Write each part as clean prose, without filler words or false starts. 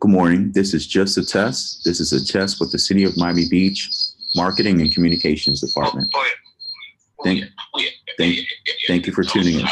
Good morning. This is just a test. This is a test with the City of Miami Beach Marketing and Communications Department. Thank you for tuning in.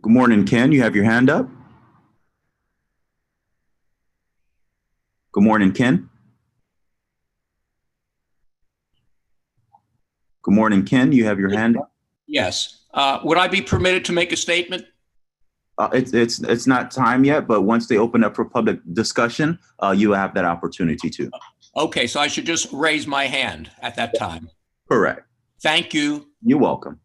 Good morning, Ken. You have your hand up. Good morning, Ken. Good morning, Ken. You have your hand up. Yes. Would I be permitted to make a statement? It's not time yet, but once they open up for public discussion, you have that opportunity to. Okay, so I should just raise my hand at that time. Correct. Thank you. You're welcome.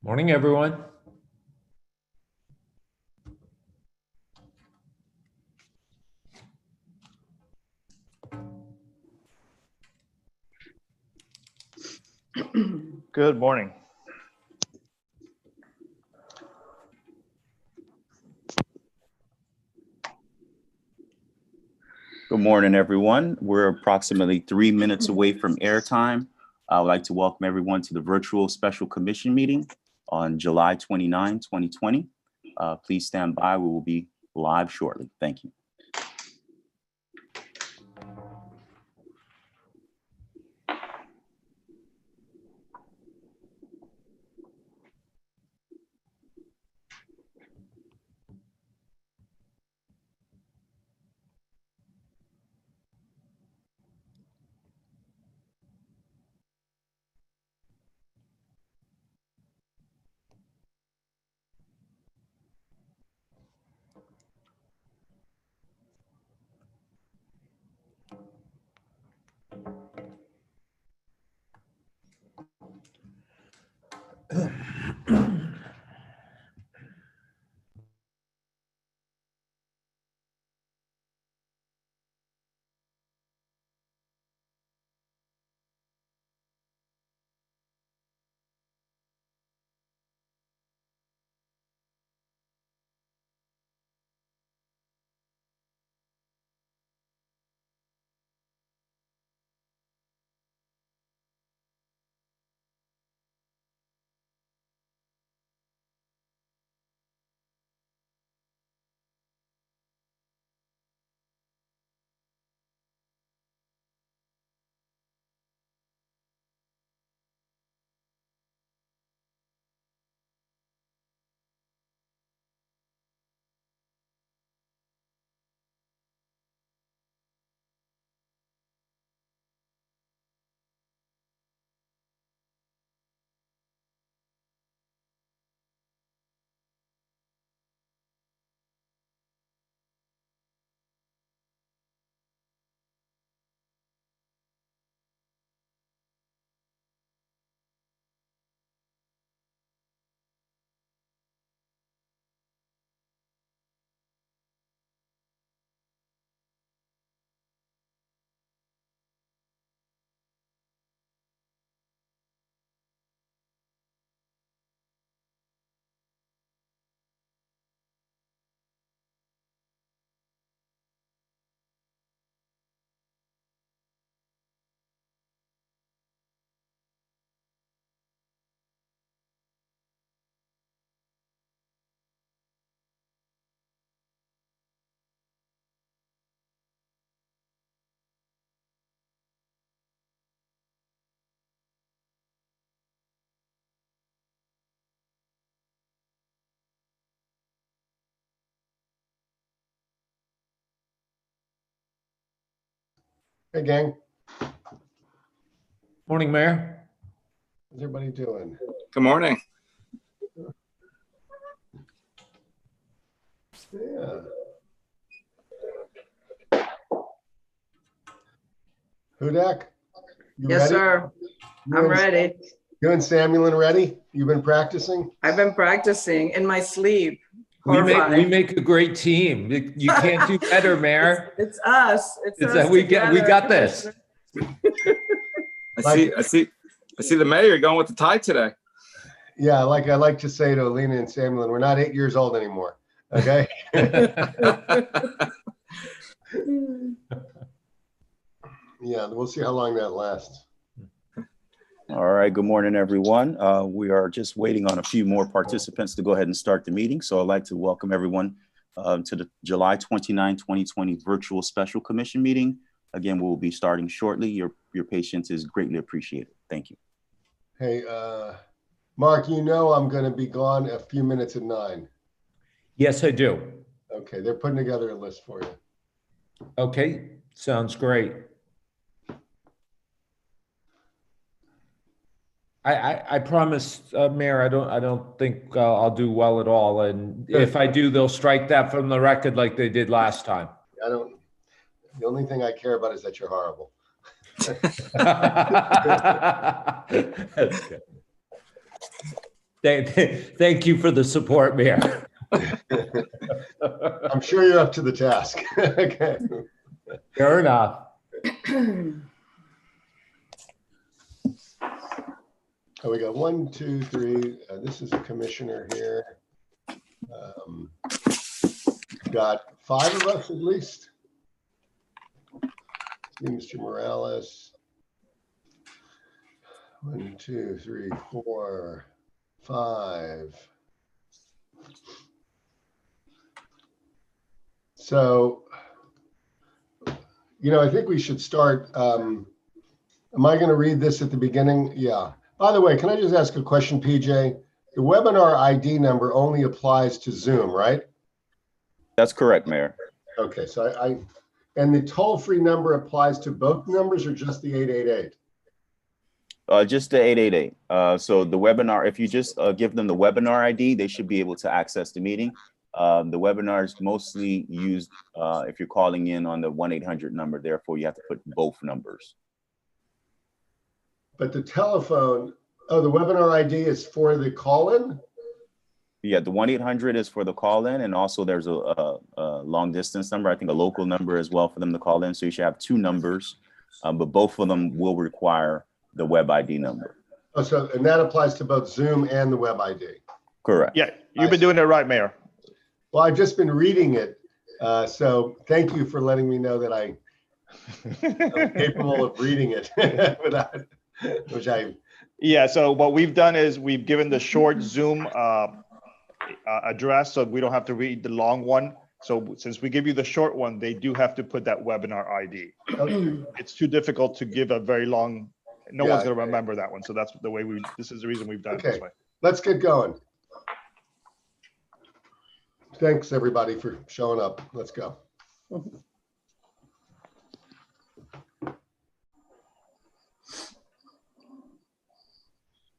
Morning, everyone. Good morning. Good morning, everyone. We're approximately 3 minutes away from airtime. I would like to welcome everyone to the virtual special commission meeting on July 29, 2020. Please stand by. We will be live shortly. Thank you. Hey, gang. Morning, Mayor. How's everybody doing? Good morning. Yeah. Hudak? You Yes, ready? sir. You I'm and- ready. You and Samuel ready? You've been practicing? I've been practicing in my sleep. We Horrifying. make a great team. You can't do better, Mayor. It's us. It's It's us that we together. got this. I see the mayor going with the tie today. Yeah, like I like to say to Alina and Samuel, we're not 8 years old anymore. Okay. Yeah, we'll see how long that lasts. All right, good morning, everyone. We are just waiting on a few more participants to go ahead and start the meeting. So I'd like to welcome everyone to the July 29, 2020 virtual special commission meeting. Again, we'll be starting shortly. Your patience is greatly appreciated. Thank you. Hey, Mark, you know I'm going to be gone a few minutes at 9. Yes, I do. Okay, they're putting together a list for you. Okay, sounds great. I promise, Mayor, I don't think I'll do well at all. And if I do, they'll strike that from the record like they did last time. The only thing I care about is that you're horrible. That's good. Thank you for the support, Mayor. I'm sure you're up to the task. Okay. Fair enough. Oh, we got 1, 2, 3. This is a commissioner here. Got 5 of us at least. See Mr. Morales. 1, 2, 3, 4, 5. So, I think we should start. Am I going to read this at the beginning? Yeah. By the way, can I just ask a question, PJ? The webinar ID number only applies to Zoom, right? That's correct, Mayor. Okay, so and the toll-free number applies to both numbers or just the 888? Just the 888. So the webinar, if you just give them the webinar ID, they should be able to access the meeting. The webinar is mostly used if you're calling in on the 1-800 number. Therefore, you have to put both numbers. But the telephone, the webinar ID is for the call-in? Yeah, the 1-800 is for the call-in, and also there's a long-distance number, I think a local number as well for them to call in. So you should have 2 numbers, but both of them will require the web ID number. Oh, and that applies to both Zoom and the web ID? Correct. Yeah, you've been doing it right, Mayor. Well, I've just been reading it, so thank you for letting me know that I'm capable of reading it without, Yeah, so what we've done is we've given the short Zoom address so we don't have to read the long one. So since we give you the short one, they do have to put that webinar ID. Okay. It's too difficult to give a very long, no Yeah, one's going to remember that one. So that's the way this is the reason we've done it this Okay. way. Let's get going. Thanks, everybody, for showing up. Let's go.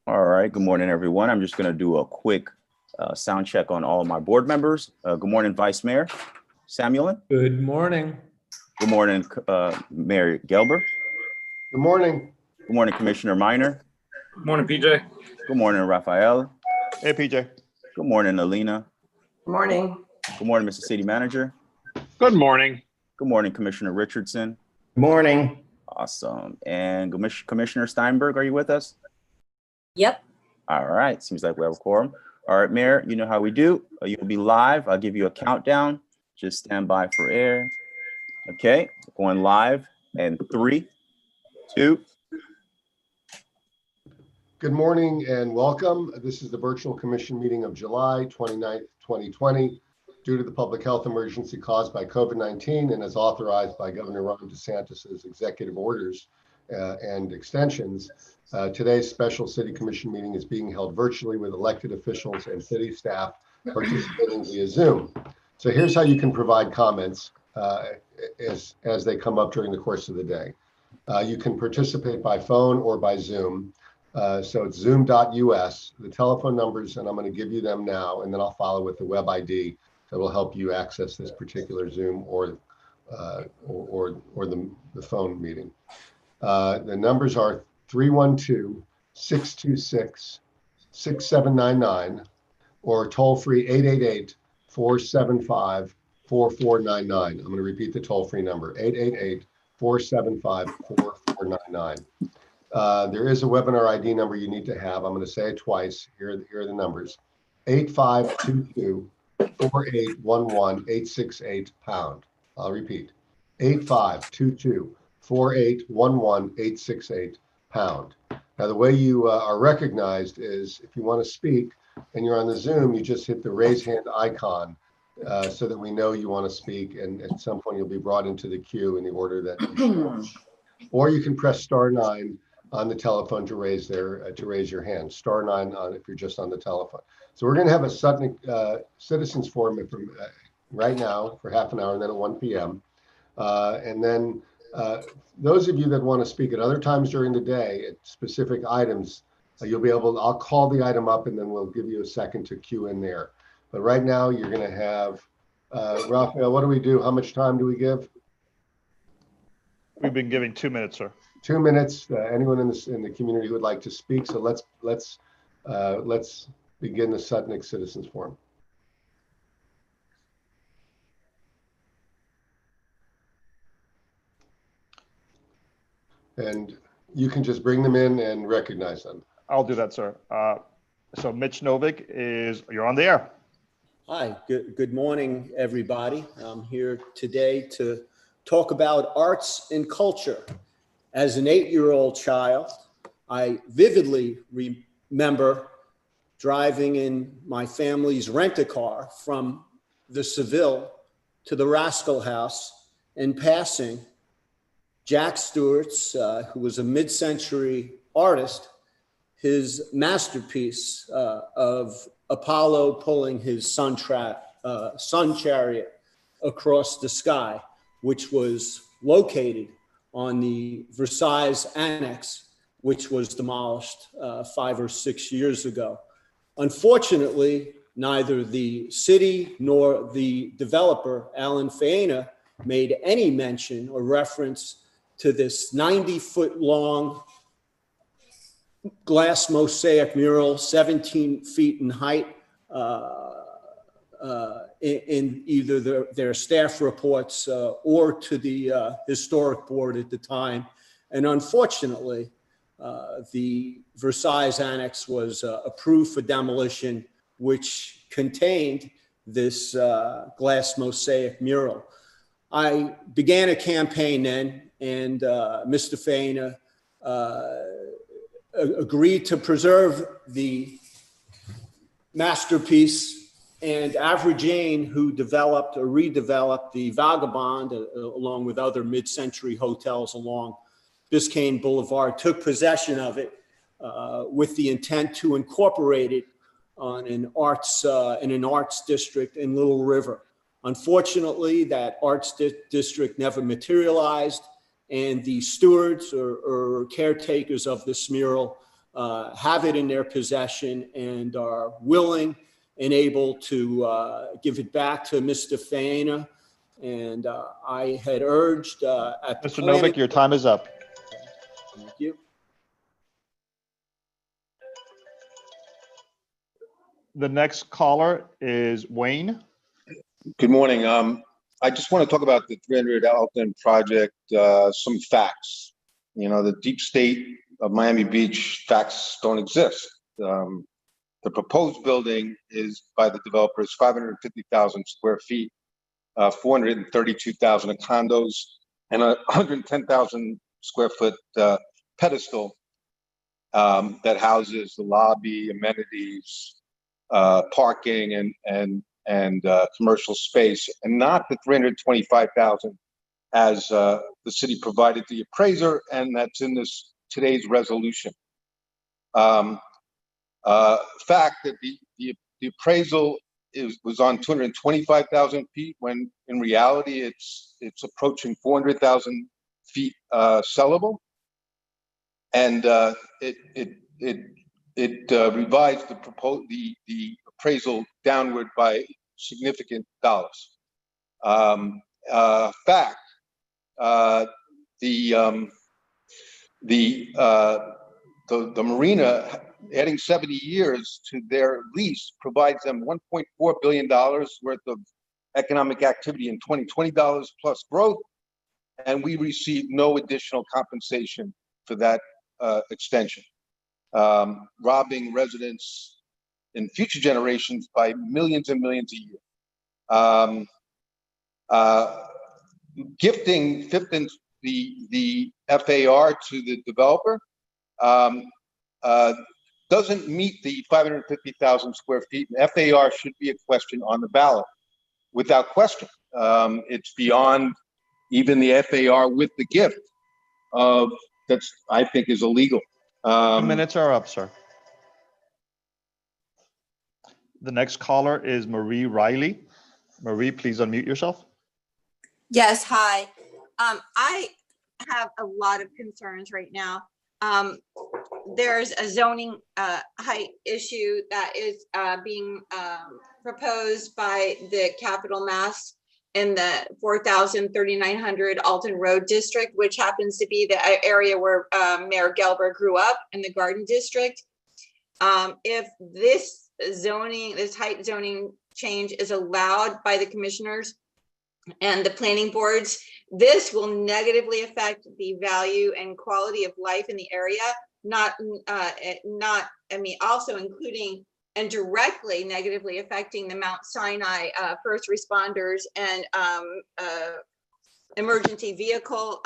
All right. Good morning, everyone. I'm just going to do a quick sound check on all of my board members. Good morning, Vice Mayor Samuelin. Good morning. Good morning, Mayor Gelber. Good morning. Good morning, Commissioner Minor. Good morning, PJ. Good morning, Raphael. Hey, PJ. Good morning, Alina. Morning. Good morning, Mr. City Manager. Good morning. Good morning, Commissioner Richardson. Morning. Awesome. And Commissioner Steinberg, are you with us? Yep. All right. Seems like we have a quorum. All right, Mayor, you know how we do. You'll be live. I'll give you a countdown. Just stand by for air. Okay. Going live. And 3, 2. Good morning and welcome. This is the virtual commission meeting of July 29th, 2020. Due to the public health emergency caused by COVID-19 and as authorized by Governor Ron DeSantis's executive orders and extensions, today's special city commission meeting is being held virtually with elected officials and city staff participating via Zoom. So here's how you can provide comments as they come up during the course of the day. You can participate by phone or by Zoom. So it's zoom.us, the telephone numbers, and I'm going to give you them now, and then I'll follow with the web ID that will help you access this particular Zoom or the phone meeting. The numbers are 312-626-6799 or toll-free 888-475-4499. I'm going to repeat the toll-free number, 888-475-4499. There is a webinar ID number you need to have. I'm going to say it twice. Here are the numbers. 8522-4811-868 #. I'll repeat. 8522-4811-868 #. Now, the way you are recognized is if you want to speak and you're on the Zoom, you just hit the raise hand icon so that we know you want to speak. And at some point, you'll be brought into the queue in the order that you should. Or you can press *9 on the telephone to raise your hand. *9 on if you're just on the telephone. So we're going to have a citizens forum from right now for half an hour, and then at 1 p.m. And then those of you that want to speak at other times during the day at specific items, you'll be able. I'll call the item up, and then we'll give you a second to queue in there. But right now, you're going to have Raphael. What do we do? How much time do we give? We've been giving 2 minutes, sir. 2 minutes. Anyone in the community who would like to speak. So let's begin the Sutnick Citizens Forum. And you can just bring them in and recognize them. I'll do that, sir. So Mitch Novick you're on the air. Hi, good morning, everybody. I'm here today to talk about arts and culture. As an 8-year-old child, I vividly remember driving in my family's rent-a-car from the Seville to the Rascal House and passing Jack Stewart's, who was a mid-century artist, his masterpiece of Apollo pulling his sun chariot across the sky, which was located on the Versailles Annex, which was demolished 5 or 6 years ago. Unfortunately, neither the city nor the developer, Alan Faena, made any mention or reference to this 90-foot long glass mosaic mural, 17 feet in height, in either their staff reports or to the historic board at the time. And unfortunately, the Versailles Annex was approved for demolition, which contained this glass mosaic mural. I began a campaign then, and Mr. Faena agreed to preserve the masterpiece, and Avra Jane, who developed or redeveloped the Vagabond along with other mid-century hotels along Biscayne Boulevard, took possession of it with the intent to incorporate it on an arts district in Little River. Unfortunately, that arts district never materialized, and the stewards or caretakers of this mural have it in their possession and are willing and able to give it back to Mr. Faena. And I had urged at the Mr. Novick, your time is up. Thank you. The next caller is Wayne. Good morning. I just want to talk about the 300 Elton project, some facts. You know, the deep state of Miami Beach facts don't exist. The proposed building is by the developers 550,000 square feet, 432,000 condos, and a 110,000 square foot pedestal that houses the lobby, amenities, parking, and commercial space, and not the 325,000 as the city provided the appraiser, and that's in today's resolution. Fact that the appraisal was on 225,000 feet, when in reality it's approaching 400,000 feet sellable, and it revised the appraisal downward by significant dollars. Fact, the marina, adding 70 years to their lease, provides them $1.4 billion worth of economic activity in 2020 plus growth, and we receive no additional compensation for that extension, robbing residents in future generations by millions and millions a year. Gifting the FAR to the developer doesn't meet the 550,000 square feet. And FAR should be a question on the ballot, without question. It's beyond even the FAR with the gift that's, I think, is illegal. 2 minutes are up, sir. The next caller is Marie Reilly. Marie, please unmute yourself. Yes, hi. I have a lot of concerns right now. There's a zoning height issue that is being proposed by the Capital Mass in the 3,900 Alton Road district, which happens to be the area where Mayor Gelber grew up in the Garden District. If this zoning, this height zoning change is allowed by the commissioners and the planning boards, this will negatively affect the value and quality of life in the area, also including and directly negatively affecting the Mount Sinai first responders and emergency vehicle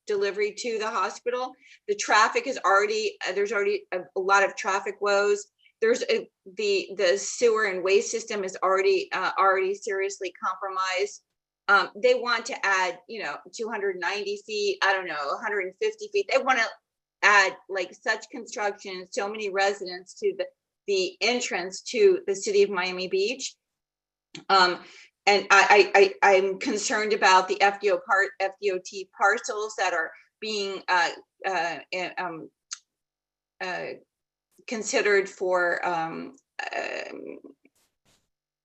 delivery to the hospital. The traffic is already, there's already a lot of traffic woes. There's the sewer and waste system is already seriously compromised. They want to add, 290 feet, 150 feet. They want to add like such construction, so many residents to the entrance to the city of Miami Beach. And I'm concerned about the FDOT parcels that are being considered for,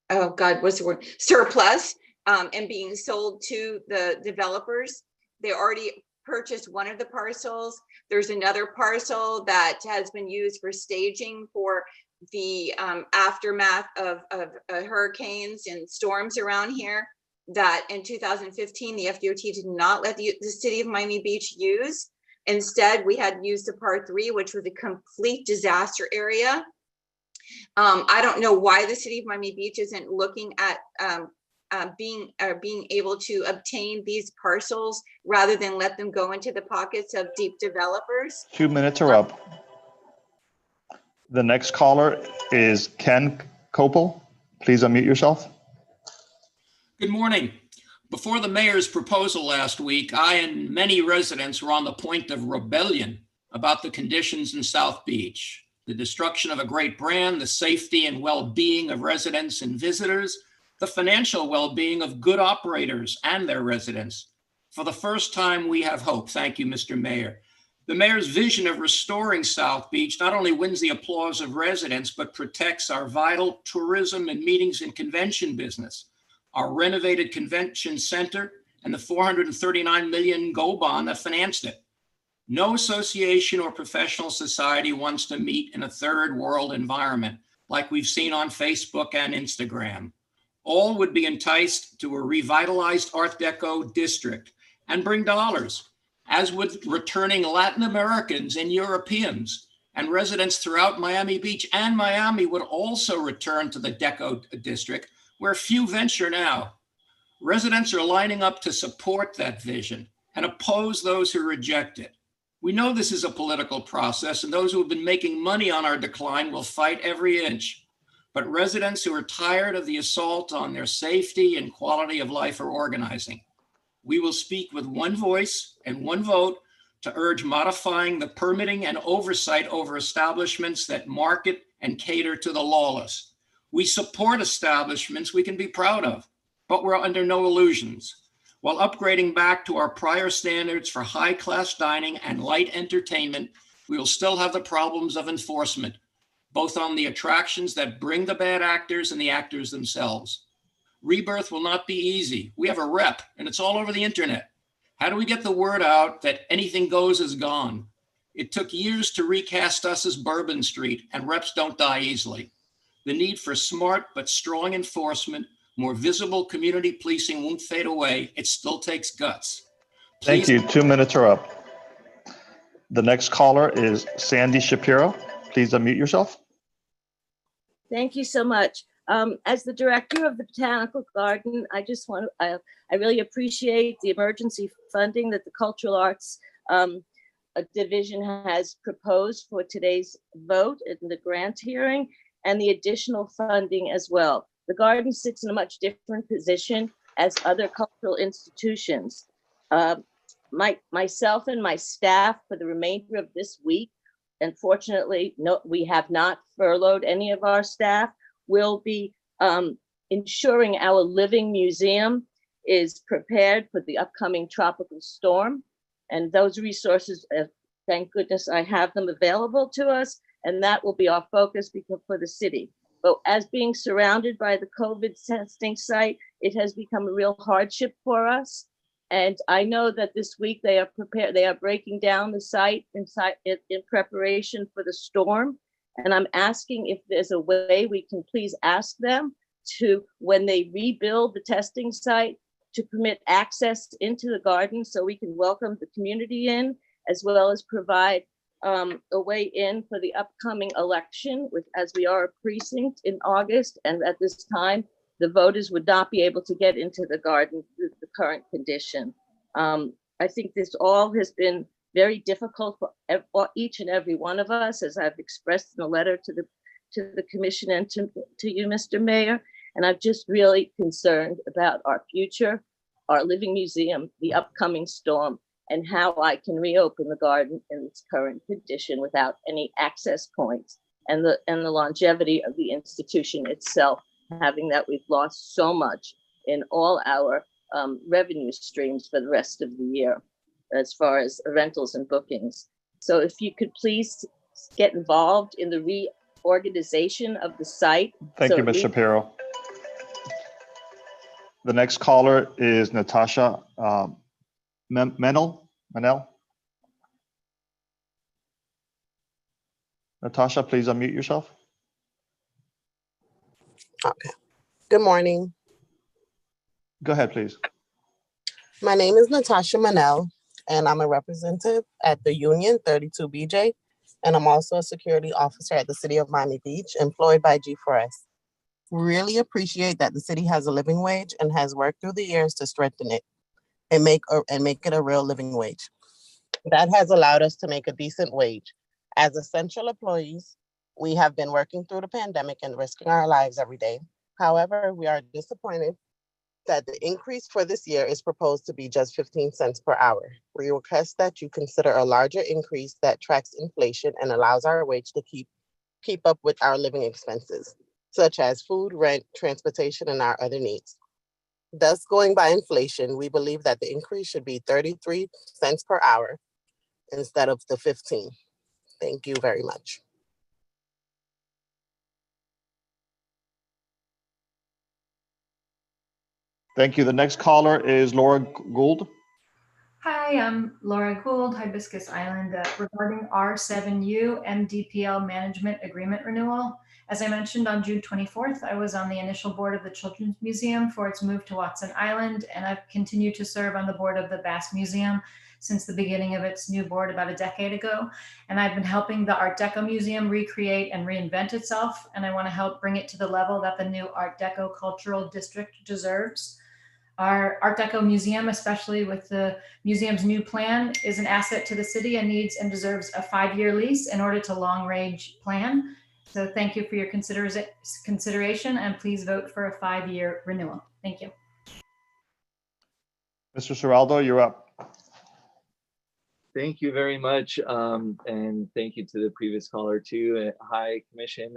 oh God, what's the word? Surplus, and being sold to the developers. They already purchased one of the parcels. There's another parcel that has been used for staging for the aftermath of hurricanes and storms around here that in 2015, the FDOT did not let the city of Miami Beach use. Instead, we had used the Part 3, which was a complete disaster area. I don't know why the city of Miami Beach isn't looking at being able to obtain these parcels rather than let them go into the pockets of deep developers. 2 minutes are up. The next caller is Ken Koppel. Please unmute yourself. Good morning. Before the mayor's proposal last week, I and many residents were on the point of rebellion about the conditions in South Beach, the destruction of a great brand, the safety and well-being of residents and visitors, the financial well-being of good operators and their residents. For the first time, we have hope. Thank you, Mr. Mayor. The mayor's vision of restoring South Beach not only wins the applause of residents, but protects our vital tourism and meetings and convention business, our renovated convention center, and the $439 million GO bond that financed it. No association or professional society wants to meet in a third world environment like we've seen on Facebook and Instagram. All would be enticed to a revitalized Art Deco district and bring dollars, as would returning Latin Americans and Europeans, and residents throughout Miami Beach and Miami would also return to the Deco district, where few venture now. Residents are lining up to support that vision and oppose those who reject it. We know this is a political process, and those who have been making money on our decline will fight every inch. But residents who are tired of the assault on their safety and quality of life are organizing. We will speak with one voice and one vote to urge modifying the permitting and oversight over establishments that market and cater to the lawless. We support establishments we can be proud of, but we're under no illusions. While upgrading back to our prior standards for high-class dining and light entertainment, we will still have the problems of enforcement, both on the attractions that bring the bad actors and the actors themselves. Rebirth will not be easy. We have a rep, and it's all over the internet. How do we get the word out that anything goes is gone? It took years to recast us as Bourbon Street, and reps don't die easily. The need for smart but strong enforcement, more visible community policing won't fade away. It still takes guts. Thank you. 2 minutes are up. The next caller is Sandy Shapiro. Please unmute yourself. Thank you so much. As the director of the Botanical Garden, I just want to, I really appreciate the emergency funding that the Cultural Arts Division has proposed for today's vote in the grant hearing, and the additional funding as well. The garden sits in a much different position as other cultural institutions. Myself and my staff for the remainder of this week, unfortunately, no, we have not furloughed any of our staff, will be ensuring our living museum is prepared for the upcoming tropical storm. And those resources, thank goodness I have them available to us, and that will be our focus for the city. But as being surrounded by the COVID testing site, it has become a real hardship for us. And I know that this week they are breaking down the site in preparation for the storm. And I'm asking if there's a way we can please ask them to, when they rebuild the testing site, to permit access into the garden so we can welcome the community in, as well as provide a way in for the upcoming election, as we are a precinct in August. And at this time, the voters would not be able to get into the garden with the current condition. I think this all has been very difficult for each and every one of us, as I've expressed in a letter to the commission and to you, Mr. Mayor. And I'm just really concerned about our future, our living museum, the upcoming storm, and how I can reopen the garden in its current condition without any access points, and the longevity of the institution itself, having that we've lost so much in all our revenue streams for the rest of the year, as far as rentals and bookings. So if you could please get involved in the reorganization of the site. Thank you, Ms. Shapiro. The next caller is Natasha Mennell. Natasha, please unmute yourself. Okay. Good morning. Go ahead, please. My name is Natasha Mennell, and I'm a representative at the Union 32BJ, and I'm also a security officer at the City of Miami Beach, employed by G4S. We really appreciate that the city has a living wage and has worked through the years to strengthen it and make it a real living wage. That has allowed us to make a decent wage. As essential employees, we have been working through the pandemic and risking our lives every day. However, we are disappointed that the increase for this year is proposed to be just 15 cents per hour. We request that you consider a larger increase that tracks inflation and allows our wage to keep up with our living expenses, such as food, rent, transportation, and our other needs. Thus, going by inflation, we believe that the increase should be 33 cents per hour instead of the 15. Thank you very much. Thank you. The next caller is Laura Gould. Hi, I'm Laura Gould, Hibiscus Island, regarding R7U MDPL Management Agreement Renewal. As I mentioned on June 24th, I was on the initial board of the Children's Museum for its move to Watson Island, and I've continued to serve on the board of the Bass Museum since the beginning of its new board about a decade ago. And I've been helping the Art Deco Museum recreate and reinvent itself, and I want to help bring it to the level that the new Art Deco Cultural District deserves. Our Art Deco Museum, especially with the museum's new plan, is an asset to the city and needs and deserves a 5-year lease in order to long-range plan. So thank you for your consideration, and please vote for a 5-year renewal. Thank you. Mr. Ciraldo, you're up. Thank you very much. And thank you to the previous caller too. Hi, Commission.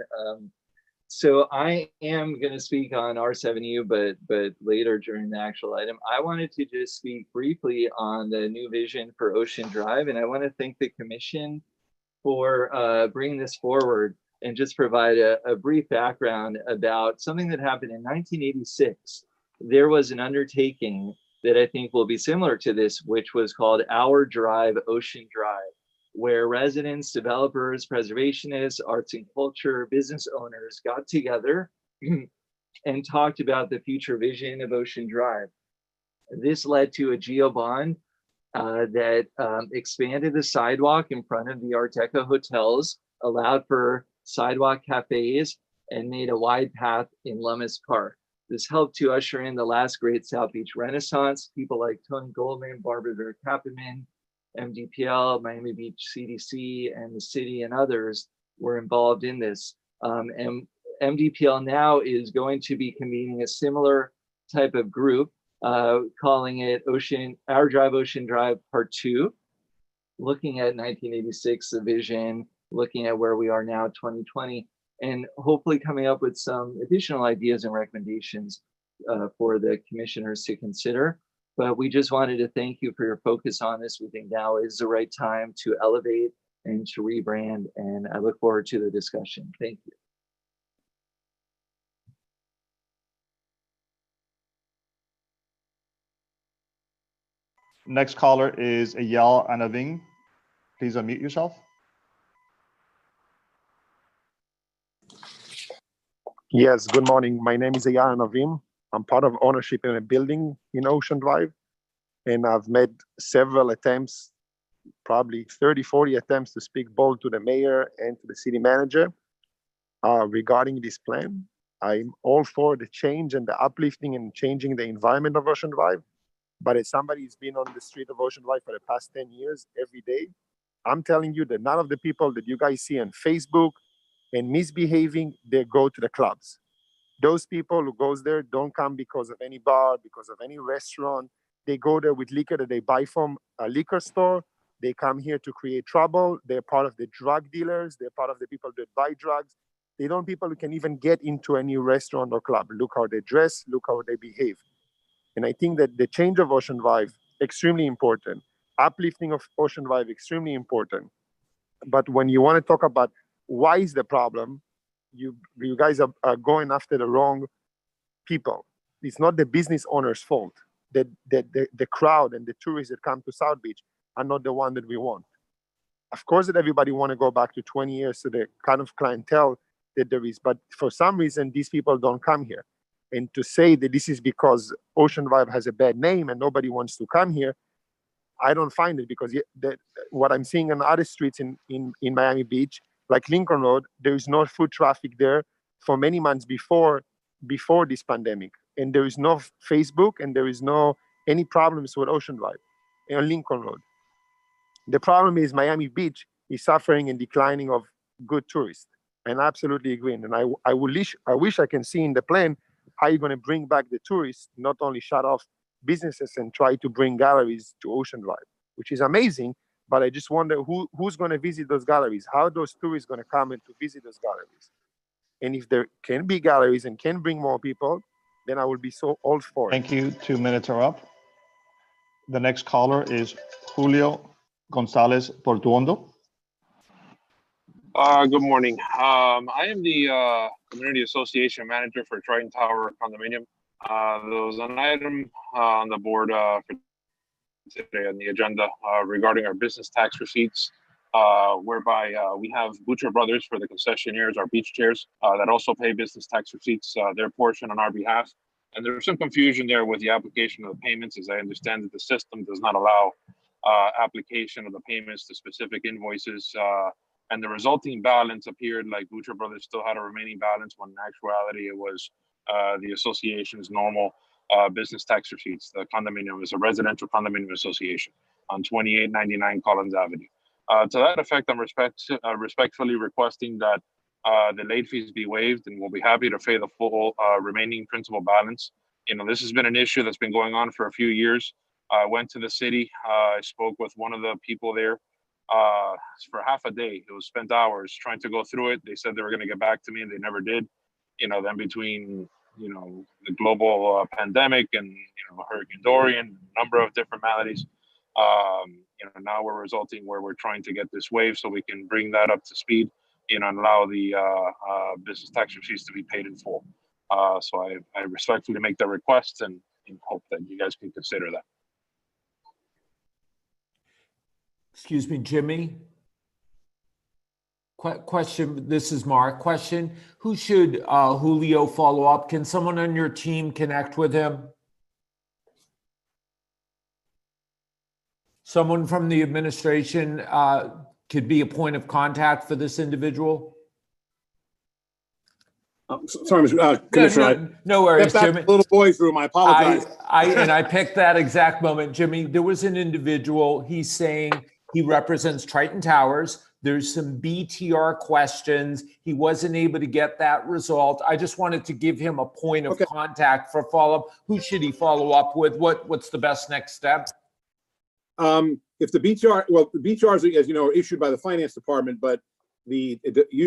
So I am going to speak on R7U, but later during the actual item. I wanted to just speak briefly on the new vision for Ocean Drive, and I want to thank the Commission for bringing this forward and just provide a brief background about something that happened in 1986. There was an undertaking that I think will be similar to this, which was called Our Drive, Ocean Drive, where residents, developers, preservationists, arts and culture, business owners got together and talked about the future vision of Ocean Drive. This led to a geo bond that expanded the sidewalk in front of the Art Deco hotels, allowed for sidewalk cafes, and made a wide path in Lummis Park. This helped to usher in the last great South Beach Renaissance. People like Tony Goldman, Barbara Verkappenman, MDPL, Miami Beach CDC, and the city and others were involved in this. And MDPL now is going to be convening a similar type of group, calling it Our Drive, Ocean Drive Part 2, looking at 1986, the vision, looking at where we are now, 2020, and hopefully coming up with some additional ideas and recommendations for the commissioners to consider. But we just wanted to thank you for your focus on this. We think now is the right time to elevate and to rebrand, and I look forward to the discussion. Thank you. Next caller is Eyal Anaving. Please unmute yourself. Yes, good morning. My name is Eyal Navim. I'm part of ownership in a building in Ocean Drive, and I've made several attempts, probably 30, 40 attempts to speak both to the mayor and to the city manager regarding this plan. I'm all for the change and the uplifting and changing the environment of Ocean Drive. But as somebody who's been on the street of Ocean Drive for the past 10 years, every day, I'm telling you that none of the people that you guys see on Facebook and misbehaving, they go to the clubs. Those people who goes there don't come because of any bar, because of any restaurant. They go there with liquor that they buy from a liquor store. They come here to create trouble. They're part of the drug dealers. They're part of the people that buy drugs. They don't people who can even get into any restaurant or club. Look how they dress, look how they behave. And I think that the change of Ocean Drive, extremely important. Uplifting of Ocean Drive, extremely important. But when you want to talk about why is the problem, you guys are going after the wrong people. It's not the business owner's fault. The crowd and the tourists that come to South Beach are not the one that we want. Of course that everybody want to go back to 20 years to the kind of clientele that there is, but for some reason, these people don't come here. And to say that this is because Ocean Drive has a bad name and nobody wants to come here, I don't find it, because what I'm seeing on other streets in Miami Beach, like Lincoln Road, there is no foot traffic there for many months before this pandemic. And there is no Facebook and there is no any problems with Ocean Drive on Lincoln Road. The problem is Miami Beach is suffering and declining of good tourists. And I absolutely agree. And I wish I can see in the plan how you're going to bring back the tourists, not only shut off businesses and try to bring galleries to Ocean Drive, which is amazing. But I just wonder who's going to visit those galleries, how are those tourists going to come and to visit those galleries. And if there can be galleries and can bring more people, then I will be so all for it. Thank you. 2 minutes are up. The next caller is Julio Gonzalez Portuondo. Good morning. I am the Community Association Manager for Triton Tower Condominium. There was an item on the board for today on the agenda regarding our business tax receipts, whereby we have Butcher Brothers for the concessionaires, our beach chairs, that also pay business tax receipts, their portion on our behalf. And there's some confusion there with the application of the payments, as I understand that the system does not allow application of the payments to specific invoices. And the resulting balance appeared like Butcher Brothers still had a remaining balance, when in actuality it was the association's normal business tax receipts. The condominium is a residential condominium association on 2899 Collins Avenue. To that effect, I'm respectfully requesting that the late fees be waived, and we'll be happy to pay the full remaining principal balance. You know, this has been an issue that's been going on for a few years. I went to the city. I spoke with one of the people there for half a day. It was spent hours trying to go through it. They said they were going to get back to me, and they never did. You know, then between, you know, the global pandemic and, you know, Hurricane Dorian, a number of different maladies, you know, now we're resulting where we're trying to get this waived so we can bring that up to speed, you know, and allow the business tax receipts to be paid in full. So I respectfully make that request and hope that you guys can consider that. Excuse me, Jimmy. Question, this is Mark. Question, who should Julio follow up? Can someone on your team connect with him? Someone from the administration could be a point of contact for this individual? Sorry, Commissioner. No worries, Jimmy. Little boy's room. I apologize. I picked that exact moment, Jimmy. There was an individual. He's saying he represents Triton Towers. There's some BTR questions. He wasn't able to get that result. I just wanted to give him a point of contact for follow-up. Who should he follow up with? What's the best next step? If the BTR, well, the BTRs, as you know, are issued by the finance department, but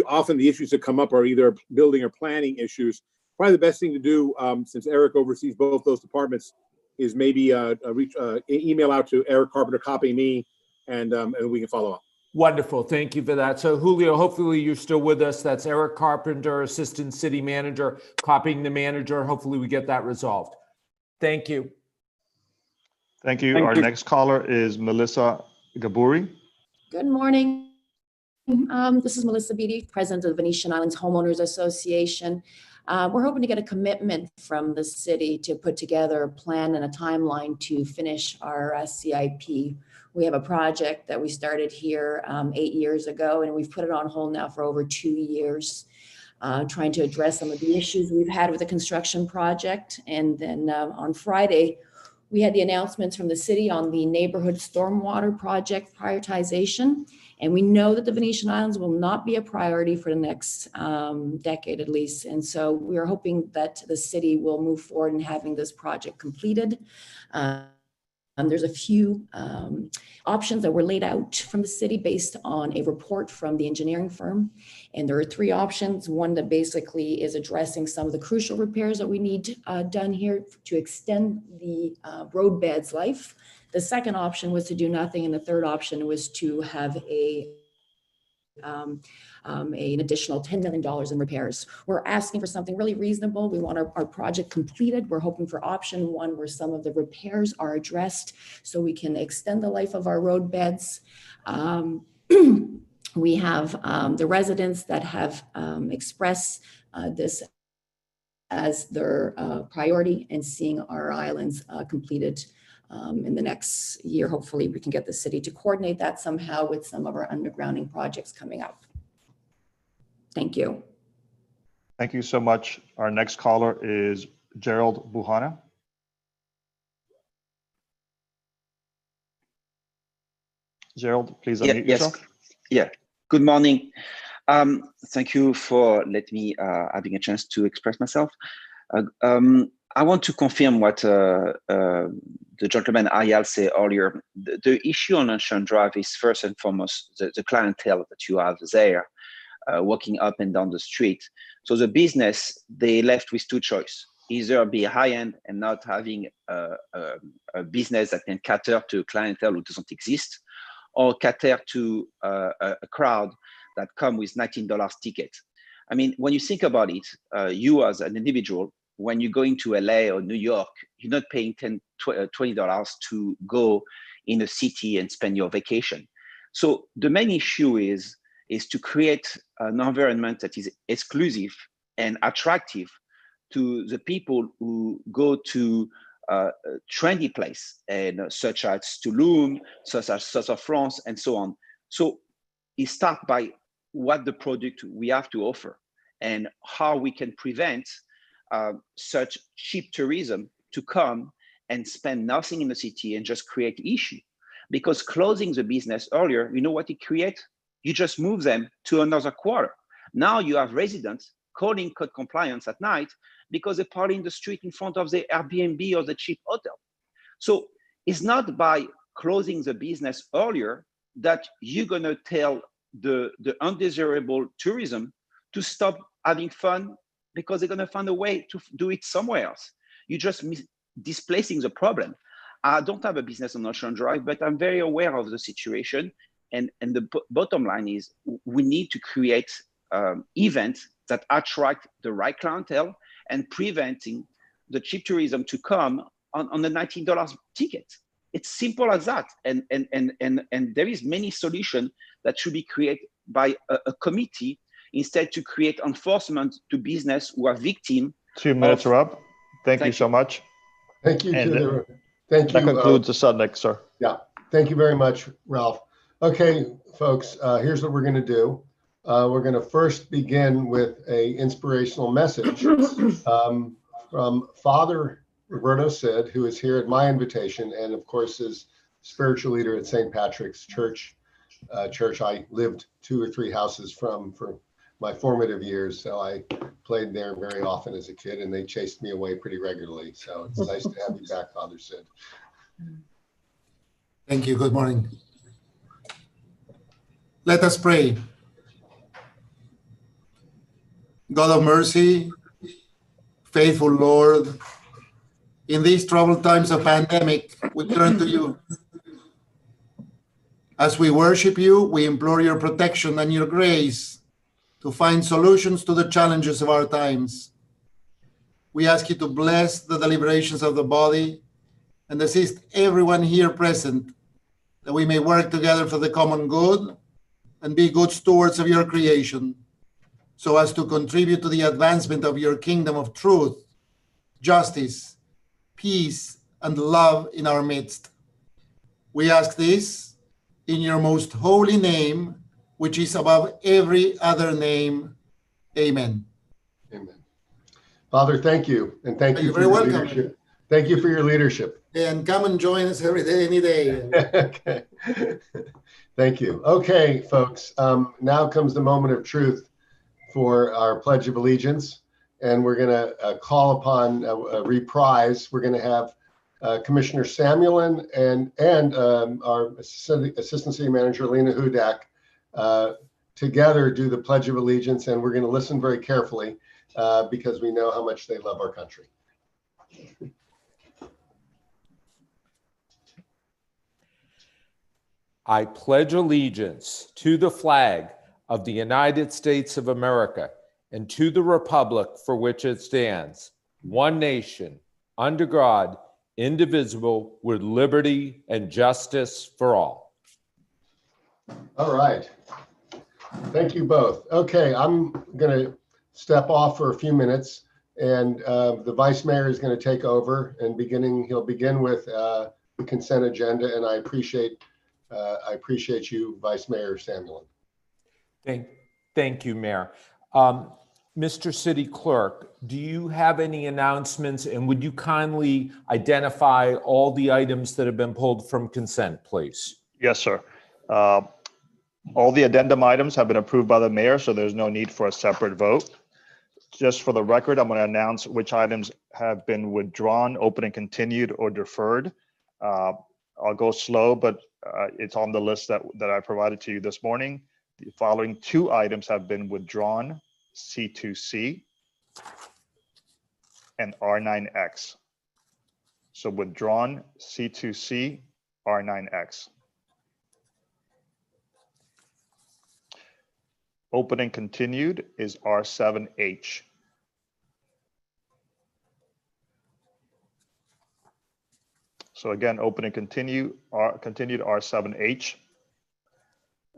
often the issues that come up are either building or planning issues. Probably the best thing to do, since Eric oversees both those departments, is maybe email out to Eric Carpenter, copy me, and we can follow up. Wonderful. Thank you for that. So Julio, hopefully you're still with us. That's Eric Carpenter, Assistant City Manager, copying the manager. Hopefully we get that resolved. Thank you. Thank you. Our next caller is Melissa Gaburi. Good morning. This is Melissa Beatty, President of the Venetian Islands Homeowners Association. We're hoping to get a commitment from the city to put together a plan and a timeline to finish our CIP. We have a project that we started here 8 years ago, and we've put it on hold now for over 2 years, trying to address some of the issues we've had with the construction project. And then on Friday, we had the announcements from the city on the neighborhood stormwater project prioritization. And we know that the Venetian Islands will not be a priority for the next decade at least. And so we are hoping that the city will move forward in having this project completed. There's a few options that were laid out from the city based on a report from the engineering firm. And there are 3 options. One that basically is addressing some of the crucial repairs that we need done here to extend the roadbed's life. The second option was to do nothing. And the third option was to have an additional $10 million in repairs. We're asking for something really reasonable. We want our project completed. We're hoping for option 1, where some of the repairs are addressed so we can extend the life of our road beds. We have the residents that have expressed this as their priority, and seeing our islands completed in the next year. Hopefully we can get the city to coordinate that somehow with some of our undergrounding projects coming up. Thank you. Thank you so much. Our next caller is Gerald Buhana. Gerald, please unmute yourself. Yeah, good morning. Thank you for letting me having a chance to express myself. I want to confirm what the gentleman Ayal said earlier. The issue on Ocean Drive is first and foremost the clientele that you have there, walking up and down the street. So the business, they left with 2 choices: either be high-end and not having a business that can cater to clientele who doesn't exist, or cater to a crowd that come with $19 ticket. I mean, when you think about it, you as an individual, when you're going to LA or New York, you're not paying $10, $20 to go in a city and spend your vacation. So the main issue is to create an environment that is exclusive and attractive to the people who go to trendy place, and such as Tulum, such as South of France, and so on. So it starts by what the product we have to offer and how we can prevent such cheap tourism to come and spend nothing in the city and just create issue. Because closing the business earlier, you know what it creates? You just move them to another quarter. Now you have residents calling code compliance at night because they party in the street in front of the Airbnb or the cheap hotel. So it's not by closing the business earlier that you're gonna tell the undesirable tourism to stop having fun, because they're gonna find a way to do it somewhere else. You're just displacing the problem. I don't have a business on Ocean Drive, but I'm very aware of the situation. And the bottom line is we need to create events that attract the right clientele and preventing the cheap tourism to come on the $19 ticket. It's simple as that. And there is many solutions that should be created by a committee instead to create enforcement to business who are victims. 2 minutes are up. Thank you so much. Thank you. That concludes the subject, sir. Yeah, thank you very much, Ralph. Okay, folks, here's what we're going to do. We're going to first begin with an inspirational message from Father Roberto Cid, who is here at my invitation, and of course is spiritual leader at St. Patrick's Church. Church I lived 2 or 3 houses from for my formative years, so I played there very often as a kid, and they chased me away pretty regularly. So it's nice to have you back, Father Cid. Thank you. Good morning. Let us pray. God of mercy, faithful Lord, in these troubled times of pandemic, we turn to you. As we worship you, we implore your protection and your grace to find solutions to the challenges of our times. We ask you to bless the deliberations of the body and assist everyone here present, that we may work together for the common good and be good stewards of your creation. so as to contribute to the advancement of your kingdom of truth, justice, peace, and love in our midst. We ask this in your most holy name, which is above every other name. Amen. Amen. Father, thank you. And thank you You're for very your welcome. leadership. Thank you for your leadership. And come and join us every day, any day. Okay. Thank you. Okay, folks. Now comes the moment of truth for our Pledge of Allegiance. And we're going to call upon a reprise. We're going to have Commissioner Samuelin and our Assistant City Manager, Lena Hudak, together do the Pledge of Allegiance. And we're going to listen very carefully because we know how much they love our country. I pledge allegiance to the flag of the United States of America and to the republic for which it stands, one nation, under God, indivisible, with liberty and justice for all. All right. Thank you both. Okay, I'm going to step off for a few minutes, and the Vice Mayor is going to take over, and he'll begin with the consent agenda, and I appreciate you, Vice Mayor Samuelin. Thank you, Mayor. Mr. City Clerk, do you have any announcements, and would you kindly identify all the items that have been pulled from consent, please? Yes, sir. All the addendum items have been approved by the mayor, so there's no need for a separate vote. Just for the record, I'm going to announce which items have been withdrawn, open and continued, or deferred. I'll go slow, but it's on the list that I provided to you this morning. The following two items have been withdrawn: C2C and R9X. So withdrawn, C2C, R9X. Open and continued is R7H. So again, open and continued R7H.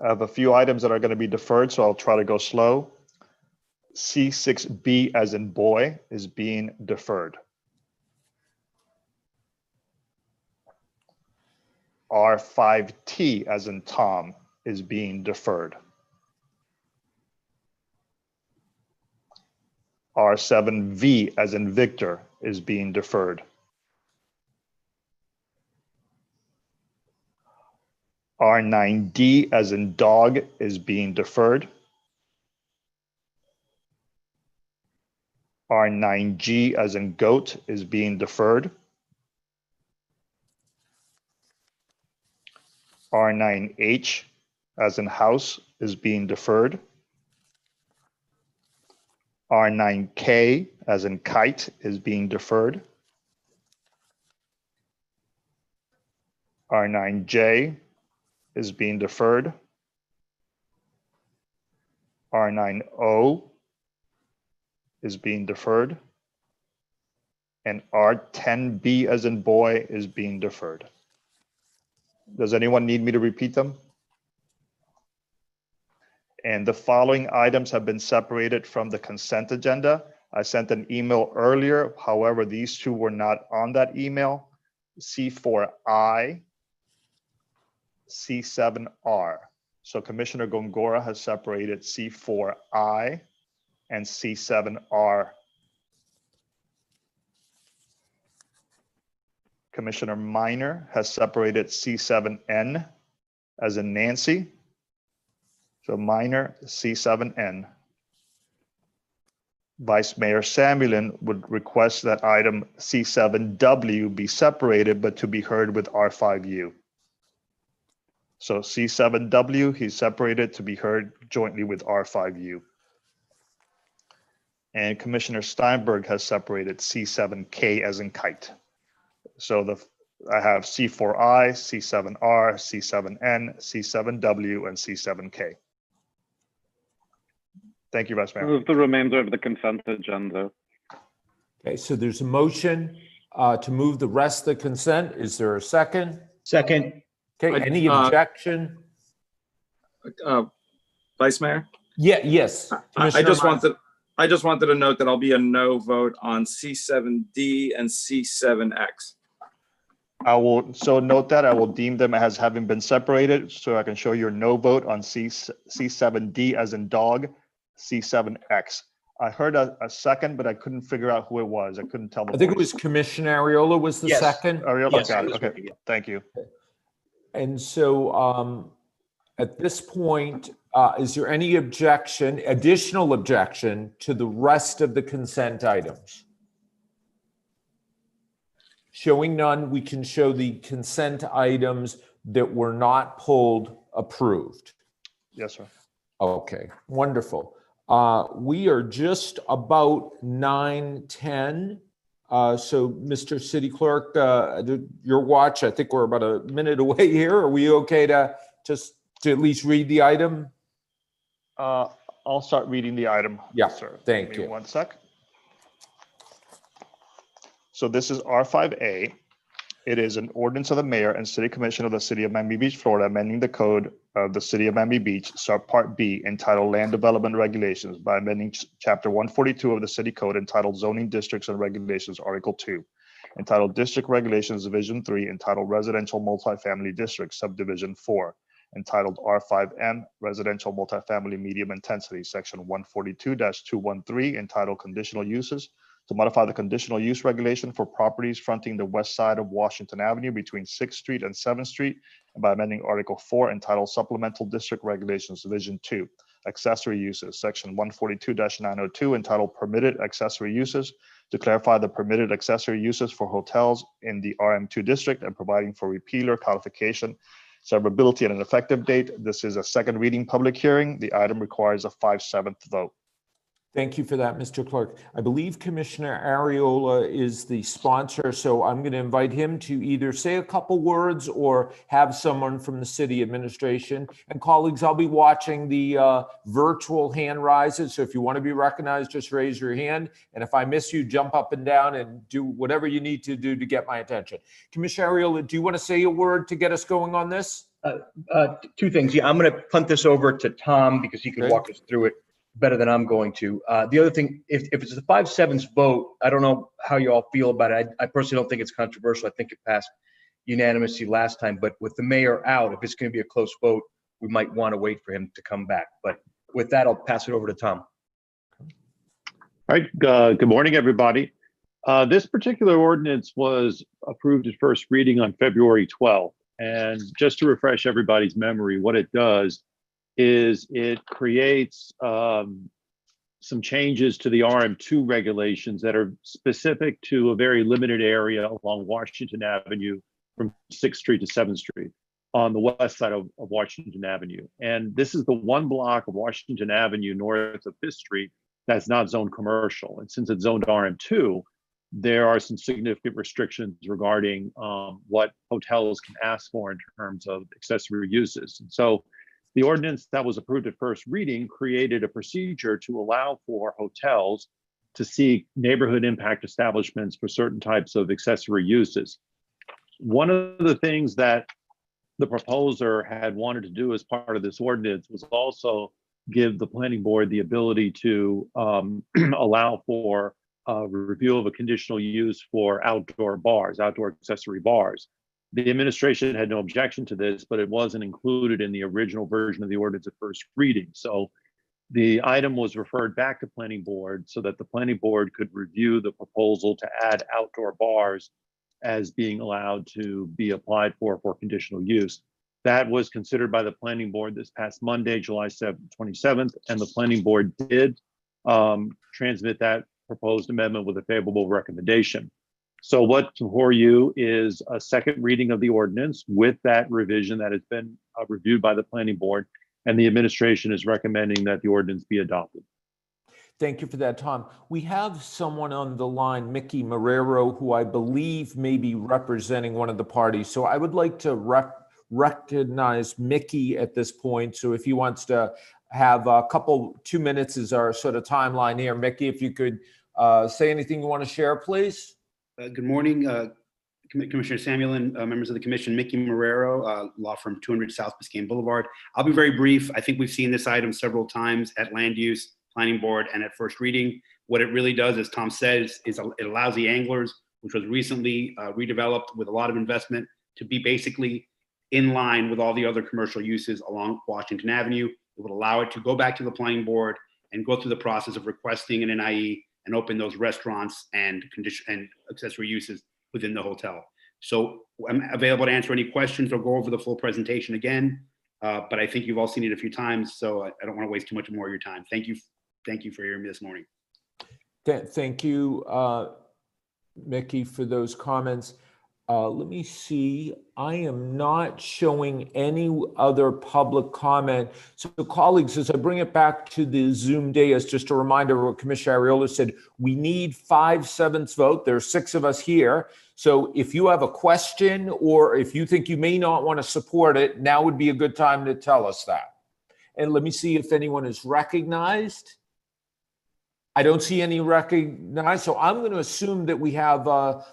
I have a few items that are going to be deferred, so I'll try to go slow. C6B as in boy is being deferred. R5T as in Tom is being deferred. R7V as in Victor is being deferred. R9D as in dog is being deferred. R9G as in goat is being deferred. R9H as in house is being deferred. R9K as in kite is being deferred. R9J is being deferred. R9O is being deferred. And R10B as in boy is being deferred. Does anyone need me to repeat them? And the following items have been separated from the consent agenda. I sent an email earlier. However, these two were not on that email. C4I, C7R. So Commissioner Gongora has separated C4I and C7R. Commissioner Minor has separated C7N as in Nancy. So Minor, C7N. Vice Mayor Samuelin would request that item C7W be separated, but to be heard with R5U. So C7W, he's separated to be heard jointly with R5U. And Commissioner Steinberg has separated C7K as in kite. So I have C4I, C7R, C7N, C7W, and C7K. Thank you, Vice Mayor. Move the remainder of the consent agenda. Okay, so there's a motion to move the rest of the consent. Is there a second? Second. Okay, any objection? Vice Mayor? Yes. I just wanted to note that I'll be a no vote on C7D and C7X. I will so note that I will deem them as having been separated, so I can show your no vote on C7D as in dog, C7X. I heard a second, but I couldn't figure out who it was. I couldn't tell the I think it voice. was Commissioner Ariola was the second. Ariola, Yes. got it. Okay, thank you. And so at this point, is there any additional objection to the rest of the consent items? Showing none, we can show the consent items that were not pulled approved. Yes, sir. Okay, wonderful. We are just about 9:10. So, Mr. City Clerk, your watch, I think we're about a minute away here. Are we okay to just at least read the item? I'll start reading the item. Yeah, sir. thank Give me you. 1 sec. So this is R5A. It is an ordinance of the mayor and city commission of the city of Miami Beach, Florida, amending the code of the city of Miami Beach, subpart B, entitled Land Development Regulations by amending chapter 142 of the city code entitled Zoning Districts and Regulations, Article 2, entitled District Regulations, Division 3, entitled Residential Multifamily Districts, Subdivision 4, entitled R5M, Residential Multifamily Medium Intensity, Section 142-213, entitled Conditional Uses, to modify the conditional use regulation for properties fronting the west side of Washington Avenue between 6th Street and 7th Street, and by amending Article 4 entitled Supplemental District Regulations, Division 2, Accessory Uses, Section 142-902, entitled Permitted Accessory Uses, to clarify the permitted accessory uses for hotels in the RM2 district and providing for repeal or codification, severability, and an effective date. This is a second reading public hearing. The item requires a 5/7 vote. Thank you for that, Mr. Clerk. I believe Commissioner Ariola is the sponsor, so I'm going to invite him to either say a couple words or have someone from the city administration. And colleagues, I'll be watching the virtual hand rises, so if you want to be recognized, just raise your hand. And if I miss you, jump up and down and do whatever you need to do to get my attention. Commissioner Ariola, do you want to say a word to get us going on this? Two things. Yeah, I'm going to punt this over to Tom because he can walk us through it better than I'm going to. The other thing, if it's a 5/7 vote, I don't know how you all feel about it. I personally don't think it's controversial. I think it passed unanimously last time, but with the mayor out, if it's going to be a close vote, we might want to wait for him to come back. But with that, I'll pass it over to Tom. All right, good morning, everybody. This particular ordinance was approved at first reading on February 12th. And just to refresh everybody's memory, what it does is it creates some changes to the RM2 regulations that are specific to a very limited area along Washington Avenue from 6th Street to 7th Street on the west side of Washington Avenue. And this is the one block of Washington Avenue north of 5th Street that's not zoned commercial. And since it's zoned RM2, there are some significant restrictions regarding what hotels can ask for in terms of accessory uses. And so the ordinance that was approved at first reading created a procedure to allow for hotels to seek neighborhood impact establishments for certain types of accessory uses. One of the things that the proposer had wanted to do as part of this ordinance was also give the planning board the ability to allow for a review of a conditional use for outdoor bars, outdoor accessory bars. The administration had no objection to this, but it wasn't included in the original version of the ordinance at first reading. So the item was referred back to planning board so that the planning board could review the proposal to add outdoor bars as being allowed to be applied for conditional use. That was considered by the planning board this past Monday, July 27th, and the planning board did transmit that proposed amendment with a favorable recommendation. So what's before you is a second reading of the ordinance with that revision that has been reviewed by the planning board, and the administration is recommending that the ordinance be adopted. Thank you for that, Tom. We have someone on the line, Mickey Marrero, who I believe may be representing one of the parties. So I would like to recognize Mickey at this point. So if he wants to have a couple, 2 minutes is our sort of timeline here. Mickey, if you could say anything you want to share, please. Good morning, Commissioner Samuelin, members of the commission, Mickey Marrero, law firm 200 South Biscayne Boulevard. I'll be very brief. I think we've seen this item several times at land use, planning board, and at first reading. What it really does, as Tom says, is it allows the Anglers, which was recently redeveloped with a lot of investment, to be basically in line with all the other commercial uses along Washington Avenue. It would allow it to go back to the planning board and go through the process of requesting an NIE and open those restaurants and accessory uses within the hotel. So I'm available to answer any questions or go over the full presentation again. But I think you've all seen it a few times, so I don't want to waste too much more of your time. Thank you for hearing me this morning. Thank you, Mickey, for those comments. Let me see. I am not showing any other public comment. So colleagues, as I bring it back to the Zoom day, as just a reminder of what Commissioner Arriola said, we need 5/7 vote. There are 6 of us here. So if you have a question or if you think you may not want to support it, now would be a good time to tell us that. And let me see if anyone is recognized. I don't see any recognized, so I'm going to assume that we have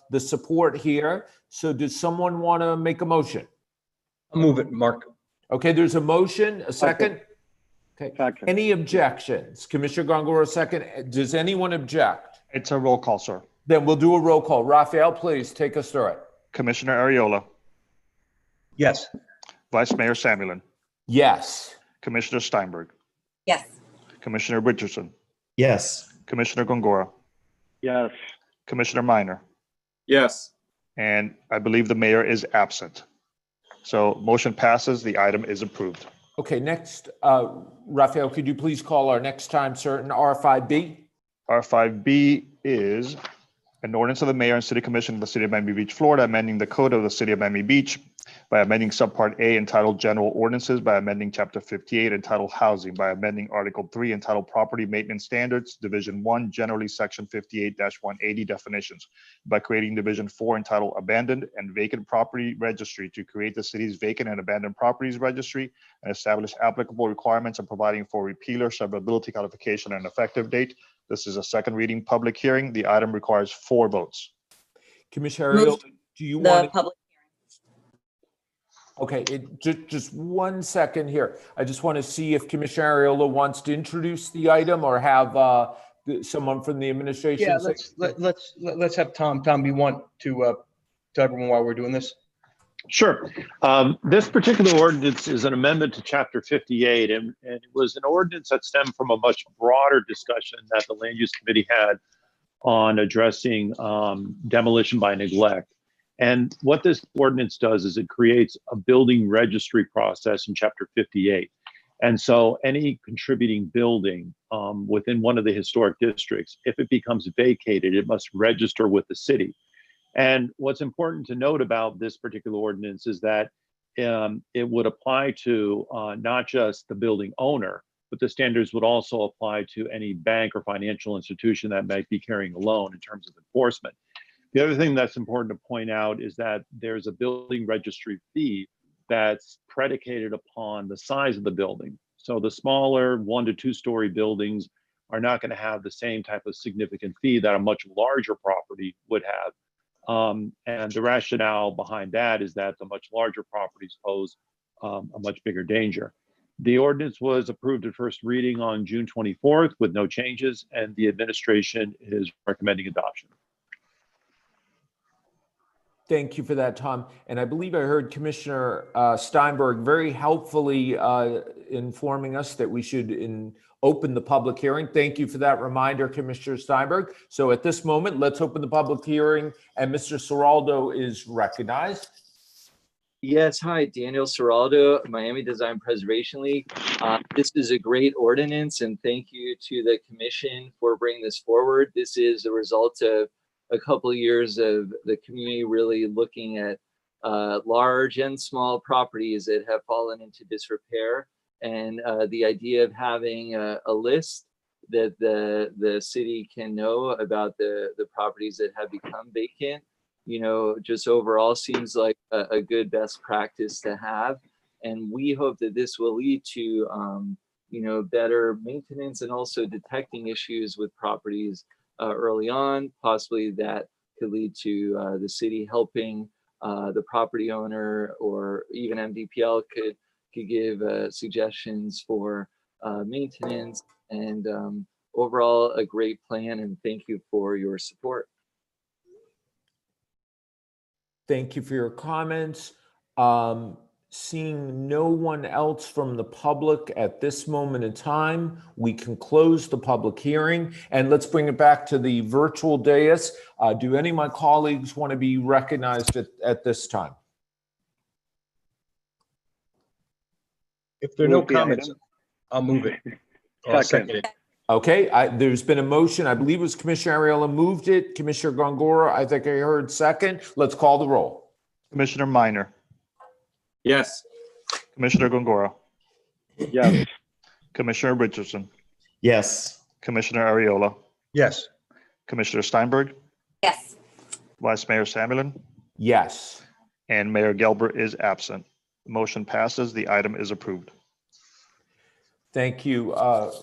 the support here. So does someone want to make a motion? I'll move it, Mark. Okay, there's a motion, a second? Okay. Second. Any objections? Commissioner Gongora, second. Does anyone object? It's a roll call, sir. Then we'll do a roll call. Raphael, please take us through it. Commissioner Arriola, Yes. Vice Mayor Samuelin, Yes. Commissioner Steinberg, Yes. Commissioner Richardson, Yes. Commissioner Gongora, Yes. Commissioner Minor, Yes. and I believe the mayor is absent. So motion passes, the item is approved. Okay, next, Raphael, could you please call our next time certain R5B? R5B is an ordinance of the mayor and city commission of the city of Miami Beach, Florida, amending the code of the city of Miami Beach by amending subpart A entitled General Ordinances, by amending chapter 58 entitled Housing, by amending article 3 entitled Property Maintenance Standards, division 1, generally section 58-180 definitions, by creating division 4 entitled Abandoned and Vacant Property Registry to create the city's vacant and abandoned properties registry and establish applicable requirements and providing for repealer, severability, codification, and effective date. This is a second reading public hearing. The item requires 4 votes. Commissioner Ariel, do you want public Okay, just 1 second here. I just want to see if Commissioner Ariola wants to introduce the item or have someone from the administration. Yeah, say- let's have Tom. Tom, do you want to tell everyone why we're doing this? Sure. This particular ordinance is an amendment to Chapter 58, and it was an ordinance that stemmed from a much broader discussion that the Land Use Committee had on addressing demolition by neglect. And what this ordinance does is it creates a building registry process in Chapter 58. And so any contributing building within one of the historic districts, if it becomes vacated, it must register with the city. And what's important to note about this particular ordinance is that it would apply to not just the building owner, but the standards would also apply to any bank or financial institution that might be carrying a loan in terms of enforcement. The other thing that's important to point out is that there's a building registry fee that's predicated upon the size of the building. So the smaller 1 to 2 story buildings are not going to have the same type of significant fee that a much larger property would have. And the rationale behind that is that the much larger properties pose a much bigger danger. The ordinance was approved at first reading on June 24th with no changes, and the administration is recommending adoption. Thank you for that, Tom. And I believe I heard Commissioner Steinberg very helpfully informing us that we should open the public hearing. Thank you for that reminder, Commissioner Steinberg. So at this moment, let's open the public hearing, and Mr. Ciraldo is recognized. Yes, hi, Daniel Ciraldo, Miami Design Preservation League. This is a great ordinance, and thank you to the commission for bringing this forward. This is a result of a couple of years of the community really looking at large and small properties that have fallen into disrepair. And the idea of having a list that the city can know about the properties that have become vacant, you know, just overall seems like a good best practice to have. And we hope that this will lead to, you know, better maintenance and also detecting issues with properties early on, possibly that could lead to the city helping the property owner, or even MDPL could give suggestions for maintenance, and overall a great plan, and thank you for your support. Thank you for your comments. Seeing no one else from the public at this moment in time, we can close the public hearing, and let's bring it back to the virtual dais. Do any of my colleagues want to be recognized at this time? If there are no Move the comments, item. I'll move it. Or I'll Second. second it. Okay, there's been a motion. I believe it was Commissioner Ariola moved it. Commissioner Gongora, I think I heard second. Let's call the roll. Commissioner Minor, Yes. Commissioner Gongora, Yes. Commissioner Richardson, Yes. Commissioner Ariola, Yes. Commissioner Steinberg, Yes. Vice Mayor Samulin, Yes. and Mayor Gelber is absent. The motion passes. The item is approved. Thank you,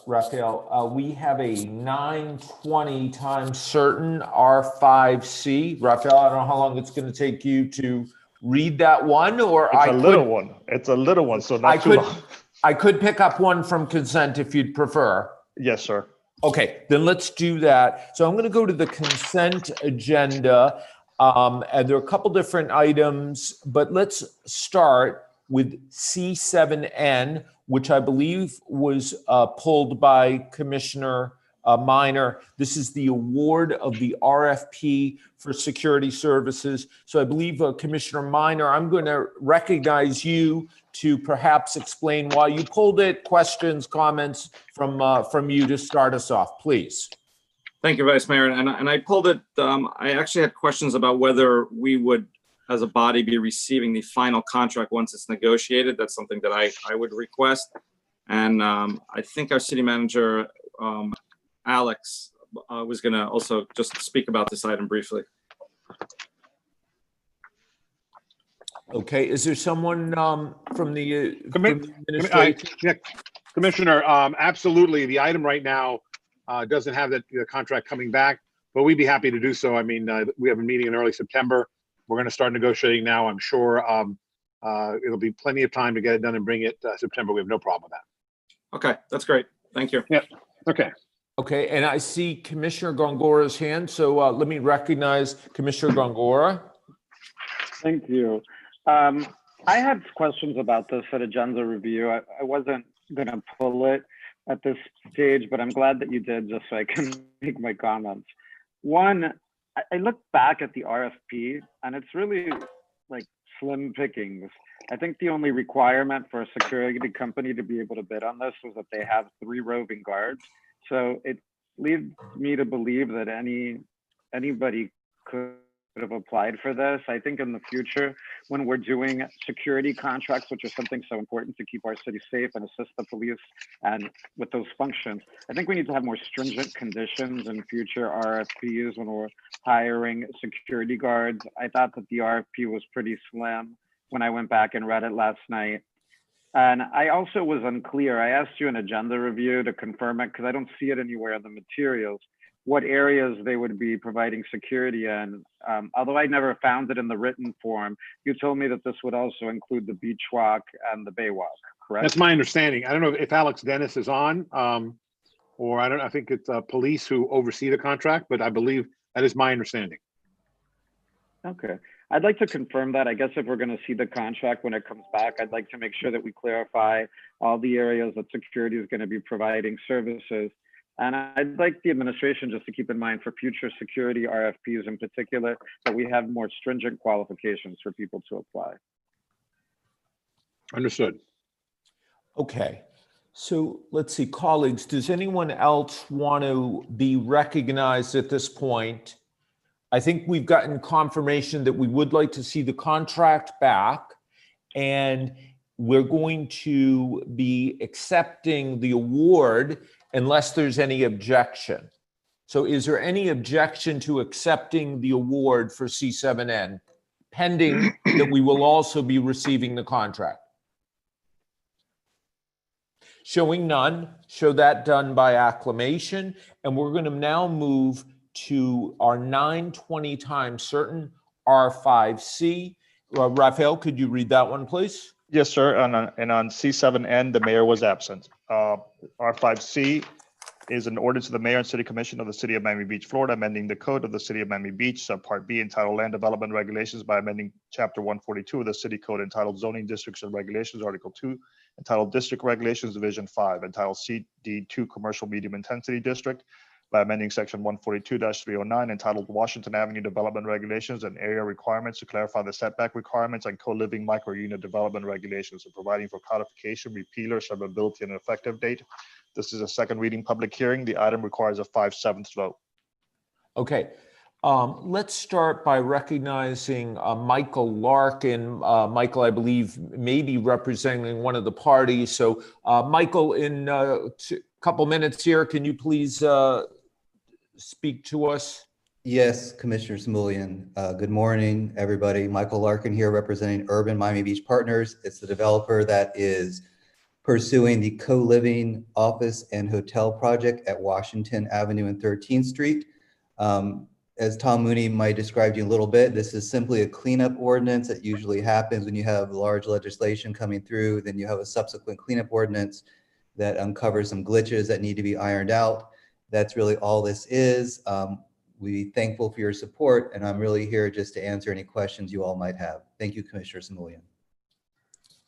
Raphael. We have a 9:20 time certain R5C. Raphael, I don't know how long it's going to take you to read that one, or It's a little one. It's a little one, so not too long. I could pick up one from consent if you'd prefer. Yes, sir. Okay, then let's do that. So I'm going to go to the consent agenda, and there are a couple different items, but let's start with C7N, which I believe was pulled by Commissioner Minor. This is the award of the RFP for security services. So I believe Commissioner Minor, I'm going to recognize you to perhaps explain why you pulled it, questions, comments from you to start us off, please. Thank you, Vice Mayor. And I pulled it. I actually had questions about whether we would, as a body, be receiving the final contract once it's negotiated. That's something that I would request. And I think our city manager, Alex, was going to also just speak about this item briefly. Okay, is there someone from the administration? Commissioner, absolutely. The item right now doesn't have the contract coming back, but we'd be happy to do so. I mean, we have a meeting in early September. We're going to start negotiating now. I'm sure it'll be plenty of time to get it done and bring it September. We have no problem with that. Okay, that's great. Thank you. Yeah. Okay. Okay, and I see Commissioner Gongora's hand, so let me recognize Commissioner Gongora. Thank you. I had questions about this at agenda review. I wasn't going to pull it at this stage, but I'm glad that you did, just so I can make my comments. One, I look back at the RFP, and it's really like slim pickings. I think the only requirement for a security company to be able to bid on this was that they have 3 roving guards. So it leads me to believe that anybody could have applied for this. I think in the future, when we're doing security contracts, which is something so important to keep our city safe and assist the police and with those functions, I think we need to have more stringent conditions in future RFPs when we're hiring security guards. I thought that the RFP was pretty slim when I went back and read it last night. And I also was unclear. I asked you an agenda review to confirm it because I don't see it anywhere in the materials, what areas they would be providing security in. Although I never found it in the written form, you told me that this would also include the beach walk and the bay walk, correct? That's my understanding. I don't know if Alex Dennis is on, or I think it's police who oversee the contract, but I believe that is my understanding. Okay. I'd like to confirm that. I guess if we're going to see the contract when it comes back, I'd like to make sure that we clarify all the areas that security is going to be providing services. And I'd like the administration just to keep in mind for future security RFPs in particular, that we have more stringent qualifications for people to apply. Understood. Okay, so let's see, colleagues, does anyone else want to be recognized at this point? I think we've gotten confirmation that we would like to see the contract back, and we're going to be accepting the award unless there's any objection. So is there any objection to accepting the award for C7N, pending that we will also be receiving the contract? Showing none, show that done by acclamation, and we're going to now move to our 9:20 time certain, R5C. Raphael, could you read that one, please? Yes, sir. And on C7N, the mayor was absent. R5C is an ordinance of the mayor and city commission of the city of Miami Beach, Florida, amending the code of the city of Miami Beach, subpart B, entitled Land Development Regulations by amending chapter 142 of the city code entitled Zoning Districts and Regulations, article 2, entitled District Regulations, division 5, entitled CD2 Commercial Medium Intensity District by amending section 142-309 entitled Washington Avenue Development Regulations and Area Requirements to clarify the setback requirements and co-living micro-unit development regulations and providing for codification, repealer, severability, and effective date. This is a second reading public hearing. The item requires a 5/7 vote. Okay. Let's start by recognizing Michael Larkin. Michael, I believe, may be representing one of the parties. So, Michael, in a couple minutes here, can you please speak to us? Yes, Commissioner Smulian. Good morning, everybody. Michael Larkin here representing Urban Miami Beach Partners. It's the developer that is pursuing the co-living office and hotel project at Washington Avenue and 13th Street. As Tom Mooney might describe to you a little bit, this is simply a cleanup ordinance that usually happens when you have large legislation coming through. Then you have a subsequent cleanup ordinance that uncovers some glitches that need to be ironed out. That's really all this is. We're thankful for your support, and I'm really here just to answer any questions you all might have. Thank you, Commissioner Smulian.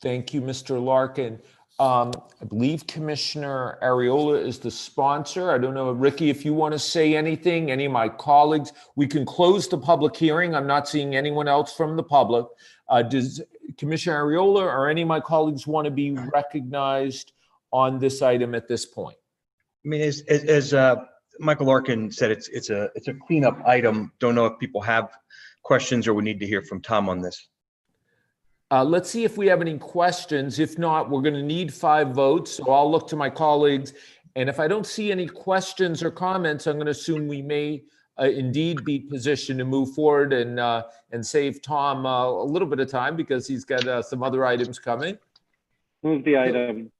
Thank you, Mr. Larkin. I believe Commissioner Areola is the sponsor. I don't know, Ricky, if you want to say anything, any of my colleagues. We can close the public hearing. I'm not seeing anyone else from the public. Does Commissioner Areola or any of my colleagues want to be recognized on this item at this point? I mean, as Michael Larkin said, it's a cleanup item. Don't know if people have questions or we need to hear from Tom on this. Let's see if we have any questions. If not, we're going to need 5 votes. So I'll look to my colleagues. And if I don't see any questions or comments, I'm going to assume we may indeed be positioned to move forward and save Tom a little bit of time because he's got some other items coming. Move the item.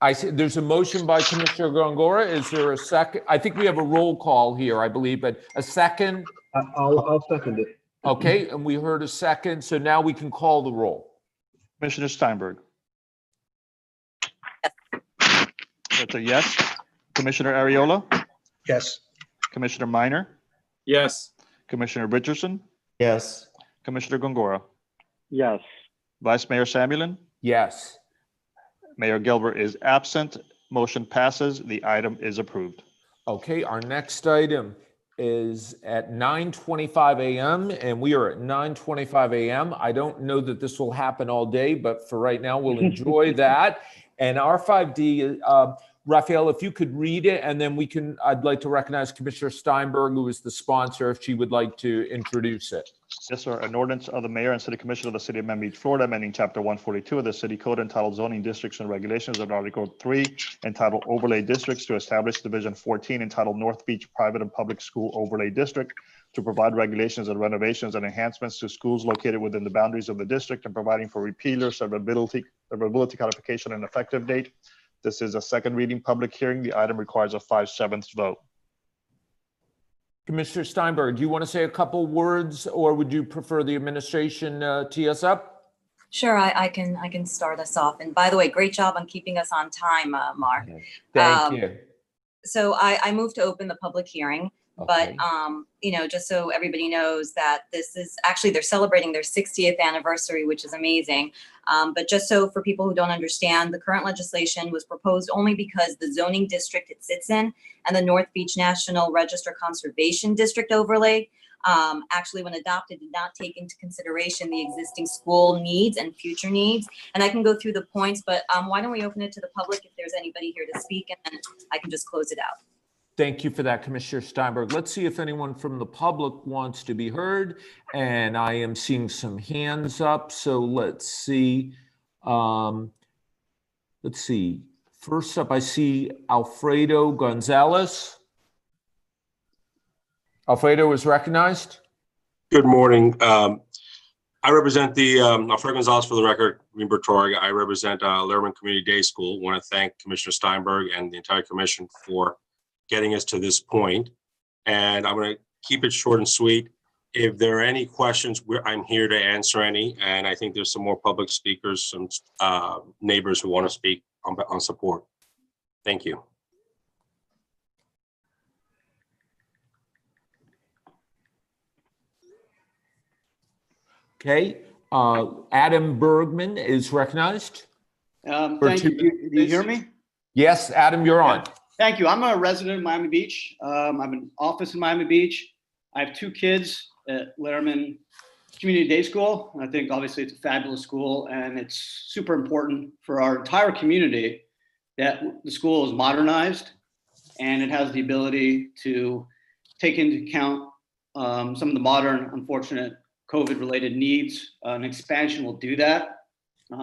I see there's a motion by Commissioner Gongora. Is there a second? I think we have a roll call here, I believe, but a second? I'll second it. Okay, and we heard a second. So now we can call the roll. Commissioner Steinberg. That's a yes. Commissioner Areola. Yes. Commissioner Minor. Yes. Commissioner Richardson. Yes. Commissioner Gongora. Yes. Vice Mayor Samulin. Yes. Mayor Gilbert is absent. Motion passes. The item is approved. Okay, our next item is at 9:25 a.m. and we are at 9:25 a.m. I don't know that this will happen all day, but for right now, we'll enjoy that. And R5D, Raphael, if you could read it, and then I'd like to recognize Commissioner Steinberg, who is the sponsor, if she would like to introduce it. Yes, sir. An ordinance of the mayor and city commission of the city of Miami Beach, Florida, amending chapter 142 of the city code entitled Zoning Districts and Regulations of article 3 entitled Overlay Districts to establish division 14 entitled North Beach Private and Public School Overlay District to provide regulations and renovations and enhancements to schools located within the boundaries of the district and providing for repealer, severability, codification, and effective date. This is a second reading public hearing. The item requires a 5/7 vote. Commissioner Steinberg, do you want to say a couple words, or would you prefer the administration tee us up? Sure, I can start us off. And by the way, great job on keeping us on time, Mark. Thank you. So I moved to open the public hearing, but just so everybody knows that this is actually, they're celebrating their 60th anniversary, which is amazing. But just so for people who don't understand, the current legislation was proposed only because the zoning district it sits in and the North Beach National Register Conservation District overlay actually, when adopted, did not take into consideration the existing school needs and future needs. And I can go through the points, but why don't we open it to the public if there's anybody here to speak, and then I can just close it out. Thank you for that, Commissioner Steinberg. Let's see if anyone from the public wants to be heard. And I am seeing some hands up. So let's see. First up, I see Alfredo Gonzalez. Alfredo is recognized. Good morning. I represent the Alfredo Gonzalez, for the record, Greenberg Torg. I represent Lerman Community Day School. Want to thank Commissioner Steinberg and the entire commission for getting us to this point. And I'm going to keep it short and sweet. If there are any questions, I'm here to answer any. And I think there's some more public speakers, some neighbors who want to speak on support. Thank you. Okay, Adam Bergman is recognized. Thank you. Do you hear me? Yes, Adam, you're on. Thank you. I'm a resident of Miami Beach. I have an office in Miami Beach. I have 2 kids at Lehrman Community Day School. I think obviously it's a fabulous school, and it's super important for our entire community that the school is modernized and it has the ability to take into account some of the modern, unfortunate COVID-related needs. An expansion will do that.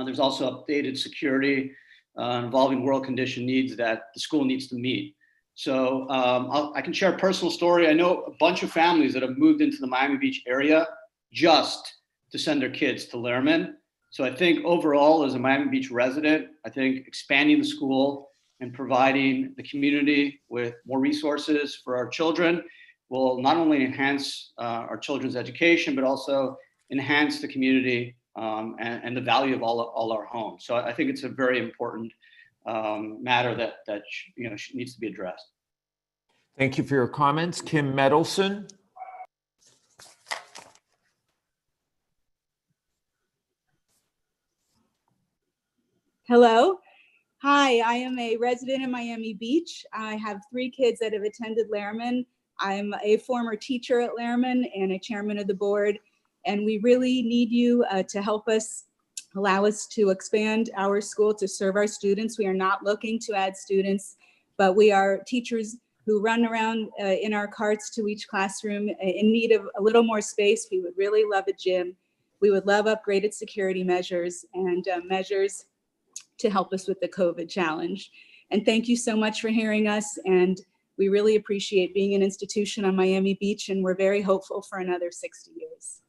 There's also updated security involving world condition needs that the school needs to meet. So I can share a personal story. I know a bunch of families that have moved into the Miami Beach area just to send their kids to Lehrman. So I think overall, as a Miami Beach resident, I think expanding the school and providing the community with more resources for our children will not only enhance our children's education, but also enhance the community and the value of all our homes. So I think it's a very important matter that needs to be addressed. Thank you for your comments. Kim Medelson. Hello. Hi, I am a resident in Miami Beach. I have 3 kids that have attended Lehrman. I'm a former teacher at Lehrman and a chairman of the board. And we really need you to help us, allow us to expand our school to serve our students. We are not looking to add students, but we are teachers who run around in our carts to each classroom in need of a little more space. We would really love a gym. We would love upgraded security measures and measures to help us with the COVID challenge. And thank you so much for hearing us. And we really appreciate being an institution on Miami Beach, and we're very hopeful for another 60 years.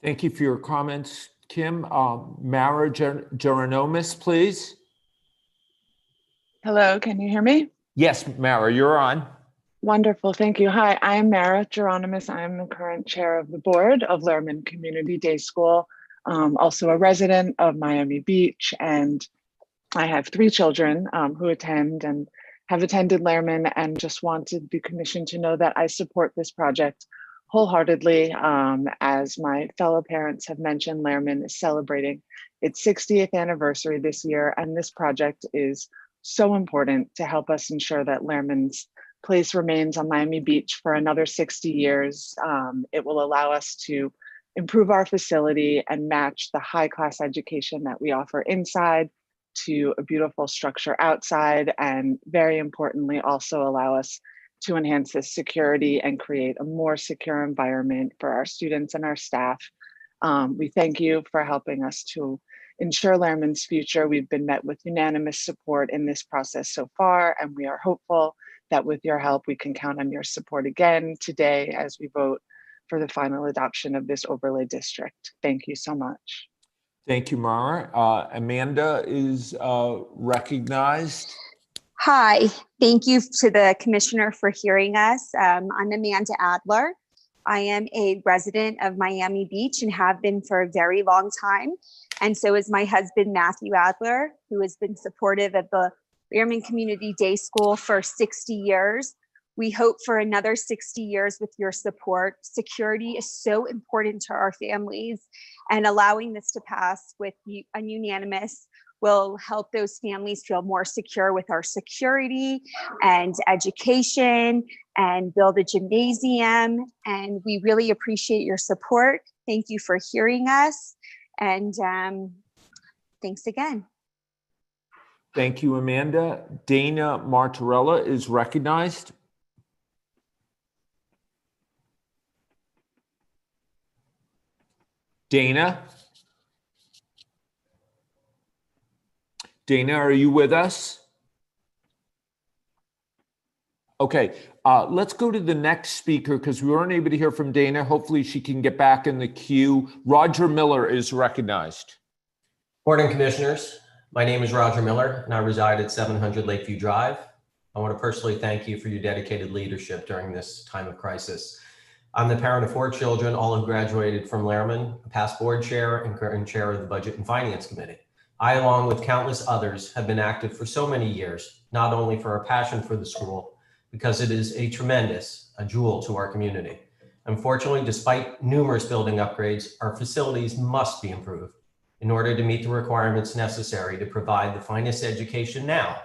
Thank you for your comments, Kim. Mara Geronomus, please. Hello, can you hear me? Yes, Mara, you're on. Wonderful, thank you. Hi, I'm Mara Geronomus. I'm the current chair of the board of Lehrman Community Day School, also a resident of Miami Beach, and I have 3 children who attend and have attended Lehrman, and just wanted the commission to know that I support this project wholeheartedly. As my fellow parents have mentioned, Lehrman is celebrating its 60th anniversary this year, and this project is so important to help us ensure that Lehrman's place remains on Miami Beach for another 60 years. It will allow us to improve our facility and match the high-class education that we offer inside to a beautiful structure outside, and very importantly, also allow us to enhance this security and create a more secure environment for our students and our staff. We thank you for helping us to ensure Lehrman's future. We've been met with unanimous support in this process so far, and we are hopeful that with your help, we can count on your support again today as we vote for the final adoption of this overlay district. Thank you so much. Thank you, Mara. Amanda is recognized. Hi, thank you to the commissioner for hearing us. I'm Amanda Adler. I am a resident of Miami Beach and have been for a very long time. And so is my husband, Matthew Adler, who has been supportive of the Lehrman Community Day School for 60 years. We hope for another 60 years with your support. Security is so important to our families, and allowing this to pass with a unanimous will help those families feel more secure with our security and education, and build a gymnasium. And we really appreciate your support. Thank you for hearing us. And thanks again. Thank you, Amanda. Dana Martorella is recognized. Dana? Dana, are you with us? Okay, let's go to the next speaker because we weren't able to hear from Dana. Hopefully she can get back in the queue. Roger Miller is recognized. Morning, commissioners. My name is Roger Miller and I reside at 700 Lakeview Drive. I want to personally thank you for your dedicated leadership during this time of crisis. I'm the parent of 4 children, all have graduated from Lehrman, a past board chair and current chair of the Budget and Finance Committee. I, along with countless others, have been active for so many years, not only for our passion for the school, because it is a jewel to our community. Unfortunately, despite numerous building upgrades, our facilities must be improved in order to meet the requirements necessary to provide the finest education now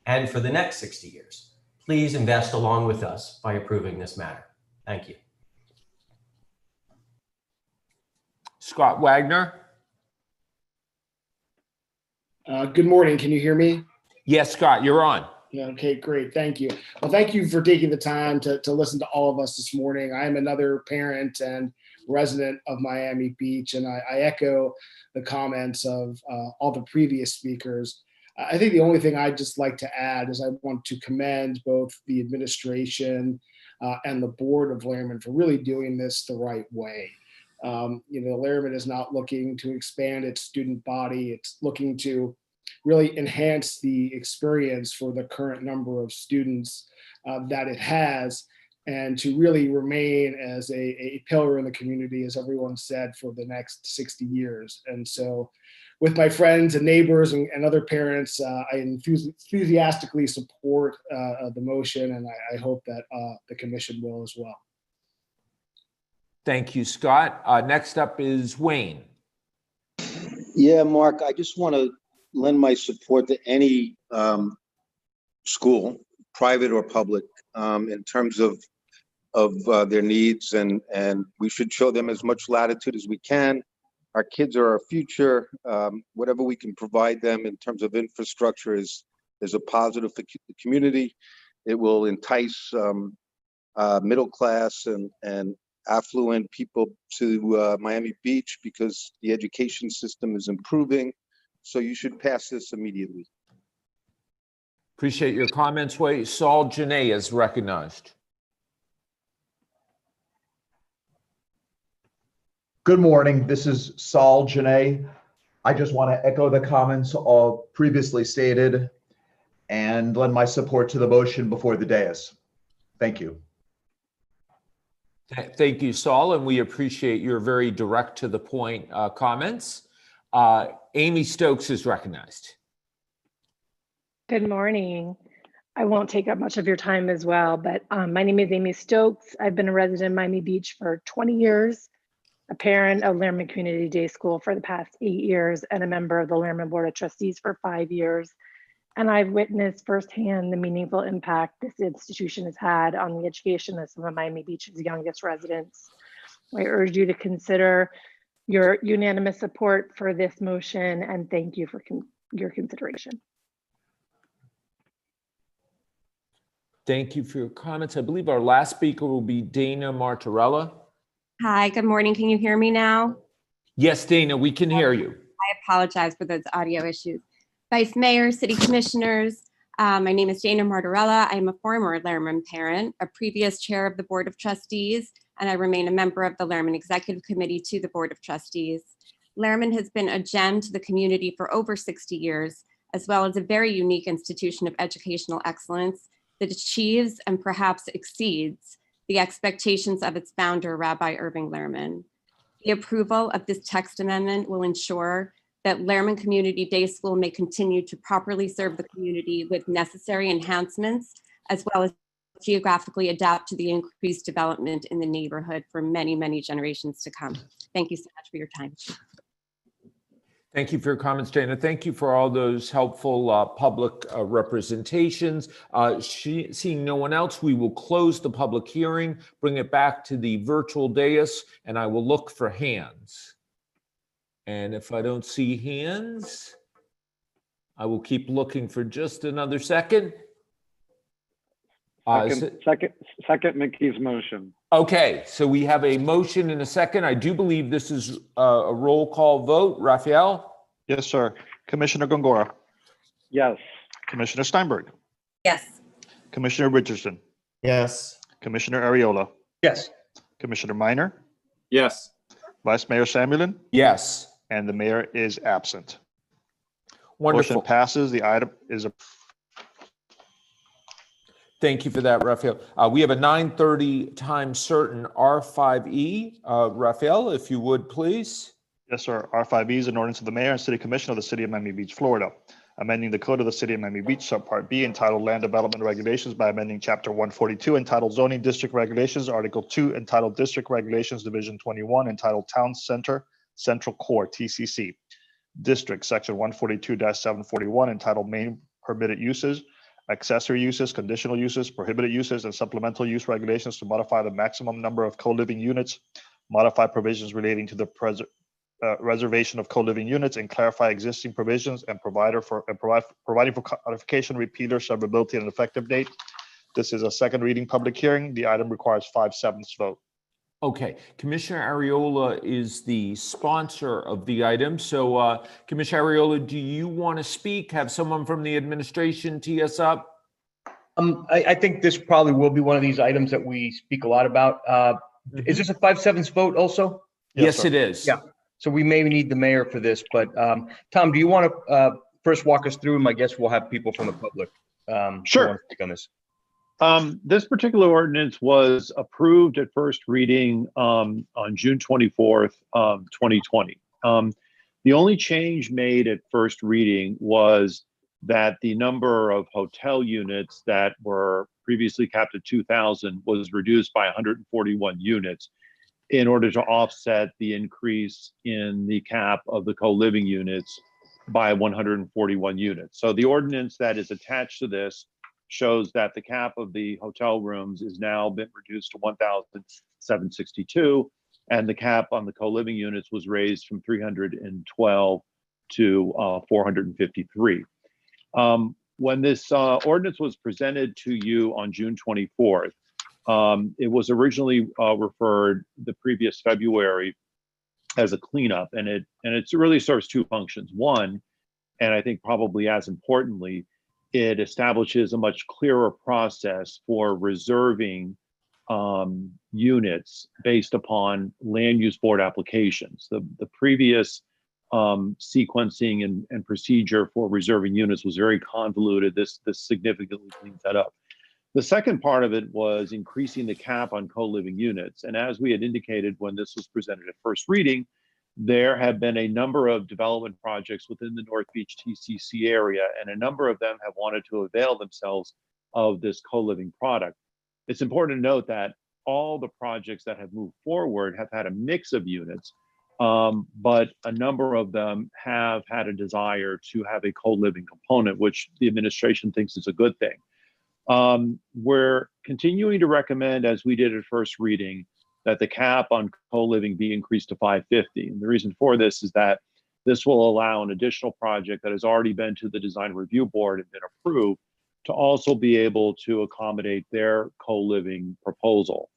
and for the next 60 years. Please invest along with us by approving this matter. Thank you. Scott Wagner. Good morning. Can you hear me? Yes, Scott, you're on. Yeah, okay, great. Thank you. Well, thank you for taking the time to listen to all of us this morning. I am another parent and resident of Miami Beach, and I echo the comments of all the previous speakers. I think the only thing I'd just like to add is I want to commend both the administration and the board of Lehrman for really doing this the right way. Lehrman is not looking to expand its student body. It's looking to really enhance the experience for the current number of students that it has, and to really remain as a pillar in the community, as everyone said, for the next 60 years. And so with my friends and neighbors and other parents, I enthusiastically support the motion, and I hope that the commission will as well. Thank you, Scott. Next up is Wayne. Yeah, Mark, I just want to lend my support to any school, private or public, in terms of their needs, and we should show them as much latitude as we can. Our kids are our future. Whatever we can provide them in terms of infrastructure is a positive for the community. It will entice middle class and affluent people to Miami Beach because the education system is improving. So you should pass this immediately. Appreciate your comments, Wayne. Saul Janae is recognized. Good morning. This is Saul Janae. I just want to echo the comments all previously stated and lend my support to the motion before the dais. Thank you. Thank you, Saul, and we appreciate your very direct to the point comments. Amy Stokes is recognized. Good morning. I won't take up much of your time as well, but my name is Amy Stokes. I've been a resident of Miami Beach for 20 years, a parent of Lehrman Community Day School for the past 8 years, and a member of the Lehrman Board of Trustees for 5 years. And I've witnessed firsthand the meaningful impact this institution has had on the education of some of Miami Beach's youngest residents. I urge you to consider your unanimous support for this motion, and thank you for your consideration. Thank you for your comments. I believe our last speaker will be Dana Martorella. Hi, good morning. Can you hear me now? Yes, Dana, we can hear you. I apologize for those audio issues. Vice Mayor, City Commissioners, my name is Dana Martorella. I am a former Lehrman parent, a previous chair of the Board of Trustees, and I remain a member of the Lehrman Executive Committee to the Board of Trustees. Lehrman has been a gem to the community for over 60 years, as well as a very unique institution of educational excellence that achieves and perhaps exceeds the expectations of its founder, Rabbi Irving Lehrman. The approval of this text amendment will ensure that Lehrman Community Day School may continue to properly serve the community with necessary enhancements, as well as geographically adapt to the increased development in the neighborhood for many, many generations to come. Thank you so much for your time. Thank you for your comments, Dana. Thank you for all those helpful public representations. Seeing no one else, we will close the public hearing, bring it back to the virtual dais, and I will look for hands. And if I don't see hands, I will keep looking for just another second. Second Mickey's motion. Okay, so we have a motion and a second. I do believe this is a roll call vote. Raphael? Yes, sir. Commissioner Gongora? Yes. Commissioner Steinberg? Yes. Commissioner Richardson? Yes. Commissioner Ariola? Yes. Commissioner Minor? Yes. Vice Mayor Samulin? Yes. And the mayor is absent. Wonderful. Motion passes. The item is Thank you for that, Raphael. We have a 9:30 time certain R5E. Raphael, if you would, please. Yes, sir. R5E is an ordinance of the mayor and city commission of the city of Miami Beach, Florida, amending the code of the city of Miami Beach, subpart B, entitled Land Development Regulations by amending chapter 142, entitled Zoning District Regulations, article 2, entitled District Regulations, division 21, entitled Town Center, Central Core, TCC. District, section 142-741, entitled Main Permitted Uses, Accessory Uses, Conditional Uses, Prohibited Uses, and Supplemental Use Regulations to modify the maximum number of co-living units, modify provisions relating to the reservation of co-living units, and clarify existing provisions and providing for codification, repealer, severability, and effective date. This is a second reading public hearing. The item requires 5/7 vote. Okay, Commissioner Ariola is the sponsor of the item. So Commissioner Ariola, do you want to speak? Have someone from the administration tee us up? I think this probably will be one of these items that we speak a lot about. Is this a 5/7 vote also? Yes, it is. Yeah. So we may need the mayor for this, but Tom, do you want to first walk us through them? I guess we'll have people from the public. Sure. who want to speak on this. This particular ordinance was approved at first reading on June 24th, 2020. The only change made at first reading was that the number of hotel units that were previously capped at 2,000 was reduced by 141 units in order to offset the increase in the cap of the co-living units by 141 units. So the ordinance that is attached to this shows that the cap of the hotel rooms is now been reduced to 1,762, and the cap on the co-living units was raised from 312 to 453. When this ordinance was presented to you on June 24th, it was originally referred the previous February as a cleanup, and it really serves two functions. One, and I think probably as importantly, it establishes a much clearer process for reserving units based upon land use board applications. The previous sequencing and procedure for reserving units was very convoluted. This significantly cleans that up. The second part of it was increasing the cap on co-living units. And as we had indicated when this was presented at first reading, there have been a number of development projects within the North Beach TCC area, and a number of them have wanted to avail themselves of this co-living product. It's important to note that all the projects that have moved forward have had a mix of units, but a number of them have had a desire to have a co-living component, which the administration thinks is a good thing. We're continuing to recommend, as we did at first reading, that the cap on co-living be increased to 550. And the reason for this is that this will allow an additional project that has already been to the design review board and been approved to also be able to accommodate their co-living proposal.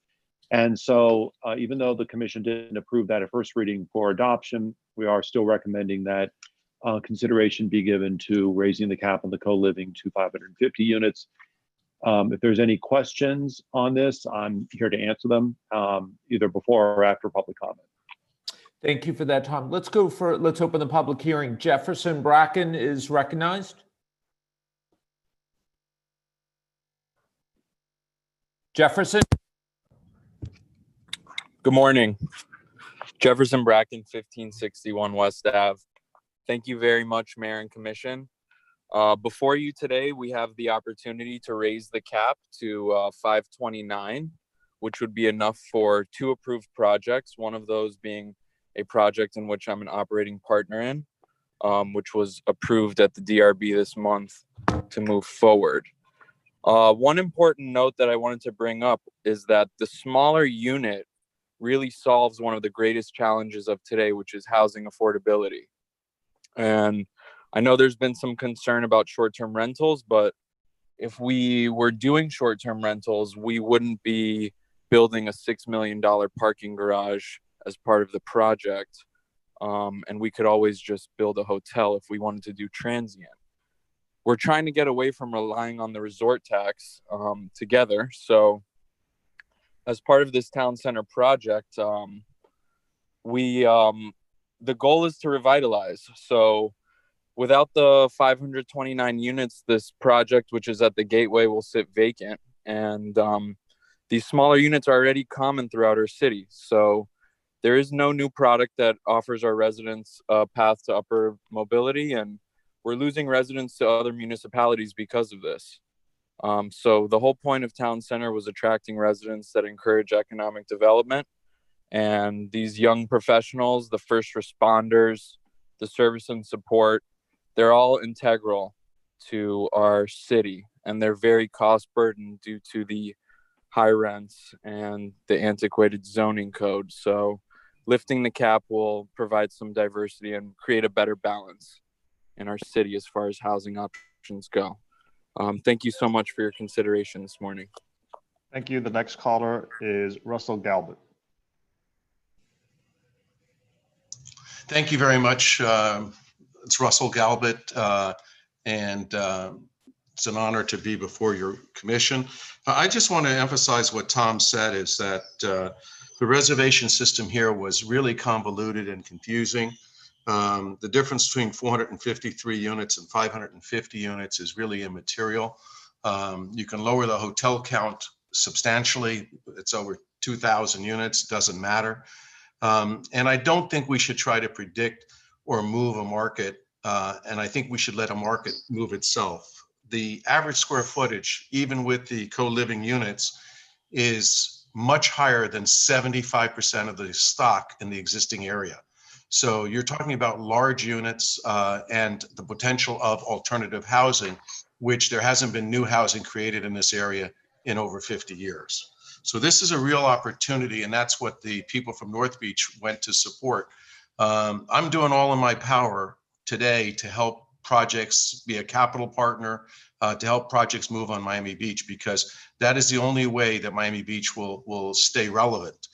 And so even though the commission didn't approve that at first reading for adoption, we are still recommending that consideration be given to raising the cap on the co-living to 550 units. If there's any questions on this, I'm here to answer them either before or after public comment. Thank you for that, Tom. Let's open the public hearing. Jefferson Bracken is recognized. Jefferson. Good morning. Jefferson Bracken, 1561 West Ave. Thank you very much, Mayor and Commission. Before you today, we have the opportunity to raise the cap to 529, which would be enough for 2 approved projects, one of those being a project in which I'm an operating partner in, which was approved at the DRB this month to move forward. One important note that I wanted to bring up is that the smaller unit really solves one of the greatest challenges of today, which is housing affordability. And I know there's been some concern about short-term rentals, but if we were doing short-term rentals, we wouldn't be building a $6 million parking garage as part of the project. And we could always just build a hotel if we wanted to do transient. We're trying to get away from relying on the resort tax together. So as part of this town center project, the goal is to revitalize. So without the 529 units, this project, which is at the Gateway, will sit vacant. and these smaller units are already common throughout our city. So there is no new product that offers our residents a path to upper mobility, and we're losing residents to other municipalities because of this. So the whole point of Town Center was attracting residents that encourage economic development. And these young professionals, the first responders, the service and support, they're all integral to our city, and they're very cost burdened due to the high rents and the antiquated zoning code. So lifting the cap will provide some diversity and create a better balance in our city as far as housing options go. Thank you so much for your consideration this morning. Thank you. The next caller is Russell Galbert. Thank you very much. It's Russell Galbert, and it's an honor to be before your commission. I just want to emphasize what Tom said, is that the reservation system here was really convoluted and confusing. The difference between 453 units and 550 units is really immaterial. You can lower the hotel count substantially. It's over 2,000 units, doesn't matter. And I don't think we should try to predict or move a market, and I think we should let a market move itself. The average square footage, even with the co-living units, is much higher than 75% of the stock in the existing area. So you're talking about large units and the potential of alternative housing, which there hasn't been new housing created in this area in over 50 years. So this is a real opportunity, and that's what the people from North Beach went to support. I'm doing all in my power today to help projects, be a capital partner, to help projects move on Miami Beach, because that is the only way that Miami Beach will stay relevant.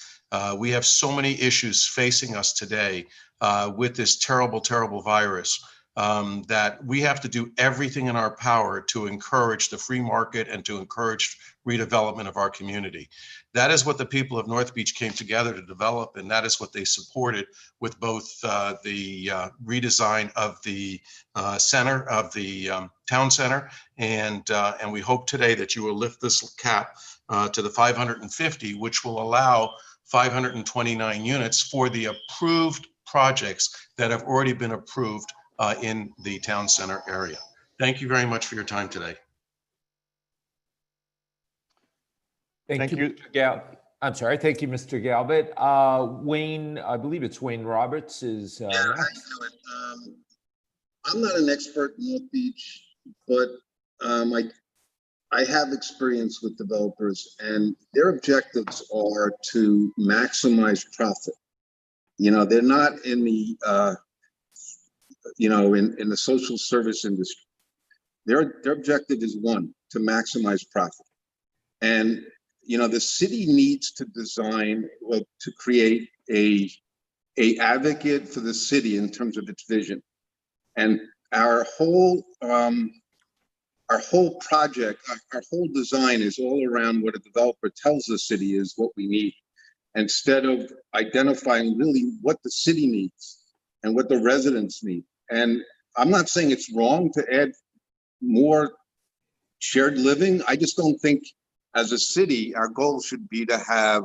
We have so many issues facing us today with this terrible, terrible virus that we have to do everything in our power to encourage the free market and to encourage redevelopment of our community. That is what the people of North Beach came together to develop, and that is what they supported with both the redesign of the center, of the town center, and we hope today that you will lift this cap to the 550, which will allow 529 units for the approved projects that have already been approved in the town center area. Thank you very much for your time today. Thank you, Mr. Galbert. I'm sorry. Thank you, Mr. Galbert. Wayne, I believe it's Wayne Roberts is next. I'm not an expert in North Beach, but I have experience with developers, and their objectives are to maximize profit. You know, they're not in the in the social service industry. Their objective is one, to maximize profit. And the city needs to design, to create a advocate for the city in terms of its vision. And our whole project, our whole design is all around what a developer tells the city is what we need, instead of identifying really what the city needs and what the residents need. And I'm not saying it's wrong to add more shared living. I just don't think as a city, our goal should be to have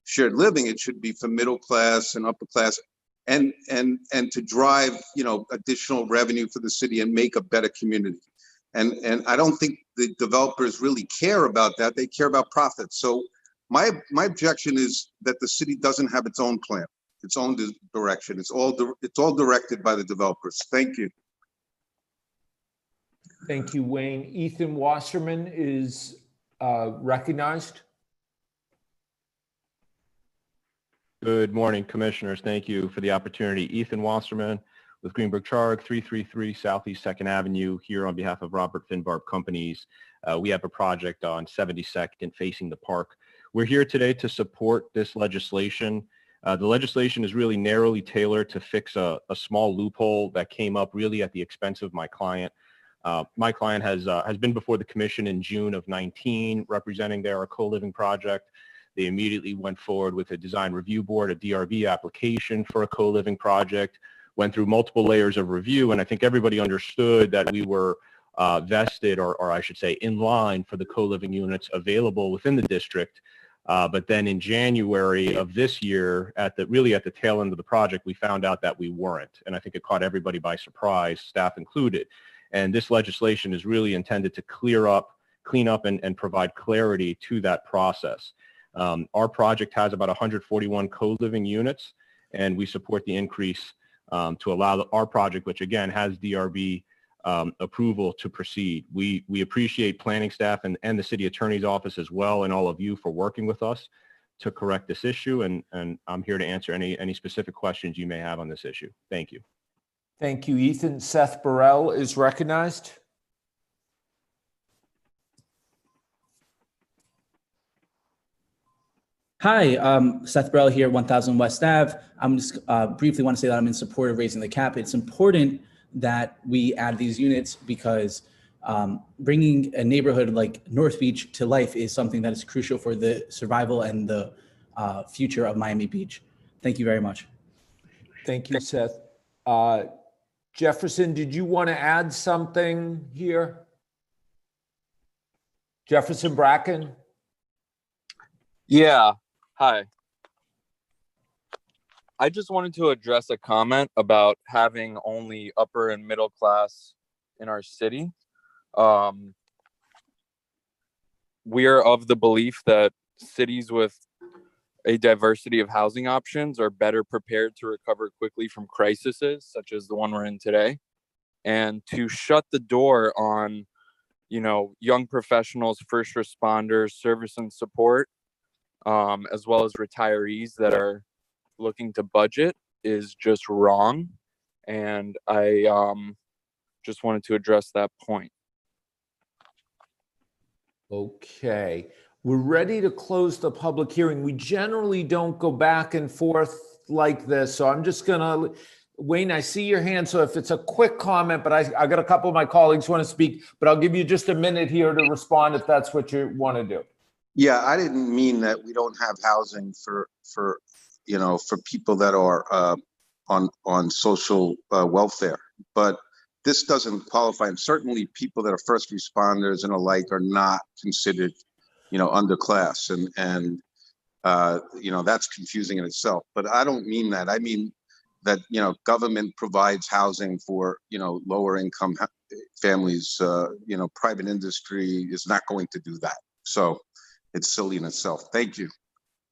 shared living. It should be for middle class and upper class, and to drive, additional revenue for the city and make a better community. And I don't think the developers really care about that. They care about profit. So my objection is that the city doesn't have its own plan, its own direction. It's all directed by the developers. Thank you. Thank you, Wayne. Ethan Wasserman is recognized. Good morning, commissioners. Thank you for the opportunity. Ethan Wasserman with Greenberg Charg, 333 Southeast 2nd Avenue, here on behalf of Robert Finbarb Companies. We have a project on 72nd facing the park. We're here today to support this legislation. The legislation is really narrowly tailored to fix a small loophole that came up really at the expense of my client. My client has been before the commission in June of 19, representing their co-living project. They immediately went forward with a design review board, a DRB application for a co-living project, went through multiple layers of review, and I think everybody understood that we were vested, or I should say in line for the co-living units available within the district. But then in January of this year, really at the tail end of the project, we found out that we weren't. And I think it caught everybody by surprise, staff included. And this legislation is really intended to clean up and provide clarity to that process. Our project has about 141 co-living units, and we support the increase to allow our project, which again has DRB approval, to proceed. We appreciate planning staff and the city attorney's office as well, and all of you for working with us to correct this issue. And I'm here to answer any specific questions you may have on this issue. Thank you. Thank you, Ethan. Seth Burrell is recognized. Hi, Seth Burrell here, 1000 West Ave. I'm just briefly want to say that I'm in support of raising the cap. It's important that we add these units because bringing a neighborhood like North Beach to life is something that is crucial for the survival and the future of Miami Beach. Thank you very much. Thank you, Seth. Jefferson, did you want to add something here? Jefferson Bracken? Yeah, hi. I just wanted to address a comment about having only upper and middle class in our city. We are of the belief that cities with a diversity of housing options are better prepared to recover quickly from crises such as the one we're in today. And to shut the door on, young professionals, first responders, service and support, as well as retirees that are looking to budget is just wrong. And I just wanted to address that point. Okay, we're ready to close the public hearing. We generally don't go back and forth like this, so I'm just gonna, Wayne, I see your hand, so if it's a quick comment, but I got a couple of my colleagues want to speak, but I'll give you just a minute here to respond if that's what you want to do. Yeah, I didn't mean that we don't have housing for people that are on social welfare, but this doesn't qualify. And certainly people that are first responders and alike are not considered, underclass, and that's confusing in itself. But I don't mean that. I mean that, government provides housing for, lower income families. Private industry is not going to do that. So it's silly in itself. Thank you.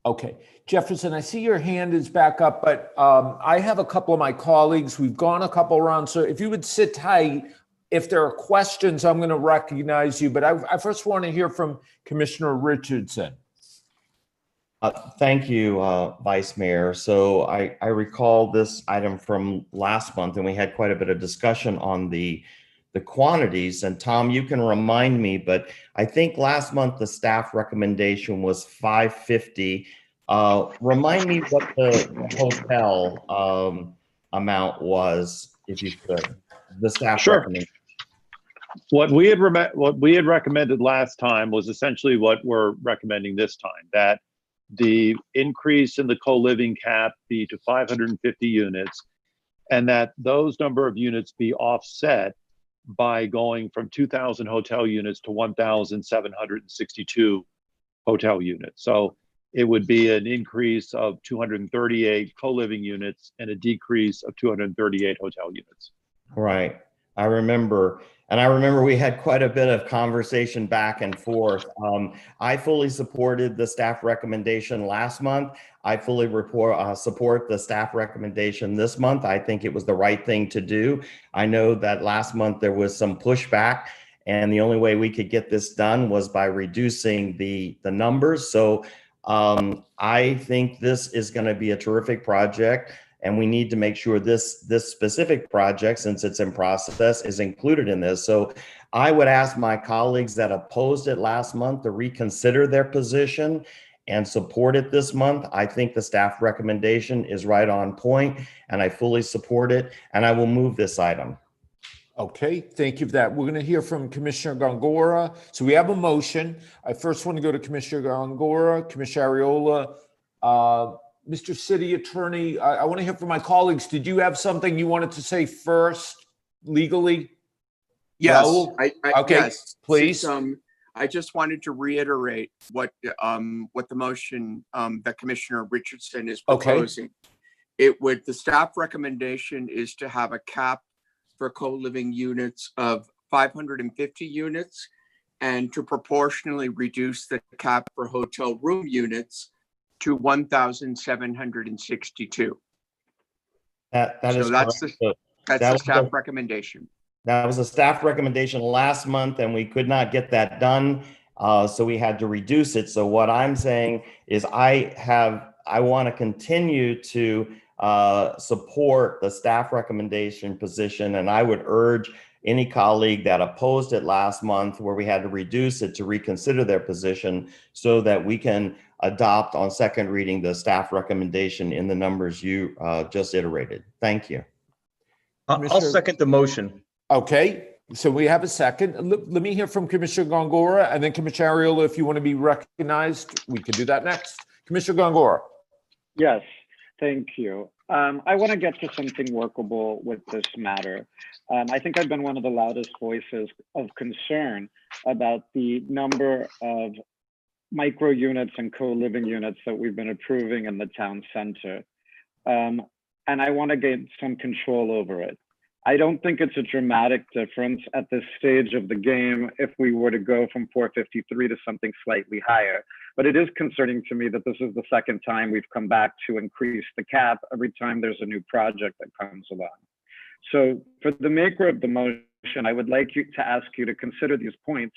Okay, Jefferson, I see your hand is back up, but I have a couple of my colleagues. We've gone a couple rounds, so if you would sit tight, if there are questions, I'm going to recognize you. But I first want to hear from Commissioner Richardson. Thank you, Vice Mayor. So I recall this item from last month, and we had quite a bit of discussion on the quantities. And Tom, you can remind me, but I think last month the staff recommendation was 550. Remind me what the hotel amount was, if you could. The staff recommendation. What we had recommended last time was essentially what we're recommending this time, that the increase in the co-living cap be to 550 units, and that those number of units be offset by going from 2,000 hotel units to 1,762 hotel units. So it would be an increase of 238 co-living units and a decrease of 238 hotel units. Right. I remember we had quite a bit of conversation back and forth. I fully supported the staff recommendation last month. I fully support the staff recommendation this month. I think it was the right thing to do. I know that last month there was some pushback, and the only way we could get this done was by reducing the numbers. So I think this is going to be a terrific project. And we need to make sure this specific project, since it's in process, is included in this. So I would ask my colleagues that opposed it last month to reconsider their position and support it this month. I think the staff recommendation is right on point, and I fully support it, and I will move this item. Okay, thank you for that. We're going to hear from Commissioner Gongora. So we have a motion. I first want to go to Commissioner Gongora, Commissioner Ariola, Mr. City Attorney. I want to hear from my colleagues. Did you have something you wanted to say first legally? Yes, Raul? Okay, yes, please. since, I just wanted to reiterate what the motion that Commissioner Richardson is Okay. proposing. The staff recommendation is to have a cap for co-living units of 550 units and to proportionally reduce the cap for hotel room units to 1,762. That So is that's correct. that's That the was staff recommendation. That was a staff recommendation last month, and we could not get that done. So we had to reduce it. So what I'm saying is I want to continue to support the staff recommendation position. And I would urge any colleague that opposed it last month where we had to reduce it to reconsider their position so that we can adopt on second reading the staff recommendation in the numbers you just iterated. Thank you. I'll second the motion. Okay, so we have a second. Let me hear from Commissioner Gongora, and then Commissioner Ariola, if you want to be recognized, we can do that next. Commissioner Gongora. Yes, thank you. I want to get to something workable with this matter. I think I've been one of the loudest voices of concern about the number of micro units and co-living units that we've been approving in the town center. And I want to get some control over it. I don't think it's a dramatic difference at this stage of the game if we were to go from 453 to something slightly higher. But it is concerning to me that this is the second time we've come back to increase the cap every time there's a new project that comes along. So for the maker of the motion, I would like you to ask you to consider these points,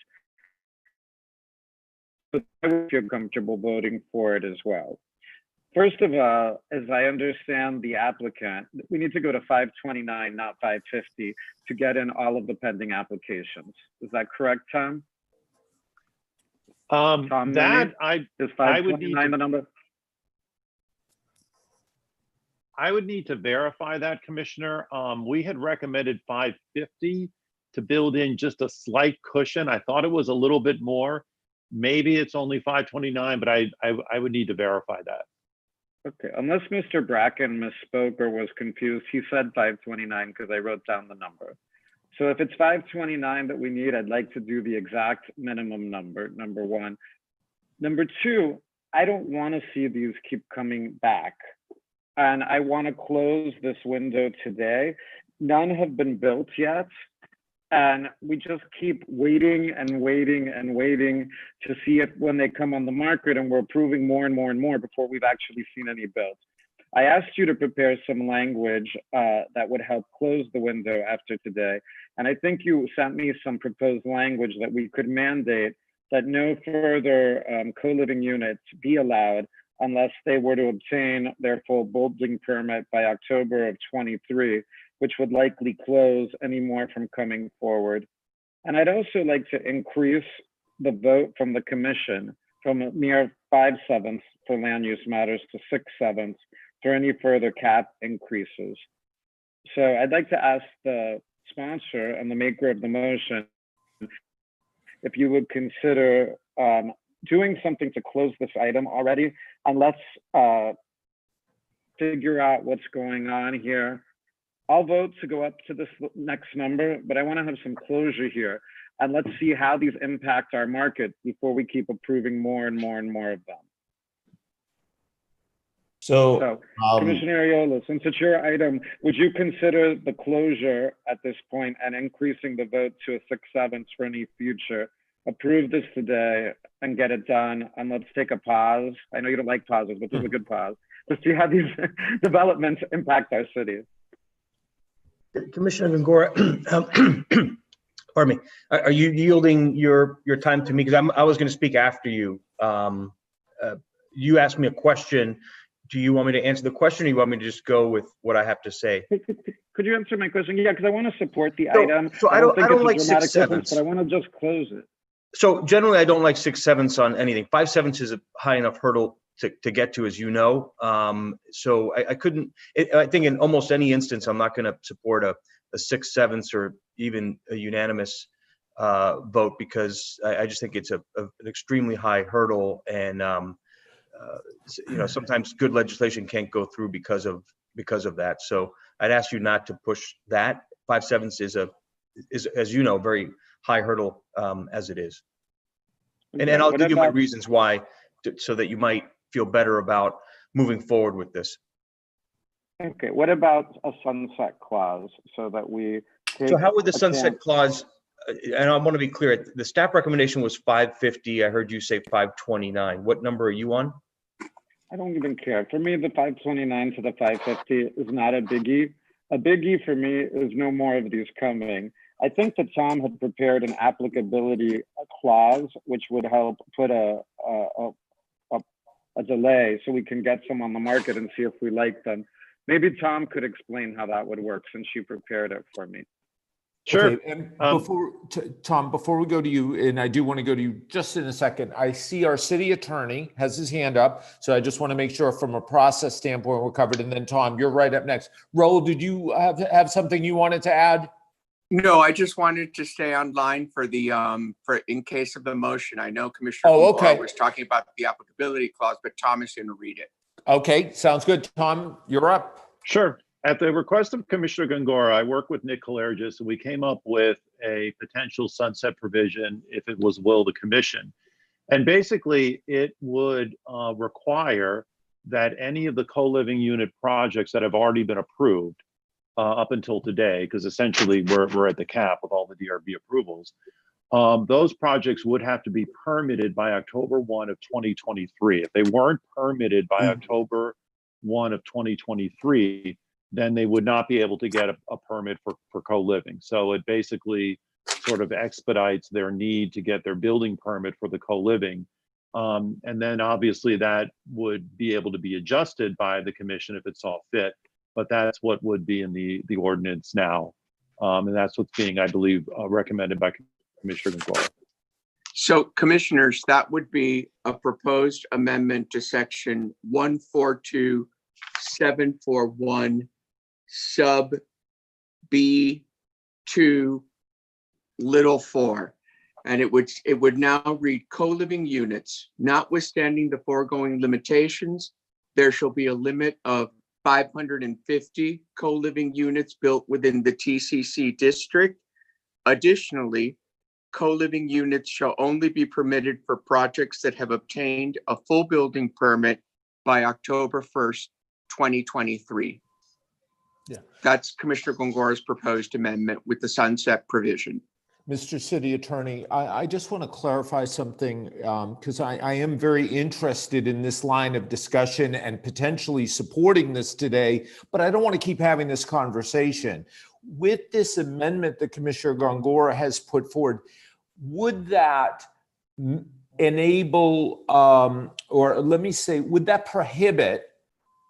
but I would feel comfortable voting for it as well. First of all, as I understand the applicant, we need to go to 529, not 550, to get in all of the pending applications. Is that correct, Tom? Tom, that is 529 the number? I would need to verify that, Commissioner. We had recommended 550 to build in just a slight cushion. I thought it was a little bit more. Maybe it's only 529, but I would need to verify that. Okay, unless Mr. Bracken misspoke or was confused, he said 529 because I wrote down the number. So if it's 529 that we need, I'd like to do the exact minimum number, number one. Number two, I don't want to see these keep coming back. And I want to close this window today. None have been built yet. And we just keep waiting and waiting and waiting to see if when they come on the market, and we're approving more and more and more before we've actually seen any builds. I asked you to prepare some language that would help close the window after today. And I think you sent me some proposed language that we could mandate that no further co-living units be allowed unless they were to obtain their full building permit by October of 23, which would likely close any more from coming forward. And I'd also like to increase the vote from the commission from a mere 5/7 for land use matters to 6/7 for any further cap increases. So I'd like to ask the sponsor and the maker of the motion if you would consider doing something to close this item already, and let's figure out what's going on here. I'll vote to go up to this next number, but I want to have some closure here. And let's see how these impact our market before we keep approving more and more and more of them. So Commissioner Ariola, since it's your item, would you consider the closure at this point and increasing the vote to a 6/7 for any future? Approve this today and get it done. And let's take a pause. I know you don't like pauses, but this is a good pause to see how these developments impact our city. Commissioner Gongora, pardon me, are you yielding your time to me? Because I was going to speak after you. You asked me a question. Do you want me to answer the question, or you want me to just go with what I have to say? Could you answer my question? Yeah, because I want to support the item. So I don't like 6/7, but I want to just close it. So generally, I don't like 6/7 on anything. 5/7 is a high enough hurdle to get to, as you know. So I couldn't. I think in almost any instance, I'm not going to support a 6/7 or even a unanimous vote, because I just think it's an extremely high hurdle, and sometimes good legislation can't go through because of that. So I'd ask you not to push that. 5/7 is a is, as you know, very high hurdle as it is. And Okay, I'll what give you my about- reasons why, so that you might feel better about moving forward with this. Okay, what about a sunset clause so that we take So how would the a sunset chance- clause, and I want to be clear, the staff recommendation was 550. I heard you say 529. What number are you on? I don't even care. For me, the 529 to the 550 is not a biggie. A biggie for me is no more of these coming. I think that Tom had prepared an applicability clause, which would help put a delay so we can get some on the market and see if we like them. Maybe Tom could explain how that would work since you prepared it for me. Sure. Okay, and Tom, before we go to you, and I do want to go to you just in a second, I see our city attorney has his hand up. So I just want to make sure from a process standpoint, we're covered. And then Tom, you're right up next. Raul, did you have something you wanted to add? No, I just wanted to stay online for the, for in case of the motion. I know Commissioner okay. was talking about the applicability clause, but Tom is going to read it. Okay, sounds good. Tom, you're up. Sure. At the request of Commissioner Gongora, I worked with Nick Kalergis, and we came up with a potential sunset provision if it was will of the commission. And basically, it would require that any of the co-living unit projects that have already been approved up until today, because essentially we're at the cap with all the DRB approvals, those projects would have to be permitted by October 1 of 2023. If they weren't permitted by October 1 of 2023, then they would not be able to get a permit for co-living. So it basically sort of expedites their need to get their building permit for the co-living. And then obviously that would be able to be adjusted by the commission if it saw fit, but that's what would be in the ordinance now. And that's what's being, I believe, recommended by Commissioner Gonzalez. So commissioners, that would be a proposed amendment to section 142741 sub B2 little 4. And it would now read co-living units, notwithstanding the foregoing limitations, there shall be a limit of 550 co-living units built within the TCC district. Additionally, co-living units shall only be permitted for projects that have obtained a full building permit by October 1st, 2023. Yeah. That's Commissioner Gongora's proposed amendment with the sunset provision. Mr. City Attorney, I just want to clarify something because I am very interested in this line of discussion and potentially supporting this today, but I don't want to keep having this conversation. With this amendment that Commissioner Gongora has put forward, would that enable, or let me say, would that prohibit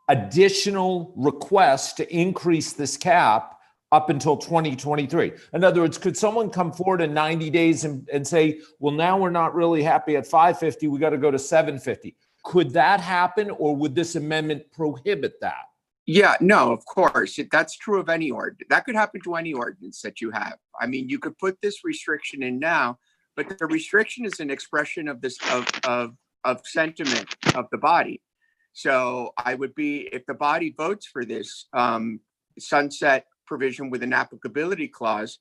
additional requests to increase this cap up until 2023? In other words, could someone come forward in 90 days and say, well, now we're not really happy at 550, we got to go to 750? Could that happen, or would this amendment prohibit that? Yeah, no, of course. That's true of any ordinance. That could happen to any ordinance that you have. I mean, you could put this restriction in now, but the restriction is an expression of this of sentiment of the body. So I would be, if the body votes for this sunset provision with an applicability clause,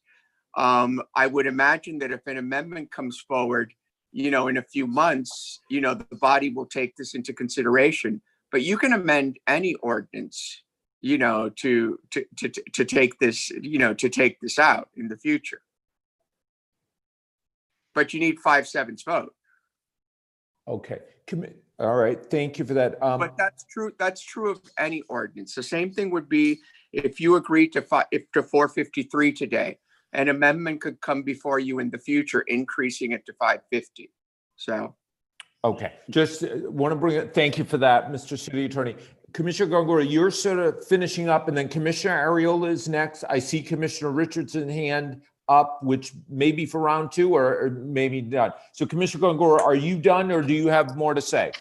I would imagine that if an amendment comes forward, in a few months, the body will take this into consideration. But you can amend any ordinance, to take this, to take this out in the future. But you need 5/7 vote. Okay. All right. Thank you for that. But that's true. That's true of any ordinance. The same thing would be if you agree to 453 today, an amendment could come before you in the future, increasing it to 550. So. Okay. Just want to bring it. Thank you for that, Mr. City Attorney. Commissioner Gongora, you're sort of finishing up, and then Commissioner Ariola is next. I see Commissioner Richardson hand up, which may be for round 2 or maybe not. So Commissioner Gongora, are you done, or do you have more to say?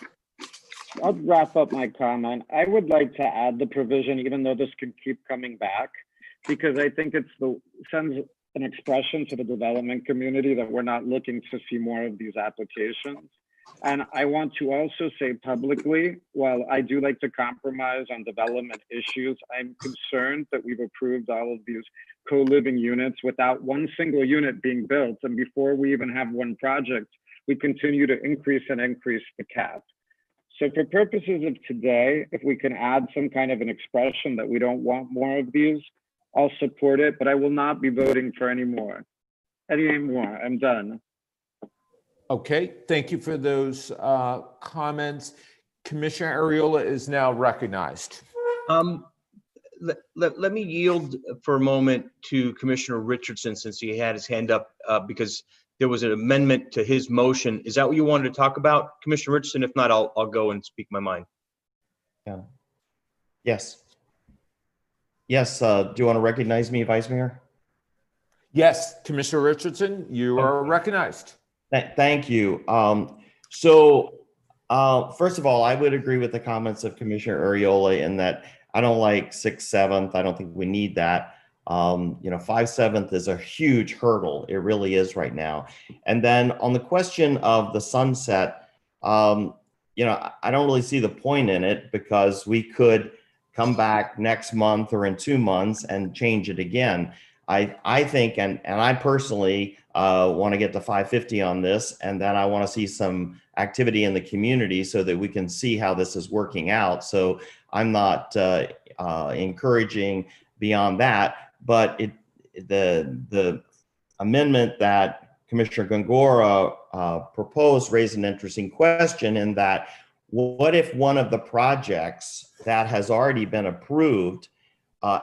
I'll wrap up my comment. I would like to add the provision, even though this can keep coming back, because I think sends an expression to the development community that we're not looking to see more of these applications. And I want to also say publicly, while I do like to compromise on development issues, I'm concerned that we've approved all of these co-living units without one single unit being built. And before we even have one project, we continue to increase the cap. So for purposes of today, if we can add some kind of an expression that we don't want more of these, I'll support it, but I will not be voting for any more. I'm done. Okay, thank you for those comments. Commissioner Ariola is now recognized. Let me yield for a moment to Commissioner Richardson since he had his hand up because there was an amendment to his motion. Is that what you wanted to talk about, Commissioner Richardson? If not, I'll go and speak my mind. Yeah. Yes. Yes. Do you want to recognize me, Vice Mayor? Yes, Commissioner Richardson, you are recognized. Thank you. First of all, I would agree with the comments of Commissioner Ariola in that I don't like 6/7. I don't think we need that. 5/7 is a huge hurdle. It really is right now. And then on the question of the sunset, I don't really see the point in it because we could come back next month or in 2 months and change it again. I think, and I personally want to get to 550 on this, and then I want to see some activity in the community so that we can see how this is working out. So I'm not encouraging beyond that, but the amendment that Commissioner Gongora proposed raised an interesting question in that what if one of the projects that has already been approved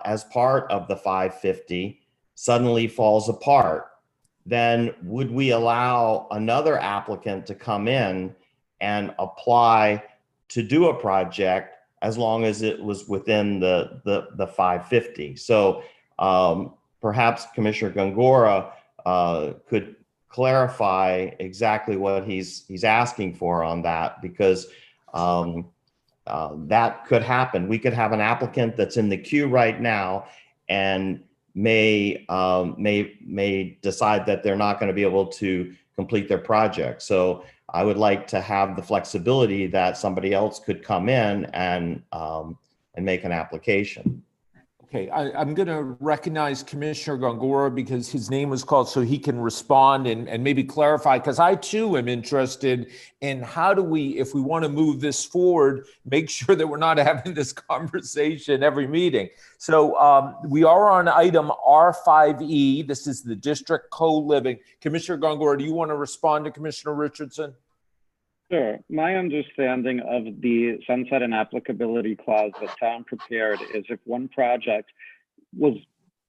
as part of the 550 suddenly falls apart? Then would we allow another applicant to come in and apply to do a project as long as it was within the 550? So perhaps Commissioner Gongora could clarify exactly what he's asking for on that, because that could happen. We could have an applicant that's in the queue right now and may decide that they're not going to be able to complete their project. So I would like to have the flexibility that somebody else could come in and make an application. Okay, I'm going to recognize Commissioner Gongora because his name was called so he can respond and maybe clarify, because I too am interested in how do we, if we want to move this forward, make sure that we're not having this conversation every meeting. So we are on item R5E. This is the district co-living. Commissioner Gongora, do you want to respond to Commissioner Richardson? Sure. My understanding of the sunset and applicability clause that town prepared is if one project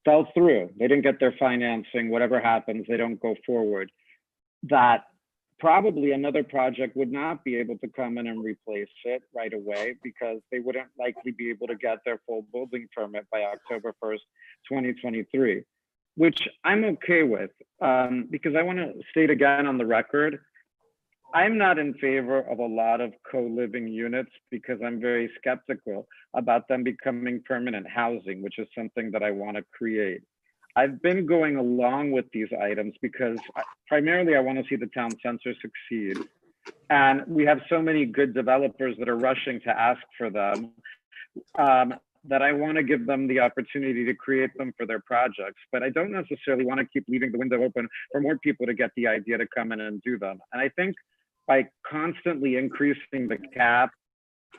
fell through, they didn't get their financing, whatever happens, they don't go forward, that probably another project would not be able to come in and replace it right away because they wouldn't likely be able to get their full building permit by October 1st, 2023, which I'm okay with because I want to state again on the record, I'm not in favor of a lot of co-living units because I'm very skeptical about them becoming permanent housing, which is something that I want to create. I've been going along with these items because primarily I want to see the town center succeed. And we have so many good developers that are rushing to ask for them that I want to give them the opportunity to create them for their projects. But I don't necessarily want to keep leaving the window open for more people to get the idea to come in and do them. And I think by constantly increasing the cap,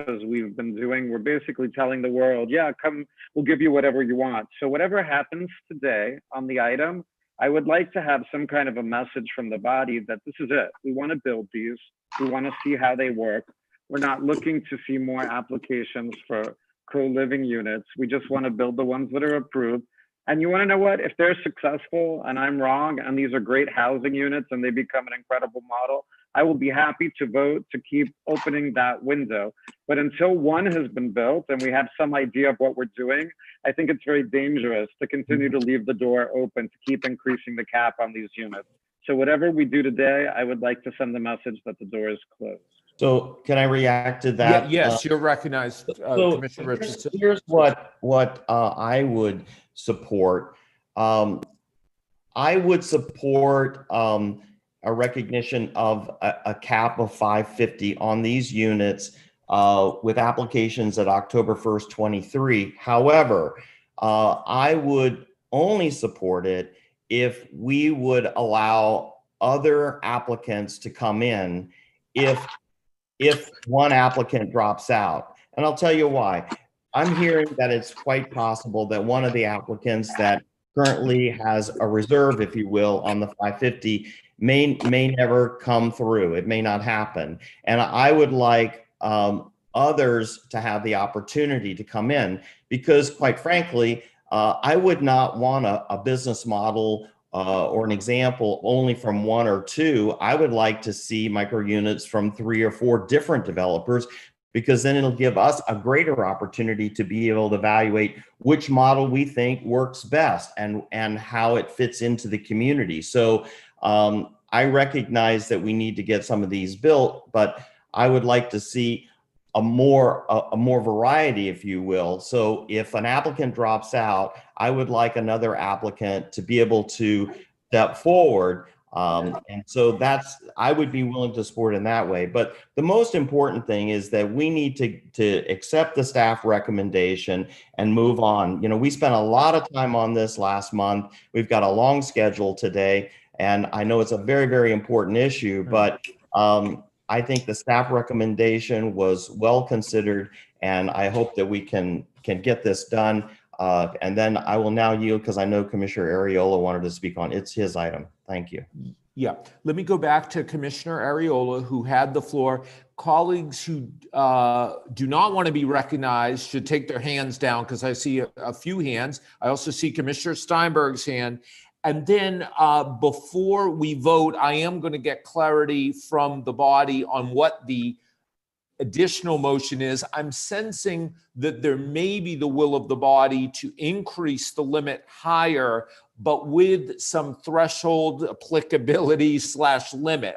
as we've been doing, we're basically telling the world, yeah, come, we'll give you whatever you want. So whatever happens today on the item, I would like to have some kind of a message from the body that this is it. We want to build these. We want to see how they work. We're not looking to see more applications for co-living units. We just want to build the ones that are approved. And you want to know what? If they're successful and I'm wrong, and these are great housing units and they become an incredible model, I will be happy to vote to keep opening that window. But until one has been built and we have some idea of what we're doing, I think it's very dangerous to continue to leave the door open to keep increasing the cap on these units. So whatever we do today, I would like to send the message that the door is closed. So can I react to that? Yeah, yes, you're recognized, Commissioner Richardson. Here's what I would support. I would support a recognition of a cap of 550 on these units with applications at October 1st, 23. However, I would only support it if we would allow other applicants to come in if one applicant drops out. And I'll tell you why. I'm hearing that it's quite possible that one of the applicants that currently has a reserve, if you will, on the 550 may never come through. It may not happen. And I would like others to have the opportunity to come in because, quite frankly, I would not want a business model or an example only from one or two. I would like to see micro units from 3 or 4 different developers, because then it'll give us a greater opportunity to be able to evaluate which model we think works best and how it fits into the community. So I recognize that we need to get some of these built, but I would like to see a more variety, if you will. So if an applicant drops out, I would like another applicant to be able to step forward. And so I would be willing to support in that way. But the most important thing is that we need to accept the staff recommendation and move on. You know, we spent a lot of time on this last month. We've got a long schedule today, and I know it's a very, very important issue, but I think the staff recommendation was well considered, and I hope that we can get this done. And then I will now yield because I know Commissioner Ariola wanted to speak on it's his item. Thank you. Yeah, let me go back to Commissioner Ariola, who had the floor. Colleagues who do not want to be recognized should take their hands down because I see a few hands. I also see Commissioner Steinberg's hand. And then before we vote, I am going to get clarity from the body on what the additional motion is. I'm sensing that there may be the will of the body to increase the limit higher, but with some threshold applicability / limit.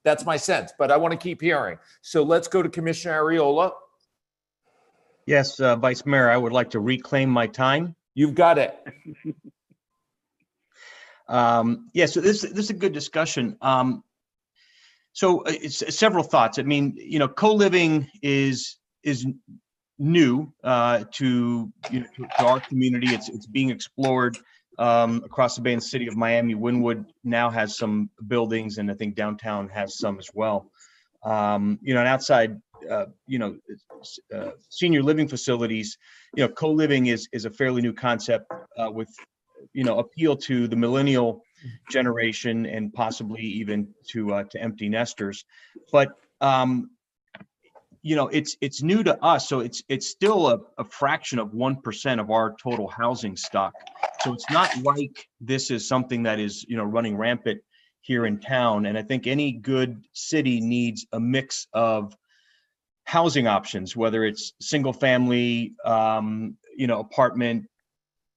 That's my sense, but I want to keep hearing. So let's go to Commissioner Ariola. Yes, Vice Mayor, I would like to reclaim my time. You've got it. Yeah, so this is a good discussion. So it's several thoughts. I mean, you know, co-living is new to our community. It's being explored across the Bay and the city of Miami. Wynwood now has some buildings, and I think downtown has some as well. And outside, senior living facilities, co-living is a fairly new concept with appeal to the millennial generation and possibly even to empty nesters. But it's new to us, so it's still a fraction of 1% of our total housing stock. So it's not like this is something that is running rampant here in town. And I think any good city needs a mix of housing options, whether it's single family, apartment,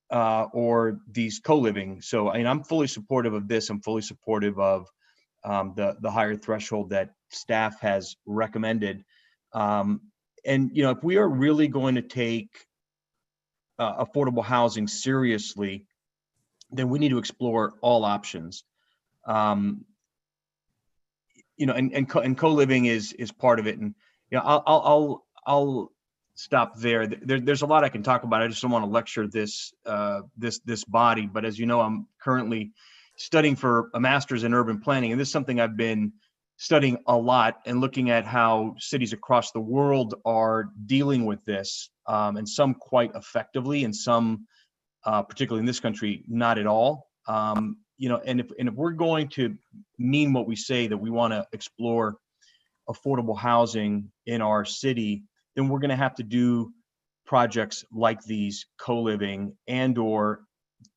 or these co-living. So I'm fully supportive of this. I'm fully supportive of the higher threshold that staff has recommended. If we are really going to take affordable housing seriously, then we need to explore all options. And co-living is part of it. And I'll stop there. There's a lot I can talk about. I just don't want to lecture this body. But as you know, I'm currently studying for a master's in urban planning, and this is something I've been studying a lot and looking at how cities across the world are dealing with this, and some quite effectively, and some, particularly in this country, not at all. And if we're going to mean what we say, that we want to explore affordable housing in our city, then we're going to have to do projects like these co-living and or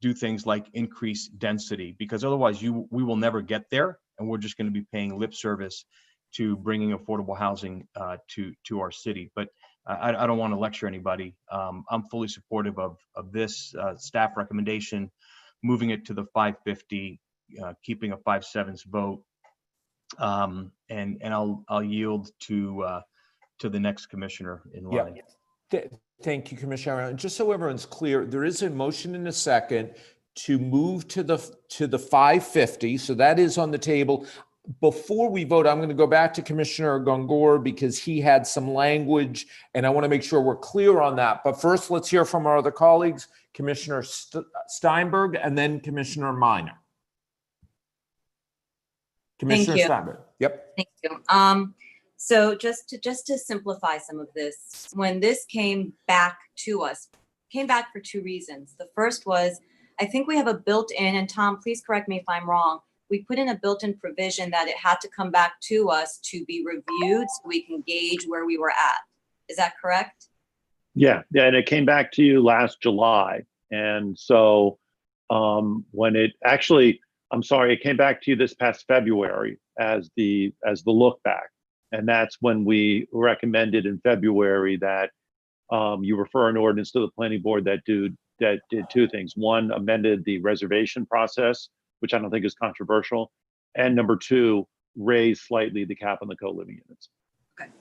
do things like increase density, because otherwise we will never get there, and we're just going to be paying lip service to bringing affordable housing to our city. But I don't want to lecture anybody. I'm fully supportive of this staff recommendation, moving it to the 550, keeping a 5/7 vote, and I'll yield to the next commissioner in line. Yeah. Thank you, Commissioner. Just so everyone's clear, there is a motion in a second to move to the 550. So that is on the table. before we vote, I'm going to go back to Commissioner Gongor because he had some language and I want to make sure we're clear on that. But first, let's hear from our other colleagues, Commissioner Steinberg and then Commissioner Minor. Commissioner you. Steinberg. Yep. Thank you. So just to simplify some of this, when this came back to us, came back for two reasons. The first was, I think we have a built-in, and Tom, please correct me if I'm wrong, we put in a built-in provision that it had to come back to us to be reviewed so we can gauge where we were at. Is that correct? Yeah, and it came back to you last July. And so when it actually, I'm sorry, it came back to you this past February as the look back. And that's when we recommended in February that you refer an ordinance to the planning board that did two things. One, amended the reservation process, which I don't think is controversial. And number two, raised slightly the cap on the co-living units. Okay.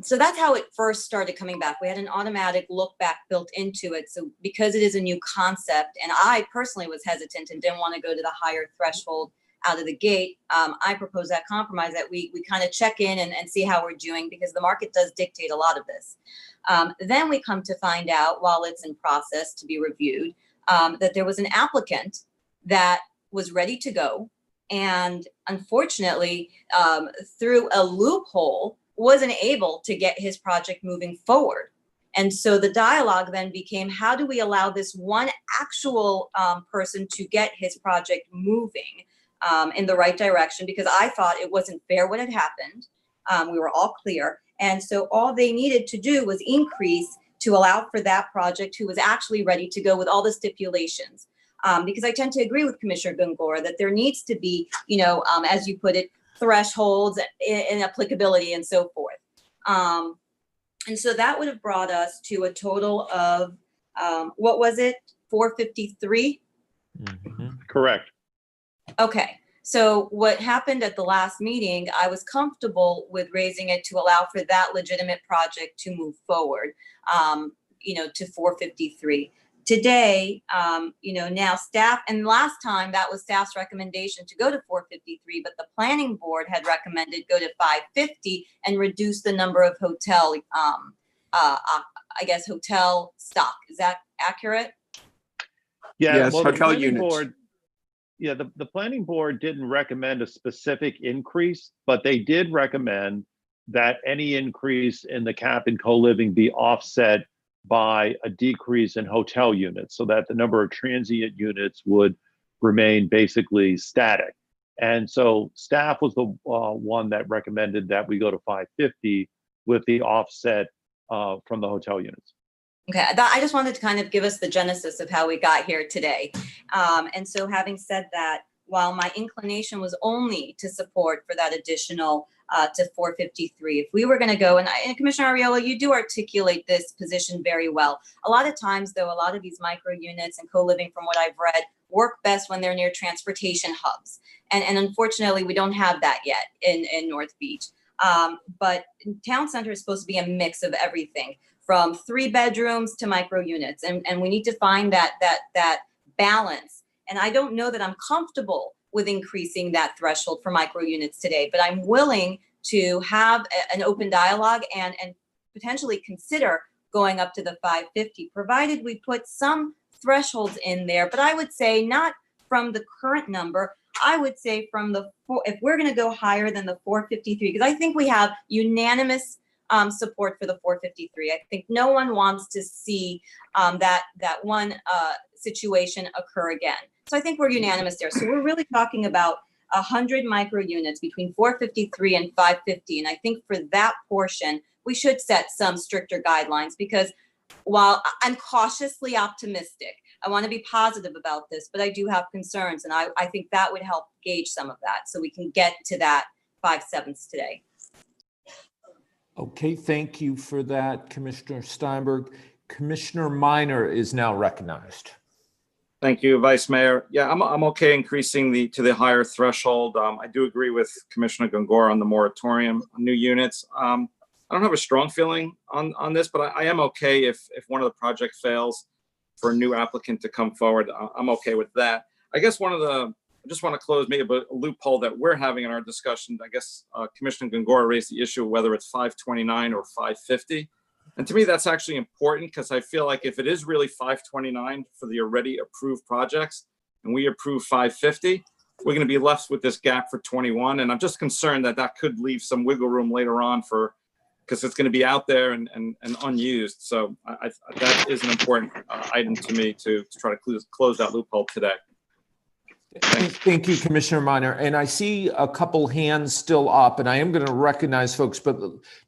So that's how it first started coming back. We had an automatic look back built into it. So because it is a new concept, and I personally was hesitant and didn't want to go to the higher threshold out of the gate, I proposed that compromise that we kind of check in and see how we're doing, because the market does dictate a lot of this. Then we come to find out, while it's in process to be reviewed, that there was an applicant that was ready to go. And unfortunately, through a loophole, wasn't able to get his project moving forward. And so the dialogue then became, how do we allow this one actual person to get his project moving in the right direction? Because I thought it wasn't fair what had happened. We were all clear. And so all they needed to do was increase to allow for that project who was actually ready to go with all the stipulations. Because I tend to agree with Commissioner Gongor that there needs to be, as you put it, thresholds in applicability and so forth. And so that would have brought us to a total of, what was it, 453? Mm-hmm. Correct. Okay. So what happened at the last meeting, I was comfortable with raising it to allow for that legitimate project to move forward, to 453. Today, now staff, and last time that was staff's recommendation to go to 453, but the planning board had recommended go to 550 and reduce the number of hotel, hotel stock. Is that accurate? Yeah, yes, well, hotel units. Board, the planning board didn't recommend a specific increase, but they did recommend that any increase in the cap and co-living be offset by a decrease in hotel units, so that the number of transient units would remain basically static. And so staff was the one that recommended that we go to 550 with the offset from the hotel units. Okay, I just wanted to kind of give us the genesis of how we got here today. And so having said that, while my inclination was only to support for that additional to 453, if we were going to go, and Commissioner Arriola, you do articulate this position very well. A lot of times, though, a lot of these micro units and co-living, from what I've read, work best when they're near transportation hubs. And unfortunately, we don't have that yet in North Beach. But town center is supposed to be a mix of everything, from 3 bedrooms to micro units. And we need to find that balance. And I don't know that I'm comfortable with increasing that threshold for micro units today, but I'm willing to have an open dialogue and potentially consider going up to the 550, provided we put some thresholds in there. But I would say not from the current number. I would say from if we're going to go higher than the 453, because I think we have unanimous support for the 453. I think no one wants to see that one situation occur again. So I think we're unanimous there. So we're really talking about 100 micro units between 453 and 550. And I think for that portion, we should set some stricter guidelines, because while I'm cautiously optimistic, I want to be positive about this, but I do have concerns. And I think that would help gauge some of that so we can get to that 5/7 today. Okay, thank you for that, Commissioner Steinberg. Commissioner Minor is now recognized. Thank you, Vice Mayor. Yeah, I'm okay increasing to the higher threshold. I do agree with Commissioner Gongor on the moratorium on new units. I don't have a strong feeling on this, but I am okay if one of the projects fails for a new applicant to come forward. I'm okay with that. I guess one of the I just want to close maybe a loophole that we're having in our discussion. I guess Commissioner Gongora raised the issue of whether it's 529 or 550. And to me, that's actually important because I feel like if it is really 529 for the already approved projects and we approve 550, we're going to be left with this gap for 21. And I'm just concerned that that could leave some wiggle room later on because it's going to be out there and unused. So that is an important item to me to try to close that loophole today. Thank you, Commissioner Minor. And I see a couple hands still up, and I am going to recognize folks. But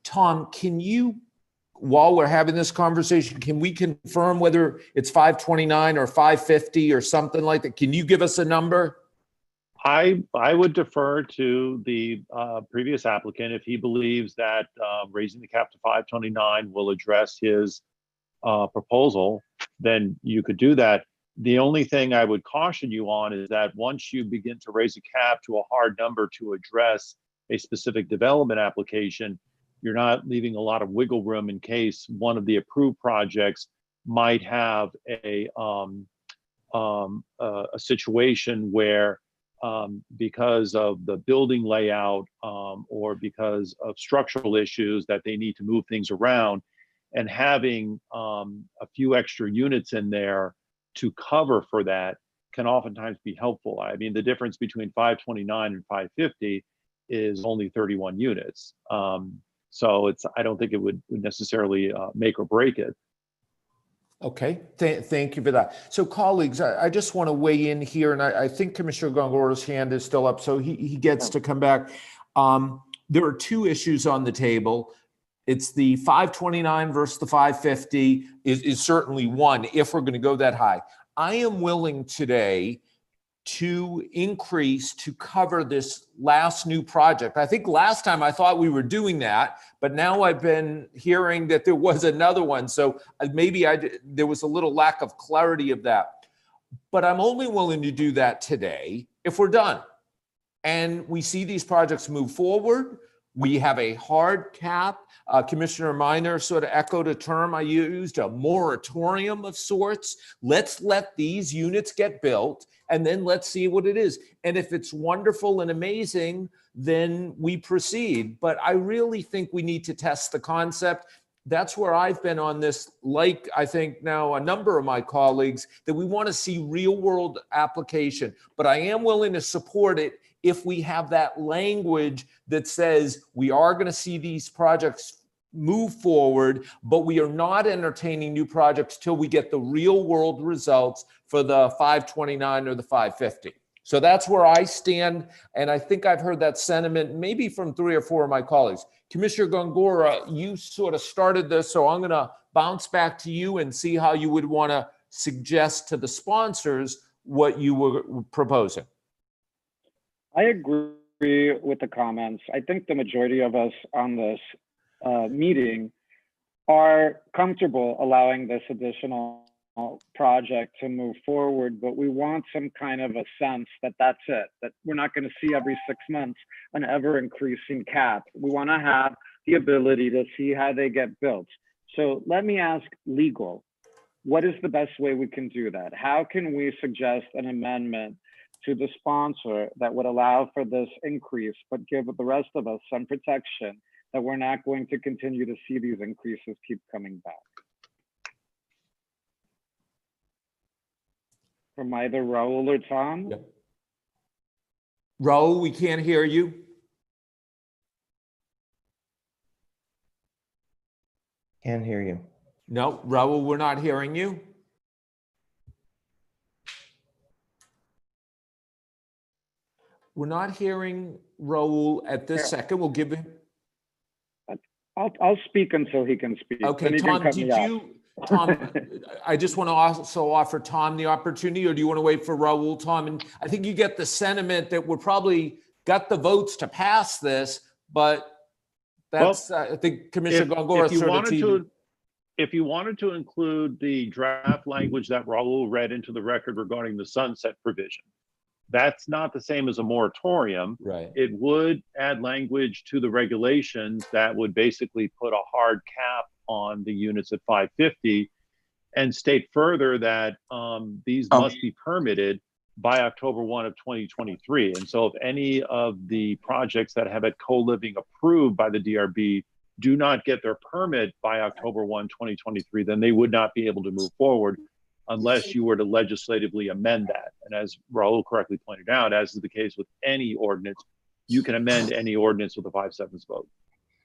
Tom, can you, while we're having this conversation, can we confirm whether it's 529 or 550 or something like that? Can you give us a number? I would defer to the previous applicant if he believes that raising the cap to 529 will address his proposal. Then you could do that. The only thing I would caution you on is that once you begin to raise a cap to a hard number to address a specific development application, you're not leaving a lot of wiggle room in case one of the approved projects might have a situation where because of the building layout or because of structural issues that they need to move things around, and having a few extra units in there to cover for that can oftentimes be helpful. I mean, the difference between 529 and 550 is only 31 units. So I don't think it would necessarily make or break it. Okay, thank you for that. So colleagues, I just want to weigh in here, and I think Commissioner Gongora's hand is still up, so he gets to come back. There are two issues on the table. It's the 529 versus the 550 is certainly one, if we're going to go that high. I am willing today to increase to cover this last new project. I think last time I thought we were doing that, but now I've been hearing that there was another one. So maybe there was a little lack of clarity of that. But I'm only willing to do that today if we're done and we see these projects move forward. We have a hard cap. Commissioner Minor sort of echoed a term I used, a moratorium of sorts. Let's let these units get built and then let's see what it is. And if it's wonderful and amazing, then we proceed. But I really think we need to test the concept. That's where I've been on this, like I think now a number of my colleagues, that we want to see real world application. But I am willing to support it if we have that language that says we are going to see these projects move forward, but we are not entertaining new projects till we get the real world results for the 529 or the 550. So that's where I stand. And I think I've heard that sentiment maybe from 3 or 4 of my colleagues. Commissioner Gongora, you sort of started this, so I'm going to bounce back to you and see how you would want to suggest to the sponsors what you were proposing. I agree with the comments. I think the majority of us on this meeting are comfortable allowing this additional project to move forward, but we want some kind of a sense that that's it, that we're not going to see every 6 months an ever increasing cap. We want to have the ability to see how they get built. So let me ask legal, what is the best way we can do that? How can we suggest an amendment to the sponsor that would allow for this increase, but give the rest of us some protection that we're not going to continue to see these increases keep coming back? From either Raul or Tom? Yep. Raul, we can't hear you. Can't hear you. No, Raul, we're not hearing you. We're not hearing Raul at this second. We'll give him. I'll speak until he can speak. Okay, Tom, Tom, I just want to also offer Tom the opportunity, or do you want to wait for Raul, Tom? And I think you get the sentiment that we're probably got the votes to pass this, but that's, I think Commissioner Gongora if you wanted to include the draft language that Raul read into the record regarding the sunset provision, that's not the same as a moratorium. Right. It would add language to the regulations that would basically put a hard cap on the units at 550 and state further that these must be permitted by October 1 of 2023. And so if any of the projects that have had co-living approved by the DRB do not get their permit by October 1, 2023, then they would not be able to move forward unless you were to legislatively amend that. And as Raul correctly pointed out, as is the case with any ordinance, you can amend any ordinance with a 5/7 vote.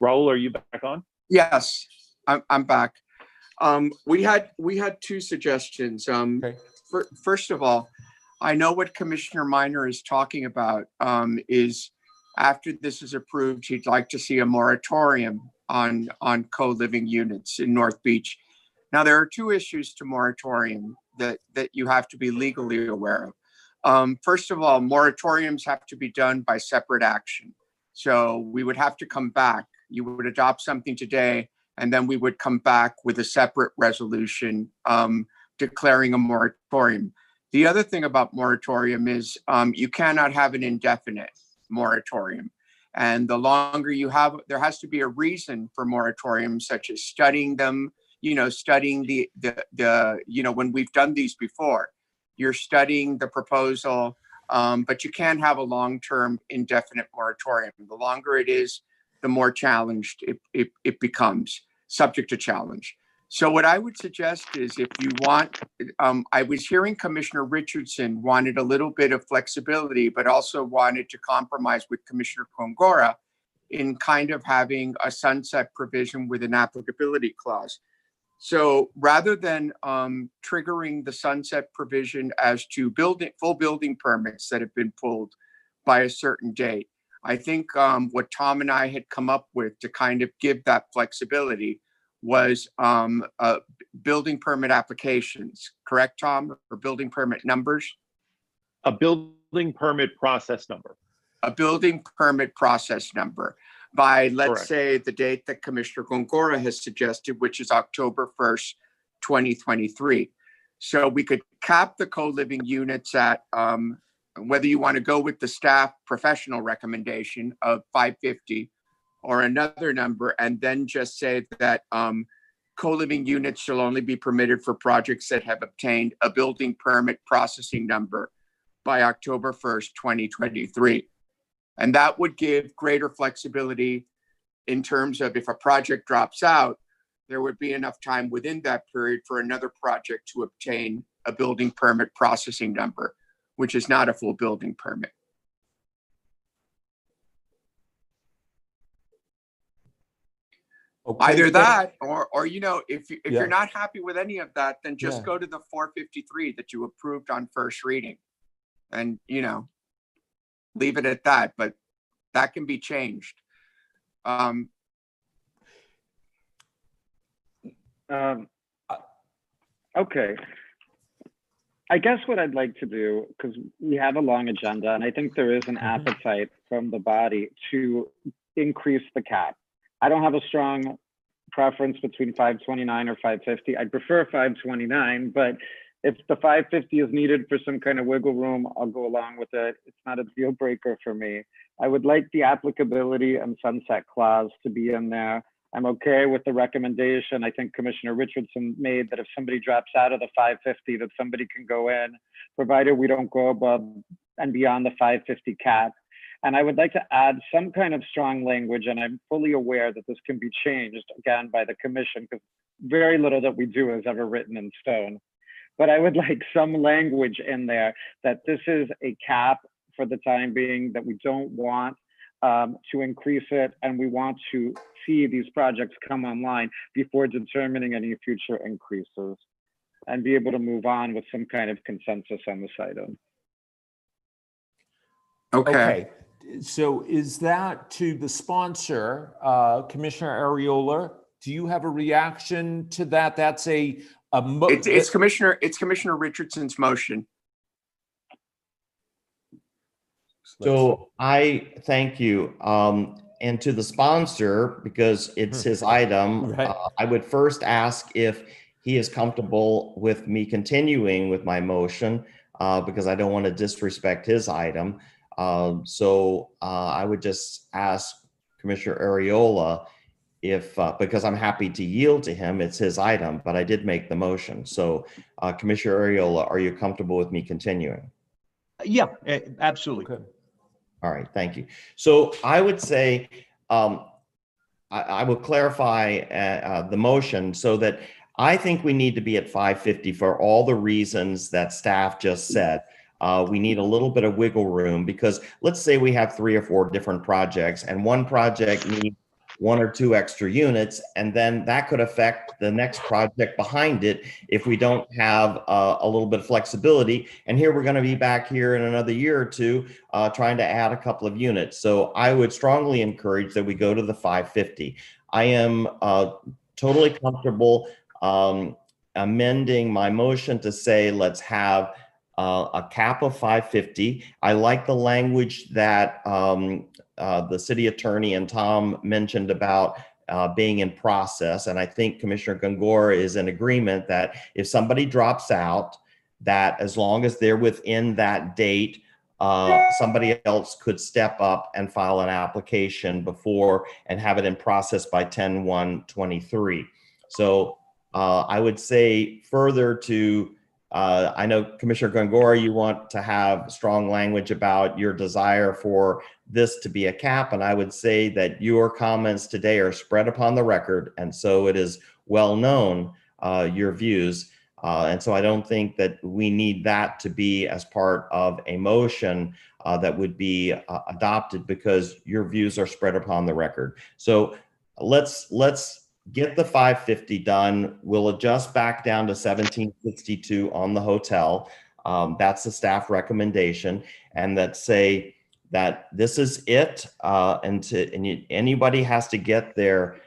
Raul, are you back on? Yes, I'm back. We had two suggestions. First of all, I know what Commissioner Minor is talking about is after this is approved, he'd like to see a moratorium on co-living units in North Beach. Now, there are two issues to moratorium that you have to be legally aware of. First of all, moratoriums have to be done by separate action. So we would have to come back. You would adopt something today, and then we would come back with a separate resolution declaring a moratorium. The other thing about moratorium is you cannot have an indefinite moratorium. And the longer you have, there has to be a reason for moratoriums, such as studying them, studying the when we've done these before, you're studying the proposal, but you can't have a long-term indefinite moratorium. The longer it is, the more challenged it becomes, subject to challenge. So what I would suggest is if you want, I was hearing Commissioner Richardson wanted a little bit of flexibility, but also wanted to compromise with Commissioner Kongora in kind of having a sunset provision with an applicability clause. So rather than triggering the sunset provision as to full building permits that have been pulled by a certain date, I think what Tom and I had come up with to kind of give that flexibility was building permit applications, correct, Tom? Or building permit numbers? A building permit process number. A building permit process number by, let's Correct. say, the date that Commissioner Gongora has suggested, which is October 1st, 2023. So we could cap the co-living units at, whether you want to go with the staff professional recommendation of 550 or another number, and then just say that co-living units shall only be permitted for projects that have obtained a building permit processing number by October 1st, 2023. And that would give greater flexibility in terms of if a project drops out, there would be enough time within that period for another project to obtain a building permit processing number, which is not a full building permit. Okay, Either that, or if you're Yeah. not happy with any of that, then just Yeah. go to the 453 that you approved on first reading, and leave it at that. But that can be changed. Okay. I guess what I'd like to do, because we have a long agenda, and I think there is an appetite from the body to increase the cap. I don't have a strong preference between 529 or 550. I'd prefer 529, but if the 550 is needed for some kind of wiggle room, I'll go along with it. It's not a deal breaker for me. I would like the applicability and sunset clause to be in there. I'm okay with the recommendation I think Commissioner Richardson made that if somebody drops out of the 550, that somebody can go in, provided we don't go above and beyond the 550 cap. And I would like to add some kind of strong language, and I'm fully aware that this can be changed again by the commission, because very little that we do is ever written in stone. But I would like some language in there that this is a cap for the time being, that we don't want to increase it, and we want to see these projects come online before determining any future increases, and be able to move on with some kind of consensus on this item. Okay. So is that to the sponsor, Commissioner Areola? Do you have a reaction to that? That's it's Commissioner Richardson's motion. So I thank you. And to the sponsor, because it's his item, Right. I would first ask if he is comfortable with me continuing with my motion, because I don't want to disrespect his item. So I would just ask Commissioner Areola if, because I'm happy to yield to him, it's his item, but I did make the motion. So Commissioner Areola, are you comfortable with me continuing? Yeah, absolutely. Okay. All right, thank you. So I would say, I will clarify the motion so that I think we need to be at 550 for all the reasons that staff just said. We need a little bit of wiggle room because let's say we have 3 or 4 different projects and one project needs 1 or 2 extra units, and then that could affect the next project behind it if we don't have a little bit of flexibility. And here we're going to be back here in another year or 2 trying to add a couple of units. So I would strongly encourage that we go to the 550. I am totally comfortable amending my motion to say let's have a cap of 550. I like the language that the city attorney and Tom mentioned about being in process. And I think Commissioner Gongora is in agreement that if somebody drops out, that as long as they're within that date, somebody else could step up and file an application before and have it in process by 10/1/23. So I would say further to I know Commissioner Gongora, you want to have strong language about your desire for this to be a cap. And I would say that your comments today are spread upon the record. And so it is well known, your views. And so I don't think that we need that to be as part of a motion that would be adopted because your views are spread upon the record. So let's get the 550 done. We'll adjust back down to 1762 on the hotel. That's the staff recommendation. And that say that this is it. Anybody has to get there.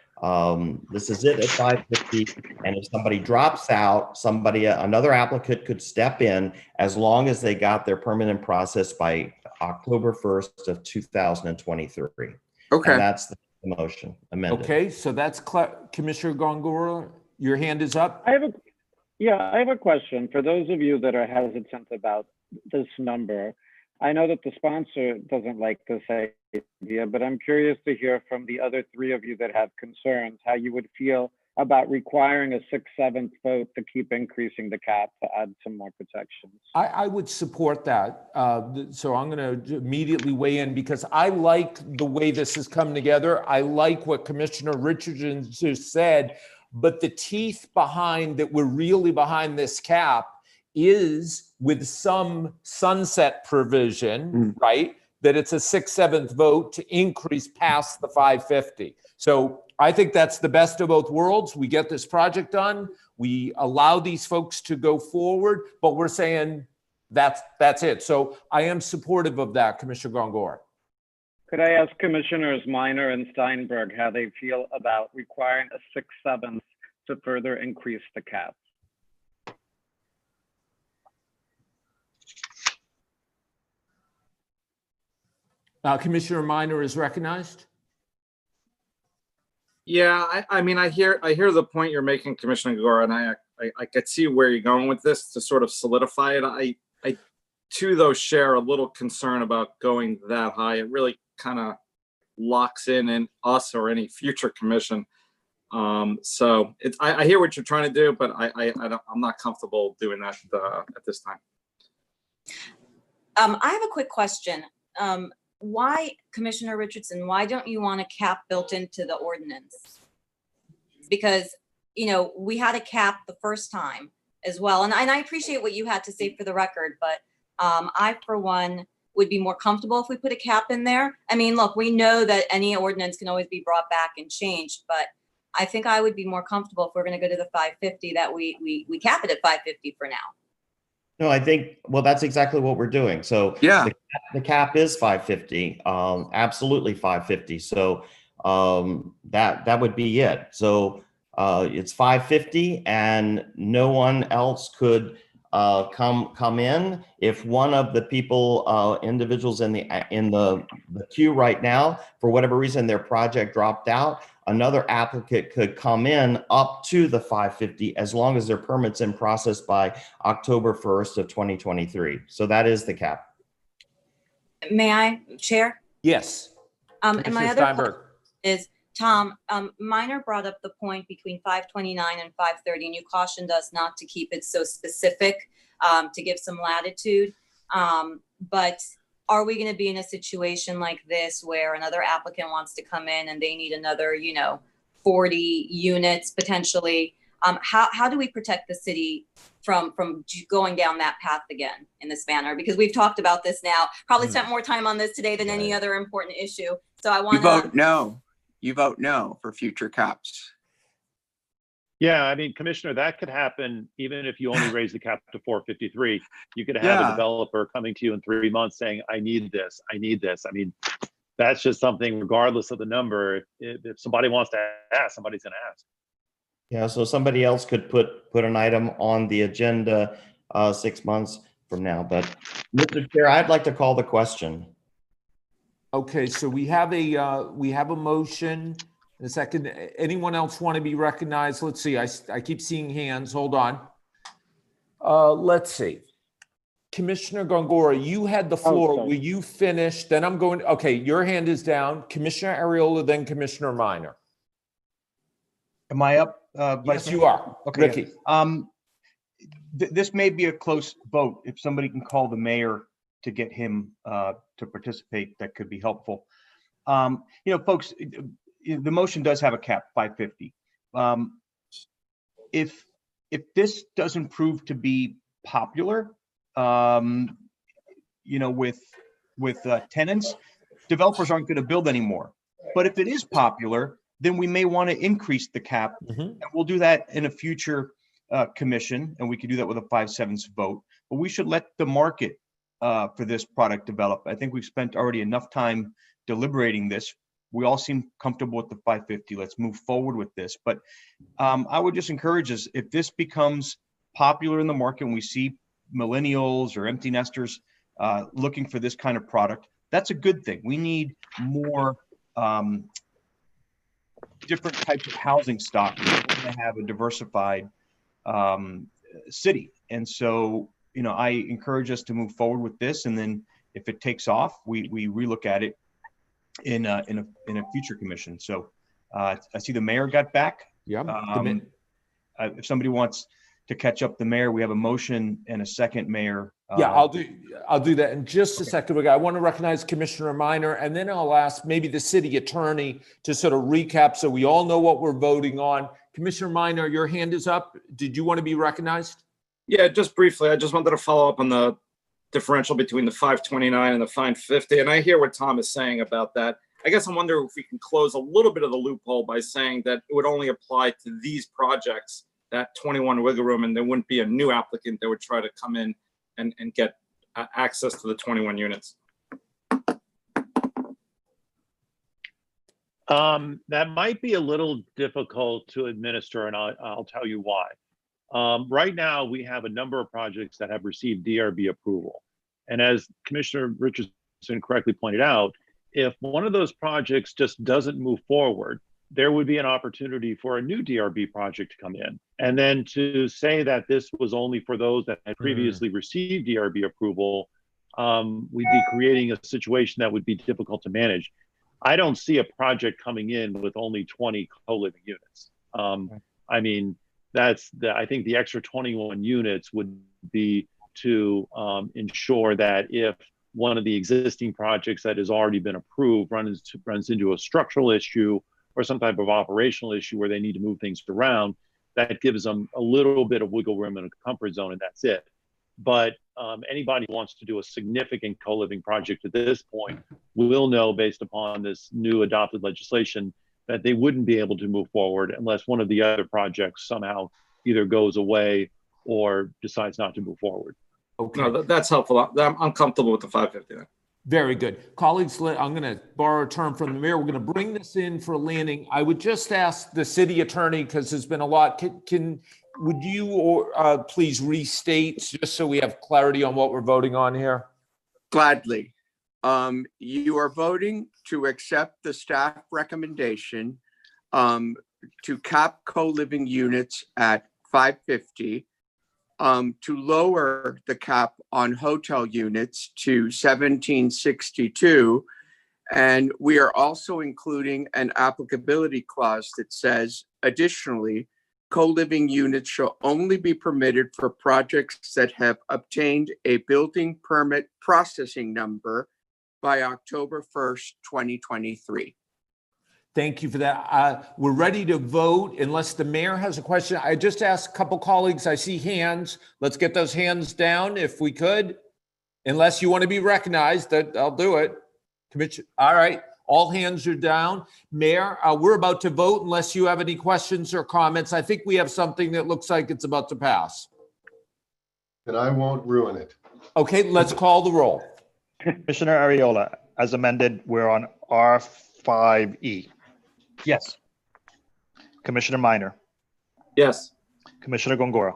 This is it at 550. And if somebody drops out, another applicant could step in as long as they got their permanent process by October 1st of 2023. Okay. And that's the motion amended. Okay, so that's Commissioner Gongora, your hand is up. I have a question for those of you that are hesitant about this number. I know that the sponsor doesn't like this idea, but I'm curious to hear from the other 3 of you that have concerns, how you would feel about requiring a 6/7 vote to keep increasing the cap to add some more protections. I would support that. So I'm going to immediately weigh in because I like the way this has come together. I like what Commissioner Richardson just said, but the teeth behind that we're really behind this cap is with some sunset provision, right? That it's a 6/7 vote to increase past the 550. So I think that's the best of both worlds. We get this project done. We allow these folks to go forward, but we're saying that's it. So I am supportive of that, Commissioner Gongora. Could I ask Commissioners Minor and Steinberg how they feel about requiring a 6/7 to further increase the cap? Commissioner Minor is recognized. Yeah, I mean, I hear the point you're making, Commissioner Gongora, and I could see where you're going with this to sort of solidify it. I too, though, share a little concern about going that high. It really kind of locks in us or any future commission. So I hear what you're trying to do, but I'm not comfortable doing that at this time. I have a quick question. Why, Commissioner Richardson, why don't you want a cap built into the ordinance? Because, we had a cap the first time as well. And I appreciate what you had to say for the record, but I, for one, would be more comfortable if we put a cap in there. I mean, look, we know that any ordinance can always be brought back and changed, but I think I would be more comfortable if we're going to go to the 550 that we cap it at 550 for now. No, I think, well, that's exactly what we're doing. So yeah, the cap is 550, absolutely 550. So that would be it. So it's 550 and no one else could come in. If one of the people, individuals in the queue right now, for whatever reason, their project dropped out, another applicant could come in up to the 550 as long as their permit's in process by October 1st of 2023. So that is the cap. May I, Chair? Yes. And my other question is, Tom, Minor brought up the point between 529 and 530, and you cautioned us not to keep it so specific, to give some latitude. But are we going to be in a situation like this where another applicant wants to come in and they need another, 40 units potentially? How do we protect the city from going down that path again in this manner? Because we've talked about this now, probably spent more time on this today than any other important issue. So I want You vote no. You vote no for future caps. Yeah, I mean, Commissioner, that could happen even if you only raise the cap to 453. You could have a developer coming to you in 3 months saying, I need this, I need this. I mean, that's just something, regardless of the number, if somebody wants to ask, somebody's gonna ask. Yeah, so somebody else could put an item on the agenda 6 months from now. But Mr. Chair, I'd like to call the question. Okay, so we have a motion. In a second, anyone else want to be recognized? Let's see, I keep seeing hands. Hold on. Let's see. Commissioner Gongora, you had the floor. Will you finish? Then I'm going, okay, your hand is down. Commissioner Ariola, then Commissioner Minor. Am I up? Yes, you are. Okay. Ricky. This may be a close vote. If somebody can call the mayor to get him to participate, that could be helpful. Folks, the motion does have a cap, 550. If this doesn't prove to be popular, with tenants, developers aren't going to build anymore. But if it is popular, then we may want to increase the cap. And we'll do that in a future commission, and we could do that with a 5/7 vote. But we should let the market for this product develop. I think we've spent already enough time deliberating this. We all seem comfortable with the 550. Let's move forward with this. But I would just encourage us, if this becomes popular in the market and we see millennials or empty nesters looking for this kind of product, that's a good thing. We need more different types of housing stock. We're going to have a diversified city. And so, I encourage us to move forward with this. And then if it takes off, we relook at it in a future commission. So I see the mayor got back. Yeah. If somebody wants to catch up the mayor, we have a motion and a second, Mayor. Yeah, I'll do that in just a second. I want to recognize Commissioner Minor, and then I'll ask maybe the city attorney to sort of recap so we all know what we're voting on. Commissioner Minor, your hand is up. Did you want to be recognized? Yeah, just briefly, I just wanted to follow up on the differential between the 529 and the 550. And I hear what Tom is saying about that. I guess I'm wondering if we can close a little bit of the loophole by saying that it would only apply to these projects, that 21 wiggle room, and there wouldn't be a new applicant that would try to come in and get access to the 21 units. That might be a little difficult to administer, and I'll tell you why. Right now, we have a number of projects that have received DRB approval. And as Commissioner Richardson correctly pointed out, if one of those projects just doesn't move forward, there would be an opportunity for a new DRB project to come in. And then to say that this was only for those that had previously received DRB approval, we'd be creating a situation that would be difficult to manage. I don't see a project coming in with only 20 co-living units. I mean, I think the extra 21 units would be to ensure that if one of the existing projects that has already been approved runs into a structural issue or some type of operational issue where they need to move things around, that gives them a little bit of wiggle room and a comfort zone, and that's it. But anybody who wants to do a significant co-living project at this point will know, based upon this new adopted legislation, that they wouldn't be able to move forward unless one of the other projects somehow either goes away or decides not to move forward. Okay. No, that's helpful. I'm comfortable with the 550. Very good. Colleagues, I'm going to borrow a term from the mayor. We're going to bring this in for a landing. I would just ask the city attorney, because there's been a lot, would you please restate just so we have clarity on what we're voting on here? Gladly. You are voting to accept the staff recommendation to cap co-living units at 550, to lower the cap on hotel units to 1762. And we are also including an applicability clause that says, additionally, co-living units shall only be permitted for projects that have obtained a building permit processing number by October 1st, 2023. Thank you for that. We're ready to vote unless the mayor has a question. I just asked a couple colleagues, I see hands. Let's get those hands down if we could. Unless you want to be recognized, that I'll do it. Commission, all right, all hands are down. Mayor, we're about to vote unless you have any questions or comments. I think we have something that looks like it's about to pass. And I won't ruin it. Okay, let's call the roll. Commissioner Ariola, as amended, we're on R5E. Yes. Commissioner Minor, Yes. Commissioner Gongora.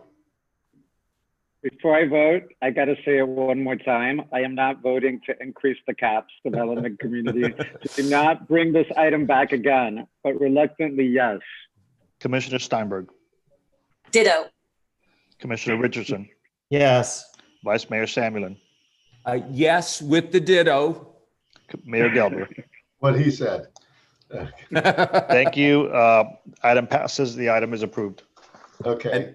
Before I vote, I got to say it one more time. I am not voting to increase the CAPS development community. Do not bring this item back again, but reluctantly, yes. Commissioner Steinberg, Ditto. Commissioner Richardson, Yes. Vice Mayor Samulin, Yes, with the ditto. Mayor Gelber. What he said. Thank you. Item passes. The item is approved. Okay.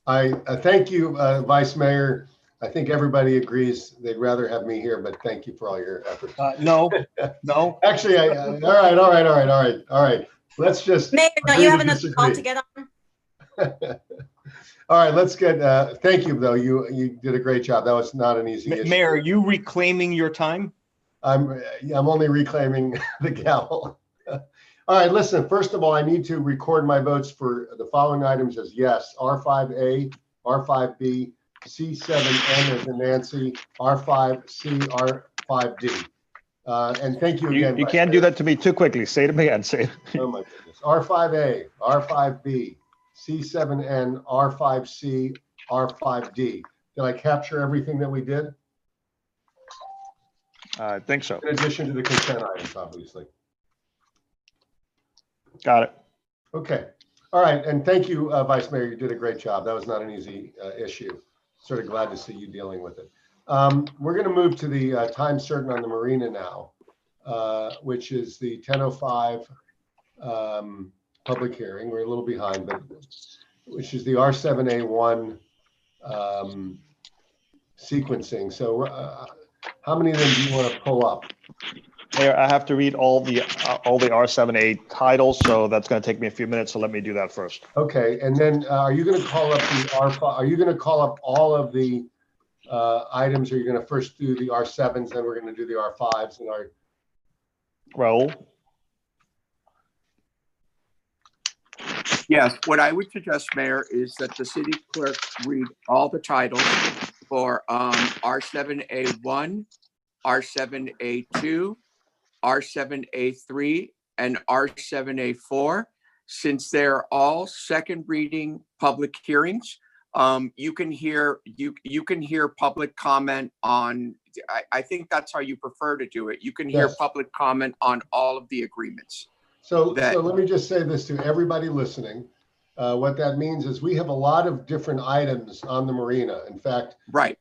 I thank you, Vice Mayor. I think everybody agrees they'd rather have me here, but thank you for all your efforts. No. Actually, all right. Let's just. Mayor, don't agree you to have another call to disagree. get on? All right, let's get, thank you, though. You did a great job. That was not an easy issue. Mayor, are you reclaiming your time? I'm only reclaiming the gavel. All right, listen, first of all, I need to record my votes for the following items as yes: R5A, R5B, C7N as in Nancy, R5C, R5D. And thank you again. You can't do that to me too quickly. Say it again. Say it. Oh my goodness. R5A, R5B, C7N, R5C, R5D. Did I capture everything that we did? I think so. In addition to the consent items, obviously. Got it. Okay. All right. And thank you, Vice Mayor. You did a great job. That was not an easy issue. Sort of glad to see you dealing with it. We're going to move to the time certain on the marina now, which is the 10:05 public hearing. We're a little behind, but which is the R7A1 sequencing. So how many of them do you want to pull up? Mayor, I have to read all the R7A titles, so that's going to take me a few minutes. So let me do that first. Okay, and then are you going to call up the R5? Are you going to call up all of the items? Or are you going to first do the R7s, then we're going to do the R5s and our Raul? Yes, what I would suggest, Mayor, is that the city clerk read all the titles for R7A1, R7A2, R7A3, and R7A4. Since they're all second reading public hearings, you can hear public comment on. I think that's how you prefer to do it. You can hear public comment on all of the agreements. So let me just say this to everybody listening. What that means is we have a lot of different items on the marina. In fact, right.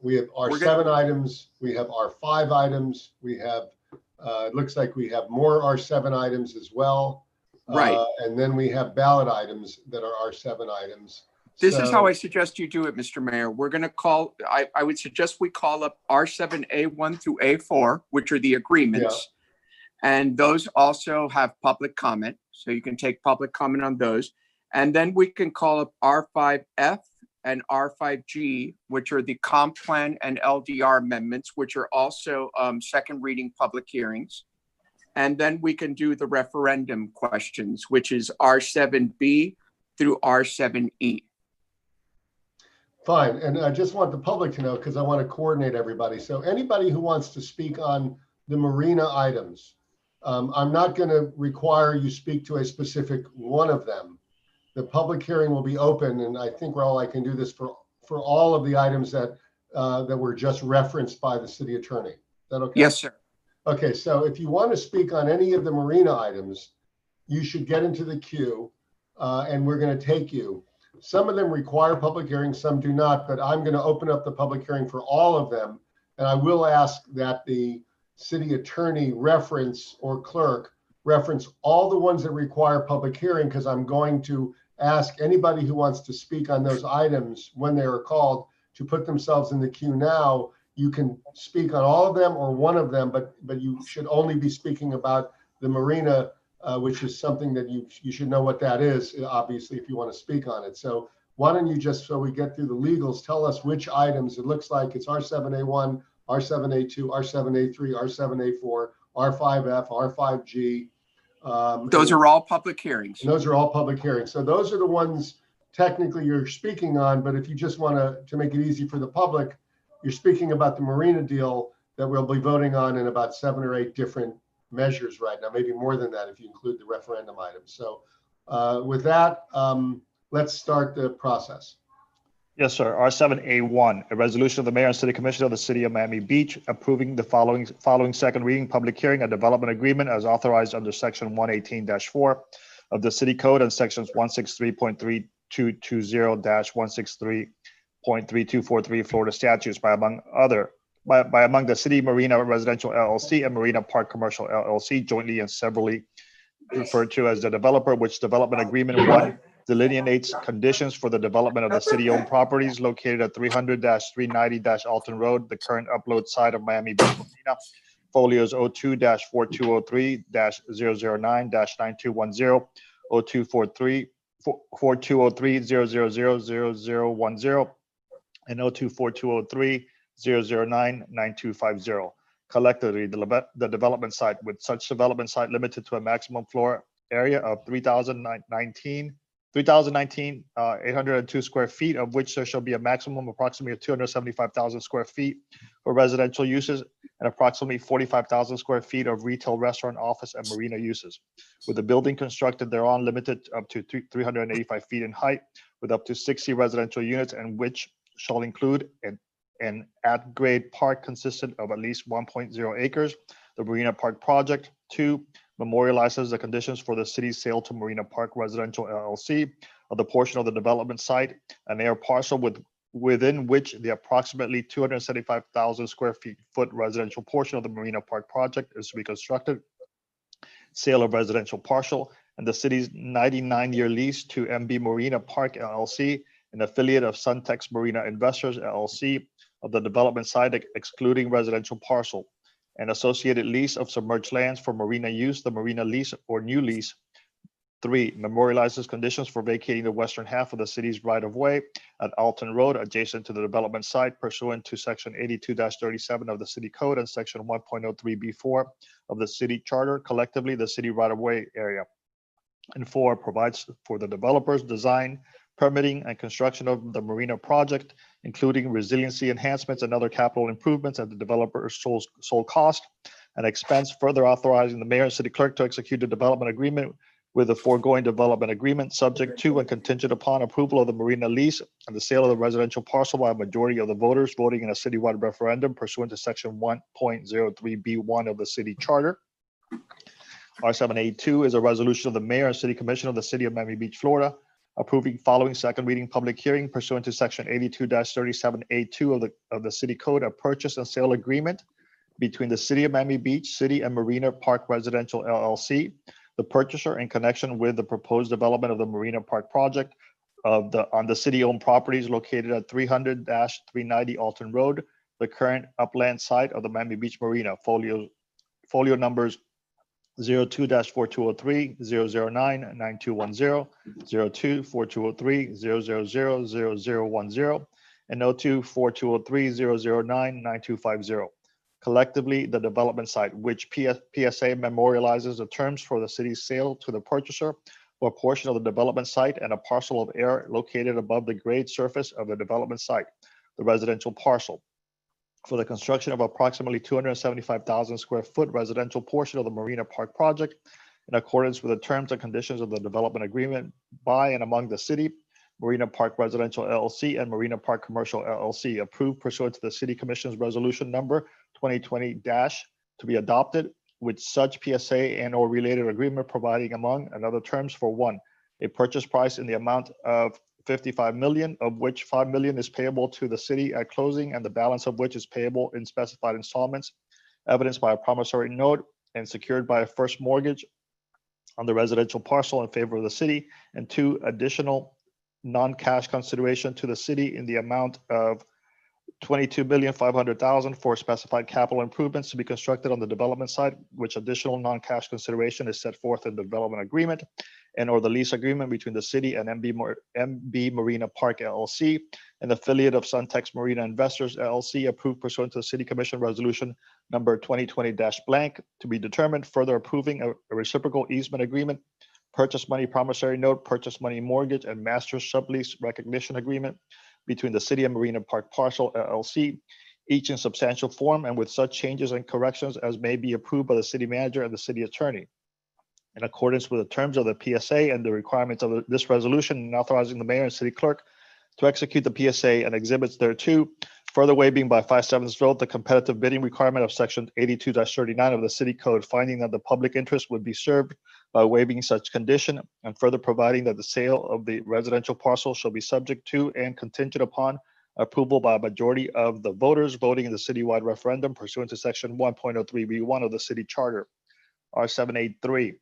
We have R7 items, we have R5 items, we have, it looks like we have more R7 items as well. Right. And then we have ballot items that are R7 items. This is how I suggest you do it, Mr. Mayor. We're going to call, I would suggest we call up R7A1 through A4, which are the agreements. Yeah. And those also have public comment. So you can take public comment on those. And then we can call up R5F and R5G, which are the comp plan and LDR amendments, which are also second reading public hearings. And then we can do the referendum questions, which is R7B through R7E. Fine. And I just want the public to know, because I want to coordinate everybody. So anybody who wants to speak on the marina items, I'm not going to require you speak to a specific one of them. The public hearing will be open, and I think, Raul, I can do this for all of the items that that were just referenced by the city attorney. Is that okay? Yes, sir. Okay, so if you want to speak on any of the marina items, you should get into the queue, and we're going to take you. Some of them require public hearings, some do not, but I'm going to open up the public hearing for all of them, and I will ask that the city attorney reference or clerk reference all the ones that require public hearing, because I'm going to ask anybody who wants to speak on those items when they are called to put themselves in the queue now. You can speak on all of them or one of them, but you should only be speaking about the marina, which is something that you should know what that is, obviously, if you want to speak on it. So why don't you just, so we get through the legals, tell us which items. It looks like it's R7A1, R7A2, R7A3, R7A4, R5F, R5G. Those are all public hearings. And those are all public hearings. So those are the ones technically you're speaking on, but if you just want to make it easy for the public, you're speaking about the marina deal that we'll be voting on in about 7 or 8 different measures right now, maybe more than that if you include the referendum items. So with that, let's start the process. Yes, sir. R7A1, a resolution of the mayor and city commission of the city of Miami Beach approving the following second reading public hearing, a development agreement as authorized under section 118-4 of the city code and sections 163.3220-163.3243 Florida statutes by among the City Marina Residential LLC and Marina Park Commercial LLC jointly and severally referred to as the developer, which development agreement 1 delineates conditions for the development of the city-owned properties located at 300-390-Alton Road, the current upload site of Miami Beach Marina, folios 02-4203-009-9210, 02-4203-0000010, and 02-4203-009-9250. Collectively, the development site, with such development site limited to a maximum floor area of 3,019 square feet, of which there shall be a maximum approximately of 275,000 square feet for residential uses and approximately 45,000 square feet of retail, restaurant, office, and marina uses, with the building constructed thereon limited up to 385 feet in height, with up to 60 residential units, and which shall include an at-grade park consistent of at least 1.0 acres. The Marina Park project. 2, memorializes the conditions for the city's sale to Marina Park Residential LLC of the portion of the development site, an air parcel within which the approximately 275,000 square foot residential portion of the Marina Park project is to be constructed. Sale of residential parcel and the city's 99-year lease to MB Marina Park LLC, an affiliate of Suntex Marina Investors LLC, of the development site excluding residential parcel, and associated lease of submerged lands for marina use, the marina lease or new lease. 3, memorializes conditions for vacating the western half of the city's right-of-way at Alton Road adjacent to the development site pursuant to section 82-37 of the city code and section 1.03b4 of the city charter, collectively the city right-of-way area. And 4, provides for the developer's design, permitting, and construction of the marina project, including resiliency enhancements and other capital improvements at the developer's sole cost and expense, further authorizing the mayor and city clerk to execute a development agreement with the foregoing development agreement, subject to and contingent upon approval of the marina lease and the sale of the residential parcel by a majority of the voters voting in a citywide referendum pursuant to section 1.03b1 of the city charter. R7A2 is a resolution of the mayor and city commission of the city of Miami Beach, Florida, approving following second reading public hearing pursuant to section 82-37A2 of the city code, a purchase and sale agreement between the city of Miami Beach, City and Marina Park Residential LLC, the purchaser, in connection with the proposed development of the Marina Park project on the city-owned properties located at 300-390 Alton Road, the current upland site of the Miami Beach Marina, folio numbers 02-4203-009-9210, 02-4203-0000010, and 02-4203-009-9250. Collectively, the development site, which PSA memorializes the terms for the city's sale to the purchaser for a portion of the development site and a parcel of air located above the grade surface of the development site, the residential parcel, for the construction of approximately 275,000 square foot residential portion of the Marina Park project in accordance with the terms and conditions of the development agreement by and among the city, Marina Park Residential LLC and Marina Park Commercial LLC, approved pursuant to the City Commission's resolution number 2020- to be adopted with such PSA and or related agreement, providing among and other terms for 1, a purchase price in the amount of $55 million, of which $5 million is payable to the city at closing, and the balance of which is payable in specified installments, evidenced by a promissory note and secured by a first mortgage on the residential parcel in favor of the city, and 2, additional non-cash consideration to the city in the amount of $22,500,000 for specified capital improvements to be constructed on the development side, which additional non-cash consideration is set forth in the development agreement and or the lease agreement between the city and MB Marina Park LLC, an affiliate of Suntex Marina Investors LLC, approved pursuant to the City Commission Resolution number 2020-blank, to be determined, further approving a reciprocal easement agreement, purchase money promissory note, purchase money mortgage, and master sublease recognition agreement between the City and Marina Park Parcel LLC, each in substantial form and with such changes and corrections as may be approved by the city manager and the city attorney, in accordance with the terms of the PSA and the requirements of this resolution, and authorizing the mayor and city clerk to execute the PSA and exhibits thereto, further waiving by 5/7 vote the competitive bidding requirement of section 82-39 of the city code, finding that the public interest would be served by waiving such condition, and further providing that the sale of the residential parcel shall be subject to and contingent upon approval by a majority of the voters voting in the citywide referendum pursuant to section 1.03b1 of the city charter. R783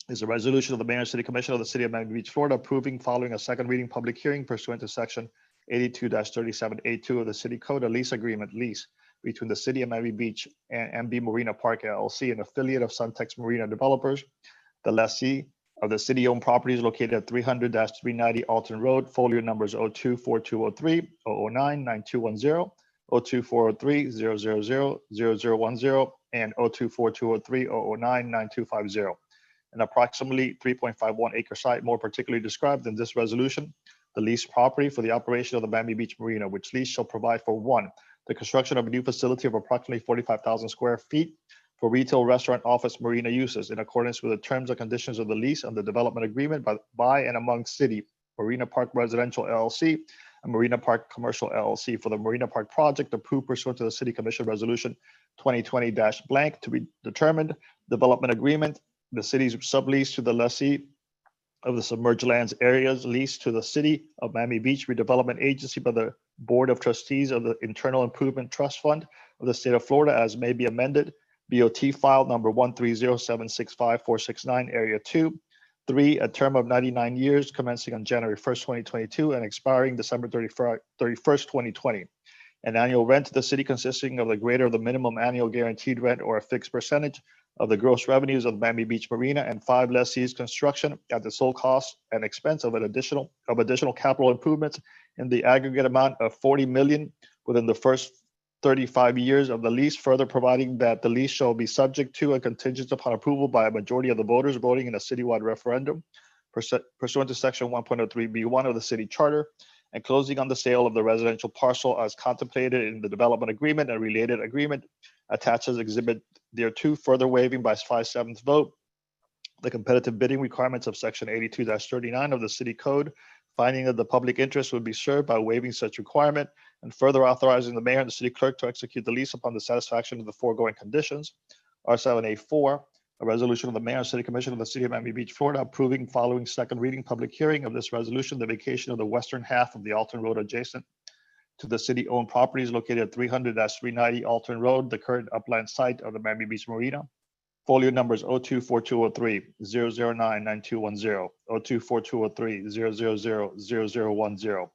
is a resolution of the Mayor and City Commission of the City of Miami Beach, Florida, approving following a second reading public hearing pursuant to section 82-37A2 of the City Code, a lease agreement lease between the City of Miami Beach and MB Marina Park LLC, an affiliate of Suntex Marina Developers, the lessee of the city-owned properties located at 300-390 Alton Road, folio numbers 024203, 009-9210, 02403, 000-0010, and 02423, 009-9250. An approximately 3.51 acre site, more particularly described in this resolution, the leased property for the operation of the Miami Beach Marina, which lease shall provide for 1, the construction of a new facility of approximately 45,000 square feet for retail, restaurant, office, marina uses in accordance with the terms and conditions of the lease and the development agreement by and among City, Marina Park Residential LLC, and Marina Park Commercial LLC for the Marina Park project approved pursuant to the City Commission Resolution 2020-blank, to be determined, development agreement, the city's sublease to the lessee of the submerged lands areas leased to the City of Miami Beach Redevelopment Agency by the Board of Trustees of the Internal Improvement Trust Fund of the State of Florida, as may be amended, BOT file number 130765469, area 2. 3, a term of 99 years commencing on January 1st, 2022 and expiring December 31st, 2020. An annual rent to the city consisting of the greater of the minimum annual guaranteed rent or a fixed percentage of the gross revenues of Miami Beach Marina, and 5, lessees construction at the sole cost and expense of additional capital improvements in the aggregate amount of $40 million within the first 35 years of the lease, further providing that the lease shall be subject to and contingent upon approval by a majority of the voters voting in a citywide referendum pursuant to section 1.03b1 of the city charter, and closing on the sale of the residential parcel as contemplated in the development agreement and related agreement attached as exhibit thereto, further waiving by 5/7 vote the competitive bidding requirements of section 82-39 of the city code, finding that the public interest would be served by waiving such requirement, and further authorizing the mayor and the city clerk to execute the lease upon the satisfaction of the foregoing conditions. R7A4, a resolution of the mayor and city commission of the City of Miami Beach, Florida, approving following second reading public hearing of this resolution, the vacation of the western half of the Alton Road adjacent to the city-owned properties located at 300-390 Alton Road, the current upland site of the Miami Beach Marina. Folio numbers 024203, 009-9210, 024203, 000-0010,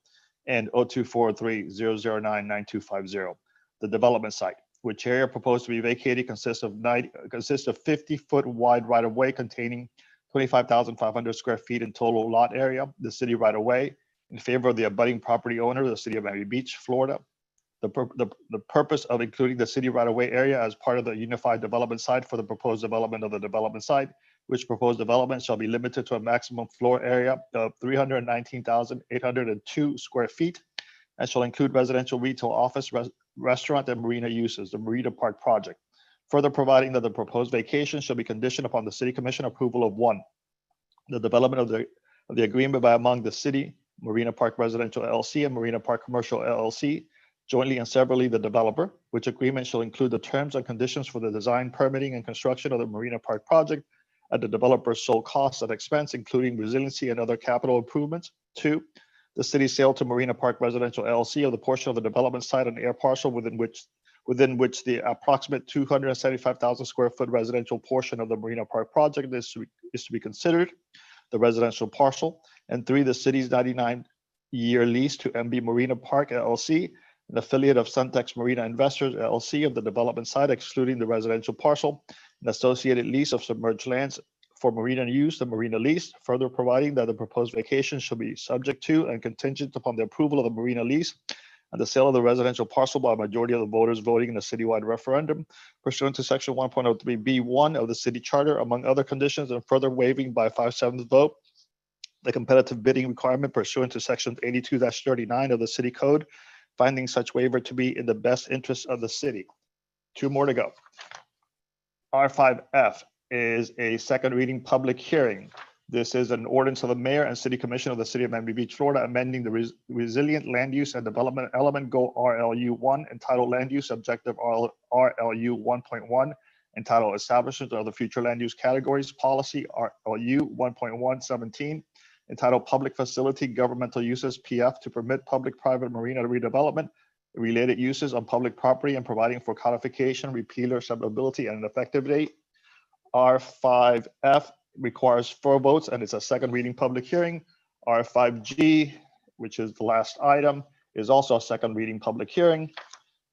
and 0243, 009-9250. The development site, which area proposed to be vacated, consists of 50-foot wide right-of-way containing 25,500 square feet in total lot area, the city right-of-way, in favor of the abutting property owner, the City of Miami Beach, Florida. The purpose of including the city right-of-way area as part of the unified development site for the proposed development of the development site, which proposed development shall be limited to a maximum floor area of 319,802 square feet, and shall include residential, retail, office, restaurant, and marina uses, the Marina Park project. Further providing that the proposed vacation shall be conditioned upon the City Commission approval of 1, the development of the agreement by among the city, Marina Park Residential LLC, and Marina Park Commercial LLC, jointly and severally the developer, which agreement shall include the terms and conditions for the design, permitting, and construction of the Marina Park project at the developer's sole cost and expense, including resiliency and other capital improvements. 2, the city's sale to Marina Park Residential LLC of the portion of the development site and air parcel within which within which the approximate 275,000 square foot residential portion of the Marina Park project is to be considered, the residential parcel. And 3, the city's 99-year lease to MB Marina Park LLC, an affiliate of Suntex Marina Investors LLC of the development site, excluding the residential parcel, an associated lease of submerged lands for marina use, the marina lease, further providing that the proposed vacation shall be subject to and contingent upon the approval of the marina lease and the sale of the residential parcel by a majority of the voters voting in a citywide referendum pursuant to section 1.03B1 of the city charter, among other conditions, and further waiving by 5/7 vote the competitive bidding requirement pursuant to section 82-39 of the city code, finding such waiver to be in the best interest of the city. 2 more to go. R5F is a second reading public hearing. This is an ordinance of the mayor and city commission of the city of Miami Beach, Florida, amending the resilient land use and development element goal RLU1 entitled land use objective RLU 1.1 entitled establishment of the future land use categories policy RLU 1.117 entitled public facility governmental uses PF to permit public-private marina redevelopment, related uses on public property, and providing for codification, repealer, severability, and an effective date. R5F requires 4 votes and it's a second reading public hearing. R5G, which is the last item, is also a second reading public hearing.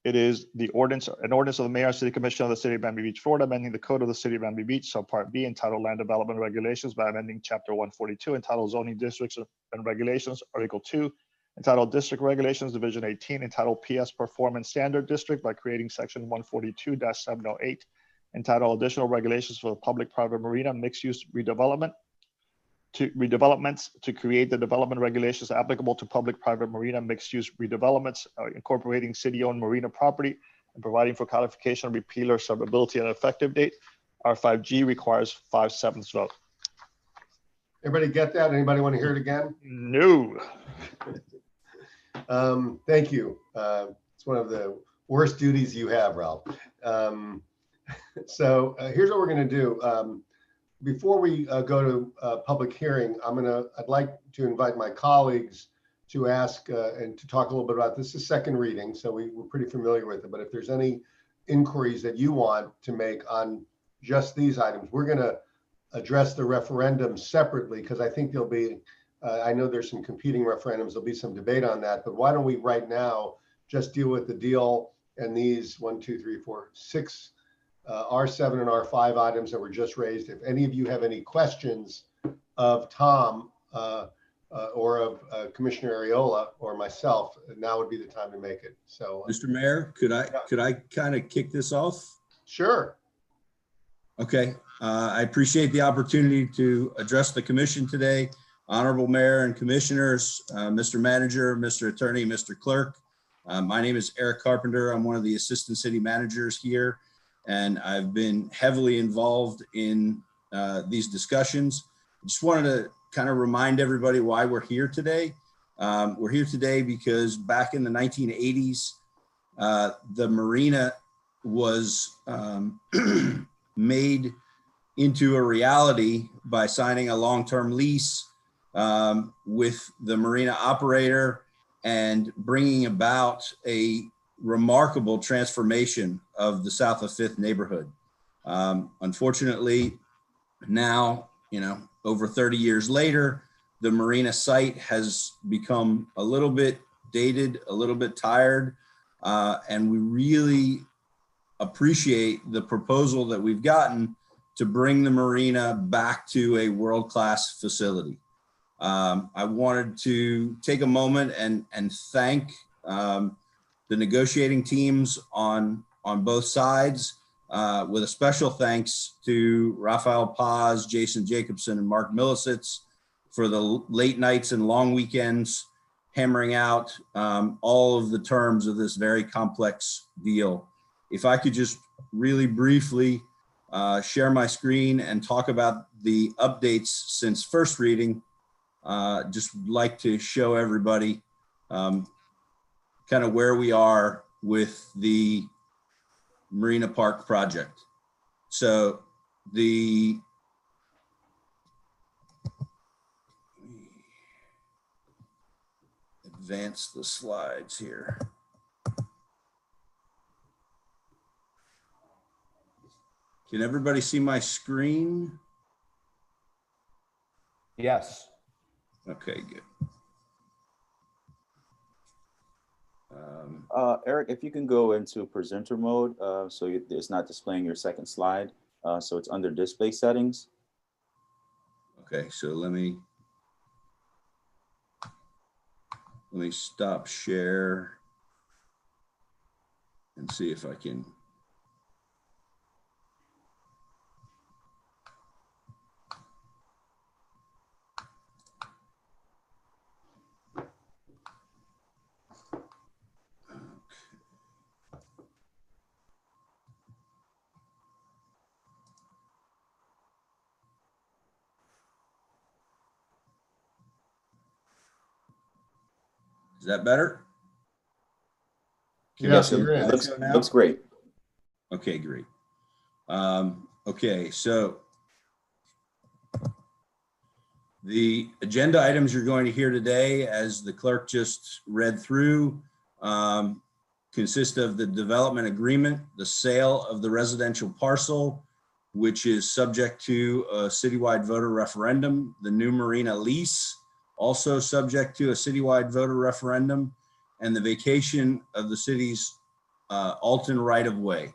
It is an ordinance of the mayor and city commission of the city of Miami Beach, Florida, amending the code of the city of Miami Beach, subpart B, entitled land development regulations by amending chapter 142, entitled zoning districts and regulations, article 2, entitled district regulations, division 18, entitled PS performance standard district by creating section 142-708, entitled additional regulations for the public-private marina mixed-use redevelopments to create the development regulations applicable to public-private marina mixed-use redevelopments, incorporating city-owned marina property and providing for codification, repealer, severability, and effective date. R5G requires 5/7 vote. Everybody get that? Anybody want to hear it again? No. Thank you. It's one of the worst duties you have, Ralph. So here's what we're going to do. Before we go to public hearing, I'd like to invite my colleagues to ask and to talk a little bit about this. This is second reading, so we're pretty familiar with it. But if there's any inquiries that you want to make on just these items, we're going to address the referendum separately because I think there'll be, I know there's some competing referendums. There'll be some debate on that. But why don't we right now just deal with the deal and these 6 R7 and R5 items that were just raised. If any of you have any questions of Tom or of Commissioner Areola or myself, now would be the time to make it. So, Mr. Mayor, could I kind of kick this off? Sure. Okay. I appreciate the opportunity to address the commission today. Honorable Mayor and Commissioners, Mr. Manager, Mr. Attorney, Mr. Clerk. My name is Eric Carpenter. I'm one of the Assistant City Managers here, and I've been heavily involved in these discussions. I just wanted to kind of remind everybody why we're here today. We're here today because back in the 1980s, the marina was made into a reality by signing a long-term lease with the marina operator and bringing about a remarkable transformation of the South of Fifth neighborhood. Unfortunately, now, over 30 years later, the marina site has become a little bit dated, a little bit tired, and we really appreciate the proposal that we've gotten to bring the marina back to a world-class facility. I wanted to take a moment and thank the negotiating teams on both sides, with a special thanks to Rafael Paz, Jason Jacobson, and Mark Millicitz for the late nights and long weekends hammering out all of the terms of this very complex deal. If I could just really briefly share my screen and talk about the updates since first reading, just like to show everybody kind of where we are with the Marina Park project. So advance the slides here. Can everybody see my screen? Yes. Okay, good. Eric, if you can go into presenter mode, so it's not displaying your second slide. So it's under display settings. Okay, so let me stop share and see if I can. Is that better? Yes, it looks great. Okay, great. Okay, so the agenda items you're going to hear today, as the clerk just read through, consist of the development agreement, the sale of the residential parcel, which is subject to a citywide voter referendum, the new marina lease, also subject to a citywide voter referendum, and the vacation of the city's Alton right-of-way.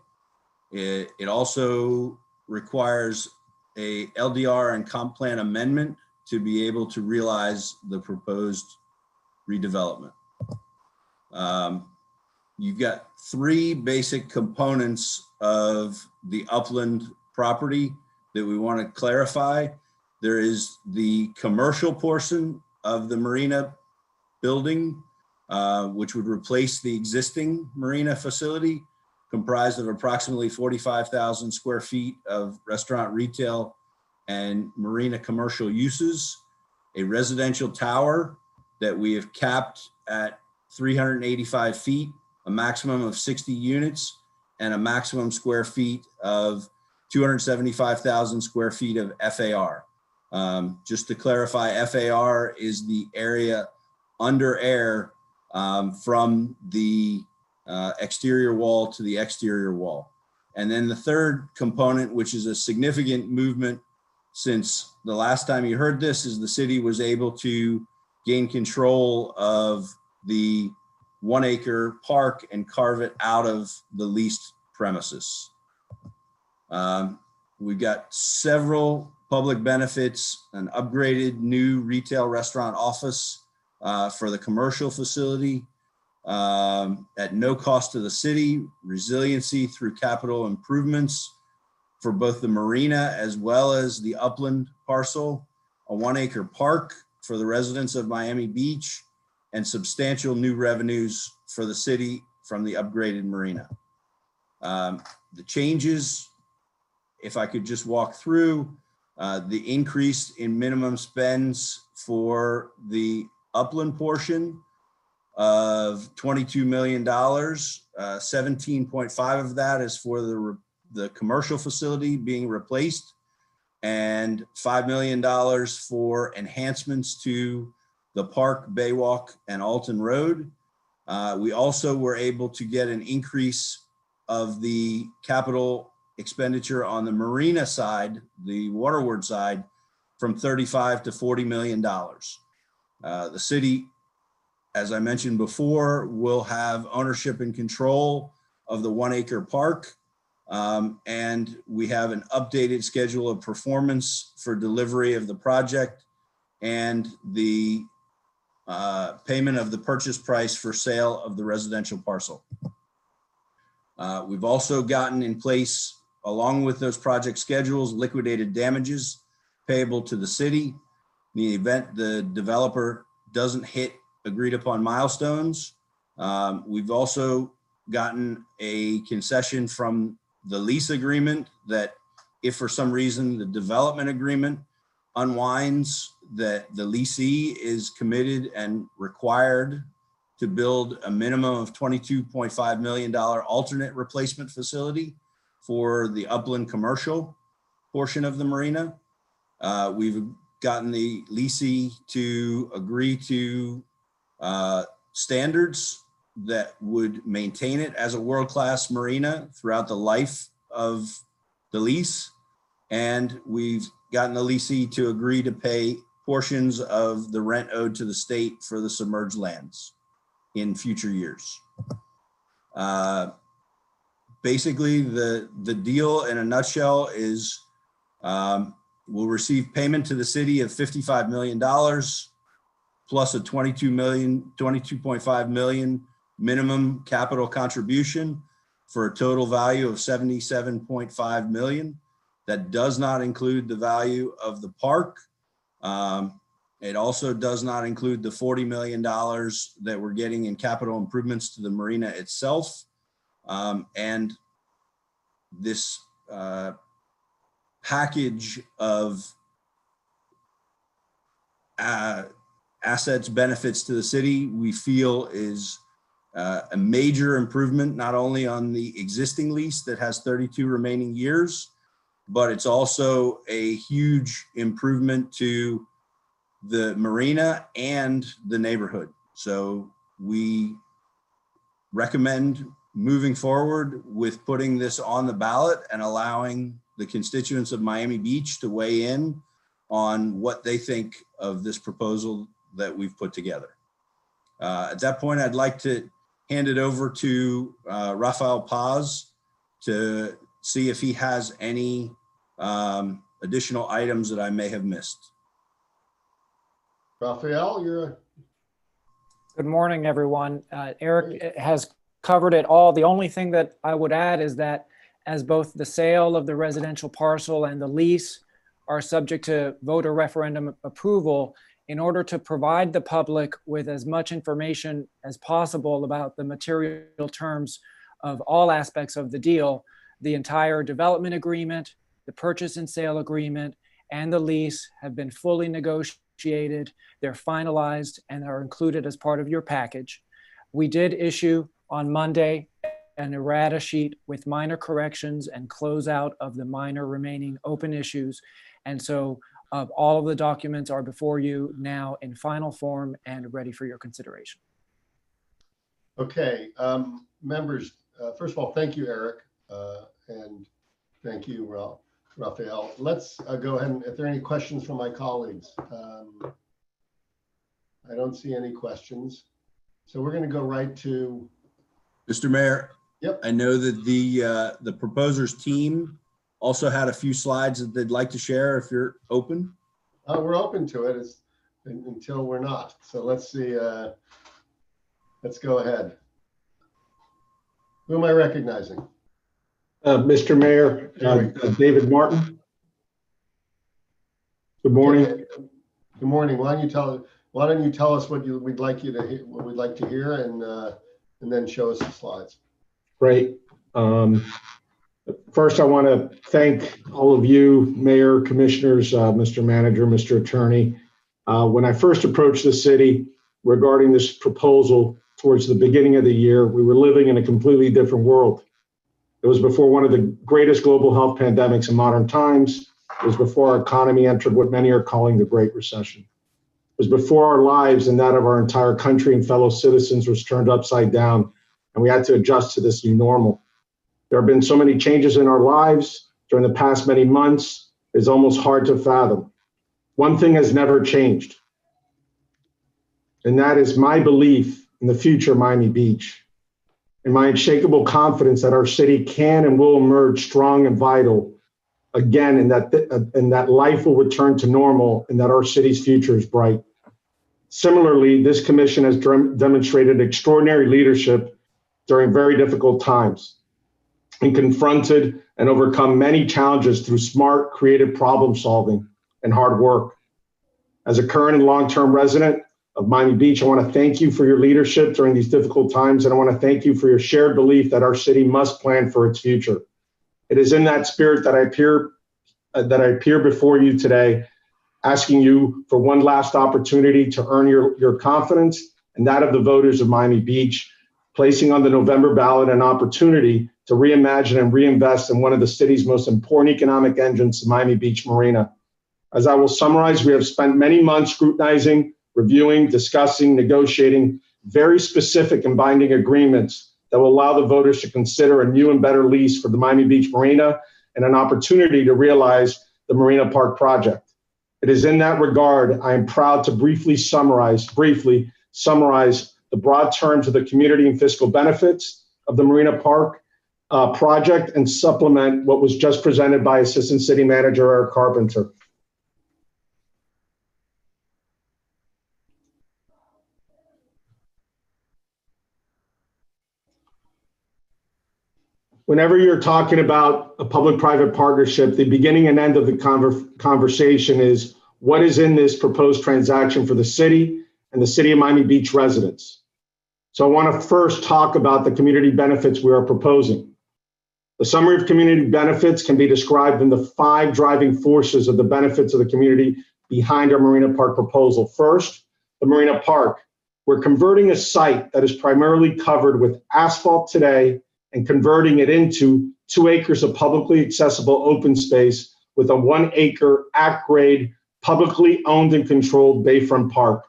It also requires a LDR and comp plan amendment to be able to realize the proposed redevelopment. You've got three basic components of the upland property that we want to clarify. There is the commercial portion of the marina building, which would replace the existing marina facility, comprised of approximately 45,000 square feet of restaurant, retail, and marina commercial uses, a residential tower that we have capped at 385 feet, a maximum of 60 units, and a maximum square feet of 275,000 square feet of FAR. Just to clarify, FAR is the area under air from the exterior wall to the exterior wall. And then the third component, which is a significant movement since the last time you heard this, is the city was able to gain control of the 1 acre park and carve it out of the leased premises. We've got several public benefits, an upgraded new retail restaurant office for the commercial facility at no cost to the city, resiliency through capital improvements for both the marina as well as the upland parcel, a 1 acre park for the residents of Miami Beach, and substantial new revenues for the city from the upgraded marina. The changes, if I could just walk through, the increase in minimum spends for the upland portion of $22 million, 17.5 of that is for the commercial facility being replaced, and $5 million for enhancements to the park, Baywalk, and Alton Road. We also were able to get an increase of the capital expenditure on the marina side, the waterward side, from $35 to $40 million. The city, as I mentioned before, will have ownership and control of the 1 acre park. And we have an updated schedule of performance for delivery of the project and the payment of the purchase price for sale of the residential parcel. We've also gotten in place, along with those project schedules, liquidated damages payable to the city in the event the developer doesn't hit agreed upon milestones. We've also gotten a concession from the lease agreement that if for some reason the development agreement unwinds, that the leasee is committed and required to build a minimum of $22.5 million alternate replacement facility for the upland commercial portion of the marina. We've gotten the leasee to agree to standards that would maintain it as a world-class marina throughout the life of the lease, and we've gotten the leasee to agree to pay portions of the rent owed to the state for the submerged lands in future years. Basically, the deal in a nutshell is we'll receive payment to the city of $55 million plus a $22.5 million minimum capital contribution for a total value of $77.5 million. That does not include the value of the park. It also does not include the $40 million that we're getting in capital improvements to the marina itself. And this package of assets, benefits to the city, we feel is a major improvement, not only on the existing lease that has 32 remaining years, but it's also a huge improvement to the marina and the neighborhood. So we recommend moving forward with putting this on the ballot and allowing the constituents of Miami Beach to weigh in on what they think of this proposal that we've put together. At that point, I'd like to hand it over to Rafael Paz to see if he has any additional items that I may have missed. Rafael, you're. Good morning, everyone. Eric has covered it all. The only thing that I would add is that as both the sale of the residential parcel and the lease are subject to voter referendum approval, in order to provide the public with as much information as possible about the material terms of all aspects of the deal, the entire development agreement, the purchase and sale agreement, and the lease have been fully negotiated. They're finalized and are included as part of your package. We did issue on Monday an errata sheet with minor corrections and closeout of the minor remaining open issues. And so all of the documents are before you now in final form and ready for your consideration. Okay, members, first of all, thank you, Eric, and thank you, Rafael. Let's go ahead and if there are any questions from my colleagues. I don't see any questions. So we're going to go right to Mr. Mayor. Yep. I know that the proposers team also had a few slides that they'd like to share if you're open. We're open to it until we're not. So let's see. Let's go ahead. Who am I recognizing? Mr. Mayor, David Martin. Good morning. Okay. Good morning. Why don't you tell us what we'd like to hear, and then show us the slides. Great. First, I want to thank all of you, Mayor, Commissioners, Mr. Manager, Mr. Attorney. When I first approached the city regarding this proposal towards the beginning of the year, we were living in a completely different world. It was before one of the greatest global health pandemics in modern times. It was before our economy entered what many are calling the Great Recession. It was before our lives and that of our entire country and fellow citizens was turned upside down, and we had to adjust to this new normal. There have been so many changes in our lives during the past many months, it's almost hard to fathom. One thing has never changed, and that is my belief in the future of Miami Beach and my unshakable confidence that our city can and will emerge strong and vital again, and that life will return to normal and that our city's future is bright. Similarly, this commission has demonstrated extraordinary leadership during very difficult times and confronted and overcome many challenges through smart, creative problem solving and hard work. As a current and long-term resident of Miami Beach, I want to thank you for your leadership during these difficult times, and I want to thank you for your shared belief that our city must plan for its future. It is in that spirit that I appear before you today, asking you for one last opportunity to earn your confidence and that of the voters of Miami Beach, placing on the November ballot an opportunity to reimagine and reinvest in one of the city's most important economic engines, the Miami Beach Marina. As I will summarize, we have spent many months scrutinizing, reviewing, discussing, negotiating very specific and binding agreements that will allow the voters to consider a new and better lease for the Miami Beach Marina and an opportunity to realize the Marina Park project. It is in that regard, I am proud to briefly summarize the broad terms of the community and fiscal benefits of the Marina Park project and supplement what was just presented by Assistant City Manager Eric Carpenter. Whenever you're talking about a public-private partnership, the beginning and end of the conversation is what is in this proposed transaction for the city and the City of Miami Beach residents. So I want to first talk about the community benefits we are proposing. The summary of community benefits can be described in the 5 driving forces of the benefits of the community behind our Marina Park proposal. First, the Marina Park. We're converting a site that is primarily covered with asphalt today and converting it into 2 acres of publicly accessible open space with a 1 acre at-grade, publicly owned and controlled bayfront park.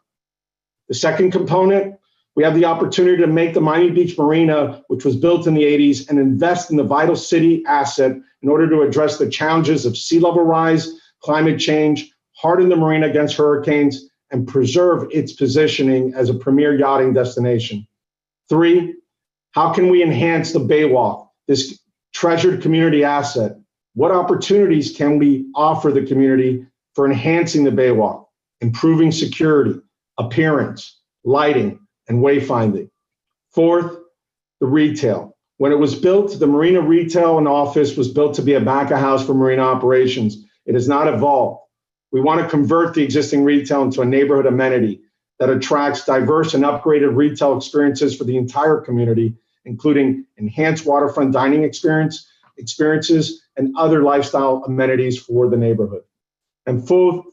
The second component, we have the opportunity to make the Miami Beach Marina, which was built in the 80s, and invest in the vital city asset in order to address the challenges of sea level rise, climate change, harden the marina against hurricanes, and preserve its positioning as a premier yachting destination. 3, how can we enhance the Baywalk, this treasured community asset? What opportunities can we offer the community for enhancing the Baywalk, improving security, appearance, lighting, and wayfinding? 4th, the retail. When it was built, the Marina Retail and Office was built to be a back-of-house for marina operations. It has not evolved. We want to convert the existing retail into a neighborhood amenity that attracts diverse and upgraded retail experiences for the entire community, including enhanced waterfront dining experiences and other lifestyle amenities for the neighborhood. And fourth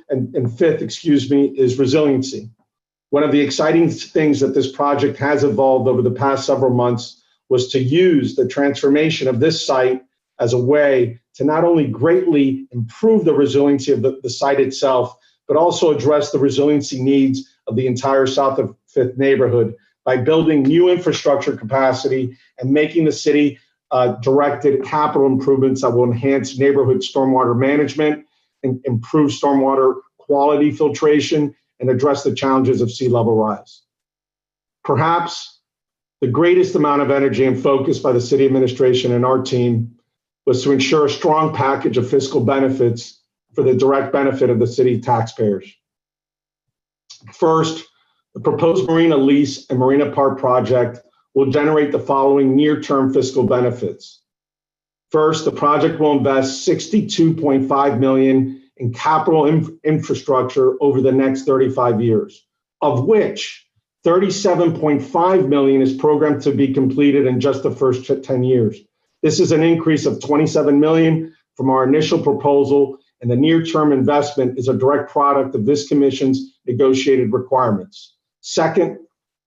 and fifth, is resiliency. One of the exciting things that this project has evolved over the past several months was to use the transformation of this site as a way to not only greatly improve the resiliency of the site itself, but also address the resiliency needs of the entire South of Fifth neighborhood by building new infrastructure capacity and making the city directed capital improvements that will enhance neighborhood stormwater management and improve stormwater quality filtration and address the challenges of sea level rise. Perhaps the greatest amount of energy and focus by the city administration and our team was to ensure a strong package of fiscal benefits for the direct benefit of the city taxpayers. First, the proposed marina lease and Marina Park project will generate the following near-term fiscal benefits. First, the project will invest $62.5 million in capital infrastructure over the next 35 years, of which $37.5 million is programmed to be completed in just the first 10 years. This is an increase of $27 million from our initial proposal, and the near-term investment is a direct product of this commission's negotiated requirements. Second,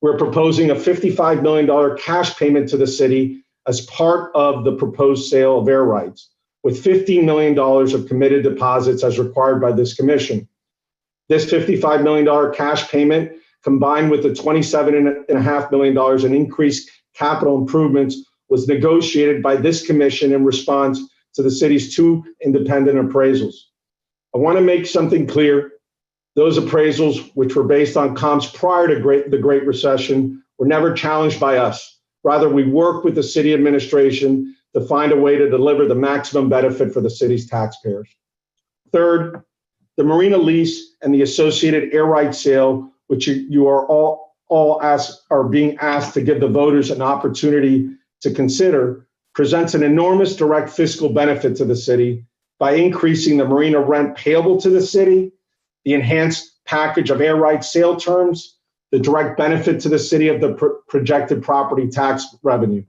we're proposing a $55 million cash payment to the city as part of the proposed sale of air rights, with $15 million of committed deposits as required by this commission. This $55 million cash payment, combined with the $27.5 million in increased capital improvements, was negotiated by this commission in response to the city's 2 independent appraisals. I want to make something clear. Those appraisals, which were based on comps prior to the Great Recession, were never challenged by us. Rather, we worked with the city administration to find a way to deliver the maximum benefit for the city's taxpayers. Third, the marina lease and the associated air rights sale, which you are all being asked to give the voters an opportunity to consider, presents an enormous direct fiscal benefit to the city by increasing the marina rent payable to the city, the enhanced package of air rights sale terms, the direct benefit to the city of the projected property tax revenue.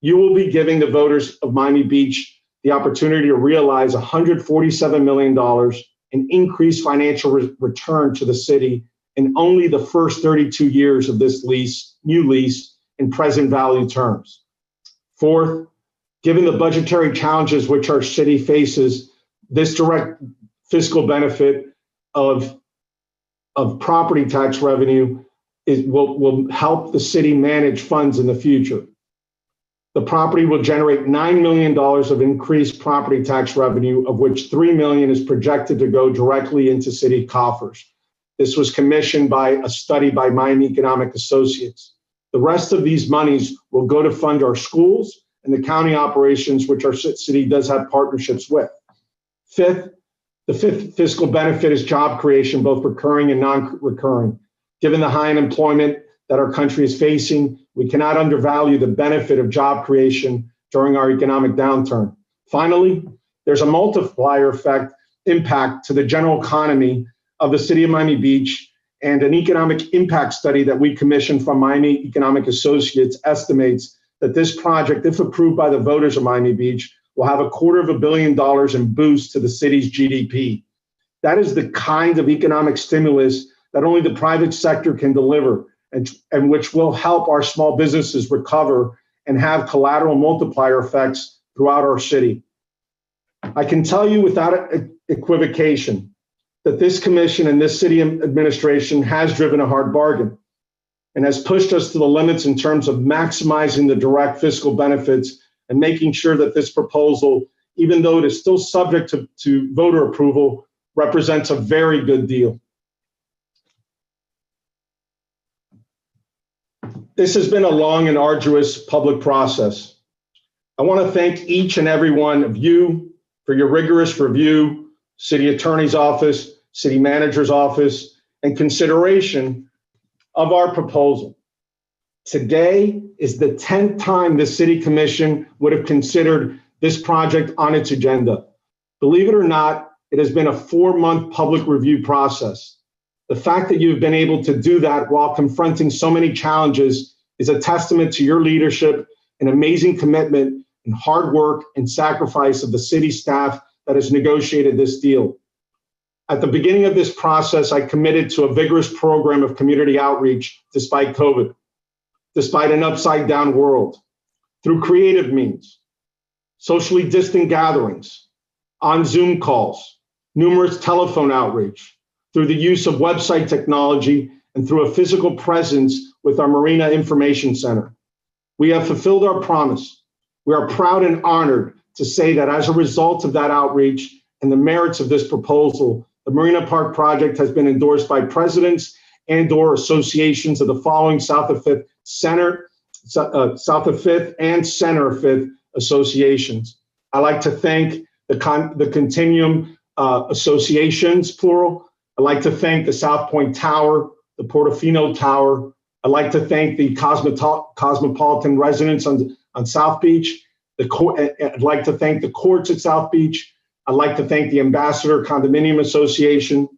You will be giving the voters of Miami Beach the opportunity to realize $147 million in increased financial return to the city in only the first 32 years of this new lease in present value terms. Fourth, given the budgetary challenges which our city faces, this direct fiscal benefit of property tax revenue will help the city manage funds in the future. The property will generate $9 million of increased property tax revenue, of which $3 million is projected to go directly into city coffers. This was commissioned by a study by Miami Economic Associates. The rest of these monies will go to fund our schools and the county operations, which our city does have partnerships with. The fifth fiscal benefit is job creation, both recurring and non-recurring. Given the high unemployment that our country is facing, we cannot undervalue the benefit of job creation during our economic downturn. Finally, there's a multiplier effect impact to the general economy of the city of Miami Beach, and an economic impact study that we commissioned from Miami Economic Associates estimates that this project, if approved by the voters of Miami Beach, will have $250 million in boost to the city's GDP. That is the kind of economic stimulus that only the private sector can deliver, and which will help our small businesses recover and have collateral multiplier effects throughout our city. I can tell you without equivocation that this commission and this city administration has driven a hard bargain and has pushed us to the limits in terms of maximizing the direct fiscal benefits and making sure that this proposal, even though it is still subject to voter approval, represents a very good deal. This has been a long and arduous public process. I want to thank each and every one of you for your rigorous review, City Attorney's Office, City Manager's Office, and consideration of our proposal. Today is the 10th time the City Commission would have considered this project on its agenda. Believe it or not, it has been a 4-month public review process. The fact that you've been able to do that while confronting so many challenges is a testament to your leadership and amazing commitment and hard work and sacrifice of the city staff that has negotiated this deal. At the beginning of this process, I committed to a vigorous program of community outreach despite COVID, despite an upside down world, through creative means, socially distant gatherings, on Zoom calls, numerous telephone outreach, through the use of website technology, and through a physical presence with our Marina Information Center. We have fulfilled our promise. We are proud and honored to say that as a result of that outreach and the merits of this proposal, the Marina Park project has been endorsed by presidents and/or associations of the following South of Fifth and Center of Fifth associations. I'd like to thank the Continuum associations, plural. I'd like to thank the South Point Tower, the Portofino Tower. I'd like to thank the Cosmopolitan residents on South Beach. I'd like to thank the courts at South Beach. I'd like to thank the Ambassador Condominium Association.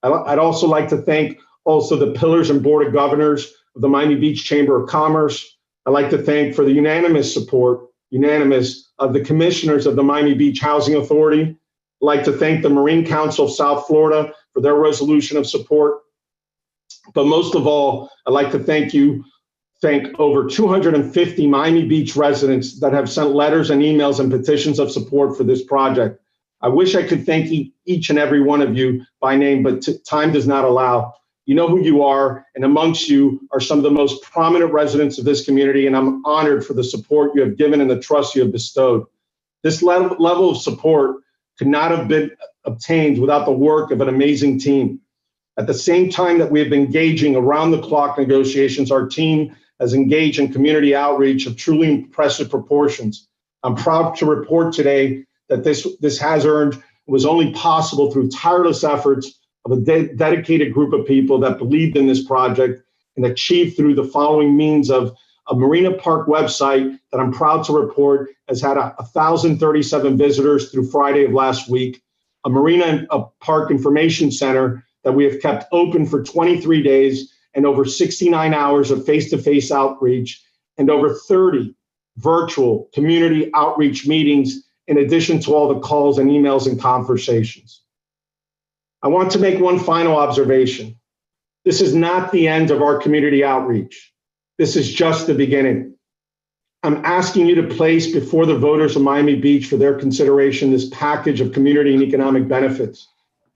I'd also like to thank also the Pillars and Board of Governors of the Miami Beach Chamber of Commerce. I'd like to thank for the unanimous support, of the commissioners of the Miami Beach Housing Authority. I'd like to thank the Marine Council of South Florida for their resolution of support. But most of all, I'd like to thank over 250 Miami Beach residents that have sent letters and emails and petitions of support for this project. I wish I could thank each and every one of you by name, but time does not allow. You know who you are, and amongst you are some of the most prominent residents of this community, and I'm honored for the support you have given and the trust you have bestowed. This level of support could not have been obtained without the work of an amazing team. At the same time that we have been engaging around-the-clock negotiations, our team has engaged in community outreach of truly impressive proportions. I'm proud to report today that this was only possible through tireless efforts of a dedicated group of people that believed in this project and achieved through the following means of a Marina Park website that I'm proud to report has had 1,037 visitors through Friday of last week, a Marina Park Information Center that we have kept open for 23 days and over 69 hours of face-to-face outreach and over 30 virtual community outreach meetings in addition to all the calls and emails and conversations. I want to make one final observation. This is not the end of our community outreach. This is just the beginning. I'm asking you to place before the voters of Miami Beach for their consideration this package of community and economic benefits.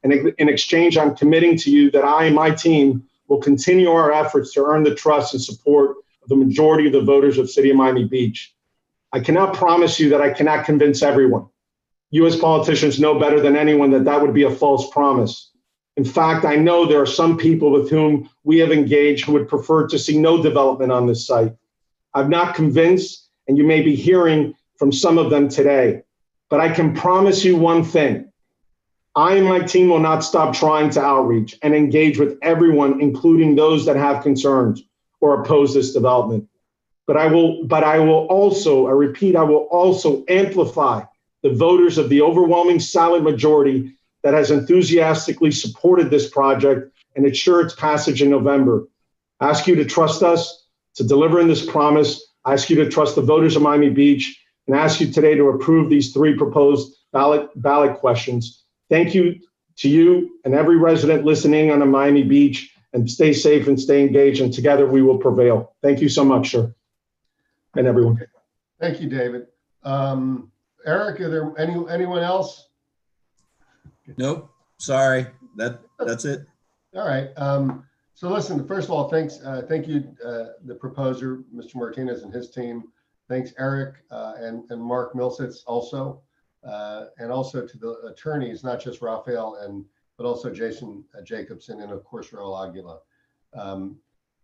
And in exchange, I'm committing to you that I and my team will continue our efforts to earn the trust and support of the majority of the voters of City of Miami Beach. I cannot promise you that I cannot convince everyone. You as politicians know better than anyone that that would be a false promise. In fact, I know there are some people with whom we have engaged who would prefer to see no development on this site. I'm not convinced, and you may be hearing from some of them today, but I can promise you one thing. I and my team will not stop trying to outreach and engage with everyone, including those that have concerns or oppose this development. But I will also, I repeat, I will also amplify the voters of the overwhelming silent majority that has enthusiastically supported this project and ensure its passage in November. I ask you to trust us to deliver in this promise. I ask you to trust the voters of Miami Beach, and I ask you today to approve these 3 proposed ballot questions. Thank you to you and every resident listening on the Miami Beach, and stay safe and stay engaged, and together we will prevail. Thank you so much, sir, and everyone. Thank you, David. Eric, are there anyone else? Nope. Sorry. That's it. All right. So listen, first of all, thanks. Thank you, the proposer, Mr. Martinez and his team. Thanks, Eric and Mark Milsitz also. And also to the attorneys, not just Raphael, but also Jason Jacobson and of course, Raul Aguila.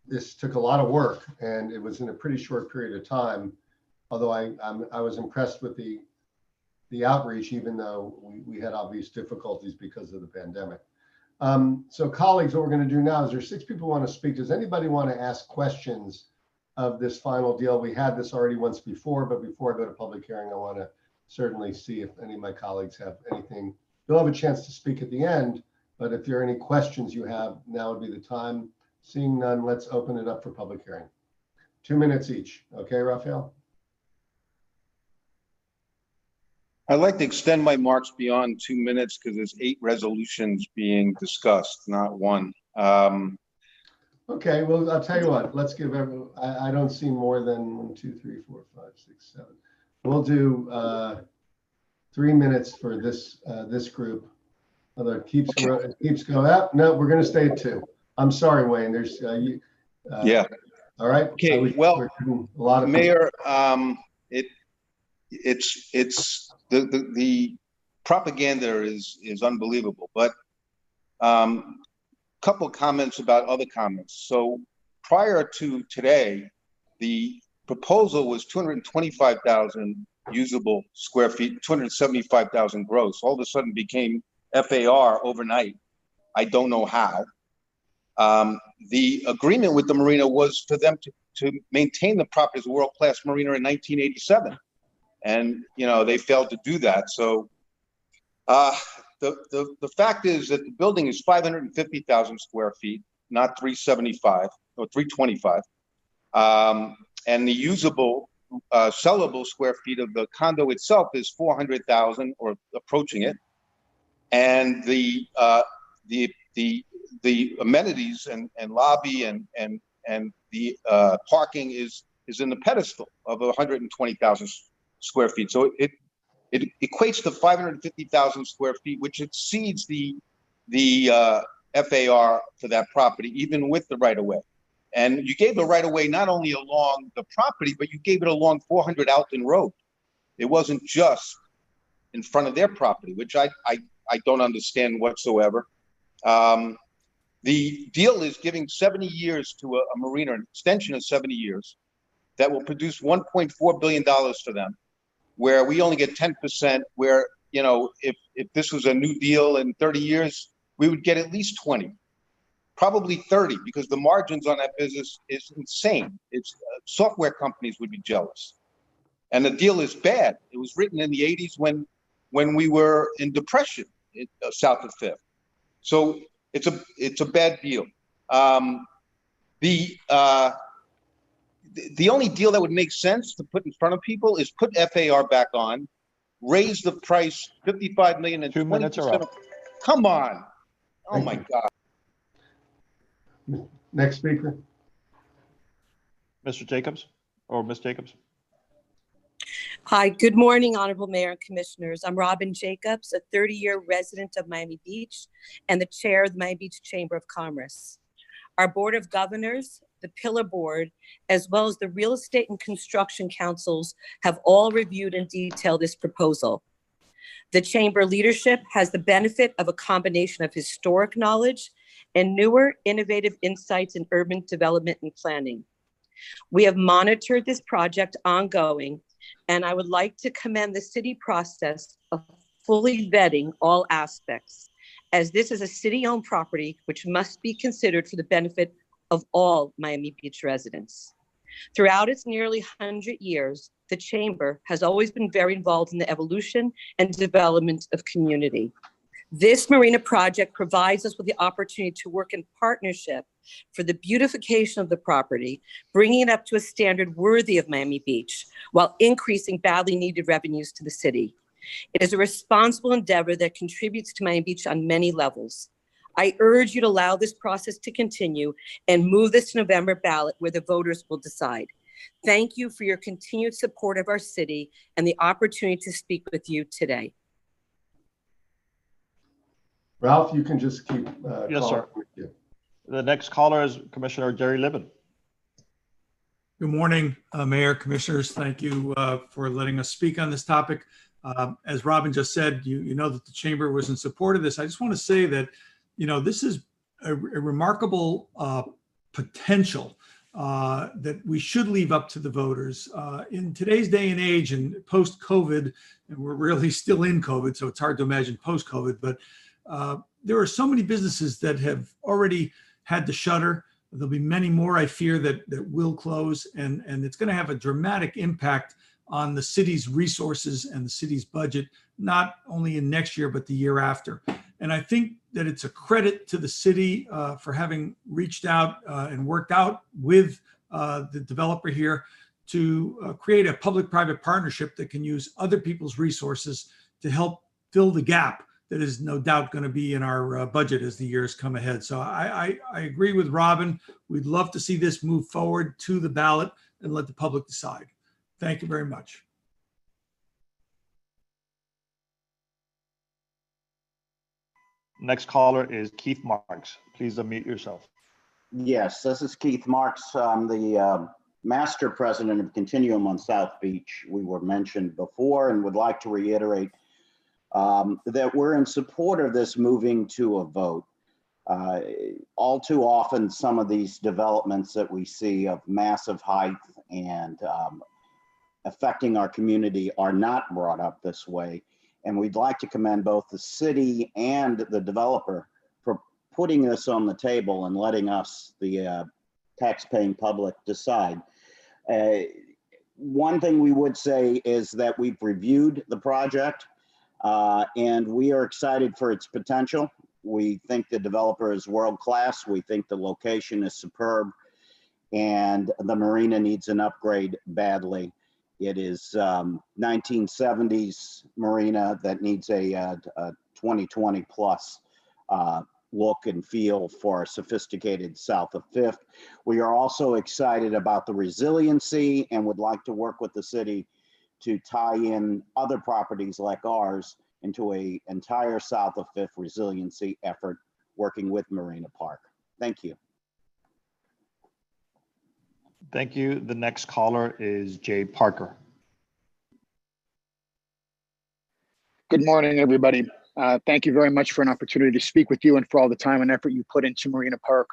This took a lot of work and it was in a pretty short period of time. Although I was impressed with the outreach, even though we had obvious difficulties because of the pandemic. So colleagues, what we're going to do now is there's 6 people who want to speak. Does anybody want to ask questions of this final deal? We had this already once before, but before I go to public hearing, I want to certainly see if any of my colleagues have anything. You'll have a chance to speak at the end, but if there are any questions you have, now would be the time. Seeing none, let's open it up for public hearing. 2 minutes each. Okay, Raphael? I'd like to extend my marks beyond 2 minutes because there's 8 resolutions being discussed, not one. Okay, well, I'll tell you what, let's give everyone, I don't see more than 1, 2, 3, 4, 5, 6, 7. We'll do 3 minutes for this group. Although it keeps going up. No, we're going to stay at 2. I'm sorry, Wayne. There's yeah. All right. Okay. Well, a lot of Mayor, it's the propaganda is unbelievable. But couple comments about other comments. So prior to today, the proposal was 225,000 usable square feet, 275,000 gross. All of a sudden became FAR overnight. I don't know how. The agreement with the marina was for them to maintain the property as a world-class marina in 1987. And, they failed to do that. So the fact is that the building is 550,000 square feet, not 375 or 325. And the usable, sellable square feet of the condo itself is 400,000 or approaching it. And the amenities and lobby and the parking is in the pedestal of 120,000 square feet. So it equates to 550,000 square feet, which exceeds the FAR for that property, even with the right of way. And you gave the right of way not only along the property, but you gave it along 400 Alton Road. It wasn't just in front of their property, which I don't understand whatsoever. The deal is giving 70 years to a marina, an extension of 70 years that will produce $1.4 billion for them, where we only get 10%, where, if this was a new deal in 30 years, we would get at least 20, probably 30, because the margins on that business is insane. It's software companies would be jealous. And the deal is bad. It was written in the 80s when we were in depression south of Fifth. So it's a bad deal. The only deal that would make sense to put in front of people is put FAR back on, raise the price 55 million and 2 minutes are up. Come on. Oh my God. Next speaker. Mr. Jacobs or Ms. Jacobs? Hi, good morning, Honorable Mayor and Commissioners. I'm Robin Jacobs, a 30-year resident of Miami Beach and the chair of the Miami Beach Chamber of Commerce. Our Board of Governors, the Pillar Board, as well as the Real Estate and Construction Councils have all reviewed in detail this proposal. The Chamber leadership has the benefit of a combination of historic knowledge and newer, innovative insights in urban development and planning. We have monitored this project ongoing, and I would like to commend the city process of fully vetting all aspects, as this is a city-owned property which must be considered for the benefit of all Miami Beach residents. Throughout its nearly 100 years, the Chamber has always been very involved in the evolution and development of community. This marina project provides us with the opportunity to work in partnership for the beautification of the property, bringing it up to a standard worthy of Miami Beach, while increasing badly needed revenues to the city. It is a responsible endeavor that contributes to Miami Beach on many levels. I urge you to allow this process to continue and move this to November ballot where the voters will decide. Thank you for your continued support of our city and the opportunity to speak with you today. Ralph, you can just keep Yes, sir. Yeah. The next caller is Commissioner Jerry Libben. Good morning, Mayor, Commissioners. Thank you for letting us speak on this topic. As Robin just said, you know that the Chamber was in support of this. I just want to say that, this is a remarkable potential that we should leave up to the voters. In today's day and age and post-COVID, and we're really still in COVID, so it's hard to imagine post-COVID, but there are so many businesses that have already had to shutter. There'll be many more, I fear, that will close, and it's going to have a dramatic impact on the city's resources and the city's budget, not only in next year, but the year after. And I think that it's a credit to the city for having reached out and worked out with the developer here to create a public-private partnership that can use other people's resources to help fill the gap that is no doubt going to be in our budget as the years come ahead. So I agree with Robin. We'd love to see this move forward to the ballot and let the public decide. Thank you very much. Next caller is Keith Marks. Please unmute yourself. Yes, this is Keith Marks. I'm the master president of Continuum on South Beach. We were mentioned before and would like to reiterate that we're in support of this moving to a vote. All too often, some of these developments that we see of massive height and affecting our community are not brought up this way. And we'd like to commend both the city and the developer for putting this on the table and letting us, the tax-paying public, decide. One thing we would say is that we've reviewed the project and we are excited for its potential. We think the developer is world-class. We think the location is superb and the marina needs an upgrade badly. It is 1970s marina that needs a 2020 plus look and feel for a sophisticated south of Fifth. We are also excited about the resiliency and would like to work with the city to tie in other properties like ours into an entire south of Fifth resiliency effort, working with Marina Park. Thank you. Thank you. The next caller is Jay Parker. Good morning, everybody. Thank you very much for an opportunity to speak with you and for all the time and effort you put into Marina Park.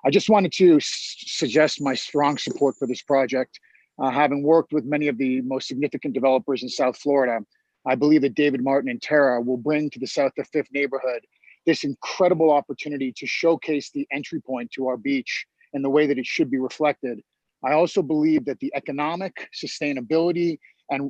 I just wanted to suggest my strong support for this project. Having worked with many of the most significant developers in South Florida, I believe that David Martin and Tara will bring to the South of Fifth neighborhood this incredible opportunity to showcase the entry point to our beach in the way that it should be reflected. I also believe that the economic sustainability and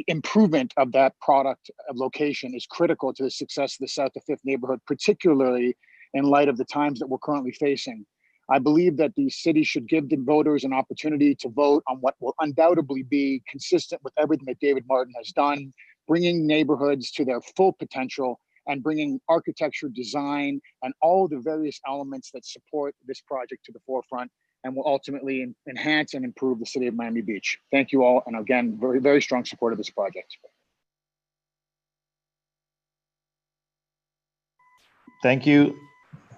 improvement of that product location is critical to the success of the South of Fifth neighborhood, particularly in light of the times that we're currently facing. I believe that the city should give the voters an opportunity to vote on what will undoubtedly be consistent with everything that David Martin has done, bringing neighborhoods to their full potential and bringing architecture, design, and all the various elements that support this project to the forefront and will ultimately enhance and improve the city of Miami Beach. Thank you all. And again, very, very strong support of this project. Thank you.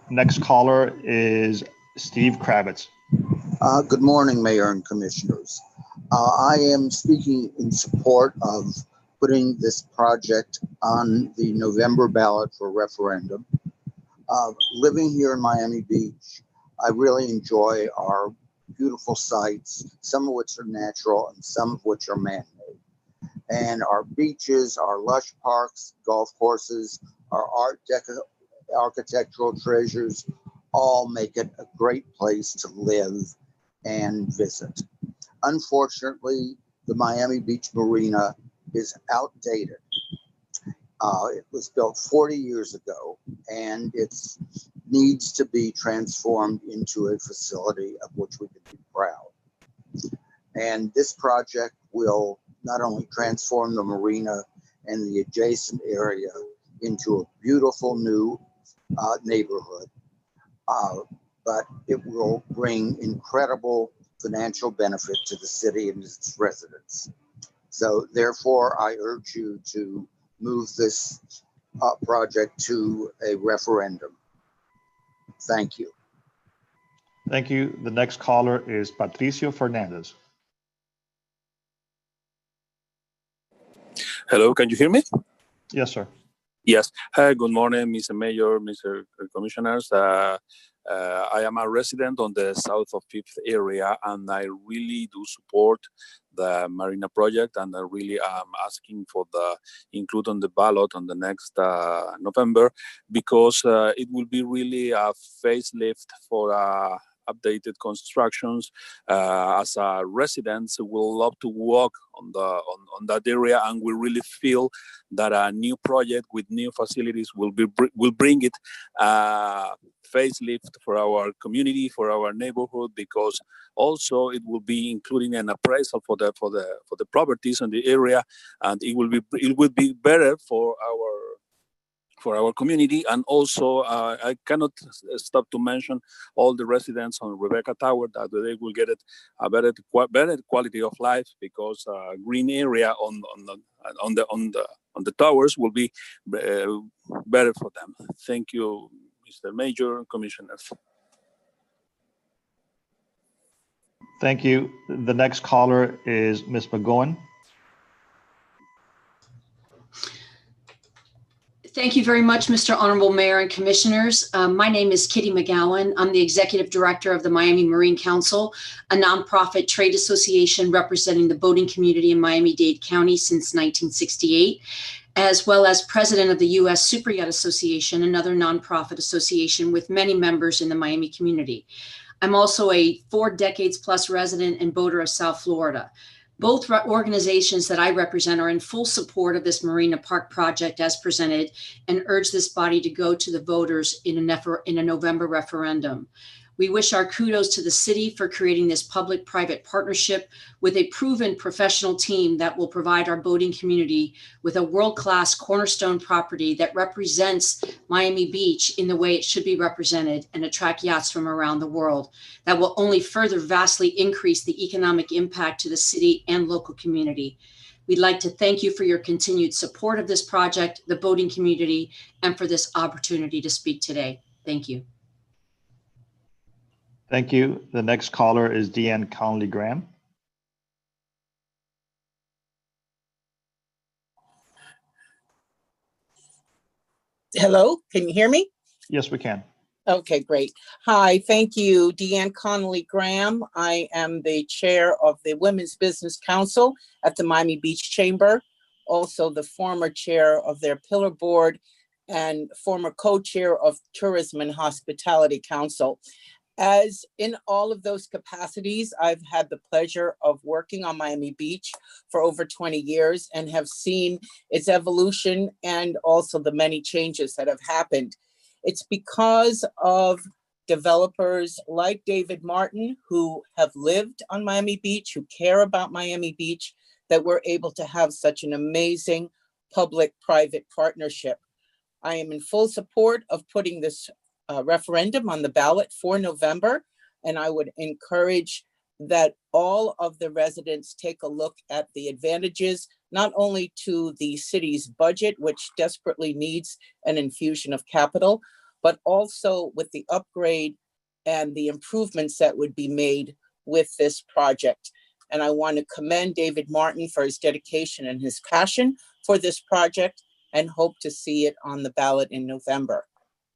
Next caller is Steve Kravitz. Good morning, Mayor and Commissioners. I am speaking in support of putting this project on the November ballot for referendum. Living here in Miami Beach, I really enjoy our beautiful sites, some of which are natural and some of which are man-made. And our beaches, our lush parks, golf courses, our architectural treasures all make it a great place to live and visit. Unfortunately, the Miami Beach Marina is outdated. It was built 40 years ago, and it needs to be transformed into a facility of which we can be proud. And this project will not only transform the marina and the adjacent area into a beautiful new neighborhood, but it will bring incredible financial benefit to the city and its residents. So therefore, I urge you to move this project to a referendum. Thank you. Thank you. The next caller is Patricio Fernandez. Hello, can you hear me? Yes, sir. Yes. Hi, good morning, Mr. Mayor, Mr. Commissioners. I am a resident on the south of Fifth area, and I really do support the Marina project, and I really am asking for the include on the ballot on the next November, because it will be really a facelift for updated constructions. As a residents, we love to walk on that area, and we really feel that a new project with new facilities will bring it facelift for our community, for our neighborhood, because also it will be including an appraisal for the properties in the area, and it will be better for our community. And also I cannot stop to mention all the residents on Rebecca Tower that they will get a better quality of life, because green area on the towers will be better for them. Thank you, Mr. Mayor, Commissioners. Thank you. The next caller is Ms. McGowan. Thank you very much, Mr. Honorable Mayor and Commissioners. My name is Kitty McGowan. I'm the Executive Director of the Miami Marine Council, a nonprofit trade association representing the boating community in Miami-Dade County since 1968, as well as President of the U.S. Super Yacht Association, another nonprofit association with many members in the Miami community. I'm also a 4 decades plus resident and boater of South Florida. Both organizations that I represent are in full support of this Marina Park project as presented, and urge this body to go to the voters in a November referendum. We wish our kudos to the city for creating this public-private partnership with a proven professional team that will provide our boating community with a world-class cornerstone property that represents Miami Beach in the way it should be represented and attract yachts from around the world. That will only further vastly increase the economic impact to the city and local community. We'd like to thank you for your continued support of this project, the boating community, and for this opportunity to speak today. Thank you. Thank you. The next caller is Deanne Conley-Graham. Hello, can you hear me? Yes, we can. Okay, great. Hi, thank you, Deanne Connolly-Graham. I am the chair of the Women's Business Council at the Miami Beach Chamber, also the former chair of their Pillar Board and former co-chair of Tourism and Hospitality Council. As in all of those capacities, I've had the pleasure of working on Miami Beach for over 20 years and have seen its evolution and also the many changes that have happened. It's because of developers like David Martin, who have lived on Miami Beach, who care about Miami Beach, that we're able to have such an amazing public-private partnership. I am in full support of putting this referendum on the ballot for November, and I would encourage that all of the residents take a look at the advantages, not only to the city's budget, which desperately needs an infusion of capital, but also with the upgrade and the improvements that would be made with this project. And I want to commend David Martin for his dedication and his passion for this project, and hope to see it on the ballot in November.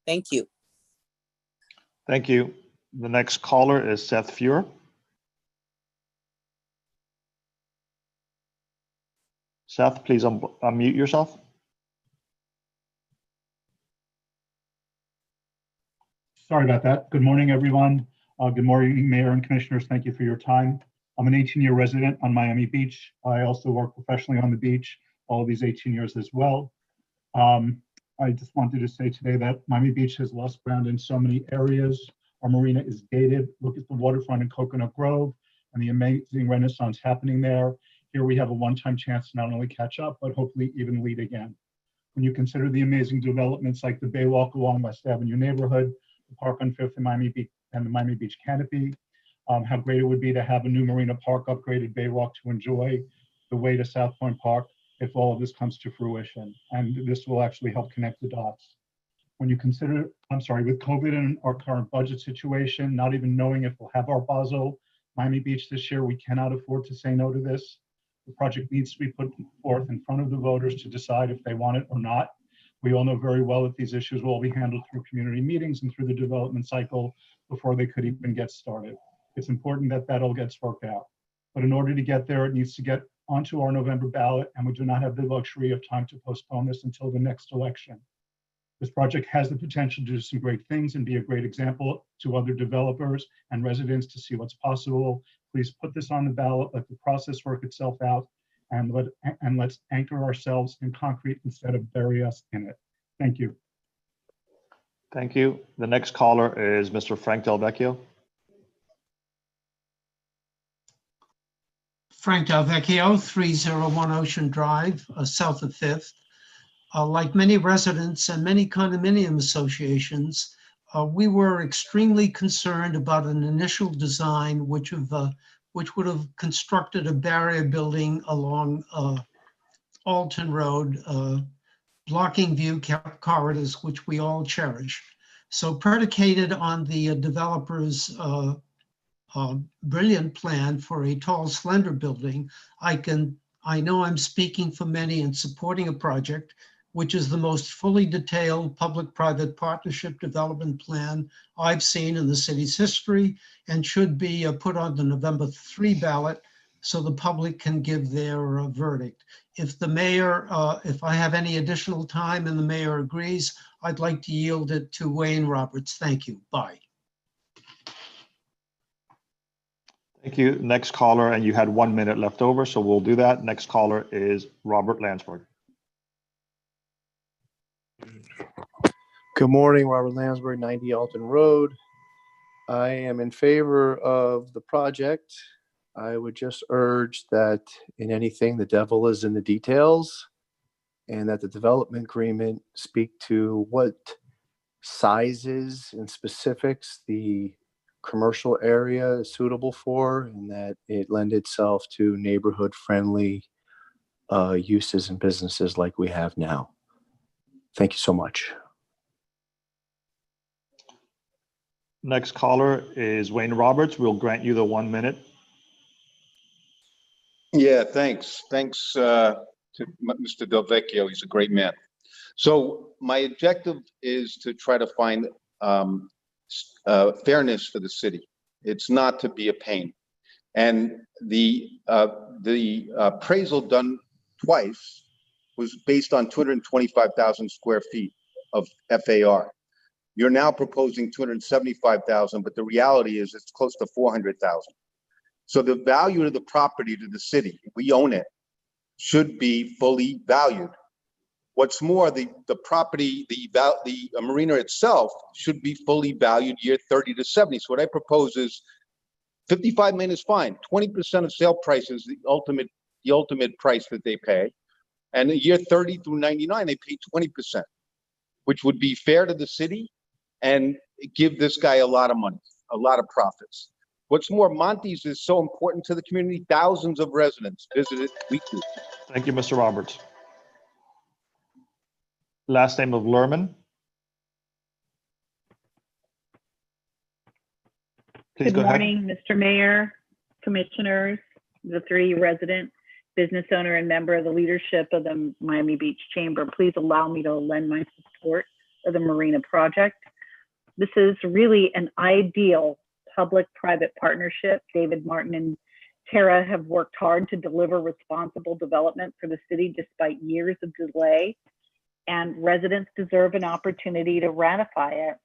Thank you. Thank you. The next caller is Seth Fuhr. Seth, please unmute yourself. Sorry about that. Good morning, everyone. Good morning, Mayor and Commissioners. Thank you for your time. I'm an 18-year resident on Miami Beach. I also work professionally on the beach all of these 18 years as well. I just wanted to say today that Miami Beach has lost ground in so many areas. Our marina is dated. Look at the waterfront in Coconut Grove and the amazing renaissance happening there. Here we have a one-time chance to not only catch up, but hopefully even lead again. When you consider the amazing developments like the Baywalk along West Avenue neighborhood, the park on 5th and Miami Beach and the Miami Beach Canopy, how great it would be to have a new Marina Park upgraded Baywalk to enjoy the way to South Point Park if all of this comes to fruition. And this will actually help connect the dots. When you consider, with COVID and our current budget situation, not even knowing if we'll have our Basel Miami Beach this year, we cannot afford to say no to this. The project needs to be put forth in front of the voters to decide if they want it or not. We all know very well that these issues will all be handled through community meetings and through the development cycle before they could even get started. It's important that that all gets worked out. But in order to get there, it needs to get onto our November ballot, and we do not have the luxury of time to postpone this until the next election. This project has the potential to do some great things and be a great example to other developers and residents to see what's possible. Please put this on the ballot, let the process work itself out, and let's anchor ourselves in concrete instead of bury us in it. Thank you. Thank you. The next caller is Mr. Frank Del Vecchio. Frank Del Vecchio, 301 Ocean Drive, south of 5th. Like many residents and many condominium associations, we were extremely concerned about an initial design which would have constructed a barrier building along Alton Road, blocking view corridors, which we all cherish. So predicated on the developer's brilliant plan for a tall, slender building, I know I'm speaking for many in supporting a project which is the most fully detailed public-private partnership development plan I've seen in the city's history, and should be put on the November 3 ballot so the public can give their verdict. If the mayor, if I have any additional time and the mayor agrees, I'd like to yield it to Wayne Roberts. Thank you. Bye. Thank you. Next caller, and you had 1 minute left over, so we'll do that. Next caller is Robert Lansford. Good morning, Robert Lansbury, 90 Alton Road. I am in favor of the project. I would just urge that in anything, the devil is in the details, and that the development agreement speak to what sizes and specifics the commercial area is suitable for, and that it lend itself to neighborhood-friendly uses and businesses like we have now. Thank you so much. Next caller is Wayne Roberts. We'll grant you the 1 minute. Yeah, thanks. Thanks to Mr. Del Vecchio. He's a great man. So my objective is to try to find fairness for the city. It's not to be a pain. And the appraisal done twice was based on 225,000 square feet of FAR. You're now proposing 275,000, but the reality is it's close to 400,000. So the value of the property to the city, we own it, should be fully valued. What's more, the property, the marina itself should be fully valued year 30 to 70. So what I propose is 55 million is fine. 20% of sale price is the ultimate price that they pay. And in year 30 through 99, they pay 20%, which would be fair to the city and give this guy a lot of money, a lot of profits. What's more, Monty's is so important to the community. Thousands of residents visit it weekly. Thank you, Mr. Roberts. Last name of Lerman. Please Good go ahead. morning, Mr. Mayor, commissioners, the three resident, business owner, and member of the leadership of the Miami Beach Chamber. Please allow me to lend my support of the Marina project. This is really an ideal public-private partnership. David Martin and Tara have worked hard to deliver responsible development for the city despite years of delay, and residents deserve an opportunity to ratify it.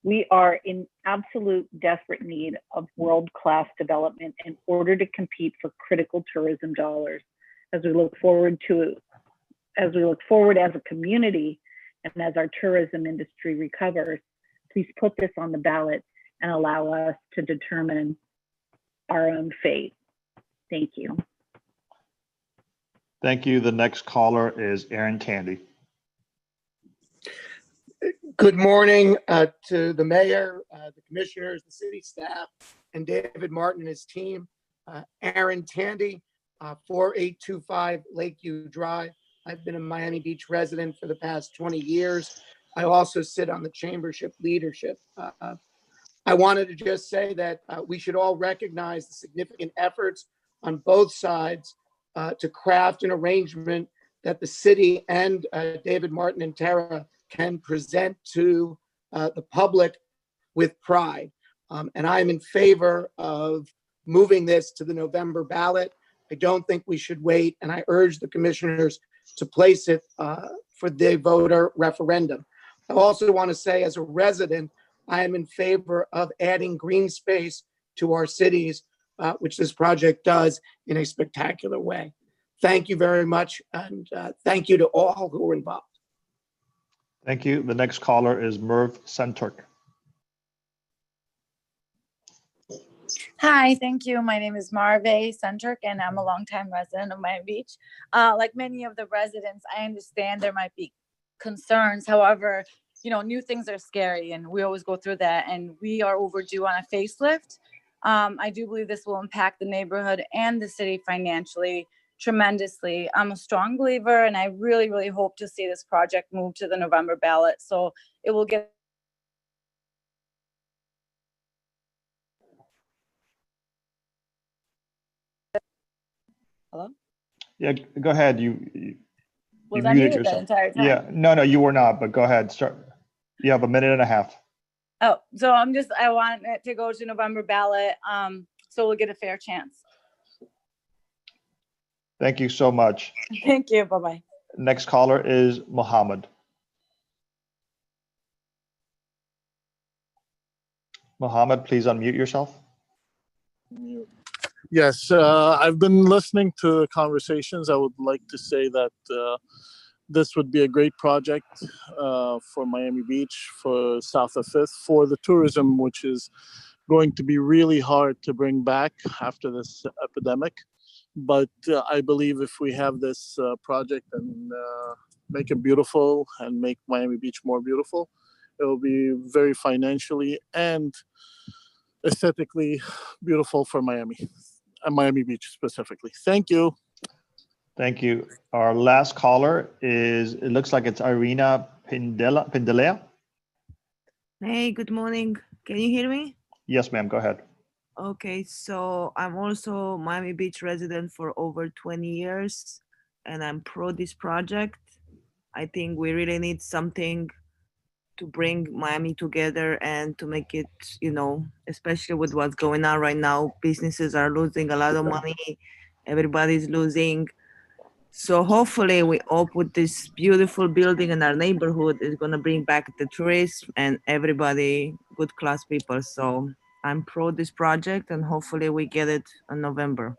We are in absolute desperate need of world-class development in order to compete for critical tourism dollars. As we look forward as a community and as our tourism industry recovers, please put this on the ballot and allow us to determine our own fate. Thank you. Thank you. The next caller is Aaron Tandy. Good morning to the mayor, the commissioners, the city staff, and David Martin and his team. Aaron Tandy, 4825 Lakeview Drive. I've been a Miami Beach resident for the past 20 years. I also sit on the chambership leadership. I wanted to just say that we should all recognize the significant efforts on both sides to craft an arrangement that the city and David Martin and Tara can present to the public with pride. And I'm in favor of moving this to the November ballot. I don't think we should wait, and I urge the commissioners to place it for the voter referendum. I also want to say, as a resident, I am in favor of adding green space to our cities, which this project does in a spectacular way. Thank you very much, and thank you to all who were involved. Thank you. The next caller is Merv Senturk. Hi, thank you. My name is Marve Senturk, and I'm a longtime resident of Miami Beach. Like many of the residents, I understand there might be concerns. However, you know, new things are scary, and we always go through that, and we are overdue on a facelift. I do believe this will impact the neighborhood and the city financially tremendously. I'm a strong believer, and I really, really hope to see this project move to the November ballot, so it will get. Hello? Yeah, go ahead. You Was I muted muted yourself. that entire time? Yeah, no, you were not, but go ahead. Start. You have a minute and a half. Oh, so I want it to go to November ballot, so we'll get a fair chance. Thank you so much. Thank you. Bye-bye. Next caller is Mohammed. Mohammed, please unmute yourself. Yes, I've been listening to conversations. I would like to say that this would be a great project for Miami Beach, for South of Fifth, for the tourism, which is going to be really hard to bring back after this epidemic. But I believe if we have this project and make it beautiful and make Miami Beach more beautiful, it will be very financially and aesthetically beautiful for Miami, and Miami Beach specifically. Thank you. Thank you. Our last caller is, it looks like it's Irina Pindelea. Hey, good morning. Can you hear me? Yes, ma'am. Go ahead. Okay, so I'm also Miami Beach resident for over 20 years, and I'm pro this project. I think we really need something to bring Miami together and to make it, you know, especially with what's going on right now. Businesses are losing a lot of money. Everybody's losing. So hopefully we all put this beautiful building in our neighborhood is going to bring back the tourists and everybody, good class people. So I'm pro this project, and hopefully we get it in November.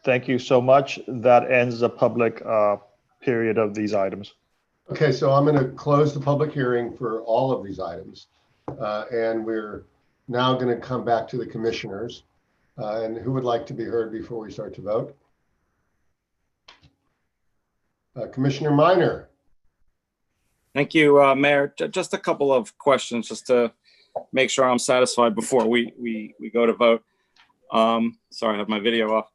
Thank you so much. That ends the public period of these items. Okay, so I'm going to close the public hearing for all of these items. And we're now going to come back to the commissioners. And who would like to be heard before we start to vote? Commissioner Minor. Thank you, Mayor. Just a couple of questions just to make sure I'm satisfied before we go to vote. Sorry, I have my video off.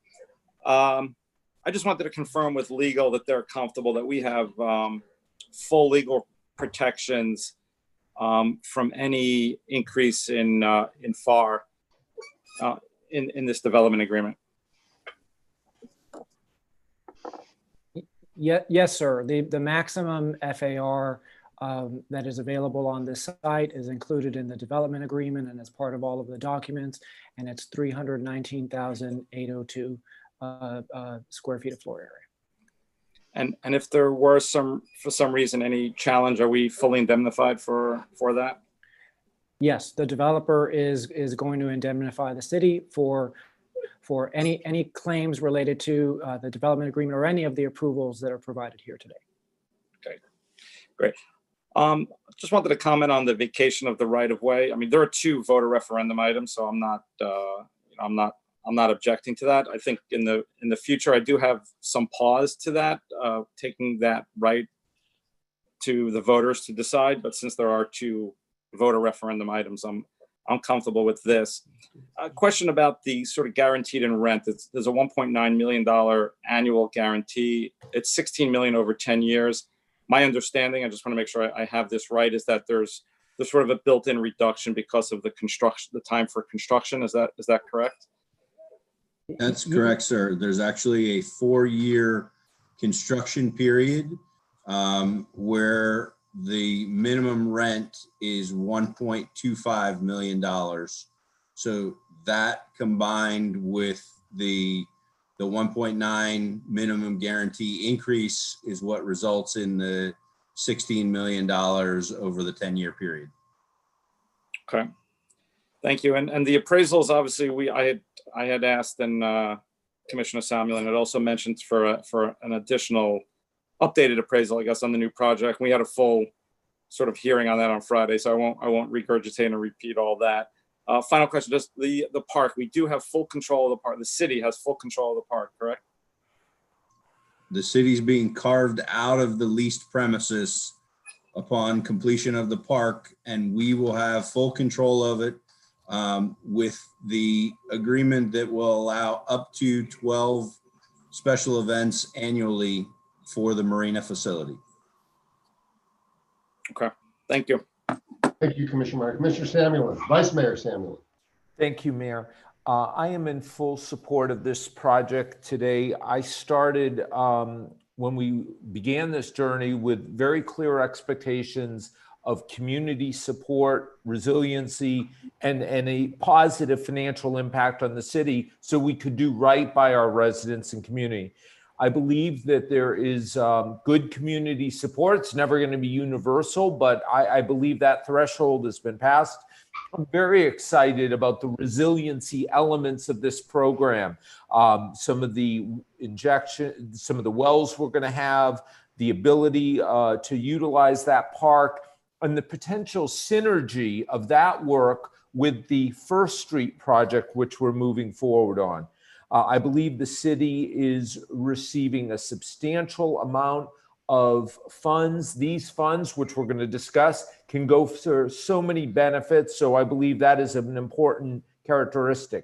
I just wanted to confirm with legal that they're comfortable that we have full legal protections from any increase in FAR in this development agreement? Yes, sir. The maximum FAR that is available on this site is included in the development agreement and as part of all of the documents, and it's 319,802 square feet of floor area. And if there were for some reason, any challenge, are we fully indemnified for that? Yes, the developer is going to indemnify the city for any claims related to the development agreement or any of the approvals that are provided here today. Okay, great. Just wanted to comment on the vacation of the right of way. I mean, there are 2 voter referendum items, so I'm not objecting to that. I think in the future, I do have some pause to that, taking that right to the voters to decide. But since there are 2 voter referendum items, I'm comfortable with this. A question about the sort of guaranteed in rent. There's a $1.9 million annual guarantee. It's $16 million over 10 years. My understanding, I just want to make sure I have this right, is that there's sort of a built-in reduction because of the time for construction. Is that correct? That's correct, sir. There's actually a 4-year construction period where the minimum rent is $1.25 million. So that combined with the 1.9 minimum guarantee increase is what results in the $16 million over the 10-year period. Okay, thank you. And the appraisals, obviously, I had asked, and Commissioner Samuel had also mentioned for an additional updated appraisal, I guess, on the new project. We had a full sort of hearing on that on Friday, so I won't regurgitate and repeat all that. Final question, just the park. We do have full control of the park. The city has full control of the park, correct? The city's being carved out of the leased premises upon completion of the park, and we will have full control of it with the agreement that will allow up to 12 special events annually for the marina facility. Okay, thank you. Thank you, Commissioner Meyer. Commissioner Samuel, Vice Mayor Samuel. Thank you, Mayor. I am in full support of this project today. I started when we began this journey with very clear expectations of community support, resiliency, and a positive financial impact on the city so we could do right by our residents and community. I believe that there is good community support. It's never going to be universal, but I believe that threshold has been passed. I'm very excited about the resiliency elements of this program. Some of the some of the wells we're going to have, the ability to utilize that park, and the potential synergy of that work with the First Street project, which we're moving forward on. I believe the city is receiving a substantial amount of funds. These funds, which we're going to discuss, can go for so many benefits. So I believe that is an important characteristic.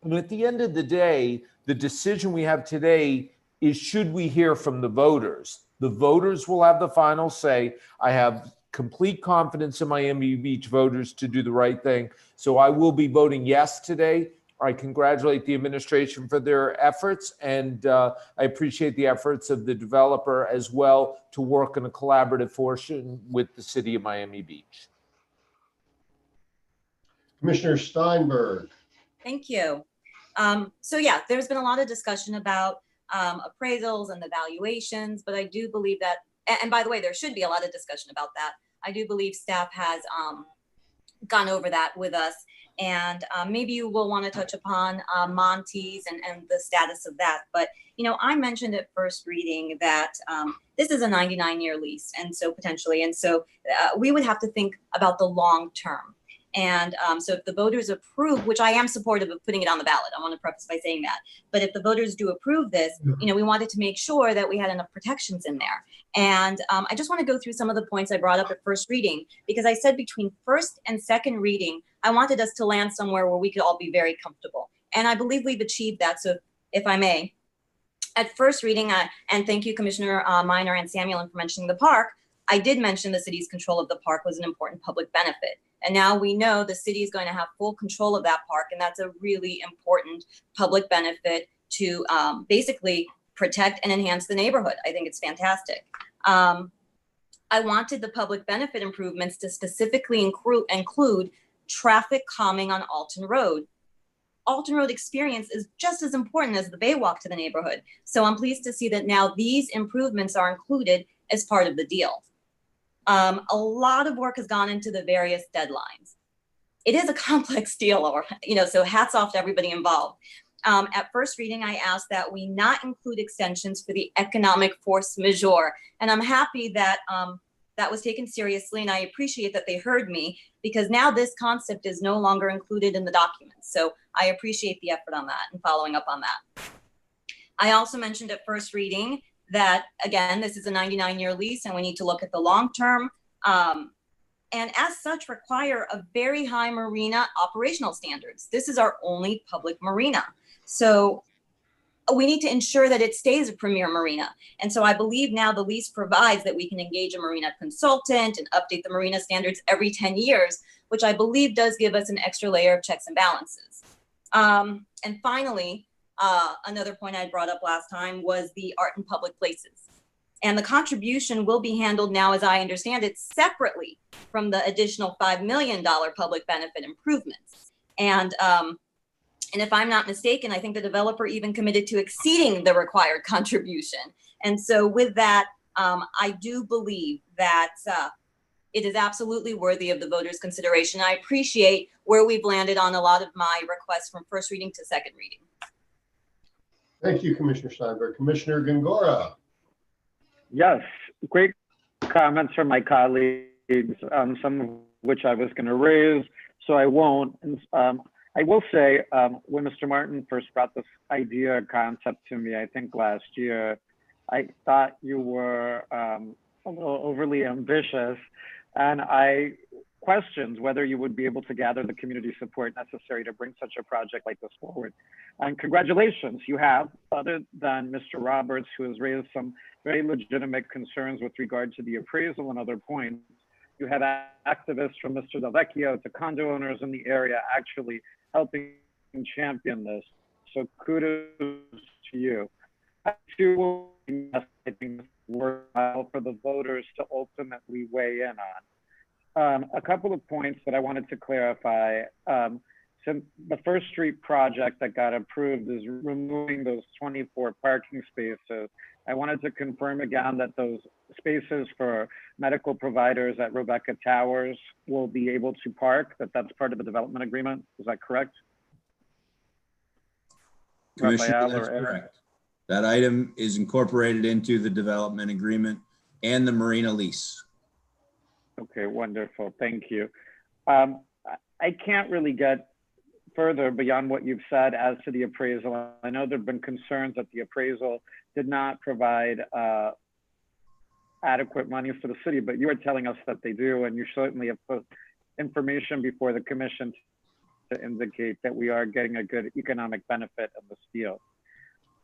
And at the end of the day, the decision we have today is, should we hear from the voters? The voters will have the final say. I have complete confidence in Miami Beach voters to do the right thing. So I will be voting yes today. I congratulate the administration for their efforts, and I appreciate the efforts of the developer as well to work in a collaborative fashion with the city of Miami Beach. Commissioner Steinberg. Thank you. So yeah, there's been a lot of discussion about appraisals and the valuations, but I do believe that, and by the way, there should be a lot of discussion about that. I do believe staff has gone over that with us. And maybe you will want to touch upon Monty's and the status of that. But, you know, I mentioned at first reading that this is a 99-year lease, and so potentially, and so we would have to think about the long term. And so if the voters approve, which I am supportive of putting it on the ballot, I want to preface by saying that, but if the voters do approve this, you know, we wanted to make sure that we had enough protections in there. And I just want to go through some of the points I brought up at first reading, because I said between first and second reading, I wanted us to land somewhere where we could all be very comfortable. And I believe we've achieved that. So if I may, at first reading, and thank you, Commissioner Minor and Samuel, for mentioning the park, I did mention the city's control of the park was an important public benefit. And now we know the city is going to have full control of that park. And that's a really important public benefit to basically protect and enhance the neighborhood. I think it's fantastic. I wanted the public benefit improvements to specifically include traffic calming on Alton Road. Alton Road experience is just as important as the Bay Walk to the neighborhood. So I'm pleased to see that now these improvements are included as part of the deal. A lot of work has gone into the various deadlines. It is a complex deal, so hats off to everybody involved. At first reading, I asked that we not include extensions for the economic force majeure. And I'm happy that that was taken seriously, and I appreciate that they heard me, because now this concept is no longer included in the documents. So I appreciate the effort on that and following up on that. I also mentioned at first reading that, again, this is a 99-year lease and we need to look at the long term. And as such, require a very high marina operational standards. This is our only public marina. So we need to ensure that it stays a premier marina. And so I believe now the lease provides that we can engage a marina consultant and update the marina standards every 10 years, which I believe does give us an extra layer of checks and balances. And finally, another point I brought up last time was the art in public places. And the contribution will be handled now, as I understand it, separately from the additional $5 million public benefit improvements. And if I'm not mistaken, I think the developer even committed to exceeding the required contribution. And so with that, I do believe that it is absolutely worthy of the voters' consideration. I appreciate where we've landed on a lot of my requests from first reading to second reading. Thank you, Commissioner Steinberg. Commissioner Gongora. Yes, great comments from my colleagues, some of which I was going to raise, so I won't. I will say, when Mr. Martin first brought this idea or concept to me, I think last year, I thought you were a little overly ambitious, and I questioned whether you would be able to gather the community support necessary to bring such a project like this forward. And congratulations, you have, other than Mr. Roberts, who has raised some very legitimate concerns with regard to the appraisal and other points. You had activists from Mr. Del Vecchio to condo owners in the area actually helping champion this. So kudos to you. I think worthwhile for the voters to ultimately weigh in on. A couple of points that I wanted to clarify. So the First Street project that got approved is removing those 24 parking spaces. I wanted to confirm again that those spaces for medical providers at Rebecca Towers will be able to park, that's part of the development agreement. Is that correct? Commissioner, that's correct. That item is incorporated into the development agreement and the marina lease. Okay, wonderful. Thank you. I can't really get further beyond what you've said as to the appraisal. I know there have been concerns that the appraisal did not provide adequate money for the city, but you are telling us that they do, and you certainly have put information before the commission to indicate that we are getting a good economic benefit of this deal.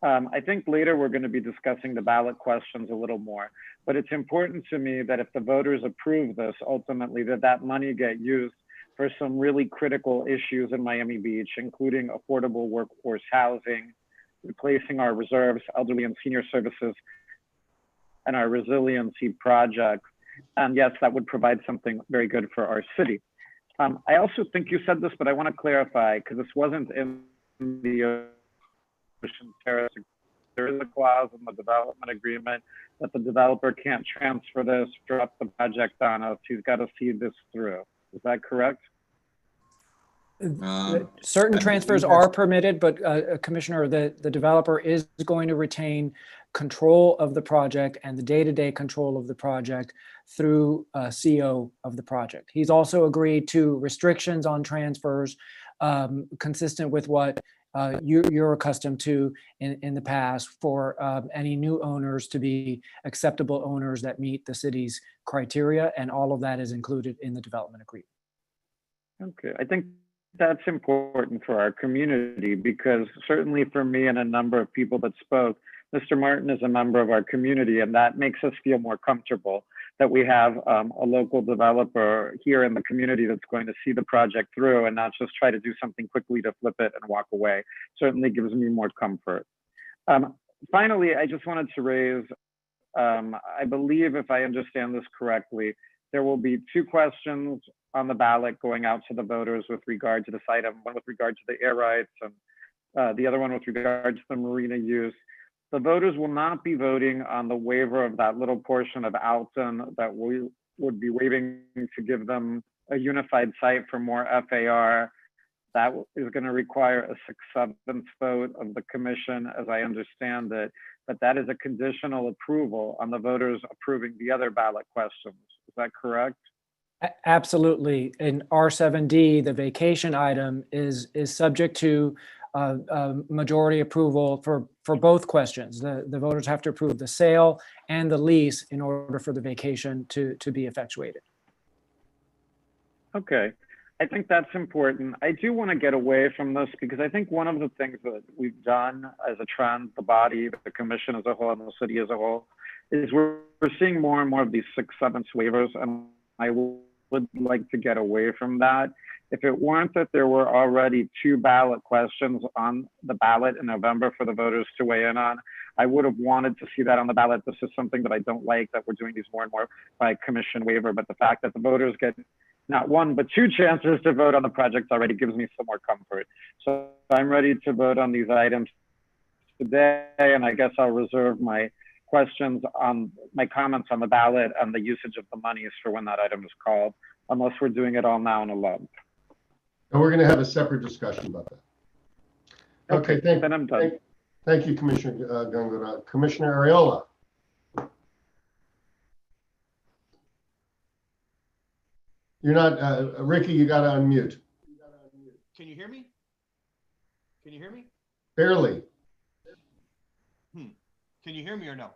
I think later we're going to be discussing the ballot questions a little more, but it's important to me that if the voters approve this, ultimately that money get used for some really critical issues in Miami Beach, including affordable workforce housing, replacing our reserves, elderly and senior services, and our resiliency projects. And yes, that would provide something very good for our city. I also think you said this, but I want to clarify, because this wasn't in the Ocean Terrace. There is a clause in the development agreement that the developer can't transfer this, drop the project on us. He's got to see this through. Is that correct? Certain transfers are permitted, but Commissioner, the developer is going to retain control of the project and the day-to-day control of the project through CO of the project. He's also agreed to restrictions on transfers consistent with what you're accustomed to in the past for any new owners to be acceptable owners that meet the city's criteria, and all of that is included in the development agreement. Okay, I think that's important for our community, because certainly for me and a number of people that spoke, Mr. Martin is a member of our community, and that makes us feel more comfortable. that we have a local developer here in the community that's going to see the project through and not just try to do something quickly to flip it and walk away. Certainly gives me more comfort. Finally, I just wanted to raise, I believe if I understand this correctly, there will be 2 questions on the ballot going out to the voters with regard to this item, one with regard to the air rights and the other one with regard to the marina use. The voters will not be voting on the waiver of that little portion of Alton that we would be waiving to give them a unified site for more FAR. That is going to require a 6/7 vote of the commission, as I understand it, but that is a conditional approval on the voters approving the other ballot questions. Is that correct? Absolutely. In R7D, the vacation item is subject to majority approval for both questions. The voters have to approve the sale and the lease in order for the vacation to be effectuated. Okay. I think that's important. I do want to get away from this because I think one of the things that we've done as a trend, the body, the commission as a whole, and the city as a whole, is we're seeing more and more of these 6/7 waivers, and I would like to get away from that. If it weren't that there were already 2 ballot questions on the ballot in November for the voters to weigh in on, I would have wanted to see that on the ballot. This is something that I don't like, that we're doing these more and more by commission waiver, but the fact that the voters get not 1, but 2 chances to vote on the project already gives me some more comfort. So I'm ready to vote on these items today, and I guess I'll reserve my questions on my comments on the ballot and the usage of the monies for when that item is called, unless we're doing it all now in a lump. And we're going to have a separate discussion about that. Okay, then I'm done. Thank you, Commissioner Gongora. Commissioner Areola. You're not, Ricky, you got to unmute. Can you hear me? Can you hear me? Barely. Can you hear me or no?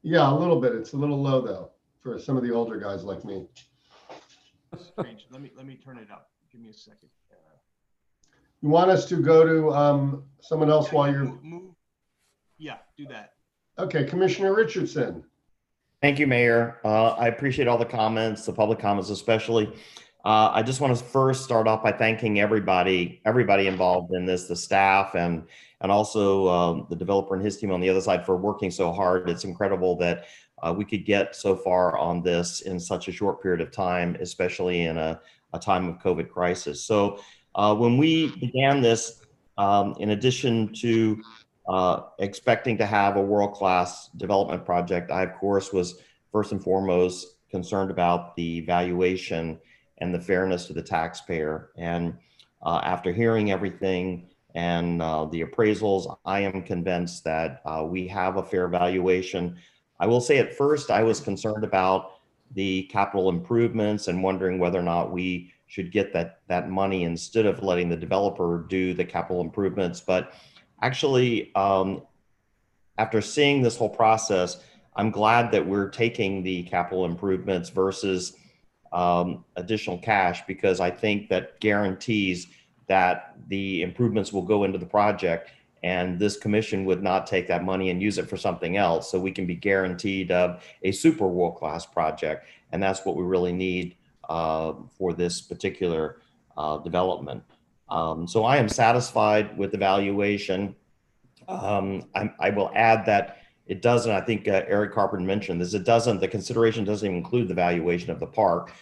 Yeah, a little bit. It's a little low though, for some of the older guys like me. Strange. Let me turn it up. Give me a second. You want us to go to someone else while you're... Move. Yeah, do that. Okay, Commissioner Richardson. Thank you, Mayor. I appreciate all the comments, the public comments especially. I just want to first start off by thanking everybody involved in this, the staff and also the developer and his team on the other side for working so hard. It's incredible that we could get so far on this in such a short period of time, especially in a time of COVID crisis. So when we began this, in addition to expecting to have a world-class development project, I of course was first and foremost concerned about the valuation and the fairness to the taxpayer. And after hearing everything and the appraisals, I am convinced that we have a fair valuation. I will say at first I was concerned about the capital improvements and wondering whether or not we should get that money instead of letting the developer do the capital improvements. But actually, after seeing this whole process, I'm glad that we're taking the capital improvements versus additional cash, because I think that guarantees that the improvements will go into the project and this commission would not take that money and use it for something else. So we can be guaranteed a super world-class project. And that's what we really need for this particular development. So I am satisfied with the valuation. I will add that it doesn't, I think Eric Carpenter mentioned this, the consideration doesn't even include the valuation of the park,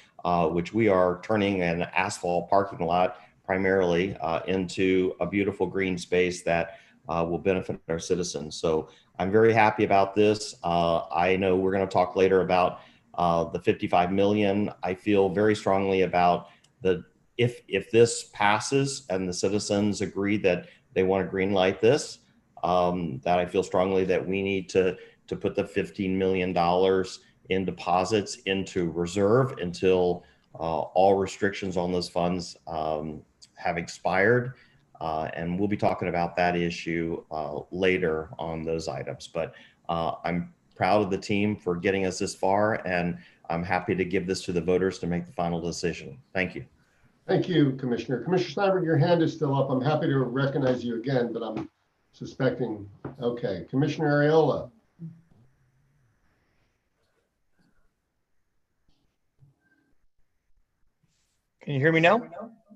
which we are turning an asphalt parking lot primarily into a beautiful green space that will benefit our citizens. So I'm very happy about this. I know we're going to talk later about the 55 million. I feel very strongly about if this passes and the citizens agree that they want to green light this, that I feel strongly that we need to put the $15 million in deposits into reserve until all restrictions on those funds have expired. And we'll be talking about that issue later on those items. But I'm proud of the team for getting us this far, and I'm happy to give this to the voters to make the final decision. Thank you. Thank you, Commissioner. Commissioner Steinberg, your hand is still up. I'm happy to recognize you again, but I'm suspecting. Okay, Commissioner Areola. Can you hear me now?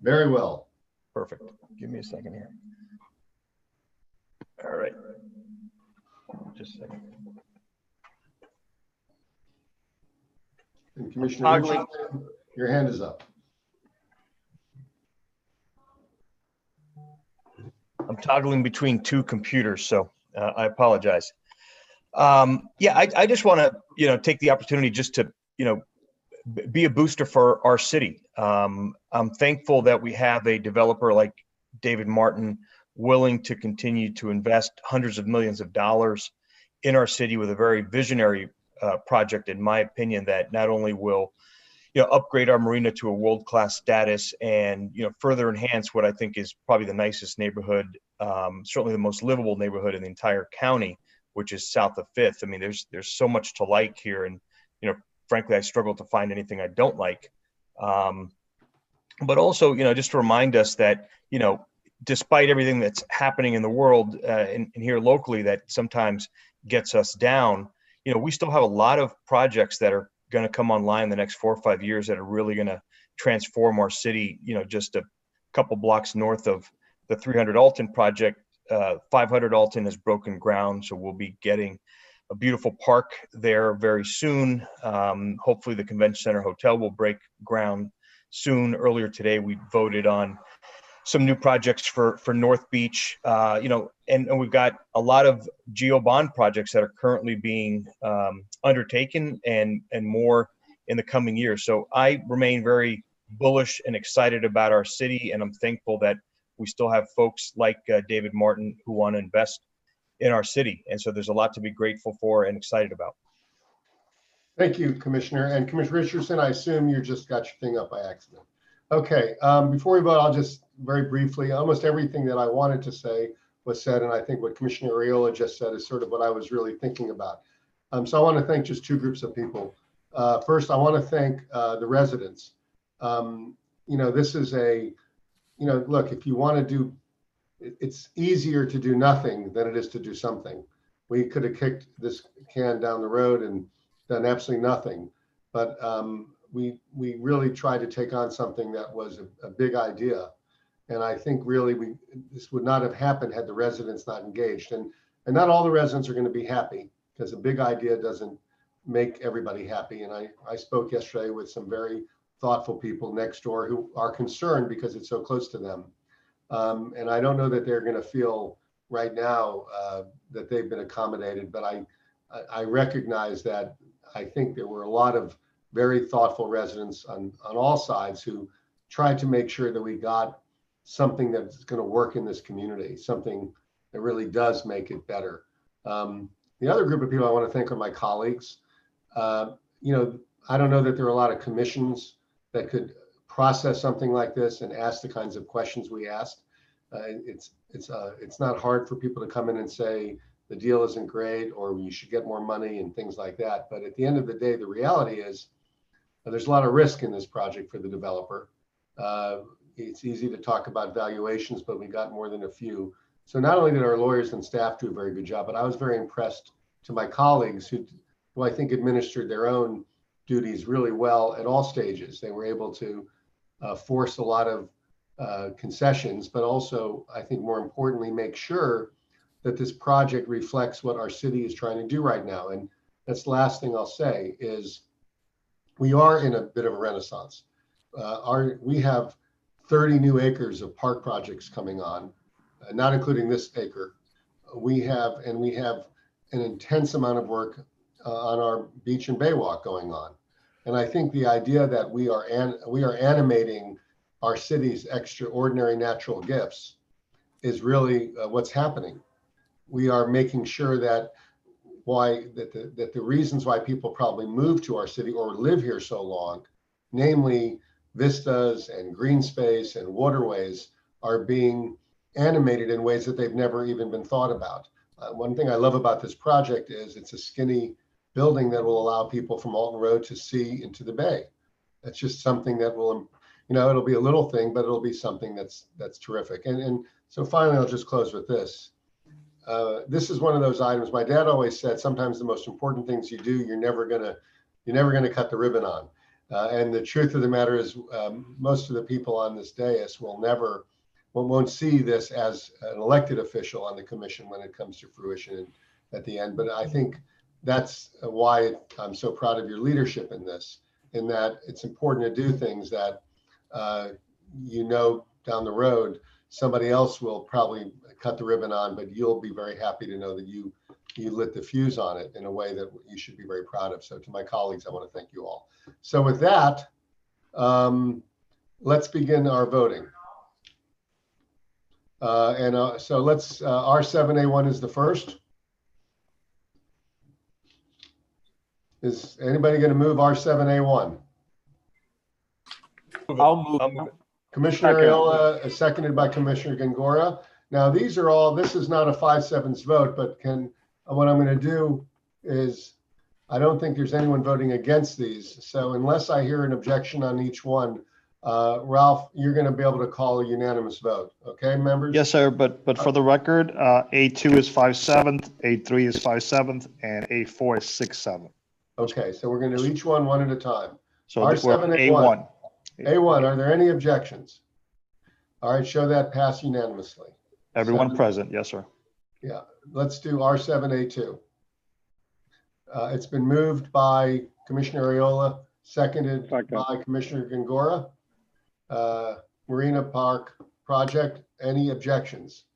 Very well. Perfect. Give me a second here. All right. Just a second. And Commissioner Toggling. Richardson, your hand is up. I'm toggling between two computers, so I apologize. Yeah, I just want to, take the opportunity just to, be a booster for our city. I'm thankful that we have a developer like David Martin willing to continue to invest hundreds of millions of dollars in our city with a very visionary project, in my opinion, that not only will upgrade our marina to a world-class status and further enhance what I think is probably the nicest neighborhood, certainly the most livable neighborhood in the entire county, which is south of Fifth. I mean, there's so much to like here, and frankly, I struggle to find anything I don't like. But also, just to remind us that despite everything that's happening in the world and here locally that sometimes gets us down, we still have a lot of projects that are going to come online in the next 4 or 5 years that are really going to transform our city. Just a couple blocks north of the 300 Alton project, 500 Alton has broken ground, so we'll be getting a beautiful park there very soon. Hopefully the Convention Center Hotel will break ground soon. Earlier today, we voted on some new projects for North Beach, and we've got a lot of geo bond projects that are currently being undertaken and more in the coming years. So I remain very bullish and excited about our city, and I'm thankful that we still have folks like David Martin who want to invest in our city. And so there's a lot to be grateful for and excited about. Thank you, Commissioner. And Commissioner Richardson, I assume you just got your thing up by accident. Okay, before we vote, I'll just very briefly, almost everything that I wanted to say was said, and I think what Commissioner Reilly just said is sort of what I was really thinking about. So I want to thank just two groups of people. First, I want to thank the residents. This is look, if you want to do, it's easier to do nothing than it is to do something. We could have kicked this can down the road and done absolutely nothing, but we really tried to take on something that was a big idea. And I think really this would not have happened had the residents not engaged. And not all the residents are going to be happy, because a big idea doesn't make everybody happy. And I spoke yesterday with some very thoughtful people next door who are concerned because it's so close to them. And I don't know that they're going to feel right now that they've been accommodated, but I recognize that I think there were a lot of very thoughtful residents on all sides who tried to make sure that we got something that's going to work in this community, something that really does make it better. The other group of people I want to thank are my colleagues. I don't know that there are a lot of commissions that could process something like this and ask the kinds of questions we asked. It's not hard for people to come in and say the deal isn't great or you should get more money and things like that. But at the end of the day, the reality is there's a lot of risk in this project for the developer. It's easy to talk about valuations, but we got more than a few. So not only did our lawyers and staff do a very good job, but I was very impressed to my colleagues who I think administered their own duties really well at all stages. They were able to force a lot of concessions, but also, I think more importantly, make sure that this project reflects what our city is trying to do right now. And that's the last thing I'll say is we are in a bit of a renaissance. We have 30 new acres of park projects coming on, not including this acre. We have an intense amount of work on our beach and baywalk going on. And I think the idea that we are animating our city's extraordinary natural gifts is really what's happening. We are making sure that the reasons why people probably move to our city or live here so long, namely vistas and green space and waterways, are being animated in ways that they've never even been thought about. One thing I love about this project is it's a skinny building that will allow people from Alton Road to see into the bay. That's just something that will, it'll be a little thing, but it'll be something that's terrific. And so finally, I'll just close with this. This is one of those items. My dad always said, sometimes the most important things you do, you're never gonna cut the ribbon on. And the truth of the matter is, most of the people on this dais won't see this as an elected official on the commission when it comes to fruition at the end. But I think that's why I'm so proud of your leadership in this, in that it's important to do things that, down the road, somebody else will probably cut the ribbon on, but you'll be very happy to know that you lit the fuse on it in a way that you should be very proud of. So to my colleagues, I want to thank you all. So with that, let's begin our voting. So let's, R7A1 is the first. Is anybody going to move R7A1? I'll move. Commissioner Areola, seconded by Commissioner Gongora. Now, these are all, this is not a 5/7 vote, but what I'm going to do is, I don't think there's anyone voting against these. So unless I hear an objection on each one, Ralph, you're going to be able to call a unanimous vote. Okay, members? Yes, sir. But for the record, A2 is 5/7, A3 is 5/7, and A4 is 6/7. Okay, so we're going to do each one at a time. So we're R7A1. A1, are there any objections? All right, show that pass unanimously. Everyone present, yes, sir. Yeah, let's do R7A2. It's been moved by Commissioner Areola, seconded by Commissioner Gongora. Marina Park project, any objections?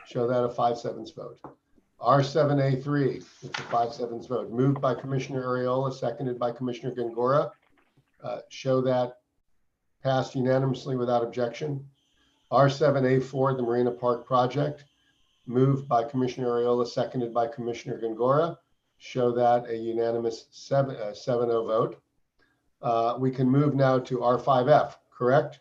Show that a 5/7 vote. R7A3, it's a 5/7 vote. Moved by Commissioner Areola, seconded by Commissioner Gongora. Show that passed unanimously without objection. R7A4, the Marina Park project, moved by Commissioner Areola, seconded by Commissioner Gongora. Show that a unanimous 7-0 vote. We can move now to R5F, correct?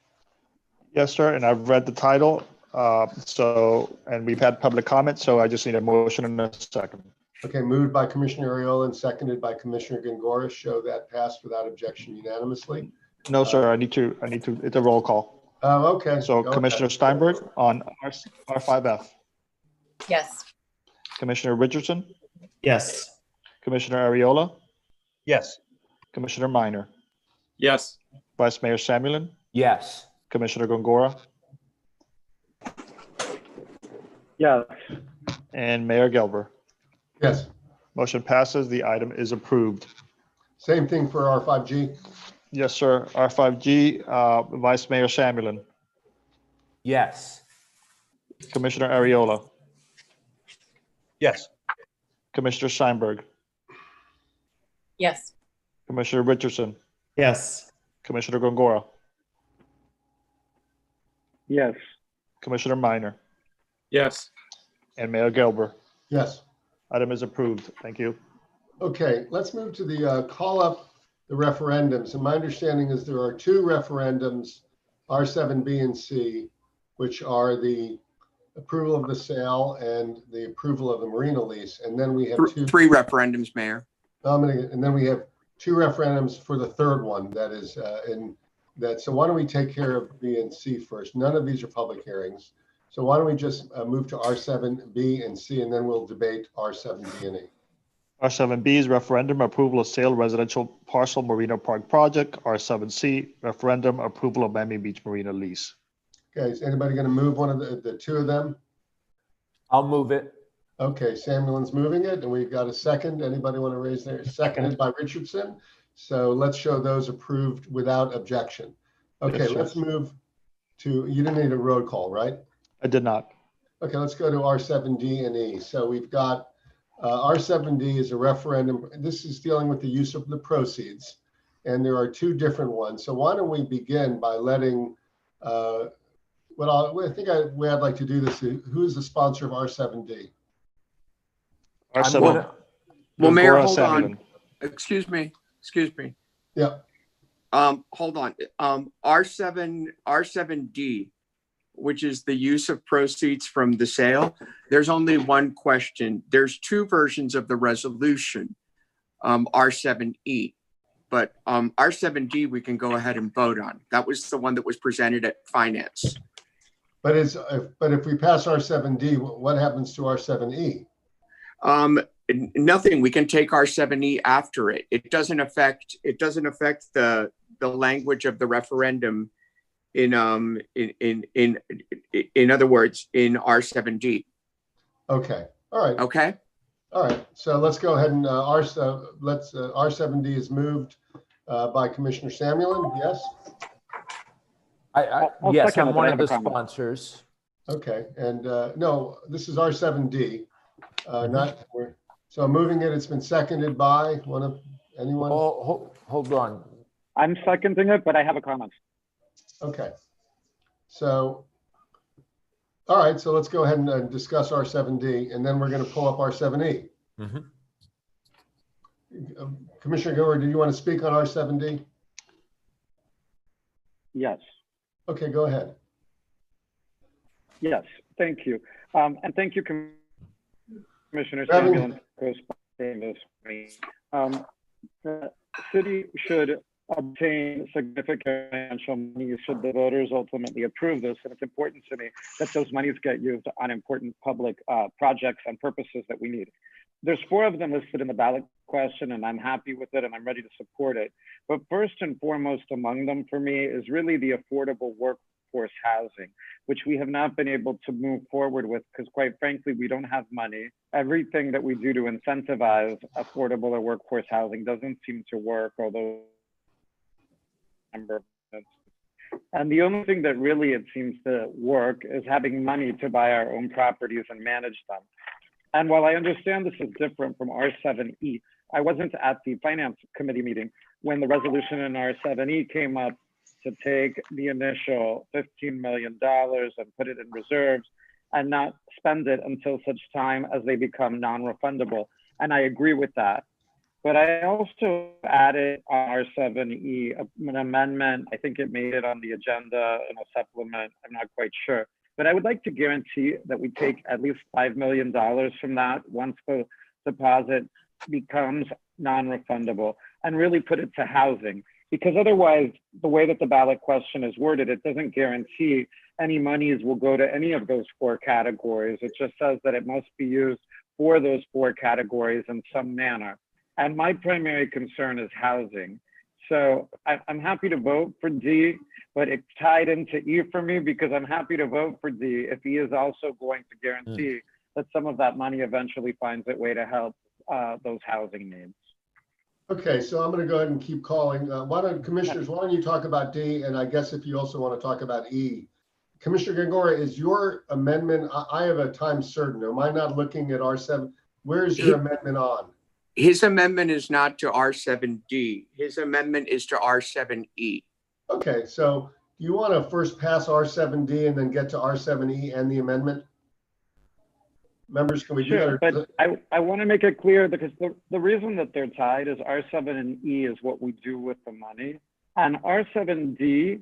Yes, sir. And I've read the title. And we've had public comment, so I just need a motion in a second. Okay, moved by Commissioner Areola and seconded by Commissioner Gongora. Show that passed without objection unanimously. No, sir. I need to. It's a roll call. Oh, okay. So Commissioner Steinberg on R5F. Yes. Commissioner Richardson. Yes. Commissioner Areola. Yes. Commissioner Minor. Yes. Vice Mayor Samuelin. Yes. Commissioner Gongora. Yes. And Mayor Gelber. Yes. Motion passes. The item is approved. Same thing for R5G. Yes, sir. R5G, Vice Mayor Samuelin. Yes. Commissioner Areola. Yes. Commissioner Steinberg. Yes. Commissioner Richardson. Yes. Commissioner Gongora. Yes. Commissioner Minor. Yes. And Mayor Gelber. Yes. Item is approved. Thank you. Okay, let's move to the call up the referendums. And my understanding is there are two referendums, R7B and C, which are the approval of the sale and the approval of the marina lease. And then we have three referendums, Mayor. And then we have two referendums for the third one that is in that. So why don't we take care of B and C first? None of these are public hearings. So why don't we just move to R7B and C, and then we'll debate R7B and E. R7B is referendum approval of sale residential parcel Marina Park project. R7C, referendum approval of Miami Beach Marina lease. Okay, is anybody going to move one of the two of them? I'll move it. Okay, Samuelin's moving it, and we've got a second. Anybody want to raise their seconded by Richardson? So let's show those approved without objection. Okay, Yes, let's move to, you didn't need a roll call, right? I did not. Okay, let's go to R7D and E. So we've got R7D is a referendum. This is dealing with the use of the proceeds, and there are two different ones. So why don't we begin by letting, I'd like to do this. Who's the sponsor of R7D? R7. Well, Mayor, Gongora, hold Samuelin. on. Excuse me. Yeah. Hold on. R7D, which is the use of proceeds from the sale. There's only one question. There's two versions of the resolution, R7E, but R7D we can go ahead and vote on. That was the one that was presented at Finance. But if we pass R7D, what happens to R7E? Nothing. We can take R7E after it. It doesn't affect the the language of the referendum in other words, in R7D. Okay, all right. Okay. All right, so let's go ahead and R7D is moved by Commissioner Samuelin, yes? Yes, I'm one of the sponsors. Okay, and no, this is R7D, so I'm moving it. It's been seconded by anyone? Hold on. I'm seconding it, but I have a comment. Okay, so, all right, so let's go ahead and discuss R7D, and then we're going to pull up R7E. Commissioner Gould, do you want to speak on R7D? Yes. Okay, go ahead. Yes, thank you. And thank you, Commissioner Samuelin, for co-sponsoring this. The city should obtain significant financial money should the voters ultimately approve this. And it's important to me that those monies get used on important public projects and purposes that we need. There's 4 of them listed in the ballot question, and I'm happy with it and I'm ready to support it. But first and foremost among them for me is really the affordable workforce housing, which we have not been able to move forward with because quite frankly, we don't have money. Everything that we do to incentivize affordable or workforce housing doesn't seem to work, although and the only thing that really it seems to work is having money to buy our own properties and manage them. And while I understand this is different from R7E, I wasn't at the Finance Committee meeting when the resolution in R7E came up to take the initial $15 million and put it in reserves and not spend it until such time as they become non-refundable. And I agree with that. But I also added R7E, an amendment. I think it made it on the agenda in a supplement. I'm not quite sure. But I would like to guarantee that we take at least $5 million from that once the deposit becomes non-refundable and really put it to housing. Because otherwise, the way that the ballot question is worded, it doesn't guarantee any monies will go to any of those 4 categories. It just says that it must be used for those 4 categories in some manner. And my primary concern is housing. So I'm happy to vote for D, but it's tied into E for me because I'm happy to vote for D if E is also going to guarantee that some of that money eventually finds its way to help those housing needs. Okay, so I'm going to go ahead and keep calling. Commissioners, why don't you talk about D, and I guess if you also want to talk about E. Commissioner Gongora, is your amendment, I have a time certain, am I not looking at R7? Where's your amendment on? His amendment is not to R7D. His amendment is to R7E. Okay, so you want to first pass R7D and then get to R7E and the amendment? Members, can we do that? But I want to make it clear because the reason that they're tied is R7 and E is what we do with the money. And R7D,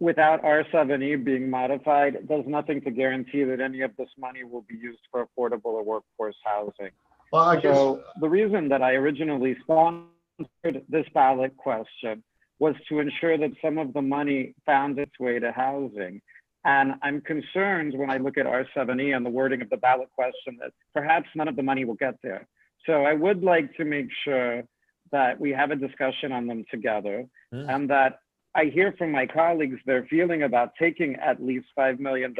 without R7E being modified, does nothing to guarantee that any of this money will be used for affordable or workforce housing. Well, so the reason that I originally sponsored this ballot question was to ensure that some of the money found its way to housing. And I'm concerned when I look at R7E and the wording of the ballot question that perhaps none of the money will get there. So I would like to make sure that we have a discussion on them together and that I hear from my colleagues their feeling about taking at least $5 million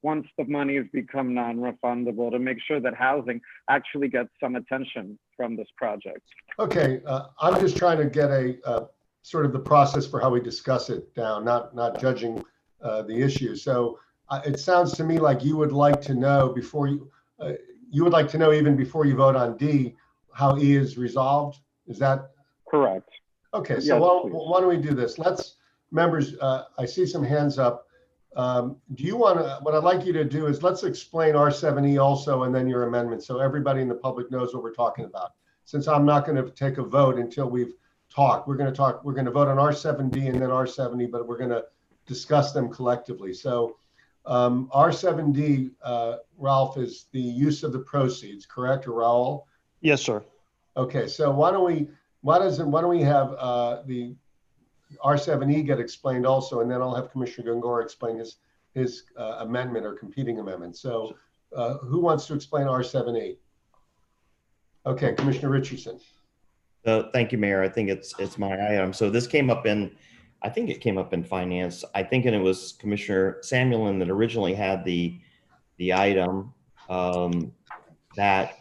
once the monies become non-refundable to make sure that housing actually gets some attention from this project. Okay, I'm just trying to get a sort of the process for how we discuss it down, not judging the issue. So it sounds to me like you would like to know before you would like to know even before you vote on D how E is resolved. Is that correct? Okay, so why don't we do this? Let's members. I see some hands up. Do you want to? What I'd like you to do is let's explain R7E also, and then your amendment, so everybody in the public knows what we're talking about. Since I'm not going to take a vote until we've talked, we're going to talk. We're going to vote on R7D and then R7E, but we're going to discuss them collectively. So R7D, Ralph, is the use of the proceeds, correct, or Raul? Yes, sir. Okay, so why don't we have the R7E get explained also, and then I'll have Commissioner Gongora explain his amendment or competing amendment. So who wants to explain R7E? Okay, Commissioner Richardson. So thank you, Mayor. I think it's my item. So this came up in, I think it came up in finance. I think, and it was Commissioner Samuelin that originally had the item that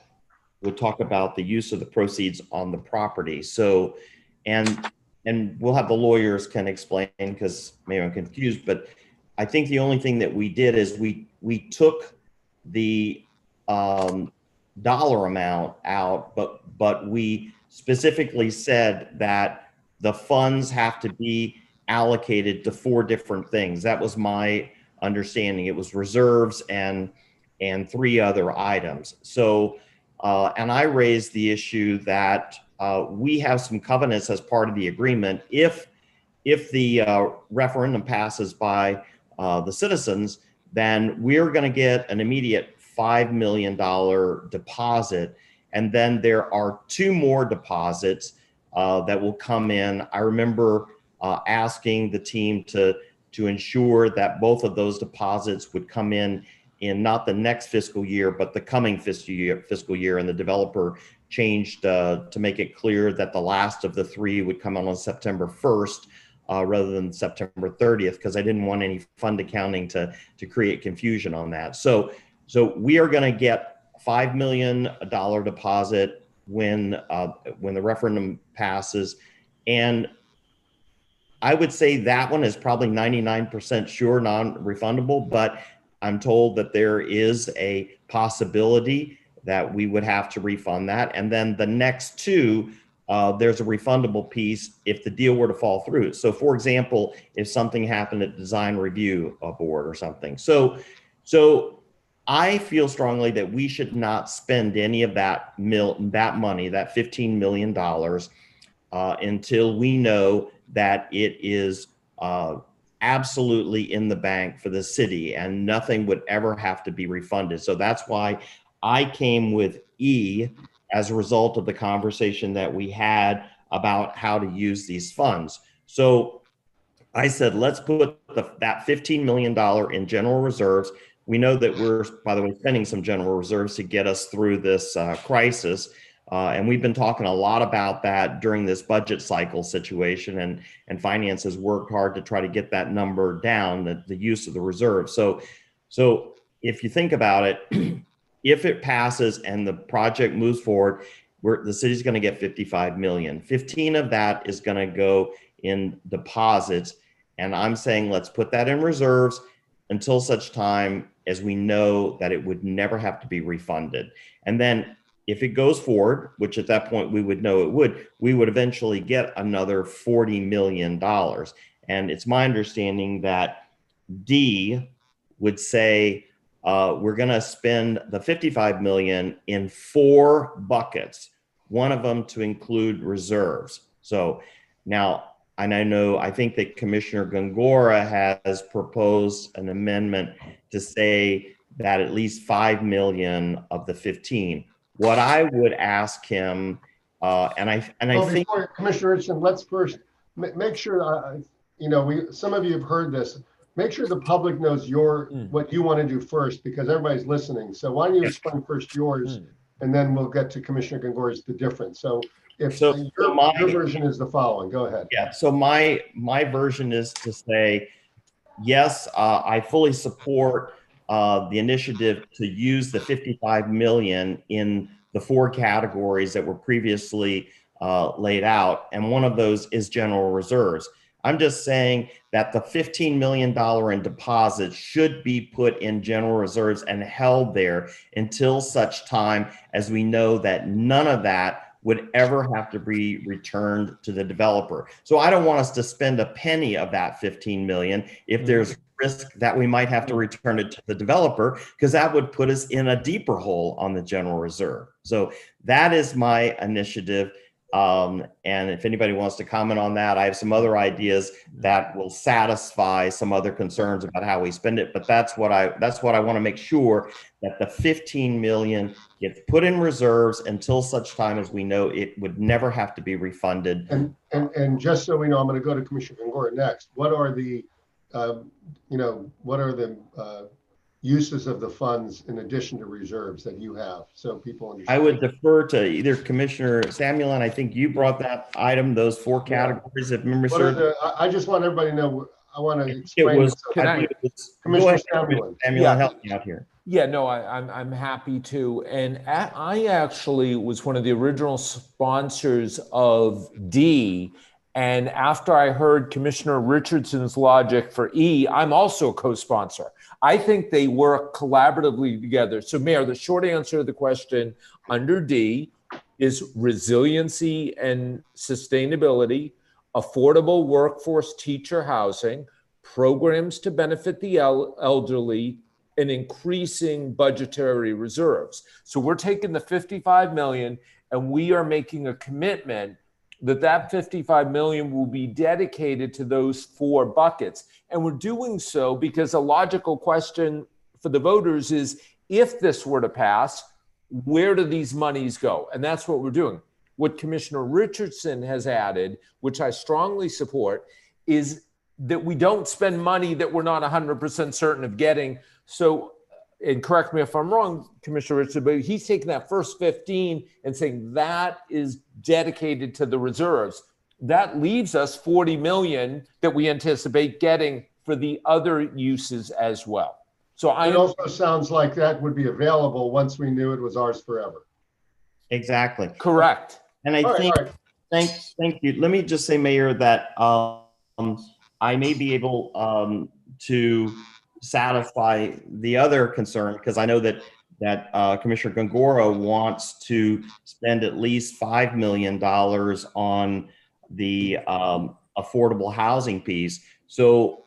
would talk about the use of the proceeds on the property. So, and we'll have the lawyers can explain because maybe I'm confused, but I think the only thing that we did is we took the dollar amount out, but we specifically said that the funds have to be allocated to 4 different things. That was my understanding. It was reserves and 3 other items. So, and I raised the issue that we have some covenants as part of the agreement. If the referendum passes by the citizens, then we're going to get an immediate $5 million deposit. And then there are 2 more deposits that will come in. I remember asking the team to ensure that both of those deposits would come in not the next fiscal year, but the coming fiscal year. And the developer changed to make it clear that the last of the 3 would come on September 1st. Rather than September 30th, because I didn't want any fund accounting to create confusion on that. So we are going to get $5 million deposit when the referendum passes, and I would say that one is probably 99% sure non-refundable, but I'm told that there is a possibility that we would have to refund that, and then the next 2. There's a refundable piece if the deal were to fall through. So for example, if something happened at design review board or something. So I feel strongly that we should not spend any of that money, that $15 million, until we know that it is absolutely in the bank for the city and nothing would ever have to be refunded. So that's why I came with E, as a result of the conversation that we had about how to use these funds. So I said, let's put that $15 million in general reserves. We know that we're, by the way, spending some general reserves to get us through this crisis. And we've been talking a lot about that during this budget cycle situation, and finance has worked hard to try to get that number down, the use of the reserve. So if you think about it, if it passes and the project moves forward, the city's going to get $55 million. 15 of that is going to go in deposits. And I'm saying, let's put that in reserves until such time as we know that it would never have to be refunded. And then if it goes forward, which at that point we would know it would, we would eventually get another $40 million. And it's my understanding that D would say, we're going to spend the $55 million in 4 buckets, one of them to include reserves. So now, and I think that Commissioner Gongora has proposed an amendment to say that at least $5 million of the 15. What I would ask him, and I think, before Commissioner Richardson, let's first make sure, some of you have heard this. Make sure the public knows what you want to do first, because everybody's listening. So why don't you explain first yours, and then we'll get to Commissioner Gongora's the difference. So if your version is the following, go ahead. Yeah. So my version is to say, yes, I fully support the initiative to use the $55 million in the 4 categories that were previously laid out, and one of those is general reserves. I'm just saying that the $15 million in deposits should be put in general reserves and held there until such time as we know that none of that would ever have to be returned to the developer. So I don't want us to spend a penny of that $15 million if there's risk that we might have to return it to the developer, because that would put us in a deeper hole on the general reserve. So that is my initiative. And if anybody wants to comment on that, I have some other ideas that will satisfy some other concerns about how we spend it. But that's what I want to make sure, that the 15 million gets put in reserves until such time as we know it would never have to be refunded. And just so we know, I'm going to go to Commissioner Gongora next. What are the uses of the funds in addition to reserves that you have, so people understand. I would defer to either Commissioner Samuel, and I think you brought that item, those four categories, if memory What are serves. I just want everybody to know, I want to It explain was, this. I believe it was, go Commissioner ahead, Samuel. Samuel, help me out here. Yeah, no, I'm happy to. And I actually was one of the original sponsors of D. And after I heard Commissioner Richardson's logic for E, I'm also a co-sponsor. I think they work collaboratively together. So Mayor, the short answer to the question under D is resiliency and sustainability, affordable workforce teacher housing, programs to benefit the elderly, and increasing budgetary reserves. So we're taking the 55 million and we are making a commitment that 55 million will be dedicated to those four buckets. And we're doing so because a logical question for the voters is, if this were to pass, where do these monies go? And that's what we're doing. What Commissioner Richardson has added, which I strongly support, is that we don't spend money that we're not 100% certain of getting. So, and correct me if I'm wrong, Commissioner Richardson, but he's taking that first 15 and saying that is dedicated to the reserves. That leaves us 40 million that we anticipate getting for the other uses as well. So it also sounds like that would be available once we knew it was ours forever. Exactly. Correct. And I think, thank you. Let me just say, Mayor, that I may be able to satisfy the other concern, because I know that Commissioner Gongora wants to spend at least $5 million on the affordable housing piece. So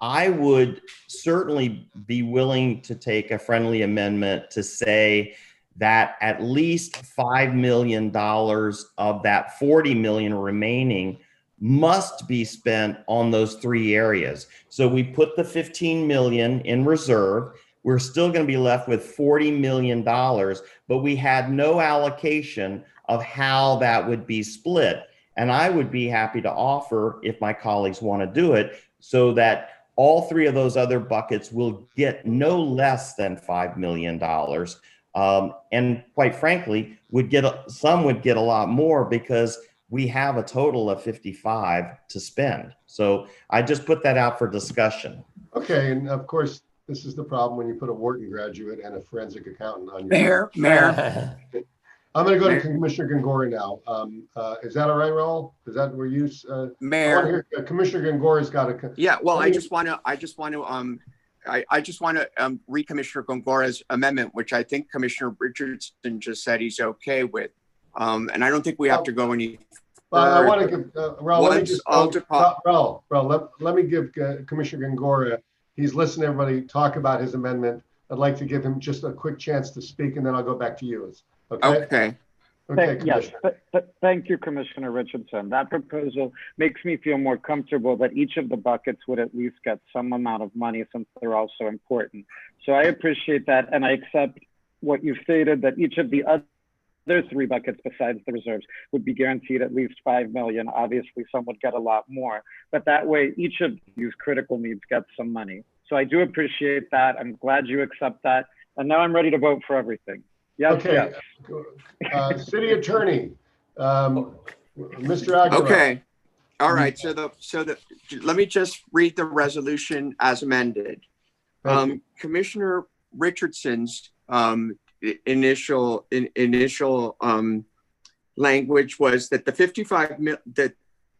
I would certainly be willing to take a friendly amendment to say that at least $5 million of that 40 million remaining must be spent on those three areas. So we put the 15 million in reserve. We're still going to be left with $40 million, but we had no allocation of how that would be split. And I would be happy to offer, if my colleagues want to do it, so that all three of those other buckets will get no less than $5 million. And quite frankly, some would get a lot more, because we have a total of 55 to spend. So I just put that out for discussion. Okay, and of course, this is the problem when you put a Wharton graduate and a forensic accountant on your Mayor. I'm going to go to Commissioner Gongora now. Is that all right, Raul? Is that where you? Mayor. Commissioner Gongora's got a. Yeah. Well, I just want to read Commissioner Gongora's amendment, which I think Commissioner Richardson just said he's okay with. And I don't think we have to go any further. I want to give Raul, let me give Commissioner Gongora. He's listening to everybody talk about his amendment. I'd like to give him just a quick chance to speak, and then I'll go back to you. Okay. Yes. Thank you, Commissioner Richardson. That proposal makes me feel more comfortable that each of the buckets would at least get some amount of money, since they're all so important. So I appreciate that, and I accept what you stated, that each of the other three buckets besides the reserves would be guaranteed at least 5 million. Obviously, some would get a lot more, but that way each of these critical needs gets some money. So I do appreciate that. I'm glad you accept that. And now I'm ready to vote for everything. Yes, okay. Yes. City Attorney, Mr. Aguilar. Okay. All right. So let me just read the resolution as amended. Commissioner Richardson's initial language was that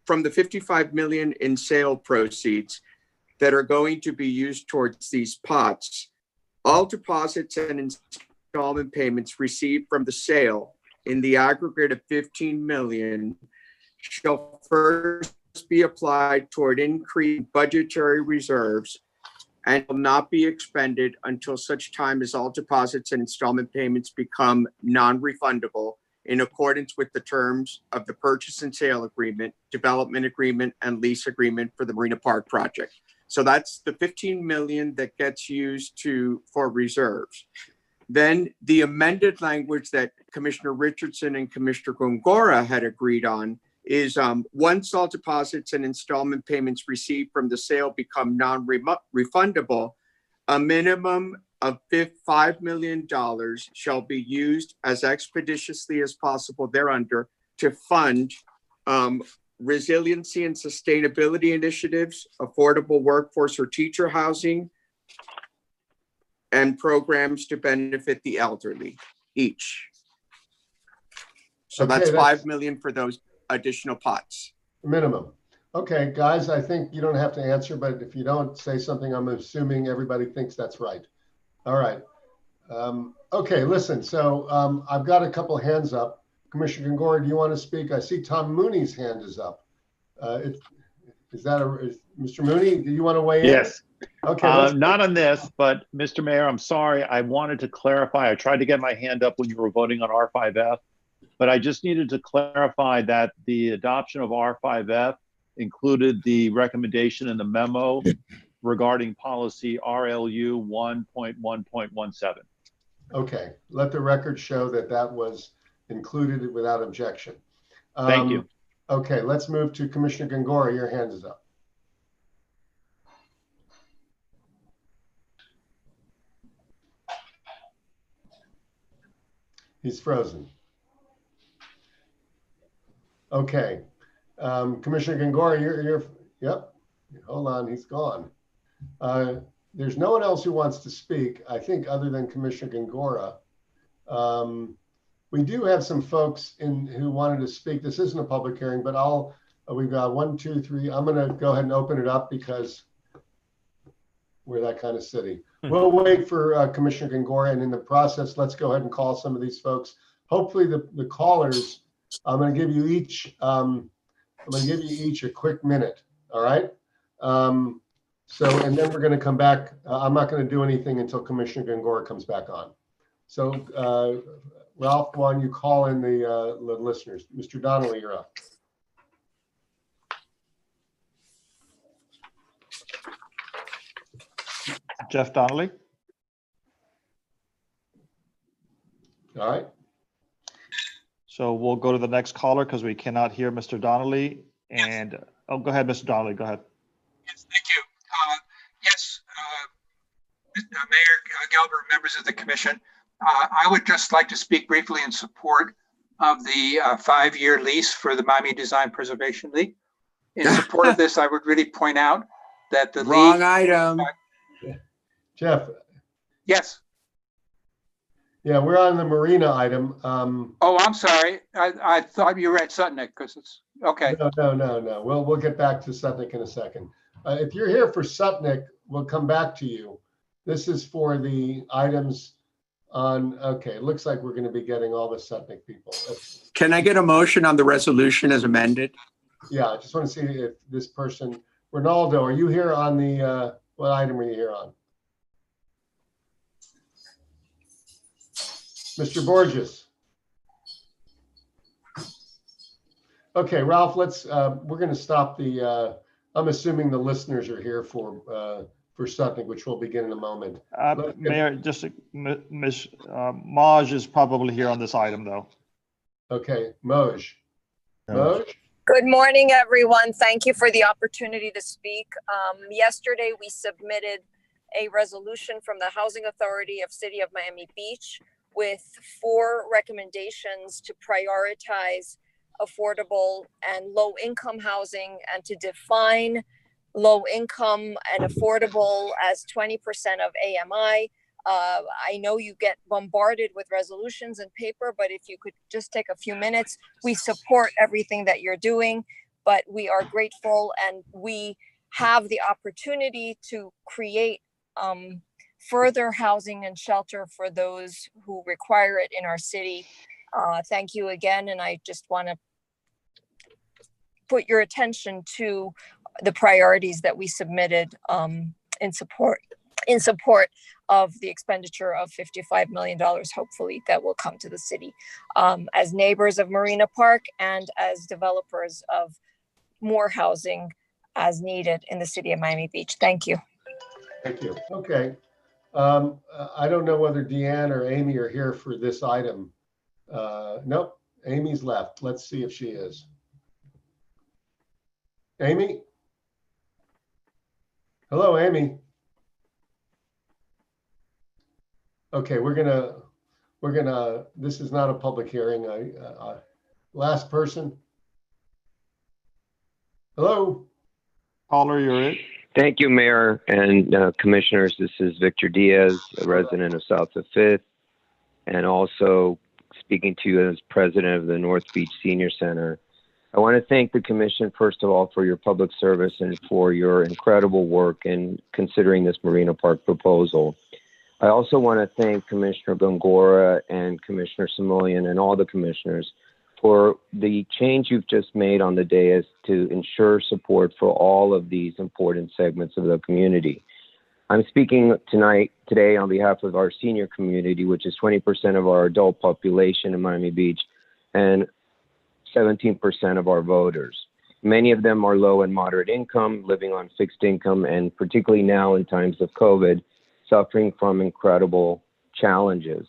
from the 55 million in sale proceeds that are going to be used towards these pots, all deposits and installment payments received from the sale in the aggregate of 15 million shall first be applied toward increased budgetary reserves and will not be expended until such time as all deposits and installment payments become non-refundable in accordance with the terms of the purchase and sale agreement, development agreement, and lease agreement for the Marina Park project. So that's the 15 million that gets used for reserves. Then the amended language that Commissioner Richardson and Commissioner Gongora had agreed on is once all deposits and installment payments received from the sale become non-refundable, a minimum of $5 million shall be used as expeditiously as possible thereunder to fund resiliency and sustainability initiatives, affordable workforce or teacher housing, and programs to benefit the elderly each. So Okay, that's 5 million for those additional pots. Minimum. Okay, guys, I think you don't have to answer, but if you don't say something, I'm assuming everybody thinks that's right. All right. Okay, listen, so I've got a couple hands up. Commissioner Gongora, do you want to speak? I see Tom Mooney's hand is up. Mr. Mooney, do you want to weigh in? Yes. Okay. Not on this, but Mr. Mayor, I'm sorry. I wanted to clarify. I tried to get my hand up when you were voting on R5F, but I just needed to clarify that the adoption of R5F included the recommendation in the memo regarding policy RLU 1.1.17. Okay, let the record show that that was included without objection. Thank you. Okay, let's move to Commissioner Gongora. Your hand is up. He's frozen. Okay, Commissioner Gongora, yep. Hold on, he's gone. There's no one else who wants to speak, I think, other than Commissioner Gongora. We do have some folks who wanted to speak. This isn't a public hearing, but we've got 1, 2, 3. I'm going to go ahead and open it up because we're that kind of city. We'll wait for Commissioner Gongora, and in the process, let's go ahead and call some of these folks. Hopefully, the callers. I'm going to give you each. I'm going to give you each a quick minute. All right. And then we're going to come back. I'm not going to do anything until Commissioner Gongora comes back on. So, Ralph, why don't you call in the listeners? Mr. Donnelly, you're up. Jeff Donnelly. All right. So we'll go to the next caller because we cannot hear Mr. Donnelly. And oh, go ahead, Mr. Donnelly. Go ahead. Yes, thank you. Yes, Mayor Gelber, members of the commission. I would just like to speak briefly in support of the 5-year lease for the Miami Design Preservation League. In support of this, I would really point out that the Wrong league. item. Jeff. Yes. Yeah, we're on the marina item. Oh, I'm sorry. I thought you read Sutnick because it's okay. No. We'll get back to Sutnick in a second. If you're here for Sutnick, we'll come back to you. This is for the items on. Okay, it looks like we're going to be getting all the Sutnick people. Can I get a motion on the resolution as amended? Yeah, I just want to see if this person, Ronaldo, are you here on the? What item are you here on? Mr. Borges. Okay, Ralph, we're going to stop the, I'm assuming the listeners are here for Sutnick, which will begin in a moment. Mayor, Ms. Maj is probably here on this item, though. Okay, Moj. Moj? Good morning, everyone. Thank you for the opportunity to speak. Yesterday, we submitted a resolution from the Housing Authority of City of Miami Beach with 4 recommendations to prioritize affordable and low income housing and to define low income and affordable as 20% of AMI. I know you get bombarded with resolutions and paper, but if you could just take a few minutes, we support everything that you're doing, but we are grateful and we have the opportunity to create further housing and shelter for those who require it in our city. Thank you again. And I just want to put your attention to the priorities that we submitted in support of the expenditure of $55 million, hopefully, that will come to the city as neighbors of Marina Park and as developers of more housing as needed in the city of Miami Beach. Thank you. Thank you. Okay. I don't know whether Deanne or Amy are here for this item. Nope, Amy's left. Let's see if she is. Amy? Hello, Amy. Okay, this is not a public hearing. Last person. Hello? Caller, you're it. Thank you, Mayor and Commissioners. This is Victor Diaz, a resident of South of Fifth, and also speaking to you as president of the North Beach Senior Center. I want to thank the Commission, first of all, for your public service and for your incredible work in considering this Marina Park proposal. I also want to thank Commissioner Gongora and Commissioner Simoleon and all the commissioners for the change you've just made on the dais to ensure support for all of these important segments of the community. I'm speaking today on behalf of our senior community, which is 20% of our adult population in Miami Beach and 17% of our voters. Many of them are low and moderate income, living on fixed income, and particularly now in times of COVID, suffering from incredible challenges.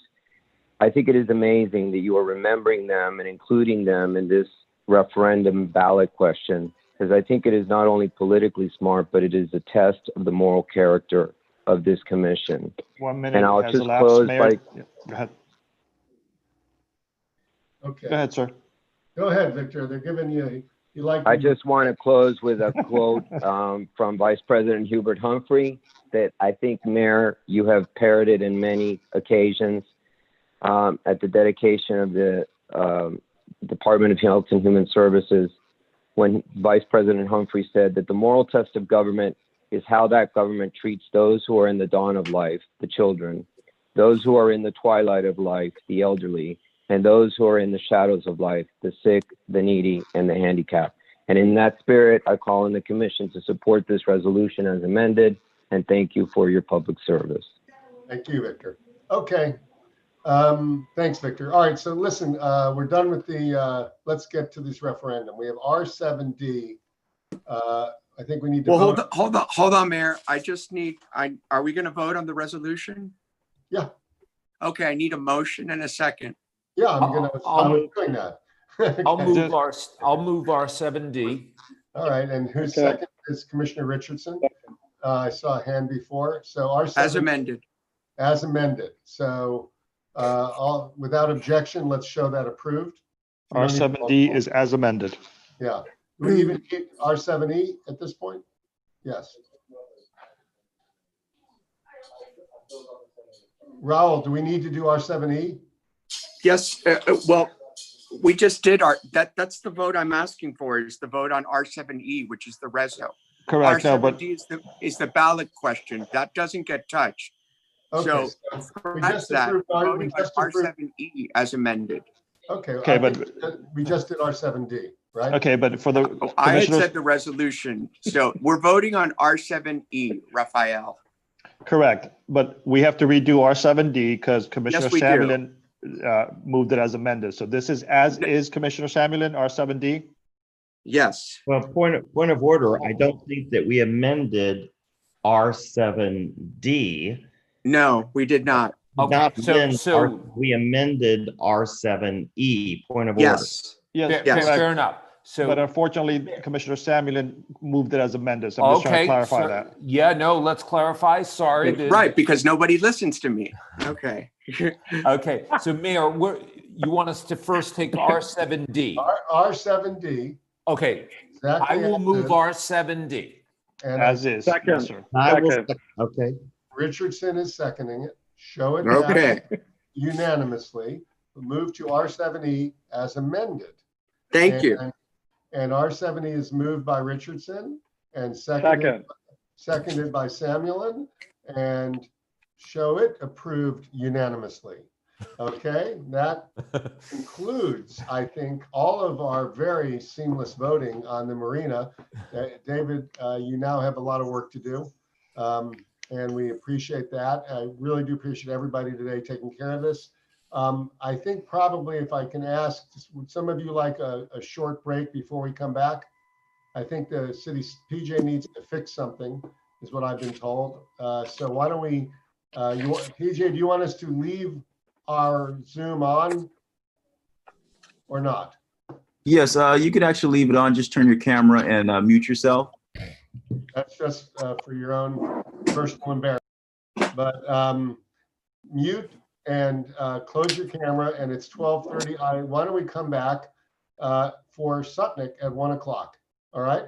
I think it is amazing that you are remembering them and including them in this referendum ballot question, because I think it is not only politically smart, but it is a test of the moral character of this commission. 1 minute And I'll has just elapsed, close Mayor. by... Yeah, go ahead. Okay. Go ahead, sir. Go ahead, Victor. They're giving you like. I just want to close with a quote from Vice President Hubert Humphrey that I think, Mayor, you have parroted in many occasions at the dedication of the Department of Health and Human Services, when Vice President Humphrey said that the moral test of government is how that government treats those who are in the dawn of life, the children, those who are in the twilight of life, the elderly, and those who are in the shadows of life, the sick, the needy, and the handicapped. And in that spirit, I call on the Commission to support this resolution as amended, and thank you for your public service. Thank you, Victor. Okay. Thanks, Victor. All right, so listen, we're done with the, let's get to this referendum. We have R7D. I think we need to Well, hold on, Mayor. I just need, are we going to vote on the resolution? Yeah. Okay, I need a motion and a second. Yeah, I'm doing that. I'll move R7D. All right, and who's second is Commissioner Richardson. I saw a hand before. So R7 as amended. As amended. So without objection, let's show that approved. R7D is as amended. Yeah. Do we even get R7E at this point? Yes. Raul, do we need to do R7E? Yes. Well, we just did that's the vote I'm asking for, is the vote on R7E, which is the reso. Correct. No, but is the ballot question that doesn't get touched. Okay, so we that's just that. approved R7E as amended. Okay, but we just did R7D, right? Okay, but for the I had said the resolution. So we're voting on R7E, Raphael. Correct, but we have to redo R7D because Commissioner Samulin moved it as amended. So this is as is, Commissioner Samulin, R7D? Yes. Well, point of order, I don't think that we amended R7D. No, we did not. Okay, we amended R7E. Point of order. Yes. Yes, fair enough. So, but unfortunately, Commissioner Samulin moved it as amended. So I'm just trying to clarify that. Yeah, no, let's clarify. Sorry. Right, because nobody listens to me. Okay. Okay, so Mayor, you want us to first take R7D? R7D. Okay, exactly. I will move R7D. And as is. Second. Yes, okay. Richardson is seconding it. Show it unanimously. Move to R7E as amended. Thank you. And R7E is moved by Richardson and seconded by Samulin, and show it approved unanimously. Okay, that concludes, I think, all of our very seamless voting on the marina. David, you now have a lot of work to do, and we appreciate that. I really do appreciate everybody today taking care of this. I think probably if I can ask, would some of you like a short break before we come back? I think the city PJ needs to fix something, is what I've been told. So why don't we, PJ, do you want us to leave our Zoom on or not? Yes, you could actually leave it on. Just turn your camera and mute yourself. That's just for your own personal embarrassment. But mute and close your camera, and it's 12:30. Why don't we come back for Sutnick at 1 o'clock? All right?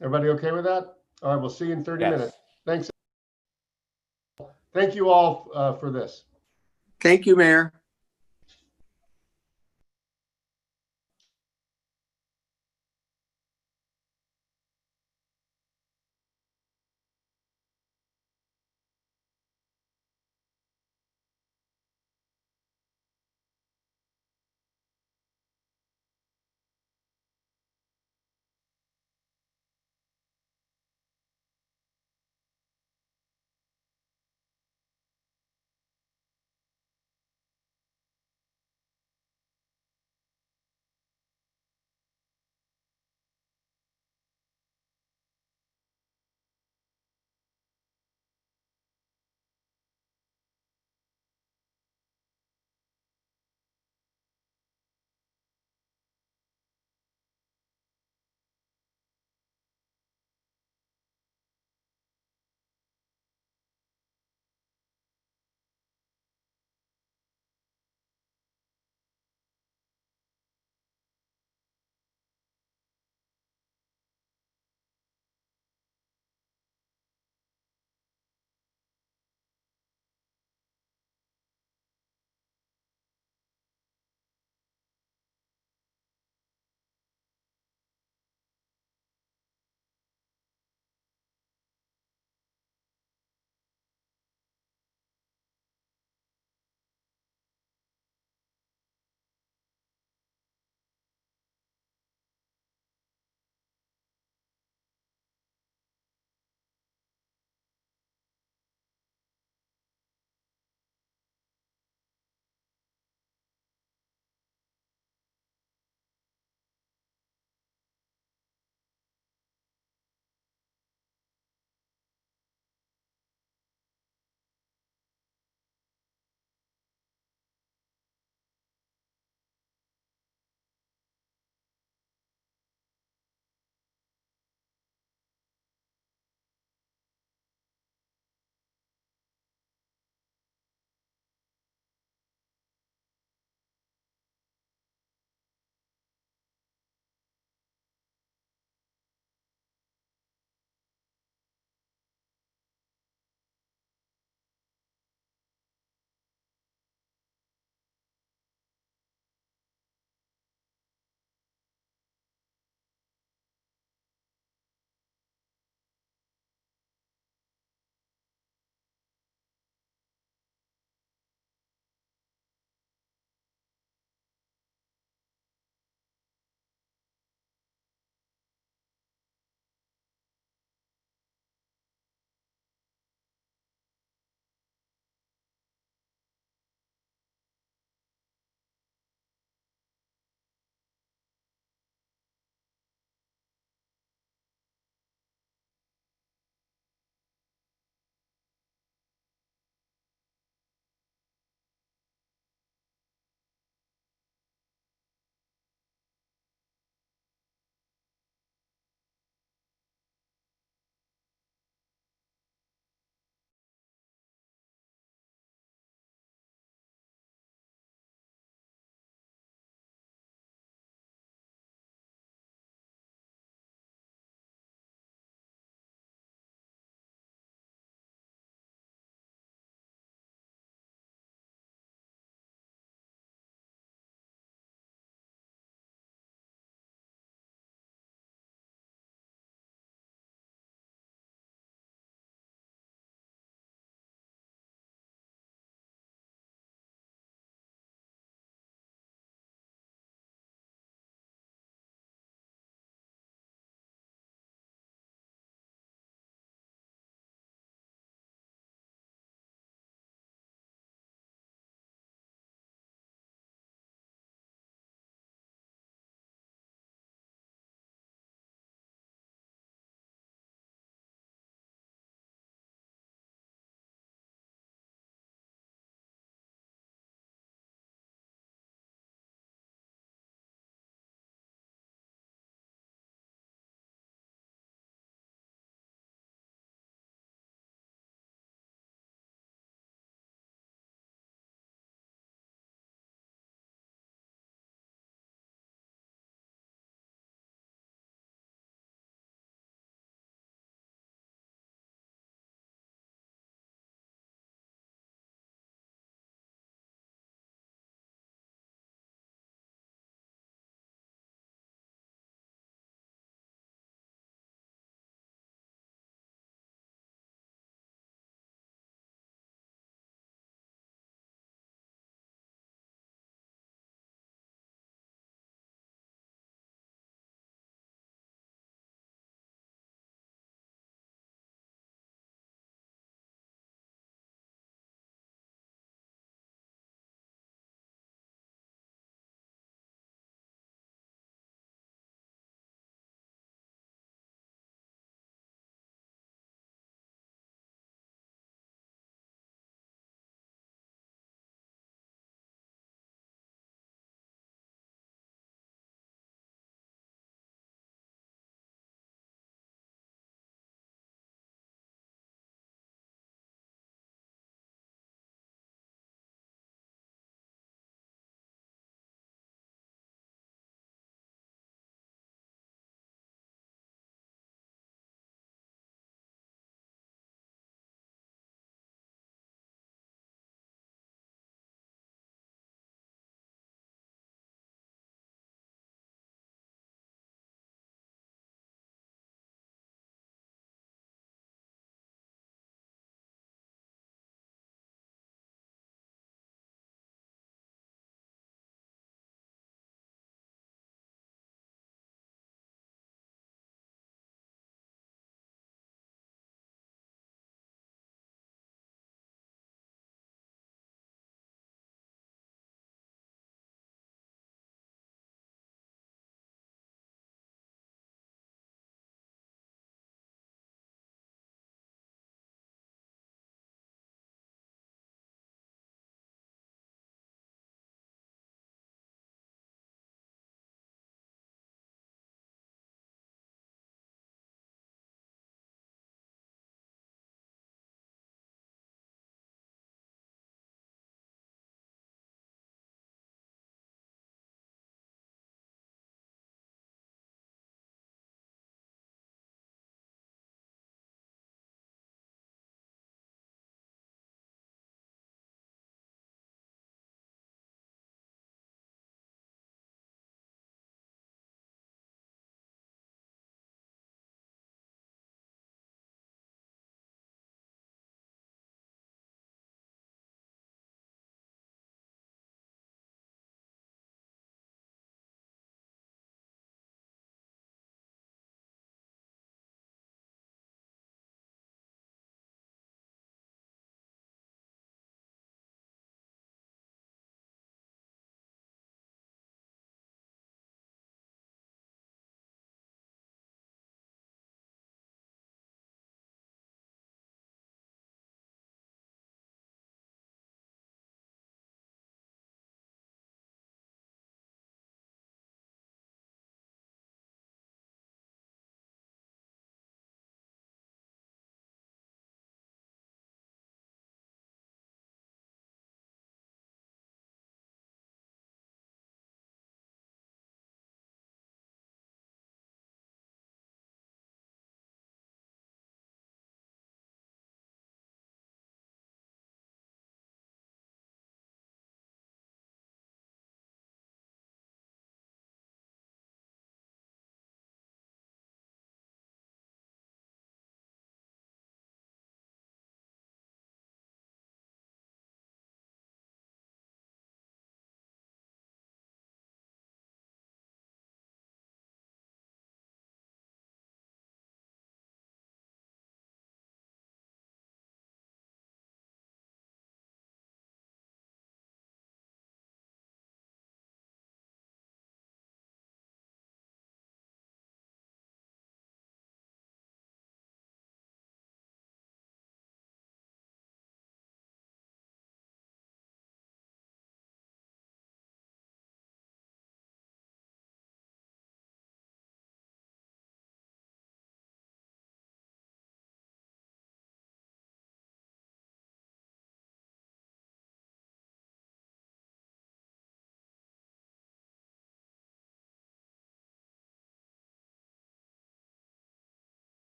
Everybody okay with that? All right, we'll see you in 30 minutes. Thanks. Thank you all for this. Thank you, Mayor.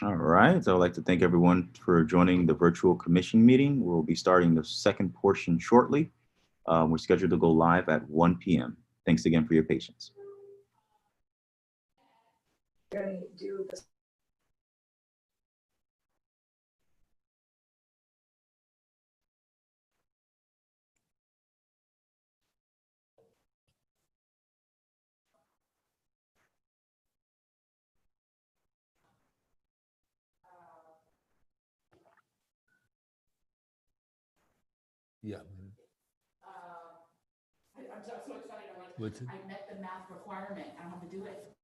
All right. So I'd like to thank everyone for joining the virtual commission meeting. We'll be starting the second portion shortly. We're scheduled to go live at 1 p.m. Thanks again for your patience. Yeah. I'm so excited. I'm like, What's it? I met the math requirement. I don't have to do it.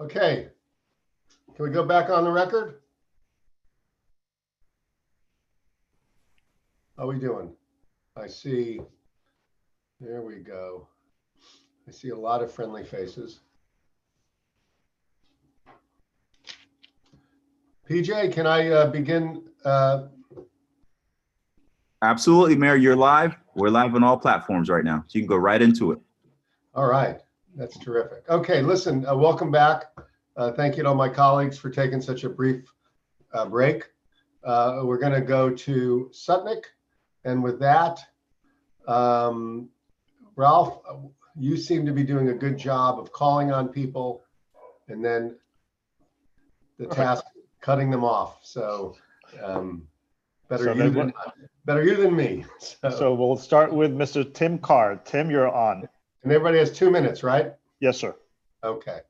Okay. Can we go back on the record? How are we doing? I see, there we go. I see a lot of friendly faces. PJ, can I begin? Absolutely, Mayor, you're live. We're live on all platforms right now, so you can go right into it. All right, that's terrific. Okay, listen, welcome back. Thank you to all my colleagues for taking such a brief break. We're going to go to Sutnick. And with that, Ralph, you seem to be doing a good job of calling on people and then the task cutting them off. So better you than me. So we'll start with Mr. Tim Carr. Tim, you're on. And everybody has 2 minutes, right? Yes, sir. Okay.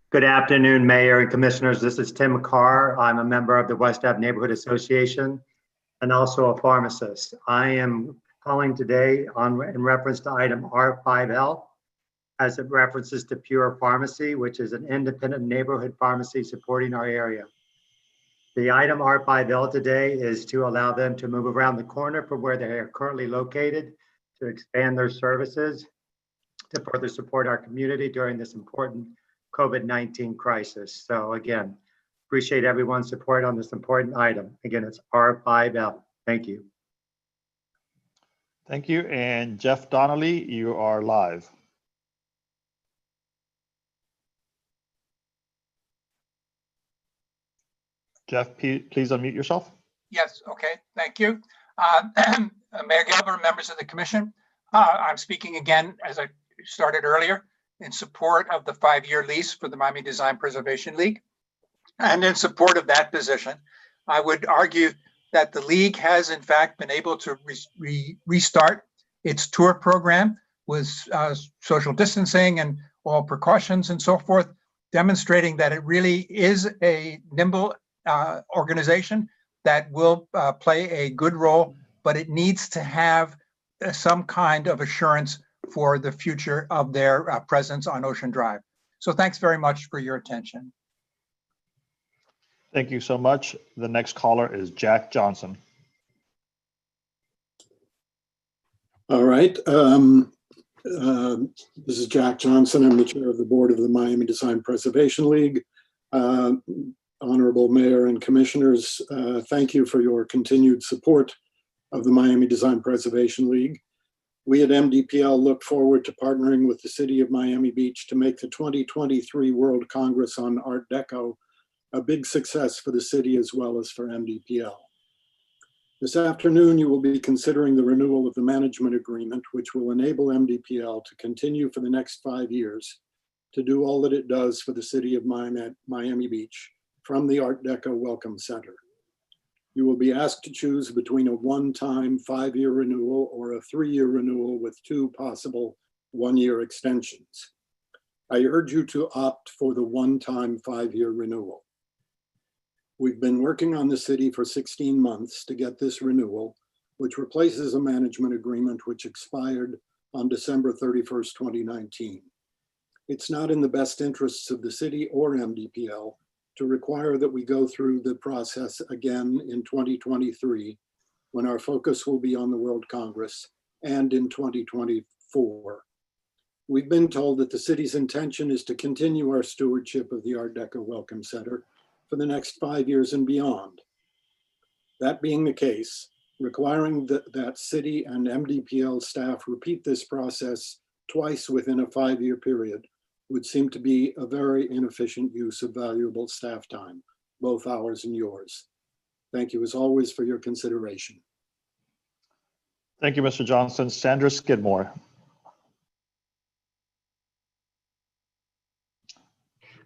Good afternoon, Mayor and Commissioners. This is Tim Carr. I'm a member of the West Ave Neighborhood Association and also a pharmacist. I am calling today in reference to item R5L as it references to Pure Pharmacy, which is an independent neighborhood pharmacy supporting our area. The item R5L today is to allow them to move around the corner from where they are currently located to expand their services to further support our community during this important COVID-19 crisis. So again, appreciate everyone's support on this important item. Again, it's R5L. Thank you. Thank you. And Jeff Donnelly, you are live. Jeff, please unmute yourself. Yes, okay, thank you. Mayor Gilbert, members of the commission, I'm speaking again, as I started earlier, in support of the 5-year lease for the Miami Design Preservation League. And in support of that position, I would argue that the league has in fact been able to restart its tour program with social distancing and all precautions and so forth, demonstrating that it really is a nimble organization that will play a good role, but it needs to have some kind of assurance for the future of their presence on Ocean Drive. So thanks very much for your attention. Thank you so much. The next caller is Jack Johnson. All right. This is Jack Johnson. I'm the chair of the board of the Miami Design Preservation League. Honorable Mayor and Commissioners, thank you for your continued support of the Miami Design Preservation League. We at MDPL look forward to partnering with the City of Miami Beach to make the 2023 World Congress on Art Deco a big success for the city as well as for MDPL. This afternoon, you will be considering the renewal of the management agreement, which will enable MDPL to continue for the next 5 years to do all that it does for the City of Miami Beach from the Art Deco Welcome Center. You will be asked to choose between a one-time 5-year renewal or a 3-year renewal with 2 possible 1-year extensions. I urge you to opt for the one-time 5-year renewal. We've been working on the city for 16 months to get this renewal, which replaces a management agreement which expired on December 31st, 2019. It's not in the best interests of the city or MDPL to require that we go through the process again in 2023, when our focus will be on the World Congress, and in 2024. We've been told that the city's intention is to continue our stewardship of the Art Deco Welcome Center for the next 5 years and beyond. That being the case, requiring that city and MDPL staff repeat this process twice within a 5-year period would seem to be a very inefficient use of valuable staff time, both ours and yours. Thank you as always for your consideration. Thank you, Mr. Johnson. Sandra Skidmore.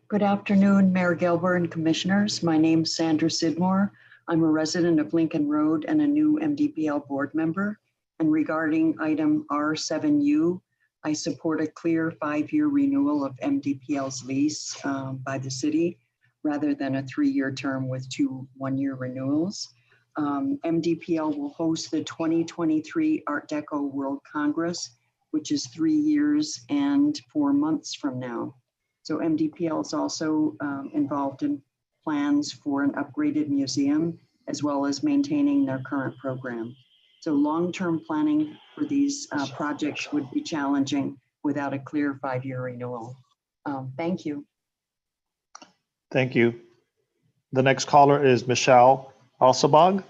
Good afternoon, Mayor Gilbert and Commissioners. My name's Sandra Skidmore. I'm a resident of Lincoln Road and a new MDPL board member. And regarding item R7U, I support a clear 5-year renewal of MDPL's lease by the city rather than a 3-year term with 2 1-year renewals. MDPL will host the 2023 Art Deco World Congress, which is 3 years and 4 months from now. It's So MDPL is also involved in plans for an upgraded museum, as well as maintaining their current program. So long-term planning for these projects would be challenging without a clear 5-year renewal. Thank you. Thank you. The next caller is Michelle Alsabag.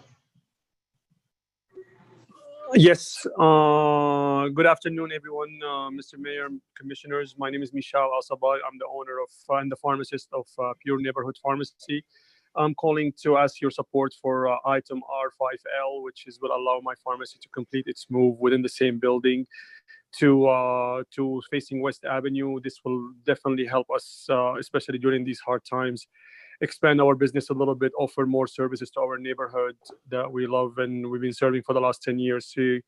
Yes, good afternoon, everyone. Mr. Mayor, Commissioners, my name is Michal Alsabal. I'm the owner of and the pharmacist of Pure Neighborhood Pharmacy. I'm calling to ask your support for item R5L, which will allow my pharmacy to complete its move within the same building to facing West Avenue. This will definitely help us, especially during these hard times, expand our business a little bit, offer more services to our neighborhood that we love and we've been serving for the last 10 years. So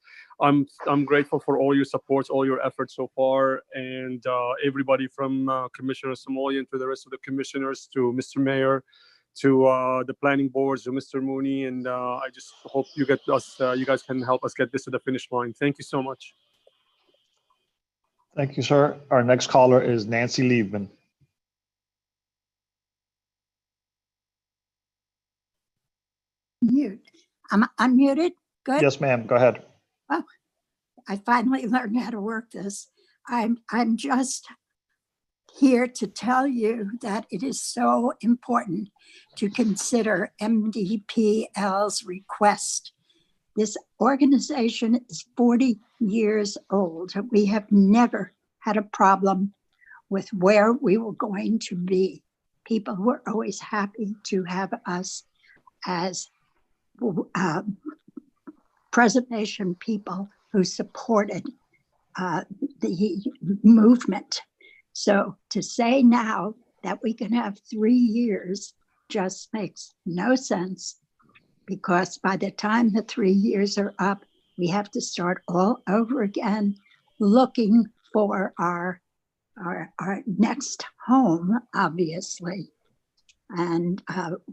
I'm grateful for all your support, all your efforts so far, and everybody from Commissioner Samoyan to the rest of the commissioners to Mr. Mayor to the planning boards to Mr. Mooney, and I just hope you guys can help us get this to the finish line. Thank you so much. Thank you, sir. Our next caller is Nancy Liebman. Mute. I'm unmuted. Good. Yes, ma'am. Go ahead. Oh, I finally learned how to work this. I'm just here to tell you that it is so important to consider MDPL's request. This organization is 40 years old. We have never had a problem with where we were going to be. People were always happy to have us as preservation people who supported the movement. So to say now that we can have 3 years just makes no sense, because by the time the 3 years are up, we have to start all over again, looking for our next home, obviously. And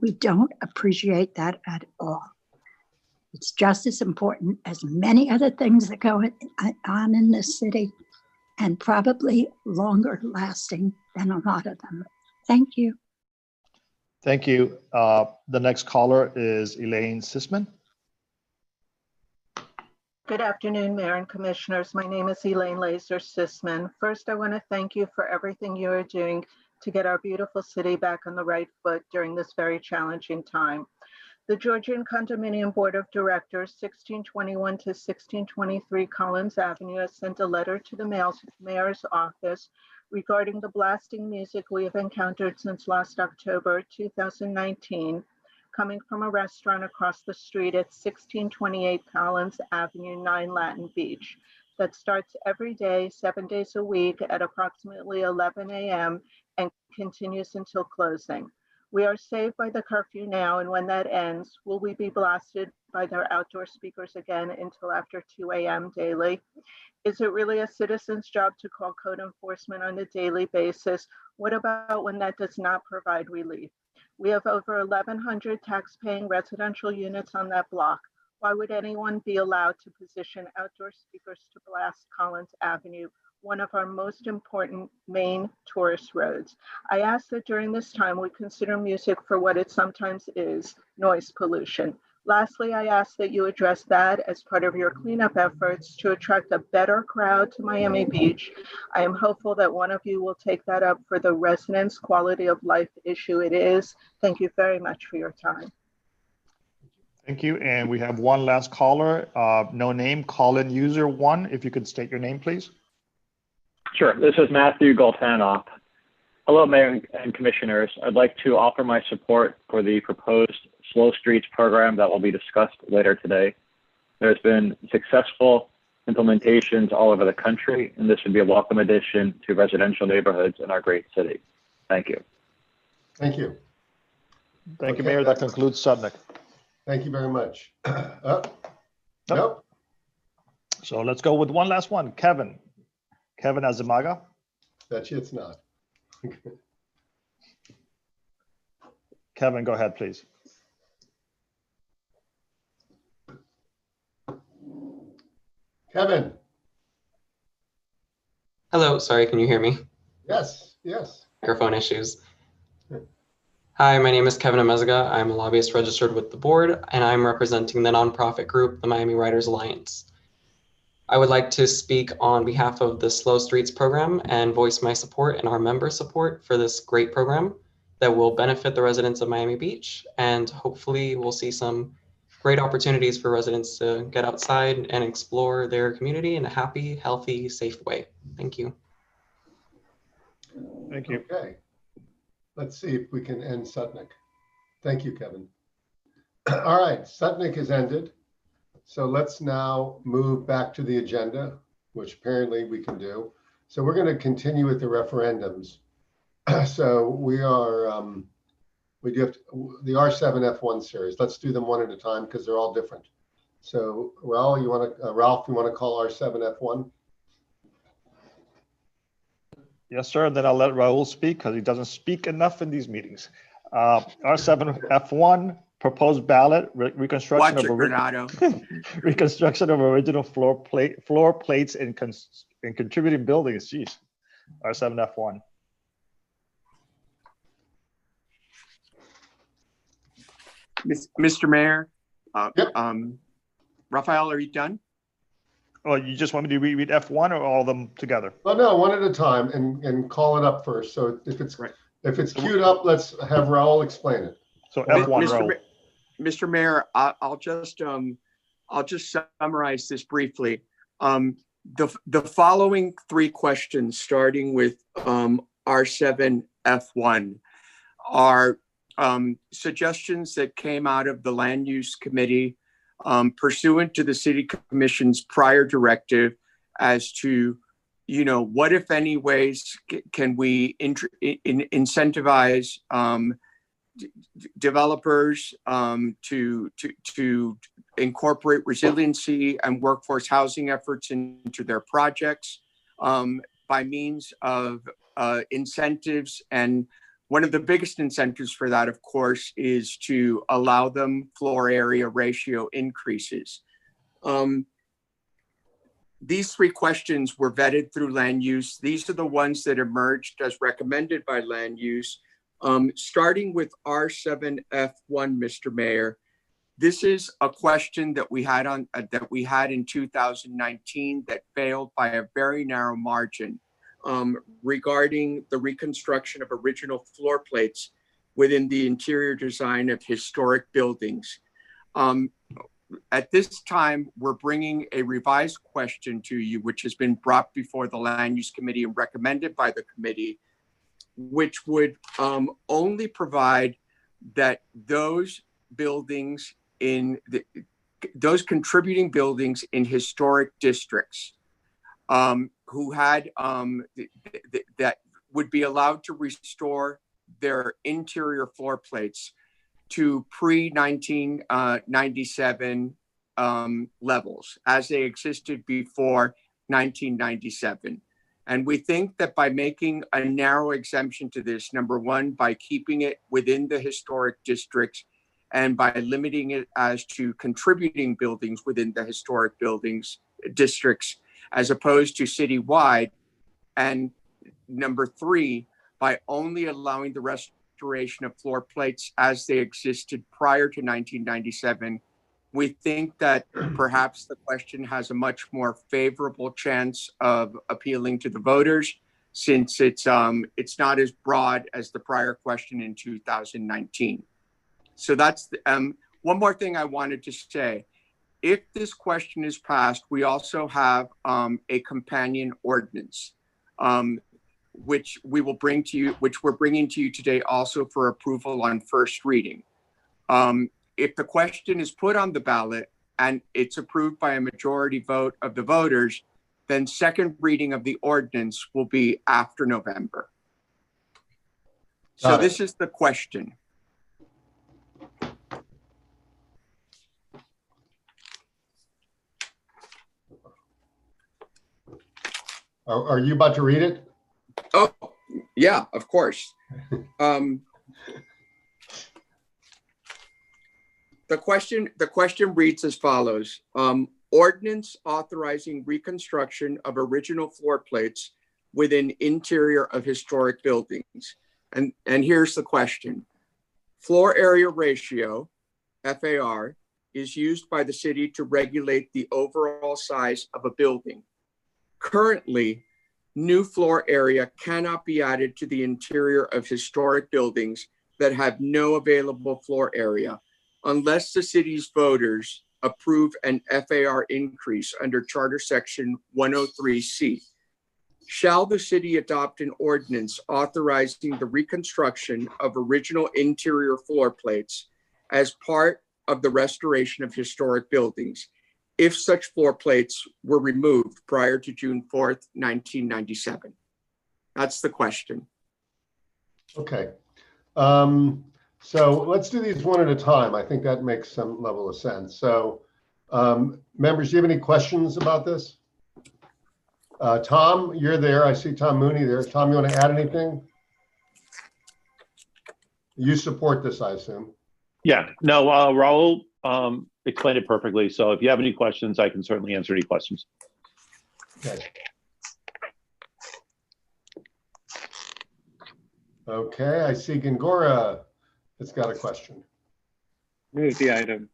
we don't appreciate that at all. It's just as important as many other things that go on in this city, and probably longer lasting than a lot of them. Thank you. Thank you. The next caller is Elaine Sisman. Good afternoon, Mayor and Commissioners. My name is Elaine Laser Sisman. First, I want to thank you for everything you are doing to get our beautiful city back on the right foot during this very challenging time. The Georgian Condominium Board of Directors, 1621 to 1623 Collins Avenue, has sent a letter to the mayor's office regarding the blasting music we have encountered since last October 2019, coming from a restaurant across the street at 1628 Collins Avenue, 9 Latin Beach, that starts every day, 7 days a week at approximately 11 a.m. and continues until closing. We are saved by the curfew now, and when that ends, will we be blasted by their outdoor speakers again until after 2 a.m. daily? Is it really a citizen's job to call code enforcement on a daily basis? What about when that does not provide relief? We have over 1,100 tax-paying residential units on that block. Why would anyone be allowed to position outdoor speakers to blast Collins Avenue, one of our most important main tourist roads? I ask that during this time we consider music for what it sometimes is, noise pollution. Lastly, I ask that you address that as part of your cleanup efforts to attract a better crowd to Miami Beach. I am hopeful that one of you will take that up for the residents' quality of life issue it is. Thank you very much for your time. Thank you. And we have one last caller, no name, call-in user 1. If you could state your name, please. Sure. This is Matthew Goltanoff. Hello, Mayor and Commissioners. I'd like to offer my support for the proposed Slow Streets program that will be discussed later today. There's been successful implementations all over the country, and this would be a welcome addition to residential neighborhoods in our great city. Thank you. Thank you. Thank you, Mayor. That concludes Sudnick. Thank you very much. Nope. So let's go with one last one. Kevin Azamaga. That's it's not. Kevin, go ahead, please. Kevin. Hello, sorry, can you hear me? Yes, yes. microphone issues. Hi, my name is Kevin Amezaga. I'm a lobbyist registered with the board, and I'm representing the nonprofit group, the Miami Writers Alliance. I would like to speak on behalf of the Slow Streets program and voice my support and our member support for this great program that will benefit the residents of Miami Beach, and hopefully we'll see some great opportunities for residents to get outside and explore their community in a happy, healthy, safe way. Thank you. Thank you. Okay. Let's see if we can end Sutnick. Thank you, Kevin. All right, Sutnick is ended. So let's now move back to the agenda, which apparently we can do. So we're going to continue with the referendums. So we are, we do have the R7F1 series. Let's do them one at a time because they're all different. So Ralph, you want to call R7F1? Yes, sir. And then I'll let Raul speak because he doesn't speak enough in these meetings. R7F1, proposed ballot, reconstruction Watch of it, Renato. reconstruction of original floor plates in contributing buildings. Jeez, R7F1. Mr. Mayor, Raphael, are you done? Oh, you just want me to read F1 or all of them together? Well, no, one at a time and call it up first. So if it's queued up, let's have Raul explain it. So F1, Raul. Mr. Mayor, I'll just summarize this briefly. The following three questions, starting with R7F1, are suggestions that came out of the Land Use Committee pursuant to the City Commission's prior directive as to, what if any ways can we incentivize developers to incorporate resiliency and workforce housing efforts into their projects by means of incentives. And one of the biggest incentives for that, of course, is to allow them floor area ratio increases. These three questions were vetted through land use. These are the ones that emerged as recommended by land use. Starting with R7F1, Mr. Mayor, this is a question that we had in 2019 that failed by a very narrow margin regarding the reconstruction of original floor plates within the interior design of historic buildings. At this time, we're bringing a revised question to you, which has been brought before the Land Use Committee and recommended by the committee, which would only provide that those buildings those contributing buildings in historic districts who had that would be allowed to restore their interior floor plates to pre-1997 levels as they existed before 1997. And we think that by making a narrow exemption to this, number one, by keeping it within the historic districts and by limiting it as to contributing buildings within the historic districts, as opposed to citywide. And number three, by only allowing the restoration of floor plates as they existed prior to 1997, we think that perhaps the question has a much more favorable chance of appealing to the voters, since it's not as broad as the prior question in 2019. So that's one more thing I wanted to say. If this question is passed, we also have a companion ordinance, which we will bring to you, which we're bringing to you today also for approval on first reading. If the question is put on the ballot and it's approved by a majority vote of the voters, then second reading of the ordinance will be after November. So this is the question. Are you about to read it? Oh, yeah, of course. The question reads as follows. Ordinance authorizing reconstruction of original floor plates within interior of historic buildings. And here's the question. Floor area ratio, FAR, is used by the city to regulate the overall size of a building. Currently, new floor area cannot be added to the interior of historic buildings that have no available floor area unless the city's voters approve an FAR increase under Charter Section 103C. Shall the city adopt an ordinance authorizing the reconstruction of original interior floor plates as part of the restoration of historic buildings if such floor plates were removed prior to June 4th, 1997? That's the question. Okay. So let's do these one at a time. I think that makes some level of sense. So members, do you have any questions about this? Tom, you're there. I see Tom Mooney there. Tom, you want to add anything? You support this, I assume. Yeah, no, Raul explained it perfectly. So if you have any questions, I can certainly answer any questions. Okay. Okay, I see Gingora has got a question. Move the item.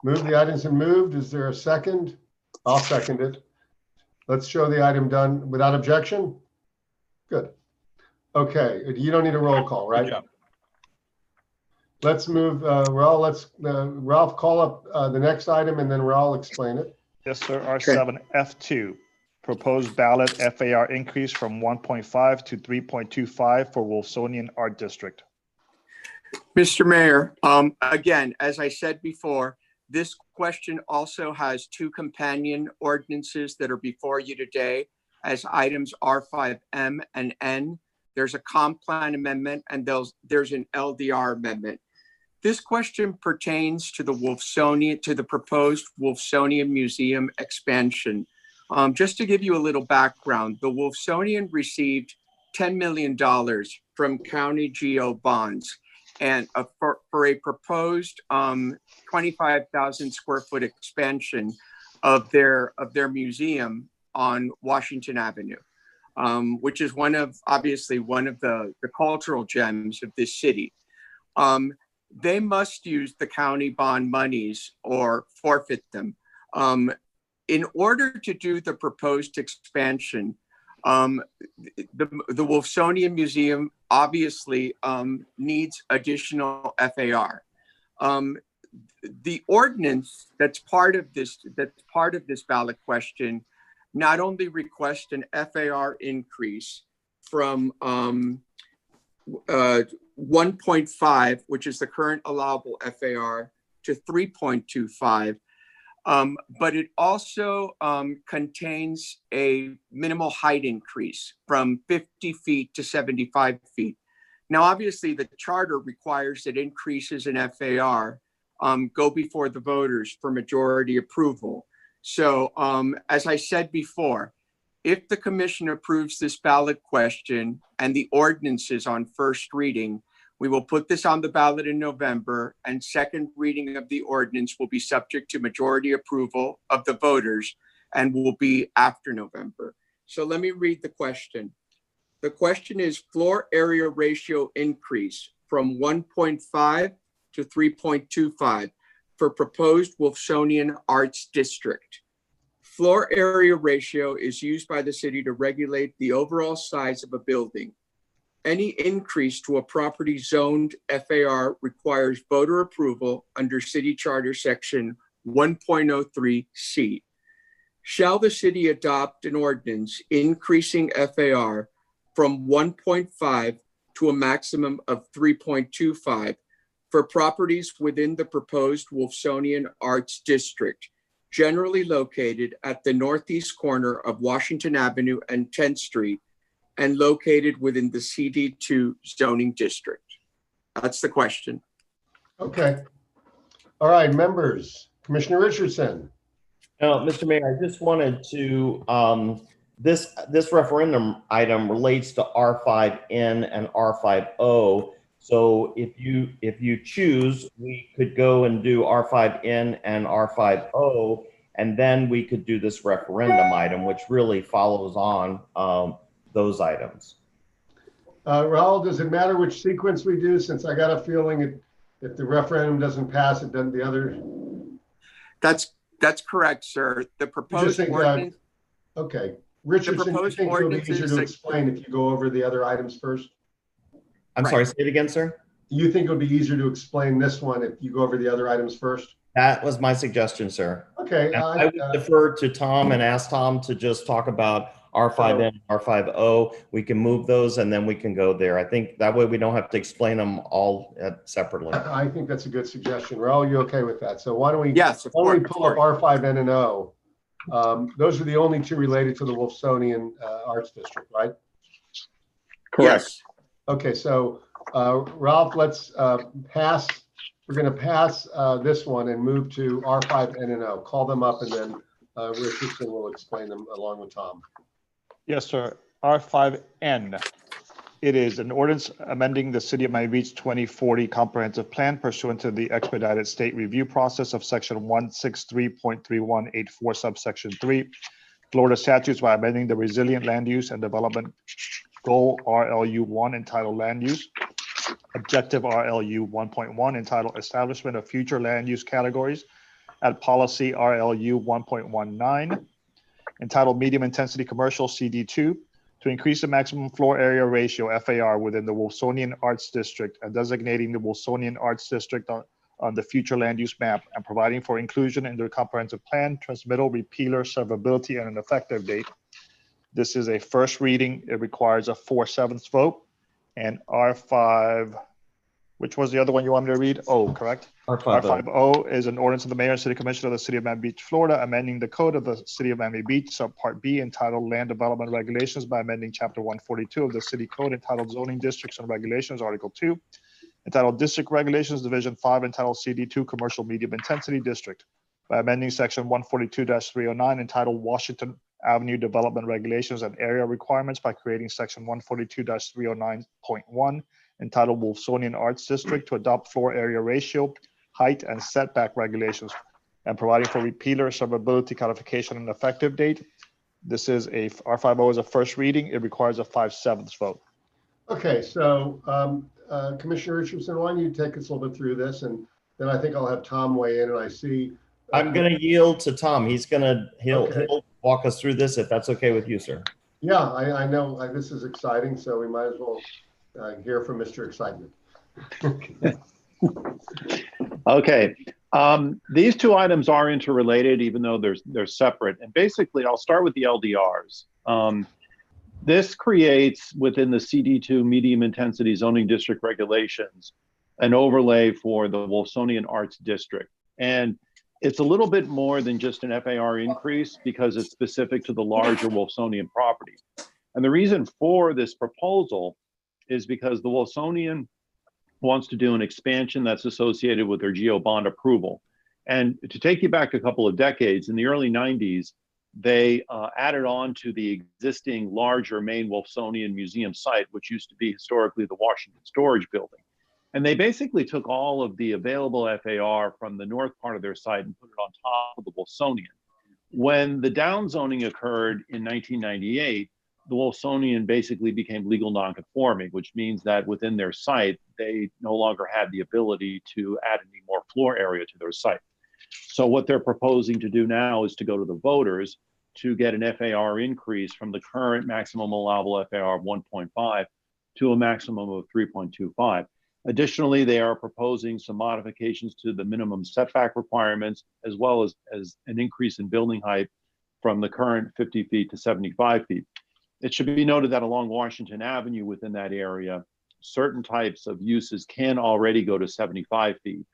Move the item's been moved. Is there a second? I'll second it. Let's show the item done without objection. Good. Okay, you don't need a roll call, right? Good job. Let's move, Raul, Ralph call up the next item and then Raul explain it. Yes, sir. R7F2, proposed ballot FAR increase from 1.5 to 3.25 for Wolfsonian Art District. Mr. Mayor, again, as I said before, this question also has two companion ordinances that are before you today as items R5M and N. There's a comp plan amendment and there's an LDR amendment. This question pertains to the proposed Wolfsonian Museum expansion. Just to give you a little background, the Wolfsonian received $10 million from county GO bonds and for a proposed 25,000 square foot expansion of their museum on Washington Avenue, which is obviously one of the cultural gems of this city. They must use the county bond monies or forfeit them. In order to do the proposed expansion, the Wolfsonian Museum obviously needs additional FAR. The ordinance that's part of this ballot question not only requests an FAR increase from 1.5, which is the current allowable FAR, to 3.25, but it also contains a minimal height increase from 50 feet to 75 feet. Now, obviously, the charter requires that increases in FAR go before the voters for majority approval. So as I said before, if the commission approves this ballot question and the ordinances on first reading, we will put this on the ballot in November, and second reading of the ordinance will be subject to majority approval of the voters and will be after November. So let me read the question. The question is floor area ratio increase from 1.5 to 3.25 for proposed Wolfsonian Arts District. Floor area ratio is used by the city to regulate the overall size of a building. Any increase to a property zoned FAR requires voter approval under City Charter Section 1.03C. Shall the city adopt an ordinance increasing FAR from 1.5 to a maximum of 3.25 for properties within the proposed Wolfsonian Arts District, generally located at the northeast corner of Washington Avenue and 10th Street, and located within the CD2 zoning district? That's the question. Okay. All right, members. Commissioner Richardson. No, Mr. Mayor, I just wanted to, this referendum item relates to R5N and R5O. So if you choose, we could go and do R5N and R5O, and then we could do this referendum item, which really follows on those items. Raul, does it matter which sequence we do? Since I got a feeling if the referendum doesn't pass, it doesn't the other. That's correct, sir. The proposed ordinance. Okay. Richardson, you think it'll be easier to explain if you go over the other items first? I'm sorry, say it again, sir. You think it would be easier to explain this one if you go over the other items first? That was my suggestion, sir. Okay. I would defer to Tom and ask Tom to just talk about R5N and R5O. We can move those and then we can go there. I think that way we don't have to explain them all separately. I think that's a good suggestion. Raul, you okay with that? So why don't we, yes, pull up R5N and O? Those are the only two related to the Wolfsonian Arts District, right? Correct. Yes. Okay, so Ralph, let's pass. We're going to pass this one and move to R5N and O. Call them up and then Richardson will explain them along with Tom. Yes, sir. R5N. It is an ordinance amending the City of Miami Beach 2040 Comprehensive Plan pursuant to the expedited state review process of Section 163.3184, subsection 3, Florida statutes by amending the Resilient Land Use and Development Goal RLU 1 entitled Land Use, Objective RLU 1.1 entitled Establishment of Future Land Use Categories, at Policy RLU 1.19 entitled Medium Intensity Commercial CD2, to increase the maximum floor area ratio FAR within the Wolfsonian Arts District and designating the Wolfsonian Arts District on the future land use map and providing for inclusion in the comprehensive plan, transmittal, repealer, severability, and an effective date. This is a first reading. It requires a 4/7 vote. And R5, which was the other one you want me to read? O, correct? R5O is an ordinance of the Mayor and City Commission of the City of Miami Beach, Florida, amending the code of the City of Miami Beach, subpart B, entitled Land Development Regulations by amending Chapter 142 of the City Code, entitled Zoning Districts and Regulations, Article 2, entitled District Regulations, Division 5, entitled CD2 Commercial Medium Intensity District, by amending Section 142-309, entitled Washington Avenue Development Regulations and Area Requirements by creating Section 142-309.1, entitled Wolfsonian Arts District, to adopt floor area ratio, height, and setback regulations, and providing for repealer, severability, codification, and effective date. This is R5O is a first reading. It requires a 5/7 vote. Okay, so Commissioner Richardson, why don't you take us a little bit through this, and then I think I'll have Tom weigh in. And I see I'm going to yield to Tom. He'll walk us through this if that's okay with you, sir. Yeah, I know this is exciting, so we might as well hear from Mr. Excitement. Okay, these two items are interrelated, even though they're separate. And basically, I'll start with the LDRs. This creates within the CD2 medium intensity zoning district regulations an overlay for the Wolfsonian Arts District. And it's a little bit more than just an FAR increase because it's specific to the larger Wolfsonian property. And the reason for this proposal is because the Wolfsonian wants to do an expansion that's associated with their GEO bond approval. And to take you back a couple of decades, in the early 90s, they added on to the existing larger main Wolfsonian museum site, which used to be historically the Washington Storage Building. And they basically took all of the available FAR from the north part of their site and put it on top of the Wolfsonian. When the downzoning occurred in 1998, the Wolfsonian basically became legal nonconforming, which means that within their site, they no longer had the ability to add any more floor area to their site. So what they're proposing to do now is to go to the voters to get an FAR increase from the current maximum allowable FAR of 1.5 to a maximum of 3.25. Additionally, they are proposing some modifications to the minimum setback requirements, as well as an increase in building height from the current 50 feet to 75 feet. It should be noted that along Washington Avenue within that area, certain types of uses can already go to 75 feet.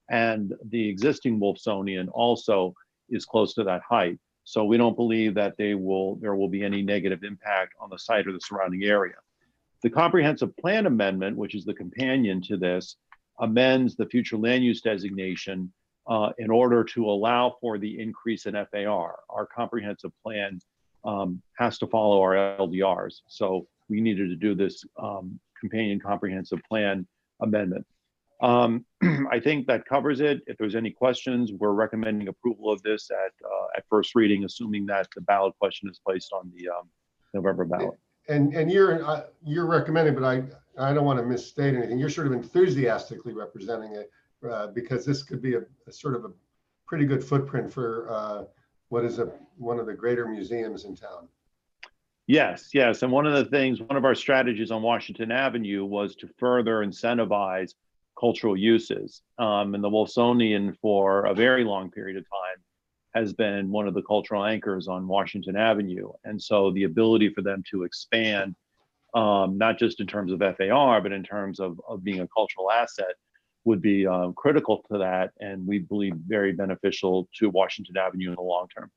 And the existing Wolfsonian also is close to that height. So we don't believe that there will be any negative impact on the site or the surrounding area. The comprehensive plan amendment, which is the companion to this, amends the future land use designation in order to allow for the increase in FAR. Our comprehensive plan has to follow our LDRs. So we needed to do this companion comprehensive plan amendment. I think that covers it. If there's any questions, we're recommending approval of this at first reading, assuming that the ballot question is placed on the November ballot. And you're recommending, but I don't want to misstate anything. You're sort of enthusiastically representing it because this could be a sort of a pretty good footprint for what is one of the greater museums in town. Yes, yes. And one of our strategies on Washington Avenue was to further incentivize cultural uses. And the Wilsonian for a very long period of time has been one of the cultural anchors on Washington Avenue. And so the ability for them to expand, not just in terms of FAR, but in terms of being a cultural asset would be critical to that. And we believe very beneficial to Washington Avenue in the long term.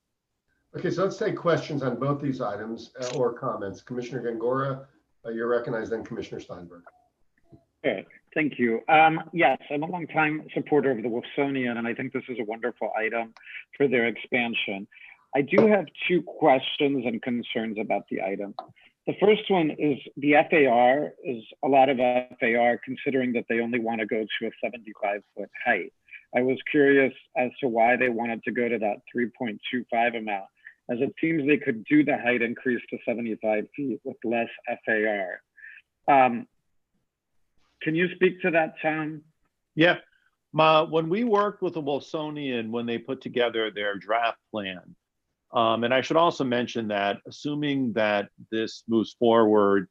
Okay, so let's take questions on both these items or comments. Commissioner Gangora, you're recognized, then Commissioner Steinberg. Okay, thank you. Yes, I'm a longtime supporter of the Wilsonian, and I think this is a wonderful item for their expansion. I do have two questions and concerns about the item. The first one is the FAR is a lot of FAR considering that they only want to go to a 75-foot height. I was curious as to why they wanted to go to that 3.25 amount, as it seems they could do the height increase to 75 feet with less FAR. Can you speak to that, Tom? Yeah. When we worked with the Wilsonian, when they put together their draft plan, and I should also mention that assuming that this moves forward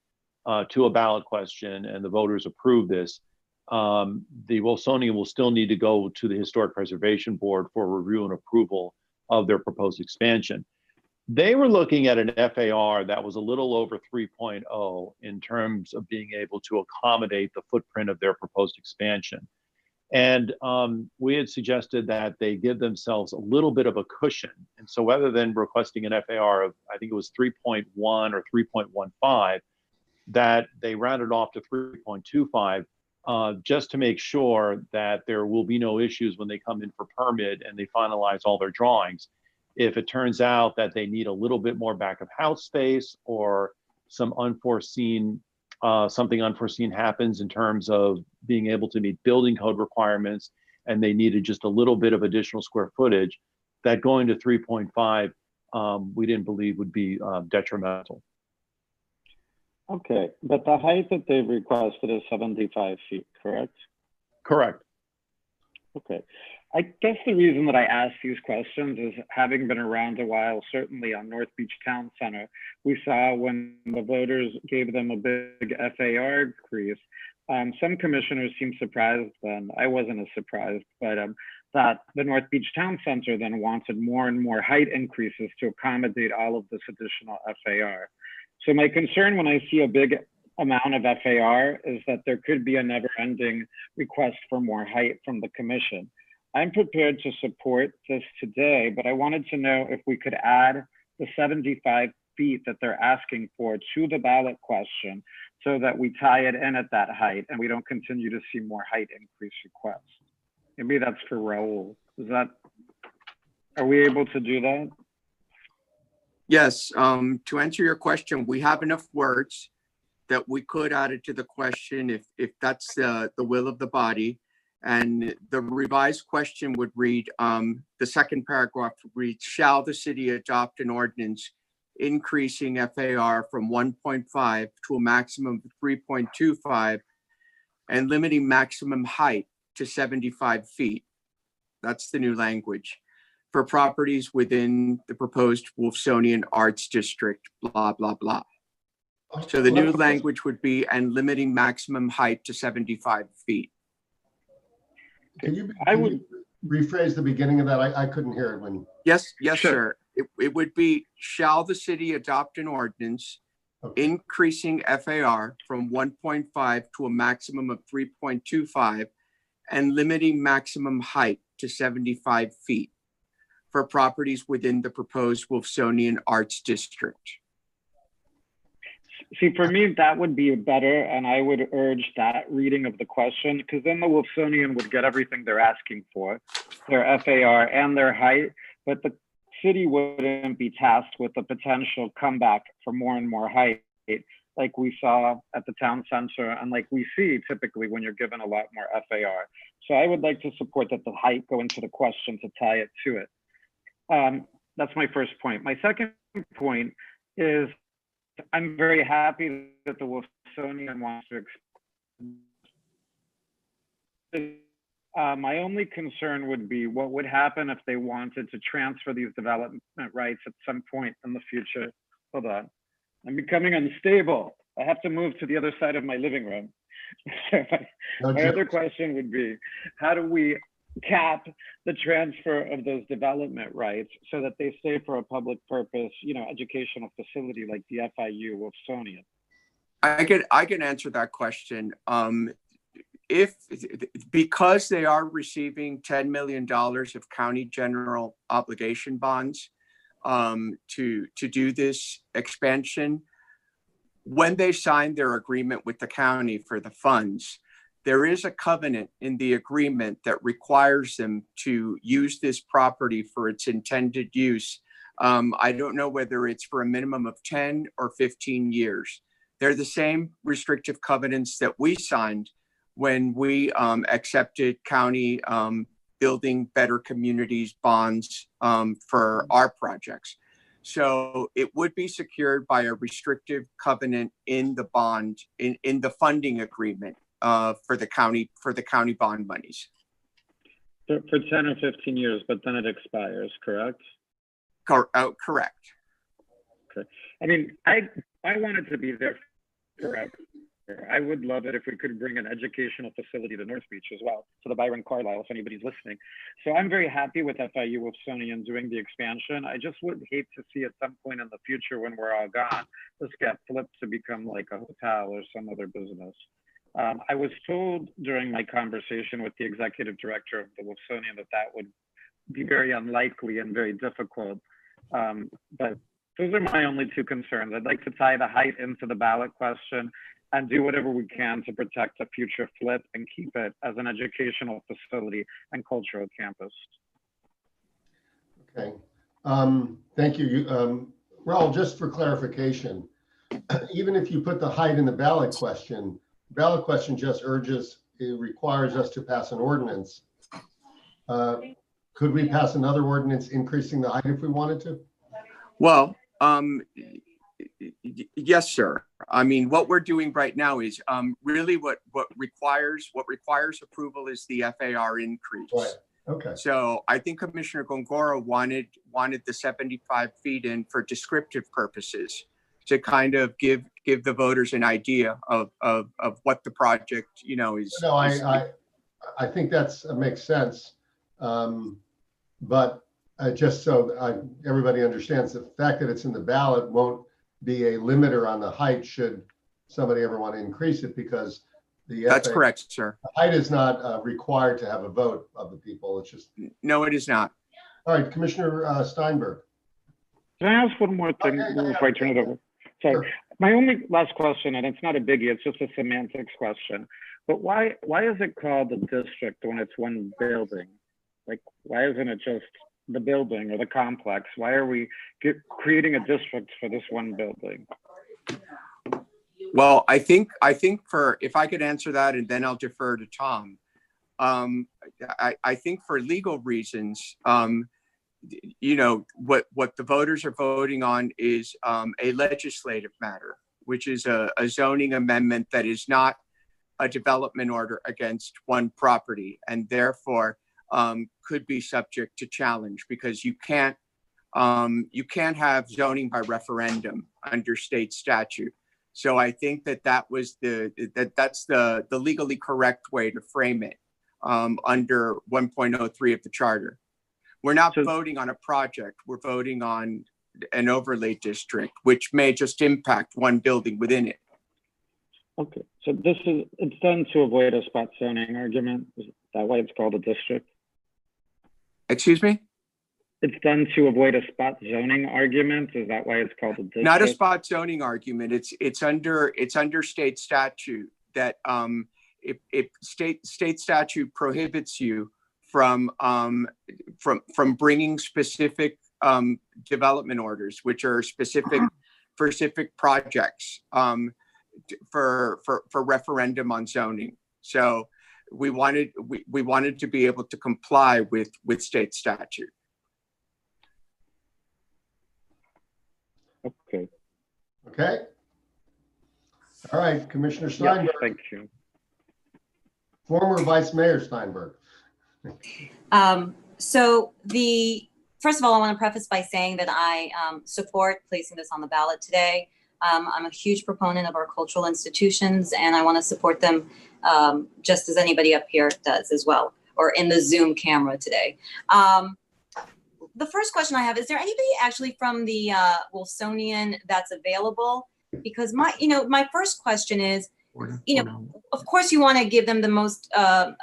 to a ballot question and the voters approve this, the Wilsonian will still need to go to the Historic Preservation Board for review and approval of their proposed expansion. They were looking at an FAR that was a little over 3.0 in terms of being able to accommodate the footprint of their proposed expansion. And we had suggested that they give themselves a little bit of a cushion. And so rather than requesting an FAR of, I think it was 3.1 or 3.15, that they rounded off to 3.25 just to make sure that there will be no issues when they come in for permit and they finalize all their drawings. If it turns out that they need a little bit more back of house space or some unforeseen, something unforeseen happens in terms of being able to meet building code requirements and they needed just a little bit of additional square footage, that going to 3.5, we didn't believe would be detrimental. Okay, but the height that they've requested is 75 feet, correct? Correct. Okay. I guess the reason that I ask these questions is having been around a while, certainly on North Beach Town Center, we saw when the voters gave them a big FAR increase, some commissioners seemed surprised then. I wasn't as surprised, but that the North Beach Town Center then wanted more and more height increases to accommodate all of this additional FAR. So my concern when I see a big amount of FAR is that there could be a never-ending request for more height from the commission. I'm prepared to support this today, but I wanted to know if we could add the 75 feet that they're asking for to the ballot question so that we tie it in at that height and we don't continue to see more height increase requests. Maybe that's for Raul. Are we able to do that? Yes, to answer your question, we have enough words that we could add it to the question if that's the will of the body. And the revised question would read, the second paragraph reads, shall the city adopt an ordinance increasing FAR from 1.5 to a maximum of 3.25 and limiting maximum height to 75 feet. That's the new language for properties within the proposed Wilsonian Arts District, blah, blah, blah. So the new language would be and limiting maximum height to 75 feet. Can you rephrase the beginning of that? I couldn't hear it when. Yes, sure. It would be, shall the city adopt an ordinance increasing FAR from 1.5 to a maximum of 3.25 and limiting maximum height to 75 feet for properties within the proposed Wilsonian Arts District? See, for me, that would be better, and I would urge that reading of the question, because then the Wilsonian would get everything they're asking for, their FAR and their height, but the city wouldn't be tasked with the potential comeback for more and more height, like we saw at the town center, and like we see typically when you're given a lot more FAR. So I would like to support that the height go into the question to tie it to it. That's my first point. My second point is I'm very happy that the Wilsonian wants to my only concern would be what would happen if they wanted to transfer these development rights at some point in the future. Hold on, I'm becoming unstable. I have to move to the other side of my living room. My other question would be, how do we cap the transfer of those development rights so that they stay for a public purpose, educational facility like the FIU Wilsonian? I can answer that question. Because they are receiving $10 million of county general obligation bonds to do this expansion, when they signed their agreement with the county for the funds, there is a covenant in the agreement that requires them to use this property for its intended use. I don't know whether it's for a minimum of 10 or 15 years. They're the same restrictive covenants that we signed when we accepted county building better communities bonds for our projects. So it would be secured by a restrictive covenant in the bond, in the funding agreement for the county bond monies. For 10 or 15 years, but then it expires, correct? Correct. Okay. I mean, I wanted to be there forever. I would love it if we could bring an educational facility to North Beach as well, to the Byron Carlisle, if anybody's listening. So I'm very happy with FIU Wilsonian doing the expansion. I just would hate to see at some point in the future when we're all gone, this get flipped to become like a hotel or some other business. I was told during my conversation with the executive director of the Wilsonian that would be very unlikely and very difficult. But those are my only two concerns. I'd like to tie the height into the ballot question and do whatever we can to protect a future flip and keep it as an educational facility and cultural campus. Okay, thank you. Raul, just for clarification, even if you put the height in the ballot question just it requires us to pass an ordinance. Could we pass another ordinance increasing the height if we wanted to? Well, yes, sir. I mean, what we're doing right now is really what requires approval is the FAR increase. Right. Okay. So I think Commissioner Gongora wanted the 75 feet in for descriptive purposes to kind of give the voters an idea of what the project, is. No, I think that's makes sense. But just so everybody understands, the fact that it's in the ballot won't be a limiter on the height should somebody ever want to increase it, because that's correct, sir. The height is not required to have a vote of the people. It's just. No, it is not. All right, Commissioner Steinberg. Can I ask one more thing before I turn it over? Sorry. Sure. My only last question, and it's not a biggie, it's just a semantics question. But why is it called a district when it's one building? Like, why isn't it just the building or the complex? Why are we creating a district for this one building? Well, I think if I could answer that, and then I'll defer to Tom. I think for legal reasons, what the voters are voting on is a legislative matter, which is a zoning amendment that is not a development order against one property, and therefore could be subject to challenge, because you can't have zoning by referendum under state statute. So I think that's the legally correct way to frame it under 1.03 of the charter. We're not voting on a project, we're voting on an overlay district, which may just impact one building within it. Okay, so it's done to avoid a spot zoning argument. Is that why it's called a district? Excuse me? It's done to avoid a spot zoning argument. Is that why it's called a district? Not a spot zoning argument. It's under state statute that if state statute prohibits you from bringing specific development orders, which are specific for specific projects for referendum on zoning. So we wanted to be able to comply with state statute. Okay. Okay. All right, Commissioner Steinberg. Yes, thank you. Former Vice Mayor Steinberg. First of all, I want to preface by saying that I support placing this on the ballot today. I'm a huge proponent of our cultural institutions, and I want to support them just as anybody up here does as well, or in the Zoom camera today. The first question I have, is there anybody actually from the Wilsonian that's available? Because my first question is, of course you want to give them the most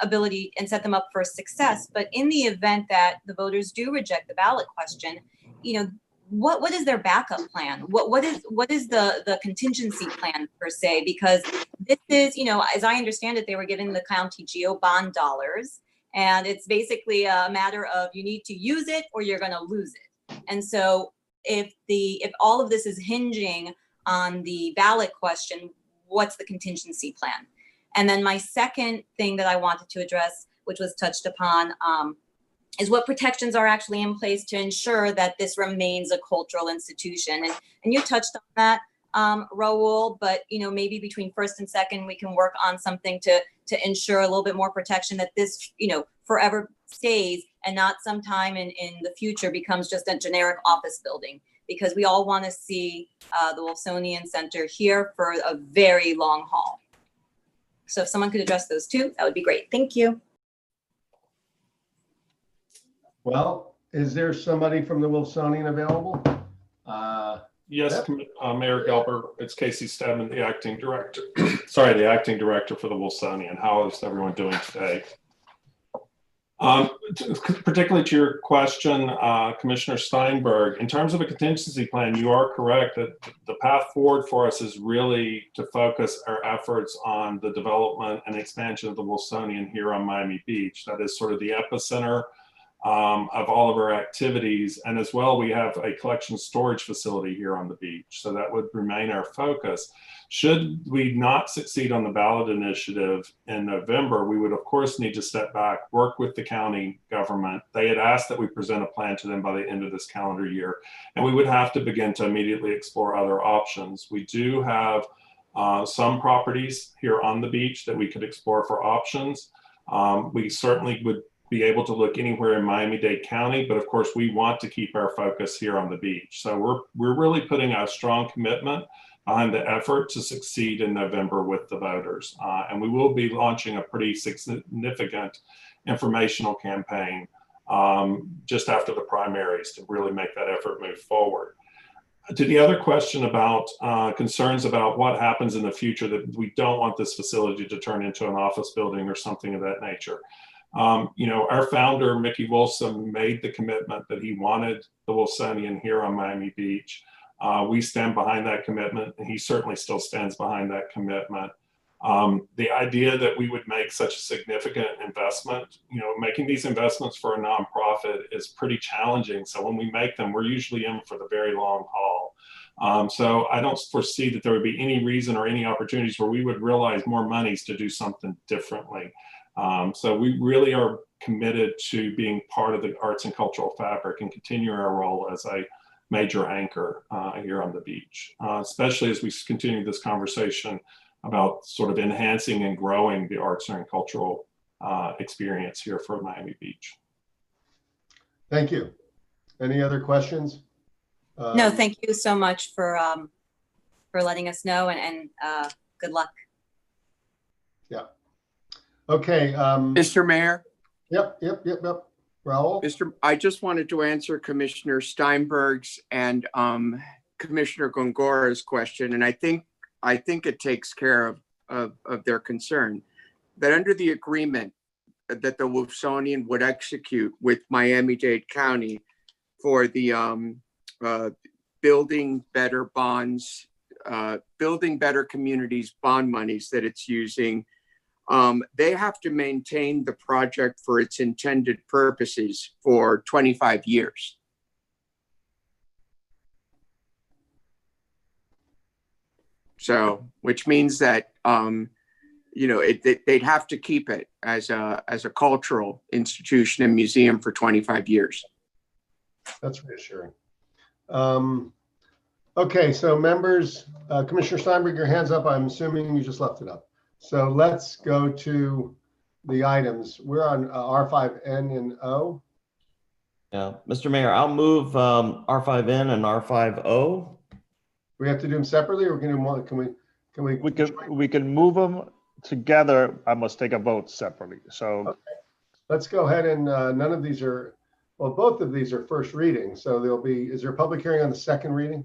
ability and set them up for success, but in the event that the voters do reject the ballot question, what is their backup plan? What is the contingency plan per se? Because this is, as I understand it, they were given the county geo bond dollars, and it's basically a matter of you need to use it or you're going to lose it. And so if all of this is hinging on the ballot question, what's the contingency plan? And then my second thing that I wanted to address, which was touched upon, is what protections are actually in place to ensure that this remains a cultural institution. And you touched on that, Raul, but maybe between first and second, we can work on something to ensure a little bit more protection, that this, forever stays and not sometime in the future becomes just a generic office building, because we all want to see the Wilsonian Center here for a very long haul. So if someone could address those two, that would be great. Thank you. Well, is there somebody from the Wilsonian available? Yes, Mayor Gelber, it's Casey Stedman, the acting director. Sorry, the acting director for the Wilsonian. How is everyone doing today? Particularly to your question, Commissioner Steinberg, in terms of a contingency plan, you are correct that the path forward for us is really to focus our efforts on the development and expansion of the Wilsonian here on Miami Beach. That is sort of the epicenter of all of our activities. And as well, we have a collection storage facility here on the beach. So that would remain our focus. Should we not succeed on the ballot initiative in November, we would of course need to step back, work with the county government. They had asked that we present a plan to them by the end of this calendar year, and we would have to begin to immediately explore other options. We do have some properties here on the beach that we could explore for options. We certainly would be able to look anywhere in Miami-Dade County, but of course we want to keep our focus here on the beach. So we're really putting a strong commitment behind the effort to succeed in November with the voters. And we will be launching a pretty significant informational campaign just after the primaries to really make that effort move forward. To the other question about concerns about what happens in the future, that we don't want this facility to turn into an office building or something of that nature. Our founder, Mickey Wilson, made the commitment that he wanted the Wilsonian here on Miami Beach. We stand behind that commitment, and he certainly still stands behind that commitment. The idea that we would make such a significant investment, making these investments for a nonprofit is pretty challenging. So when we make them, we're usually in for the very long haul. So I don't foresee that there would be any reason or any opportunities where we would realize more monies to do something differently. So we really are committed to being part of the arts and cultural fabric and continue our role as a major anchor here on the beach, especially as we continue this conversation about sort of enhancing and growing the arts and cultural experience here for Miami Beach. Thank you. Any other questions? No, thank you so much for letting us know, and good luck. Yeah. Okay. Mr. Mayor? Yep. Raul? I just wanted to answer Commissioner Steinberg's and Commissioner Gongora's question, and I think it takes care of their concern, that under the agreement that the Wilsonian would execute with Miami-Dade County for the building better bonds, building better communities bond monies that it's using, they have to maintain the project for its intended purposes for 25 years. So, which means that, they'd have to keep it as a cultural institution and museum for 25 years. That's reassuring. Okay, so members, Commissioner Steinberg, your hand's up. I'm assuming you just left it up. So let's go to the items. We're on R5N and O. Yeah, Mr. Mayor, I'll move R5N and R5O. We have to do them separately, or can we do one? We can move them together. I must take a vote separately. So okay. Let's go ahead and none of these are, well, both of these are first reading. So there'll be, is there a public hearing on the second reading?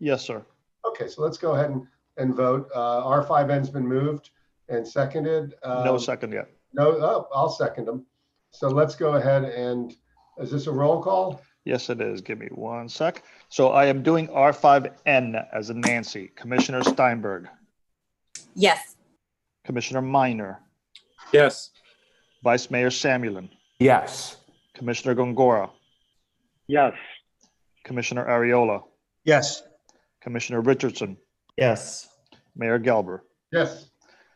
yes, sir. Okay, so let's go ahead and vote. R5N's been moved and seconded. No second yet. No, oh, I'll second them. So let's go ahead and, is this a roll call? Yes, it is. Give me one sec. So I am doing R5N as in Nancy. Commissioner Steinberg. Yes. Commissioner Minor. Yes. Vice Mayor Samulin. Yes. Commissioner Gongora. Yes. Commissioner Ariola. Yes. Commissioner Richardson. Yes. Mayor Gelber. Yes.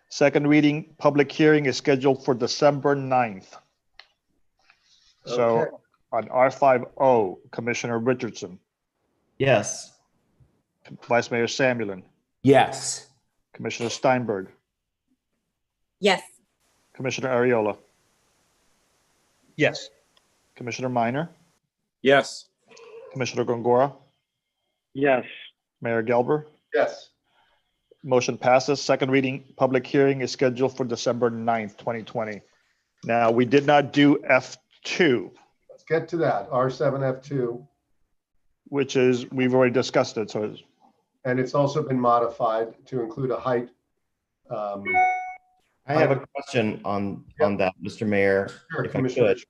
Second reading, public hearing is scheduled for December 9th. So Okay. on R5O, Commissioner Richardson. Yes. Vice Mayor Samulin. Yes. Commissioner Steinberg. Yes. Commissioner Ariola. Yes. Commissioner Minor. Yes. Commissioner Gongora. Yes. Mayor Gelber. Yes. Motion passes. Second reading, public hearing is scheduled for December 9th, 2020. Now, we did not do F2, Let's get to that. R7F2. which is, we've already discussed it. So it's, And it's also been modified to include a height. I have a question on that, Mr. Mayor, Sure, if I Commissioner. could.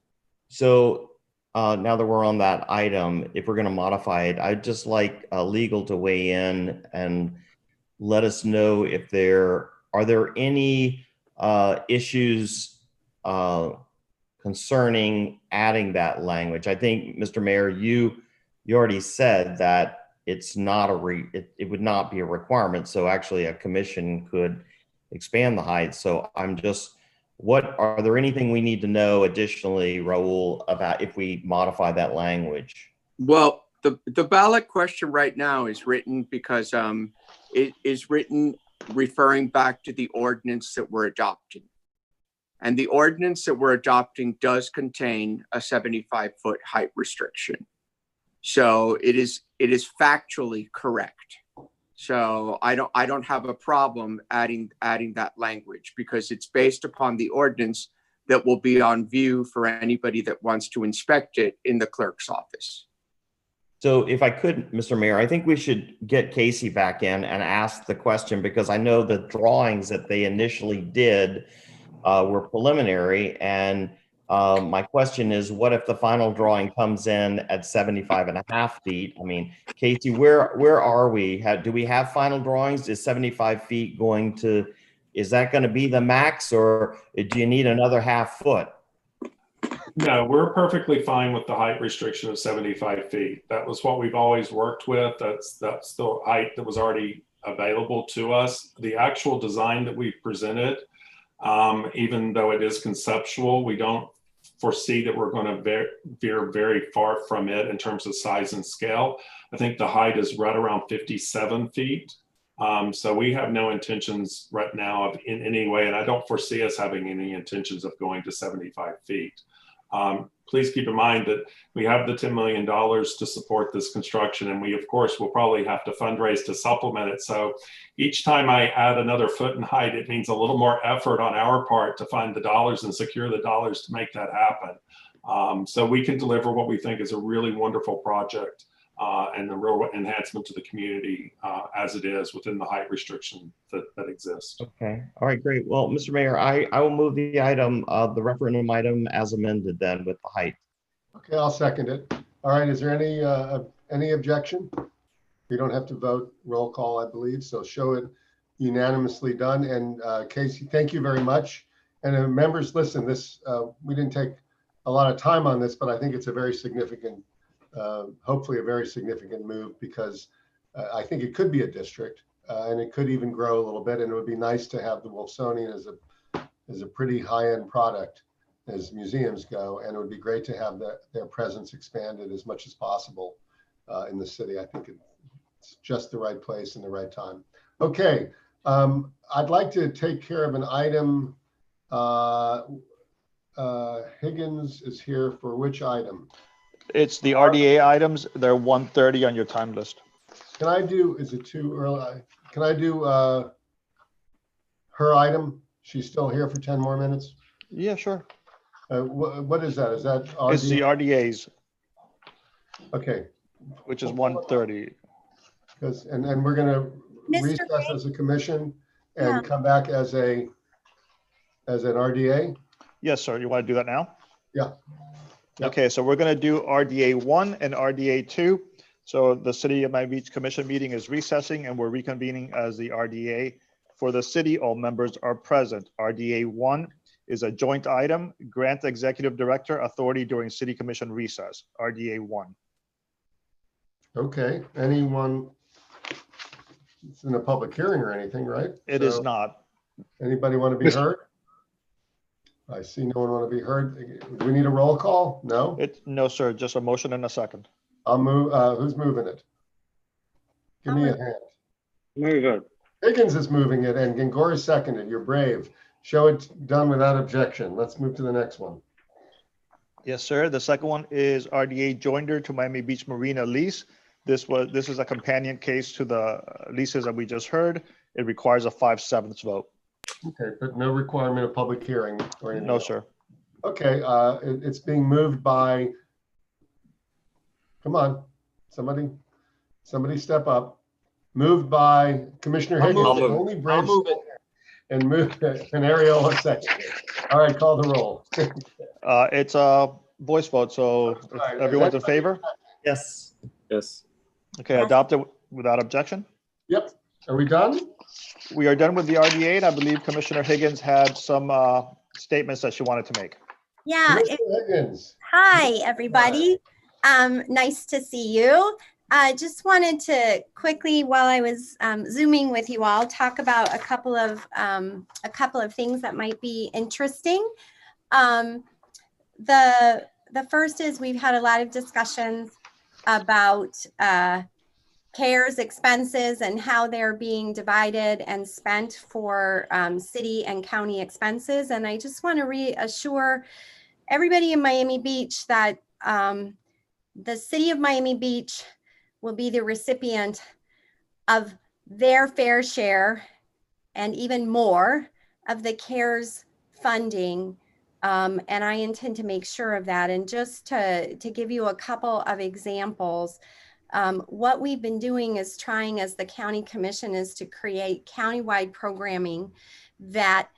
So now that we're on that item, if we're going to modify it, I'd just like legal to weigh in and let us know if are there any issues concerning adding that language. I think, Mr. Mayor, you already said that it's not it would not be a requirement. So actually a commission could expand the height. So I'm just, are there anything we need to know additionally, Raul, about if we modify that language? Well, the ballot question right now is written because it is written referring back to the ordinance that we're adopting. And the ordinance that we're adopting does contain a 75-foot height restriction. So it is factually correct. So I don't have a problem adding that language because it's based upon the ordinance that will be on view for anybody that wants to inspect it in the clerk's office. So if I could, Mr. Mayor, I think we should get Casey back in and ask the question, because I know the drawings that they initially did were preliminary. And my question is, what if the final drawing comes in at 75.5 feet? I mean, Casey, where are we? Do we have final drawings? Is 75 feet is that going to be the max, or do you need another half foot? No, we're perfectly fine with the height restriction of 75 feet. That was what we've always worked with. That's the height that was already available to us. The actual design that we've presented, even though it is conceptual, we don't foresee that we're going to veer very far from it in terms of size and scale. I think the height is right around 57 feet. So we have no intentions right now of in any way, and I don't foresee us having any intentions of going to 75 feet. Please keep in mind that we have the $10 million to support this construction, and we, of course, will probably have to fundraise to supplement it. So each time I add another foot in height, it means a little more effort on our part to find the dollars and secure the dollars to make that happen. So we can deliver what we think is a really wonderful project and a real enhancement to the community as it is within the height restriction that exists. Okay. All right, great. Well, Mr. Mayor, I will move the item, the referendum item as amended then with the height. Okay, I'll second it. All right, is there any objection? We don't have to vote, roll call, I believe, so show it unanimously done. And Casey, thank you very much. And members, listen, this we didn't take a lot of time on this, but I think it's a very significant, hopefully a very significant move, because I think it could be a district and it could even grow a little bit. And it would be nice to have the Wolfsonian as a pretty high-end product as museums go. And it would be great to have their presence expanded as much as possible in the city. I think It's just the right place and the right time. Okay, I'd like to take care of an item. Higgins is here for which item? It's the RDA items. They're 1:30 on your time list. Can I do, is it too early? Can I do her item? She's still here for 10 more minutes? Yeah, sure. What is that? Is that RDA? It's the RDAs. Okay. Which is 1:30. Because and we're gonna recess as a commission and come back as an RDA? Yes, sir. You want to do that now? Yeah. Yep. Okay, so we're going to do RDA 1 and RDA 2. So the City of Miami Beach Commission meeting is recessing and we're reconvening as the RDA. For the city, all members are present. RDA 1 is a joint item, grant executive director authority during city commission recess, RDA 1. Okay, anyone, it's in a public hearing or anything, right? It is not. Anybody want to be heard? I see no one want to be heard. Do we need a roll call? No? No, sir, just a motion and a second. I'll move, who's moving it? Give me a hand. Move it. Higgins is moving it and Gengor is seconded. You're brave. Show it done without objection. Let's move to the next one. Yes, sir. The second one is RDA joinder to Miami Beach Marina lease. This is a companion case to the leases that we just heard. It requires a 5/7 vote. Okay, but no requirement of public hearing or anything. No, else. sir. Okay, it's being moved by, come on, somebody step up. Moved by Commissioner Higgins. I'll move it. Only brave I'll move it. And moved and Ariel a second. All right, call the roll. It's a voice vote, so right. everyone's in favor? Yes. Yes. Okay, adopted without objection. Yep. Are we done? We are done with the RDA, and I believe Commissioner Higgins had some statements that she wanted to make. Yeah. Higgins. Hi, everybody. Nice to see you. I just wanted to quickly, while I was Zooming with you all, talk about a couple of things that might be interesting. The first is we've had a lot of discussions about CARES expenses and how they're being divided and spent for city and county expenses. And I just want to reassure everybody in Miami Beach that the city of Miami Beach will be the recipient of their fair share and even more of the CARES funding. And I intend to make sure of that. And just to give you a couple of examples, what we've been doing is trying as the county commission is to create countywide programming that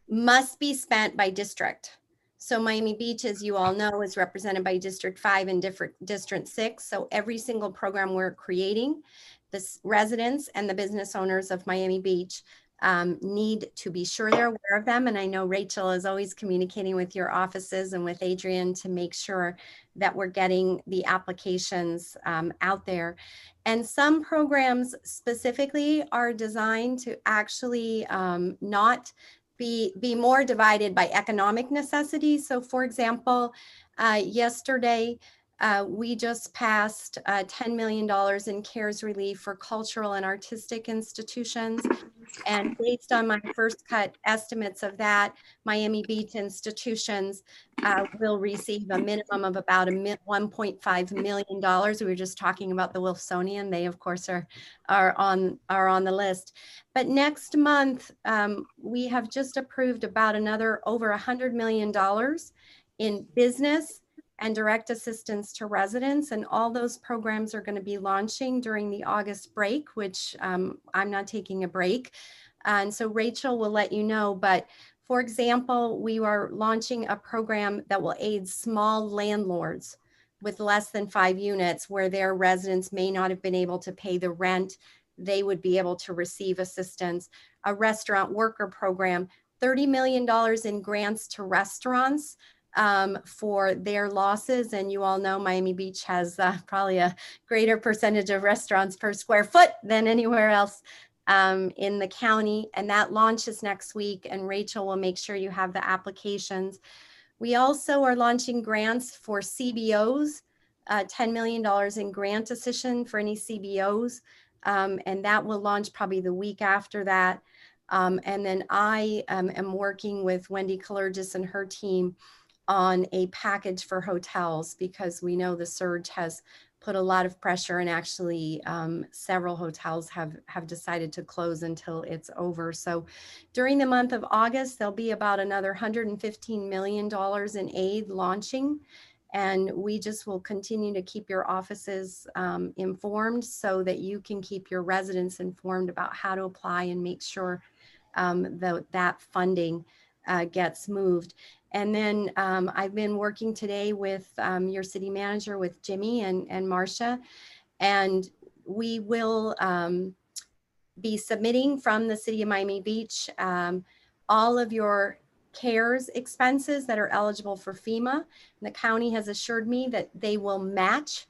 must be spent by district. So Miami Beach, as you all know, is represented by District 5 and District 6. So every single program we're creating, the residents and the business owners of Miami Beach need to be sure they're aware of them. And I know Rachel is always communicating with your offices and with Adrian to make sure that we're getting the applications out there. And some programs specifically are designed to actually not be more divided by economic necessity. So for example, yesterday, we just passed $10 million in CARES relief for cultural and artistic institutions. And based on my first cut estimates of that, Miami Beach institutions will receive a minimum of about $1.5 million. We were just talking about the Wilsonian. They, of course, are on the list. But next month, we have just approved about another over $100 million in business and direct assistance to residents. And all those programs are going to be launching during the August break, which I'm not taking a break. And so Rachel will let you know. But for example, we are launching a program that will aid small landlords with less than 5 units where their residents may not have been able to pay the rent. They would be able to receive assistance. A restaurant worker program, $30 million in grants to restaurants for their losses. And you all know Miami Beach has probably a greater percentage of restaurants per square foot than anywhere else in the county. And that launches next week, and Rachel will make sure you have the applications. We also are launching grants for CBOs $10 million in grant decision for any CBOs. And that will launch probably the week after that. And then I am working with Wendy Kalergis and her team on a package for hotels, because we know the surge has put a lot of pressure, and actually several hotels have decided to close until it's over. So during the month of August, there'll be about another $115 million in aid launching. And we just will continue to keep your offices informed so that you can keep your residents informed about how to apply and make sure that funding gets moved. And then I've been working today with your city manager, with Jimmy and Marcia, and we will be submitting from the city of Miami Beach all of your CARES expenses that are eligible for FEMA. And the county has assured me that they will match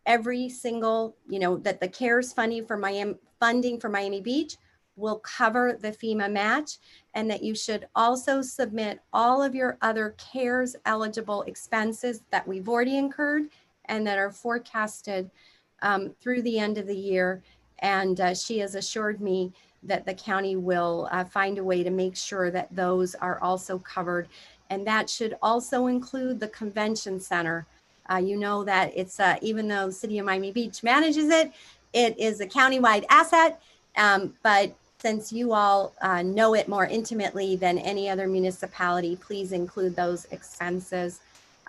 every single, that the CARES funding for Miami Beach will cover the FEMA match, and that you should also submit all of your other CARES eligible expenses that we've already incurred and that are forecasted through the end of the year. And she has assured me that the county will find a way to make sure that those are also covered. And that should also include the convention center. You know that it's, even though the city of Miami Beach manages it, it is a countywide asset. But since you all know it more intimately than any other municipality, please include those expenses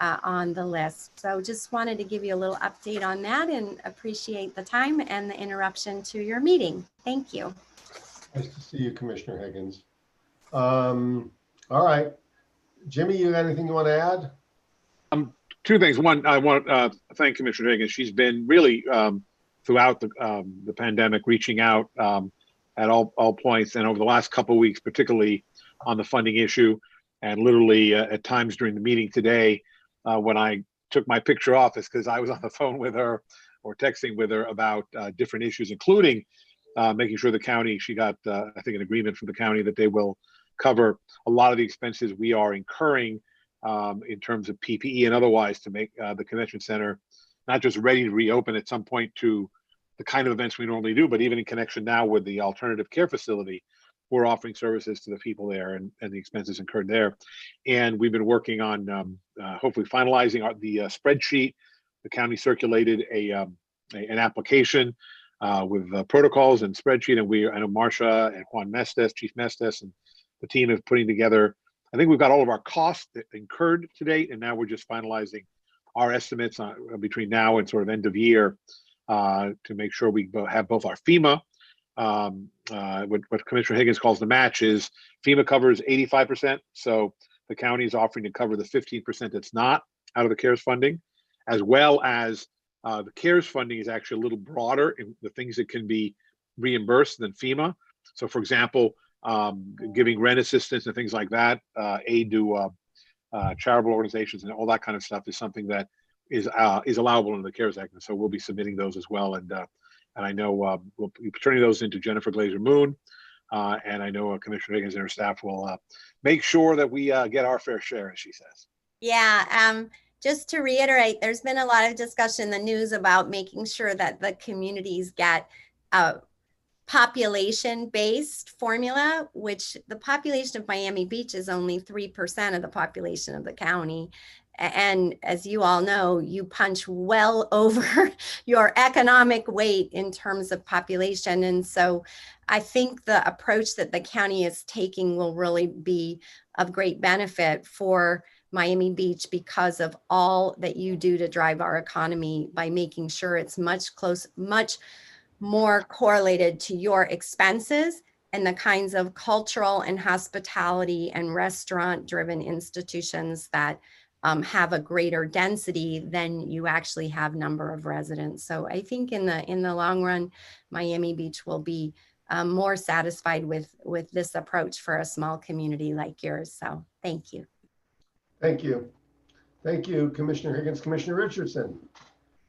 on the list. So just wanted to give you a little update on that, and appreciate the time and the interruption to your meeting. Thank you. Nice to see you, Commissioner Higgins. All right. Jimmy, you got anything you want to add? Two things. One, I want to thank Commissioner Higgins. She's been really throughout the pandemic reaching out at all points, and over the last couple of weeks, particularly on the funding issue, and literally at times during the meeting today, when I took my picture off, is because I was on the phone with her or texting with her about different issues, including making sure the county, she got, I think, an agreement from the county that they will cover a lot of the expenses we are incurring in terms of PPE and otherwise to make the convention center not just ready to reopen at some point to the kind of events we normally do, but even in connection now with the alternative care facility, we're offering services to the people there and the expenses incurred there. And we've been working on hopefully finalizing the spreadsheet. The county circulated an application with protocols and spreadsheet, and I know Marcia and Juan Mestes, Chief Mestes, and the team is putting together. I think we've got all of our costs incurred to date, and now we're just finalizing our estimates between now and sort of end of year to make sure we have both our FEMA, what Commissioner Higgins calls the match is FEMA covers 85%. So the county is offering to cover the 15% that's not out of the CARES funding, as well as the CARES funding is actually a little broader in the things that can be reimbursed than FEMA. So for example, giving rent assistance and things like that, aid to charitable organizations and all that kind of stuff is something that is allowable in the CARES Act. And so we'll be submitting those as well. And I know we'll be turning those into Jennifer Glazer Moon. And I know Commissioner Higgins and her staff will make sure that we get our fair share, as she says. Yeah, just to reiterate, there's been a lot of discussion in the news about making sure that the communities get a population-based formula, which the population of Miami Beach is only 3% of the population of the county. And as you all know, you punch well over your economic weight in terms of population. And so I think the approach that the county is taking will really be of great benefit for Miami Beach because of all that you do to drive our economy by making sure it's much more correlated to your expenses and the kinds of cultural and hospitality and restaurant driven institutions that have a greater density than you actually have number of residents. So I think in the long run, Miami Beach will be more satisfied with this approach for a small community like yours. So thank you. Thank you. Thank you, Commissioner Higgins. Commissioner Richardson.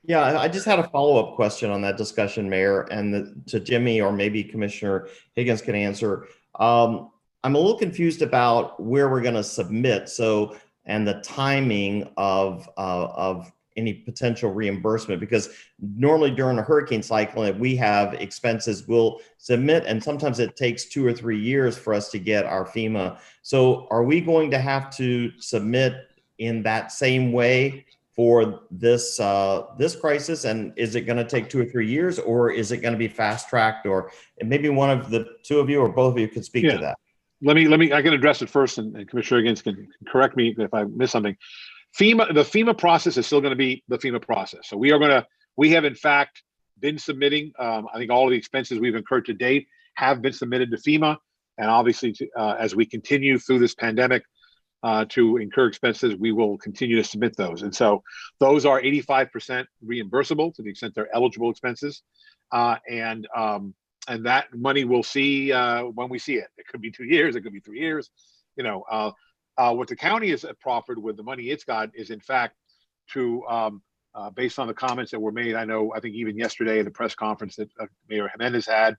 Yeah, I just had a follow-up question on that discussion, Mayor, and to Jimmy or maybe Commissioner Higgins can answer. I'm a little confused about where we're going to submit. So, and the timing of any potential reimbursement? Because normally during a hurricane cycle, if we have expenses, we'll submit, and sometimes it takes 2 or 3 years for us to get our FEMA. So are we going to have to submit in that same way for this this crisis? And is it going to take 2 or 3 years, or is it going to be fast tracked? Or maybe one of the two of you or both of you could speak to that. Let me, I can address it first, and Commissioner Higgins can correct me if I miss something. The FEMA process is still going to be the FEMA process. So we have in fact been submitting, I think all of the expenses we've incurred to date have been submitted to FEMA. And obviously as we continue through this pandemic to incur expenses, we will continue to submit those. And so those are 85% reimbursable to the extent they're eligible expenses. And that money we'll see when we see it. It could be 2 years, it could be 3 years. You know, what the county has proffered with the money it's got is in fact to, based on the comments that were made, I think even yesterday at the press conference that Mayor Jimenez had,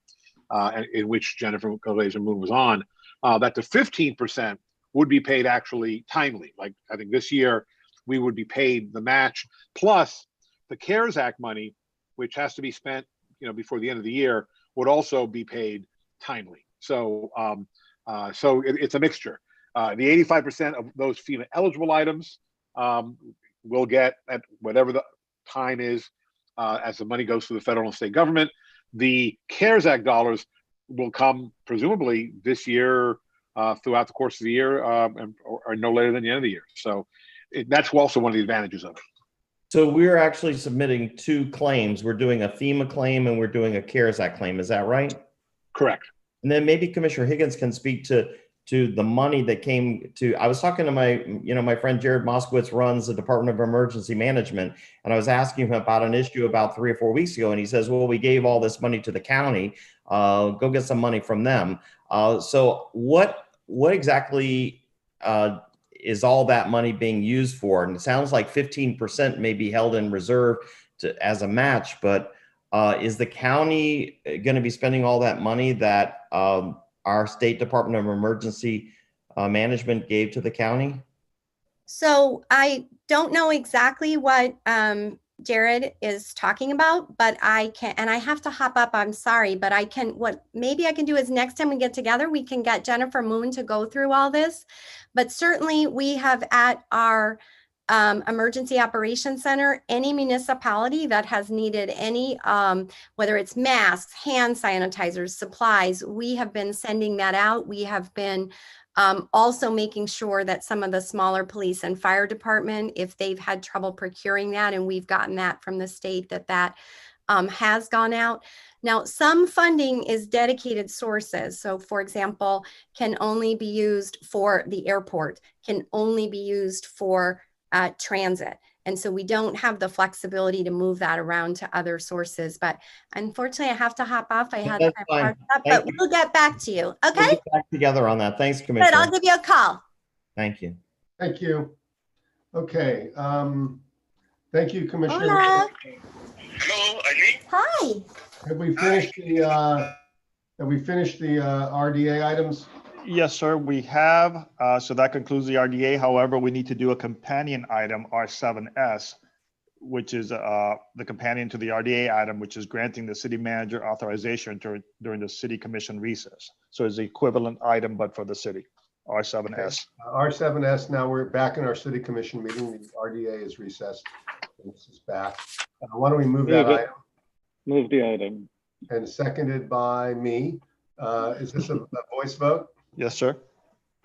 in which Jennifer Glazer-Moon was on, that the 15% would be paid actually timely. Like I think this year we would be paid the match plus the CARES Act money, which has to be spent, before the end of the year, would also be paid timely. So, it's a mixture. The 85% of those FEMA eligible items will get at whatever the time is as the money goes to the federal and state government. The CARES Act dollars will come presumably this year throughout the course of the year or no later than the end of the year. So that's also one of the advantages of it. So we're actually submitting 2 claims. We're doing a FEMA claim and we're doing a CARES Act claim. Is that right? Correct. And then maybe Commissioner Higgins can speak to the money that came to, I was talking to my friend Jared Moskowitz runs the Department of Emergency Management. And I was asking him about an issue about 3 or 4 weeks ago. And he says, well, we gave all this money to the county, go get some money from them. So what exactly is all that money being used for? And it sounds like 15% may be held in reserve as a match, but is the county going to be spending all that money that our State Department of Emergency Management gave to the county? So I don't know exactly what Jared is talking about, but I can, and I have to hop up, I'm sorry, but I can, what maybe I can do is next time we get together, we can get Jennifer Moon to go through all this. But certainly we have at our Emergency Operations Center, any municipality that has needed any, whether it's masks, hand sanitizers, supplies, we have been sending that out. We have been also making sure that some of the smaller police and fire department, if they've had trouble procuring that, and we've gotten that from the state, that has gone out. Now, some funding is dedicated sources. So for example, can only be used for the airport, can only be used for transit. And so we don't have the flexibility to move that around to other sources. But unfortunately, I have to hop off. I had but we'll get back to you. Okay. We'll get back together on that. Thanks, Commissioner. Good. I'll give you a call. Thank you. Thank you. Okay. Thank you, Commissioner. Hola. Hello, Eileen. Hi. Have we finished the RDA items? Yes, sir, we have. So that concludes the RDA. However, we need to do a companion item, R7S, which is the companion to the RDA item, which is granting the city manager authorization during the city commission recess. So it's the equivalent item, but for the city, R7S. Okay. R7S, now we're back in our city commission meeting. The RDA is recessed. This is back. Why don't we move that item? Move the item. And seconded by me. Is this a voice vote? Yes, sir.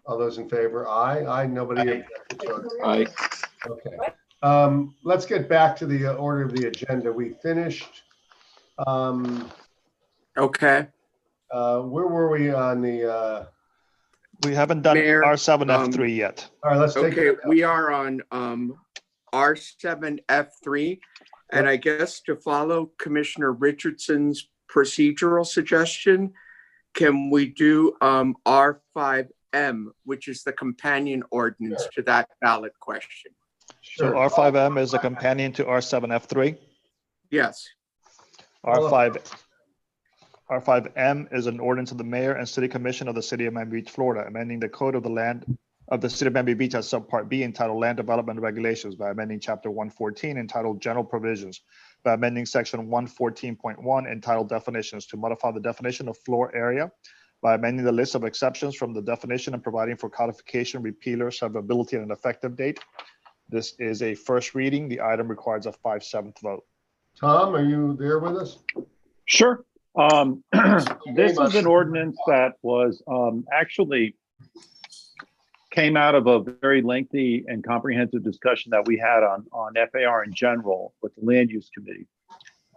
All those in favor? Aye. Aye. Nobody objected. Aye. Okay. Let's get back to the order of the agenda. We finished. Okay. Where were we on the? We haven't done R7F3 yet. All right, let's take it. We are on R7F3. And I guess to follow Commissioner Richardson's procedural suggestion, can we do R5M, which is the companion ordinance to that ballot question? So R5M is a companion to R7F3? Yes. R5M is an ordinance of the mayor and city commission of the city of Miami Beach, Florida, amending the code of the land of the City of Miami Beach as Subpart B entitled Land Development Regulations by amending Chapter 114 entitled General Provisions by amending Section 114.1 entitled Definitions to modify the definition of floor area by amending the list of exceptions from the definition and providing for codification, repealer, severability, and an effective date. This is a first reading. The item requires a 5/7 vote. Tom, are you there with us? Sure. This is an ordinance that was actually came out of a very lengthy and comprehensive discussion that we had on FAR in general with the Land Use Committee.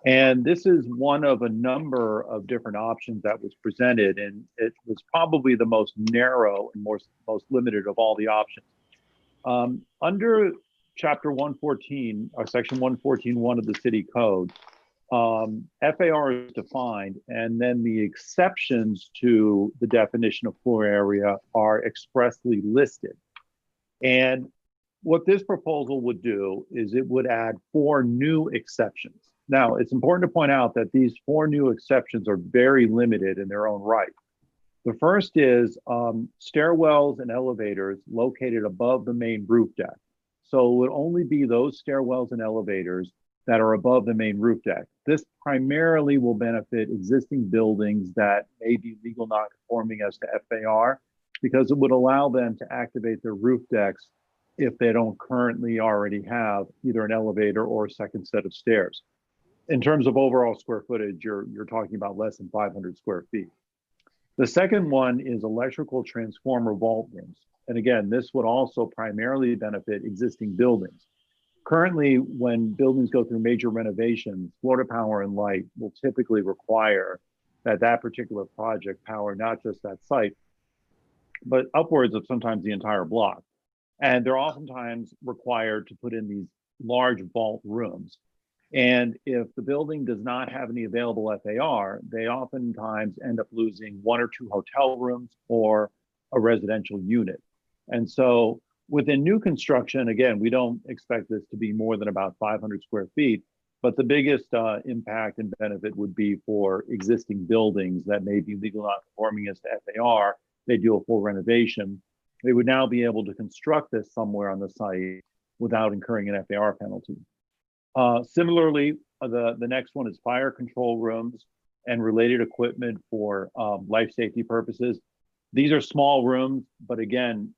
And this is one of a number of different options that was presented, and it was probably the most narrow and most limited of all the options. Under Chapter 114, or Section 114.1 of the City Code, FAR is defined, and then the exceptions to the definition of floor area are expressly listed. And what this proposal would do is it would add 4 new exceptions. Now, it's important to point out that these 4 new exceptions are very limited in their own right. The first is stairwells and elevators located above the main roof deck. So it would only be those stairwells and elevators that are above the main roof deck. This primarily will benefit existing buildings that may be legal non-conforming as to FAR, because it would allow them to activate their roof decks if they don't currently already have either an elevator or a second set of stairs. In terms of overall square footage, you're talking about less than 500 square feet. The second one is electrical transformer vault rooms. And again, this would also primarily benefit existing buildings. Currently, when buildings go through major renovations, Florida Power and Light will typically require that particular project power not just that site, but upwards of sometimes the entire block. And they're oftentimes required to put in these large vault rooms. And if the building does not have any available FAR, they oftentimes end up losing 1 or 2 hotel rooms or a residential unit. And so within new construction, again, we don't expect this to be more than about 500 square feet, but the biggest impact and benefit would be for existing buildings that may be legal non-conforming as to FAR. They do a full renovation. They would now be able to construct this somewhere on the site without incurring an FAR penalty. Similarly, the next one is fire control rooms and related equipment for life safety purposes. These are small rooms, but again,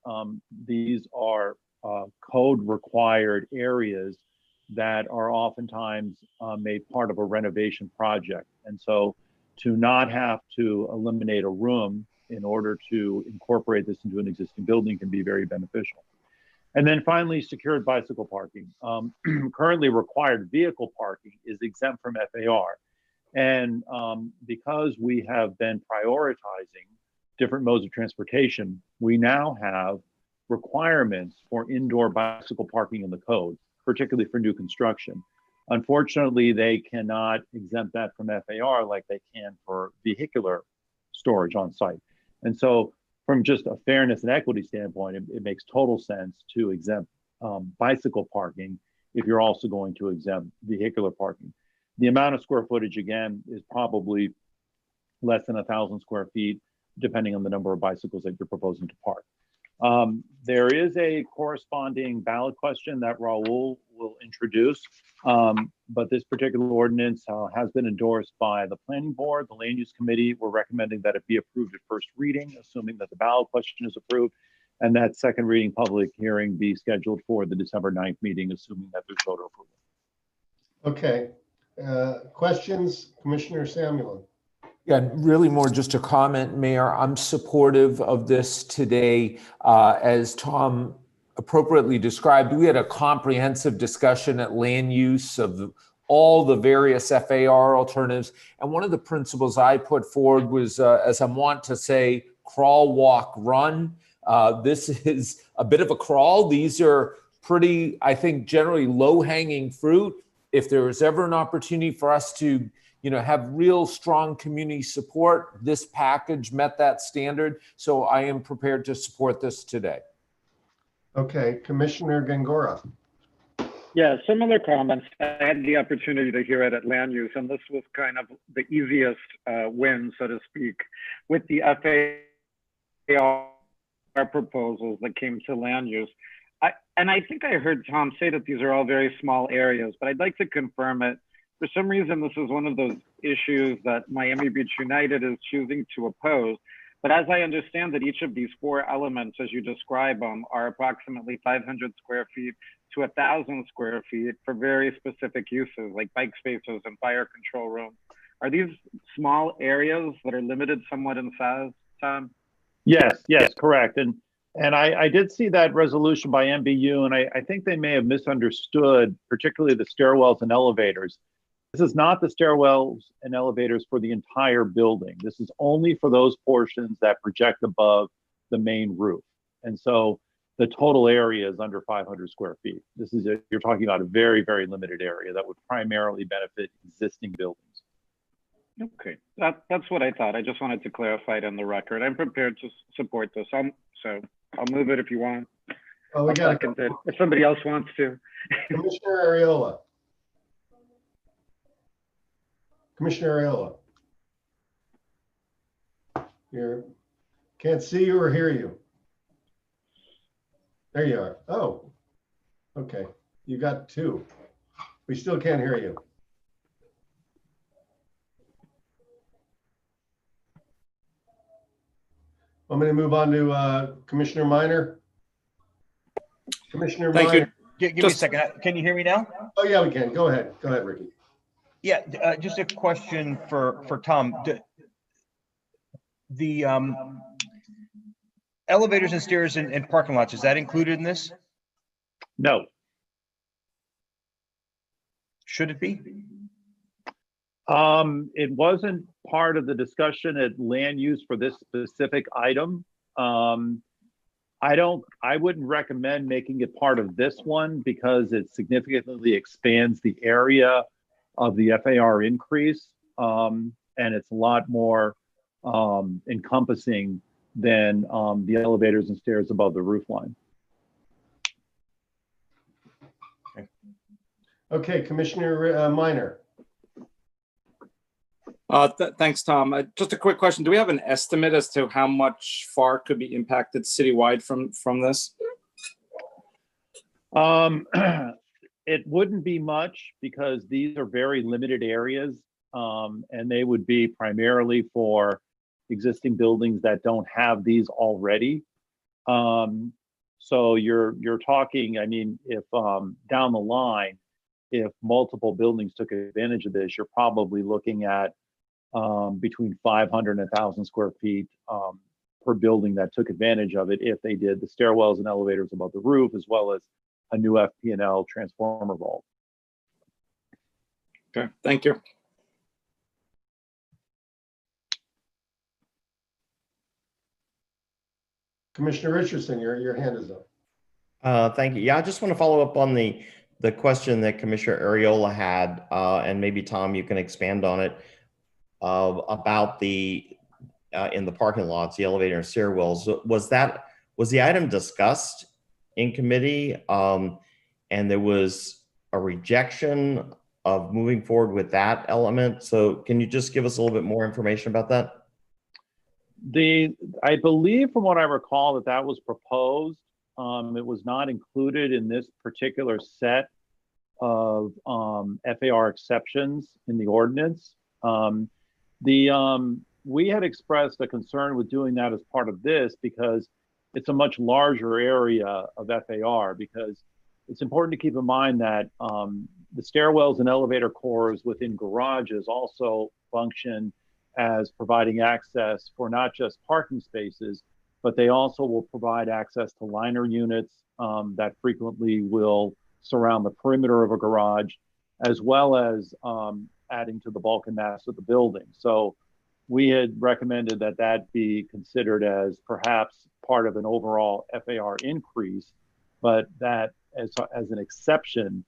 these are code required areas that are oftentimes made part of a renovation project. And so to not have to eliminate a room in order to incorporate this into an existing building can be very beneficial. And then finally, secured bicycle parking. Currently required vehicle parking is exempt from FAR. And because we have been prioritizing different modes of transportation, we now have requirements for indoor bicycle parking in the code, particularly for new construction. Unfortunately, they cannot exempt that from FAR like they can for vehicular storage on site. And so from just a fairness and equity standpoint, it makes total sense to exempt bicycle parking if you're also going to exempt vehicular parking. The amount of square footage, again, is probably less than 1,000 square feet, depending on the number of bicycles that you're proposing to park. There is a corresponding ballot question that Raul will introduce, but this particular ordinance has been endorsed by the Planning Board, the Land Use Committee. We're recommending that it be approved at first reading, assuming that the ballot question is approved, and that second reading public hearing be scheduled for the December 9th meeting, assuming that there's voter approval. Okay. Questions, Commissioner Samuel? Yeah, really more just a comment, Mayor. I'm supportive of this today. As Tom appropriately described, we had a comprehensive discussion at land use of all the various FAR alternatives. And one of the principles I put forward was, as I want to say, crawl, walk, run. This is a bit of a crawl. These are pretty, I think, generally low-hanging fruit. If there is ever an opportunity for us to have real strong community support, this package met that standard. So I am prepared to support this today. Okay, Commissioner Gangora. Yeah, similar comments. I had the opportunity to hear it at land use, and this was kind of the easiest win, so to speak, with the FAR our proposals that came to land use. And I think I heard Tom say that these are all very small areas, but I'd like to confirm it. For some reason, this is one of those issues that Miami Beach United is choosing to oppose. But as I understand that each of these four elements, as you describe them, are approximately 500 square feet to 1,000 square feet for very specific uses like bike spaces and fire control rooms. Are these small areas that are limited somewhat in size, Tom? Yes, correct. And I did see that resolution by MBU, and I think they may have misunderstood, particularly the stairwells and elevators. This is not the stairwells and elevators for the entire building. This is only for those portions that project above the main roof. And so the total area is under 500 square feet. You're talking about a very, very limited area that would primarily benefit existing buildings. Okay, that's what I thought. I just wanted to clarify it on the record. I'm prepared to support this. So I'll move it if you want. Oh, we got it if somebody else wants to. Commissioner Areola. Commissioner Areola. Can't see you or hear you. There you are. Oh, okay. You got two. We still can't hear you. I'm going to move on to Commissioner Minor. Commissioner Thank Minor. you. Give me a second. Can you hear me now? Oh, yeah, we can. Go ahead. Go ahead, Ricky. Yeah, just a question for Tom. The elevators and stairs and parking lots, is that included in this? No. Should it be? It wasn't part of the discussion at land use for this specific item. I wouldn't recommend making it part of this one because it significantly expands the area of the FAR increase. And it's a lot more encompassing than the elevators and stairs above the roof line. Okay, Commissioner Minor. Thanks, Tom. Just a quick question. Do we have an estimate as to how much FAR could be impacted citywide from this? It wouldn't be much because these are very limited areas, and they would be primarily for existing buildings that don't have these already. So you're talking, I mean, if down the line, if multiple buildings took advantage of this, you're probably looking at between 500 and 1,000 square feet per building that took advantage of it if they did the stairwells and elevators above the roof, as well as a new FP&L transformer vault. Okay, thank you. Commissioner Richardson, your hand is up. Thank you. Yeah, I just want to follow up on the question that Commissioner Areola had, and maybe Tom, you can expand on it, about the in the parking lots, the elevator and stairwells. Was the item discussed in committee, and there was a rejection of moving forward with that element? So can you just give us a little bit more information about that? I believe from what I recall that was proposed. It was not included in this particular set of FAR exceptions in the ordinance. We had expressed a concern with doing that as part of this because it's a much larger area of FAR, because it's important to keep in mind that the stairwells and elevator cores within garages also function as providing access for not just parking spaces, but they also will provide access to liner units that frequently will surround the perimeter of a garage, as well as adding to the bulk and mass of the building. So we had recommended that be considered as perhaps part of an overall FAR increase, but that as an exception,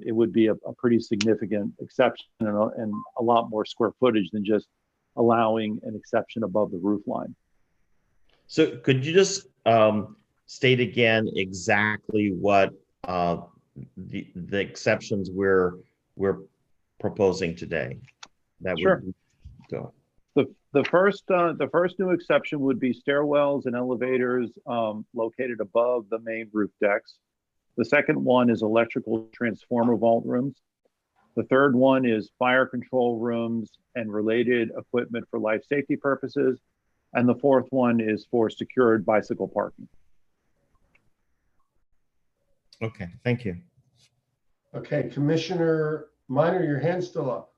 it would be a pretty significant exception and a lot more square footage than just allowing an exception above the roof line. So could you just state again exactly what the exceptions we're proposing today? Sure. Go. The first new exception would be stairwells and elevators located above the main roof decks. The second one is electrical transformer vault rooms. The third one is fire control rooms and related equipment for life safety purposes. And the fourth one is for secured bicycle parking. Okay, thank you. Okay, Commissioner Minor, your hand's still up.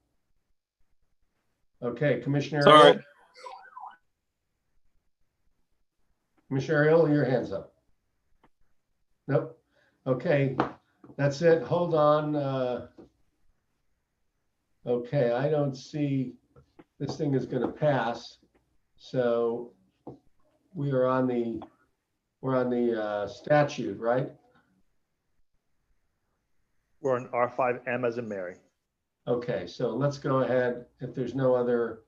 Okay, Commissioner Sorry. Ariel. Commissioner Ariel, your hand's up. Nope. Okay, that's it. Hold on. Okay, I don't see this thing is going to pass. So we're on the statute, right? We're on R5M as in Mary. Okay, so let's go ahead. If there's no other,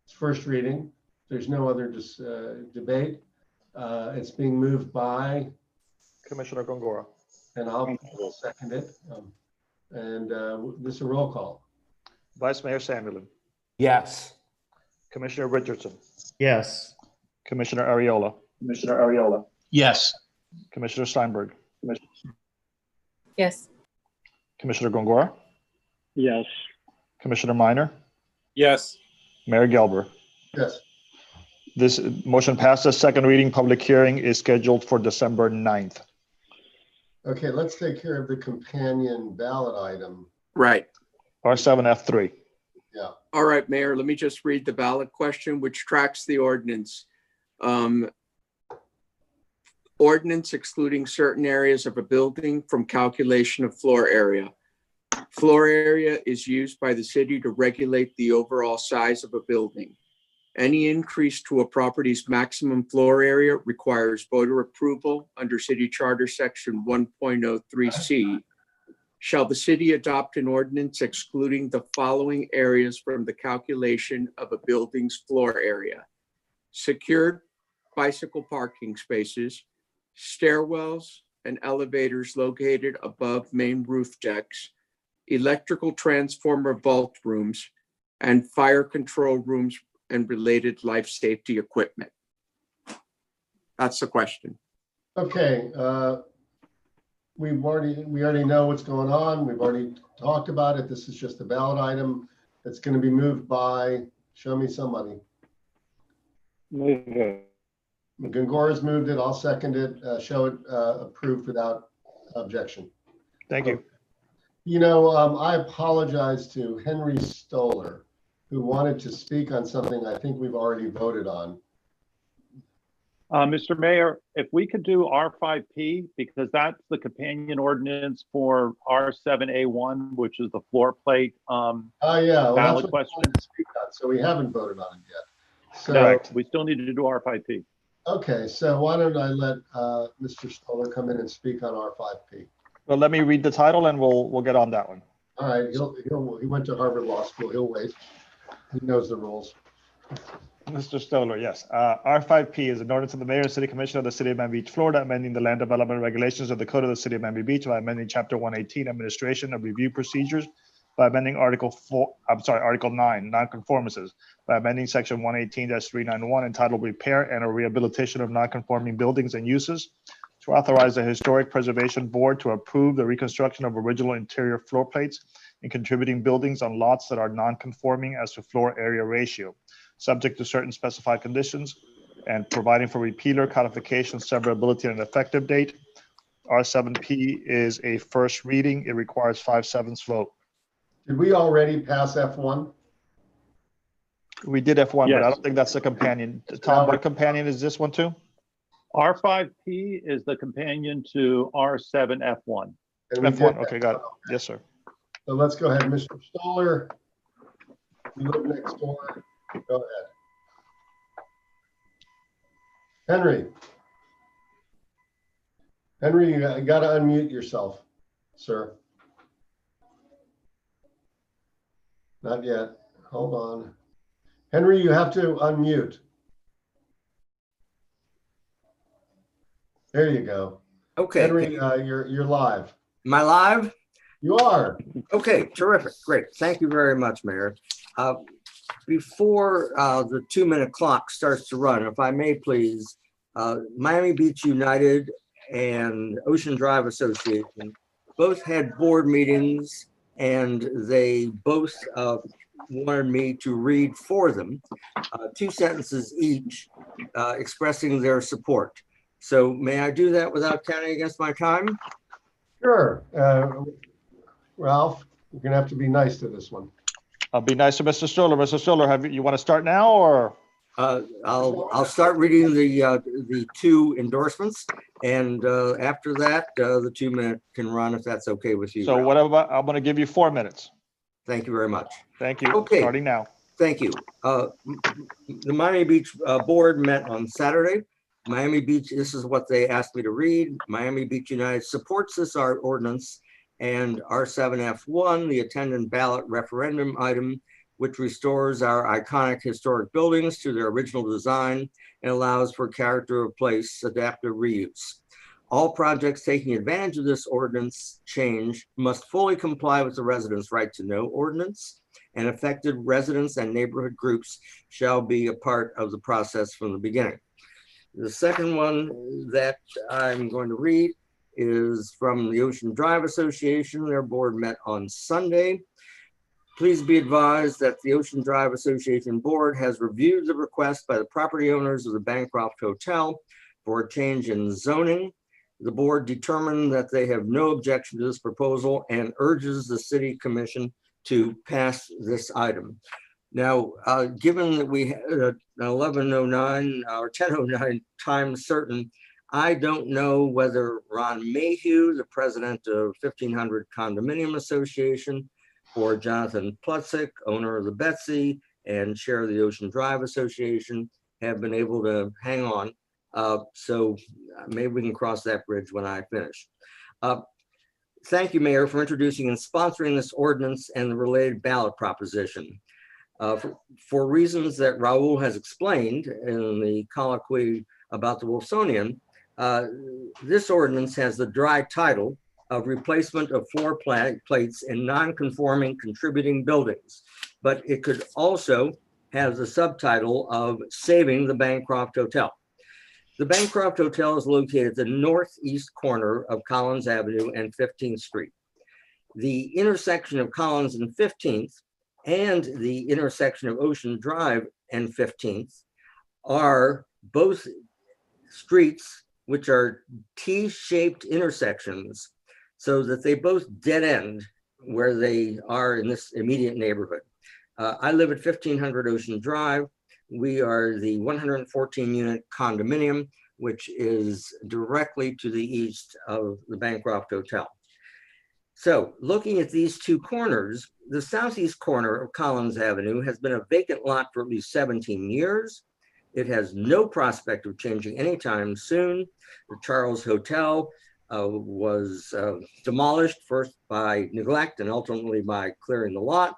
it's first reading. If there's no other debate, it's being moved by Commissioner Gongora. And I'll second it. This is a roll call. Vice Mayor Samuelin. Yes. Commissioner Richardson. Yes. Commissioner Ariola. Commissioner Ariola. Yes. Commissioner Steinberg. Yes. Commissioner Gongora. Yes. Commissioner Minor. Yes. Mayor Gelber. Yes. This motion passes. Second reading, public hearing is scheduled for December 9th. Okay, let's take care of the companion ballot item. Right. R7F3. Yeah. All right, Mayor, let me just read the ballot question, which tracks the ordinance. Ordinance excluding certain areas of a building from calculation of floor area. Floor area is used by the city to regulate the overall size of a building. Any increase to a property's maximum floor area requires voter approval under City Charter Section 1.03C. Shall the city adopt an ordinance excluding the following areas from the calculation of a building's floor area? Secured bicycle parking spaces, stairwells and elevators located above main roof decks, electrical transformer vault rooms, and fire control rooms and related life safety equipment. That's the question. Okay, we already know what's going on. We've already talked about it. This is just a ballot item. It's going to be moved by, show me somebody. Move it. Gongora's moved it. I'll second it. Show it approved without objection. Thank you. You know, I apologize to Henry Stoller, who wanted to speak on something I think we've already voted on. Mr. Mayor, if we could do R5P, because that's the companion ordinance for R7A1, which is the floor plate Yeah, well, ballot that's what question. to speak on. So we haven't voted on it yet. So, Correct. We still need to do R5P. Okay, so why don't I let Mr. Stoller come in and speak on R5P? Well, let me read the title and we'll get on that one. All right, he went to Harvard Law School. He'll wait. He knows the rules. Mr. Stoller, yes. R5P is an ordinance of the Mayor and City Commission of the City of Miami Beach, Florida, amending the land development regulations of the Code of the City of Miami Beach by amending Chapter 118, Administration of Review Procedures, by amending Article 9, Nonconformances, by amending Section 118-391 entitled Repair and or Rehabilitation of Nonconforming Buildings and Uses, to authorize the Historic Preservation Board to approve the reconstruction of original interior floor plates in contributing buildings on lots that are non-conforming as to floor area ratio, subject to certain specified conditions, and providing for repealer, codification, severability, and effective date. R7P is a first reading. It requires 5/7 vote. Did we already pass F1? We did F1, Yes. but I don't think that's the companion. Tom, what companion is this one too? R5P is the companion to R7F1. F1, okay, got it. Yes, sir. So let's go ahead, Mr. Stoller. You live next door. Go ahead. Henry, you got to unmute yourself, sir. Not yet. Hold on. Henry, you have to unmute. There you go. Okay. Henry, you're live. Am I live? You are. Okay, terrific. Great. Thank you very much, Mayor. before the 2-minute clock starts to run, if I may please, Miami Beach United and Ocean Drive Association both had board meetings, and they both wanted me to read for them 2 sentences each expressing their support. So may I do that without counting against my time? Sure. Ralph, you're going to have to be nice to this one. I'll be nice to Mr. Stoller. Mr. Stoller, you want to start now, or? I'll start reading the 2 endorsements, and after that, the 2-minute can run if that's okay with you. So Ralph. what about, I'm going to give you 4 minutes. Thank you very much. Thank you. Okay. Starting now. Thank you. The Miami Beach board met on Saturday. Miami Beach, this is what they asked me to read. Miami Beach United supports this ordinance and R7F1, the attendant ballot referendum item, which restores our iconic historic buildings to their original design and allows for character of place adaptive reuse. All projects taking advantage of this ordinance change must fully comply with the residents' right to know ordinance, and affected residents and neighborhood groups shall be a part of the process from the beginning. The second one that I'm going to read is from the Ocean Drive Association. Their board met on Sunday. Please be advised that the Ocean Drive Association board has reviewed the request by the property owners of the Bancroft Hotel for a change in zoning. The board determined that they have no objection to this proposal and urges the city commission to pass this item. Now, given that we had 11:09 or 10:09 time certain, I don't know whether Ron Mayhew, the president of 1500 Condominium Association, or Jonathan Plutzik, owner of the Betsy and chair of the Ocean Drive Association, have been able to hang on. So maybe we can cross that bridge when I finish. Thank you, Mayor, for introducing and sponsoring this ordinance and the related ballot proposition. For reasons that Raul has explained in the colloquy about the Wilsonian, this ordinance has the dry title of replacement of floor plates in non-conforming contributing buildings, but it could also have the subtitle of saving the Bancroft Hotel. The Bancroft Hotel is located at the northeast corner of Collins Avenue and 15th Street. The intersection of Collins and 15th and the intersection of Ocean Drive and 15th are both streets which are T-shaped intersections so that they both dead end where they are in this immediate neighborhood. I live at 1500 Ocean Drive. We are the 114 unit condominium, which is directly to the east of the Bancroft Hotel. So looking at these 2 corners, the southeast corner of Collins Avenue has been a vacant lot for at least 17 years. It has no prospect of changing anytime soon. The Charles Hotel was demolished first by neglect and ultimately by clearing the lot.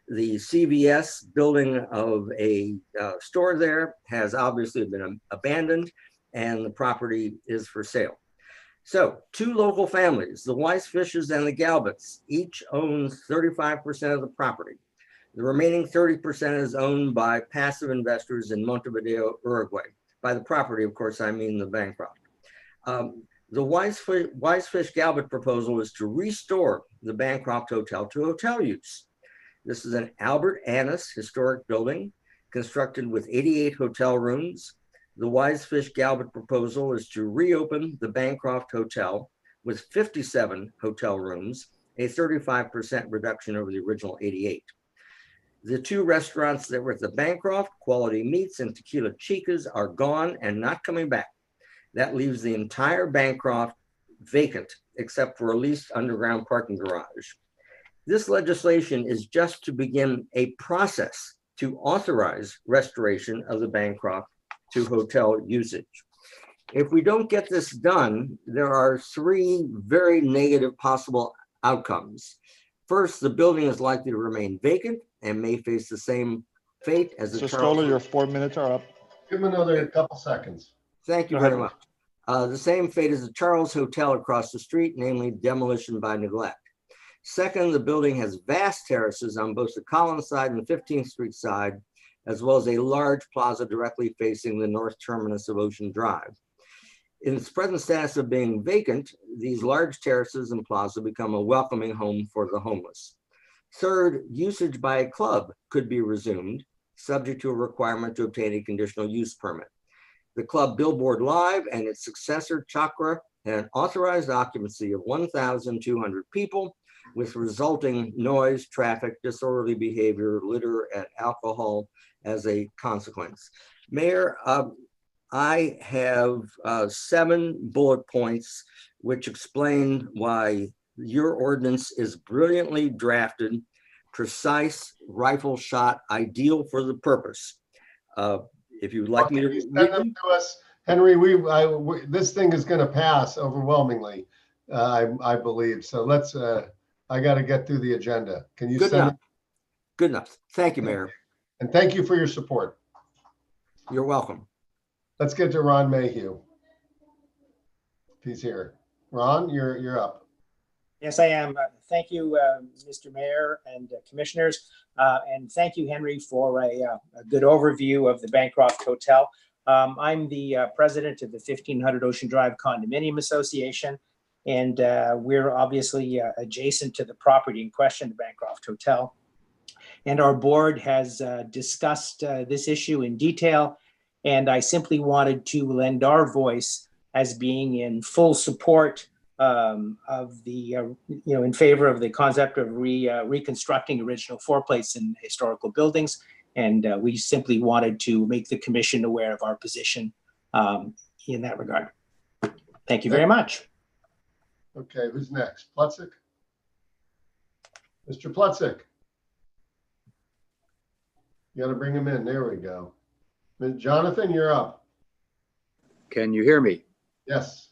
The CVS building of a store there has obviously been abandoned, and the property is for sale. So 2 local families, the Weissfishes and the Galbets, each owns 35% of the property. The remaining 30% is owned by passive investors in Montevideo, Uruguay. By the property, of course, I mean the Bancroft. The Weissfish Galbet proposal is to restore the Bancroft Hotel to hotel use. This is an Albert Annis historic building constructed with 88 hotel rooms. The Weissfish Galbet proposal is to reopen the Bancroft Hotel with 57 hotel rooms, a 35% reduction over the original 88. The 2 restaurants that were at the Bancroft, Quality Meats and Tequila Chicas, are gone and not coming back. That leaves the entire Bancroft vacant, except for a leased underground parking garage. This legislation is just to begin a process to authorize restoration of the Bancroft to hotel usage. If we don't get this done, there are 3 very negative possible outcomes. First, the building is likely to remain vacant and may face the same fate as the Mr. Stoller, your 4 minutes are up. Give him another couple seconds. Thank you very much. The same fate as the Charles Hotel across the street, namely demolition by neglect. Second, the building has vast terraces on both the Collins side and the 15th Street side, as well as a large plaza directly facing the north terminus of Ocean Drive. In its present status of being vacant, these large terraces and plaza become a welcoming home for the homeless. Third, usage by a club could be resumed, subject to a requirement to obtain a conditional use permit. The club Billboard Live and its successor Chakra had an authorized occupancy of 1,200 people, with resulting noise, traffic, disorderly behavior, litter, and alcohol as a consequence. Mayor, I have 7 bullet points which explain why your ordinance is brilliantly drafted, precise, rifle shot, ideal for the purpose. If you'd like me to send them to us, Henry, this thing is going to pass overwhelmingly, I believe. So let's. I got to get through the agenda. Can you send it? Good enough. Thank you, Mayor. And thank you for your support. You're welcome. Let's get to Ron Mayhew. He's here. Ron, you're up. Yes, I am. Thank you, Mr. Mayor and commissioners. And thank you, Henry, for a good overview of the Bancroft Hotel. I'm the president of the 1500 Ocean Drive Condominium Association, and we're obviously adjacent to the property in question, the Bancroft Hotel. And our board has discussed this issue in detail, and I simply wanted to lend our voice as being in full support of the, in favor of the concept of reconstructing original foreplates in historical buildings. And we simply wanted to make the commission aware of our position in that regard. Thank you very much. Okay, who's next? Plutzik? Mr. Plutzik. You got to bring him in. There we go. Jonathan, you're up. Can you hear me? Yes.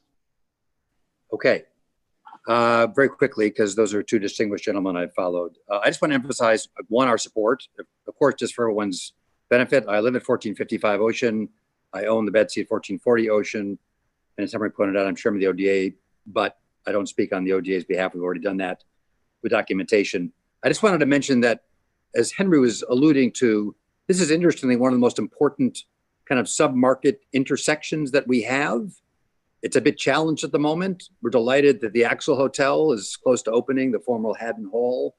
Okay. Very quickly, because those are 2 distinguished gentlemen I followed. I just want to emphasize, one, our support. Of course, just for everyone's benefit, I live at 1455 Ocean. I own the Betsy at 1440 Ocean. And as somebody pointed out, I'm chairman of the ODA, but I don't speak on the ODA's behalf. We've already done that with documentation. I just wanted to mention that, as Henry was alluding to, this is interestingly one of the most important kind of sub-market intersections that we have. It's a bit challenged at the moment. We're delighted that the Axel Hotel is close to opening, the former Haddon Hall,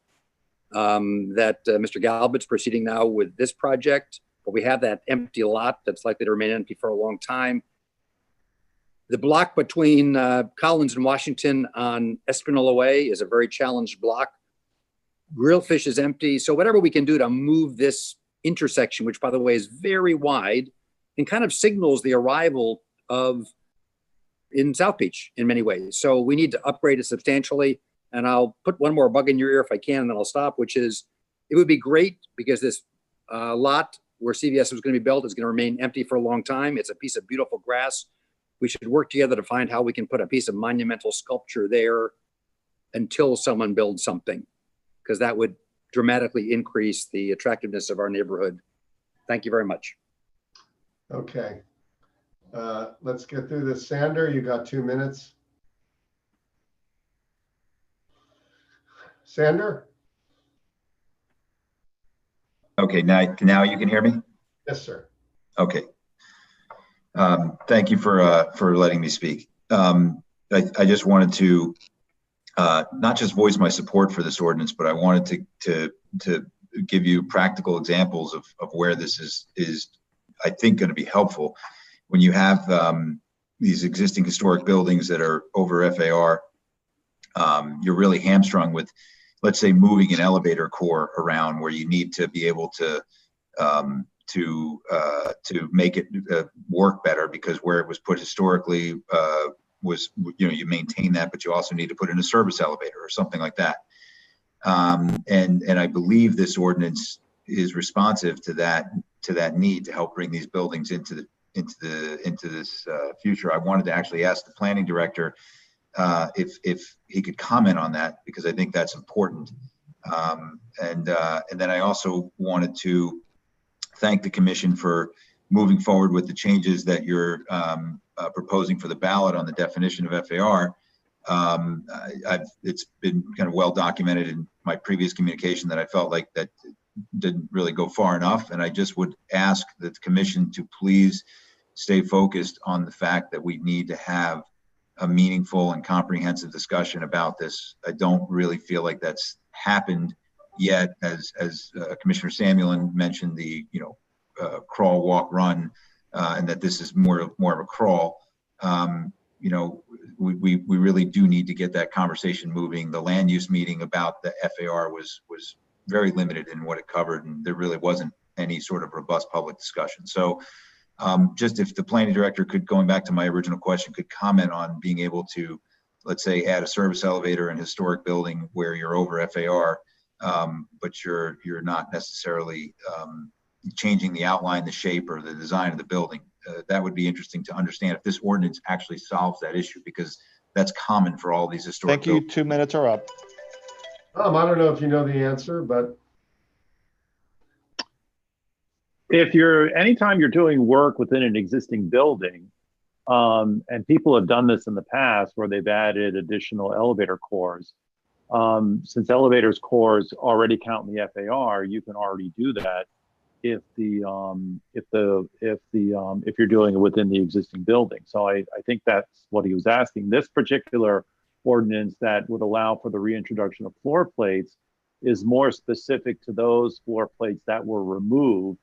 that Mr. Galbut's proceeding now with this project, but we have that empty lot that's likely to remain empty for a long time. The block between Collins and Washington on Espanola Way is a very challenged block. Grillfish is empty. So whatever we can do to move this intersection, which by the way is very wide and kind of signals the arrival of in South Beach in many ways. So we need to upgrade it substantially. And I'll put one more bug in your ear if I can, and then I'll stop, which is it would be great because this lot where CVS was going to be built is going to remain empty for a long time. It's a piece of beautiful grass. We should work together to find how we can put a piece of monumental sculpture there until someone builds something, because that would dramatically increase the attractiveness of our neighborhood. Thank you very much. Okay. Let's get through this. Sander, you got 2 minutes. Sander? Okay, now you can hear me? Yes, sir. Okay. Thank you for letting me speak. I just wanted to not just voice my support for this ordinance, but I wanted to give you practical examples of where this is I think going to be helpful. When you have these existing historic buildings that are over FAR, you're really hamstrung with, let's say, moving an elevator core around where you need to be able to make it work better, because where it was put historically was, you maintain that, but you also need to put in a service elevator or something like that. And I believe this ordinance is responsive to that need to help bring these buildings into this future. I wanted to actually ask the planning director if he could comment on that, because I think that's important. And then I also wanted to thank the commission for moving forward with the changes that you're proposing for the ballot on the definition of FAR. It's been kind of well documented in my previous communication that I felt like that didn't really go far enough. And I just would ask the commission to please stay focused on the fact that we need to have a meaningful and comprehensive discussion about this. I don't really feel like that's happened yet. As Commissioner Samuelin mentioned, the crawl, walk, run, and that this is more of a crawl. We really do need to get that conversation moving. The land use meeting about the FAR was very limited in what it covered, and there really wasn't any sort of robust public discussion. So just if the planning director could, going back to my original question, could comment on being able to, let's say, add a service elevator in a historic building where you're over FAR, but you're not necessarily changing the outline, the shape, or the design of the building. That would be interesting to understand if this ordinance actually solves that issue, because that's common for all these historic Thank you. buildings. 2 minutes are up. I don't know if you know the answer, but anytime you're doing work within an existing building, and people have done this in the past where they've added additional elevator cores, since elevators cores already count in the FAR, you can already do that if you're doing it within the existing building. So I think that's what he was asking. This particular ordinance that would allow for the reintroduction of floor plates is more specific to those floor plates that were removed,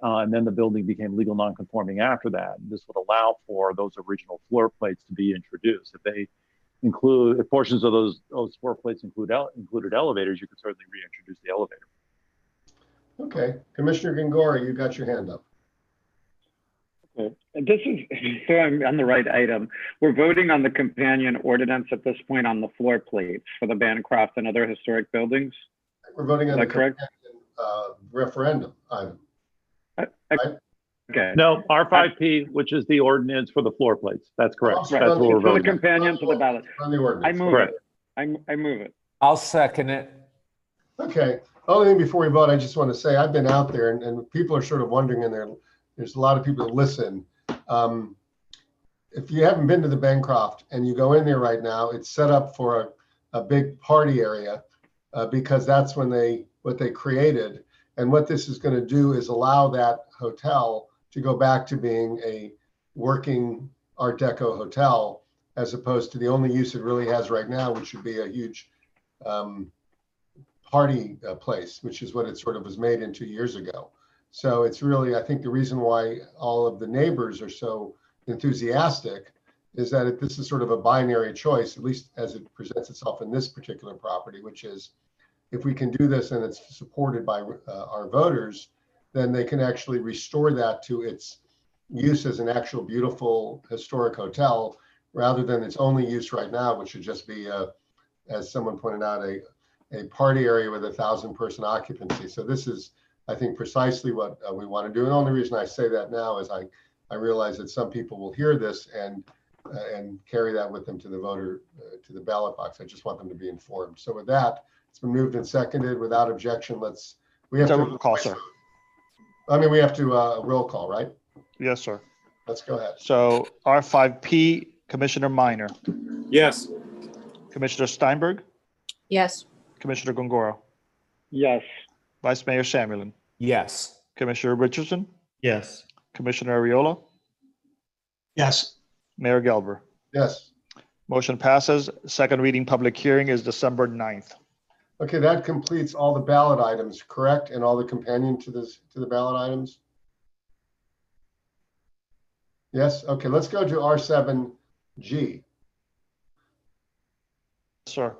and then the building became legal non-conforming after that. This would allow for those original floor plates to be introduced. If portions of those floor plates included elevators, you could certainly reintroduce the elevator. okay. Commissioner Gongora, you got your hand up. Okay. This is, so I'm on the right item. We're voting on the companion ordinance at this point on the floor plates for the Bancroft and other historic buildings. We're voting on the correct? Referendum item. Right? Okay. No, R5P, which is the ordinance for the floor plates. That's correct. Right. That's what we're For the voting on. companion to the ballot. On the ordinance. I move Correct. it. I move it. I'll second it. Okay. Only thing before we vote, I just want to say I've been out there and people are sort of wondering, and there's a lot of people that listen. If you haven't been to the Bancroft and you go in there right now, it's set up for a big party area because that's what they created. And what this is going to do is allow that hotel to go back to being a working Art Deco hotel, as opposed to the only use it really has right now, which would be a huge party place, which is what it sort of was made into years ago. So it's really, I think the reason why all of the neighbors are so enthusiastic is that this is sort of a binary choice, at least as it presents itself in this particular property, which is if we can do this and it's supported by our voters, then they can actually restore that to its use as an actual beautiful historic hotel, rather than its only use right now, which should just be, as someone pointed out, a party area with 1,000-person occupancy. So this is, I think, precisely what we want to do. And the only reason I say that now is I realize that some people will hear this and carry that with them to the voter, to the ballot box. I just want them to be informed. So with that, it's been moved and seconded without objection. We have to roll call, sir. I mean, we have to roll call, right? Yes, sir. Let's go ahead. So R5P, Commissioner Minor, Yes. Commissioner Steinberg, Yes. Commissioner Gongora, Yes. Vice Mayor Samuelin, Yes. Commissioner Richardson, Yes. Commissioner Ariola, Yes. Mayor Gelber. Yes. Motion passes. Second reading public hearing is December 9th. Okay, that completes all the ballot items, correct? And all the companion to the ballot items? Yes, okay, let's go to R7G. Sir.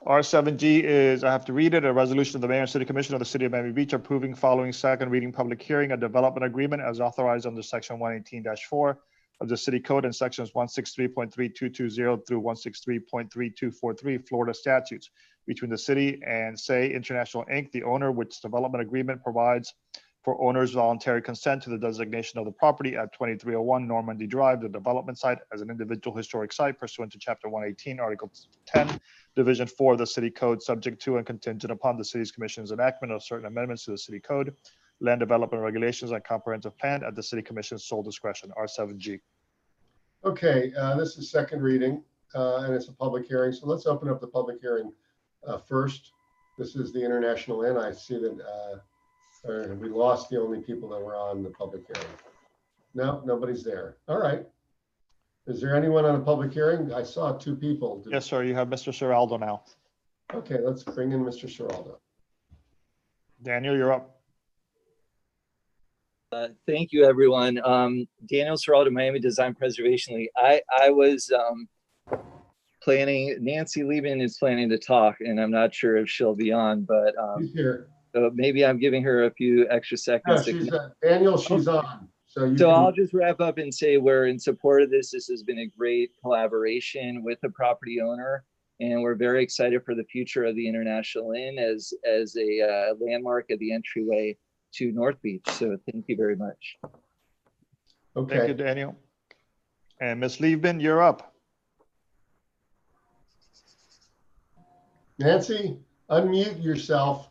R7G is, I have to read it, a resolution of the Mayor and City Commission of the City of Miami Beach approving following second reading public hearing a development agreement as authorized under section 118-4 of the City Code and sections 163.3220 through 163.3243 Florida statutes between the city and Say International Inc., the owner, which development agreement provides for owner's voluntary consent to the designation of the property at 2301 Normandy Drive, the development site, as an individual historic site pursuant to Chapter 118, Article 10, Division 4 of the City Code, subject to and contingent upon the City's Commission's enactment of certain amendments to the City Code, land development regulations, and comprehensive plan at the City Commission's sole discretion. R7G. Okay, this is second reading. and it's a public hearing. So let's open up the public hearing first. This is the International Inn. I see that we lost the only people that were on the public hearing. No, nobody's there. All right. Is there anyone on a public hearing? I saw 2 people. Yes, sir. You have Mr. Ciraldo now. Okay, let's bring in Mr. Ciraldo. Daniel, you're up. Thank you, everyone. Daniel Ciraldo, Miami Design Preservation League. I was planning, Nancy Lieben is planning to talk, and I'm not sure if she'll be on, but She's here. so maybe I'm giving her a few extra seconds. No, Daniel, she's on. So I'll just wrap up and say we're in support of this. This has been a great collaboration with the property owner, and we're very excited for the future of the International Inn as a landmark at the entryway to North Beach. So thank you very much. Okay. Thank you, Daniel. And Ms. Lieben, you're up. Nancy, unmute yourself.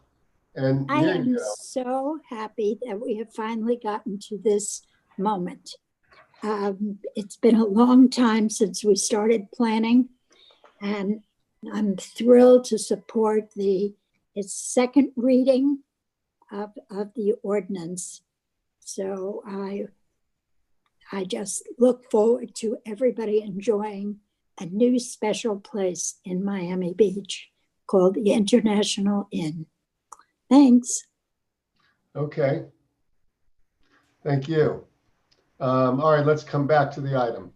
And I there am you go. so happy that we have finally gotten to this moment. It's been a long time since we started planning, and I'm thrilled to support its second reading of the ordinance. So I just look forward to everybody enjoying a new special place in Miami Beach called the International Inn. Thanks. Okay. Thank you. All right, let's come back to the item.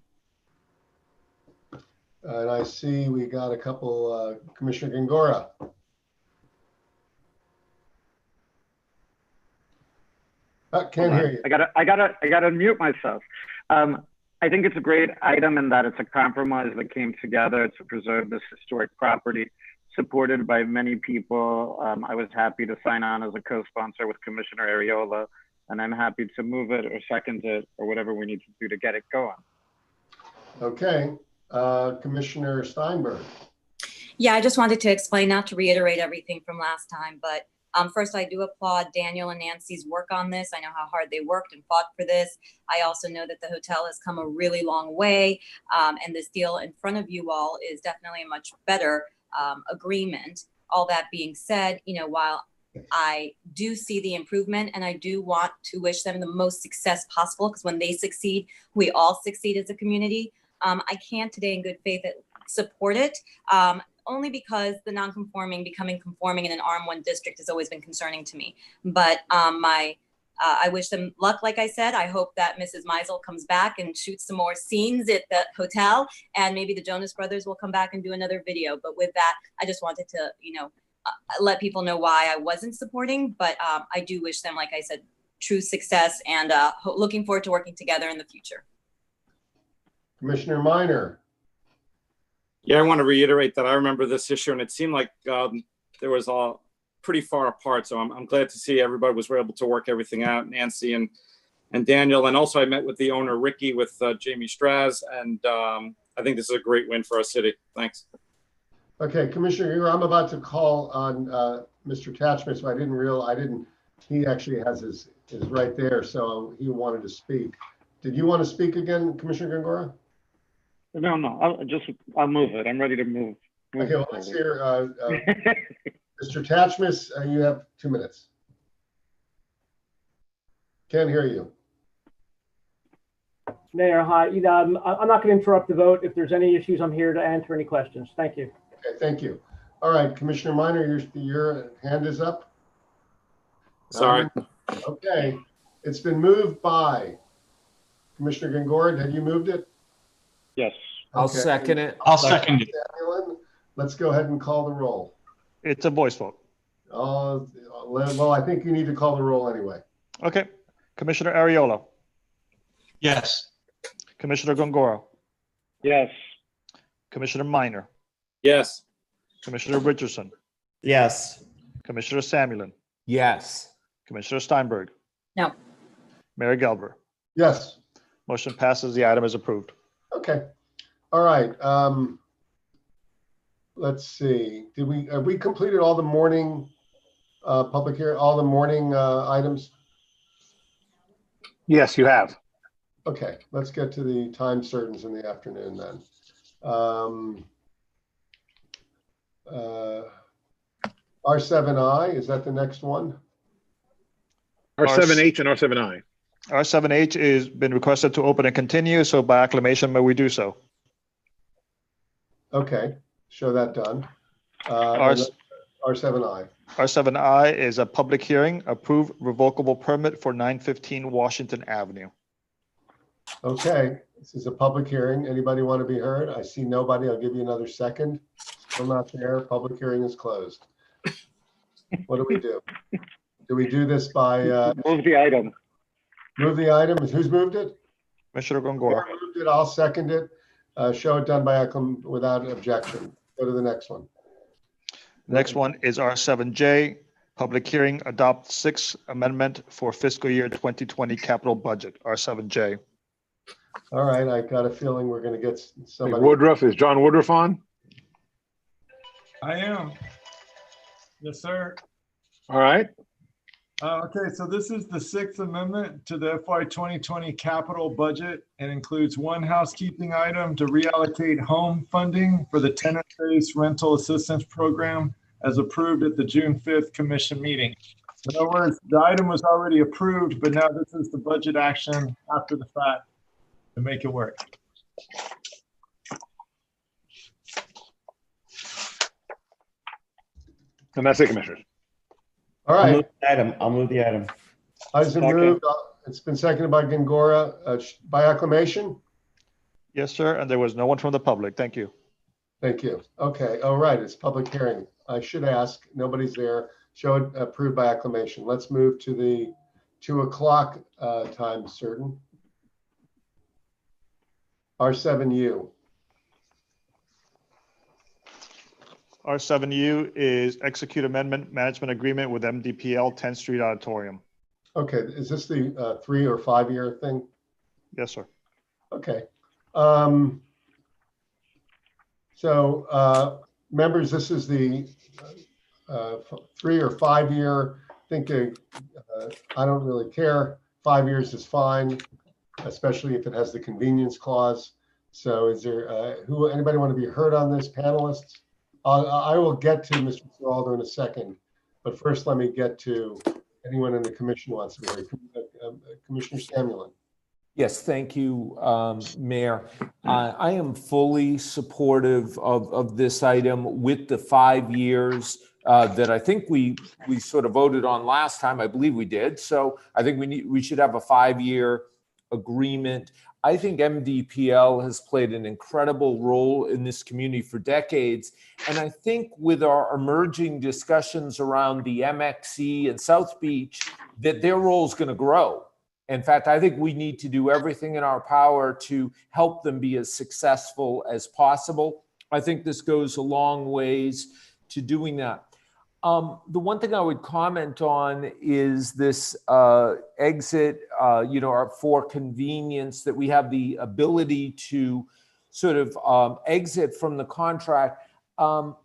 And I see we got a couple, Commissioner Gongora. Can't hear you. I gotta mute myself. I think it's a great item in that it's a compromise that came together to preserve this historic property, supported by many people. I was happy to sign on as a co-sponsor with Commissioner Ariola, and I'm happy to move it or second it or whatever we need to do to get it going. Okay, Commissioner Steinberg. Yeah, I just wanted to explain, not to reiterate everything from last time, but first, I do applaud Daniel and Nancy's work on this. I know how hard they worked and fought for this. I also know that the hotel has come a really long way, and this deal in front of you all is definitely a much better agreement. All that being said, you know, while I do see the improvement and I do want to wish them the most success possible, because when they succeed, we all succeed as a community. I can't today in good faith support it. Only because the non-conforming becoming conforming in an RM1 district has always been concerning to me. But I wish them luck, like I said. I hope that Mrs. Meisel comes back and shoots some more scenes at the hotel, and maybe the Jonas Brothers will come back and do another video. But with that, I just wanted to, you know, let people know why I wasn't supporting, but I do wish them, like I said, true success, and looking forward to working together in the future. Commissioner Minor. Yeah, I want to reiterate that I remember this issue, and it seemed like there was all pretty far apart. So I'm glad to see everybody was able to work everything out, Nancy and Daniel. And also I met with the owner, Ricky, with Jamie Straz, and I think this is a great win for our city. Thanks. Okay, Commissioner, I'm about to call on Mr. Tatchman, so he actually has his right there, so he wanted to speak. Did you want to speak again, Commissioner Gongora? No, I'll move it. I'm ready to move. Okay, well, let's hear Mr. Tatchmas. You have 2 minutes. Can't hear you. Mayor, hi. I'm not going to interrupt the vote. If there's any issues, I'm here to answer any questions. Thank you. Okay, thank you. All right, Commissioner Minor, your hand is up. Sorry. Okay, it's been moved by Commissioner Gongora. Had you moved it? Yes. I'll second it. I'll second it. Let's go ahead and call the roll. It's a voice vote. Well, I think you need to call the roll anyway. Okay. Commissioner Ariola. Yes. Commissioner Gongora. Yes. Commissioner Minor. Yes. Commissioner Richardson. Yes. Commissioner Samulin. Yes. Commissioner Steinberg. No. Mayor Gelber. Yes. Motion passes. The item is approved. Okay. All right. Let's see. Have we completed all the morning public hearing, all the morning items? Yes, you have. Okay. Let's get to the time certains in the afternoon then. R7I, is that the next one? R7H and R7I. R7H is been requested to open and continue, so by acclamation, may we do so. Okay, show that done. R- And R7I. R7I is a public hearing, approve revocable permit for 915 Washington Avenue. Okay, this is a public hearing. Anybody want to be heard? I see nobody. I'll give you another second. Still not there. Public hearing is closed. What do we do? Do we do this by? Move the item. Move the item. Who's moved it? Commissioner Gongora. Moved it. I'll second it. Show it done by acclamation without objection. Go to the next one. Next one is R7J, public hearing, adopt sixth amendment for fiscal year 2020 capital budget, R7J. All right, I got a feeling we're going to get somebody. Woodruff, is John Woodruff on? I am. Yes, sir. All right. Okay, so this is the Sixth Amendment to the FY 2020 capital budget and includes one housekeeping item to reallocate home funding for the tenant-based rental assistance program as approved at the June 5th commission meeting. In other words, the item was already approved, but now this is the budget action after the fact to make it work. And that's it, Commissioners. All right. I'll move the item. Has been moved. It's been seconded by Gongora by acclamation. Yes, sir. And there was no one from the public. Thank you. Thank you. Okay. All right. It's public hearing. I should ask. Nobody's there. Show it approved by acclamation. Let's move to the 2 o'clock time certain. R7U. R7U is execute amendment management agreement with MDPL 10th Street Auditorium. Okay. Is this the 3 or 5 year thing? Yes, sir. Okay. Members, this is the 3 or 5 year. I think I don't really care. 5 years is fine, especially if it has the convenience clause. So is there anybody want to be heard on this, panelists? I will get to Mr. Ciraldo in a second, but first let me get to anyone in the commission wants to be heard. Commissioner Samuelin. Yes, thank you, Mayor. I am fully supportive of this item with the 5 years that I think we sort of voted on last time. I believe we did. So I think we should have a 5-year agreement. I think MDPL has played an incredible role in this community for decades. And I think with our emerging discussions around the MXE and South Beach, that their role is going to grow. In fact, I think we need to do everything in our power to help them be as successful as possible. I think this goes a long ways to doing that. The one thing I would comment on is this exit, for convenience, that we have the ability to sort of exit from the contract. I'm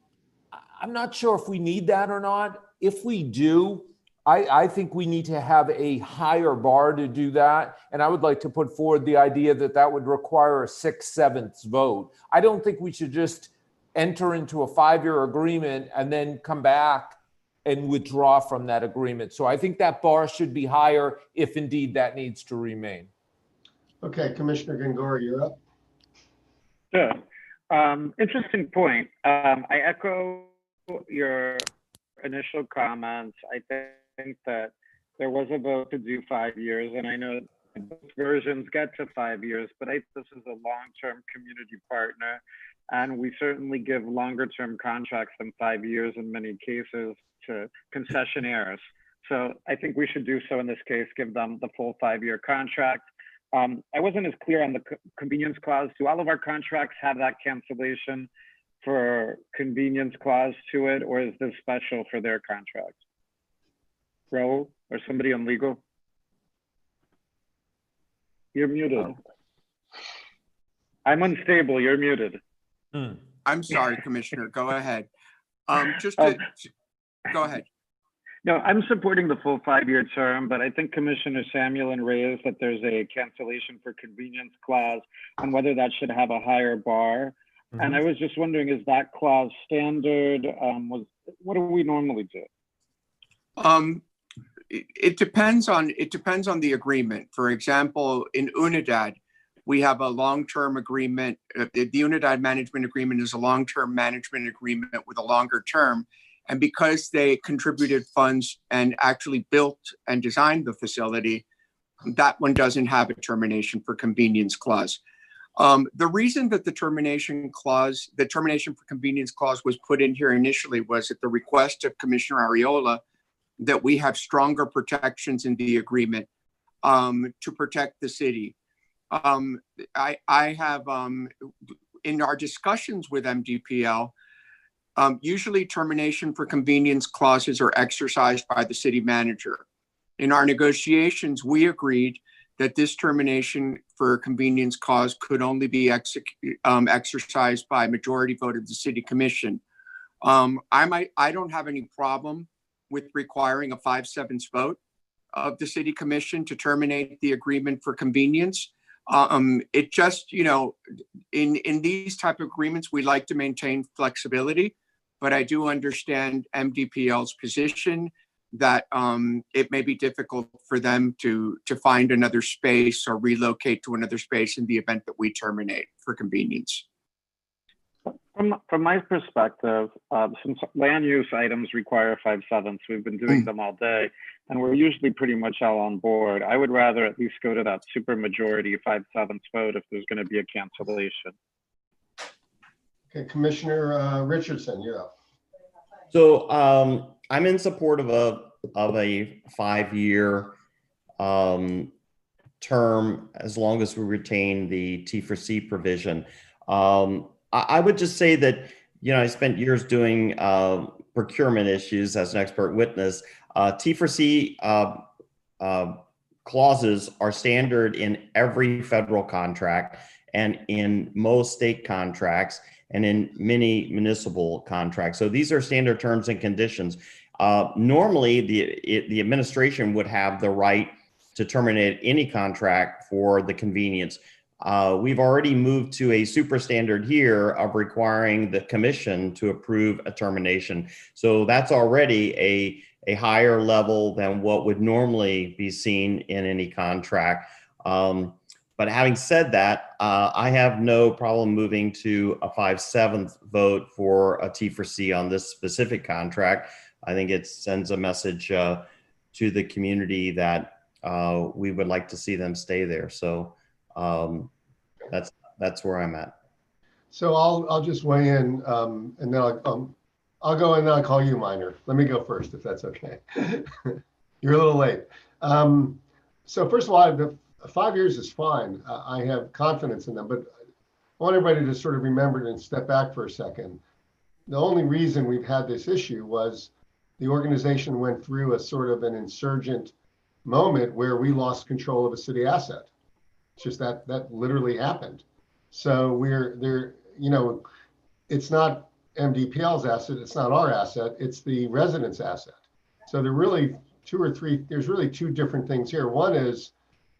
not sure if we need that or not. If we do, I think we need to have a higher bar to do that. And I would like to put forward the idea that that would require a 6/7 vote. I don't think we should just enter into a 5-year agreement and then come back and withdraw from that agreement. So I think that bar should be higher if indeed that needs to remain. Okay, Commissioner Gongora, you're up. Sure. Interesting point. I echo your initial comments. I think that there was a vote to do 5 years, and I know both versions get to 5 years, but this is a long-term community partner, and we certainly give longer-term contracts than 5 years in many cases to concessionaires. So I think we should do so in this case, give them the full 5-year contract. I wasn't as clear on the convenience clause. Do all of our contracts have that cancellation for convenience clause to it, or is this special for their contract? Raul or somebody on legal? You're muted. I'm unstable. You're muted. I'm sorry, Commissioner. Go ahead. Go ahead. No, I'm supporting the full 5-year term, but I think Commissioner Samuelin raised that there's a cancellation for convenience clause and whether that should have a higher bar. And I was just wondering, is that clause standard? What do we normally do? It depends on the agreement. For example, in Unidad, we have a long-term agreement. The Unidad management agreement is a long-term management agreement with a longer term. And because they contributed funds and actually built and designed the facility, that one doesn't have a termination for convenience clause. The reason that the termination for convenience clause was put in here initially was at the request of Commissioner Arriola that we have stronger protections in the agreement to protect the city. I have, in our discussions with MDPL, usually termination for convenience clauses are exercised by the city manager. In our negotiations, we agreed that this termination for convenience clause could only be exercised by majority vote of the city commission. I don't have any problem with requiring a 5/7 vote of the city commission to terminate the agreement for convenience. It just, in these type of agreements, we like to maintain flexibility, but I do understand MDPL's position that it may be difficult for them to find another space or relocate to another space in the event that we terminate for convenience. From my perspective, since land use items require 5/7, we've been doing them all day, and we're usually pretty much all on board. I would rather at least go to that super majority 5/7 vote if there's going to be a cancellation. Okay, Commissioner Richardson, you're up. So I'm in support of a 5-year term as long as we retain the T4C provision. I would just say that, I spent years doing procurement issues as an expert witness. T4C clauses are standard in every federal contract and in most state contracts and in many municipal contracts. So these are standard terms and conditions. Normally, the administration would have the right to terminate any contract for the convenience. We've already moved to a super standard here of requiring the commission to approve a termination. So that's already a higher level than what would normally be seen in any contract. But having said that, I have no problem moving to a 5/7 vote for a T4C on this specific contract. I think it sends a message to the community that we would like to see them stay there. So that's where I'm at. So I'll just weigh in, and then I'll go and then I'll call you minor. Let me go first, if that's okay. You're a little late. So first of all, 5 years is fine. I have confidence in them, but I want everybody to sort of remember and step back for a second. The only reason we've had this issue was the organization went through a sort of an insurgent moment where we lost control of a city asset. It's just that literally happened. So we're there, it's not MDPL's asset, it's not our asset, it's the residents' asset. So there are really there's really two different things here. One is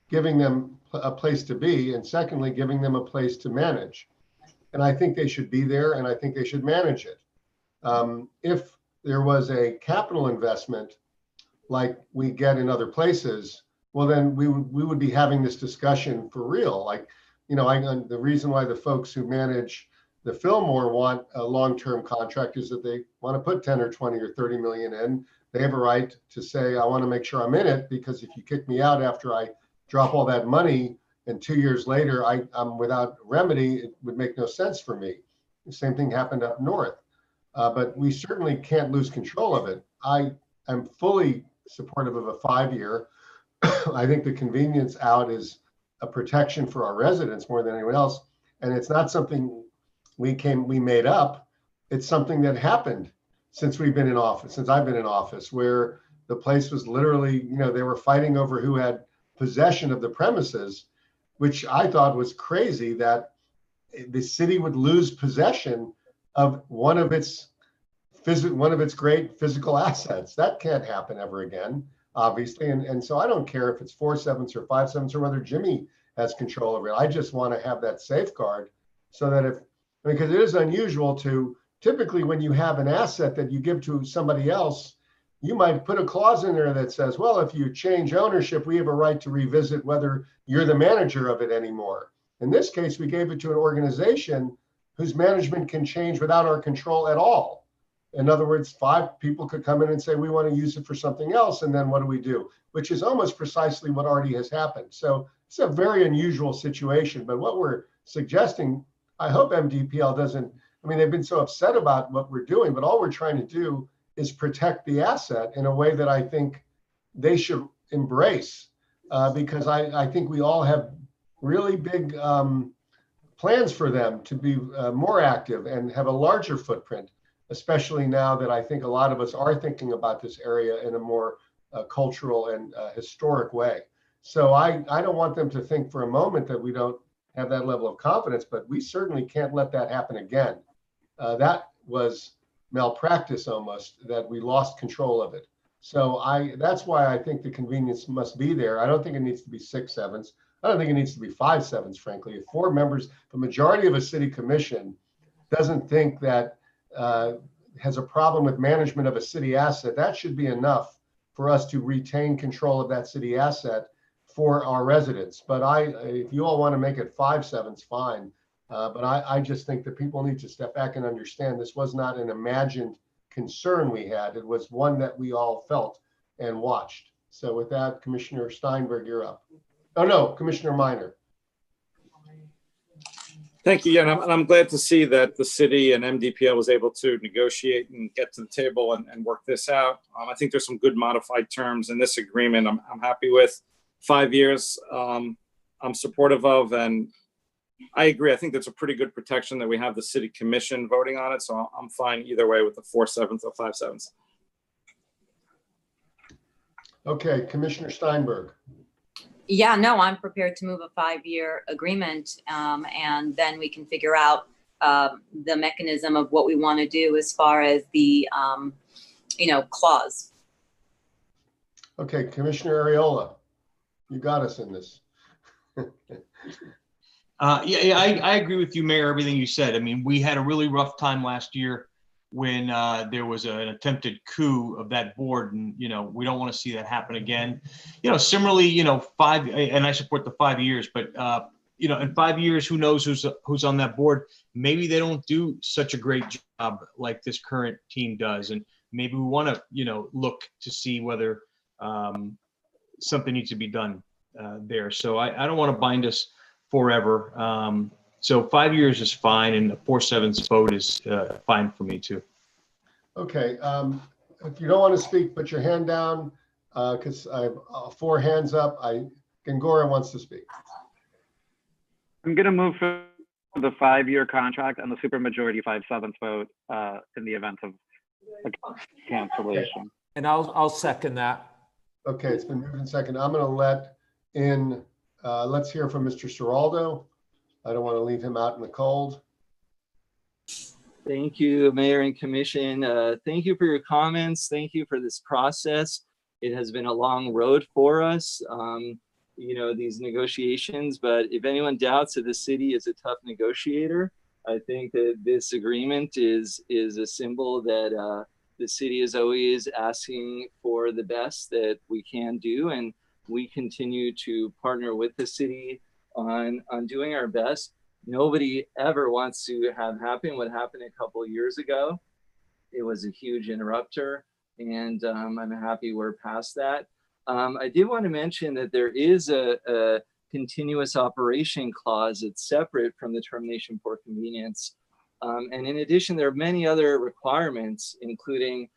giving them a place to be, and secondly, giving them a place to manage. And I think they should be there, and I think they should manage it. If there was a capital investment like we get in other places, well, then we would be having this discussion for real. Like, the reason why the folks who manage the Fillmore want a long-term contract is that they want to put 10 or 20 or 30 million in. They have a right to say, I want to make sure I'm in it, because if you kick me out after I drop all that money and 2 years later I'm without remedy, it would make no sense for me. The same thing happened up north. But we certainly can't lose control of it. I am fully supportive of a 5-year. I think the convenience out is a protection for our residents more than anyone else. And it's not something we made up. It's something that happened since we've been in office, since I've been in office, where the place was literally, they were fighting over who had possession of the premises, which I thought was crazy, that the city would lose possession of one of its great physical assets. That can't happen ever again, obviously. And so I don't care if it's 4/7 or 5/7 or whether Jimmy has control over it. I just want to have that safeguard so that if Because it is unusual to, typically when you have an asset that you give to somebody else, you might put a clause in there that says, well, if you change ownership, we have a right to revisit whether you're the manager of it anymore. In this case, we gave it to an organization whose management can change without our control at all. In other words, 5 people could come in and say, we want to use it for something else. And then what do we do? Which is almost precisely what already has happened. So it's a very unusual situation. But what we're suggesting, I hope MDPL doesn't, I mean, they've been so upset about what we're doing, but all we're trying to do is protect the asset in a way that I think they should embrace, because I think we all have really big plans for them to be more active and have a larger footprint, especially now that I think a lot of us are thinking about this area in a more cultural and historic way. So I don't want them to think for a moment that we don't have that level of confidence, but we certainly can't let that happen again. That was malpractice almost, that we lost control of it. So that's why I think the convenience must be there. I don't think it needs to be 6 sevens. I don't think it needs to be 5 sevens, frankly. If 4 members, the majority of a city commission doesn't think that has a problem with management of a city asset, that should be enough for us to retain control of that city asset for our residents. But if you all want to make it 5 sevens, fine. But I just think that people need to step back and understand this was not an imagined concern we had. It was one that we all felt and watched. So with that, Commissioner Steinberg, you're up. Oh, no, Commissioner Minor. Thank you. Yeah, and I'm glad to see that the city and MDPL was able to negotiate and get to the table and work this out. I think there's some good modified terms in this agreement I'm happy with. 5 years, I'm supportive of, and I agree. I think that's a pretty good protection that we have the city commission voting on it. So I'm fine either way with the 4 sevens or 5 sevens. Okay, Commissioner Steinberg. Yeah, no, I'm prepared to move a 5-year agreement, and then we can figure out the mechanism of what we want to do as far as the, clause. Okay, Commissioner Areola, you got us in this. I agree with you, Mayor, everything you said. I mean, we had a really rough time last year when there was an attempted coup of that board, and we don't want to see that happen again. Similarly, 5, and I support the 5 years, but in 5 years, who knows who's on that board? Maybe they don't do such a great job like this current team does, and maybe we want to look to see whether something needs to be done there. So I don't want to bind us forever. So 5 years is fine, and a 4 sevens vote is fine for me too. Okay, if you don't want to speak, put your hand down, because I have 4 hands up. Gangora wants to speak. I'm going to move for the 5-year contract and the supermajority 5 sevens vote in the event of a cancellation. And I'll second that. Okay, it's been moved and seconded. I'm going to let in, let's hear from Mr. Ciraldo. I don't want to leave him out in the cold. Thank you, Mayor and Commission. Thank you for your comments. Thank you for this process. It has been a long road for us, these negotiations, but if anyone doubts that the city is a tough negotiator, I think that this agreement is a symbol that the city is always asking for the best that we can do, and we continue to partner with the city on doing our best. Nobody ever wants to have happen what happened a couple of years ago. It was a huge interrupter, and I'm happy we're past that. I did want to mention that there is a continuous operation clause that's separate from the termination for convenience. And in addition, there are many other requirements, including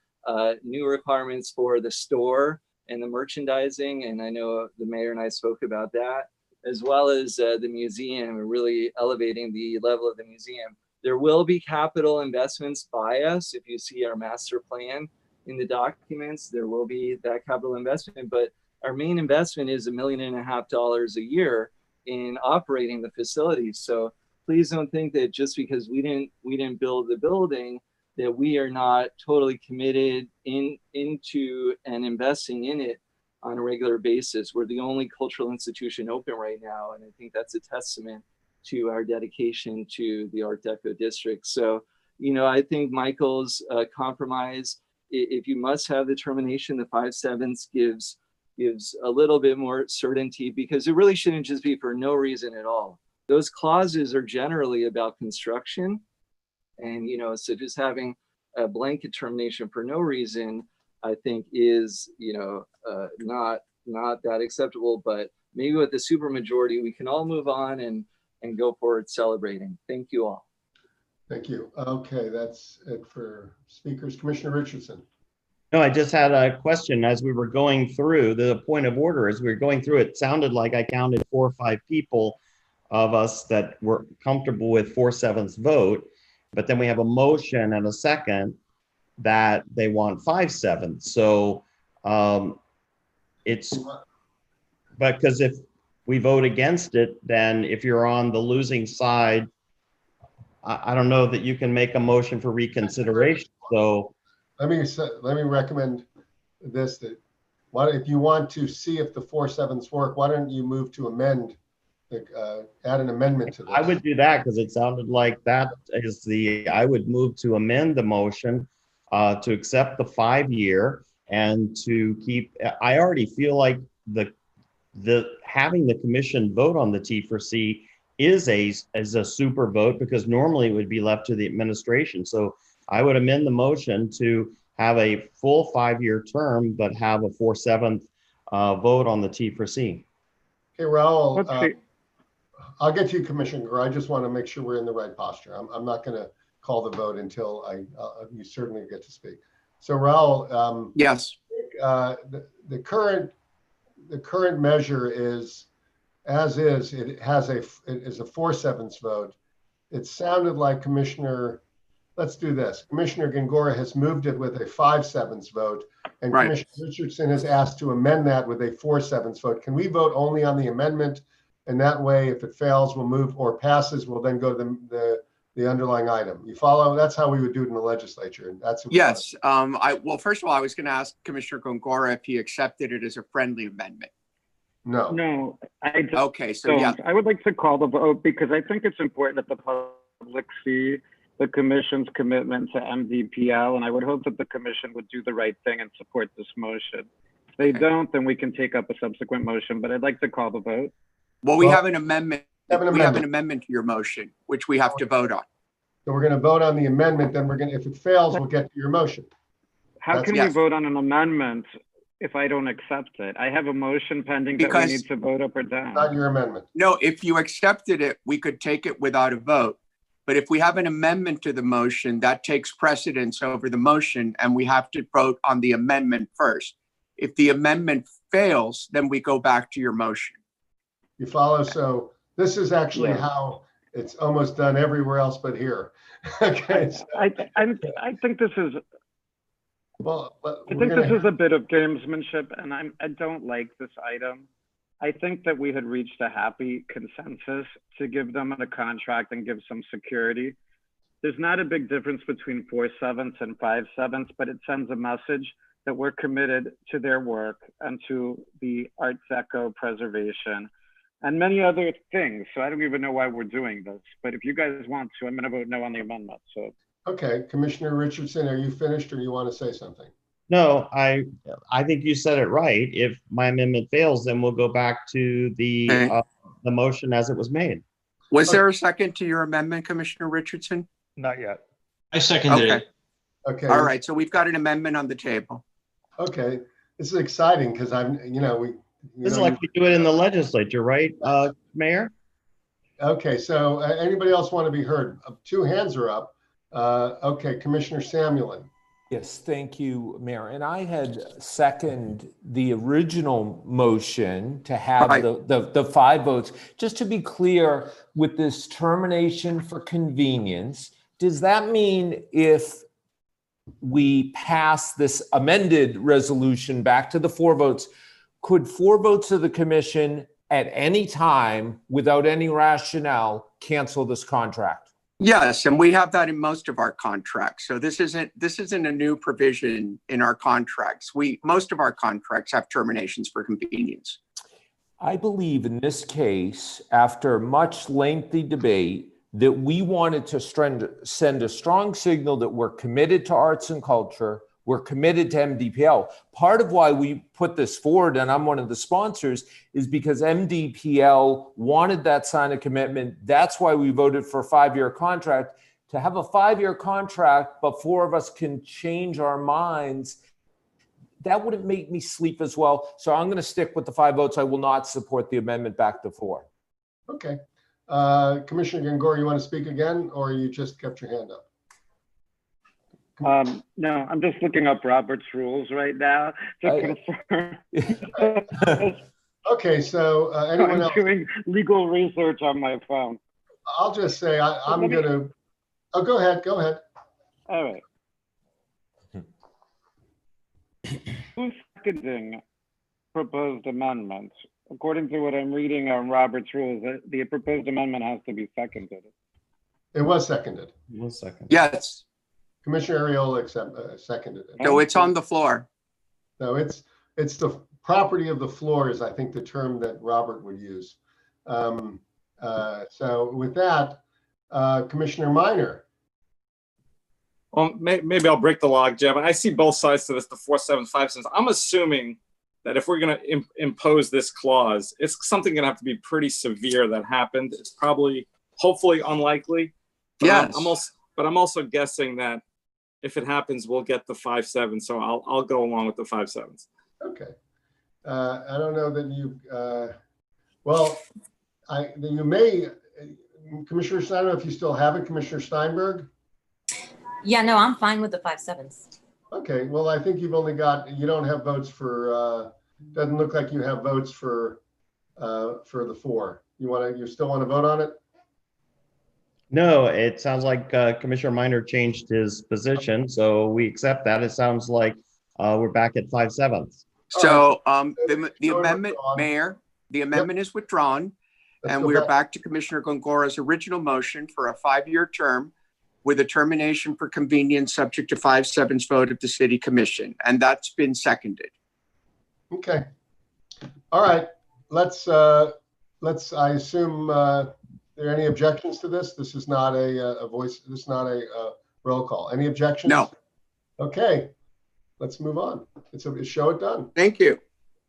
new requirements for the store and the merchandising. And I know the mayor and I spoke about that, as well as the museum, and really elevating the level of the museum. There will be capital investments by us. If you see our master plan in the documents, there will be that capital investment, but our main investment is $1.5 million a year in operating the facilities. So please don't think that just because we didn't build the building, that we are not totally committed into and investing in it on a regular basis. We're the only cultural institution open right now, and I think that's a testament to our dedication to the Art Deco district. So, you know, I think Michael's compromise, if you must have the termination, the 5/7 gives a little bit more certainty, because it really shouldn't just be for no reason at all. Those clauses are generally about construction. And, you know, so just having a blanket termination for no reason, I think is, you know, not that acceptable, but maybe with the supermajority, we can all move on and go forward celebrating. Thank you all. Thank you. Okay, that's it for speakers. Commissioner Richardson. No, I just had a question as we were going through the point of order. As we were going through, it sounded like I counted 4 or 5 people of us that were comfortable with 4/7 vote, but then we have a motion and a second that they want 5/7. So it's, but because if we vote against it, then if you're on the losing side, I don't know that you can make a motion for reconsideration. So let me recommend this, that if you want to see if the 4/7 work, why don't you move to amend, add an amendment to this? I would do that because it sounded like that is I would move to amend the motion to accept the 5-year and to keep, I already feel like having the commission vote on the T4C is a super vote, because normally it would be left to the administration. So I would amend the motion to have a full 5-year term, but have a 4/7 vote on the T4C. Okay, Raul, I'll get to you, Commissioner. I just want to make sure we're in the right posture. I'm not going to call the vote until you certainly get to speak. So Raul, yes, the current measure is as is. It is a 4/7 vote. It sounded like let's do this. Commissioner Gongora has moved it with a 5/7 vote, and right. Commissioner Richardson has asked to amend that with a 4/7 vote. Can we vote only on the amendment? And that way, if it fails, we'll move, or passes, we'll then go to the underlying item. You follow? That's how we would do it in the legislature. And that's yes. Well, first of all, I was going to ask Commissioner Gongora if he accepted it as a friendly amendment. No. No, I don't. Okay, so yeah. I would like to call the vote because I think it's important that the public see the commission's commitment to MDPL, and I would hope that the commission would do the right thing and support this motion. If they don't, then we can take up a subsequent motion, but I'd like to call the vote. Well, we have an amendment. We have an amendment to your motion, which we have to vote on. So we're going to vote on the amendment, then if it fails, we'll get to your motion. How can we vote on an amendment if I don't accept it? I have a motion pending that we need to vote up or down. Not your amendment. No, if you accepted it, we could take it without a vote. But if we have an amendment to the motion, that takes precedence over the motion, and we have to vote on the amendment first. If the amendment fails, then we go back to your motion. You follow? So this is actually how it's almost done everywhere else but here. Okay. So. I think this is. Well, I think this is a bit of gamesmanship, and I don't like this item. I think that we had reached a happy consensus to give them a contract and give some security. There's not a big difference between 4/7 and 5/7, but it sends a message that we're committed to their work and to the Art Deco preservation and many other things. So I don't even know why we're doing this, but if you guys want to, I'm going to vote no on the amendment. So. Okay, Commissioner Richardson, are you finished, or you want to say something? No, I think you said it right. If my amendment fails, then we'll go back to the motion as it was made. Was there a second to your amendment, Commissioner Richardson? Not yet. I seconded it. Okay. All right. So we've got an amendment on the table. Okay. This is exciting because this is like we do it in the legislature, right, Mayor? Okay. So anybody else want to be heard? 2 hands are up. Okay. Commissioner Samuelin. Yes, thank you, Mayor. And I had seconded the original motion to have the 5 votes. Just to be clear, with this termination for convenience, does that mean if we pass this amended resolution back to the 4 votes, could 4 votes of the commission at any time, without any rationale, cancel this contract? Yes, and we have that in most of our contracts. So this isn't a new provision in our contracts. Most of our contracts have terminations for convenience. I believe in this case, after much lengthy debate, that we wanted to send a strong signal that we're committed to arts and culture, we're committed to MDPL. Part of why we put this forward, and I'm one of the sponsors, is because MDPL wanted that sign of commitment. That's why we voted for a 5-year contract. To have a 5-year contract, but 4 of us can change our minds, that wouldn't make me sleep as well. So I'm going to stick with the 5 votes. I will not support the amendment back to 4. Okay. Commissioner Gongora, you want to speak again, or you just kept your hand up? No, I'm just looking up Robert's rules right now to confirm. Okay, so anyone else? I'm doing legal research on my phone. I'll just say I'm going to. Oh, go ahead. Go ahead. All right. Who's seconding proposed amendments? According to what I'm reading on Robert's rules, the proposed amendment has to be seconded. It was seconded. It was seconded. Yes. Commissioner Reilly seconded it. So it's on the floor. No, it's the property of the floor is, I think, the term that Robert would use. So with that, Commissioner Minor. Well, maybe I'll break the log, Jim. I see both sides to this, the 4, 7, 5 cents. I'm assuming that if we're going to impose this clause, it's something going to have to be pretty severe that happened. It's probably, hopefully unlikely. But Yes. I'm also guessing that if it happens, we'll get the 5, 7. So I'll go along with the 5, 7s. Okay. I don't know that you, well, you may, Commissioner Stein, I don't know if you still have it, Commissioner Steinberg? Yeah, no, I'm fine with the 5, 7s. Okay, well, I think you've only got, you don't have votes for, doesn't look like you have votes for the 4. You still want to vote on it? No, it sounds like Commissioner Minor changed his position, so we accept that. It sounds like we're back at 5, 7s. So the amendment, Mayor, the amendment is withdrawn, and we are back to Commissioner Gongora's original motion for a 5-year term with a termination for convenience subject to 5 7s vote of the City Commission, and that's been seconded. Okay. All right. Let's. I assume. Are there any objections to this? This is not a voice. This is not a roll call. Any objections? No. Okay. Let's move on. It's a show it done. Thank you.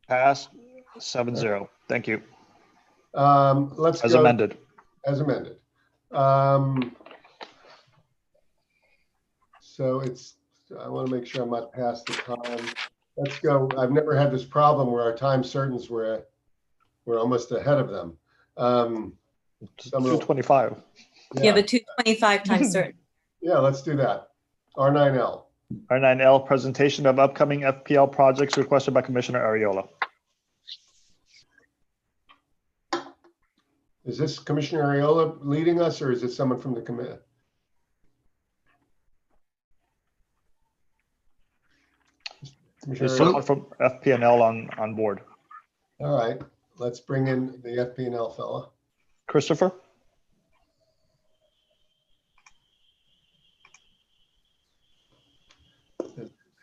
Pass 7-0. Thank you. Let's as go. Amended. As amended. So it's, I want to make sure I'm not past the time. Let's go. I've never had this problem where our time certains we're almost ahead of them. 225. Yeah, but 225 times certain. Yeah, let's do that. R9L. R9L, presentation of upcoming FPL projects requested by Commissioner Ariola. Is this Commissioner Ariola leading us, or is it someone from the committee? There's someone from FPNL on board. All right, let's bring in the FPNL fella. Christopher?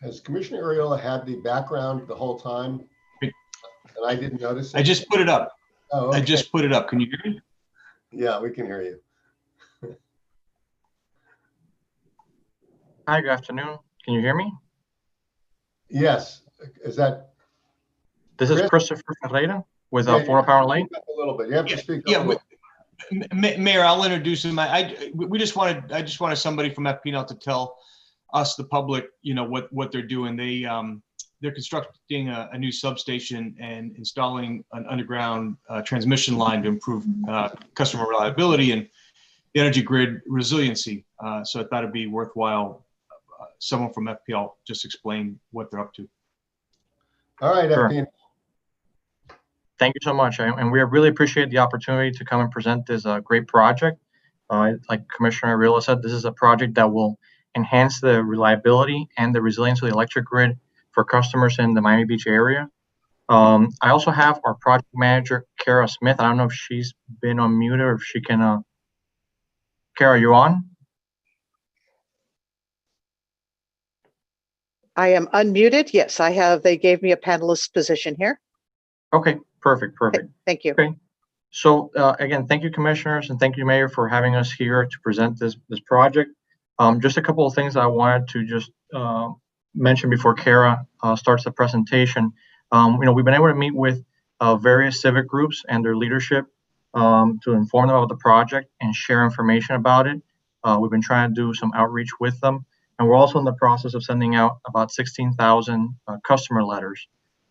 Has Commissioner Ariola had the background the whole time? And I didn't notice it? I just put it up. Oh, okay. I just put it up. Can you hear me? Yeah, we can hear you. Hi, good afternoon. Can you hear me? Yes. Is that? This is Christopher Ferreira with Florida Power Lane. A little bit. You have to speak up. Yeah, Mayor, I'll introduce him. I just wanted somebody from FPNL to tell us, the public, you know, what they're doing. They're constructing a new substation and installing an underground transmission line to improve customer reliability and the energy grid resiliency. So I thought it'd be worthwhile someone from FPL just explain what they're up to. All right, Sure. FPNL. Thank you so much. And we really appreciate the opportunity to come and present this great project. Like Commissioner Reilly said, this is a project that will enhance the reliability and the resilience of the electric grid for customers in the Miami Beach area. I also have our project manager, Kara Smith. I don't know if she's been on mute or if she can. Kara, are you on? I am unmuted. Yes, I have. They gave me a panelist position here. Okay, Perfect. Thank you. Okay. So again, thank you, commissioners, and thank you, Mayor, for having us here to present this project. Just a couple of things I wanted to just mention before Kara starts the presentation. We've been able to meet with various civic groups and their leadership to inform them about the project and share information about it. We've been trying to do some outreach with them, and we're also in the process of sending out about 16,000 customer letters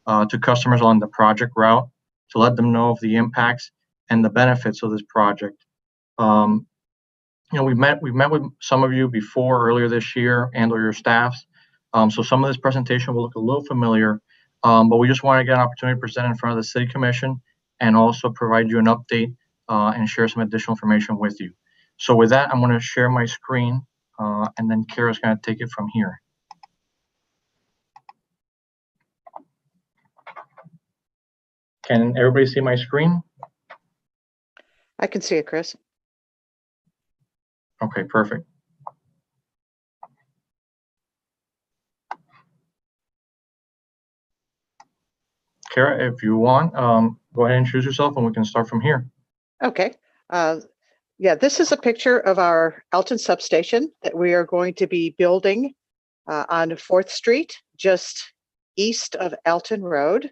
to customers on the project route to let them know of the impacts and the benefits of this project. We've met with some of you before earlier this year and or your staffs. So some of this presentation will look a little familiar, but we just want to get an opportunity to present in front of the City Commission and also provide you an update and share some additional information with you. So with that, I'm going to share my screen and then Kara's going to take it from here. Can everybody see my screen? I can see it, Chris. Okay, perfect. Kara, if you want, go ahead and introduce yourself and we can start from here. Okay. Yeah, this is a picture of our Elton substation that we are going to be building on 4th Street, just east of Elton Road,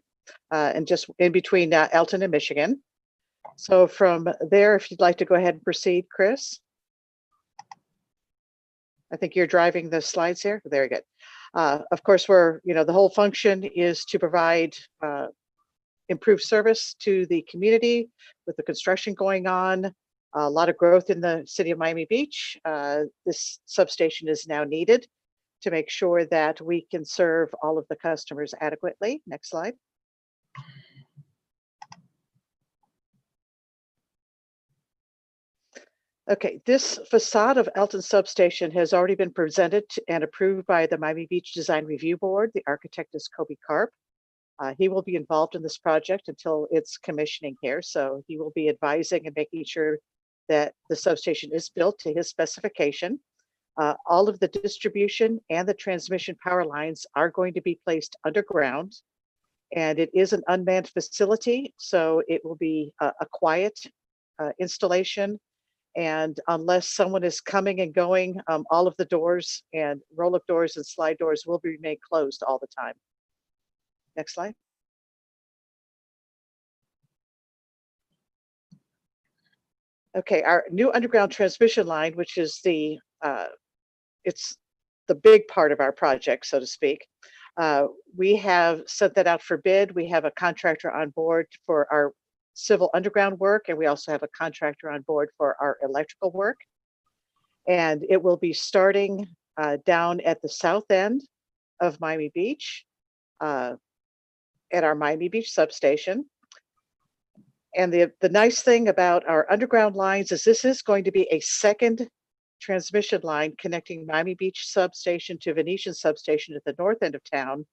and just in between Elton and Michigan. So from there, if you'd like to go ahead and proceed, Chris. I think you're driving the slides here. Very good. Of course, the whole function is to provide improved service to the community with the construction going on, a lot of growth in the city of Miami Beach. This substation is now needed to make sure that we can serve all of the customers adequately. Next slide. Okay, this facade of Elton Substation has already been presented and approved by the Miami Beach Design Review Board. The architect is Kobe Karp. He will be involved in this project until its commissioning here. So he will be advising and making sure that the substation is built to his specification. All of the distribution and the transmission power lines are going to be placed underground. And it is an unmanned facility, so it will be a quiet installation. And unless someone is coming and going, all of the doors and roll-up doors and slide doors will remain closed all the time. Next slide. Okay, our new underground transmission line, which is it's the big part of our project, so to speak. We have sent that out for bid. We have a contractor on board for our civil underground work, and we also have a contractor on board for our electrical work. And it will be starting down at the south end of Miami Beach, at our Miami Beach substation. And the nice thing about our underground lines is this is going to be a second transmission line connecting Miami Beach substation to Venetian substation at the north end of town.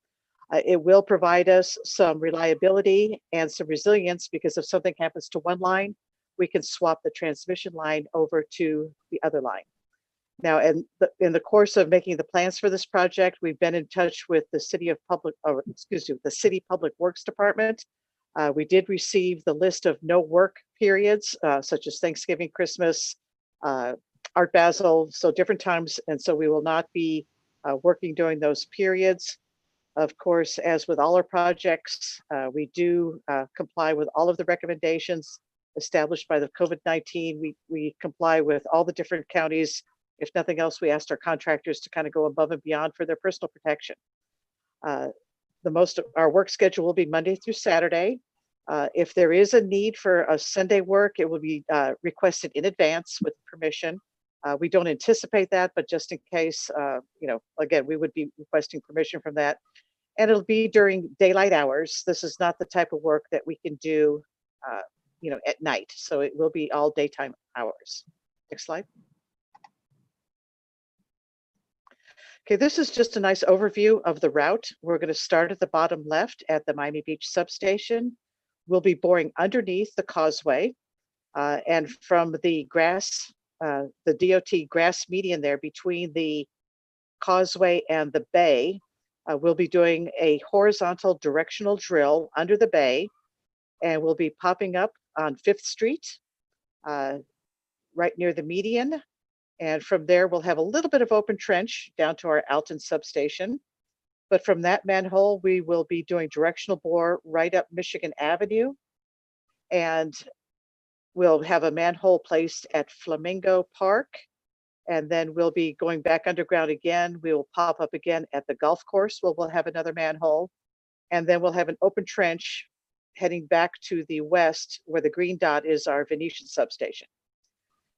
It will provide us some reliability and some resilience because if something happens to one line, we can swap the transmission line over to the other line. Now, in the course of making the plans for this project, we've been in touch with the City Public Works Department. We did receive the list of no work periods, such as Thanksgiving, Christmas, Art Basel, so different times. And so we will not be working during those periods. Of course, as with all our projects, we do comply with all of the recommendations established by the COVID-19. We comply with all the different counties. If nothing else, we asked our contractors to kind of go above and beyond for their personal protection. Most of our work schedule will be Monday through Saturday. If there is a need for a Sunday work, it will be requested in advance with permission. We don't anticipate that, but just in case, again, we would be requesting permission from that. And it'll be during daylight hours. This is not the type of work that we can do, at night. So it will be all daytime hours. Next slide. Okay, this is just a nice overview of the route. We're going to start at the bottom left at the Miami Beach substation. We'll be boring underneath the causeway, and from the grass, the DOT grass median there between the causeway and the bay, we'll be doing a horizontal directional drill under the bay and will be popping up on 5th Street, right near the median. And from there, we'll have a little bit of open trench down to our Alton substation. But from that manhole, we will be doing directional bore right up Michigan Avenue. And we'll have a manhole placed at Flamingo Park. And then we'll be going back underground again. We will pop up again at the golf course where we'll have another manhole. And then we'll have an open trench heading back to the west where the green dot is our Venetian substation.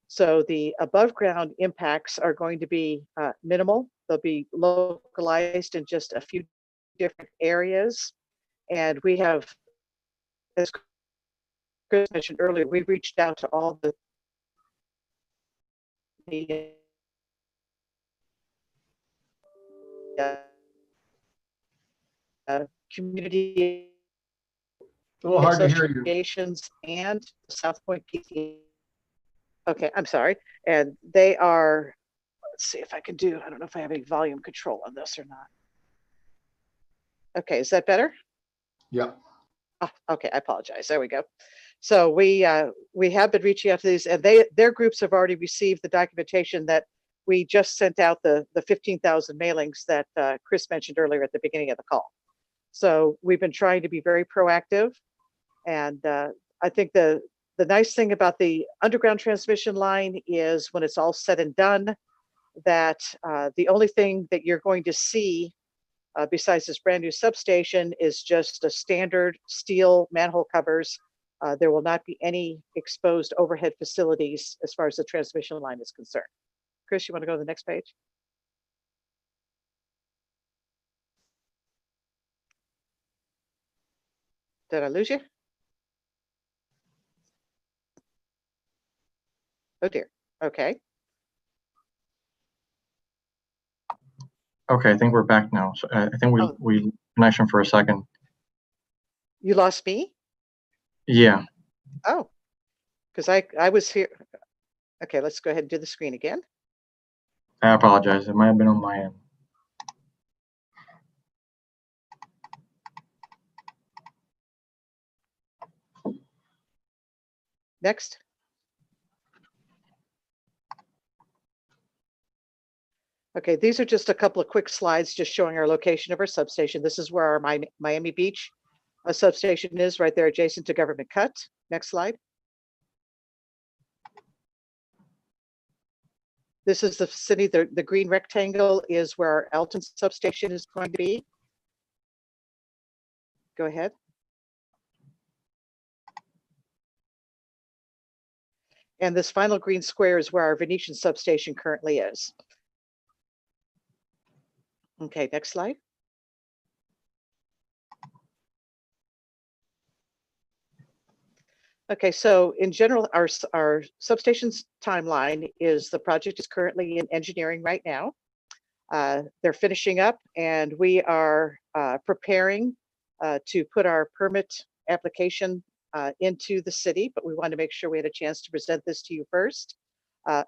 So the above ground impacts are going to be minimal. They'll be localized in just a few different areas. And we have, as Chris mentioned earlier, we've reached out to all the community a little hard to hear you. associations and South Point PTA. Okay, I'm sorry. And they are, let's see if I can do, I don't know if I have any volume control on this or not. Okay, is that better? Yeah. Oh, okay, I apologize. There we go. So we have been reaching out to these, and their groups have already received the documentation that we just sent out the 15,000 mailings that Chris mentioned earlier at the beginning of the call. So we've been trying to be very proactive, and I think the nice thing about the underground transmission line is when it's all said and done, that the only thing that you're going to see besides this brand new substation is just a standard steel manhole covers. There will not be any exposed overhead facilities as far as the transmission line is concerned. Chris, you want to go to the next page? Did I lose you? Oh dear. Okay. Okay, I think we're back now. So I think we connection for a second. You lost me? Yeah. Oh, because I was here. Okay, let's go ahead and do the screen again. I apologize. It might have been on my end. Next. Okay, these are just a couple of quick slides just showing our location of our substation. This is where our Miami Beach substation is, right there adjacent to Government Cut. Next slide. This is the city, the green rectangle is where our Alton substation is going to be. Go ahead. And this final green square is where our Venetian substation currently is. Okay, next slide. Okay, so in general, our substation's timeline is the project is currently in engineering right now. They're finishing up, and we are preparing to put our permit application into the city, but we want to make sure we had a chance to present this to you first.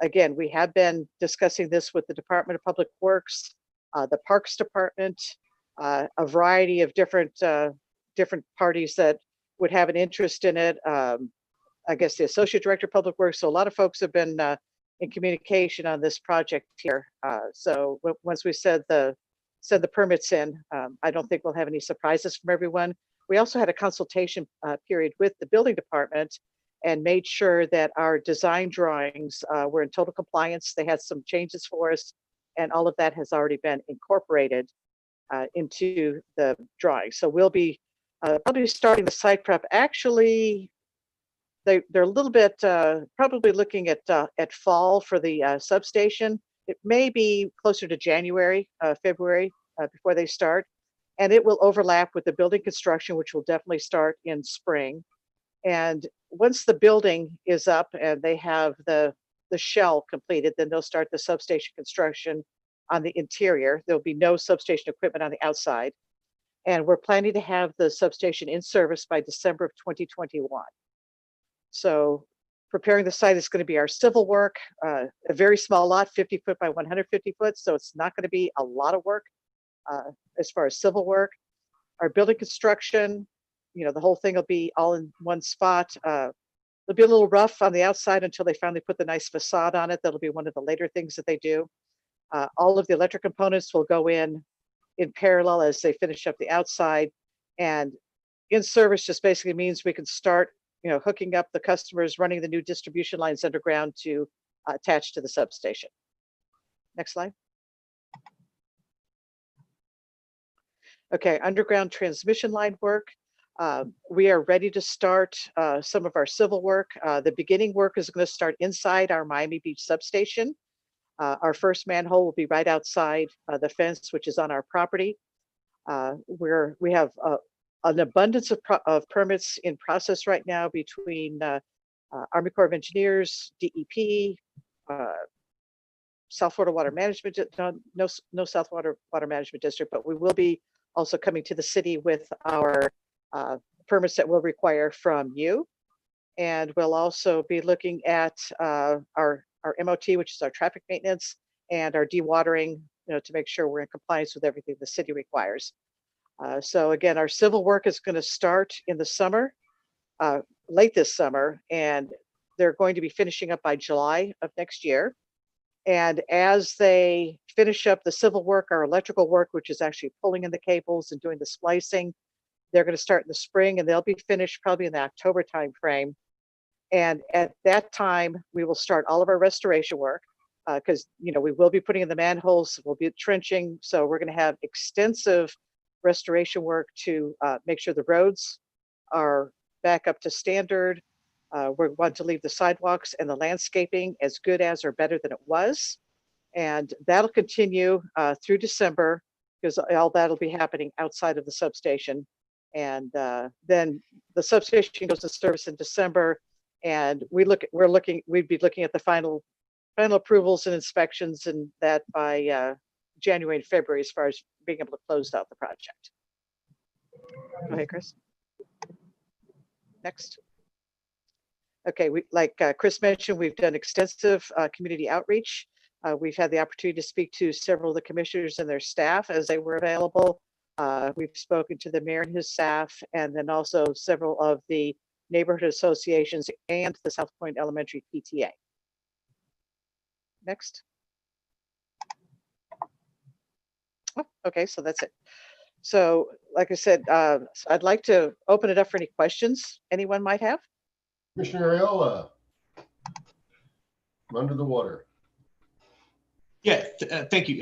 Again, we have been discussing this with the Department of Public Works, the Parks Department, a variety of different parties that would have an interest in it. I guess the Associate Director of Public Works. So a lot of folks have been in communication on this project here. So once we send the permits in, I don't think we'll have any surprises from everyone. We also had a consultation period with the building department and made sure that our design drawings were in total compliance. They had some changes for us, and all of that has already been incorporated into the drawing. So we'll be probably starting the site prep. Actually, they're a little bit probably looking at fall for the substation. It may be closer to January, February before they start, and it will overlap with the building construction, which will definitely start in spring. And once the building is up and they have the shell completed, then they'll start the substation construction on the interior. There'll be no substation equipment on the outside. And we're planning to have the substation in service by December of 2021. So preparing the site is going to be our civil work, a very small lot, 50 foot by 150 foot. So it's not going to be a lot of work as far as civil work. Our building construction the whole thing will be all in one spot. It'll be a little rough on the outside until they finally put the nice facade on it. That'll be one of the later things that they do. All of the electric components will go in parallel as they finish up the outside. And in service just basically means we can start, hooking up the customers, running the new distribution lines underground to attach to the substation. Next slide. Okay, underground transmission line work. We are ready to start some of our civil work. The beginning work is going to start inside our Miami Beach substation. Our first manhole will be right outside the fence, which is on our property. We have an abundance of permits in process right now between Army Corps of Engineers, DEP, South Florida Water Management, no South Water Management District, but we will be also coming to the city with our permits that we'll require from you. And we'll also be looking at our MOT, which is our traffic maintenance, and our dewatering, to make sure we're in compliance with everything the city requires. So again, our civil work is going to start in the summer, late this summer, and they're going to be finishing up by July of next year. And as they finish up the civil work, our electrical work, which is actually pulling in the cables and doing the splicing, they're going to start in the spring, and they'll be finished probably in the October timeframe. And at that time, we will start all of our restoration work because, we will be putting in the manholes, we'll be trenching. So we're going to have extensive restoration work to make sure the roads are back up to standard. We want to leave the sidewalks and the landscaping as good as or better than it was. And that'll continue through December because all that'll be happening outside of the substation. And then the substation goes to service in December. And we'd be looking at the final approvals and inspections and that by January and February as far as being able to close out the project. Go ahead, Chris. Next. Okay, like Chris mentioned, we've done extensive community outreach. We've had the opportunity to speak to several of the commissioners and their staff as they were available. We've spoken to the mayor and his staff, and then also several of the neighborhood associations and the South Point Elementary PTA. Next. Oh, okay, so that's it. So like I said, I'd like to open it up for any questions anyone might have. Commissioner Areola, I'm under the water. Yeah, thank you.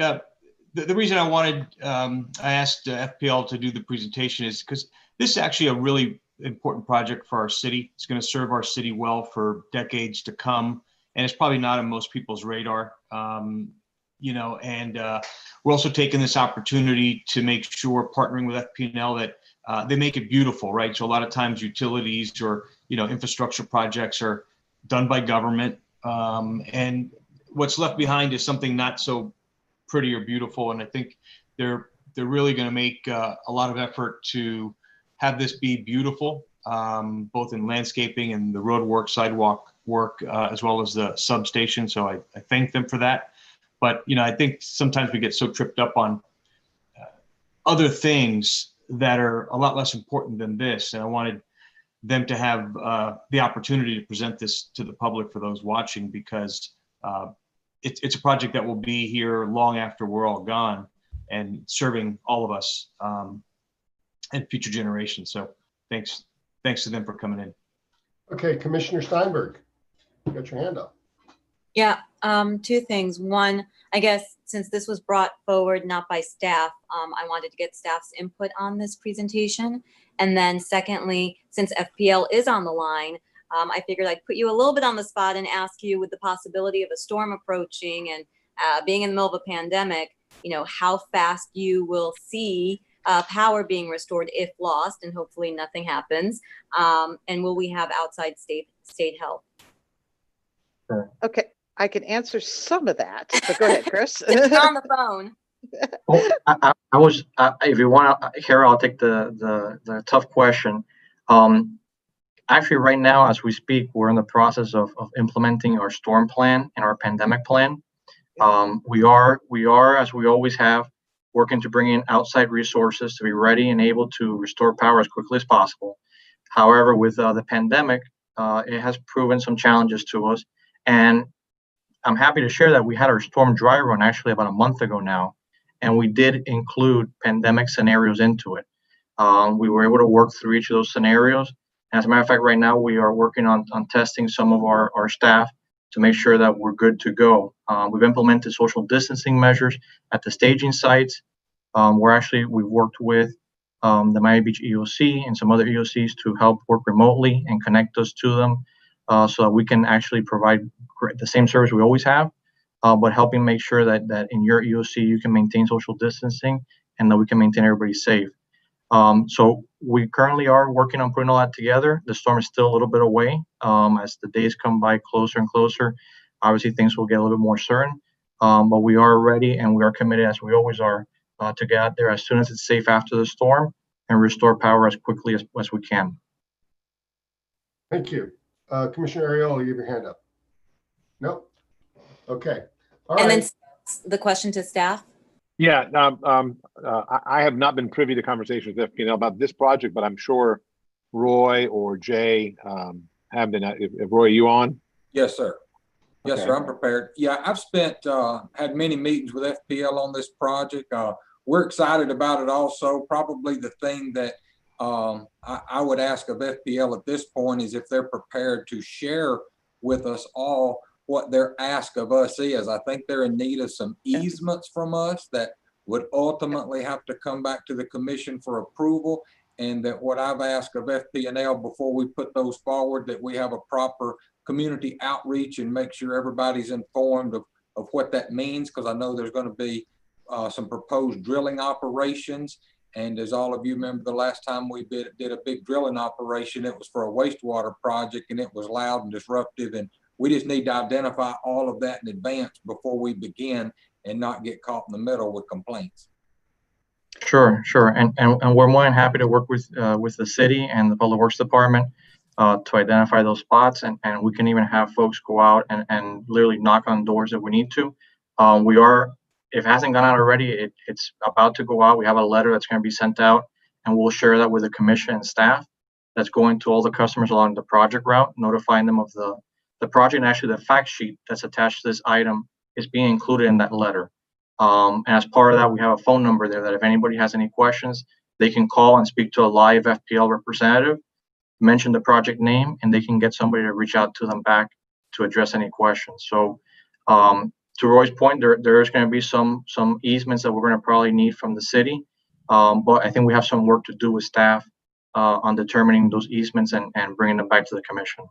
The reason I asked FPL to do the presentation is because this is actually a really important project for our city. It's going to serve our city well for decades to come, and it's probably not on most people's radar. We're also taking this opportunity to make sure, partnering with FPL, that they make it beautiful, right? So a lot of times utilities or infrastructure projects are done by government, and what's left behind is something not so pretty or beautiful. And I think they're really going to make a lot of effort to have this be beautiful, both in landscaping and the road work, sidewalk work, as well as the substation. So I thank them for that. But I think sometimes we get so tripped up on other things that are a lot less important than this. And I wanted them to have the opportunity to present this to the public for those watching, because it's a project that will be here long after we're all gone and serving all of us and future generations. So thanks to them for coming in. Okay, Commissioner Steinberg, you got your hand up. Yeah, two things. One, I guess since this was brought forward not by staff, I wanted to get staff's input on this presentation. And then secondly, since FPL is on the line, I figured I'd put you a little bit on the spot and ask you, with the possibility of a storm approaching and being in the middle of a pandemic, how fast you will see power being restored if lost, and hopefully nothing happens. And will we have outside state help? Okay, I can answer some of that, but go ahead, Chris. It's on the phone. Oh, I was, if you want to hear, I'll take the tough question. Actually, right now, as we speak, we're in the process of implementing our storm plan and our pandemic plan. We are, as we always have, working to bring in outside resources to be ready and able to restore power as quickly as possible. However, with the pandemic, it has proven some challenges to us. And I'm happy to share that we had our storm dry run actually about a month ago now, and we did include pandemic scenarios into it. We were able to work through each of those scenarios. As a matter of fact, right now we are working on testing some of our staff to make sure that we're good to go. We've implemented social distancing measures at the staging sites. We've worked with the Miami Beach EOC and some other EOCs to help work remotely and connect us to them so that we can actually provide the same service we always have, but helping make sure that in your EOC you can maintain social distancing and that we can maintain everybody safe. So we currently are working on putting all that together. The storm is still a little bit away. As the days come by closer and closer, obviously things will get a little bit more certain, but we are ready and we are committed, as we always are, to get out there as soon as it's safe after the storm and restore power as quickly as we can. Thank you. Commissioner Ariel, you have your hand up. Nope. Okay. All and right. then the question to staff. Yeah, I have not been privy to conversations with FPL about this project, but I'm sure Roy or Jay have been. Roy, are you on? Yes, sir. Yes, Okay. sir. I'm prepared. Yeah, I've had many meetings with FPL on this project. We're excited about it also. Probably the thing that I would ask of FPL at this point is if they're prepared to share with us all what their ask of us is. I think they're in need of some easements from us that would ultimately have to come back to the commission for approval. And that what I've asked of FP&L before we put those forward, that we have a proper community outreach and make sure everybody's informed of what that means. Because I know there's going to be some proposed drilling operations. And as all of you remember, the last time we did a big drilling operation, it was for a wastewater project and it was loud and disruptive. And we just need to identify all of that in advance before we begin and not get caught in the middle with complaints. Sure. And we're more than happy to work with the city and the Public Works Department to identify those spots. And we can even have folks go out and literally knock on doors if we need to. If it hasn't gone out already, it's about to go out. We have a letter that's going to be sent out, and we'll share that with the commission and staff that's going to all the customers along the project route, notifying them of the project. And actually the fact sheet that's attached to this item is being included in that letter. And as part of that, we have a phone number there that if anybody has any questions, they can call and speak to a live FPL representative, mention the project name, and they can get somebody to reach out to them back to address any questions. So to Roy's point, there is going to be some easements that we're going to probably need from the city. But I think we have some work to do with staff on determining those easements and bringing them back to the commission.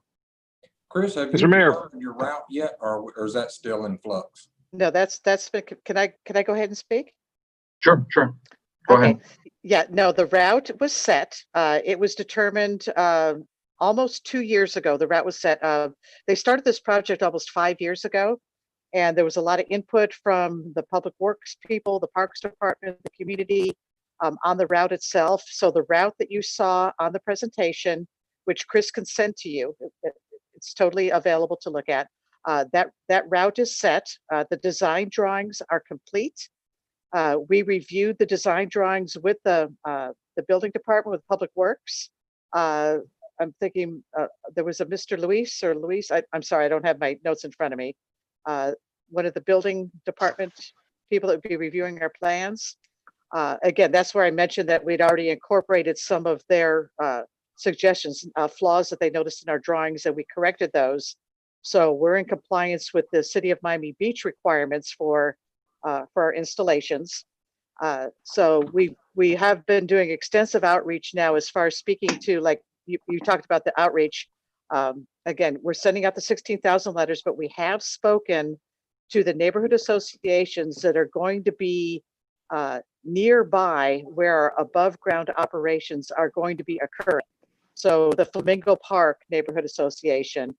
Chris, have Mr. you Mayor. determined your route yet, or is that still in flux? No, that's been, can I go ahead and speak? Sure. Go ahead. Yeah, no, the route was set. It was determined almost 2 years ago. The route was set. They started this project almost 5 years ago, and there was a lot of input from the public works people, the parks department, the community on the route itself. So the route that you saw on the presentation, which Chris can send to you, it's totally available to look at. That route is set. The design drawings are complete. We reviewed the design drawings with the building department, with Public Works. I'm thinking there was a Mr. Luis. I'm sorry, I don't have my notes in front of me. One of the building department people that would be reviewing our plans. Again, that's where I mentioned that we'd already incorporated some of their suggestions, flaws that they noticed in our drawings, and we corrected those. So we're in compliance with the City of Miami Beach requirements for our installations. So we have been doing extensive outreach now as far as speaking to, like you talked about the outreach. Again, we're sending out the 16,000 letters, but we have spoken to the neighborhood associations that are going to be nearby where our above ground operations are going to be occurring. So the Flamingo Park Neighborhood Association,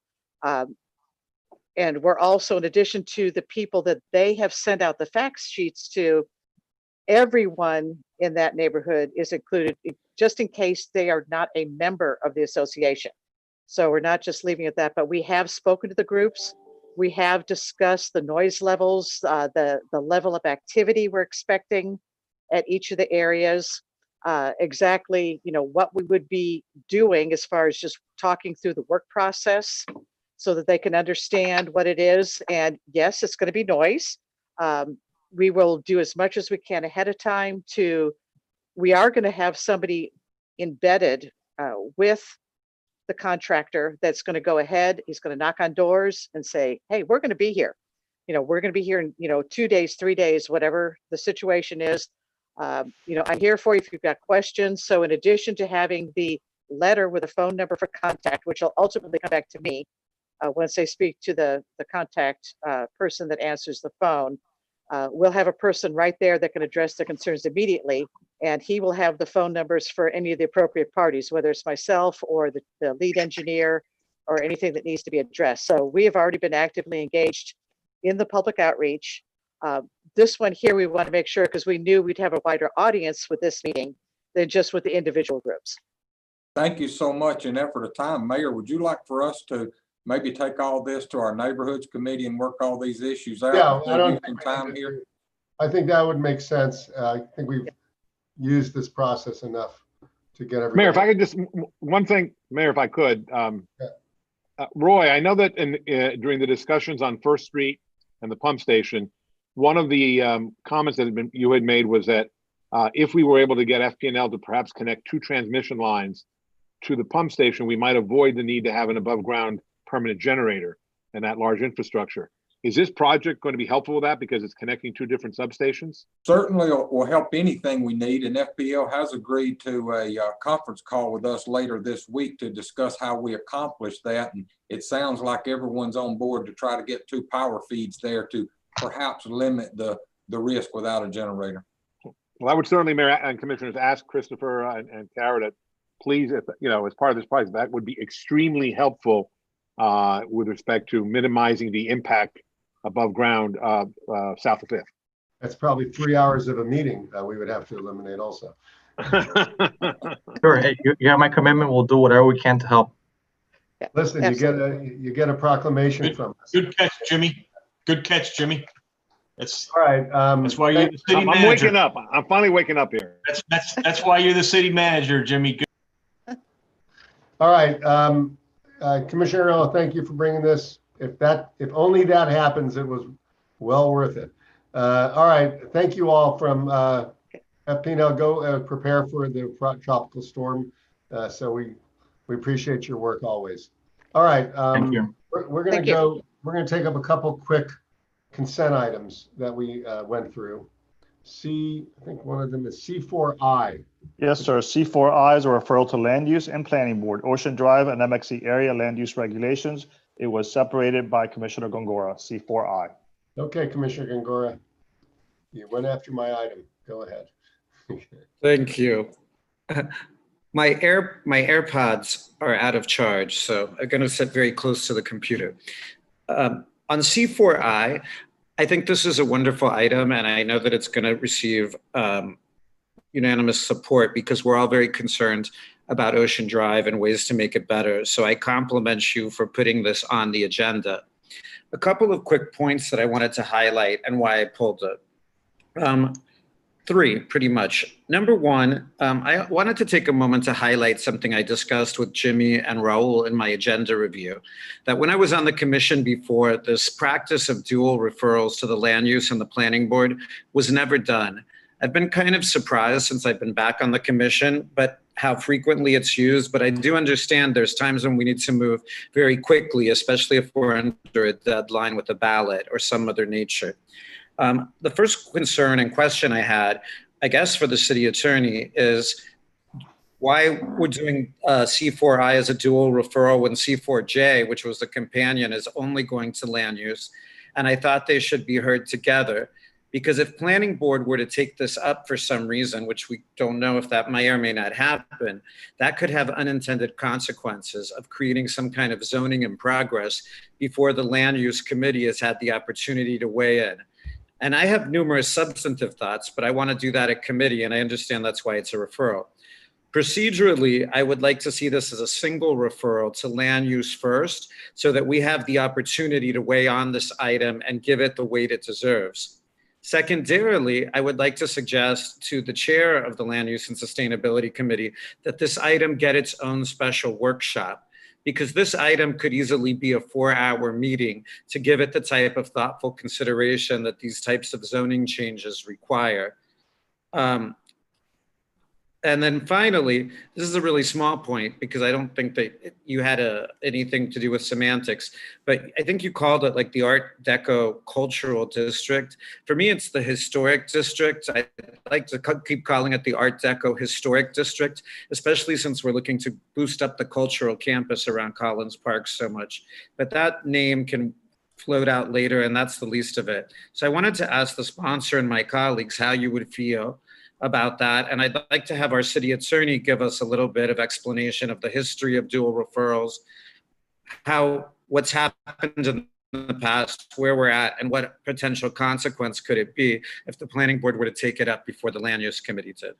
and we're also, in addition to the people that they have sent out the fact sheets to, everyone in that neighborhood is included, just in case they are not a member of the association. So we're not just leaving it at that, but we have spoken to the groups. We have discussed the noise levels, the level of activity we're expecting at each of the areas. exactly, what we would be doing as far as just talking through the work process so that they can understand what it is. And yes, it's going to be noise. We will do as much as we can ahead of time we are going to have somebody embedded with the contractor that's going to go ahead. He's going to knock on doors and say, hey, we're going to be here. We're going to be here in, 2 days, 3 days, whatever the situation is. I'm here for you if you've got questions. So in addition to having the letter with a phone number for contact, which will ultimately come back to me once they speak to the contact person that answers the phone, we'll have a person right there that can address the concerns immediately. And he will have the phone numbers for any of the appropriate parties, whether it's myself or the lead engineer or anything that needs to be addressed. So we have already been actively engaged in the public outreach. This one here, we want to make sure, because we knew we'd have a wider audience with this meeting than just with the individual groups. Thank you so much. In effort of time, Mayor, would you like for us to maybe take all this to our neighborhoods committee and work all these issues out? Yeah, I don't some time here. I think that would make sense. I think we've used this process enough to get everybody. Mayor, if I could just, one thing, Mayor, if I could, Roy, I know that during the discussions on First Street and the pump station, one of the comments that you had made was that if we were able to get FP&L to perhaps connect 2 transmission lines to the pump station, we might avoid the need to have an above ground permanent generator and that large infrastructure. Is this project going to be helpful with that because it's connecting 2 different substations? Certainly will help anything we need, and FPL has agreed to a conference call with us later this week to discuss how we accomplish that. And it sounds like everyone's on board to try to get 2 power feeds there to perhaps limit the risk without a generator. Well, I would certainly, Mayor and Commissioners, ask Christopher and Kara to please, if as part of this project, that would be extremely helpful with respect to minimizing the impact above ground south of 5th. That's probably 3 hours of a meeting that we would have to eliminate also. Sure. Hey, you have my commitment. We'll do whatever we can to help. Listen, you get a proclamation from us. Good catch, Jimmy. Good catch, Jimmy. That's all right. That's why you're the city manager. I'm waking up. I'm finally waking up here. That's why you're the city manager, Jimmy. Good. All right, Commissioner Reilly, thank you for bringing this. If only that happens, it was well worth it. All right, thank you all from FP&L. Go prepare for the tropical storm. So we appreciate your work always. All right, thank you. We're gonna go. We're gonna take up a couple quick consent items that we went through. I think one of them is C4I. Yes, sir. C4I is a referral to Land Use and Planning Board, Ocean Drive and MXC area land use regulations. It was separated by Commissioner Gongora, C4I. Okay, Commissioner Gongora, you went after my item. Go ahead. Thank you. My AirPods are out of charge, so I'm going to sit very close to the computer. On C4I, I think this is a wonderful item, and I know that it's going to receive unanimous support because we're all very concerned about Ocean Drive and ways to make it better. So I compliment you for putting this on the agenda. A couple of quick points that I wanted to highlight and why I pulled it. 3, pretty much. Number 1, I wanted to take a moment to highlight something I discussed with Jimmy and Raul in my agenda review, that when I was on the commission before, this practice of dual referrals to the land use and the planning board was never done. I've been kind of surprised since I've been back on the commission, but how frequently it's used. But I do understand there's times when we need to move very quickly, especially if we're under a deadline with a ballot or some other nature. The first concern and question I had, I guess for the city attorney, is why we're doing C4I as a dual referral when C4J, which was the companion, is only going to land use. And I thought they should be heard together. Because if planning board were to take this up for some reason, which we don't know if that may or may not happen, that could have unintended consequences of creating some kind of zoning in progress before the land use committee has had the opportunity to weigh in. And I have numerous substantive thoughts, but I want to do that at committee, and I understand that's why it's a referral. Procedurally, I would like to see this as a single referral to land use first, so that we have the opportunity to weigh on this item and give it the weight it deserves. Secondarily, I would like to suggest to the chair of the Land Use and Sustainability Committee that this item get its own special workshop, because this item could easily be a 4-hour meeting to give it the type of thoughtful consideration that these types of zoning changes require. And then finally, this is a really small point because I don't think that you had anything to do with semantics, but I think you called it like the Art Deco Cultural District. For me, it's the Historic District. I like to keep calling it the Art Deco Historic District, especially since we're looking to boost up the cultural campus around Collins Park so much. But that name can float out later, and that's the least of it. So I wanted to ask the sponsor and my colleagues how you would feel about that. And I'd like to have our city attorney give us a little bit of explanation of the history of dual referrals, what's happened in the past, where we're at, and what potential consequence could it be if the planning board were to take it up before the land use committee did.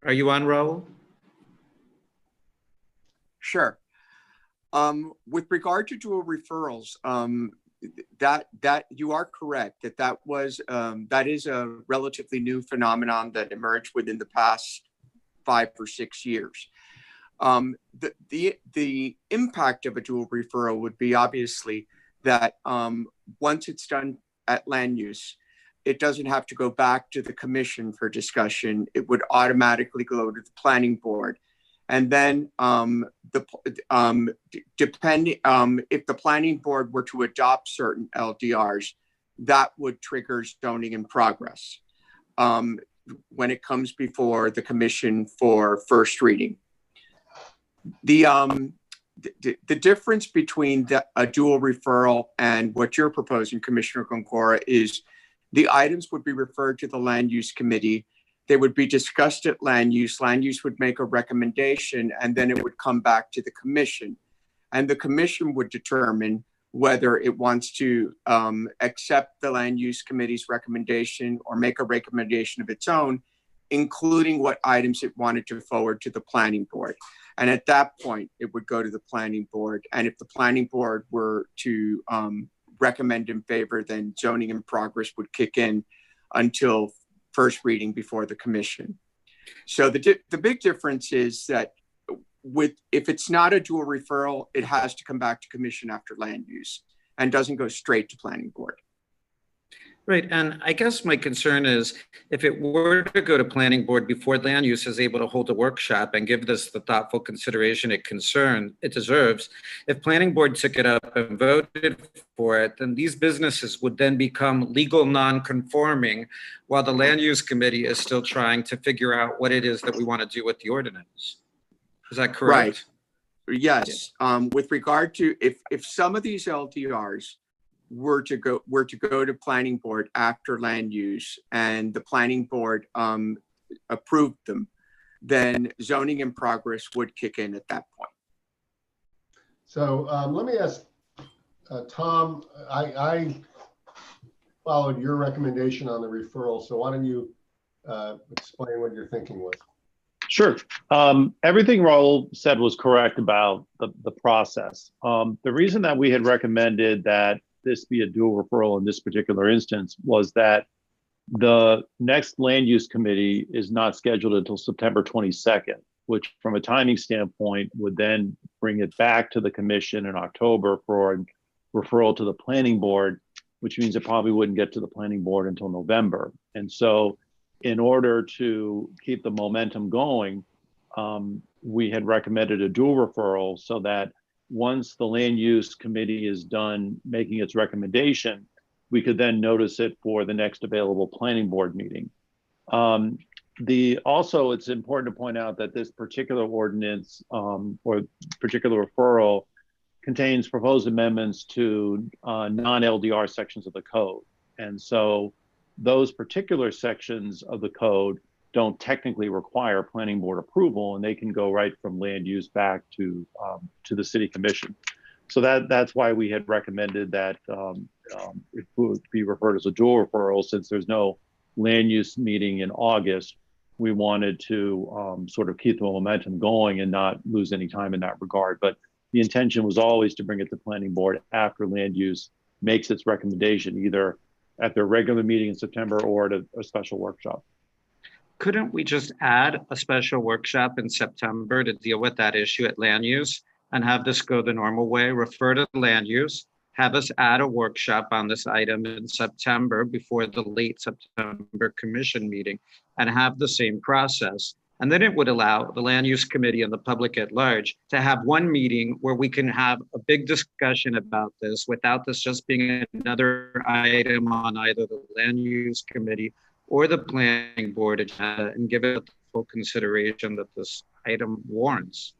Are you on, Raul? Sure. With regard to dual referrals, that you are correct that is a relatively new phenomenon that emerged within the past 5 or 6 years. The impact of a dual referral would be obviously that once it's done at land use, it doesn't have to go back to the commission for discussion. It would automatically go to the planning board. And then depending if the planning board were to adopt certain LDRs, that would trigger zoning in progress when it comes before the commission for first reading. The difference between a dual referral and what you're proposing, Commissioner Goncora, is the items would be referred to the land use committee. They would be discussed at land use. Land use would make a recommendation, and then it would come back to the commission. And the commission would determine whether it wants to accept the land use committee's recommendation or make a recommendation of its own, including what items it wanted to forward to the planning board. And at that point, it would go to the planning board. And if the planning board were to recommend in favor, then zoning in progress would kick in until first reading before the commission. So the big difference is that if it's not a dual referral, it has to come back to commission after land use and doesn't go straight to planning board. Right, and I guess my concern is if it were to go to planning board before land use is able to hold a workshop and give this the thoughtful consideration it deserves, if planning board took it up and voted for it, then these businesses would then become legal non-conforming while the land use committee is still trying to figure out what it is that we want to do with the ordinance. Is that correct? Right, yes. With regard to if some of these LDRs were to go to planning board after land use and the planning board approved them, then zoning in progress would kick in at that point. So let me ask Tom, I followed your recommendation on the referral. So why don't you explain what your thinking was? Sure. Everything Raul said was correct about the process. The reason that we had recommended that this be a dual referral in this particular instance was that the next land use committee is not scheduled until September 22nd, which from a timing standpoint would then bring it back to the commission in October for a referral to the planning board, which means it probably wouldn't get to the planning board until November. And so in order to keep the momentum going, we had recommended a dual referral so that once the land use committee is done making its recommendation, we could then notice it for the next available planning board meeting. Also, it's important to point out that this particular ordinance or particular referral contains proposed amendments to non-LDR sections of the code. And so those particular sections of the code don't technically require planning board approval, and they can go right from land use back to the city commission. So that's why we had recommended that it would be referred as a dual referral. Since there's no land use meeting in August, we wanted to sort of keep the momentum going and not lose any time in that regard. But the intention was always to bring it to planning board after land use makes its recommendation either at their regular meeting in September or at a special workshop. Couldn't we just add a special workshop in September to deal with that issue at land use and have this go the normal way, refer to land use, have us add a workshop on this item in September before the late September commission meeting and have the same process? And then it would allow the land use committee and the public at large to have one meeting where we can have a big discussion about this without this just being another item on either the land use committee or the planning board agenda, and give it the full consideration that this item warrants.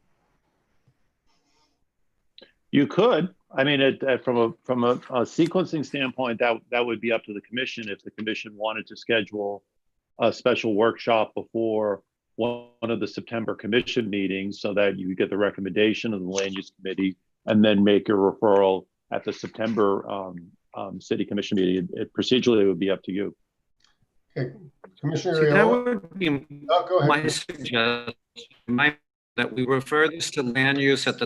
You could. I mean, from a sequencing standpoint, that would be up to the commission if the commission wanted to schedule a special workshop before one of the September commission meetings so that you get the recommendation of the land use committee and then make your referral at the September city commission meeting. Procedurally, it would be up to you. Okay. Commissioner See, that Reilly? would be go ahead. my suggestion, that we refer this to land use at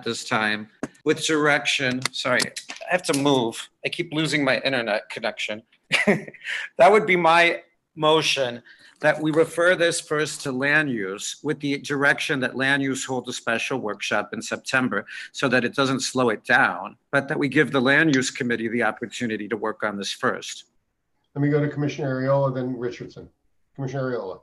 this time with direction. Sorry, I have to move. I keep losing my internet connection. That would be my motion, that we refer this first to land use with the direction that land use hold a special workshop in September so that it doesn't slow it down, but that we give the land use committee the opportunity to work on this first. Let me go to Commissioner Areola, then Richardson. Commissioner Areola.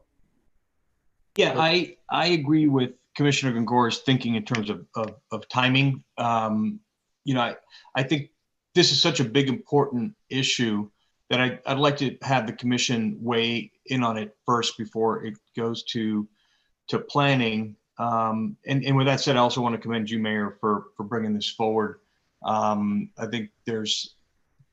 Yeah, I agree with Commissioner Gongora's thinking in terms of timing. You know, I think this is such a big, important issue that I'd like to have the commission weigh in on it first before it goes to planning. And with that said, I also want to commend you, Mayor, for bringing this forward. I think there's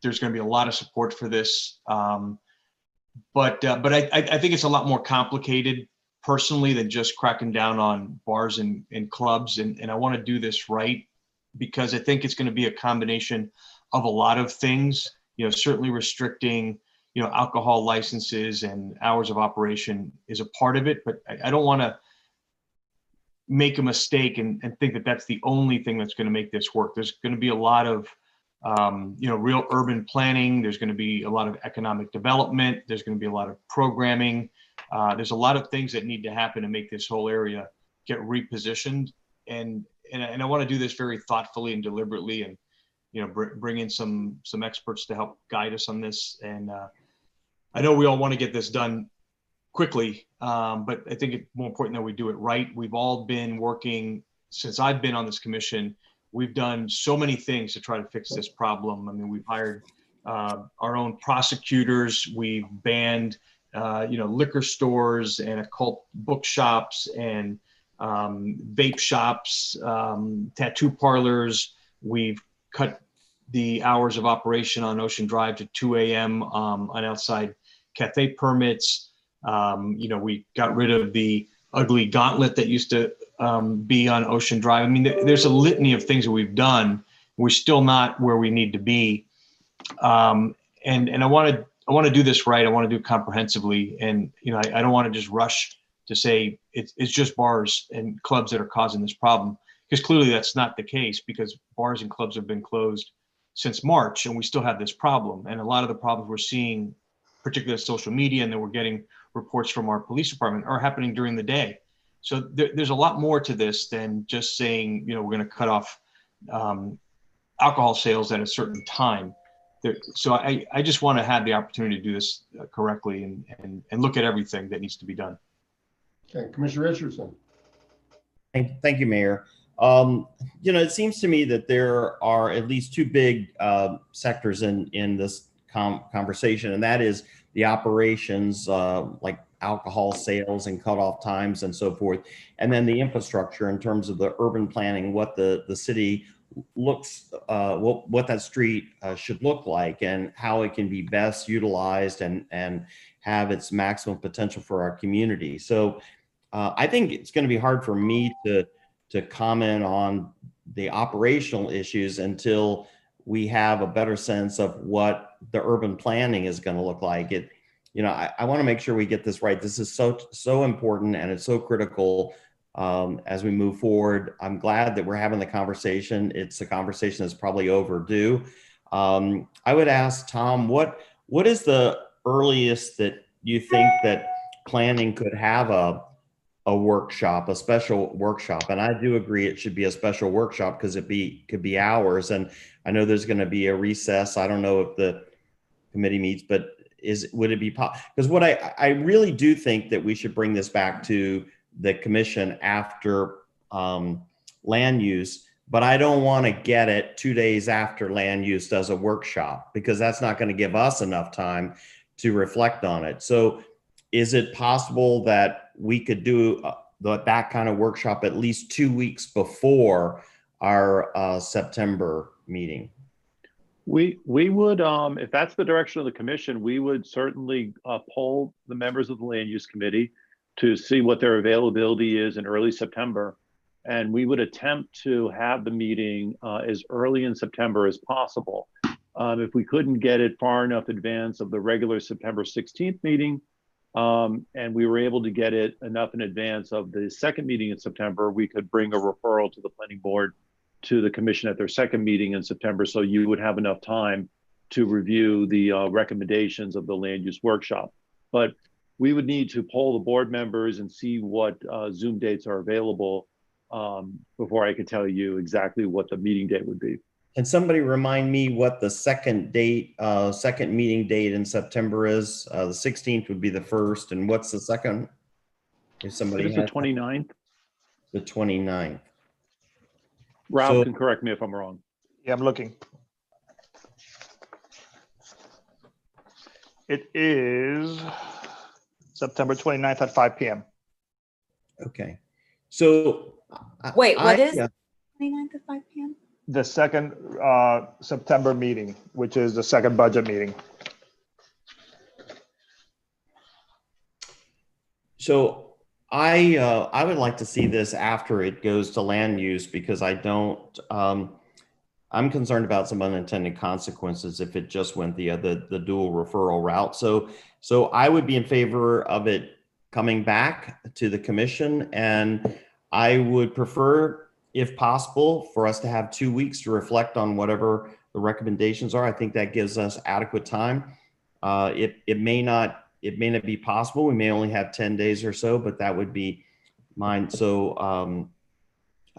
going to be a lot of support for this, but I think it's a lot more complicated personally than just cracking down on bars and clubs, and I want to do this right because I think it's going to be a combination of a lot of things. You know, certainly restricting, you know, alcohol licenses and hours of operation is a part of it, but I don't want to make a mistake and think that that's the only thing that's going to make this work. There's going to be a lot of, you know, real urban planning. There's going to be a lot of economic development. There's going to be a lot of programming. There's a lot of things that need to happen to make this whole area get repositioned. And I want to do this very thoughtfully and deliberately, and you know, bring in some experts to help guide us on this. And I know we all want to get this done quickly, but I think it's more important that we do it right. We've all been working since I've been on this commission. We've done so many things to try to fix this problem. I mean, we've hired our own prosecutors. We've banned, you know, liquor stores and occult bookshops and vape shops, tattoo parlors. We've cut the hours of operation on Ocean Drive to 2 a.m. On outside cafe permits. You know, we got rid of the ugly gauntlet that used to be on Ocean Drive. I mean, there's a litany of things that we've done. We're still not where we need to be. And I want to do this right. I want to do it comprehensively. And, you know, I don't want to just rush to say it's just bars and clubs that are causing this problem, because clearly that's not the case, because bars and clubs have been closed since March and we still have this problem. And a lot of the problems we're seeing, particularly on social media, and then we're getting reports from our police department, are happening during the day. So there's a lot more to this than just saying, you know, we're going to cut off alcohol sales at a certain time. So I just want to have the opportunity to do this correctly and look at everything that needs to be done. Okay, Commissioner Richardson. Thank you, Mayor. You know, it seems to me that there are at least two big sectors in this conversation, and that is the operations, like alcohol sales and cutoff times and so forth, and then the infrastructure in terms of the urban planning, what the city looks, what that street should look like and how it can be best utilized and have its maximum potential for our community. So I think it's going to be hard for me to comment on the operational issues until we have a better sense of what the urban planning is going to look like. You know, I want to make sure we get this right. This is so important and it's so critical as we move forward. I'm glad that we're having the conversation. It's a conversation that's probably overdue. I would ask Tom, what is the earliest that you think that planning could have a workshop, a special workshop? And I do agree it should be a special workshop because could be hours. And I know there's going to be a recess. I don't know if the committee meets, but would it be possible? Because what I really do think that we should bring this back to the commission after land use, but I don't want to get it 2 days after land use does a workshop, because that's not going to give us enough time to reflect on it. So is it possible that we could do that kind of workshop at least 2 weeks before our September meeting? We would, if that's the direction of the commission, we would certainly poll the members of the land use committee to see what their availability is in early September. And we would attempt to have the meeting as early in September as possible. If we couldn't get it far enough advance of the regular September 16th meeting, and we were able to get it enough in advance of the second meeting in September, we could bring a referral to the planning board to the commission at their second meeting in September. So you would have enough time to review the recommendations of the land use workshop. But we would need to poll the board members and see what Zoom dates are available before I could tell you exactly what the meeting date would be. Can somebody remind me what the second meeting date in September is? The 16th would be the first, and what's the second? If somebody It's the 29th. The 29th. Ralph can correct me if I'm wrong. Yeah, I'm looking. It is September 29th at 5 p.m. Okay. So wait, what is 29th at 5 p.m.? The second September meeting, which is the second budget meeting. So I would like to see this after it goes to land use, because I don't, I'm concerned about some unintended consequences if it just went the dual referral route. So I would be in favor of it coming back to the commission, and I would prefer, if possible, for us to have 2 weeks to reflect on whatever the recommendations are. I think that gives us adequate time. It may not be possible. We may only have 10 days or so, but that would be mine. So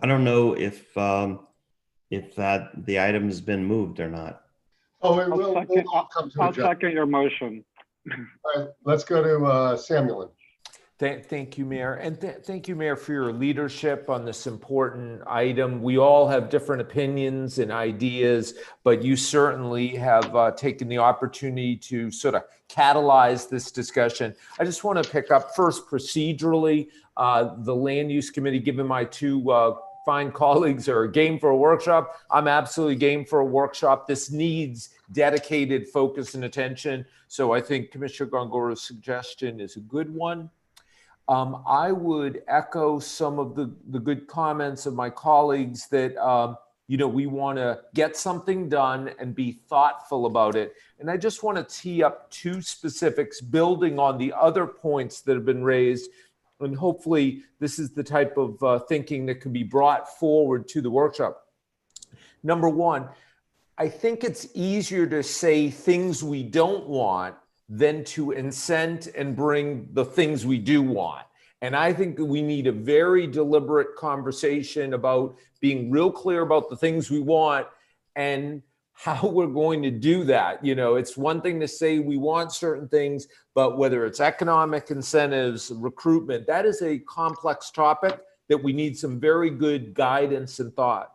I don't know if that the item has been moved or not. Oh, we'll all come to I'll second your motion. All right, let's go to Samuel. Thank you, Mayor. And thank you, Mayor, for your leadership on this important item. We all have different opinions and ideas, but you certainly have taken the opportunity to sort of catalyze this discussion. I just want to pick up first procedurally, the Land Use Committee, given my two fine colleagues are game for a workshop. I'm absolutely game for a workshop. This needs dedicated focus and attention. So I think Commissioner Gongoro's suggestion is a good one. I would echo some of the good comments of my colleagues that, we want to get something done and be thoughtful about it. And I just want to tee up two specifics building on the other points that have been raised. And hopefully this is the type of thinking that can be brought forward to the workshop. Number one, I think it's easier to say things we don't want than to incent and bring the things we do want. And I think that we need a very deliberate conversation about being real clear about the things we want and how we're going to do that. It's one thing to say we want certain things, but whether it's economic incentives, recruitment, that is a complex topic that we need some very good guidance and thought.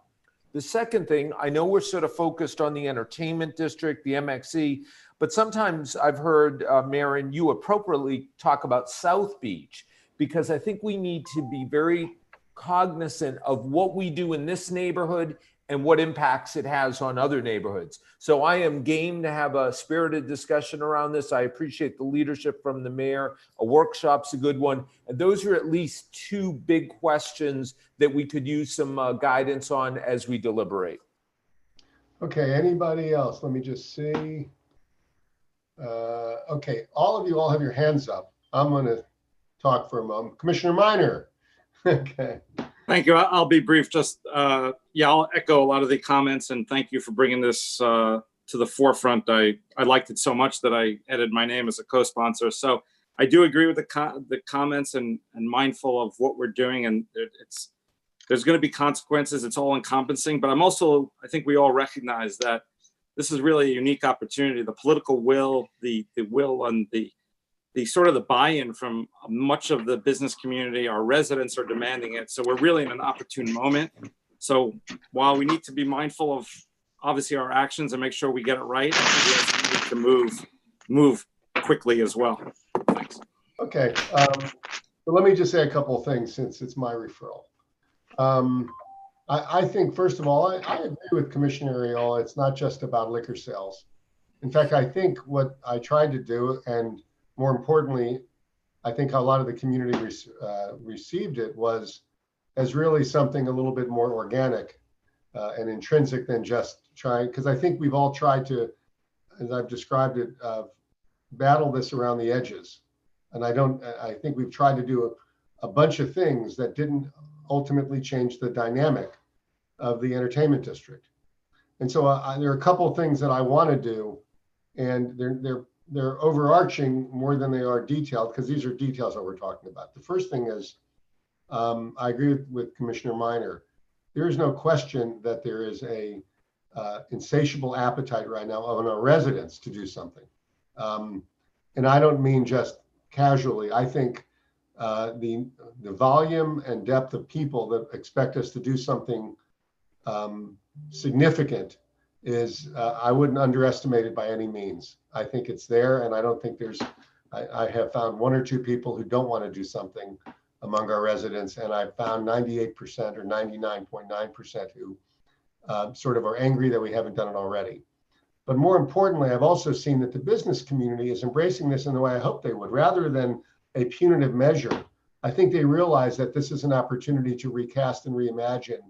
The second thing, I know we're sort of focused on the entertainment district, the MXE, but sometimes I've heard, Marin, you appropriately talk about South Beach, because I think we need to be very cognizant of what we do in this neighborhood and what impacts it has on other neighborhoods. So I am game to have a spirited discussion around this. I appreciate the leadership from the mayor. A workshop's a good one. And those are at least two big questions that we could use some guidance on as we deliberate. Okay, anybody else? Let me just see. Okay, all of you all have your hands up. I'm going to talk for a moment. Commissioner Minor. Okay. Thank you. I'll be brief. Just, I'll echo a lot of the comments, and thank you for bringing this to the forefront. I liked it so much that I added my name as a co-sponsor. So I do agree with the comments and mindful of what we're doing, and there's going to be consequences. It's all encompassing, but I think we all recognize that this is really a unique opportunity. The political will, the will, and the sort of the buy-in from much of the business community, our residents are demanding it. So we're really in an opportune moment. So while we need to be mindful of obviously our actions and make sure we get it right, we also need to move quickly as well. Thanks. Okay, so let me just say a couple of things since it's my referral. I think, first of all, I agree with Commissioner Reilly. It's not just about liquor sales. In fact, I think what I tried to do, and more importantly, I think a lot of the community received it, was as really something a little bit more organic and intrinsic than just trying, because I think we've all tried to, as I've described it, battle this around the edges. And I think we've tried to do a bunch of things that didn't ultimately change the dynamic of the entertainment district. And so there are a couple of things that I want to do, and they're overarching more than they are detailed, because these are details that we're talking about. The first thing is, I agree with Commissioner Minor. There is no question that there is a insatiable appetite right now on our residents to do something. And I don't mean just casually. I think the volume and depth of people that expect us to do something significant is, I wouldn't underestimate it by any means. I think it's there, and I don't think I have found one or two people who don't want to do something among our residents, and I've found 98% or 99.9% who sort of are angry that we haven't done it already. But more importantly, I've also seen that the business community is embracing this in the way I hope they would. Rather than a punitive measure, I think they realize that this is an opportunity to recast and reimagine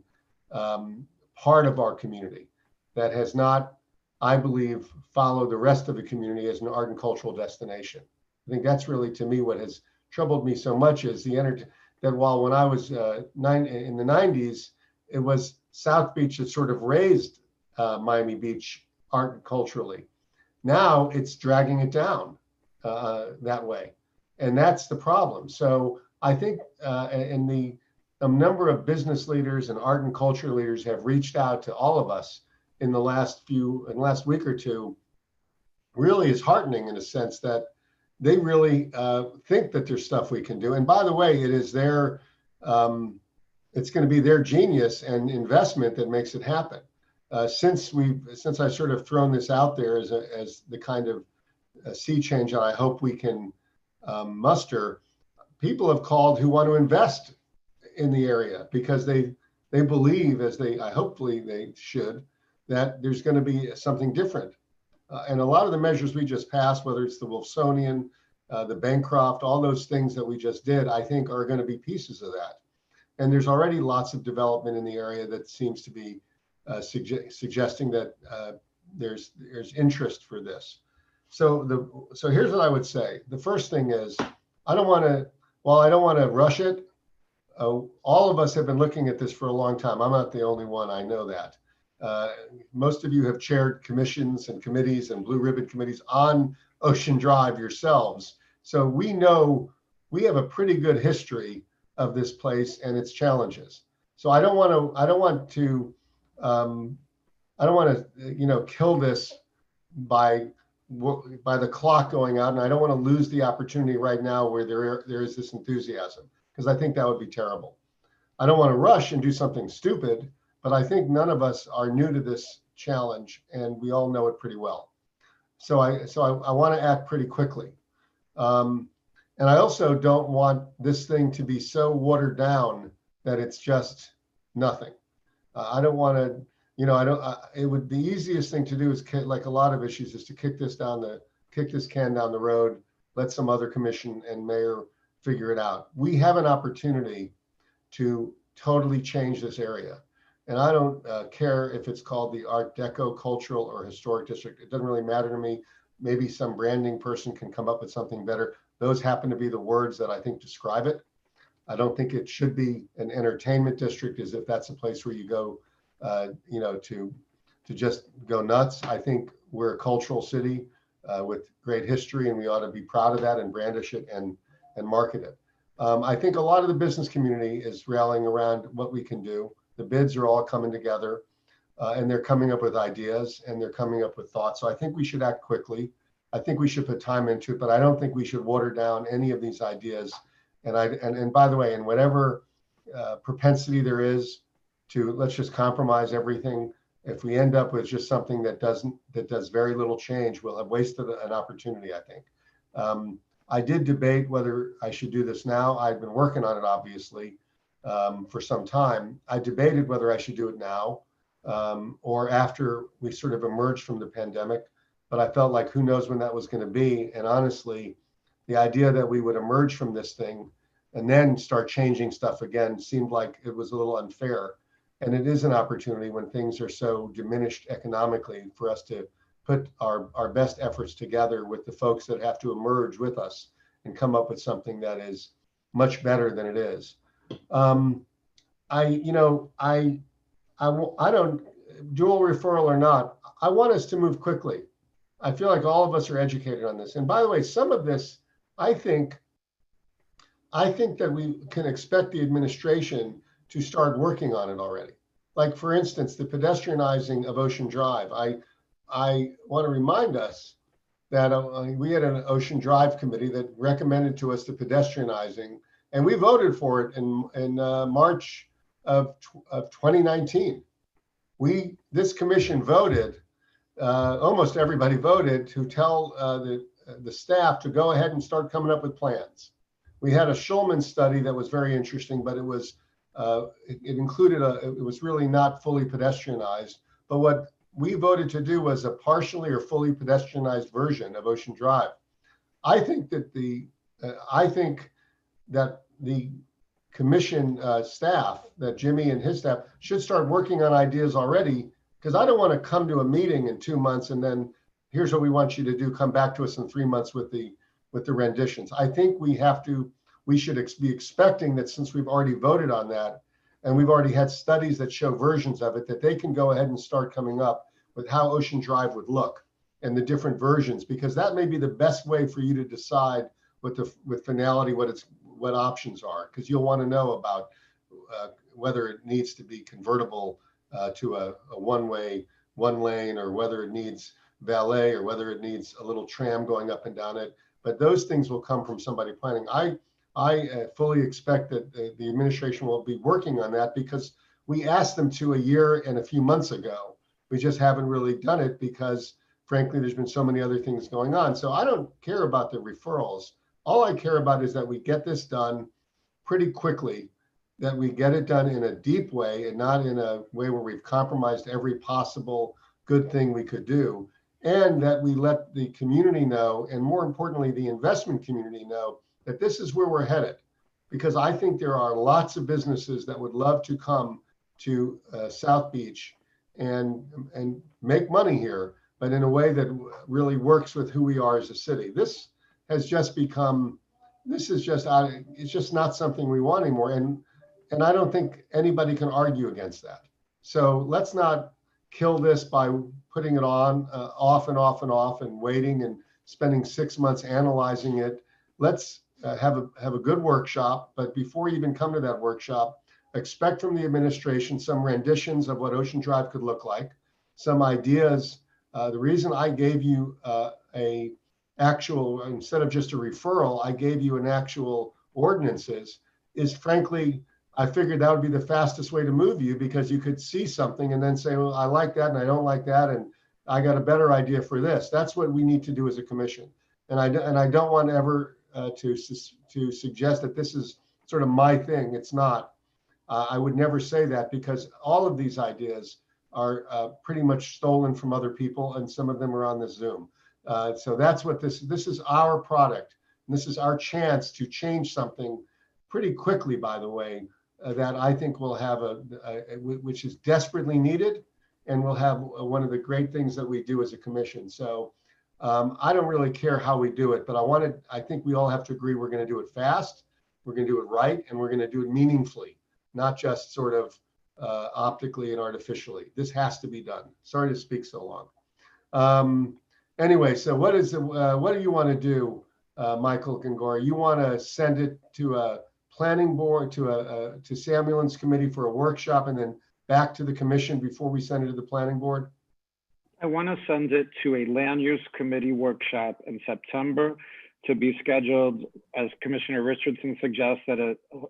part of our community that has not, I believe, followed the rest of the community as an art and cultural destination. I think that's really, to me, what has troubled me so much is that while when I was in the 90s, it was South Beach that sort of raised Miami Beach art and culturally. Now it's dragging it down that way. And that's the problem. So I think a number of business leaders and art and culture leaders have reached out to all of us in the last week or two. Really is heartening in a sense that they really think that there's stuff we can do. And by the way, it is it's going to be their genius and investment that makes it happen. Since I've sort of thrown this out there as the kind of sea change that I hope we can muster, people have called who want to invest in the area because they believe, hopefully they should, that there's going to be something different. And a lot of the measures we just passed, whether it's the Wilsonian, the Bancroft, all those things that we just did, I think are going to be pieces of that. And there's already lots of development in the area that seems to be suggesting that there's interest for this. So here's what I would say. The first thing is, I don't want to rush it. All of us have been looking at this for a long time. I'm not the only one, I know that. Most of you have chaired commissions and committees and blue ribbon committees on Ocean Drive yourselves. So we know we have a pretty good history of this place and its challenges. So I don't want to kill this by the clock going out, and I don't want to lose the opportunity right now where there is this enthusiasm, because I think that would be terrible. I don't want to rush and do something stupid, but I think none of us are new to this challenge, and we all know it pretty well. So I want to act pretty quickly. And I also don't want this thing to be so watered down that it's just nothing. I don't want to, the easiest thing to do is, like a lot of issues, is to kick this can down the road, let some other commission and mayor figure it out. We have an opportunity to totally change this area. And I don't care if it's called the Art Deco Cultural or Historic District. It doesn't really matter to me. Maybe some branding person can come up with something better. Those happen to be the words that I think describe it. I don't think it should be an entertainment district, as if that's a place where you go, to just go nuts. I think we're a cultural city with great history, and we ought to be proud of that and brandish it and market it. I think a lot of the business community is rallying around what we can do. The bids are all coming together, and they're coming up with ideas and they're coming up with thoughts. So I think we should act quickly. I think we should put time into it, but I don't think we should water down any of these ideas. And by the way, in whatever propensity there is to let's just compromise everything, if we end up with just something that does very little change, we'll have wasted an opportunity, I think. I did debate whether I should do this now. I've been working on it, obviously, for some time. I debated whether I should do it now or after we sort of emerged from the pandemic, but I felt like who knows when that was going to be. And honestly, the idea that we would emerge from this thing and then start changing stuff again seemed like it was a little unfair. And it is an opportunity when things are so diminished economically for us to put our best efforts together with the folks that have to emerge with us and come up with something that is much better than it is. I don't, dual referral or not, I want us to move quickly. I feel like all of us are educated on this. And by the way, some of this, I think that we can expect the administration to start working on it already. Like for instance, the pedestrianizing of Ocean Drive. I want to remind us that we had an Ocean Drive committee that recommended to us the pedestrianizing, and we voted for it in March of 2019. This commission voted, almost everybody voted to tell the staff to go ahead and start coming up with plans. We had a Schulman study that was very interesting, but it was it included it was really not fully pedestrianized. But what we voted to do was a partially or fully pedestrianized version of Ocean Drive. I think that the commission staff, that Jimmy and his staff should start working on ideas already, because I don't want to come to a meeting in 2 months and then here's what we want you to do, come back to us in 3 months with the renditions. I think we should be expecting that since we've already voted on that and we've already had studies that show versions of it, that they can go ahead and start coming up with how Ocean Drive would look and the different versions, because that may be the best way for you to decide with finality what options are, because you'll want to know about whether it needs to be convertible to a one-way, one lane, or whether it needs valet, or whether it needs a little tram going up and down it. But those things will come from somebody planning. I fully expect that the administration will be working on that, because we asked them to a year and a few months ago. We just haven't really done it because, frankly, there's been so many other things going on. So I don't care about the referrals. All I care about is that we get this done pretty quickly, that we get it done in a deep way and not in a way where we've compromised every possible good thing we could do, and that we let the community know, and more importantly, the investment community know, that this is where we're headed. Because I think there are lots of businesses that would love to come to South Beach and make money here, but in a way that really works with who we are as a city. This has just become, it's just not something we want anymore. And I don't think anybody can argue against that. So let's not kill this by putting it on off and off and off and waiting and spending 6 months analyzing it. Let's have a good workshop, but before you even come to that workshop, expect from the administration some renditions of what Ocean Drive could look like, some ideas. The reason I gave you a actual, instead of just a referral, I gave you an actual ordinances is, frankly, I figured that would be the fastest way to move you, because you could see something and then say, well, I like that and I don't like that, and I got a better idea for this. That's what we need to do as a commission. And I don't want ever to suggest that this is sort of my thing. It's not. I would never say that, because all of these ideas are pretty much stolen from other people, and some of them are on the Zoom. So that's what this is, our product. And this is our chance to change something pretty quickly, by the way, that I think will have which is desperately needed, and will have one of the great things that we do as a commission. So I don't really care how we do it, but I think we all have to agree we're going to do it fast, we're going to do it right, and we're going to do it meaningfully, not just sort of optically and artificially. This has to be done. Sorry to speak so long. Anyway, so what do you want to do, Michael Gongora? You want to send it to a planning board, to Samuelin's committee for a workshop, and then back to the commission before we send it to the planning board? I want to send it to a land use committee workshop in September to be scheduled, as Commissioner Richardson suggests, at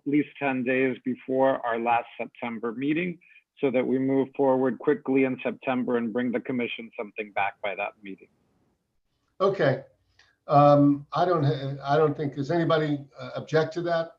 least 10 days before our last September meeting, so that we move forward quickly in September and bring the commission something back by that meeting. Okay. I don't think, does anybody object to that?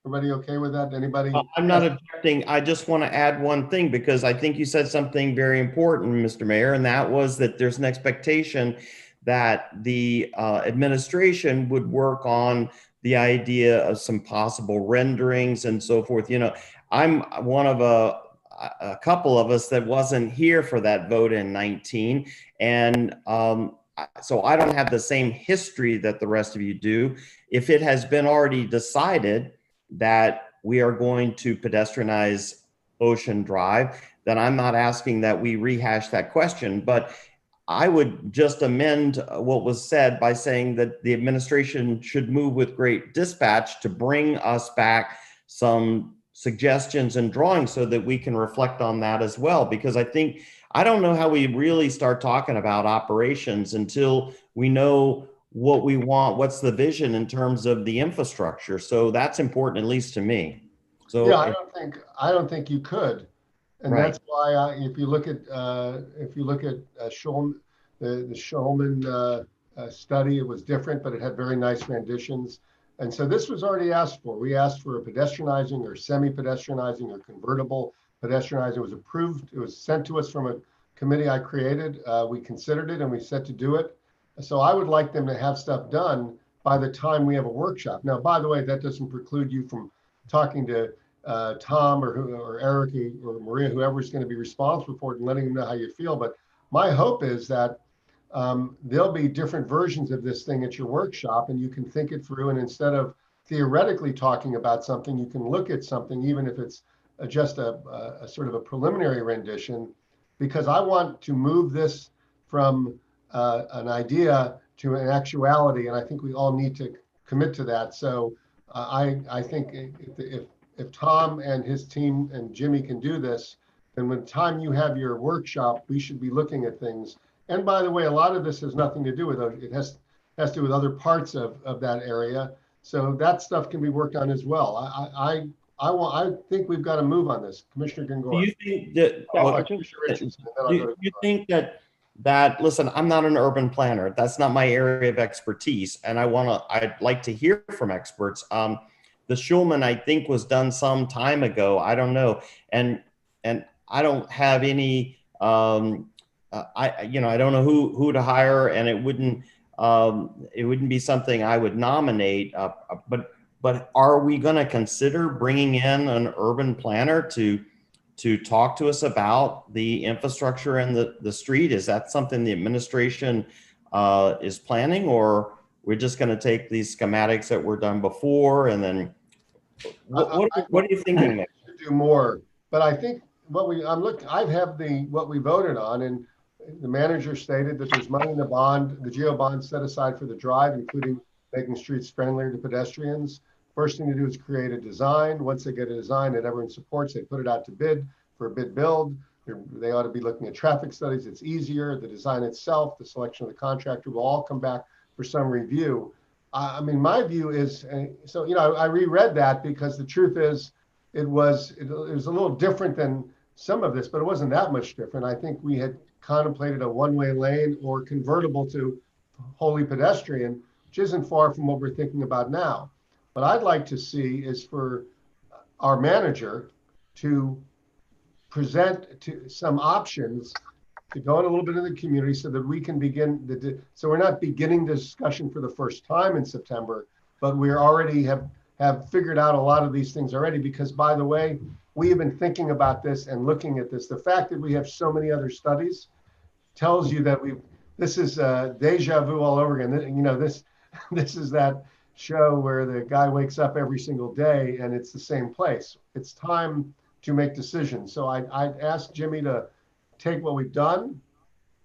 Everybody okay with that? Anybody? I'm not objecting. I just want to add one thing, because I think you said something very important, Mr. Mayor, and that was that there's an expectation that the administration would work on the idea of some possible renderings and so forth. You know, I'm one of a couple of us that wasn't here for that vote in 19. And so I don't have the same history that the rest of you do. If it has been already decided that we are going to pedestrianize Ocean Drive, then I'm not asking that we rehash that question, but I would just amend what was said by saying that the administration should move with great dispatch to bring us back some suggestions and drawings so that we can reflect on that as well. Because I don't know how we really start talking about operations until we know what we want, what's the vision in terms of the infrastructure. So that's important, at least to me. So yeah, I don't think you could. And right. That's why if you look at Schulman, the Schulman study, it was different, but it had very nice renditions. And so this was already asked for. We asked for a pedestrianizing or semi-pedestrianizing or convertible pedestrianizing. It was approved. It was sent to us from a committee I created. We considered it and we set to do it. So I would like them to have stuff done by the time we have a workshop. Now, by the way, that doesn't preclude you from talking to Tom or Eric or Maria, whoever's going to be responsible for it, and letting them know how you feel. But my hope is that there'll be different versions of this thing at your workshop, and you can think it through. And instead of theoretically talking about something, you can look at something, even if it's just a sort of a preliminary rendition, because I want to move this from an idea to an actuality, and I think we all need to commit to that. So I think if Tom and his team and Jimmy can do this, then when time you have your workshop, we should be looking at things. And by the way, a lot of this has nothing to do with it. It has to do with other parts of that area. So that stuff can be worked on as well. I think we've got to move on this. Commissioner Gongora. Do you think that listen, I'm not an urban planner. That's not my area of expertise. And I'd like to hear from experts. The Schulman, I think, was done some time ago. I don't know. And I don't have any, I don't know who to hire, and it wouldn't be something I would nominate. But are we going to consider bringing in an urban planner to talk to us about the infrastructure and the street? Is that something the administration is planning, or we're just going to take these schematics that were done before and then what are you thinking? To do more, but I think what we voted on, and the manager stated that there's money in the bond, the GEO bond set aside for the drive, including making streets friendlier to pedestrians. First thing to do is create a design. Once they get a design that everyone supports, they put it out to bid for a bid build. They ought to be looking at traffic studies. It's easier. The design itself, the selection of the contractor will all come back for some review. I mean, my view is, so, I reread that because the truth is it was a little different than some of this, but it wasn't that much different. I think we had contemplated a one-way lane or convertible to wholly pedestrian, which isn't far from what we're thinking about now. What I'd like to see is for our manager to present to some options to go in a little bit in the community so that we can begin so we're not beginning the discussion for the first time in September, but we already have figured out a lot of these things already, because by the way, we have been thinking about this and looking at this. The fact that we have so many other studies tells you that this is deja vu all over again. This is that show where the guy wakes up every single day and it's the same place. It's time to make decisions. So I'd ask Jimmy to take what we've done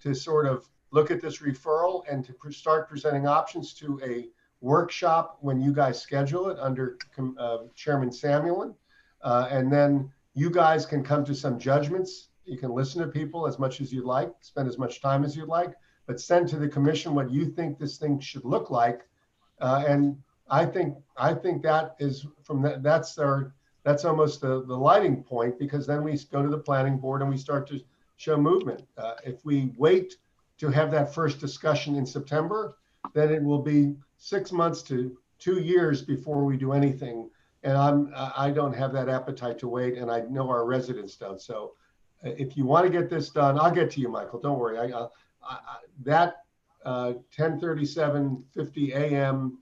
to sort of look at this referral and to start presenting options to a workshop when you guys schedule it under Chairman Samuelin. And then you guys can come to some judgments. You can listen to people as much as you'd like, spend as much time as you'd like, but send to the commission what you think this thing should look like. And I think that is that's almost the lighting point, because then we go to the planning board and we start to show movement. If we wait to have that first discussion in September, then it will be 6 months to 2 years before we do anything. And I don't have that appetite to wait, and I know our residents don't. So if you want to get this done, I'll get to you, Michael. Don't worry. That 10:37:50 a.m.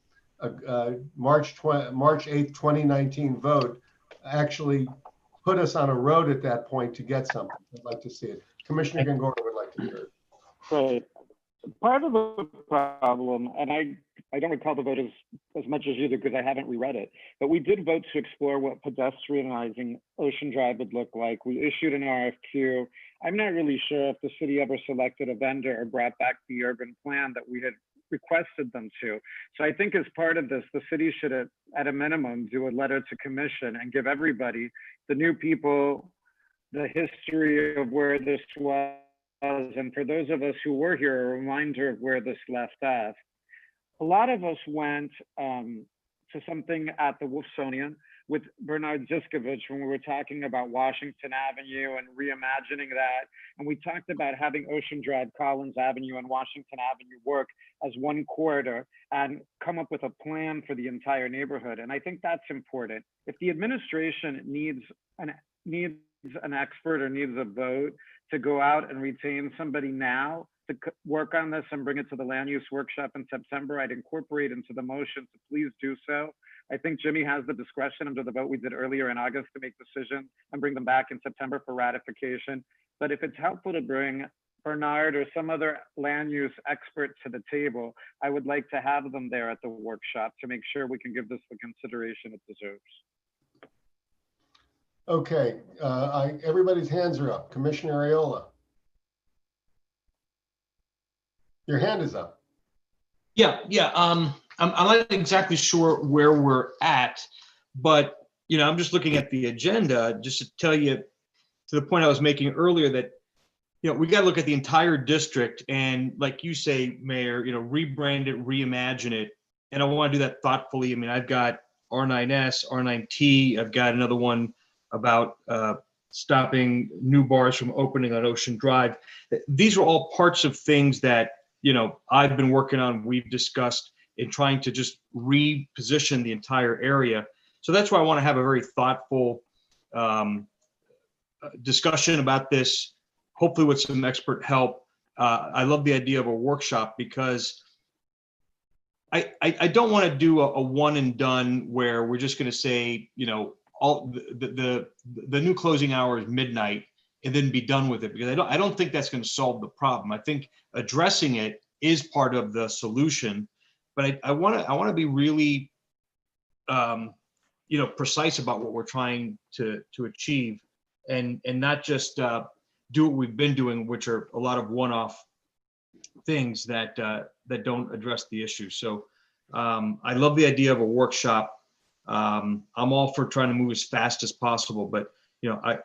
March 8th, 2019 vote actually put us on a road at that point to get something. I'd like to see it. Commissioner Gongora would like to hear it. Right. Part of the problem, and I don't recall the vote as much as you do because I haven't reread it, but we did vote to explore what pedestrianizing Ocean Drive would look like. We issued an RFQ. I'm not really sure if the city ever selected a vendor or brought back the urban plan that we had requested them to. So I think as part of this, the city should, at a minimum, do a letter to commission and give everybody, the new people, the history of where this was, and for those of us who were here, a reminder of where this left off. A lot of us went to something at the Wolfsonian with Bernard Ziskovich when we were talking about Washington Avenue and reimagining that. And we talked about having Ocean Drive, Collins Avenue, and Washington Avenue work as one corridor and come up with a plan for the entire neighborhood. And I think that's important. If the administration needs an expert or needs a vote to go out and retain somebody now to work on this and bring it to the land use workshop in September, I'd incorporate into the motion to please do so. I think Jimmy has the discretion under the vote we did earlier in August to make decisions and bring them back in September for ratification. But if it's helpful to bring Bernard or some other land use expert to the table, I would like to have them there at the workshop to make sure we can give this the consideration it deserves. Okay, everybody's hands are up. Commissioner Reilly. Your hand is up. Yeah. I'm not exactly sure where we're at, but I'm just looking at the agenda just to tell you, to the point I was making earlier, that we got to look at the entire district and, like you say, Mayor, rebrand it, reimagine it, and I want to do that thoughtfully. I mean, I've got R9S, R9T. I've got another one about stopping new bars from opening on Ocean Drive. These are all parts of things that I've been working on, we've discussed, in trying to just reposition the entire area. So that's why I want to have a very thoughtful discussion about this, hopefully with some expert help. I love the idea of a workshop because I don't want to do a one and done where we're just going to say, all the new closing hour is midnight and then be done with it, because I don't think that's going to solve the problem. I think addressing it is part of the solution, but I want to be really precise about what we're trying to achieve, and not just do what we've been doing, which are a lot of one-off things that don't address the issue. So I love the idea of a workshop. I'm all for trying to move as fast as possible, but I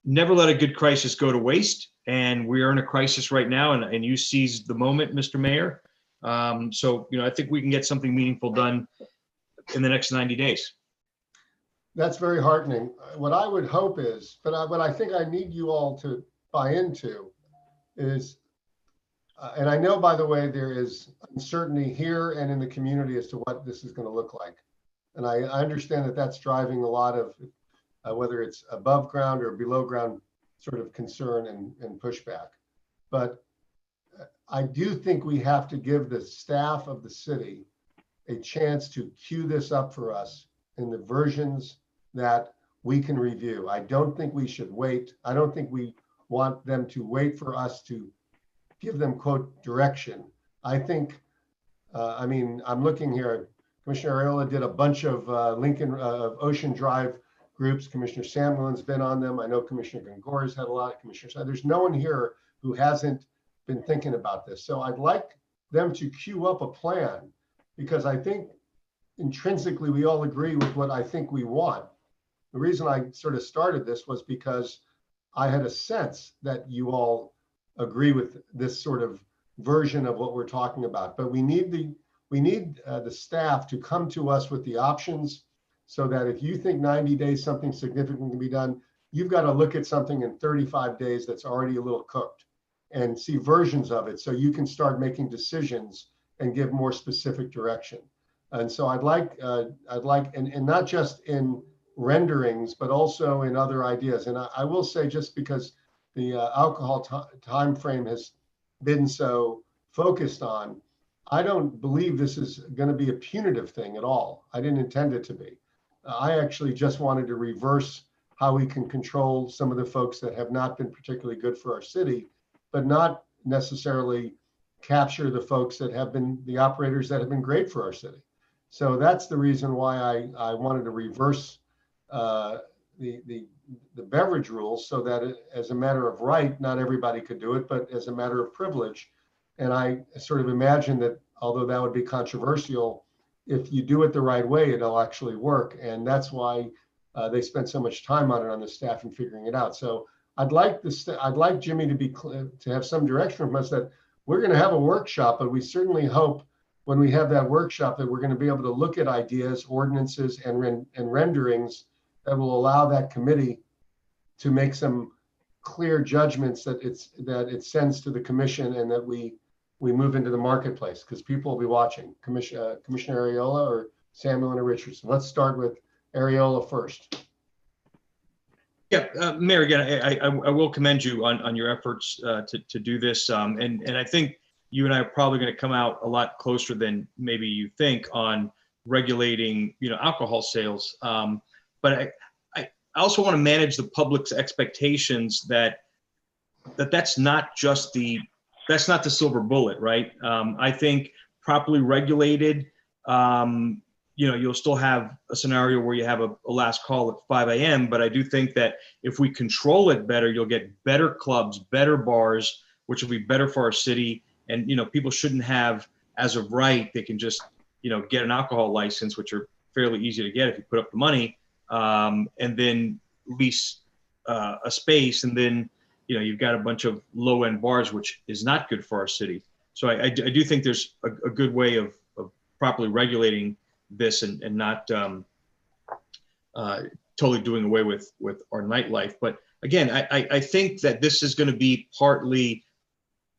never let a good crisis go to waste. And we are in a crisis right now, and you seized the moment, Mr. Mayor. So I think we can get something meaningful done in the next 90 days. That's very heartening. What I would hope is, but what I think I need you all to buy into is, and I know, by the way, there is uncertainty here and in the community as to what this is going to look like. And I understand that that's driving a lot of, whether it's above ground or below ground sort of concern and pushback. But I do think we have to give the staff of the city a chance to queue this up for us in the versions that we can review. I don't think we should wait. I don't think we want them to wait for us to give them, quote, direction. I think, I'm looking here, Commissioner Reilly did a bunch of Ocean Drive groups. Commissioner Samuelin's been on them. I know Commissioner Gongora's had a lot of commissioners. There's no one here who hasn't been thinking about this. So I'd like them to queue up a plan, because I think intrinsically we all agree with what I think we want. The reason I sort of started this was because I had a sense that you all agree with this sort of version of what we're talking about. But we need the staff to come to us with the options, so that if you think 90 days something significant can be done, you've got to look at something in 35 days that's already a little cooked and see versions of it, so you can start making decisions and give more specific direction. And so I'd like, and not just in renderings, but also in other ideas. And I will say, just because the alcohol time frame has been so focused on, I don't believe this is going to be a punitive thing at all. I didn't intend it to be. I actually just wanted to reverse how we can control some of the folks that have not been particularly good for our city, but not necessarily capture the folks that have been the operators that have been great for our city. So that's the reason why I wanted to reverse the beverage rules, so that as a matter of right, not everybody could do it, but as a matter of privilege. And I sort of imagine that, although that would be controversial, if you do it the right way, it'll actually work. And that's why they spent so much time on it on the staff and figuring it out. So I'd like Jimmy to have some direction from us that we're going to have a workshop, but we certainly hope when we have that workshop that we're going to be able to look at ideas, ordinances, and renderings that will allow that committee to make some clear judgments that it sends to the commission, and that we move into the marketplace, because people will be watching. Commissioner Ariola or Samuel and Richardson. Let's start with Ariola first. Yeah, Mayor, again, I will commend you on your efforts to do this. And I think you and I are probably going to come out a lot closer than maybe you think on regulating, alcohol sales. But I also want to manage the public's expectations that's not just that's not the silver bullet, right? I think properly regulated, you'll still have a scenario where you have a last call at 5 a.m. But I do think that if we control it better, you'll get better clubs, better bars, which will be better for our city. And, people shouldn't have, as of right, they can just, get an alcohol license, which are fairly easy to get if you put up the money, and then lease a space. And then, you've got a bunch of low end bars, which is not good for our city. So I do think there's a good way of properly regulating this and not totally doing away with our nightlife. But again, I think that this is going to be partly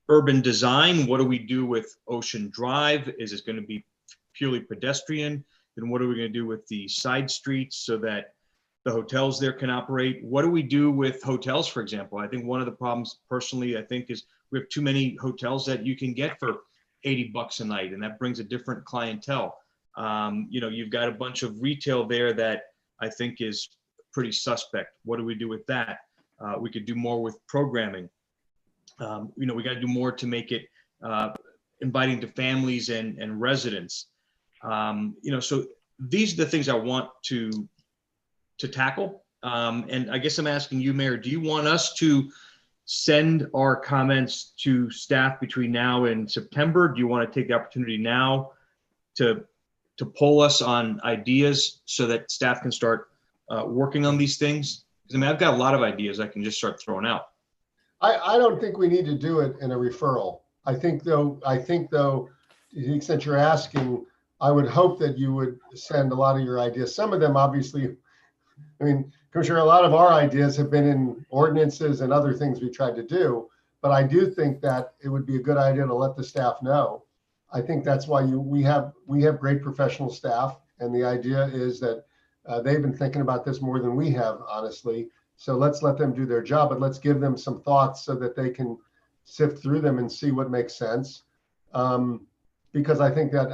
urban design. What do we do with Ocean Drive? Is it going to be purely pedestrian? Then what are we going to do with the side streets so that the hotels there can operate? What do we do with hotels, for example? I think one of the problems personally, I think, is we have too many hotels that you can get for $80 a night, and that brings a different clientele. You've got a bunch of retail there that I think is pretty suspect. What do we do with that? We could do more with programming. We got to do more to make it inviting to families and residents. So these are the things I want to tackle. And I guess I'm asking you, Mayor, do you want us to send our comments to staff between now and September? Do you want to take the opportunity now to poll us on ideas so that staff can start working on these things? Because I've got a lot of ideas I can just start throwing out. I don't think we need to do it in a referral. I think though, to the extent you're asking, I would hope that you would send a lot of your ideas. Some of them, obviously, Commissioner, a lot of our ideas have been in ordinances and other things we tried to do, but I do think that it would be a good idea to let the staff know. I think that's why we have great professional staff, and the idea is that they've been thinking about this more than we have, honestly. So let's let them do their job, but let's give them some thoughts so that they can sift through them and see what makes sense. Because I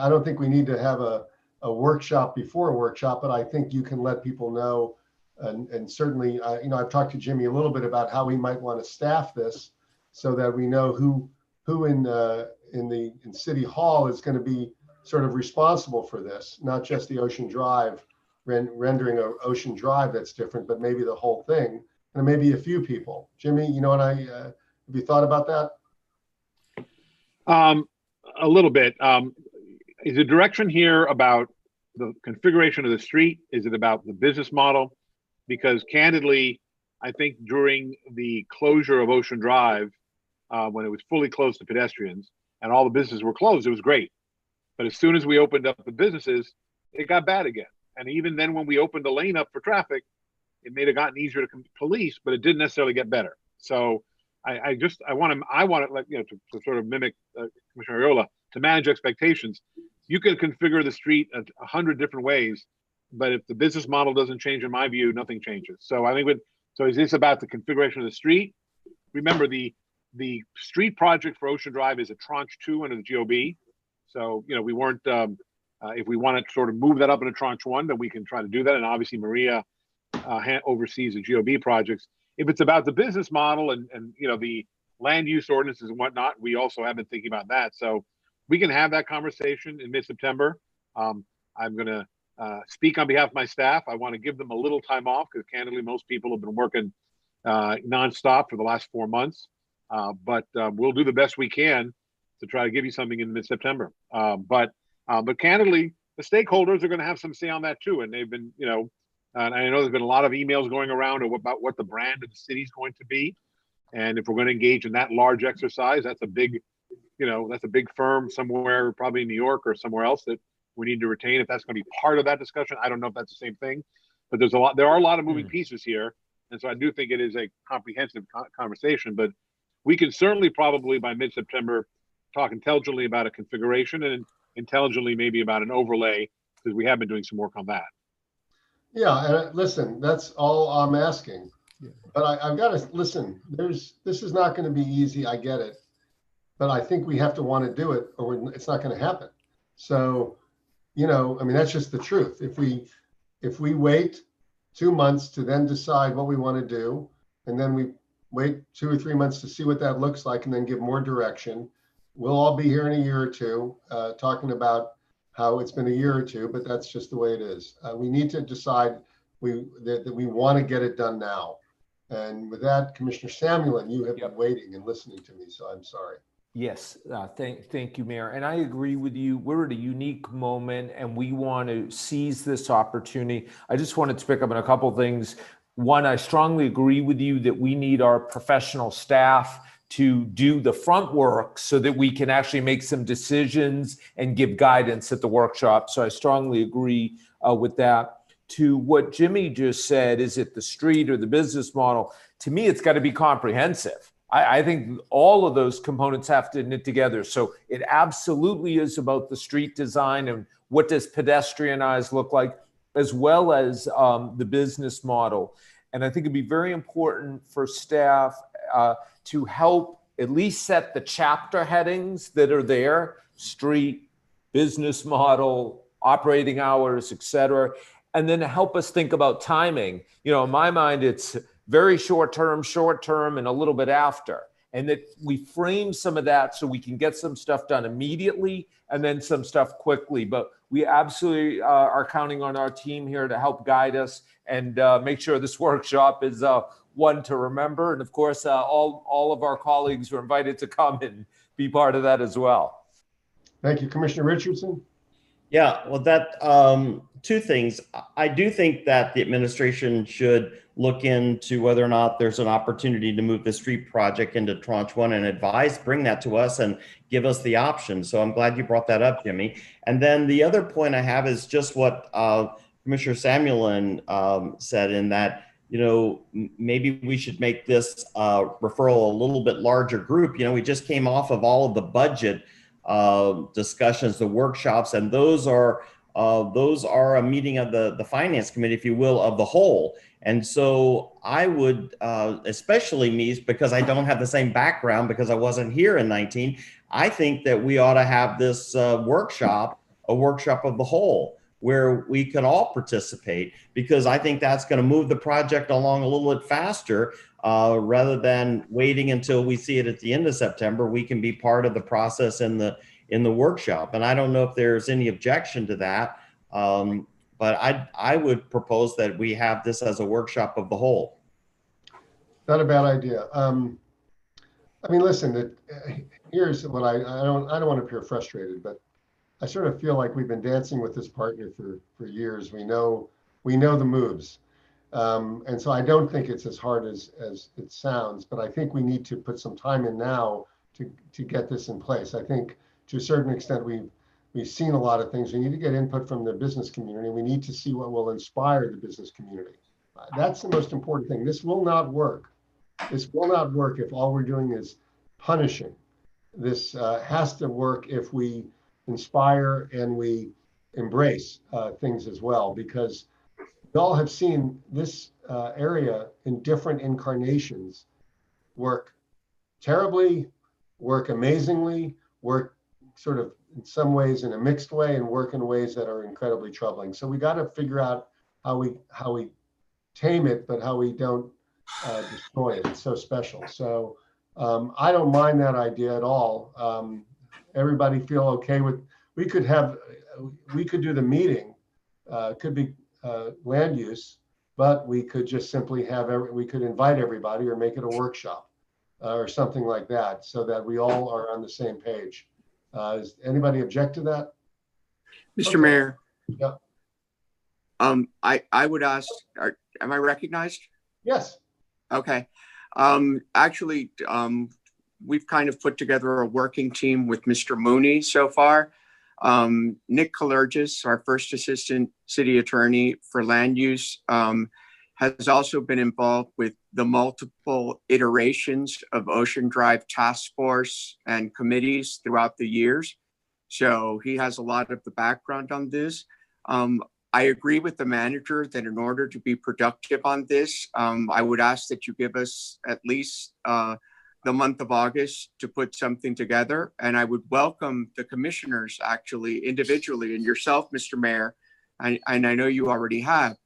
don't think we need to have a workshop before a workshop, but I think you can let people know. And certainly, I've talked to Jimmy a little bit about how we might want to staff this so that we know who in City Hall is going to be sort of responsible for this, not just the Ocean Drive, rendering an Ocean Drive that's different, but maybe the whole thing, and maybe a few people. Jimmy, have you thought about that? A little bit. Is the direction here about the configuration of the street? Is it about the business model? Because candidly, I think during the closure of Ocean Drive, when it was fully closed to pedestrians and all the businesses were closed, it was great. But as soon as we opened up the businesses, it got bad again. And even then, when we opened the lane up for traffic, it may have gotten easier to police, but it didn't necessarily get better. So I want to, like, to sort of mimic Commissioner Reilly, to manage expectations. You can configure the street 100 different ways, but if the business model doesn't change, in my view, nothing changes. So I think so is this about the configuration of the street? Remember, the street project for Ocean Drive is a tranche 2 under the GOB. So, we weren't, if we want to sort of move that up into tranche 1, then we can try to do that. And obviously Maria oversees the GOB projects. If it's about the business model and the land use ordinances and whatnot, we also have been thinking about that. So we can have that conversation in mid-September. I'm going to speak on behalf of my staff. I want to give them a little time off because candidly, most people have been working nonstop for the last 4 months. But we'll do the best we can to try to give you something in mid-September. But candidly, the stakeholders are going to have some say on that too. And they've been, and I know there's been a lot of emails going around about what the brand of the city is going to be. And if we're going to engage in that large exercise, that's a big, that's a big firm somewhere, probably in New York or somewhere else that we need to retain. If that's going to be part of that discussion, I don't know if that's the same thing, but there are a lot of moving pieces here. And so I do think it is a comprehensive conversation, but we can certainly probably by mid-September talk intelligently about a configuration and intelligently maybe about an overlay, because we have been doing some work on that. Yeah, and listen, that's all I'm asking. But I've got to listen. This is not going to be easy. I get it, but I think we have to want to do it, or it's not going to happen. So, I mean, that's just the truth. If we wait 2 months to then decide what we want to do, and then we wait 2 or 3 months to see what that looks like, and then give more direction, we'll all be here in a year or two talking about how it's been a year or two, but that's just the way it is. We need to decide that we want to get it done now. And with that, Commissioner Samuel, you have been waiting and listening to me, so I'm sorry. Yes, thank you, Mayor. And I agree with you. We're at a unique moment and we want to seize this opportunity. I just wanted to pick up on a couple of things. One, I strongly agree with you that we need our professional staff to do the front work so that we can actually make some decisions and give guidance at the workshop. So I strongly agree with that. To what Jimmy just said, is it the street or the business model? To me, it's got to be comprehensive. I think all of those components have to knit together. So it absolutely is about the street design and what does pedestrianized look like, as well as the business model. And I think it'd be very important for staff to help at least set the chapter headings that are there: street, business model, operating hours, et cetera. And then help us think about timing. In my mind, it's very short term, and a little bit after. And that we frame some of that so we can get some stuff done immediately and then some stuff quickly. But we absolutely are counting on our team here to help guide us and make sure this workshop is one to remember. And of course, all of our colleagues are invited to come and be part of that as well. Thank you. Commissioner Richardson? Yeah, well, two things. I do think that the administration should look into whether or not there's an opportunity to move the street project into tranche 1 and bring that to us and give us the option. So I'm glad you brought that up, Jimmy. And then the other point I have is just what Commissioner Samuel said, in that, maybe we should make this referral a little bit larger group. We just came off of all of the budget discussions, the workshops, and those are a meeting of the finance committee, if you will, of the whole. And so I would, especially me, because I don't have the same background because I wasn't here in 19, I think that we ought to have this workshop, a workshop of the whole, where we can all participate, because I think that's going to move the project along a little bit faster. Rather than waiting until we see it at the end of September, we can be part of the process in the workshop. And I don't know if there's any objection to that, but I would propose that we have this as a workshop of the whole. Not a bad idea. I mean, listen, here's what I don't want to appear frustrated, but I sort of feel like we've been dancing with this partner for years. We know the moves. And so I don't think it's as hard as it sounds, but I think we need to put some time in now to get this in place. I think to a certain extent we've seen a lot of things. We need to get input from the business community. We need to see what will inspire the business community. That's the most important thing. This will not work. This will not work if all we're doing is punishing. This has to work if we inspire and we embrace things as well, because we all have seen this area in different incarnations work terribly, work amazingly, work sort of in some ways in a mixed way, and work in ways that are incredibly troubling. So we got to figure out how we tame it, but how we don't destroy it. It's so special. So I don't mind that idea at all. Everybody feel okay with? We could do the meeting. Could be land use, but we could just simply we could invite everybody or make it a workshop or something like that, so that we all are on the same page. Does anybody object to that? Mr. Okay. Mayor. Yeah. I would ask, am I recognized? Yes. Okay. Actually, we've kind of put together a working team with Mr. Mooney so far. Nick Kalergis, our first assistant city attorney for land use, has also been involved with the multiple iterations of Ocean Drive task force and committees throughout the years. So he has a lot of the background on this. I agree with the manager that in order to be productive on this, I would ask that you give us at least the month of August to put something together. And I would welcome the commissioners actually individually, and yourself, Mr. Mayor, and I know you already have,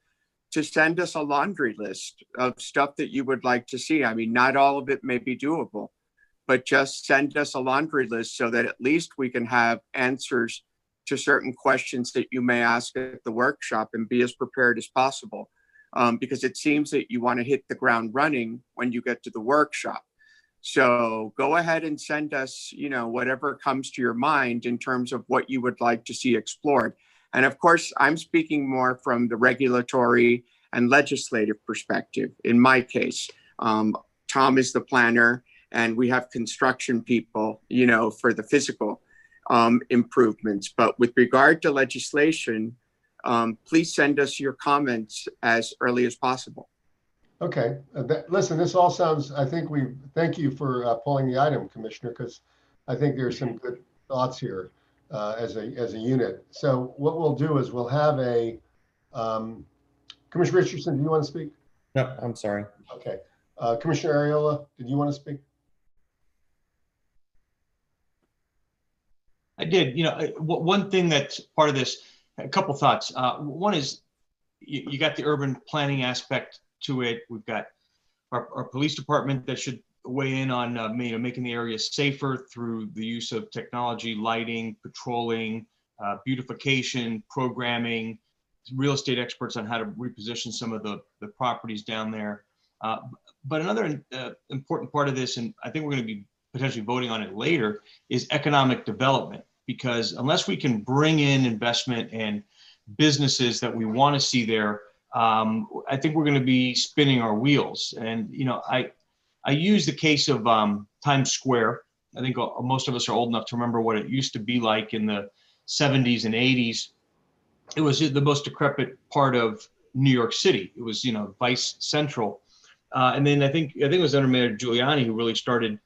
to send us a laundry list of stuff that you would like to see. I mean, not all of it may be doable, but just send us a laundry list so that at least we can have answers to certain questions that you may ask at the workshop and be as prepared as possible. Because it seems that you want to hit the ground running when you get to the workshop. So go ahead and send us, whatever comes to your mind in terms of what you would like to see explored. And of course, I'm speaking more from the regulatory and legislative perspective. In my case, Tom is the planner and we have construction people, for the physical improvements. But with regard to legislation, please send us your comments as early as possible. Okay. Listen, this all sounds, thank you for pulling the item, Commissioner, because I think there's some good thoughts here as a unit. So what we'll do is we'll have a, Commissioner Richardson, do you want to speak? No, I'm sorry. Okay. Commissioner Ariola, did you want to speak? I did. One thing that's part of this, a couple thoughts. One is you got the urban planning aspect to it. We've got our police department that should weigh in on making the area safer through the use of technology, lighting, patrolling, beautification, programming, real estate experts on how to reposition some of the properties down there. But another important part of this, and I think we're going to be potentially voting on it later, is economic development. Because unless we can bring in investment and businesses that we want to see there, I think we're going to be spinning our wheels. And I use the case of Times Square. I think most of us are old enough to remember what it used to be like in the 70s and 80s. It was the most decrepit part of New York City. It was, Vice Central. And then I think it was under Mayor Giuliani who really started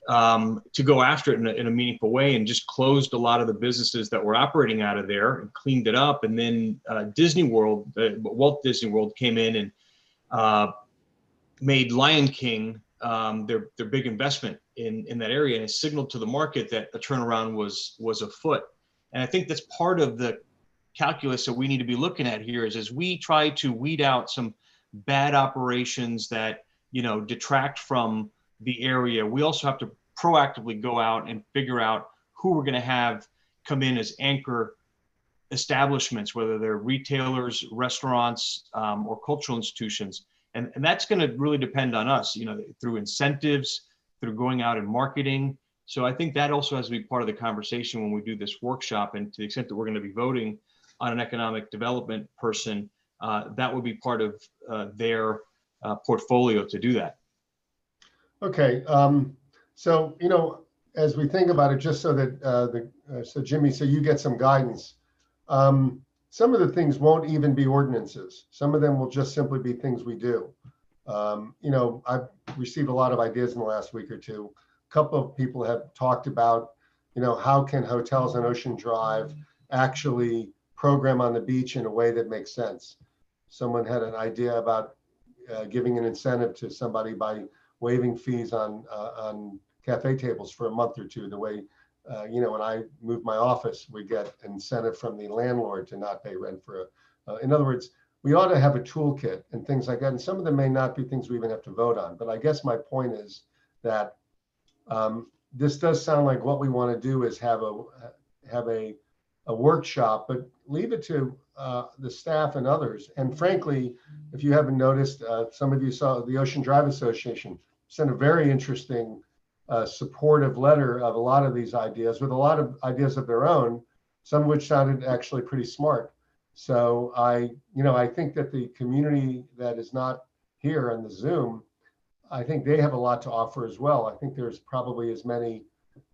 to go after it in a meaningful way and just closed a lot of the businesses that were operating out of there and cleaned it up. And then Disney World, Walt Disney World came in and made Lion King their big investment in that area, and it signaled to the market that a turnaround was afoot. And I think that's part of the calculus that we need to be looking at here is as we try to weed out some bad operations that detract from the area, we also have to proactively go out and figure out who we're going to have come in as anchor establishments, whether they're retailers, restaurants, or cultural institutions. And that's going to really depend on us, through incentives, through going out and marketing. So I think that also has to be part of the conversation when we do this workshop. And to the extent that we're going to be voting on an economic development person, that would be part of their portfolio to do that. Okay. So, you know, as we think about it, just so that, so Jimmy, so you get some guidance. Some of the things won't even be ordinances. Some of them will just simply be things we do. You know, I've received a lot of ideas in the last week or two. A couple of people have talked about, you know, how can hotels on Ocean Drive actually program on the beach in a way that makes sense. Someone had an idea about giving an incentive to somebody by waiving fees on cafe tables for a month or two. The way, you know, when I moved my office, we get incentive from the landlord to not pay rent for in other words, we ought to have a toolkit and things like that. And some of them may not be things we even have to vote on. But I guess my point is that this does sound like what we want to do is have a workshop, but leave it to the staff and others. And frankly, if you haven't noticed, some of you saw the Ocean Drive Association sent a very interesting supportive letter of a lot of these ideas with a lot of ideas of their own, some of which sounded actually pretty smart. So I think that the community that is not here on the Zoom, I think they have a lot to offer as well. I think there's probably as many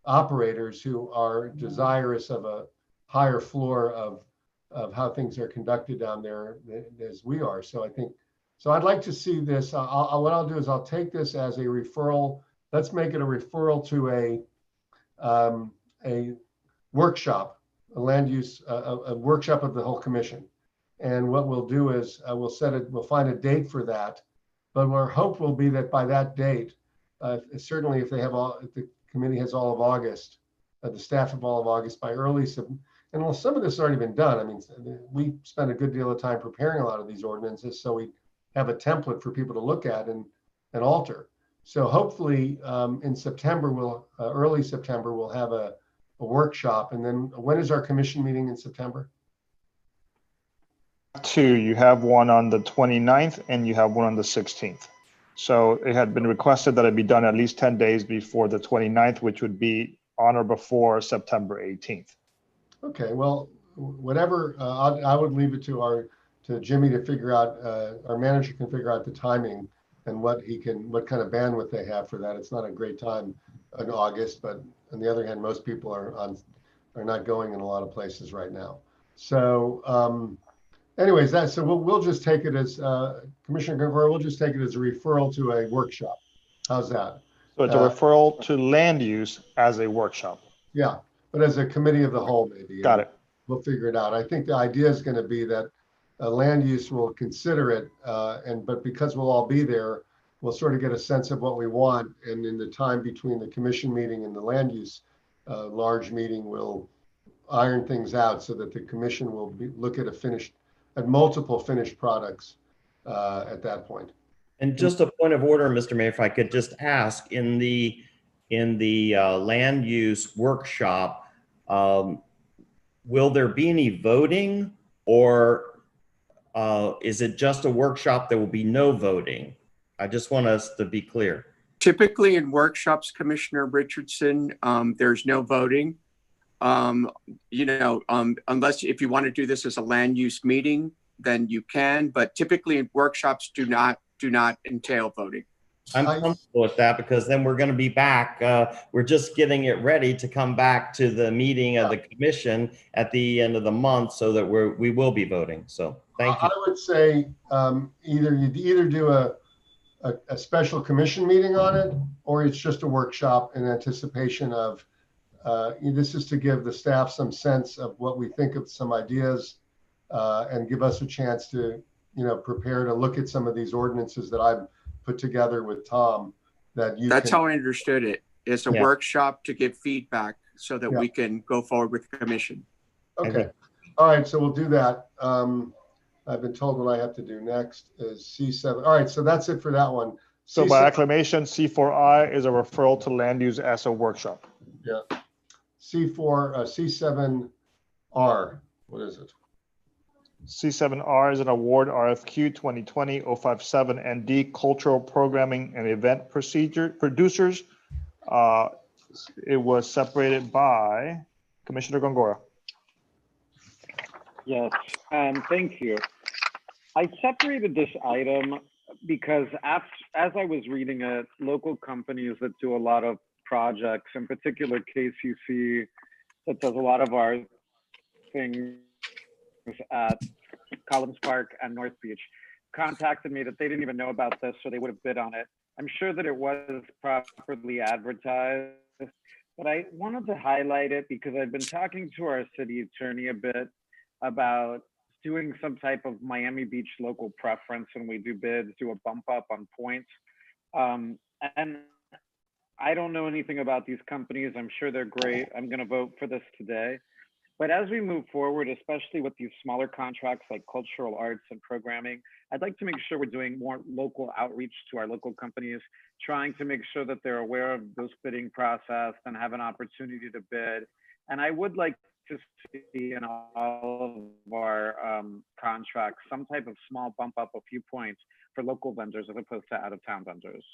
operators who are desirous of a higher floor of how things are conducted down there as we are. So I think, so I'd like to see this. What I'll do is I'll take this as a referral. Let's make it a referral to a workshop, a land use, a workshop of the whole commission. And what we'll do is we'll find a date for that. But our hope will be that by that date, certainly if the committee has all of August, the staff have all of August by early and some of this has already been done. I mean, we spent a good deal of time preparing a lot of these ordinances, so we have a template for people to look at and alter. So hopefully in September, early September, we'll have a workshop. And then when is our commission meeting in September? You have one on the 29th and you have one on the 16th. So it had been requested that it be done at least 10 days before the 29th, which would be on or before September 18th. Okay, well, whatever, I would leave it to Jimmy to figure out, our manager can figure out the timing and what kind of bandwidth they have for that. It's not a great time in August, but on the other hand, most people are not going in a lot of places right now. So anyways, so we'll just take it as, Commissioner Guevara, we'll just take it as a referral to a workshop. How's that? So it's a referral to land use as a workshop. Yeah, but as a committee of the whole, maybe. Got it. We'll figure it out. I think the idea is going to be that land use will consider it, but because we'll all be there, we'll sort of get a sense of what we want. And in the time between the commission meeting and the land use large meeting, we'll iron things out so that the commission will look at multiple finished products at that point. And just a point of order, Mr. Mayor, if I could just ask, in the land use workshop, will there be any voting, or is it just a workshop? There will be no voting. I just want us to be clear. Typically in workshops, Commissioner Richardson, there's no voting. Unless if you want to do this as a land use meeting, then you can, but typically in workshops do not entail voting. I'm comfortable with that because then we're going to be back. We're just getting it ready to come back to the meeting of the commission at the end of the month so that we will be voting. So thank you. I would say either do a special commission meeting on it, or it's just a workshop in anticipation of, this is to give the staff some sense of what we think of some ideas and give us a chance to, prepare to look at some of these ordinances that I've put together with Tom. That's how I understood it. It's a workshop to give feedback so that we can go forward with the commission. Okay. All right. So we'll do that. I've been told what I have to do next is C7. All right. So that's it for that one. So by acclamation, C4I is a referral to land use as a workshop. Yeah. C7R. What is it? C7R is an award RFQ 2020-057 ND cultural programming and event producers It was separated by Commissioner Gongora. Yes, thank you. I separated this item because as I was reading it, local companies that do a lot of projects, in particular KCC, that does a lot of our things at Collins Park and North Beach, contacted me that they didn't even know about this, so they would have bid on it. I'm sure that it was properly advertised, but I wanted to highlight it because I've been talking to our city attorney a bit about doing some type of Miami Beach local preference when we do bids, do a bump up on points. And I don't know anything about these companies. I'm sure they're great. I'm going to vote for this today. But as we move forward, especially with these smaller contracts like cultural arts and programming, I'd like to make sure we're doing more local outreach to our local companies, trying to make sure that they're aware of this bidding process and have an opportunity to bid. And I would like to see in all of our contracts some type of small bump up a few points for local vendors as opposed to out-of-town vendors.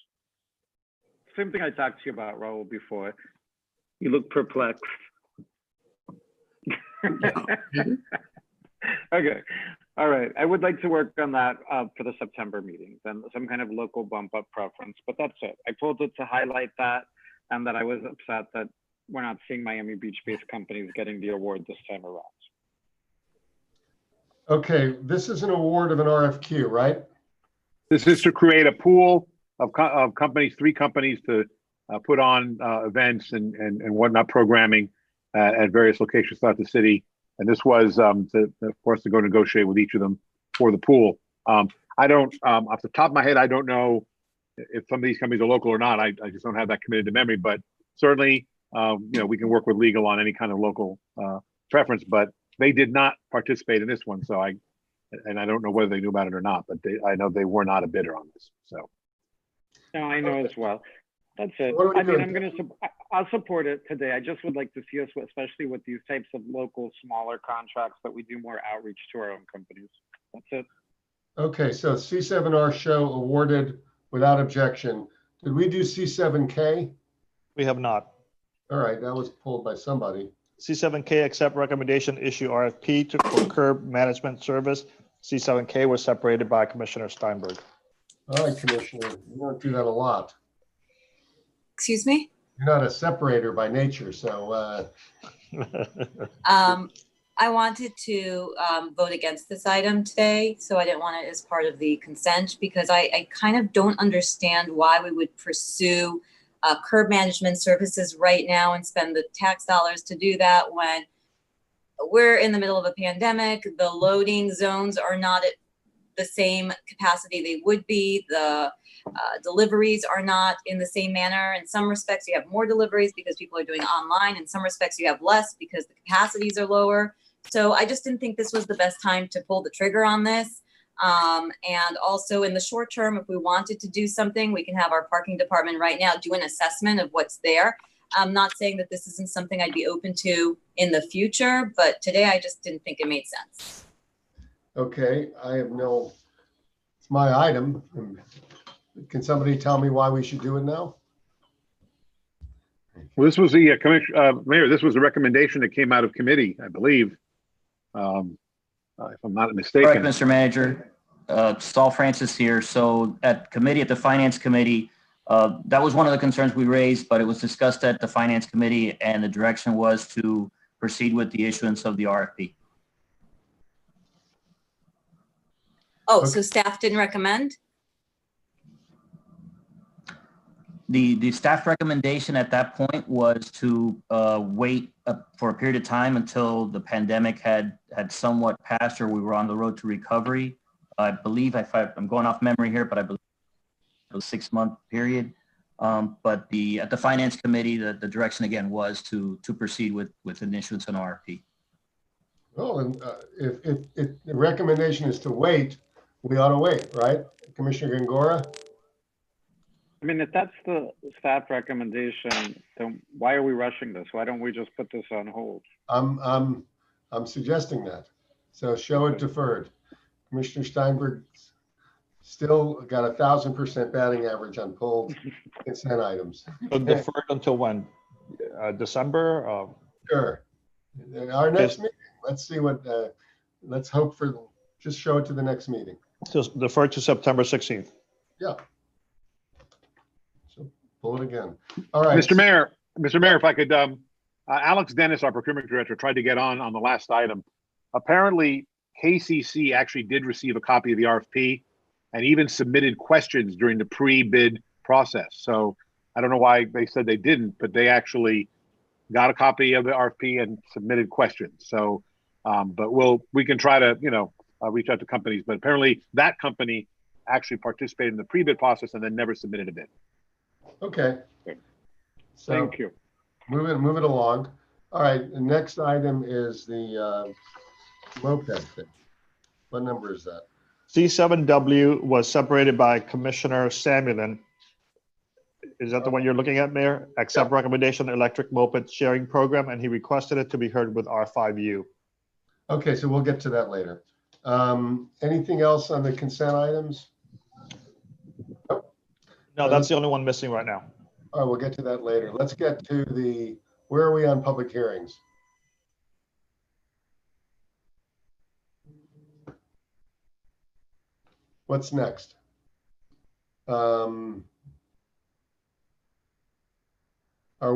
Same thing I talked to you about, Raul, before. You look perplexed. Okay, all right. I would like to work on that for the September meeting, then some kind of local bump up preference, but that's it. I told it to highlight that and that I was upset that we're not seeing Miami Beach-based companies getting the award this time around. Okay, this is an award of an RFQ, right? This is to create a pool of companies, 3 companies to put on events and whatnot, programming at various locations throughout the city. And this was, of course, to go negotiate with each of them for the pool. I don't, off the top of my head, I don't know if some of these companies are local or not. I just don't have that committed to memory, but certainly, you know, we can work with legal on any kind of local preference, but they did not participate in this one. So I don't know whether they knew about it or not, but I know they were not a bidder on this. So. No, I know as well. That's it. I mean, I'll support it today. I just would like to see us, especially with these types of local, smaller contracts, that we do more outreach to our own companies. That's it. Okay, so C7R show awarded without objection. Did we do C7K? We have not. All right, that was pulled by somebody. C7K accept recommendation, issue RFP for curb management service. C7K was separated by Commissioner Steinberg. All right, Commissioner, you don't do that a lot. Excuse me? You're not a separator by nature, so. I wanted to vote against this item today, so I didn't want it as part of the consent because I kind of don't understand why we would pursue curb management services right now and spend the tax dollars to do that when we're in the middle of a pandemic. The loading zones are not at the same capacity they would be. The deliveries are not in the same manner. In some respects, you have more deliveries because people are doing online. In some respects, you have less because the capacities are lower. So I just didn't think this was the best time to pull the trigger on this. And also in the short term, if we wanted to do something, we can have our parking department right now do an assessment of what's there. I'm not saying that this isn't something I'd be open to in the future, but today I just didn't think it made sense. Okay, it's my item. Can somebody tell me why we should do it now? Well, this was the Mayor, this was a recommendation that came out of committee, I believe. If I'm not mistaken. Correct, Mr. Manager. Saul Francis here. So at the Finance Committee, that was one of the concerns we raised, but it was discussed at the Finance Committee and the direction was to proceed with the issuance of the RFP. Oh, okay. So staff didn't recommend? The staff recommendation at that point was to wait for a period of time until the pandemic had somewhat passed or we were on the road to recovery. I believe, I'm going off memory here, but I believe it was a 6-month period. But at the Finance Committee, the direction again was to proceed with an issuance of an RFP. Well, and if the recommendation is to wait, we ought to wait, right? Commissioner Gongora? I mean, if that's the staff recommendation, then why are we rushing this? Why don't we just put this on hold? I'm suggesting that. So show it deferred. Commissioner Steinberg Still got 1,000% batting average on pulled consent items. So deferred until when? December? Sure. Our next meeting. Let's see what, let's hope for, just show it to the next meeting. So deferred to September 16th. Yeah. So pull it again. All right. Mr. Mayor, if I could, Alex Dennis, our procurement director, tried to get on the last item. Apparently, KCC actually did receive a copy of the RFP and even submitted questions during the pre-bid process. So I don't know why they said they didn't, but they actually got a copy of the RFP and submitted questions. So, but we can try to, reach out to companies, but apparently that company actually participated in the pre-bid process and then never submitted a bid. Okay. So thank you. Move it along. All right. The next item is the moped thing. What number is that? C7W was separated by Commissioner Samuelin. Is that the one you're looking at, Mayor? Accept recommendation electric moped sharing program, and he requested it to be heard with R5U. Okay, so we'll get to that later. Anything else on the consent items? No, that's the only one missing right now. All right, we'll get to that later. Let's get to where are we on public hearings? What's next? Are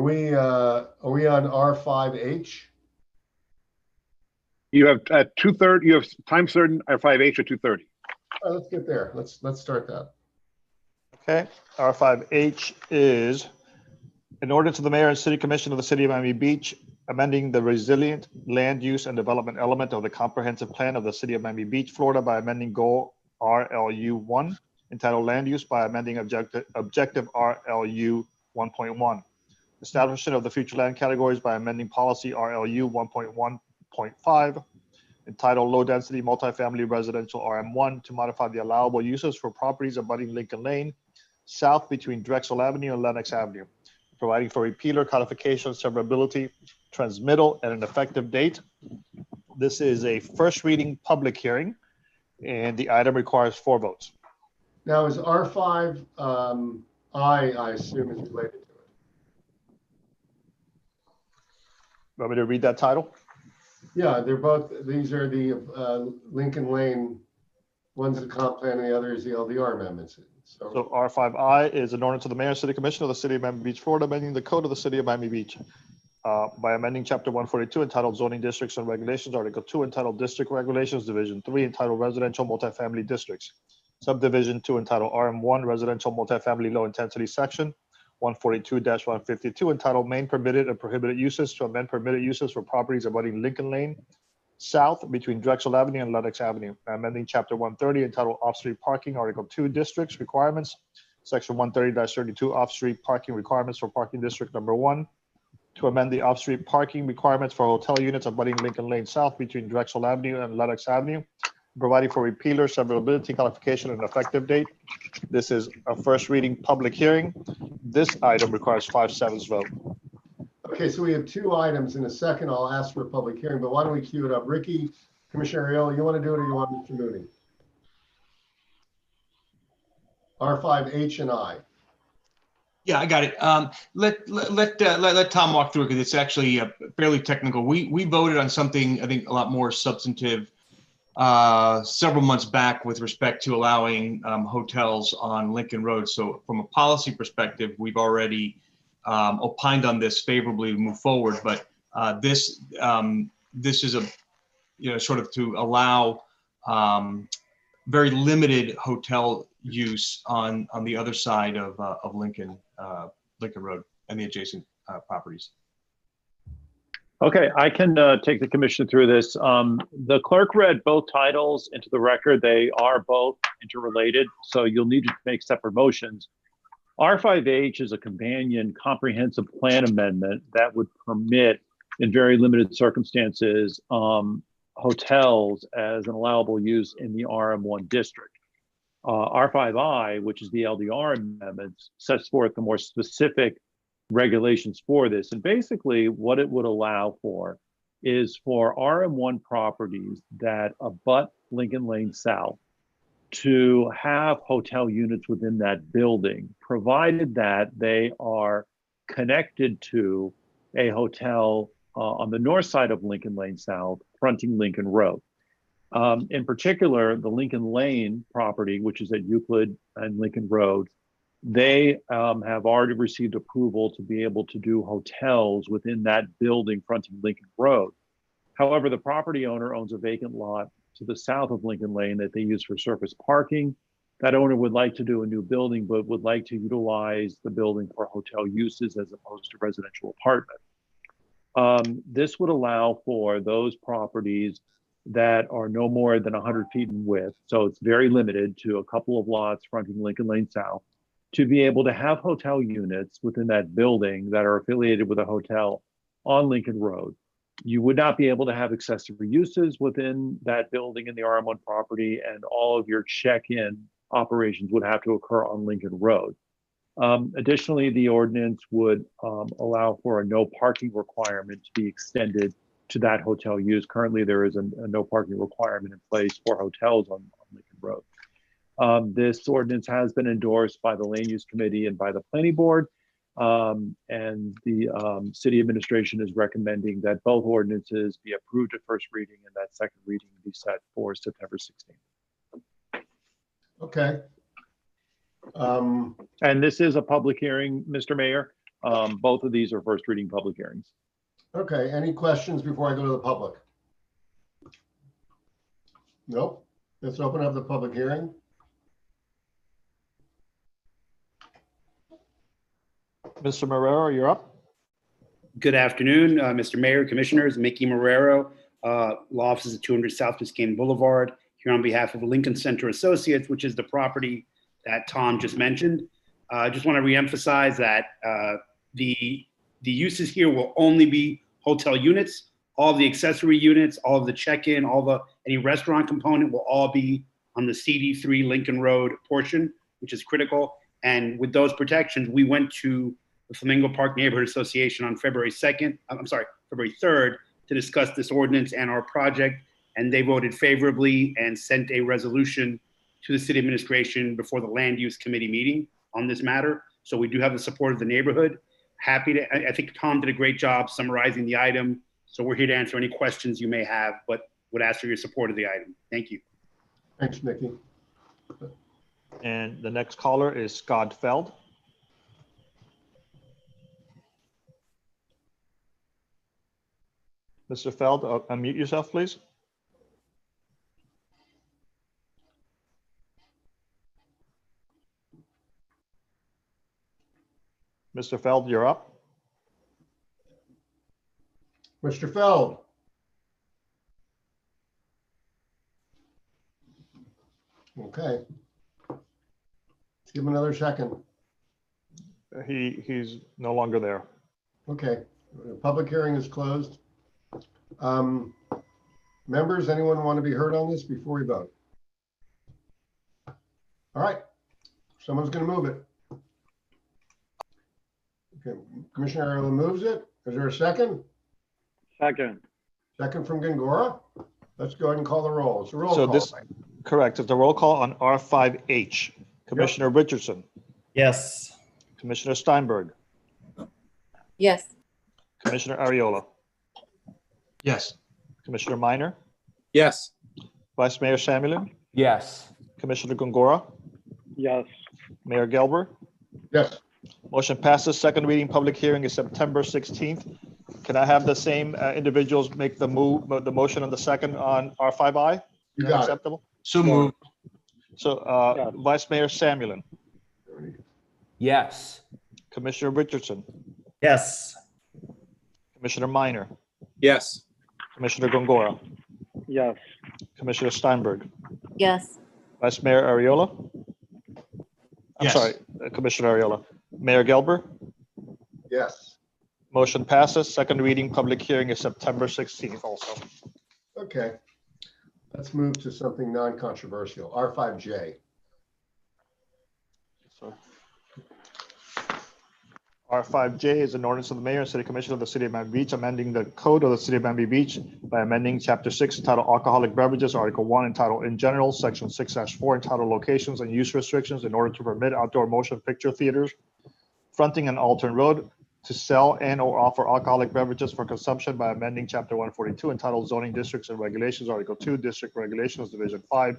we on R5H? You have at 2:30. You have time certain R5H at 2:30. All right, let's get there. Let's start that. Okay, R5H is an ordinance of the mayor and city commission of the city of Miami Beach, amending the resilient land use and development element of the comprehensive plan of the city of Miami Beach, Florida by amending goal RLU1, entitled land use by amending objective RLU 1.1. Establishment of the future land categories by amending policy RLU 1.1.5, entitled low density multifamily residential RM1 to modify the allowable uses for properties abutting Lincoln Lane, south between Drexel Avenue and Lenox Avenue, providing for repealer, codification, severability, transmittal, and an effective date. This is a first reading public hearing, and the item requires 4 votes. Now, is R5 I assume is related to it? Want me to read that title? Yeah, they're both. These are the Lincoln Lane. One's the comp plan, and the other is the LDR amendments. So R5I is an ordinance of the mayor and city commission of the city of Miami Beach, Florida, amending the code of the city of Miami Beach by amending chapter 142 entitled zoning districts and regulations, article 2 entitled district regulations, division 3 entitled residential multifamily districts, subdivision 2 entitled RM1 residential multifamily low intensity section, 142-152 entitled main permitted and prohibited uses to amend permitted uses for properties abutting Lincoln Lane, south between Drexel Avenue and Lenox Avenue, amending chapter 130 entitled off-street parking, article 2 districts requirements, section 130-32 off-street parking requirements for parking district number 1, to amend the off-street parking requirements for hotel units abutting Lincoln Lane south between Drexel Avenue and Lenox Avenue, providing for repealer, severability, qualification, and effective date. This is a first reading public hearing. This item requires 5/7 vote. Okay, so we have 2 items. In a second, I'll ask for a public hearing, but why don't we queue it up? Ricky, Commissioner Reilly, you want to do it or you want Mr. Mooney? R5H and I. Yeah, I got it. Let Tom walk through it because it's actually fairly technical. We voted on something I think a lot more substantive several months back with respect to allowing hotels on Lincoln Road. So from a policy perspective, we've already opined on this favorably to move forward. But this is a sort of to allow very limited hotel use on the other side of Lincoln Road and the adjacent properties. Okay, I can take the commission through this. The clerk read both titles into the record. They are both interrelated, so you'll need to make separate motions. R5H is a companion comprehensive plan amendment that would permit, in very limited circumstances, hotels as an allowable use in the RM1 district. R5I, which is the LDR amendment, sets forth the more specific regulations for this. And basically what it would allow for is for RM1 properties that abut Lincoln Lane South to have hotel units within that building, provided that they are connected to a hotel on the north side of Lincoln Lane South, fronting Lincoln Road. In particular, the Lincoln Lane property, which is at Euclid and Lincoln Road, they have already received approval to be able to do hotels within that building fronting Lincoln Road. However, the property owner owns a vacant lot to the south of Lincoln Lane that they use for surface parking. That owner would like to do a new building, but would like to utilize the building for hotel uses as opposed to residential apartment. This would allow for those properties that are no more than 100 feet in width, so it's very limited to a couple of lots fronting Lincoln Lane South, to be able to have hotel units within that building that are affiliated with a hotel on Lincoln Road. You would not be able to have accessory uses within that building in the RM1 property, and all of your check-in operations would have to occur on Lincoln Road. Additionally, the ordinance would allow for a no parking requirement to be extended to that hotel use. Currently, there is a no parking requirement in place for hotels on Lincoln Road. This ordinance has been endorsed by the Land Use Committee and by the Planning Board. And the city administration is recommending that both ordinances be approved at first reading and that second reading be set for September 16th. Okay. And this is a public hearing, Mr. Mayor. Both of these are first reading public hearings. Okay, any questions before I go to the public? Nope. Let's open up the public hearing. Mr. Marrero, you're up. Good afternoon, Mr. Mayor, Commissioners. Mickey Marrero, law offices at 200 South Biscayne Boulevard, here on behalf of Lincoln Center Associates, which is the property that Tom just mentioned. I just want to reemphasize that the uses here will only be hotel units. All of the accessory units, all of the check-in, any restaurant component will all be on the CD3 Lincoln Road portion, which is critical. And with those protections, we went to the Flamingo Park Neighborhood Association on February 3rd, to discuss this ordinance and our project. And they voted favorably and sent a resolution to the city administration before the Land Use Committee meeting on this matter. So we do have the support of the neighborhood. I think Tom did a great job summarizing the item. So we're here to answer any questions you may have, but would ask for your support of the item. Thank you. Thanks, Mickey. And the next caller is Scott Feld. Mr. Feld, unmute yourself, please. Mr. Feld, you're up. Mr. Feld. Okay. Let's give him another second. He's no longer there. Okay, the public hearing is closed. Members, anyone want to be heard on this before we vote? All right, someone's going to move it. Okay, Commissioner Reilly moves it. Is there a second? Second. Second from Gongora. Let's go ahead and call the roll. It's a roll So call. this, correct, it's a roll call on R5H. Commissioner Richardson. Yes. Commissioner Steinberg. Yes. Commissioner Ariola. Yes. Commissioner Minor. Yes. Vice Mayor Samuelin. Yes. Commissioner Gongora. Yes. Mayor Gelber. Yes. Motion passes. Second reading public hearing is September 16th. Can I have the same individuals make the motion on the second on R5I? You got acceptable? it. So moved. So Vice Mayor Samuelin. Yes. Commissioner Richardson. Yes. Commissioner Minor. Yes. Commissioner Gongora. Yes. Commissioner Steinberg. Yes. Vice Mayor Ariola. I'm Yes. sorry, Commissioner Ariola. Mayor Gelber. Yes. Motion passes. Second reading public hearing is September 16th also. Okay. Let's move to something non-controversial. R5J. R5J is an ordinance of the mayor and city commission of the city of Miami Beach, amending the code of the city of Miami Beach by amending chapter 6 entitled Alcoholic Beverages, article 1 entitled In General, section 6-4 entitled Locations and Use Restrictions in order to permit outdoor motion picture theaters fronting an alternate road to sell and or offer alcoholic beverages for consumption by amending chapter 142 entitled Zoning Districts and Regulations, article 2, District Regulations, division 5,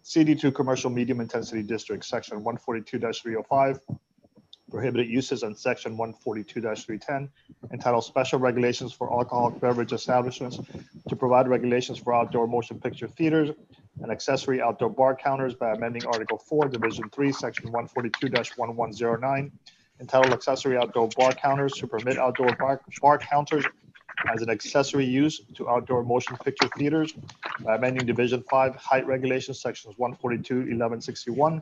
CD2 Commercial Medium Intensity District, section 142-305, prohibited uses, and section 142-310 entitled Special Regulations for Alcoholic Beverage Establishments to provide regulations for outdoor motion picture theaters and accessory outdoor bar counters by amending article 4, division 3, section 142-1109 entitled Accessory Outdoor Bar Counters to permit outdoor bar counters as an accessory use to outdoor motion picture theaters by amending Division 5 Height Regulations, sections 142-1161,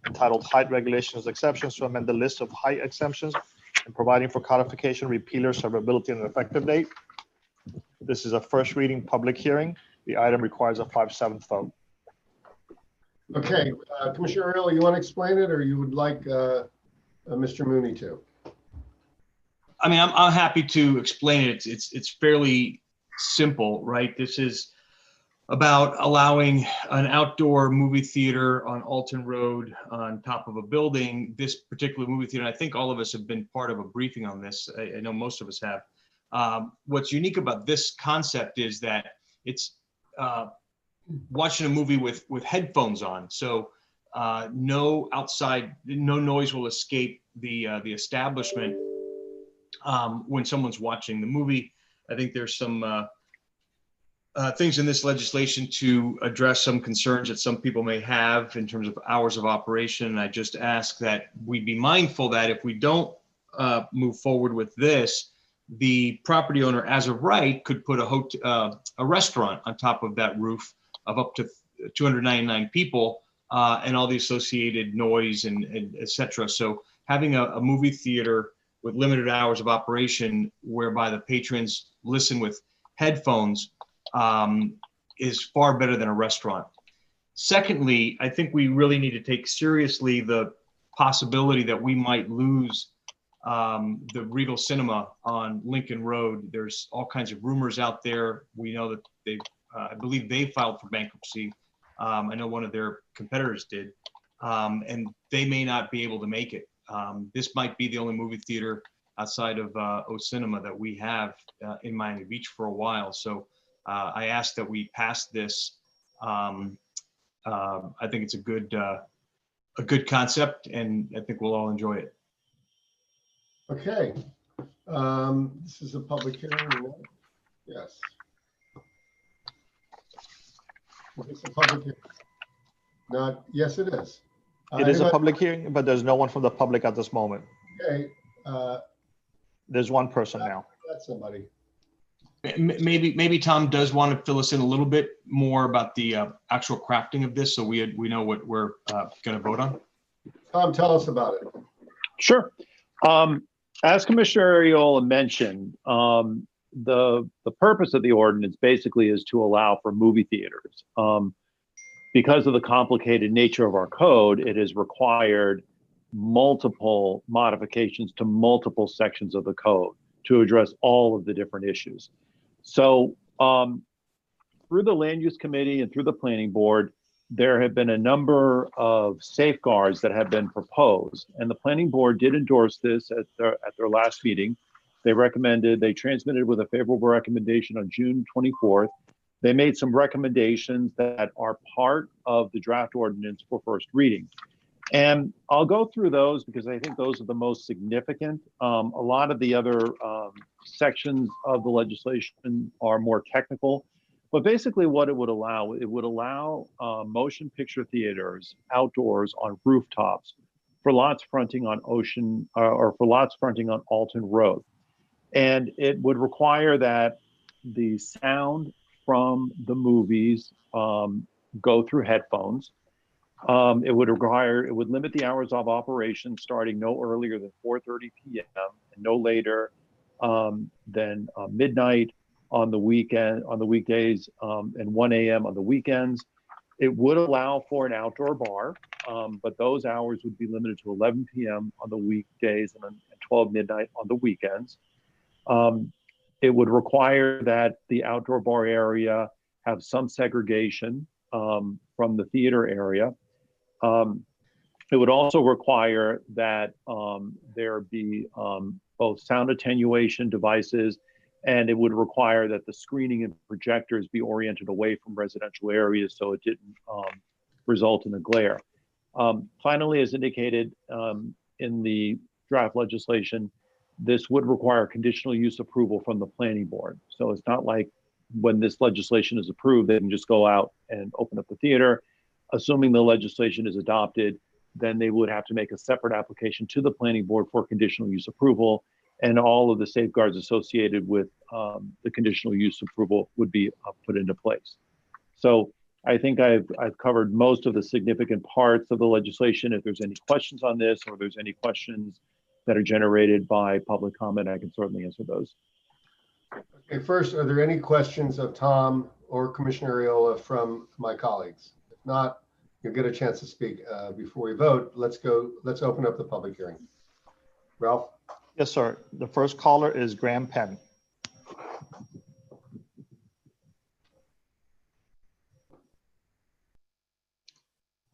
entitled Height Regulations Exceptions to amend the list of height exemptions and providing for codification, repealer, severability, and effective date. This is a first reading public hearing. The item requires a 5/7 vote. Okay, Commissioner Reilly, you want to explain it, or you would like Mr. Mooney to? I mean, I'm happy to explain it. It's fairly simple, right? This is about allowing an outdoor movie theater on Alton Road on top of a building. This particular movie theater, I think all of us have been part of a briefing on this. I know most of us have. What's unique about this concept is that it's watching a movie with headphones on. So no noise will escape the establishment when someone's watching the movie. I think there's some things in this legislation to address some concerns that some people may have in terms of hours of operation. And I just ask that we be mindful that if we don't move forward with this, the property owner as of right could put a restaurant on top of that roof of up to 299 people and all the associated noise and et cetera. So having a movie theater with limited hours of operation whereby the patrons listen with headphones is far better than a restaurant. Secondly, I think we really need to take seriously the possibility that we might lose the Regal Cinema on Lincoln Road. There's all kinds of rumors out there. We know that I believe they filed for bankruptcy. I know one of their competitors did, and they may not be able to make it. This might be the only movie theater outside of O Cinema that we have in Miami Beach for a while. So I ask that we pass this. I think it's a good concept, and I think we'll all enjoy it. Okay. This is a public hearing. Yes. It's a public hearing. Yes, it is. It is a public hearing, but there's no one from the public at this moment. Okay. There's one person now. That's somebody. Maybe Tom does want to fill us in a little bit more about the actual crafting of this, so we know what we're going to vote on. Tom, tell us about it. Sure. As Commissioner Areola mentioned, the purpose of the ordinance basically is to allow for movie theaters. Because of the complicated nature of our code, it has required multiple modifications to multiple sections of the code to address all of the different issues. So through the Land Use Committee and through the Planning Board, there have been a number of safeguards that have been proposed, and the Planning Board did endorse this at their last meeting. They transmitted with a favorable recommendation on June 24th. They made some recommendations that are part of the draft ordinance for first reading. And I'll go through those because I think those are the most significant. A lot of the other sections of the legislation are more technical, but basically what it would allow motion picture theaters outdoors on rooftops for lots fronting on Ocean or for lots fronting on Alton Road. And it would require that the sound from the movies go through headphones. It would limit the hours of operation starting no earlier than 4:30 p.m. and no later than midnight on the weekdays and 1 a.m. on the weekends. It would allow for an outdoor bar, but those hours would be limited to 11 p.m. on the weekdays and 12 midnight on the weekends. It would require that the outdoor bar area have some segregation from the theater area. It would also require that there be both sound attenuation devices, and it would require that the screening and projectors be oriented away from residential areas so it didn't result in a glare. Finally, as indicated in the draft legislation, this would require conditional use approval from the planning board. So it's not like when this legislation is approved, they can just go out and open up the theater. Assuming the legislation is adopted, then they would have to make a separate application to the planning board for conditional use approval, and all of the safeguards associated with the conditional use approval would be put into place. So I think I've covered most of the significant parts of the legislation. If there's any questions on this, or there's any questions that are generated by public comment, I can certainly answer those. Okay, first, are there any questions of Tom or Commissioner Reilly from my colleagues? If not, you'll get a chance to speak before we vote. Let's open up the public hearing. Ralph? Yes, sir. The first caller is Graham Penn.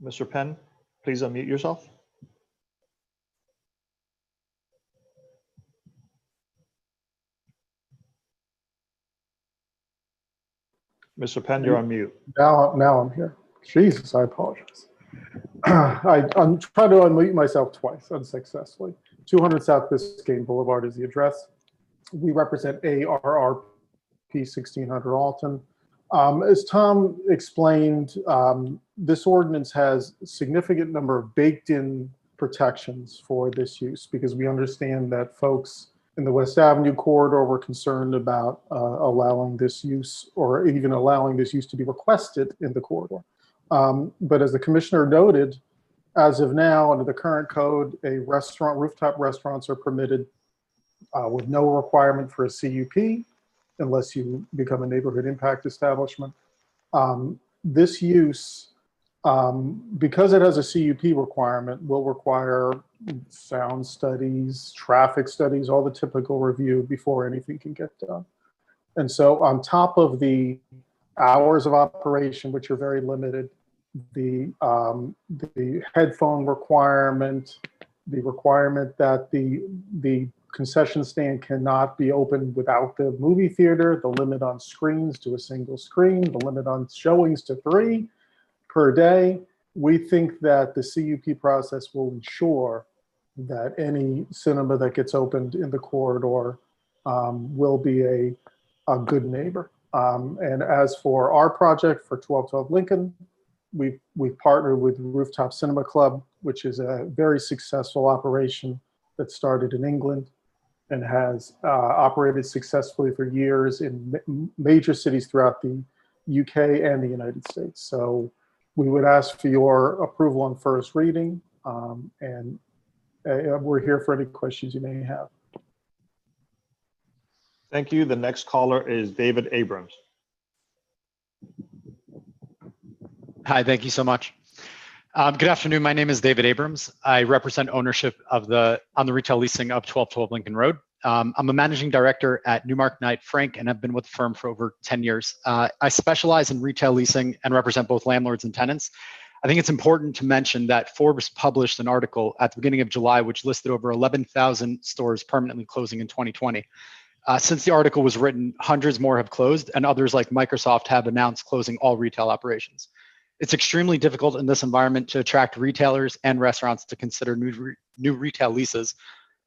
Mr. Penn, please unmute yourself. Mr. Penn, you're on mute. Now I'm here. Jesus, I apologize. I'm trying to unmute myself twice unsuccessfully. 200 South Biscayne Boulevard is the address. We represent ARRP 1600 Alton. As Tom explained, this ordinance has a significant number of baked-in protections for this use, because we understand that folks in the West Avenue corridor were concerned about allowing this use, or even allowing this use to be requested in the corridor. But as the commissioner noted, as of now, under the current code, rooftop restaurants are permitted with no requirement for a CUP unless you become a neighborhood impact establishment. This use, because it has a CUP requirement, will require sound studies, traffic studies, all the typical review before anything can get done. And so on top of the hours of operation, which are very limited, the headphone requirement, the requirement that the concession stand cannot be opened without the movie theater, the limit on screens to a single screen, the limit on showings to 3 per day. We think that the CUP process will ensure that any cinema that gets opened in the corridor will be a good neighbor. And as for our project for 1212 Lincoln, we've partnered with Rooftop Cinema Club, which is a very successful operation that started in England and has operated successfully for years in major cities throughout the UK and the United States. So we would ask for your approval on first reading, and we're here for any questions you may have. Thank you. The next caller is David Abrams. Hi, thank you so much. Good afternoon. My name is David Abrams. I represent ownership on the retail leasing of 1212 Lincoln Road. I'm a managing director at Newmark Knight Frank, and I've been with the firm for over 10 years. I specialize in retail leasing and represent both landlords and tenants. I think it's important to mention that Forbes published an article at the beginning of July, which listed over 11,000 stores permanently closing in 2020. Since the article was written, hundreds more have closed, and others like Microsoft have announced closing all retail operations. It's extremely difficult in this environment to attract retailers and restaurants to consider new retail leases.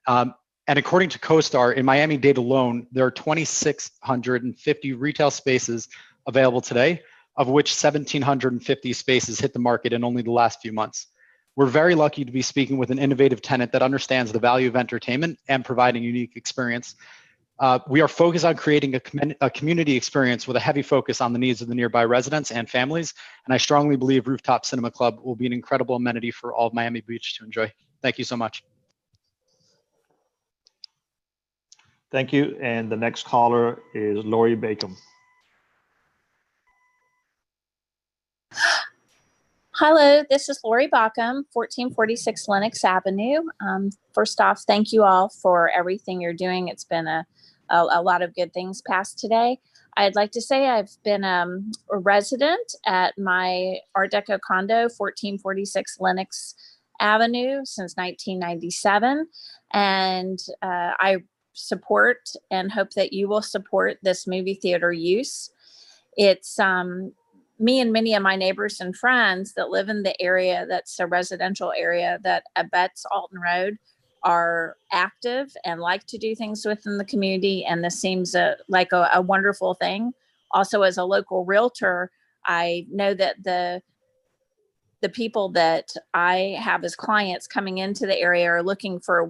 And according to CoStar, in Miami-Dade alone, there are 2,650 retail spaces available today, of which 1,750 spaces hit the market in only the last few months. We're very lucky to be speaking with an innovative tenant that understands the value of entertainment and providing a unique experience. We are focused on creating a community experience with a heavy focus on the needs of the nearby residents and families. And I strongly believe Rooftop Cinema Club will be an incredible amenity for all of Miami Beach to enjoy. Thank you so much. Thank you. And the next caller is Lori Bacon. Hello, this is Lori Bockham, 1446 Lenox Avenue. First off, thank you all for everything you're doing. It's been a lot of good things passed today. I'd like to say I've been a resident at my Art Deco condo, 1446 Lenox Avenue, since 1997. And I support and hope that you will support this movie theater use. It's me and many of my neighbors and friends that live in the area that's a residential area that abuts Alton Road are active and like to do things within the community. And this seems like a wonderful thing. Also, as a local realtor, I know that the people that I have as clients coming into the area are looking for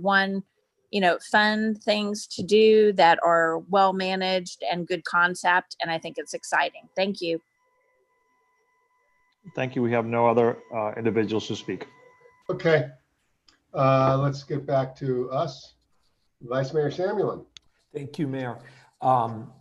fun things to do that are well managed and good concept. And I think it's exciting. Thank you. Thank you. We have no other individuals to speak. Okay. Let's get back to us. Vice Mayor Samuelin. Thank you, Mayor.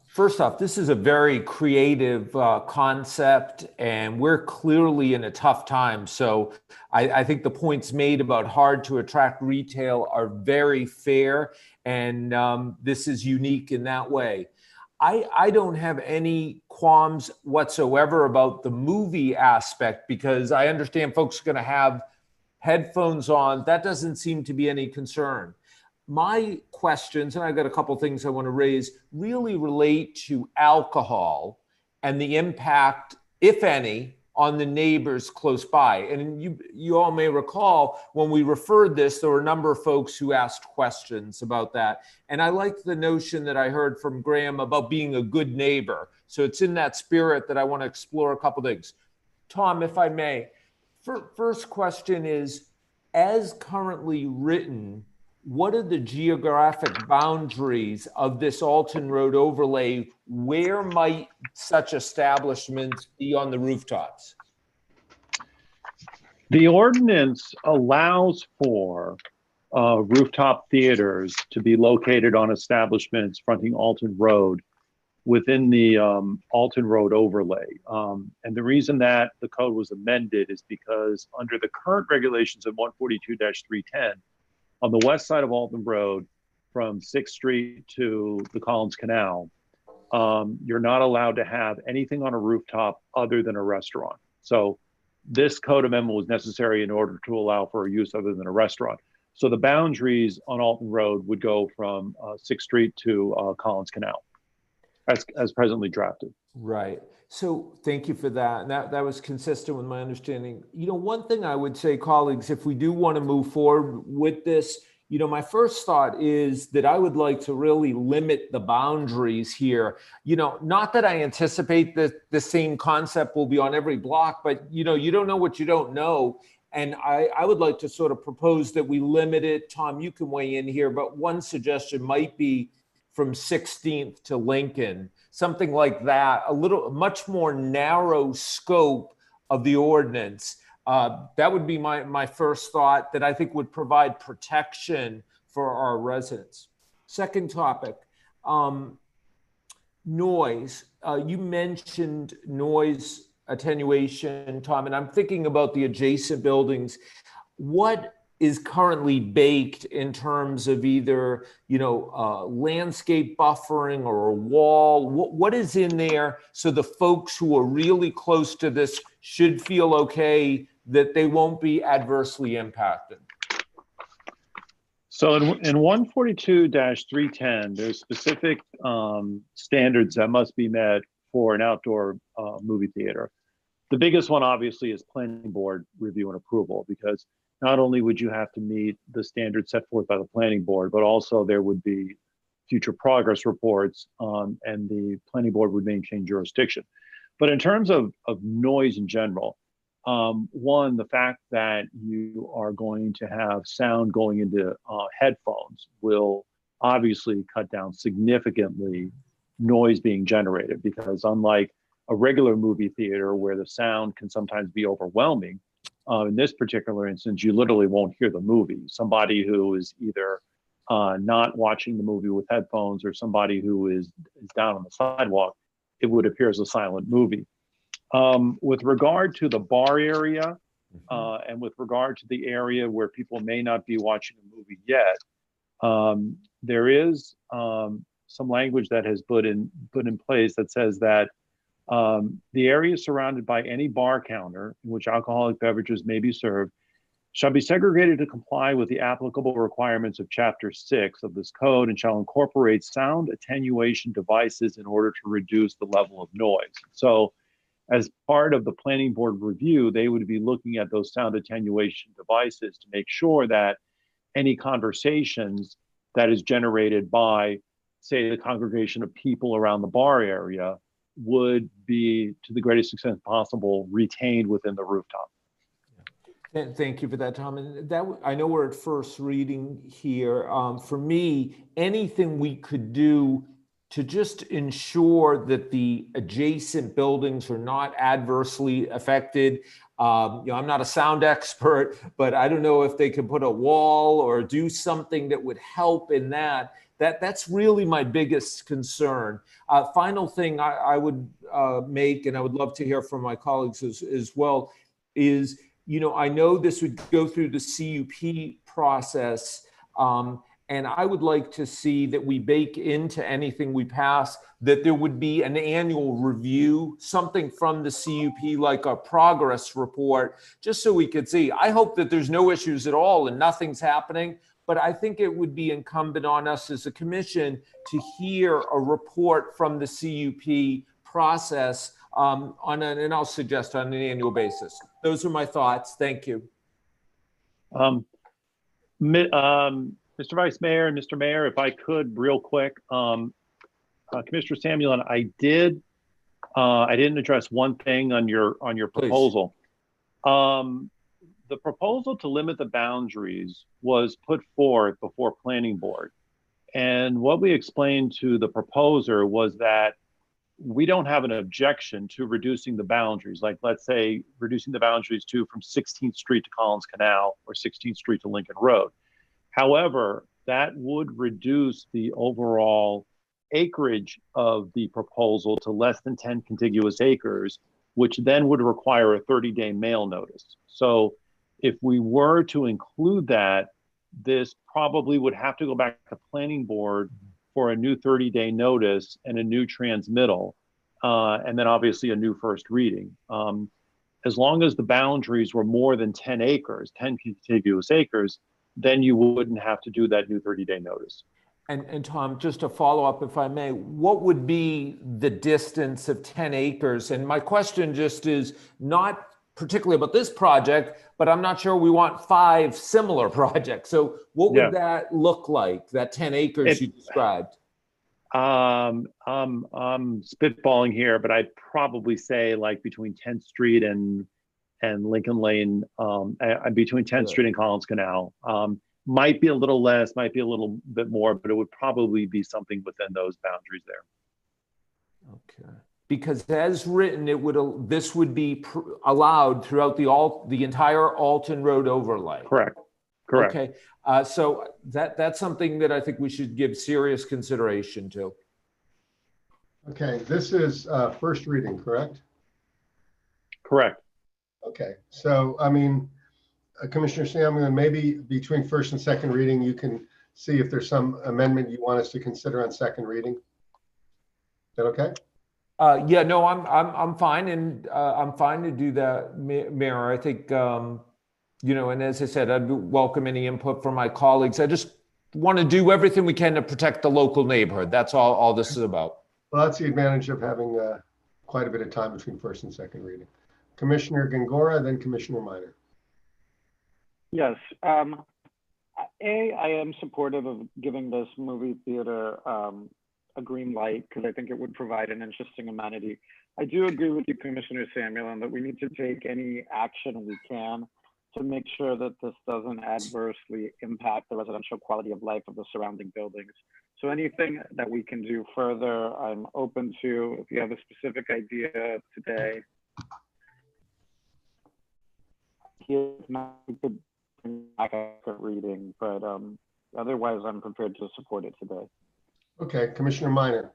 First off, this is a very creative concept, and we're clearly in a tough time. So I think the points made about hard to attract retail are very fair, and this is unique in that way. I don't have any qualms whatsoever about the movie aspect, because I understand folks are going to have headphones on. That doesn't seem to be any concern. My questions, and I've got a couple things I want to raise, really relate to alcohol and the impact, if any, on the neighbors close by. And you all may recall when we referred this, there were a number of folks who asked questions about that. And I like the notion that I heard from Graham about being a good neighbor. So it's in that spirit that I want to explore a couple things. Tom, if I may, first question is, as currently written, what are the geographic boundaries of this Alton Road overlay? Where might such establishments be on the rooftops? The ordinance allows for rooftop theaters to be located on establishments fronting Alton Road within the Alton Road overlay. And the reason that the code was amended is because under the current regulations of 142-310, on the west side of Alton Road, from 6th Street to the Collins Canal, you're not allowed to have anything on a rooftop other than a restaurant. So this code amendment was necessary in order to allow for a use other than a restaurant. So the boundaries on Alton Road would go from 6th Street to Collins Canal, as presently drafted. Right. So thank you for that. And that was consistent with my understanding. One thing I would say, colleagues, if we do want to move forward with this, my first thought is that I would like to really limit the boundaries here. Not that I anticipate that the same concept will be on every block, but you don't know what you don't know. And I would like to sort of propose that we limit it. Tom, you can weigh in here, but one suggestion might be from 16th to Lincoln, something like that, much more narrow scope of the ordinance. That would be my first thought, that I think would provide protection for our residents. Second topic, noise. You mentioned noise attenuation, Tom, and I'm thinking about the adjacent buildings. What is currently baked in terms of either, landscape buffering or a wall? What is in there so the folks who are really close to this should feel okay that they won't be adversely impacted? So in 142-310, there's specific standards that must be met for an outdoor movie theater. The biggest one, obviously, is planning board review and approval, because not only would you have to meet the standards set forth by the planning board, but also there would be future progress reports, and the planning board would maintain jurisdiction. But in terms of noise in general, one, the fact that you are going to have sound going into headphones will obviously cut down significantly noise being generated, because unlike a regular movie theater where the sound can sometimes be overwhelming, in this particular instance, you literally won't hear the movie. Somebody who is either not watching the movie with headphones, or somebody who is down on the sidewalk, it would appear as a silent movie. With regard to the bar area, And with regard to the area where people may not be watching a movie yet, there is some language that has put in place that says that the area surrounded by any bar counter in which alcoholic beverages may be served shall be segregated to comply with the applicable requirements of Chapter 6 of this code and shall incorporate sound attenuation devices in order to reduce the level of noise. So as part of the planning board review, they would be looking at those sound attenuation devices to make sure that any conversations that is generated by, say, the congregation of people around the bar area would be, to the greatest extent possible, retained within the rooftop. Thank you for that, Tom. And that, I know we're at first reading here. For me, anything we could do to just ensure that the adjacent buildings are not adversely affected. I'm not a sound expert, but I don't know if they could put a wall or do something that would help in that. That's really my biggest concern. Final thing I would make, and I would love to hear from my colleagues as well, is, I know this would go through the CUP process, and I would like to see that we bake into anything we pass that there would be an annual review, something from the CUP, like a progress report, just so we could see. I hope that there's no issues at all and nothing's happening, but I think it would be incumbent on us as a commission to hear a report from the CUP process and I'll suggest on an annual basis. Those are my thoughts. Thank you. Mr. Vice Mayor and Mr. Mayor, if I could real quick, Commissioner Samuel, I didn't address one thing on your proposal. The proposal to limit the boundaries was put forth before planning board. And what we explained to the proposer was that we don't have an objection to reducing the boundaries. Like, let's say reducing the boundaries from 16th Street to Collins Canal or 16th Street to Lincoln Road. However, that would reduce the overall acreage of the proposal to less than 10 contiguous acres, which then would require a 30-day mail notice. So if we were to include that, this probably would have to go back to planning board for a new 30-day notice and a new transmittal, and then obviously a new first reading. As long as the boundaries were more than 10 acres, 10 contiguous acres, then you wouldn't have to do that new 30-day notice. And Tom, just to follow up, if I may, what would be the distance of 10 acres? And my question just is not particularly about this project, but I'm not sure we want 5 similar projects. So what would that look like, that 10 acres you described? I'm spitballing here, but I'd probably say like between 10th Street and Lincoln Lane, between 10th Street and Collins Canal. Might be a little less, might be a little bit more, but it would probably be something within those boundaries there. Okay. Because as written, this would be allowed throughout the entire Alton Road overlay. Correct. Correct. Okay. So that's something that I think we should give serious consideration to. Okay, this is first reading, correct? Correct. Okay, so I mean, Commissioner Samuel, maybe between first and second reading, you can see if there's some amendment you want us to consider on second reading. Is that okay? Yeah, no, I'm fine, and I'm fine to do that, Mayor. I think and as I said, I'd welcome any input from my colleagues. I just want to do everything we can to protect the local neighborhood. That's all this is about. Well, that's the advantage of having quite a bit of time between first and second reading. Commissioner Gongora, then Commissioner Minor. Yes. I am supportive of giving this movie theater a green light because I think it would provide an interesting amenity. I do agree with you, Commissioner Samuel, that we need to take any action we can to make sure that this doesn't adversely impact the residential quality of life of the surrounding buildings. So anything that we can do further, I'm open to. If you have a specific idea today, we could bring back a reading, but otherwise I'm prepared to support it today. Okay, Commissioner Minor.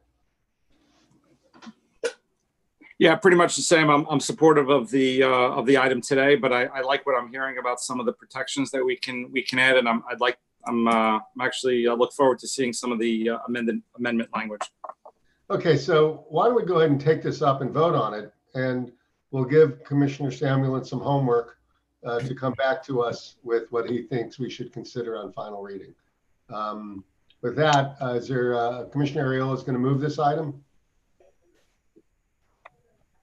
Yeah, pretty much the same. I'm supportive of the item today, but I like what I'm hearing about some of the protections that we can add, and I'm actually look forward to seeing some of the amendment language. Okay, so why don't we go ahead and take this up and vote on it, and we'll give Commissioner Samuel some homework to come back to us with what he thinks we should consider on final reading. With that, is there Commissioner Reilly is going to move this item?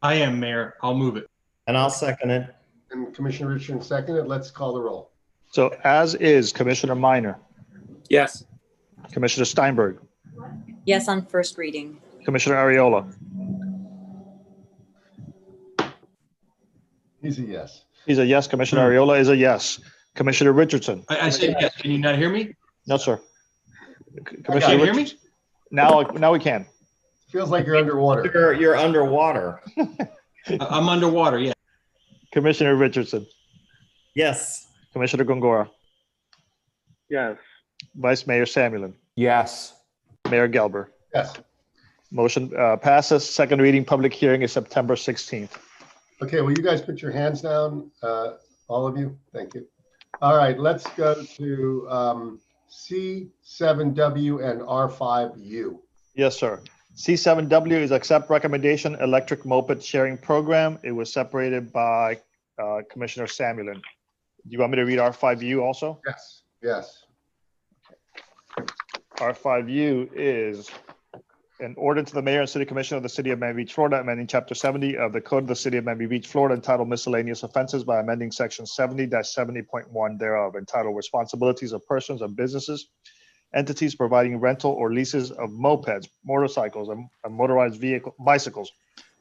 I am, Mayor. I'll move it. And I'll second it. And Commissioner Richardson seconded. Let's call the roll. So as is Commissioner Minor, Yes. Commissioner Steinberg, Yes on first reading. Commissioner Ariola. He's a yes. He's a yes. Commissioner Ariola is a yes. Commissioner Richardson. I said yes. Can you not hear me? No, sir. Can you hear me? Now we can. Feels like you're underwater. You're underwater. I'm underwater, yeah. Commissioner Richardson. Yes. Commissioner Gongora. Yes. Vice Mayor Samuelin. Yes. Mayor Gelber. Yes. Motion passes. Second reading, public hearing is September 16th. Okay, will you guys put your hands down, all of you? Thank you. All right, let's go to C7W and R5U. Yes, sir. C7W is accept recommendation electric moped sharing program. It was separated by Commissioner Samuelin. Do you want me to read R5U also? Yes. Yes. R5U is an order to the mayor and city commission of the city of Miami Beach, Florida, amending chapter 70 of the code of the city of Miami Beach, Florida, entitled miscellaneous offenses by amending section 70-70.1 thereof, entitled responsibilities of persons and businesses, entities providing rental or leases of mopeds, motorcycles, and motorized bicycles,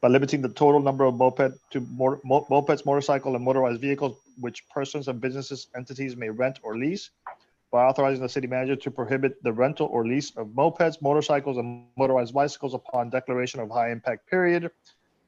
by limiting the total number of mopeds, motorcycle, and motorized vehicles which persons and businesses entities may rent or lease, by authorizing the city manager to prohibit the rental or lease of mopeds, motorcycles, and motorized bicycles upon declaration of high impact period,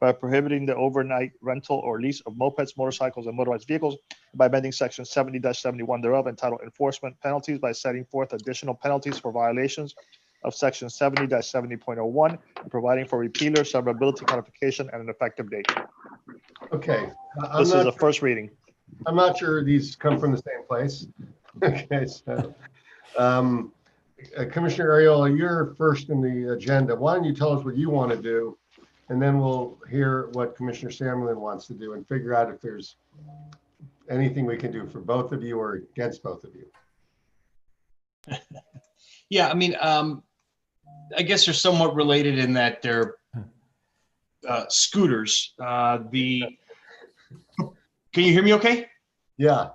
by prohibiting the overnight rental or lease of mopeds, motorcycles, and motorized vehicles, by amending section 70-71 thereof, entitled enforcement penalties, by setting forth additional penalties for violations of section 70-70.01, and providing for repealer, severability, codification, and an effective date. Okay. This is a first reading. I'm not sure these come from the same place. Okay, so Commissioner Ariola, you're first in the agenda. Why don't you tell us what you want to do, and then we'll hear what Commissioner Samuelin wants to do and figure out if there's anything we can do for both of you or against both of you. Yeah, I mean, I guess they're somewhat related in that they're scooters. Can you hear me okay? Yeah.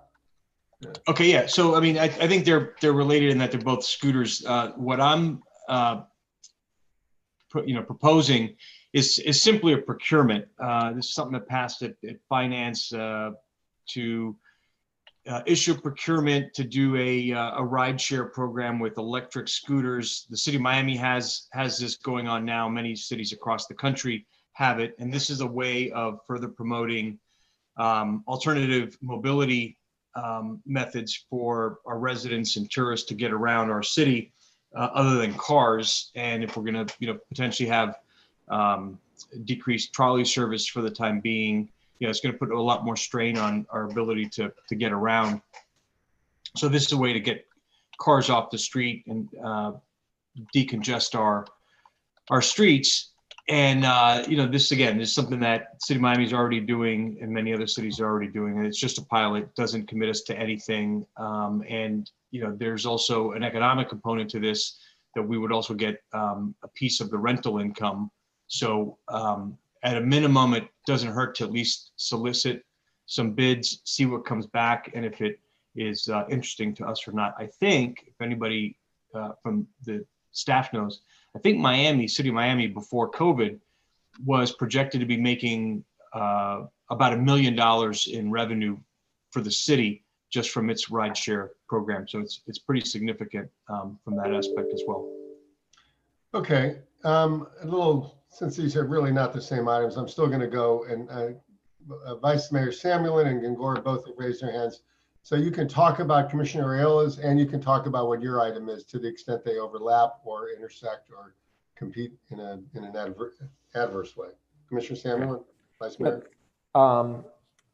Okay, yeah. So, I mean, I think they're related in that they're both scooters. What I'm, proposing is simply a procurement. This is something that passed at finance to issue procurement to do a rideshare program with electric scooters. The city of Miami has this going on now. Many cities across the country have it, and this is a way of further promoting alternative mobility methods for our residents and tourists to get around our city other than cars. And if we're going to potentially have decreased trolley service for the time being, it's going to put a lot more strain on our ability to get around. So this is a way to get cars off the street and decongest our streets. And this again is something that City of Miami is already doing, and many other cities are already doing. And it's just a pilot; doesn't commit us to anything. And there's also an economic component to this that we would also get a piece of the rental income. So at a minimum, it doesn't hurt to at least solicit some bids, see what comes back, and if it is interesting to us or not. I think if anybody from the staff knows, I think City of Miami before COVID was projected to be making about $1 million in revenue for the city just from its rideshare program. So it's pretty significant from that aspect as well. Okay, since these are really not the same items, I'm still going to go, and Vice Mayor Samuelin and Gongora both have raised their hands. So you can talk about Commissioner Ariola's, and you can talk about what your item is to the extent they overlap or intersect or compete in an adverse way. Commissioner Samuel, Vice Mayor.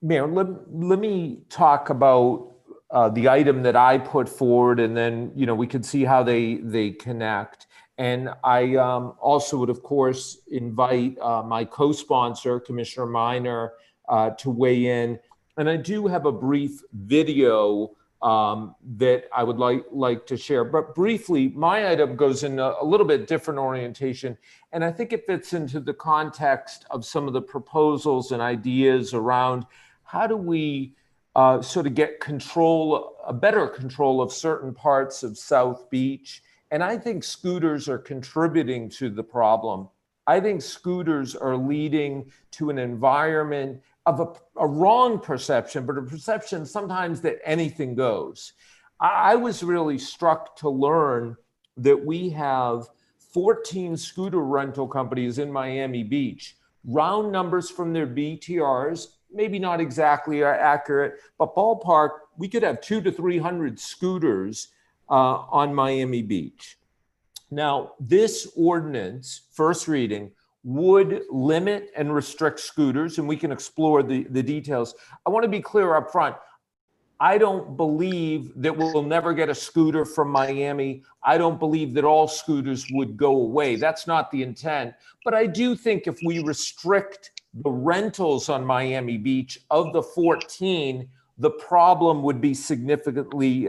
Mayor, let me talk about the item that I put forward, and then we could see how they connect. And I also would, of course, invite my co-sponsor, Commissioner Minor, to weigh in. And I do have a brief video that I would like to share. But briefly, my item goes in a little bit different orientation, and I think it fits into the context of some of the proposals and ideas around how do we sort of get a better control of certain parts of South Beach. And I think scooters are contributing to the problem. I think scooters are leading to an environment of a wrong perception, but a perception sometimes that anything goes. I was really struck to learn that we have 14 scooter rental companies in Miami Beach. Round numbers from their BTRs, maybe not exactly accurate, but ballpark, we could have 200 to 300 scooters on Miami Beach. Now, this ordinance, first reading, would limit and restrict scooters, and we can explore the details. I want to be clear up front. I don't believe that we'll never get a scooter from Miami. I don't believe that all scooters would go away. That's not the intent. But I do think if we restrict the rentals on Miami Beach of the 14, the problem would be significantly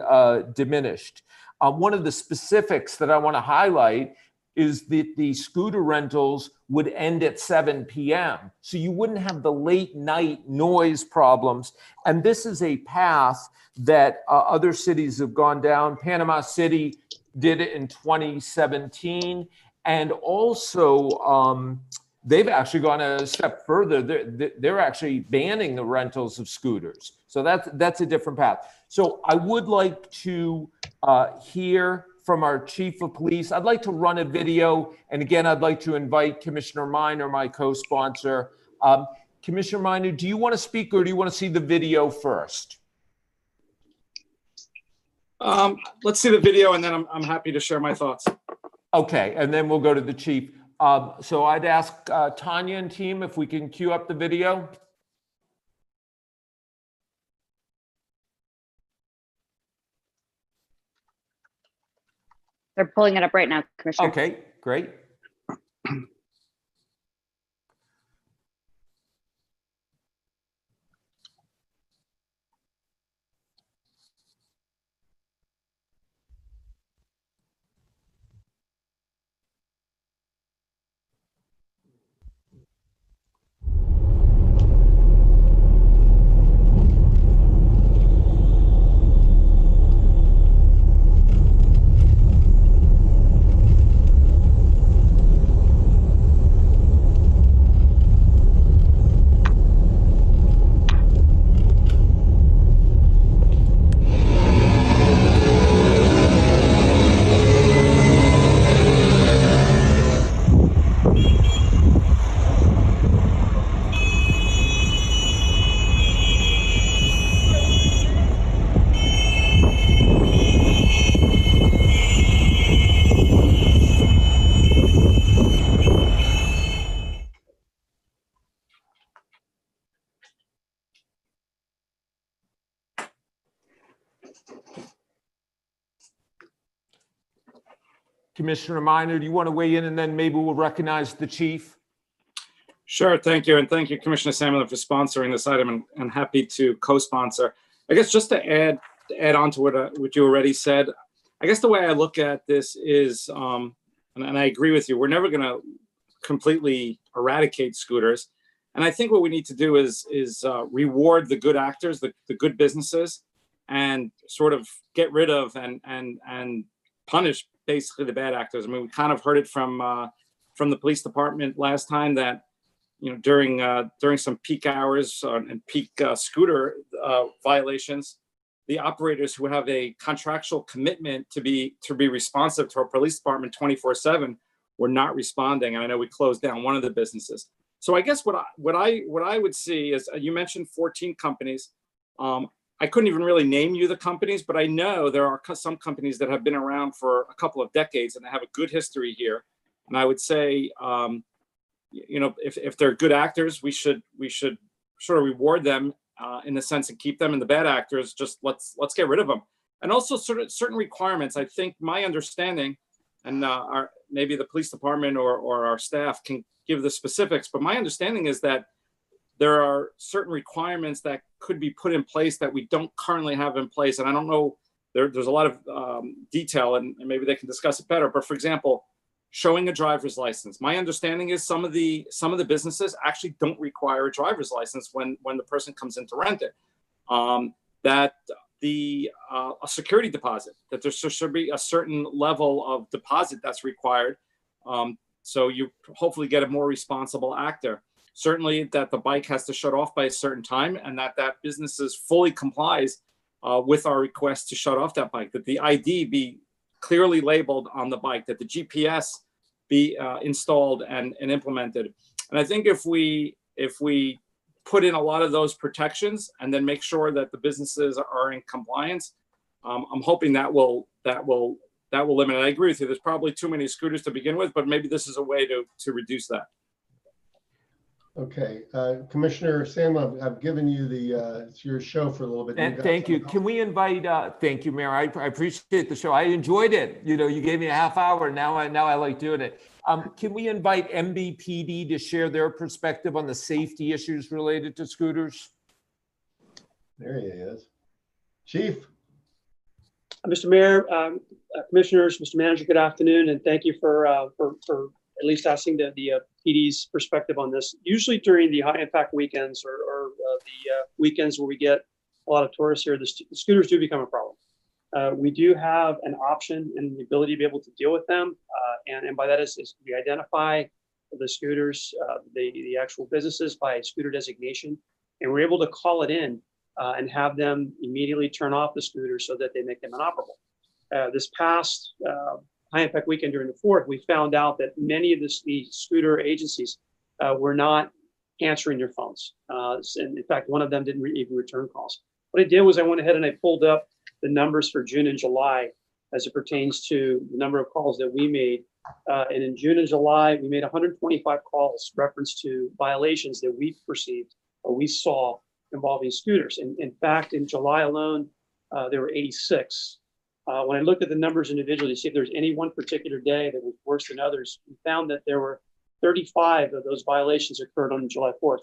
diminished. One of the specifics that I want to highlight is that the scooter rentals would end at 7 p.m. So you wouldn't have the late night noise problems. And this is a path that other cities have gone down. Panama City did it in 2017. And also, they've actually gone a step further. They're actually banning the rentals of scooters. So that's a different path. So I would like to hear from our chief of police. I'd like to run a video. And again, I'd like to invite Commissioner Minor, my co-sponsor. Commissioner Minor, do you want to speak or do you want to see the video first? Let's see the video and then I'm happy to share my thoughts. Okay, and then we'll go to the chief. So I'd ask Tanya and team if we can queue up the video. They're pulling it up right now, Commissioner. Okay, great. Commissioner Minor, do you want to weigh in and then maybe we'll recognize the chief? Sure, thank you. And thank you, Commissioner Samuel, for sponsoring this item and happy to co-sponsor. I guess just to add on to what you already said, I guess the way I look at this is, and I agree with you, we're never going to completely eradicate scooters. And I think what we need to do is reward the good actors, the good businesses, and sort of get rid of and punish basically the bad actors. I mean, we kind of heard it from the police department last time that, you know, during some peak hours and peak scooter violations, the operators who have a contractual commitment to be responsive to our police department 24/7 were not responding. And I know we closed down one of the businesses. So I guess what I would see is, you mentioned 14 companies. I couldn't even really name you the companies, but I know there are some companies that have been around for a couple of decades and they have a good history here. And I would say, you know, if they're good actors, we should sort of reward them in the sense and keep them, and the bad actors, just let's get rid of them. And also sort of certain requirements. I think my understanding, and maybe the police department or our staff can give the specifics, but my understanding is that there are certain requirements that could be put in place that we don't currently have in place. And I don't know, there's a lot of detail, and maybe they can discuss it better. But for example, showing a driver's license. My understanding is some of the businesses actually don't require a driver's license when the person comes in to rent it. That a security deposit, that there should be a certain level of deposit that's required. So you hopefully get a more responsible actor. Certainly that the bike has to shut off by a certain time, and that businesses fully complies with our request to shut off that bike, that the ID be clearly labeled on the bike, that the GPS be installed and implemented. And I think if we put in a lot of those protections and then make sure that the businesses are in compliance, I'm hoping that will limit it. I agree with you. There's probably too many scooters to begin with, but maybe this is a way to reduce that. Okay, Commissioner Sam, I've given you it's your show for a little bit. And thank you. Can we invite? Thank you, Mayor. I appreciate the show. I enjoyed it. You know, you gave me a half hour. Now I like doing it. Can we invite MBPD to share their perspective on the safety issues related to scooters? There he is, Chief. Mr. Mayor, Commissioners, Mr. Manager, good afternoon, and thank you for at least asking the PD's perspective on this. Usually during the high impact weekends or the weekends where we get a lot of tourists here, the scooters do become a problem. We do have an option and the ability to be able to deal with them. And by that is we identify the scooters, the actual businesses by scooter designation, and we're able to call it in and have them immediately turn off the scooters so that they make them inoperable. This past high impact weekend during the 4th, we found out that many of the scooter agencies were not answering their phones. And in fact, one of them didn't even return calls. What I did was I went ahead and I pulled up the numbers for June and July as it pertains to the number of calls that we made. And in June and July, we made 125 calls reference to violations that we perceived or we saw involving scooters. And in fact, in July alone, there were 86. When I looked at the numbers individually to see if there's any one particular day that was worse than others, we found that there were 35 of those violations occurred on July 4th.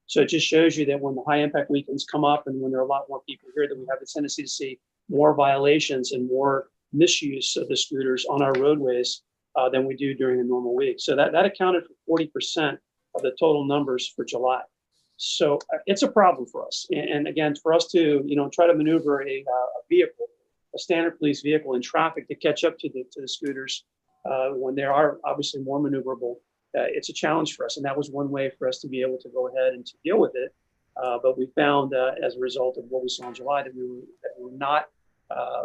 So it just shows you that when the high impact weekends come up and when there are a lot more people here, that we have the tendency to see more violations and more misuse of the scooters on our roadways than we do during a normal week. So that accounted for 40% of the total numbers for July. So it's a problem for us. And again, for us to try to maneuver a vehicle, a standard police vehicle in traffic to catch up to the scooters when they are obviously more maneuverable, it's a challenge for us. And that was one way for us to be able to go ahead and to deal with it. But we found as a result of what we saw in July that we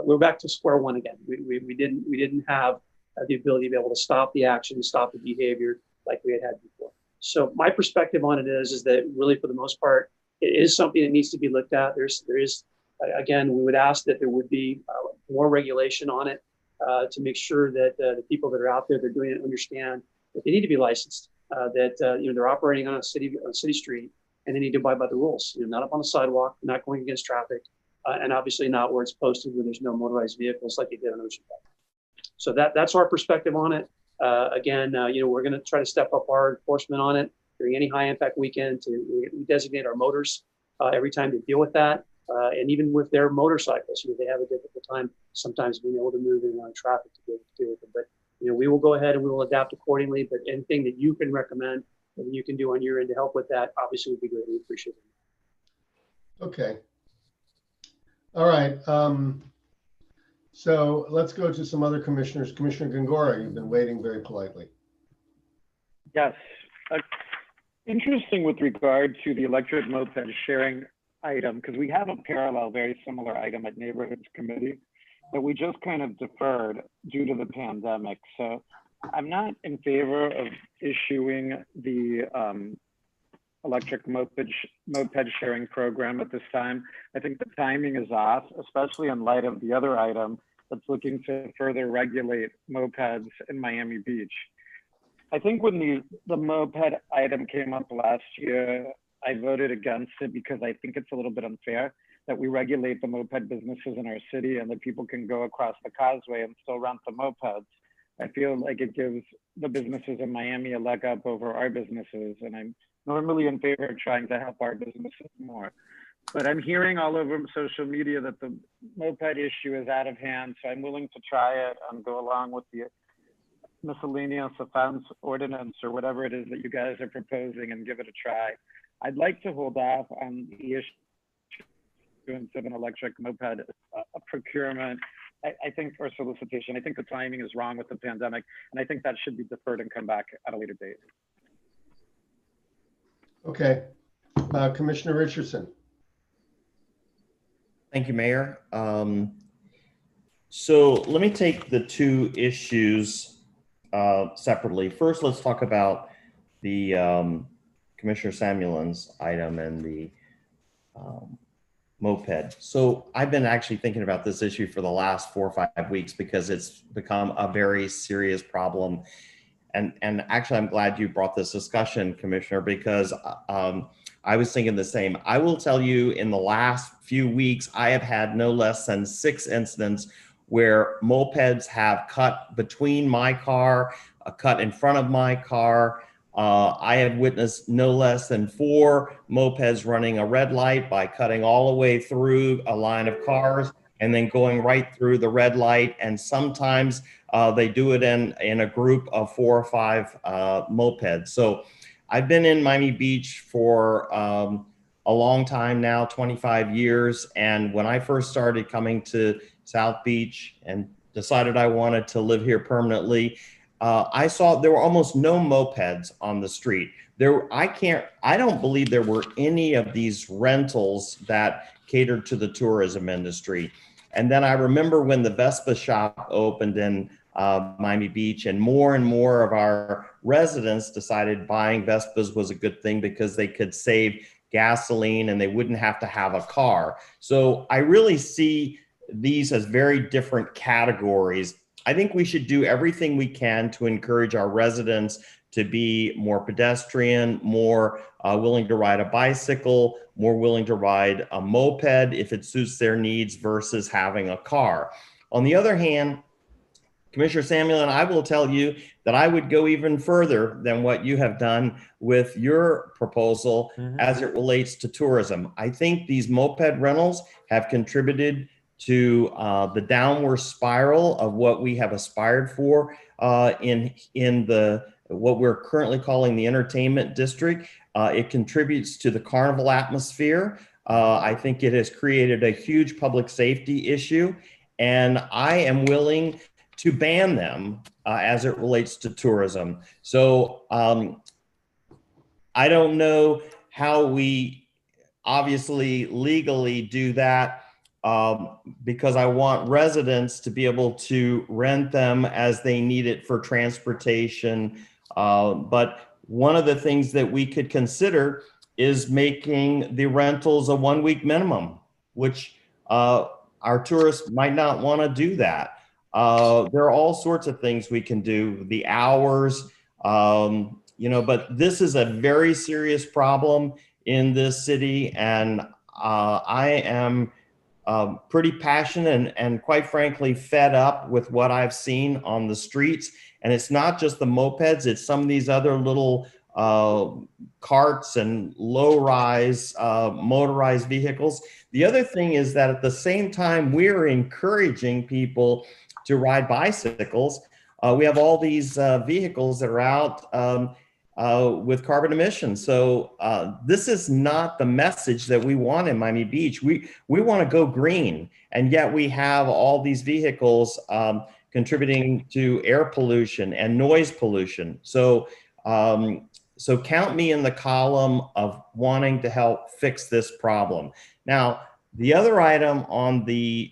were back to square one again. We didn't have the ability to be able to stop the action, stop the behavior like we had before. So my perspective on it is that really for the most part, it is something that needs to be looked at. There is, again, we would ask that there would be more regulation on it to make sure that the people that are out there, they're doing it, understand that they need to be licensed, that they're operating on a city street and they need to abide by the rules. Not up on the sidewalk, not going against traffic, and obviously not where it's posted where there's no motorized vehicles like they did on Ocean Drive. So that's our perspective on it. Again, we're going to try to step up our enforcement on it during any high impact weekend. We designate our motors every time to deal with that. And even with their motorcycles, they have a difficult time sometimes being able to move in traffic to be able to deal with them. But we will go ahead and we will adapt accordingly. But anything that you can recommend and you can do on your end to help with that, obviously, would be greatly appreciated. Okay. All right. So let's go to some other commissioners. Commissioner Gongora, you've been waiting very politely. Yes. Interesting with regard to the electric moped sharing item, because we have a parallel, very similar item at Neighborhoods Committee that we just kind of deferred due to the pandemic. So I'm not in favor of issuing the electric moped sharing program at this time. I think the timing is off, especially in light of the other item that's looking to further regulate mopeds in Miami Beach. I think when the moped item came up last year, I voted against it because I think it's a little bit unfair that we regulate the moped businesses in our city and that people can go across the causeway and still rent the mopeds. I feel like it gives the businesses in Miami a leg up over our businesses, and I'm normally in favor of trying to help our businesses more. But I'm hearing all over social media that the moped issue is out of hand, so I'm willing to try it and go along with the miscellaneous offense ordinance or whatever it is that you guys are proposing and give it a try. I'd like to hold off on the issuance of an electric moped procurement. I think, or solicitation. I think the timing is wrong with the pandemic, and I think that should be deferred and come back at a later date. Okay, Commissioner Richardson. Thank you, Mayor. So let me take the two issues separately. First, let's talk about the Commissioner Samuelin's item and the moped. So I've been actually thinking about this issue for the last 4 or 5 weeks because it's become a very serious problem. And actually, I'm glad you brought this discussion, Commissioner, because I was thinking the same. I will tell you, in the last few weeks, I have had no less than 6 incidents where mopeds have cut between my car, a cut in front of my car. I have witnessed no less than 4 mopeds running a red light by cutting all the way through a line of cars and then going right through the red light. And sometimes they do it in a group of 4 or 5 mopeds. So I've been in Miami Beach for a long time now, 25 years. And when I first started coming to South Beach and decided I wanted to live here permanently, I saw there were almost no mopeds on the street. I don't believe there were any of these rentals that catered to the tourism industry. And then I remember when the Vespa shop opened in Miami Beach, and more of our residents decided buying Vespas was a good thing because they could save gasoline and they wouldn't have to have a car. So I really see these as very different categories. I think we should do everything we can to encourage our residents to be more pedestrian, more willing to ride a bicycle, more willing to ride a moped if it suits their needs versus having a car. On the other hand, Commissioner Samuel, and I will tell you that I would go even further than what you have done with your proposal as it relates to tourism. I think these moped rentals have contributed to the downward spiral of what we have aspired for in what we're currently calling the entertainment district. It contributes to the carnival atmosphere. I think it has created a huge public safety issue, and I am willing to ban them as it relates to tourism. So I don't know how we obviously legally do that, because I want residents to be able to rent them as they need it for transportation. But one of the things that we could consider is making the rentals a 1-week minimum, which our tourists might not want to do that. There are all sorts of things we can do, the hours, but this is a very serious problem in this city. And I am pretty passionate and quite frankly fed up with what I've seen on the streets. And it's not just the mopeds, it's some of these other little carts and low-rise motorized vehicles. The other thing is that at the same time we're encouraging people to ride bicycles, we have all these vehicles that are out with carbon emissions. So this is not the message that we want in Miami Beach. We want to go green, and yet we have all these vehicles contributing to air pollution and noise pollution. So so count me in the column of wanting to help fix this problem. Now, the other item on the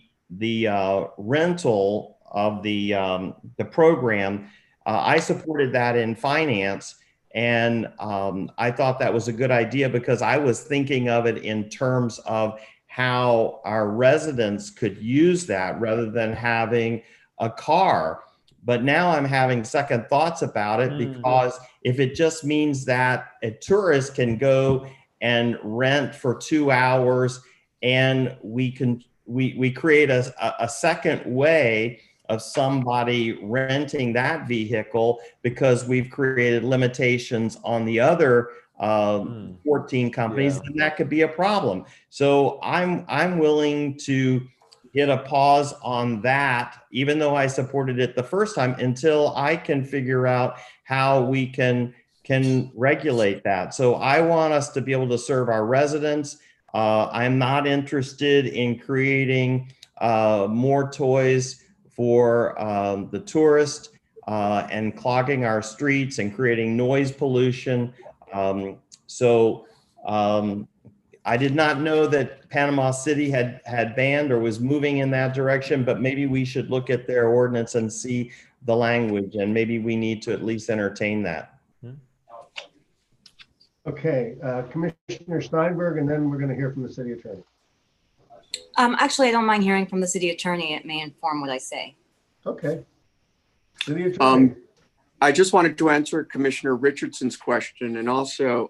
rental of the program, I supported that in finance. And I thought that was a good idea because I was thinking of it in terms of how our residents could use that rather than having a car. But now I'm having second thoughts about it, because if it just means that a tourist can go and rent for 2 hours, and we create a second way of somebody renting that vehicle because we've created limitations on the other 14 companies, then that could be a problem. So I'm willing to hit a pause on that, even though I supported it the first time, until I can figure out how we can regulate that. So I want us to be able to serve our residents. I'm not interested in creating more toys for the tourist and clogging our streets and creating noise pollution. I did not know that Panama City had banned or was moving in that direction, but maybe we should look at their ordinance and see the language, and maybe we need to at least entertain that. Okay, Commissioner Steinberg, and then we're going to hear from the city attorney. Actually, I don't mind hearing from the city attorney. It may inform what I say. Okay. City attorney. I just wanted to answer Commissioner Richardson's question, and also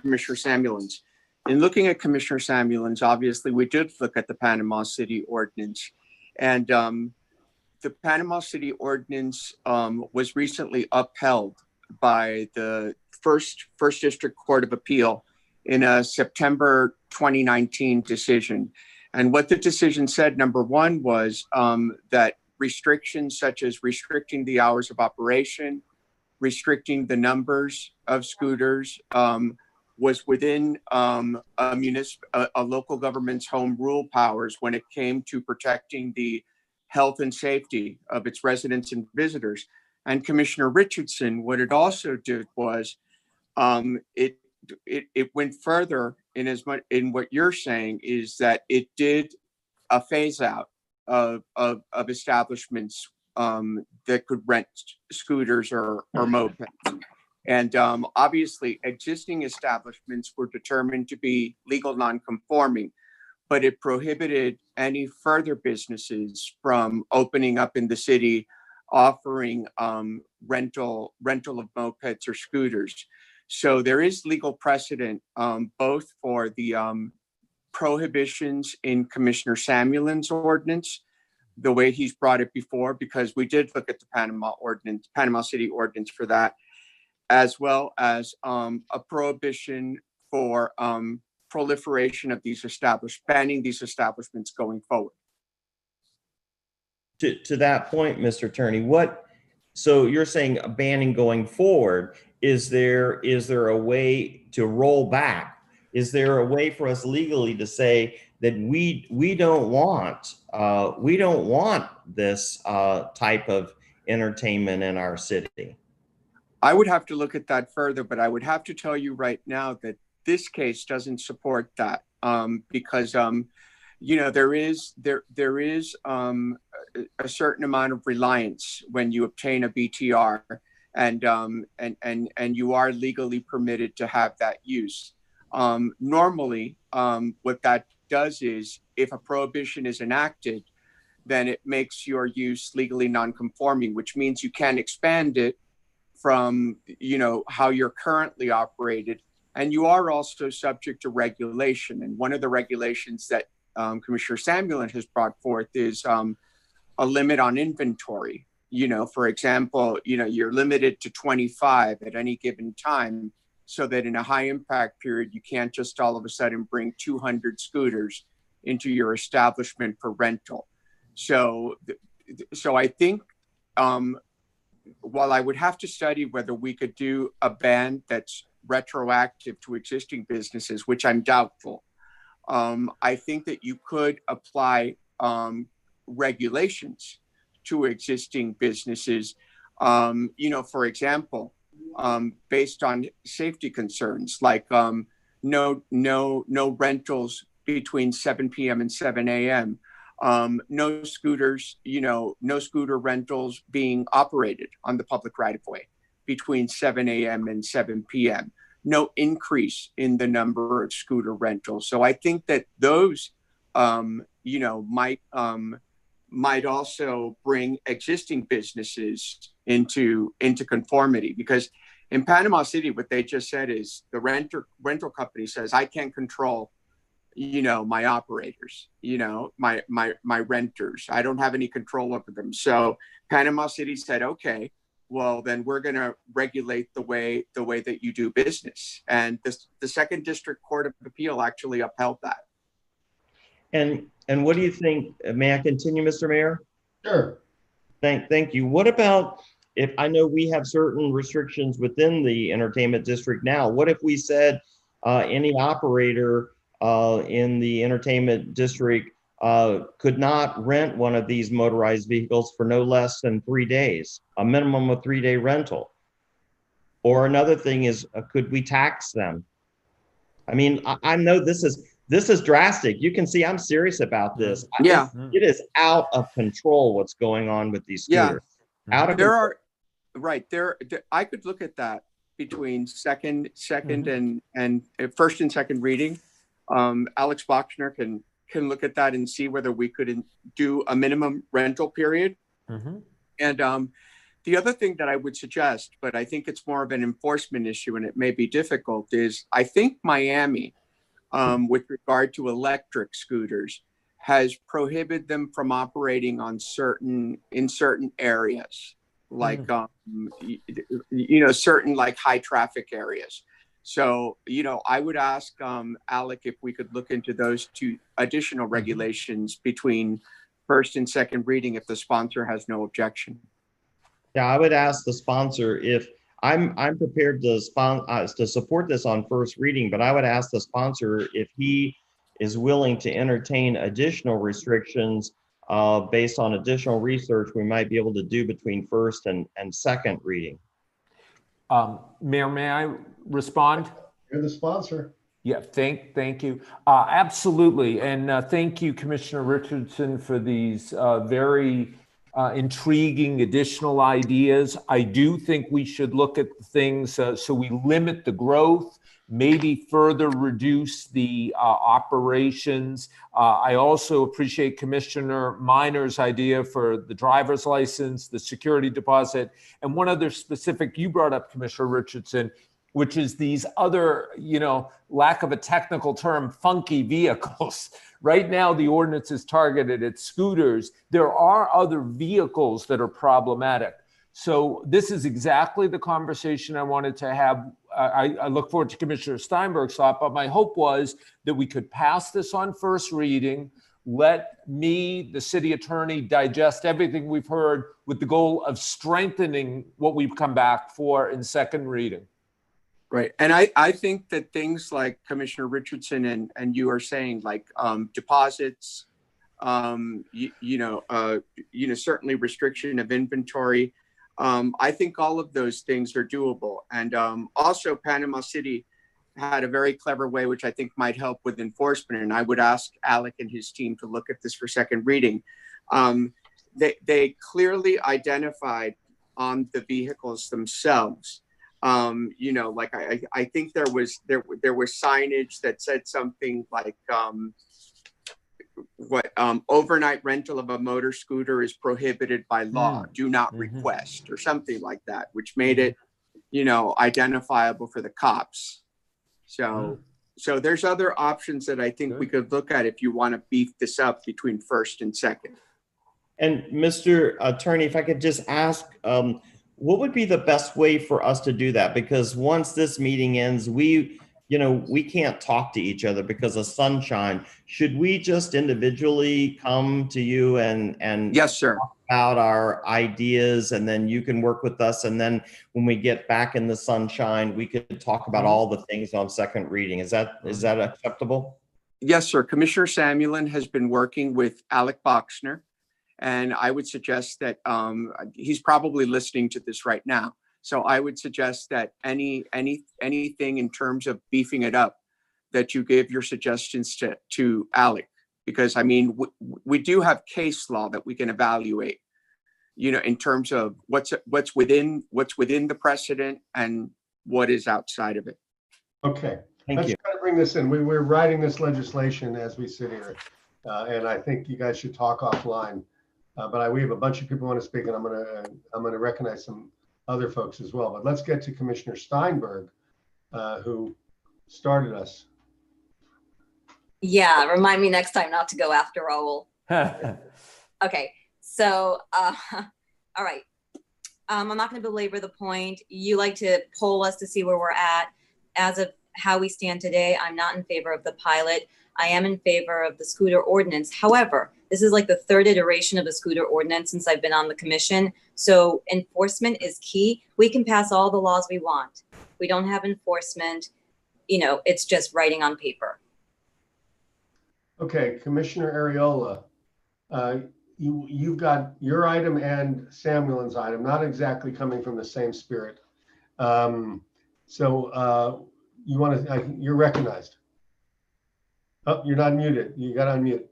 Commissioner Samuelin's. In looking at Commissioner Samuelin's, obviously we did look at the Panama City Ordinance, and the Panama City Ordinance was recently upheld by the First District Court of Appeal in a September 2019 decision. And what the decision said, number one, was that restrictions such as restricting the hours of operation, restricting the numbers of scooters, was within a local government's home rule powers when it came to protecting the health and safety of its residents and visitors. And Commissioner Richardson, what it also did was it went further in as much in what you're saying, is that it did a phase out of establishments that could rent scooters or mopeds. And obviously existing establishments were determined to be legal non-conforming, but it prohibited any further businesses from opening up in the city, offering rental of mopeds or scooters. So there is legal precedent both for the prohibitions in Commissioner Samuelin's ordinance, the way he's brought it before, because we did look at the Panama City Ordinance for that, as well as a prohibition for proliferation of these banning these establishments going forward. To that point, Mr. Attorney, so you're saying a banning going forward, is there a way to roll back? Is there a way for us legally to say that we don't want this type of entertainment in our city? I would have to look at that further, but I would have to tell you right now that this case doesn't support that because there is a certain amount of reliance when you obtain a BTR, and you are legally permitted to have that use. Normally, what that does is, if a prohibition is enacted, then it makes your use legally non-conforming, which means you can't expand it from how you're currently operated, and you are also subject to regulation. And one of the regulations that Commissioner Samuelin has brought forth is a limit on inventory. For example, you're limited to 25 at any given time, so that in a high impact period, you can't just all of a sudden bring 200 scooters into your establishment for rental. So I think while I would have to study whether we could do a ban that's retroactive to existing businesses, which I'm doubtful, I think that you could apply regulations to existing businesses, for example, based on safety concerns, like no rentals between 7 p.m. and 7 a.m., no scooters, no scooter rentals being operated on the public right-of-way between 7 a.m. and 7 p.m., no increase in the number of scooter rentals. So I think that those, might might also bring existing businesses into conformity, because in Panama City, what they just said is the rental company says, I can't control, my operators, my renters. I don't have any control over them. So Panama City said, okay, well, then we're going to regulate the way that you do business. And the Second District Court of Appeal actually upheld that. And what do you think? May I continue, Mr. Mayor? Sure. Thank you. What about, if I know we have certain restrictions within the entertainment district now, what if we said any operator in the entertainment district could not rent one of these motorized vehicles for no less than 3 days, a minimum of 3-day rental? Or another thing is, could we tax them? I mean, I know this is drastic. You can see I'm serious about this. Yeah. It is out of control what's going on with these scooters. Yeah. Out of there control. are, right, there, I could look at that between second and first and second reading. Alex Bochner can look at that and see whether we could do a minimum rental period. And the other thing that I would suggest, but I think it's more of an enforcement issue and it may be difficult, is I think Miami, with regard to electric scooters, has prohibited them from operating in certain areas, like certain like high traffic areas. So I would ask Alec if we could look into those 2 additional regulations between first and second reading if the sponsor has no objection. Yeah, I would ask the sponsor if I'm prepared to support this on first reading, but I would ask the sponsor if he is willing to entertain additional restrictions based on additional research we might be able to do between first and second reading. Mayor, may I respond? You're the sponsor. Yeah, thank you. Absolutely. And thank you, Commissioner Richardson, for these very intriguing additional ideas. I do think we should look at things so we limit the growth, maybe further reduce the operations. I also appreciate Commissioner Minor's idea for the driver's license, the security deposit, and one other specific you brought up, Commissioner Richardson, which is these other, lack of a technical term, funky vehicles. Right now, the ordinance is targeted at scooters. There are other vehicles that are problematic. So this is exactly the conversation I wanted to have. I look forward to Commissioner Steinberg's thought, but my hope was that we could pass this on first reading, let me, the city attorney, digest everything we've heard with the goal of strengthening what we've come back for in second reading. Right. And I think that things like Commissioner Richardson and you are saying, like deposits, certainly restriction of inventory. I think all of those things are doable. And also Panama City had a very clever way, which I think might help with enforcement. And I would ask Alec and his team to look at this for second reading. They clearly identified on the vehicles themselves. I think there was signage that said something like overnight rental of a motor scooter is prohibited by law. Do not request, or something like that, which made it, identifiable for the cops. So there's other options that I think we could look at if you want to beef this up between first and second. And Mr. Attorney, if I could just ask, what would be the best way for us to do that? Because once this meeting ends, we can't talk to each other because of sunshine. Should we just individually come to you and yes, sir, talk about our ideas, and then you can work with us, and then when we get back in the sunshine, we could talk about all the things on second reading? Is that acceptable? Yes, sir. Commissioner Samuelin has been working with Alec Bochner, and I would suggest that he's probably listening to this right now. So I would suggest that anything in terms of beefing it up, that you give your suggestions to Alec, because I mean, we do have case law that we can evaluate, in terms of what's within the precedent and what is outside of it. Okay, Thank you. Try to bring this in. We're writing this legislation as we sit here, and I think you guys should talk offline. But we have a bunch of people who want to speak, and I'm gonna recognize some other folks as well. But let's get to Commissioner Steinberg, who started us. Yeah, remind me next time not to go after Raul. Okay, so, all right. I'm not going to belabor the point. You like to poll us to see where we're at. As of how we stand today, I'm not in favor of the pilot. I am in favor of the scooter ordinance. However, this is like the third iteration of the scooter ordinance since I've been on the commission. So enforcement is key. We can pass all the laws we want. We don't have enforcement, it's just writing on paper. Okay, Commissioner Areola, you've got your item and Samuelin's item, not exactly coming from the same spirit. You're recognized. Oh, you're not muted. You got to unmute.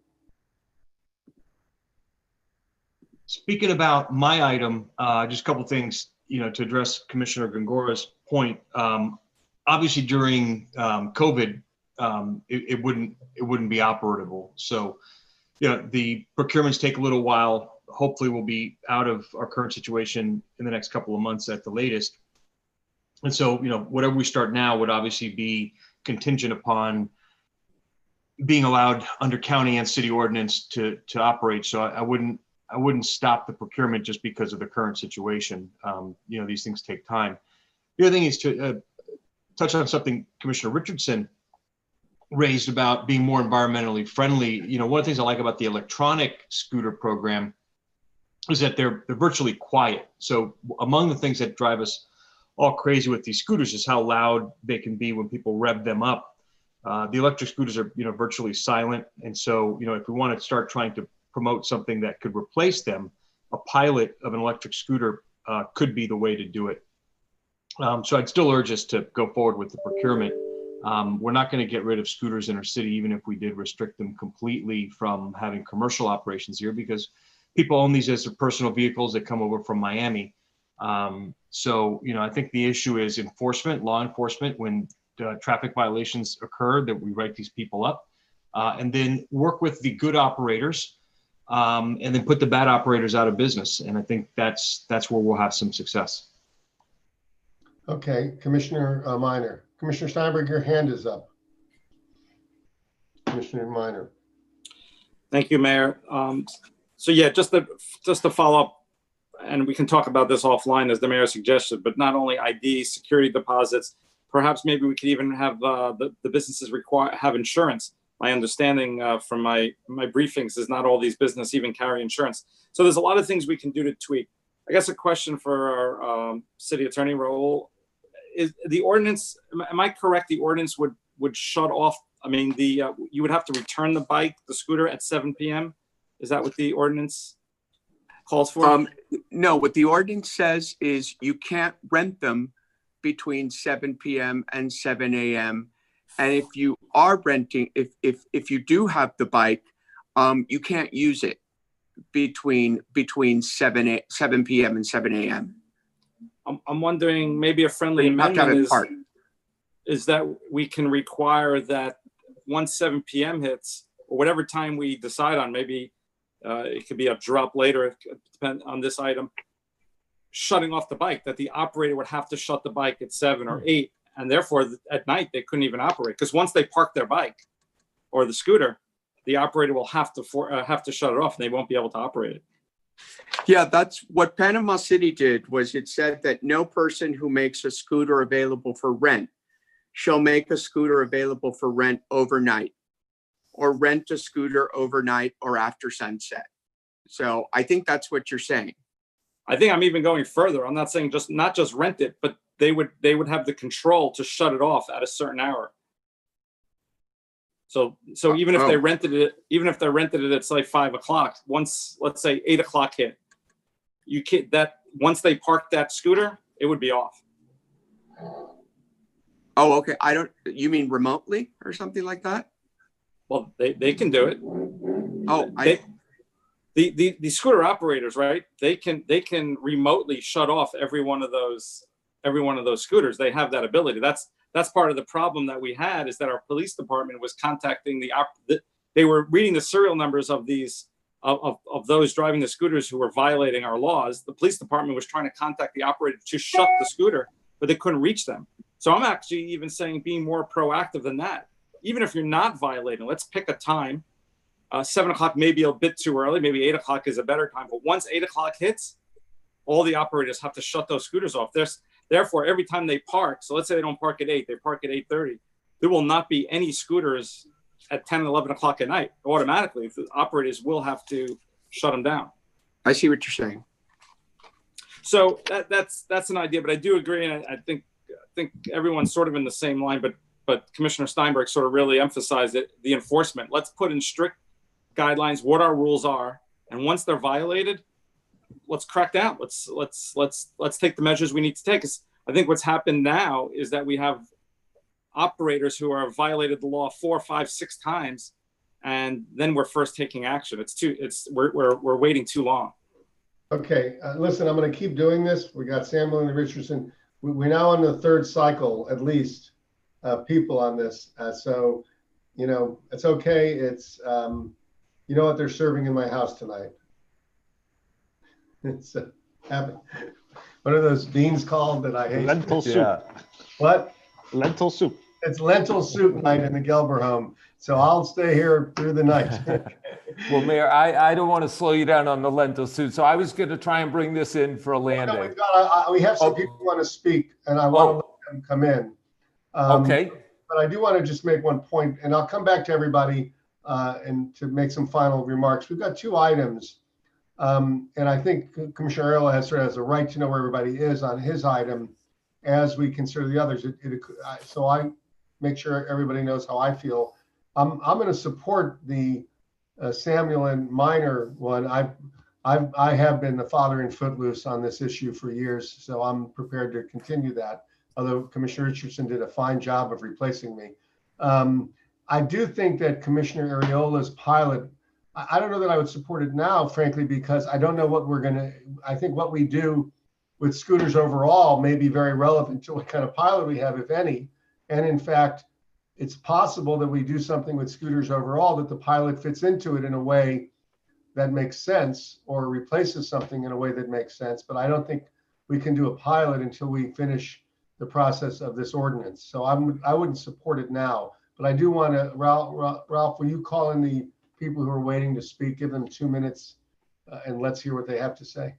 Speaking about my item, just a couple things, to address Commissioner Gongora's point. Obviously, during COVID, it wouldn't be operable. So, the procurements take a little while. Hopefully, we'll be out of our current situation in the next couple of months at the latest. And so, whatever we start now would obviously be contingent upon being allowed under county and city ordinance to operate. So I wouldn't stop the procurement just because of the current situation. These things take time. The other thing is to touch on something Commissioner Richardson raised about being more environmentally friendly. One of the things I like about the electronic scooter program is that they're virtually quiet. So among the things that drive us all crazy with these scooters is how loud they can be when people rev them up. The electric scooters are, virtually silent. And so, if we want to start trying to promote something that could replace them, a pilot of an electric scooter could be the way to do it. So I'd still urge us to go forward with the procurement. We're not going to get rid of scooters in our city, even if we did restrict them completely from having commercial operations here, because people own these as their personal vehicles that come over from Miami. So, I think the issue is enforcement, law enforcement, when traffic violations occur, that we write these people up, and then work with the good operators, and then put the bad operators out of business. And I think that's where we'll have some success. Okay, Commissioner Minor. Commissioner Steinberg, your hand is up. Commissioner Minor. Thank you, Mayor. So yeah, just to follow up, and we can talk about this offline as the mayor suggested, but not only IDs, security deposits, perhaps maybe we could even have the businesses have insurance. My understanding from my briefings is not all these businesses even carry insurance. So there's a lot of things we can do to tweak. I guess a question for our city attorney, Raul, is the ordinance, am I correct? The ordinance would shut off, you would have to return the scooter at 7 p.m. Is that what the ordinance calls for? No, what the ordinance says is you can't rent them between 7 p.m. and 7 a.m. And if you are renting, if you do have the bike, you can't use it between 7 p.m. and 7 a.m. I'm wondering, maybe a friendly amendment is that we can require that once 7 p.m. hits, or whatever time we decide on, maybe it could be a drop later, depend on this item, shutting off the bike, that the operator would have to shut the bike at 7 or 8, and therefore at night they couldn't even operate, because once they park their bike or the scooter, the operator will have to shut it off, and they won't be able to operate it. Yeah, that's what Panama City did. Was it said that no person who makes a scooter available for rent shall make a scooter available for rent overnight, or rent a scooter overnight or after sunset. So I think that's what you're saying. I think I'm even going further. I'm not saying not just rent it, but they would have the control to shut it off at a certain hour. So even if they rented it at say 5 o'clock, once, let's say 8 o'clock hit, you can't, once they park that scooter, it would be off. Oh, okay. You mean remotely or something like that? Well, they can do it. Oh, the scooter operators, right? They can remotely shut off every one of those scooters. They have that ability. That's part of the problem that we had, is that our police department was contacting they were reading the serial numbers of these of those driving the scooters who were violating our laws. The police department was trying to contact the operator to shut the scooter, but they couldn't reach them. So I'm actually even saying being more proactive than that. Even if you're not violating, let's pick a time. 7 o'clock may be a bit too early. Maybe 8 o'clock is a better time. But once 8 o'clock hits, all the operators have to shut those scooters off. Therefore, every time they park, so let's say they don't park at 8, they park at 8:30, there will not be any scooters at 10 and 11 o'clock at night. Automatically, the operators will have to shut them down. I see what you're saying. So that's an idea, but I do agree, and I think everyone's sort of in the same line, but Commissioner Steinberg sort of really emphasized it, the enforcement. Let's put in strict guidelines, what our rules are, and once they're violated, let's crack down. Let's take the measures we need to take. 'Cause I think what's happened now is that we have operators who are violated the law 4, 5, 6 times, and then we're first taking action. We're waiting too long. Okay, listen, I'm going to keep doing this. We got Samuel and Richardson. We're now on the 3rd cycle, at least, people on this. So, you know, it's okay. It's, you know what they're serving in my house tonight? It's what are those beans called that I hate? Lentil soup. Yeah. What? Lentil soup. It's lentil soup night in the Gelber home. So I'll stay here through the night. Well, Mayor, I don't want to slow you down on the lentil soup, so I was going to try and bring this in for a landing. No, we have some people who want to speak, and I want to let them come in. Okay. But I do want to just make one point, and I'll come back to everybody and to make some final remarks. We've got 2 items, and I think Commissioner Reilly has a right to know where everybody is on his item as we consider the others. So I make sure everybody knows how I feel. I'm going to support the Samuel and Minor one. I have been the father in Footloose on this issue for years, so I'm prepared to continue that. Although Commissioner Richardson did a fine job of replacing me. I do think that Commissioner Ariola's pilot, I don't know that I would support it now, frankly, because I don't know what I think what we do with scooters overall may be very relevant to what kind of pilot we have, if any. And in fact, it's possible that we do something with scooters overall that the pilot fits into it in a way that makes sense or replaces something in a way that makes sense. But I don't think we can do a pilot until we finish the process of this ordinance. So I wouldn't support it now. But I do want to, Ralph, will you call in the people who are waiting to speak, give them 2 minutes, and let's hear what they have to say.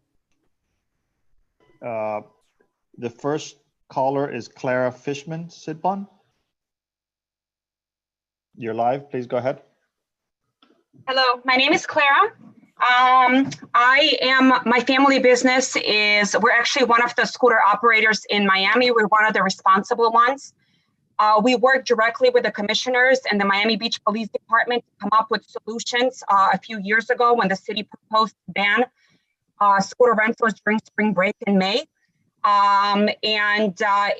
The first caller is Clara Fishman Sidbon. You're live, please go ahead. Hello, my name is Clara. My family business is, we're actually one of the scooter operators in Miami. We're one of the responsible ones. We worked directly with the commissioners and the Miami Beach Police Department to come up with solutions a few years ago when the city proposed to ban scooter rentals during spring break in May.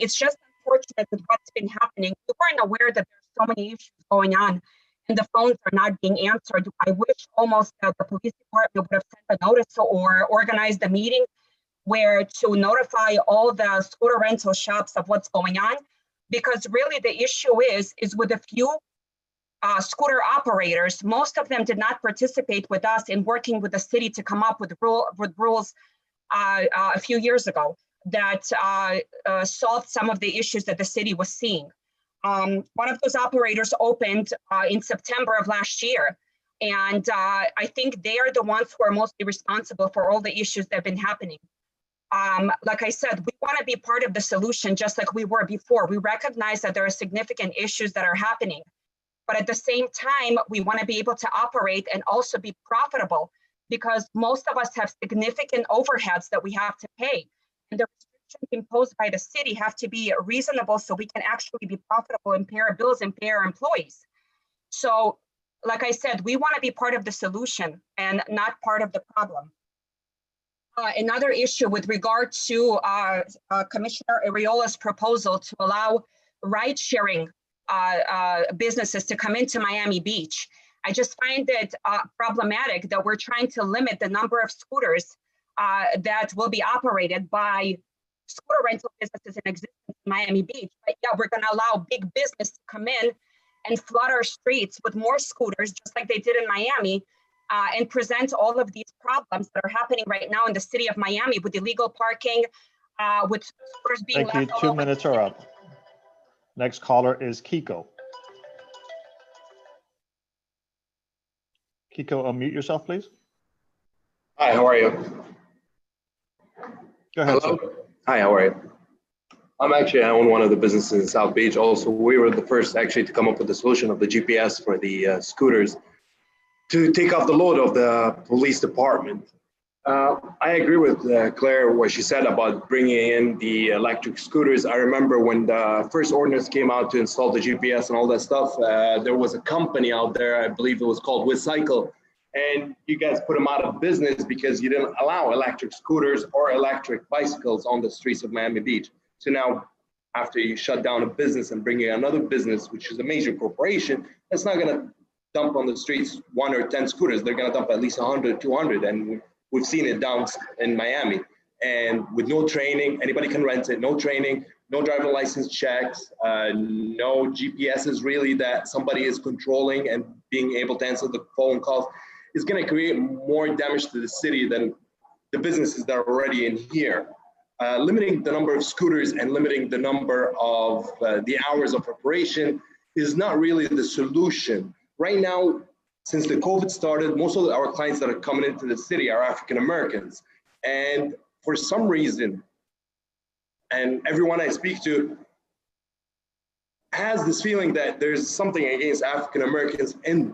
It's just unfortunate with what's been happening. We weren't aware that there's so many issues going on and the phones are not being answered. I wish almost that the police department would have sent a notice or organized a meeting where to notify all the scooter rental shops of what's going on. Because really the issue is with a few scooter operators, most of them did not participate with us in working with the city to come up with rules a few years ago that solved some of the issues that the city was seeing. One of those operators opened in September of last year. And I think they are the ones who are mostly responsible for all the issues that have been happening. Like I said, we want to be part of the solution just like we were before. We recognize that there are significant issues that are happening. But at the same time, we want to be able to operate and also be profitable because most of us have significant overheads that we have to pay. And the restrictions imposed by the city have to be reasonable so we can actually be profitable and pay our bills and pay our employees. So, like I said, we want to be part of the solution and not part of the problem. Another issue with regard to Commissioner Ariola's proposal to allow ride-sharing businesses to come into Miami Beach. I just find it problematic that we're trying to limit the number of scooters that will be operated by scooter rental businesses in existence in Miami Beach. But yeah, we're going to allow big business to come in and flood our streets with more scooters, just like they did in Miami, and present all of these problems that are happening right now in the city of Miami with illegal parking, with stores being Thank you. left all 2 over. minutes are up. Next caller is Kiko. Kiko, unmute yourself, please. Hi, how are you? Go ahead, Hello? sir. Hi, how are you? I own one of the businesses in South Beach. Also, we were the first actually to come up with the solution of the GPS for the scooters to take off the load of the police department. I agree with Claire, what she said about bringing in the electric scooters. I remember when the first ordinance came out to install the GPS and all that stuff, there was a company out there, I believe it was called WizCycle, and you guys put them out of business because you didn't allow electric scooters or electric bicycles on the streets of Miami Beach. So now, after you shut down a business and bring in another business, which is a major corporation, that's not gonna dump on the streets 1 or 10 scooters. They're gonna dump at least 100, 200, and we've seen it down in Miami. And with no training, anybody can rent it, no training, no driver license checks, no GPSs really that somebody is controlling and being able to answer the phone calls. It's gonna create more damage to the city than the businesses that are already in here. Limiting the number of scooters and limiting the number of the hours of operation is not really the solution. Right now, since the COVID started, most of our clients that are coming into the city are African Americans. And for some reason, and everyone I speak to has this feeling that there's something against African Americans in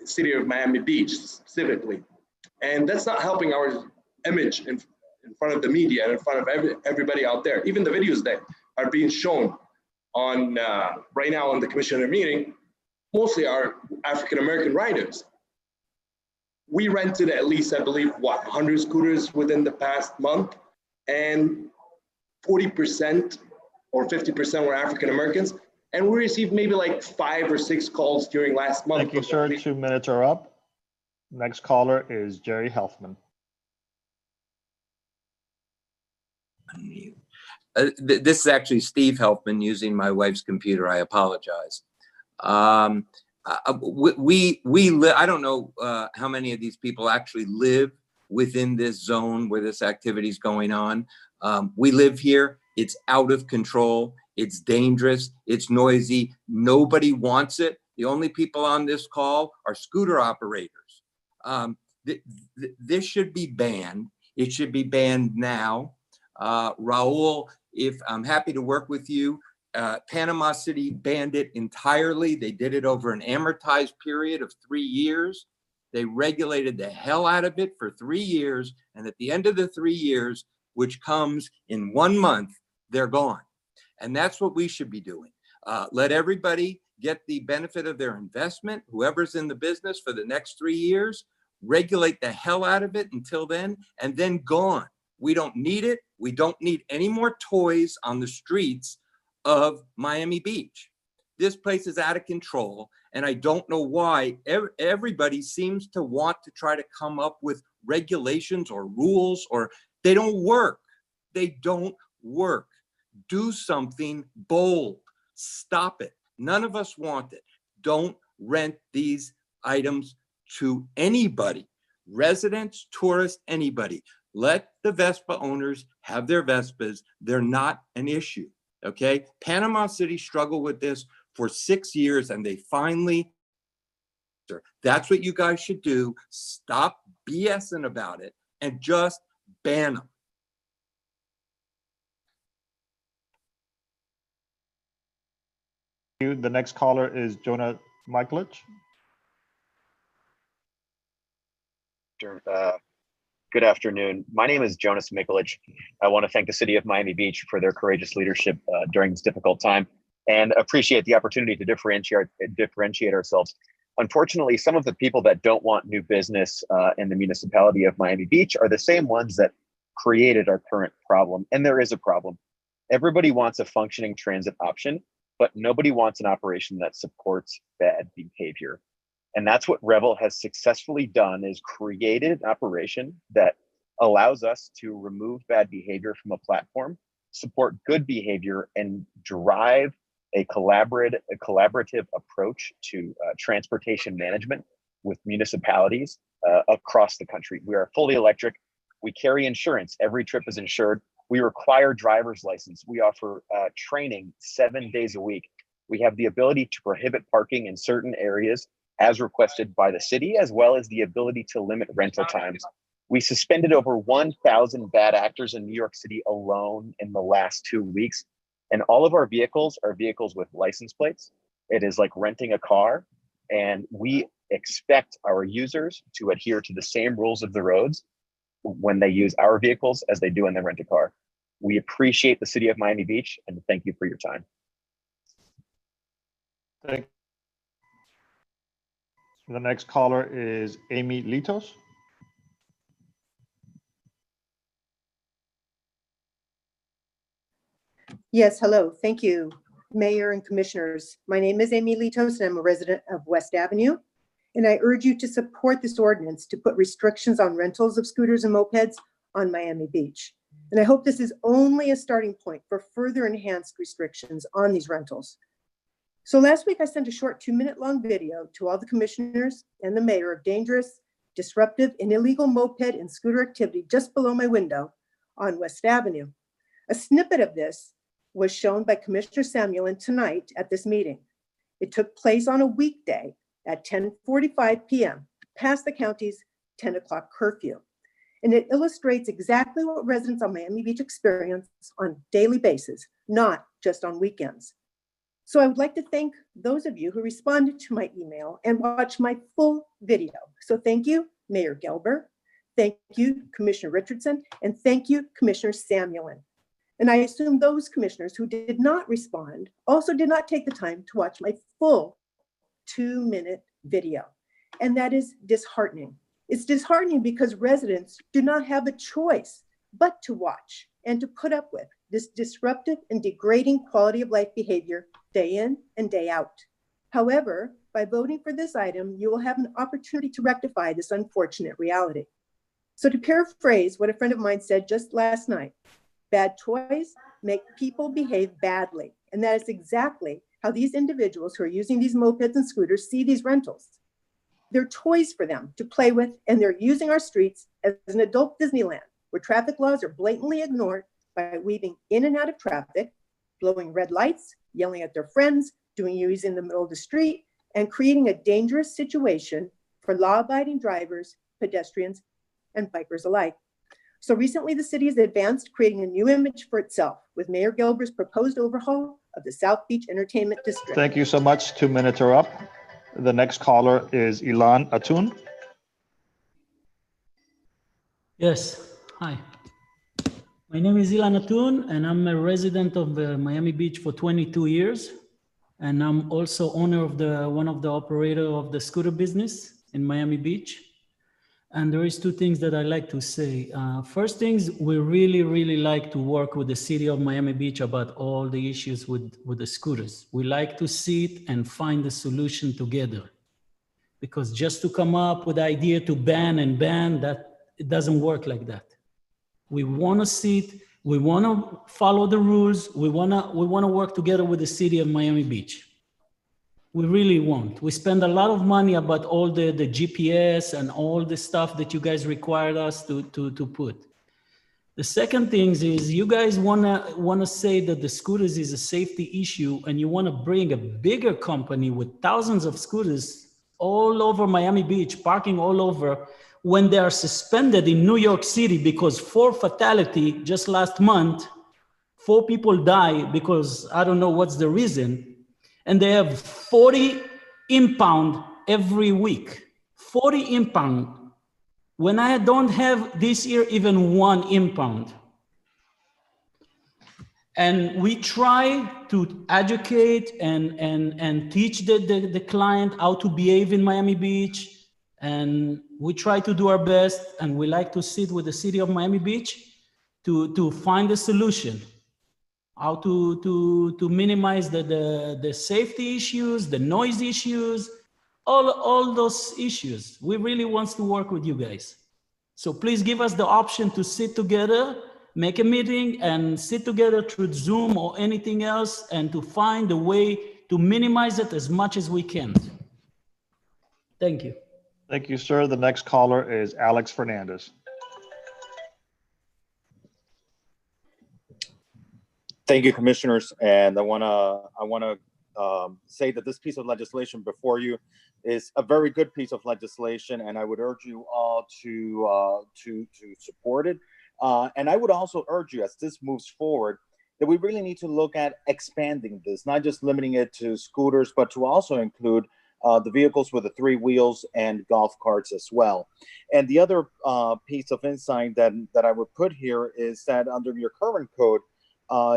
the city of Miami Beach specifically. And that's not helping our image in front of the media and in front of everybody out there. Even the videos that are being shown on right now on the commissioner meeting, mostly are African-American riders. We rented at least, I believe, 100 scooters within the past month, and 40% or 50% were African-Americans. And we received maybe like 5 or 6 calls during last month. Thank you, sir. 2 minutes are up. Next caller is Jerry Helfman. This is actually Steve Helfman using my wife's computer. I apologize. I don't know how many of these people actually live within this zone where this activity is going on. We live here. It's out of control. It's dangerous. It's noisy. Nobody wants it. The only people on this call are scooter operators. This should be banned. It should be banned now. Raul, if I'm happy to work with you, Panama City banned it entirely. They did it over an amortized period of 3 years. They regulated the hell out of it for 3 years. And at the end of the 3 years, which comes in 1 month, they're gone. And that's what we should be doing. Let everybody get the benefit of their investment, whoever's in the business for the next 3 years, regulate the hell out of it until then, and then gone. We don't need it. We don't need any more toys on the streets of Miami Beach. This place is out of control, and I don't know why everybody seems to want to try to come up with regulations or rules, or they don't work. They don't work. Do something bold. Stop it. None of us want it. Don't rent these items to anybody, residents, tourists, anybody. Let the Vespa owners have their Vespas. They're not an issue, okay? Panama City struggled with this for 6 years, and they finally, that's what you guys should do. Stop BSing about it and just ban them. The next caller is Jonah Michaelich. Good afternoon. My name is Jonas Mikulich. I want to thank the city of Miami Beach for their courageous leadership during this difficult time, and appreciate the opportunity to differentiate ourselves. Unfortunately, some of the people that don't want new business in the municipality of Miami Beach are the same ones that created our current problem. And there is a problem. Everybody wants a functioning transit option, but nobody wants an operation that supports bad behavior. And that's what Revel has successfully done, is created an operation that allows us to remove bad behavior from a platform, support good behavior, and drive a collaborative approach to transportation management with municipalities across the country. We are fully electric. We carry insurance. Every trip is insured. We require driver's license. We offer training 7 days a week. We have the ability to prohibit parking in certain areas as requested by the city, as well as the ability to limit rental times. We suspended over 1,000 bad actors in New York City alone in the last 2 weeks. And all of our vehicles are vehicles with license plates. It is like renting a car. And we expect our users to adhere to the same rules of the roads when they use our vehicles as they do when they rent a car. We appreciate the city of Miami Beach and thank you for your time. Thank you. The next caller is Amy Litos. Yes, hello. Thank you, Mayor and Commissioners. My name is Amy Litos and I'm a resident of West Avenue. And I urge you to support this ordinance to put restrictions on rentals of scooters and mopeds on Miami Beach. And I hope this is only a starting point for further enhanced restrictions on these rentals. So last week I sent a short 2-minute-long video to all the commissioners and the mayor of dangerous, disruptive, and illegal moped and scooter activity just below my window on West Avenue. A snippet of this was shown by Commissioner Samuelin tonight at this meeting. It took place on a weekday at 10:45 p.m., past the county's 10 o'clock curfew. And it illustrates exactly what residents on Miami Beach experience on a daily basis, not just on weekends. So I would like to thank those of you who responded to my email and watched my full video. So thank you, Mayor Gelber. Thank you, Commissioner Richardson, and thank you, Commissioner Samuelin. And I assume those commissioners who did not respond also did not take the time to watch my full 2-minute video. And that is disheartening. It's disheartening because residents do not have a choice but to watch and to put up with this disruptive and degrading quality of life behavior day in and day out. However, by voting for this item, you will have an opportunity to rectify this unfortunate reality. So to paraphrase what a friend of mine said just last night, bad toys make people behave badly. And that is exactly how these individuals who are using these mopeds and scooters see these rentals. They're toys for them to play with, and they're using our streets as an adult Disneyland, where traffic laws are blatantly ignored by weaving in and out of traffic, blowing red lights, yelling at their friends, doing U's in the middle of the street, and creating a dangerous situation for law-abiding drivers, pedestrians, and bikers alike. So recently, the city has advanced, creating a new image for itself with Mayor Gelber's proposed overhaul of the South Beach Entertainment District. Thank you so much. 2 minutes are up. The next caller is Ilan Atun. Yes, hi. My name is Ilan Atun, and I'm a resident of Miami Beach for 22 years. And I'm also owner of one of the operator of the scooter business in Miami Beach. And there is 2 things that I like to say. First things, we really like to work with the city of Miami Beach about all the issues with the scooters. We like to sit and find a solution together. Because just to come up with the idea to ban, that it doesn't work like that. We want to sit, we want to follow the rules, we want to work together with the city of Miami Beach. We really want. We spend a lot of money about all the GPS and all the stuff that you guys required us to put. The second thing is you guys wanna say that the scooters is a safety issue and you wanna bring a bigger company with thousands of scooters all over Miami Beach, parking all over, when they are suspended in New York City because 4 fatality just last month, 4 people die because I don't know what's the reason. And they have 40 impound every week, 40 impound, when I don't have this year even 1 impound. And we try to educate and teach the client how to behave in Miami Beach. And we try to do our best, and we like to sit with the city of Miami Beach to find a solution. How to minimize the safety issues, the noise issues, all those issues. We really want to work with you guys. So please give us the option to sit together, make a meeting and sit together through Zoom or anything else, and to find a way to minimize it as much as we can. Thank you. Thank you, sir. The next caller is Alex Fernandez. Thank you, commissioners. And I wanna say that this piece of legislation before you is a very good piece of legislation, and I would urge you all to support it. And I would also urge you, as this moves forward, that we really need to look at expanding this, not just limiting it to scooters, but to also include the vehicles with the 3 wheels and golf carts as well. And the other piece of insight that I would put here is that under your current code,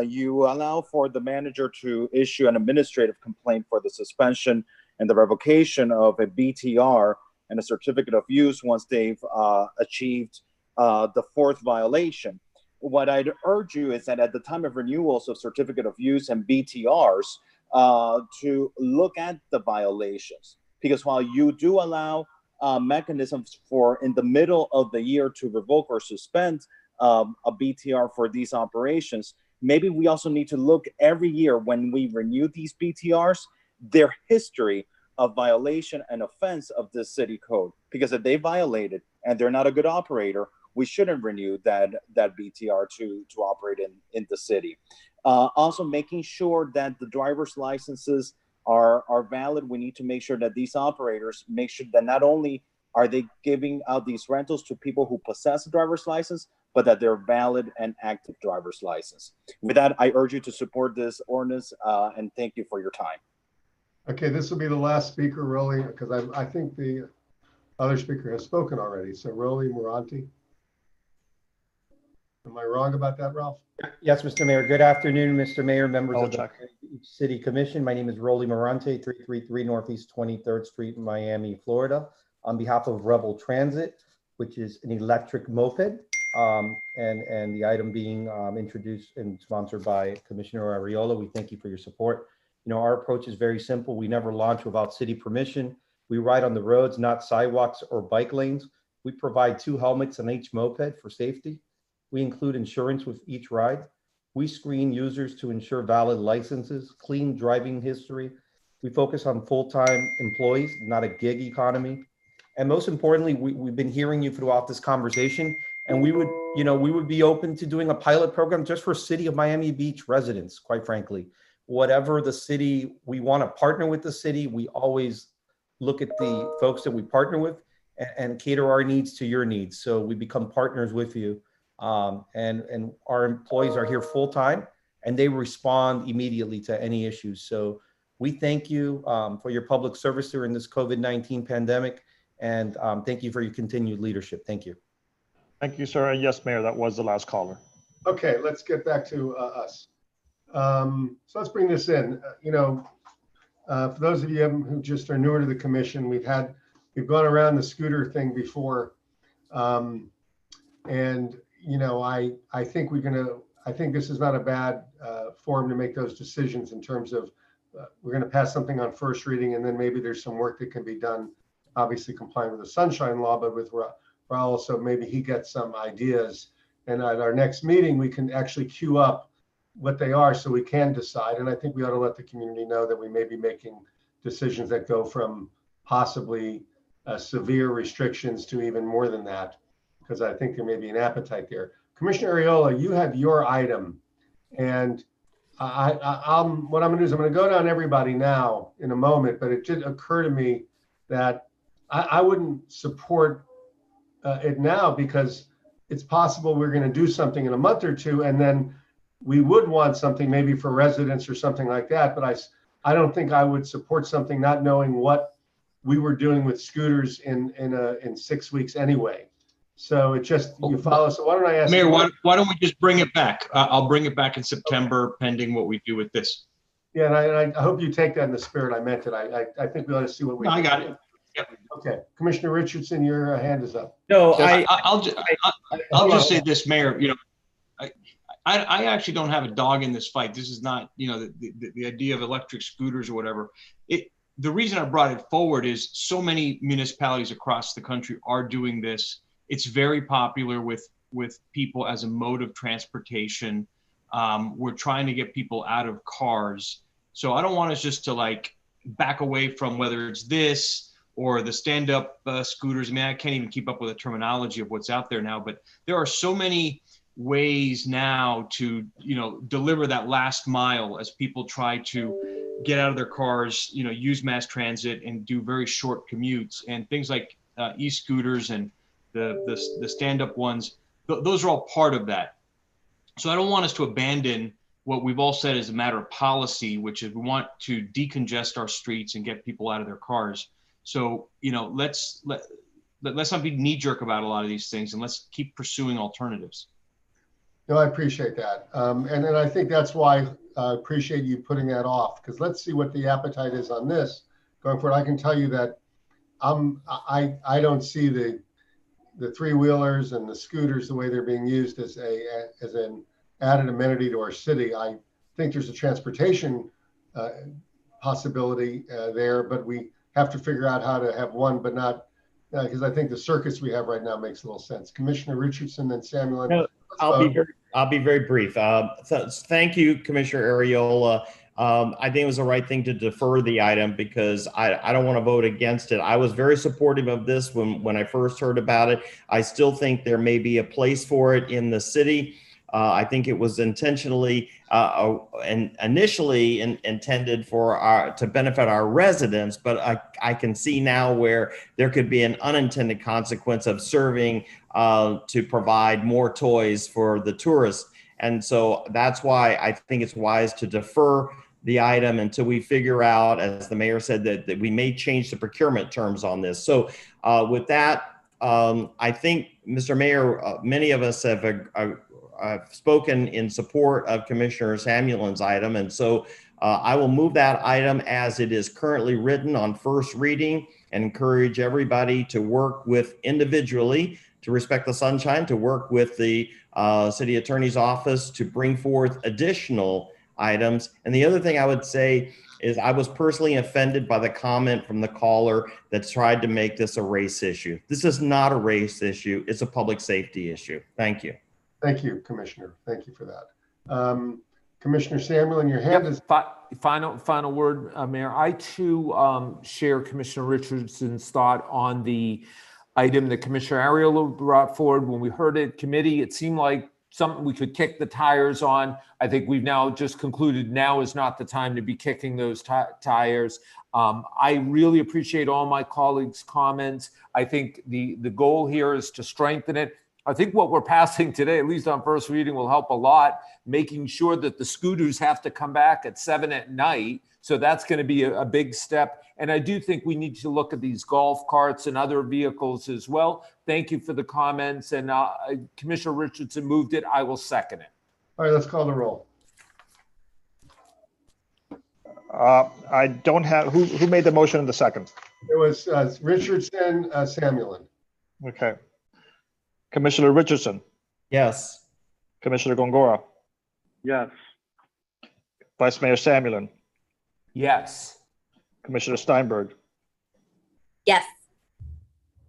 you allow for the manager to issue an administrative complaint for the suspension and the revocation of a BTR and a certificate of use once they've achieved the 4th violation. What I'd urge you is that at the time of renewals of certificate of use and BTRs, to look at the violations, because while you do allow mechanisms for in the middle of the year to revoke or suspend a BTR for these operations, maybe we also need to look every year when we renew these BTRs, their history of violation and offense of this city code. Because if they violated and they're not a good operator, we shouldn't renew that BTR to operate in the city. Also making sure that the driver's licenses are valid. We need to make sure that these operators make sure that not only are they giving out these rentals to people who possess a driver's license, but that they're valid and active driver's license. With that, I urge you to support this ordinance and thank you for your time. Okay, this will be the last speaker, Reilly, because I think the other speaker has spoken already. So Reilly Moranti. Am I wrong about that, Ralph? Yes, Mr. Mayor. Good afternoon, Mr. Mayor, members of the City Commission. My name is Reilly Moranti, 333 Northeast 23rd Street, Miami, Florida. On behalf of Rebel Transit, which is an electric moped, and the item being introduced and sponsored by Commissioner Arriola, we thank you for your support. You know, our approach is very simple. We never launch without city permission. We ride on the roads, not sidewalks or bike lanes. We provide 2 helmets on each moped for safety. We include insurance with each ride. We screen users to ensure valid licenses, clean driving history. We focus on full-time employees, not a gig economy. And most importantly, we've been hearing you throughout this conversation, and we would be open to doing a pilot program just for City of Miami Beach residents, quite frankly. Whatever the city, we want to partner with the city. We always look at the folks that we partner with and cater our needs to your needs. So we become partners with you. And our employees are here full time and they respond immediately to any issues. So we thank you for your public service during this COVID-19 pandemic. And thank you for your continued leadership. Thank you. Thank you, sir. And yes, Mayor, that was the last caller. Okay, let's get back to us. So let's bring this in. For those of you who just are newer to the commission, we've gone around the scooter thing before. I think this is not a bad forum to make those decisions in terms of we're going to pass something on first reading, and then maybe there's some work that can be done, obviously complying with the Sunshine Law, but with Raul, so maybe he gets some ideas. And at our next meeting, we can actually queue up what they are so we can decide. And I think we ought to let the community know that we may be making decisions that go from possibly severe restrictions to even more than that, because I think there may be an appetite there. Commissioner Arriola, you have your item, and what I'm going to do is I'm going to go down everybody now in a moment, but it did occur to me that I wouldn't support it now, because it's possible we're going to do something in a month or two, and then we would want something maybe for residents or something like that. But I don't think I would support something not knowing what we were doing with scooters in 6 weeks anyway. So it just, you follow. So why don't I ask Mayor, why don't we just bring it back? I'll bring it back in September, pending what we do with this. Yeah, and I hope you take that in the spirit I meant it. I think we ought to see what we. No, I got it. Yep. Okay, Commissioner Richardson, your hand is up. No, I'll just say this, Mayor. I actually don't have a dog in this fight. This is not, the idea of electric scooters or whatever. The reason I brought it forward is so many municipalities across the country are doing this. It's very popular with people as a mode of transportation. We're trying to get people out of cars. So I don't want us just to back away from whether it's this or the stand-up scooters. I mean, I can't even keep up with the terminology of what's out there now, but there are so many ways now to, deliver that last mile as people try to get out of their cars, use mass transit and do very short commutes, and things like e-scooters and the stand-up ones. Those are all part of that. So I don't want us to abandon what we've all said is a matter of policy, which is we want to decongest our streets and get people out of their cars. So, let's not be knee-jerk about a lot of these things, and let's keep pursuing alternatives. No, I appreciate that. And then I think that's why I appreciate you putting that off, because let's see what the appetite is on this going forward. I can tell you that I don't see the three-wheelers and the scooters the way they're being used as an added amenity to our city. I think there's a transportation possibility there, but we have to figure out how to have one, but not, because I think the circus we have right now makes a little sense. Commissioner Richardson, then Samuel. No, I'll be very brief. Thank you, Commissioner Ariola. I think it was the right thing to defer the item because I don't want to vote against it. I was very supportive of this when I first heard about it. I still think there may be a place for it in the city. I think it was intentionally and initially intended to benefit our residents, but I can see now where there could be an unintended consequence of serving to provide more toys for the tourists. And so that's why I think it's wise to defer the item until we figure out, as the mayor said, that we may change the procurement terms on this. So with that, I think, Mr. Mayor, many of us have spoken in support of Commissioner Samuelin's item. And so I will move that item as it is currently written on first reading and encourage everybody to work with individually to respect the sunshine, to work with the city attorney's office to bring forth additional items. And the other thing I would say is I was personally offended by the comment from the caller that tried to make this a race issue. This is not a race issue. It's a public safety issue. Thank you. Thank you, Commissioner. Thank you for that. Commissioner Samuel, your hand is. Final word, Mayor. I too share Commissioner Richardson's thought on the item that Commissioner Ariola brought forward. When we heard it committee, it seemed like something we could kick the tires on. I think we've now just concluded now is not the time to be kicking those tires. I really appreciate all my colleagues' comments. I think the goal here is to strengthen it. I think what we're passing today, at least on first reading, will help a lot, making sure that the scooters have to come back at 7 at night. So that's going to be a big step. And I do think we need to look at these golf carts and other vehicles as well. Thank you for the comments. And Commissioner Richardson moved it. I will second it. All right, let's call the roll. I don't have, who made the motion in the second? It was Richardson, Samuelin. Okay. Commissioner Richardson. Yes. Commissioner Gongora. Yes. Vice Mayor Samuelin. Yes. Commissioner Steinberg. Yes.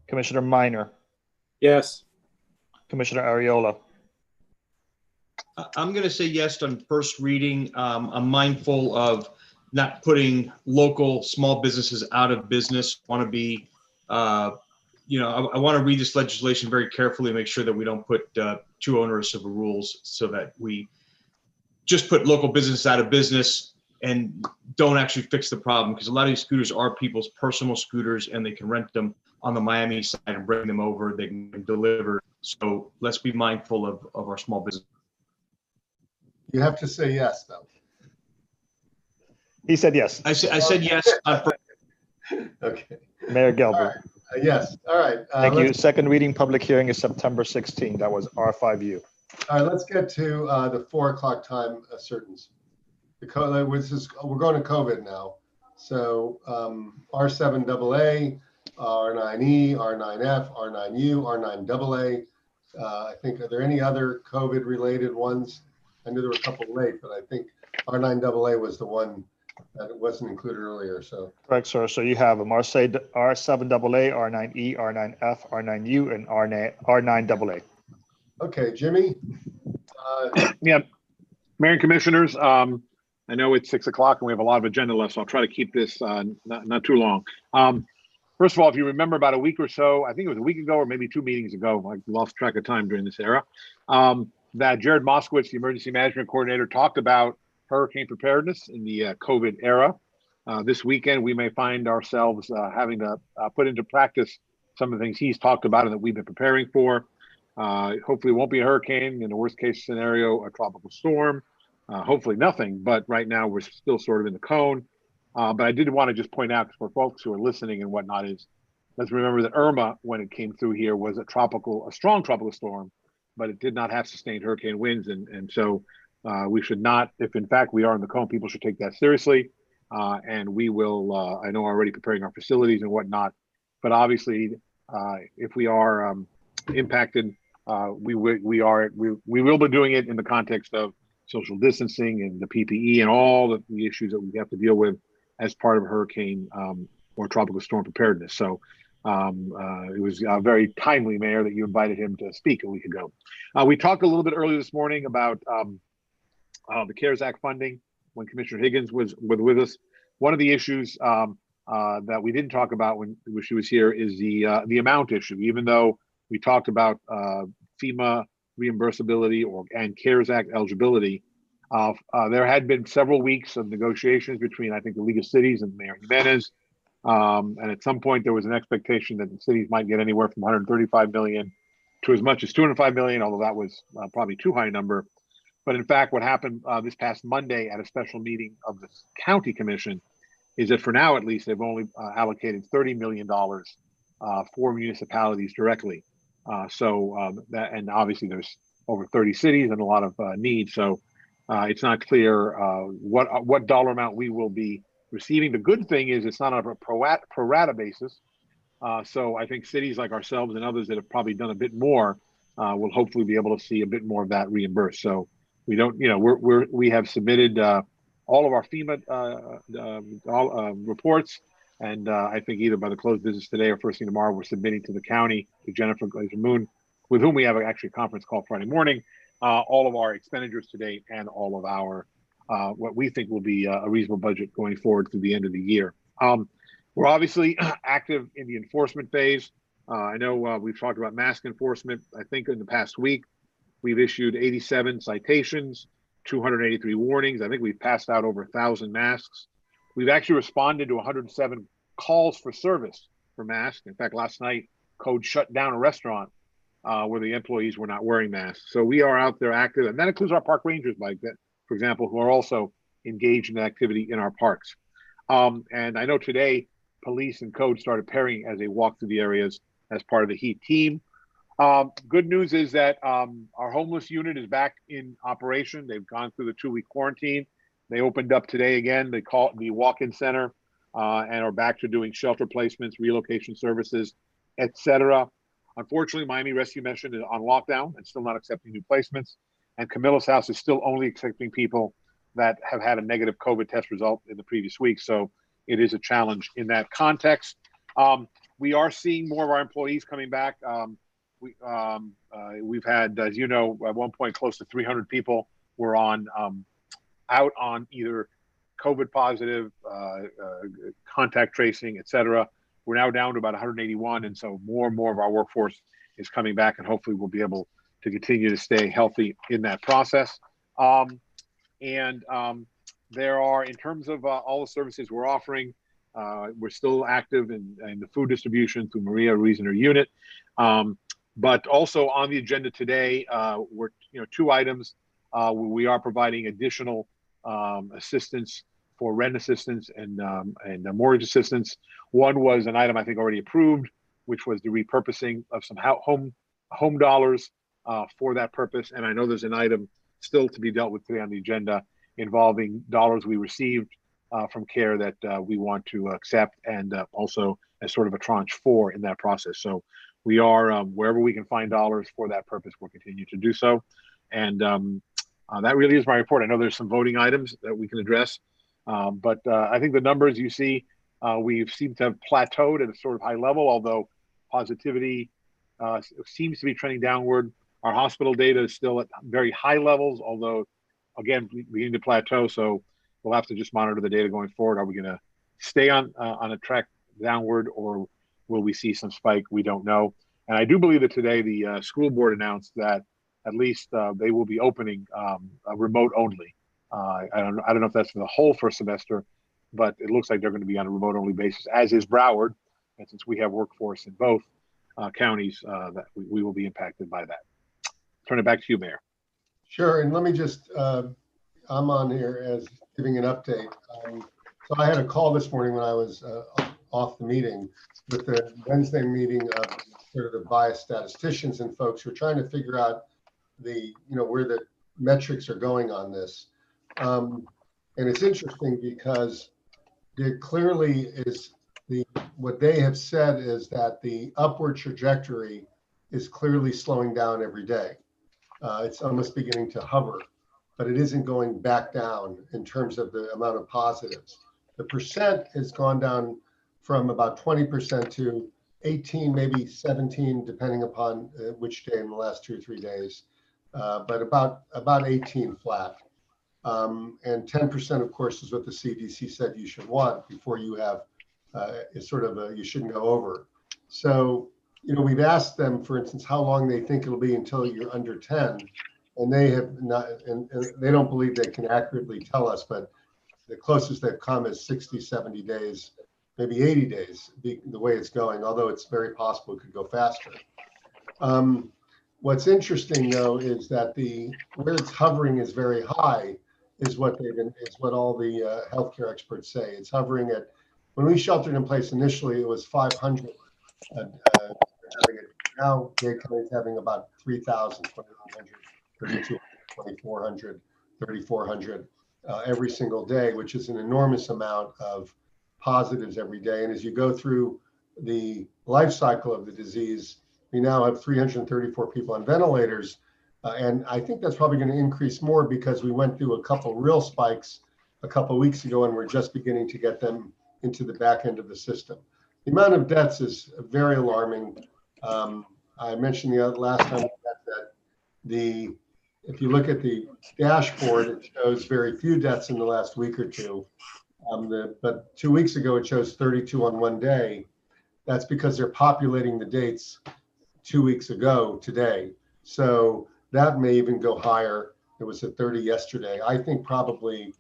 Commissioner Minor. Yes. Commissioner Ariola. I'm going to say yes on first reading. I'm mindful of not putting local small businesses out of business. I want to be, I want to read this legislation very carefully and make sure that we don't put too onerous of rules so that we just put local businesses out of business and don't actually fix the problem, because a lot of these scooters are people's personal scooters and they can rent them on the Miami side and bring them over. They can deliver. So let's be mindful of our small business. You have to say yes, though. He said yes. I said yes. Okay. Mayor Gelber. Right. Yes. All right. Thank you. Second reading public hearing is September 16. That was R5U. All right. Let's get to the 4 o'clock time certains. We're going to COVID now. So R7AA, R9E, R9F, R9U, R9AA. I think, are there any other COVID related ones? I knew there were a couple late, but I think R9AA was the one that wasn't included earlier. So correct, sir. So you have them R7AA, R9E, R9F, R9U, and R9AA. Okay, Jimmy. Yeah, Mayor and Commissioners. I know it's 6 o'clock and we have a lot of agenda left, so I'll try to keep this not too long. First of all, if you remember about a week or so, I think it was a week ago or maybe 2 meetings ago, I lost track of time during this era, that Jared Moskowitz, the emergency management coordinator, talked about hurricane preparedness in the COVID era. This weekend, we may find ourselves having to put into practice some of the things he's talked about and that we've been preparing for. Hopefully it won't be a hurricane. In the worst case scenario, a tropical storm. Hopefully nothing, but right now we're still sort of in the cone. But I did want to just point out for folks who are listening and whatnot is, let's remember that Irma, when it came through here, was a strong tropical storm, but it did not have sustained hurricane winds. And so we should not, if in fact we are in the cone, people should take that seriously. And we will, I know, already preparing our facilities and whatnot, but obviously if we are impacted, we will be doing it in the context of social distancing and the PPE and all the issues that we have to deal with as part of hurricane or tropical storm preparedness. So it was very timely, Mayor, that you invited him to speak a week ago. We talked a little bit earlier this morning about the CARES Act funding when Commissioner Higgins was with us. One of the issues that we didn't talk about when she was here is the amount issue. Even though we talked about FEMA reimbursability and CARES Act eligibility, there had been several weeks of negotiations between, I think, the League of Cities and Mayor Jimenez. And at some point, there was an expectation that the cities might get anywhere from 135 million to as much as 205 million, although that was probably too high a number. But in fact, what happened this past Monday at a special meeting of the county commission is that for now, at least, they've only allocated $30 million for municipalities directly. And obviously there's over 30 cities and a lot of needs. So it's not clear what dollar amount we will be receiving. The good thing is it's not on a pro rata basis. So I think cities like ourselves and others that have probably done a bit more will hopefully be able to see a bit more of that reimbursed. So we don't, we have submitted all of our FEMA reports. And I think either by the close of business today or first thing tomorrow, we're submitting to the county, to Jennifer Glazer-Moon, with whom we have actually a conference call Friday morning, all of our expenditures to date and all of our, what we think will be a reasonable budget going forward through the end of the year. We're obviously active in the enforcement phase. I know we've talked about mask enforcement. I think in the past week, we've issued 87 citations, 283 warnings. I think we've passed out over 1,000 masks. We've actually responded to 107 calls for service for masks. In fact, last night, Code shut down a restaurant where the employees were not wearing masks. So we are out there active, and that includes our park rangers, like that, for example, who are also engaged in activity in our parks. And I know today, police and Code started pairing as they walk through the areas as part of the HEAT team. Good news is that our homeless unit is back in operation. They've gone through the 2-week quarantine. They opened up today again. They call it the walk-in center and are back to doing shelter placements, relocation services, etc. Unfortunately, Miami Rescue Mission is on lockdown and still not accepting new placements. And Camilla's House is still only accepting people that have had a negative COVID test result in the previous week. So it is a challenge in that context. We are seeing more of our employees coming back. We've had, as you know, at one point, close to 300 people were on out on either COVID positive, contact tracing, et cetera. We're now down to about 181. And so more and more of our workforce is coming back, and hopefully we'll be able to continue to stay healthy in that process. There are, in terms of all the services we're offering, we're still active in the food distribution through Maria Ruiz and her unit. But also on the agenda today, we're 2 items. We are providing additional assistance for rent assistance and mortgage assistance. One was an item I think already approved, which was the repurposing of some home dollars for that purpose. And I know there's an item still to be dealt with today on the agenda involving dollars we received from CARE that we want to accept, and also as sort of a tranche 4 in that process. So we are, wherever we can find dollars for that purpose, we'll continue to do so. And that really is my report. I know there's some voting items that we can address, but I think the numbers you see, we've seemed to have plateaued at a sort of high level, although positivity seems to be trending downward. Our hospital data is still at very high levels, although, again, beginning to plateau. So we'll have to just monitor the data going forward. Are we going to stay on a track downward, or Will we see some spike? We don't know. And I do believe that today the school board announced that at least they will be opening a remote only. I don't know if that's for the whole first semester, but it looks like they're going to be on a remote only basis, as is Broward. And since we have workforce in both counties, that we will be impacted by that. Turn it back to you, Mayor. Sure, and let me just, I'm on here as giving an update. So I had a call this morning when I was off the meeting with the Wednesday meeting of sort of the biased statisticians and folks who are trying to figure out where the metrics are going on this. And it's interesting because there clearly is what they have said is that the upward trajectory is clearly slowing down every day. It's almost beginning to hover, but it isn't going back down in terms of the amount of positives. The percent has gone down from about 20% to 18, maybe 17, depending upon which day in the last 2 or 3 days, but about 18 flat. And 10%, of course, is what the CDC said you should want before you have you shouldn't go over. So, we've asked them, for instance, how long they think it'll be until you're under 10, and they have not, and they don't believe they can accurately tell us, but the closest they've come is 60, 70 days, maybe 80 days, the way it's going, although it's very possible it could go faster. What's interesting, though, is that where it's hovering is very high, is what all the healthcare experts say. It's hovering at, when we sheltered in place initially, it was 500. Now Dade County is having about 3,000, 2,100, 3,200, 2,400, 3,400 every single day, which is an enormous amount of positives every day. And as you go through the life cycle of the disease, we now have 334 people on ventilators. And I think that's probably going to increase more because we went through a couple real spikes a couple of weeks ago, and we're just beginning to get them into the back end of the system. The amount of deaths is very alarming. I mentioned the last time that if you look at the dashboard, it shows very few deaths in the last week or two. But 2 weeks ago, it shows 32 on one day. That's because they're populating the dates 2 weeks ago today. So that may even go higher. It was at 30 yesterday. I think probably,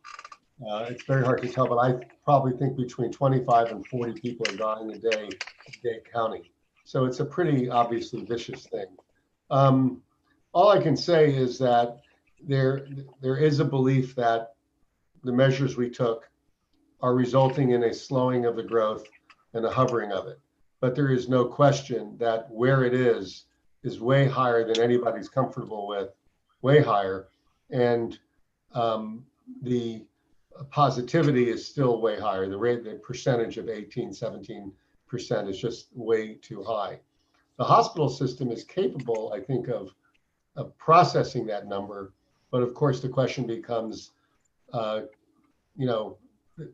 it's very hard to tell, but I probably think between 25 and 40 people are dying a day in Dade County. So it's a pretty obviously vicious thing. All I can say is that there is a belief that the measures we took are resulting in a slowing of the growth and a hovering of it. But there is no question that where it is way higher than anybody's comfortable with, way higher. And the positivity is still way higher. The percentage of 18, 17% is just way too high. The hospital system is capable, I think, of processing that number. But of course, the question becomes,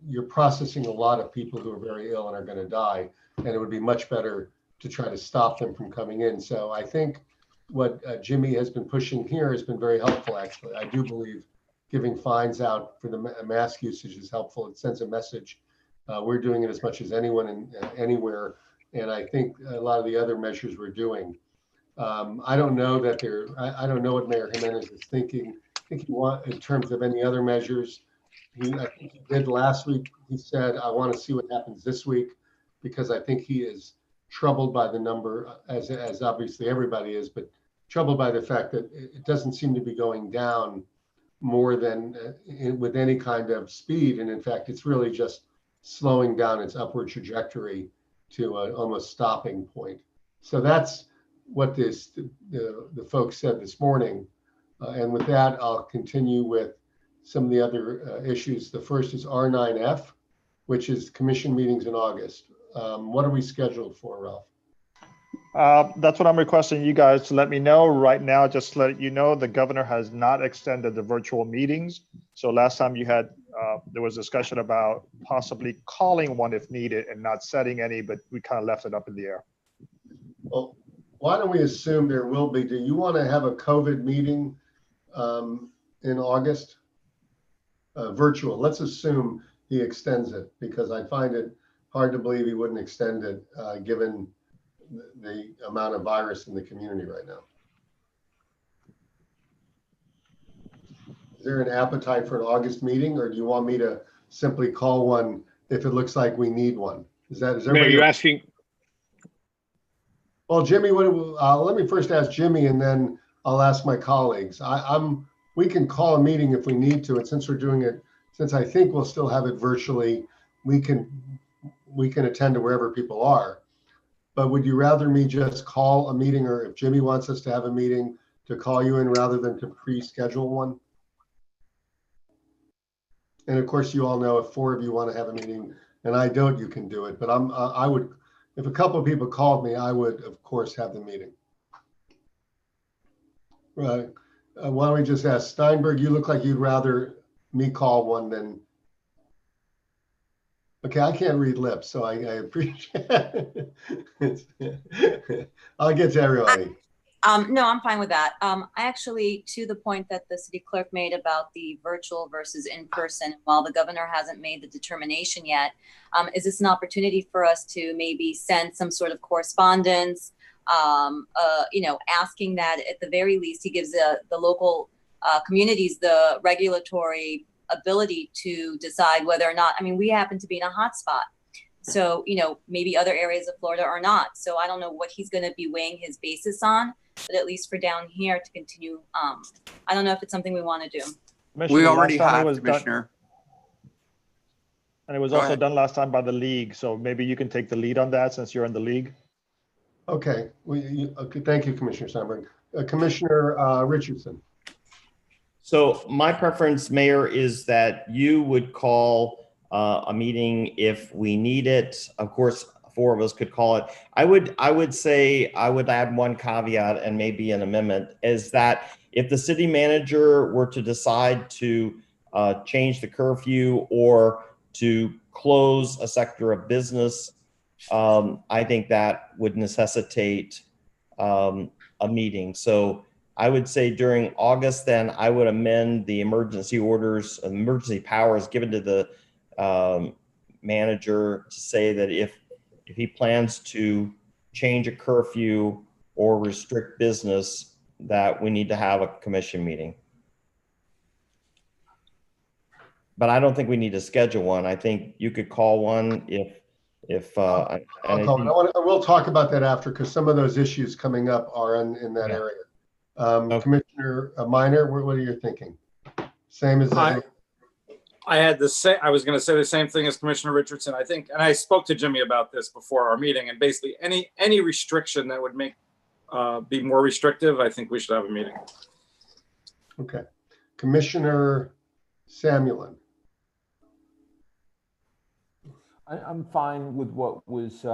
you're processing a lot of people who are very ill and are going to die, and it would be much better to try to stop them from coming in. So I think what Jimmy has been pushing here has been very helpful, actually. I do believe giving fines out for the mask usage is helpful. It sends a message. We're doing it as much as anyone anywhere. And I think a lot of the other measures we're doing. I don't know I don't know what Mayor Jimenez is thinking. I think in terms of any other measures, I think he did last week. He said, I want to see what happens this week, because I think he is troubled by the number, as obviously everybody is, but troubled by the fact that it doesn't seem to be going down more than with any kind of speed. And in fact, it's really just slowing down its upward trajectory to an almost stopping point. So that's what the folks said this morning. And with that, I'll continue with some of the other issues. The first is R9F, which is commission meetings in August. What are we scheduled for, Ralph? That's what I'm requesting you guys to let me know right now. Just to let you know, the governor has not extended the virtual meetings. So last time you had, there was discussion about possibly calling one if needed and not setting any, but we kind of left it up in the air. Well, why don't we assume there will be? Do you want to have a COVID meeting in August? Virtual. Let's assume he extends it, because I find it hard to believe he wouldn't extend it, given the amount of virus in the community right now. Is there an appetite for an August meeting, or do you want me to simply call one if it looks like we need one? Is everybody? Mayor, you asking? Well, Jimmy, let me first ask Jimmy, and then I'll ask my colleagues. We can call a meeting if we need to, and since we're doing it, since I think we'll still have it virtually, we can attend to wherever people are. But would you rather me just call a meeting, or if Jimmy wants us to have a meeting, to call you in rather than to pre-schedule one? And of course, you all know if 4 of you want to have a meeting and I don't, you can do it. But I would, if a couple of people called me, I would, of course, have the meeting. Right. Why don't we just ask Steinberg? You look like you'd rather me call one than. Okay, I can't read lips, so I appreciate it. I'll get to everybody. No, I'm fine with that. I actually, to the point that the city clerk made about the virtual versus in-person, while the governor hasn't made the determination yet, is this an opportunity for us to maybe send some sort of correspondence, asking that at the very least he gives the local communities the regulatory ability to decide whether or not, we happen to be in a hot spot. So, maybe other areas of Florida are not. So I don't know what he's going to be weighing his basis on, but at least for down here to continue. I don't know if it's something we want to do. We already have, Commissioner. And it was also done last time by the league. So maybe you can take the lead on that since you're in the league. Okay. Okay. Thank you, Commissioner Steinberg. Commissioner Richardson. So my preference, Mayor, is that you would call a meeting if we need it. Of course, 4 of us could call it. I would say I would add one caveat and maybe an amendment, is that if the city manager were to decide to change the curfew or to close a sector of business, I think that would necessitate a meeting. So I would say during August, then I would amend the emergency orders, emergency powers given to the manager to say that if he plans to change a curfew or restrict business, that we need to have a commission meeting. But I don't think we need to schedule one. I think you could call one if I'll call it. We'll talk about that after, because some of those issues coming up are in that area. Okay. Commissioner Minor, what are you thinking? Same as I had the same. I was going to say the same thing as Commissioner Richardson. I think, and I spoke to Jimmy about this before our meeting. And basically, any restriction that would make be more restrictive, I think we should have a meeting. Okay, Commissioner Samuelin. I'm fine with what was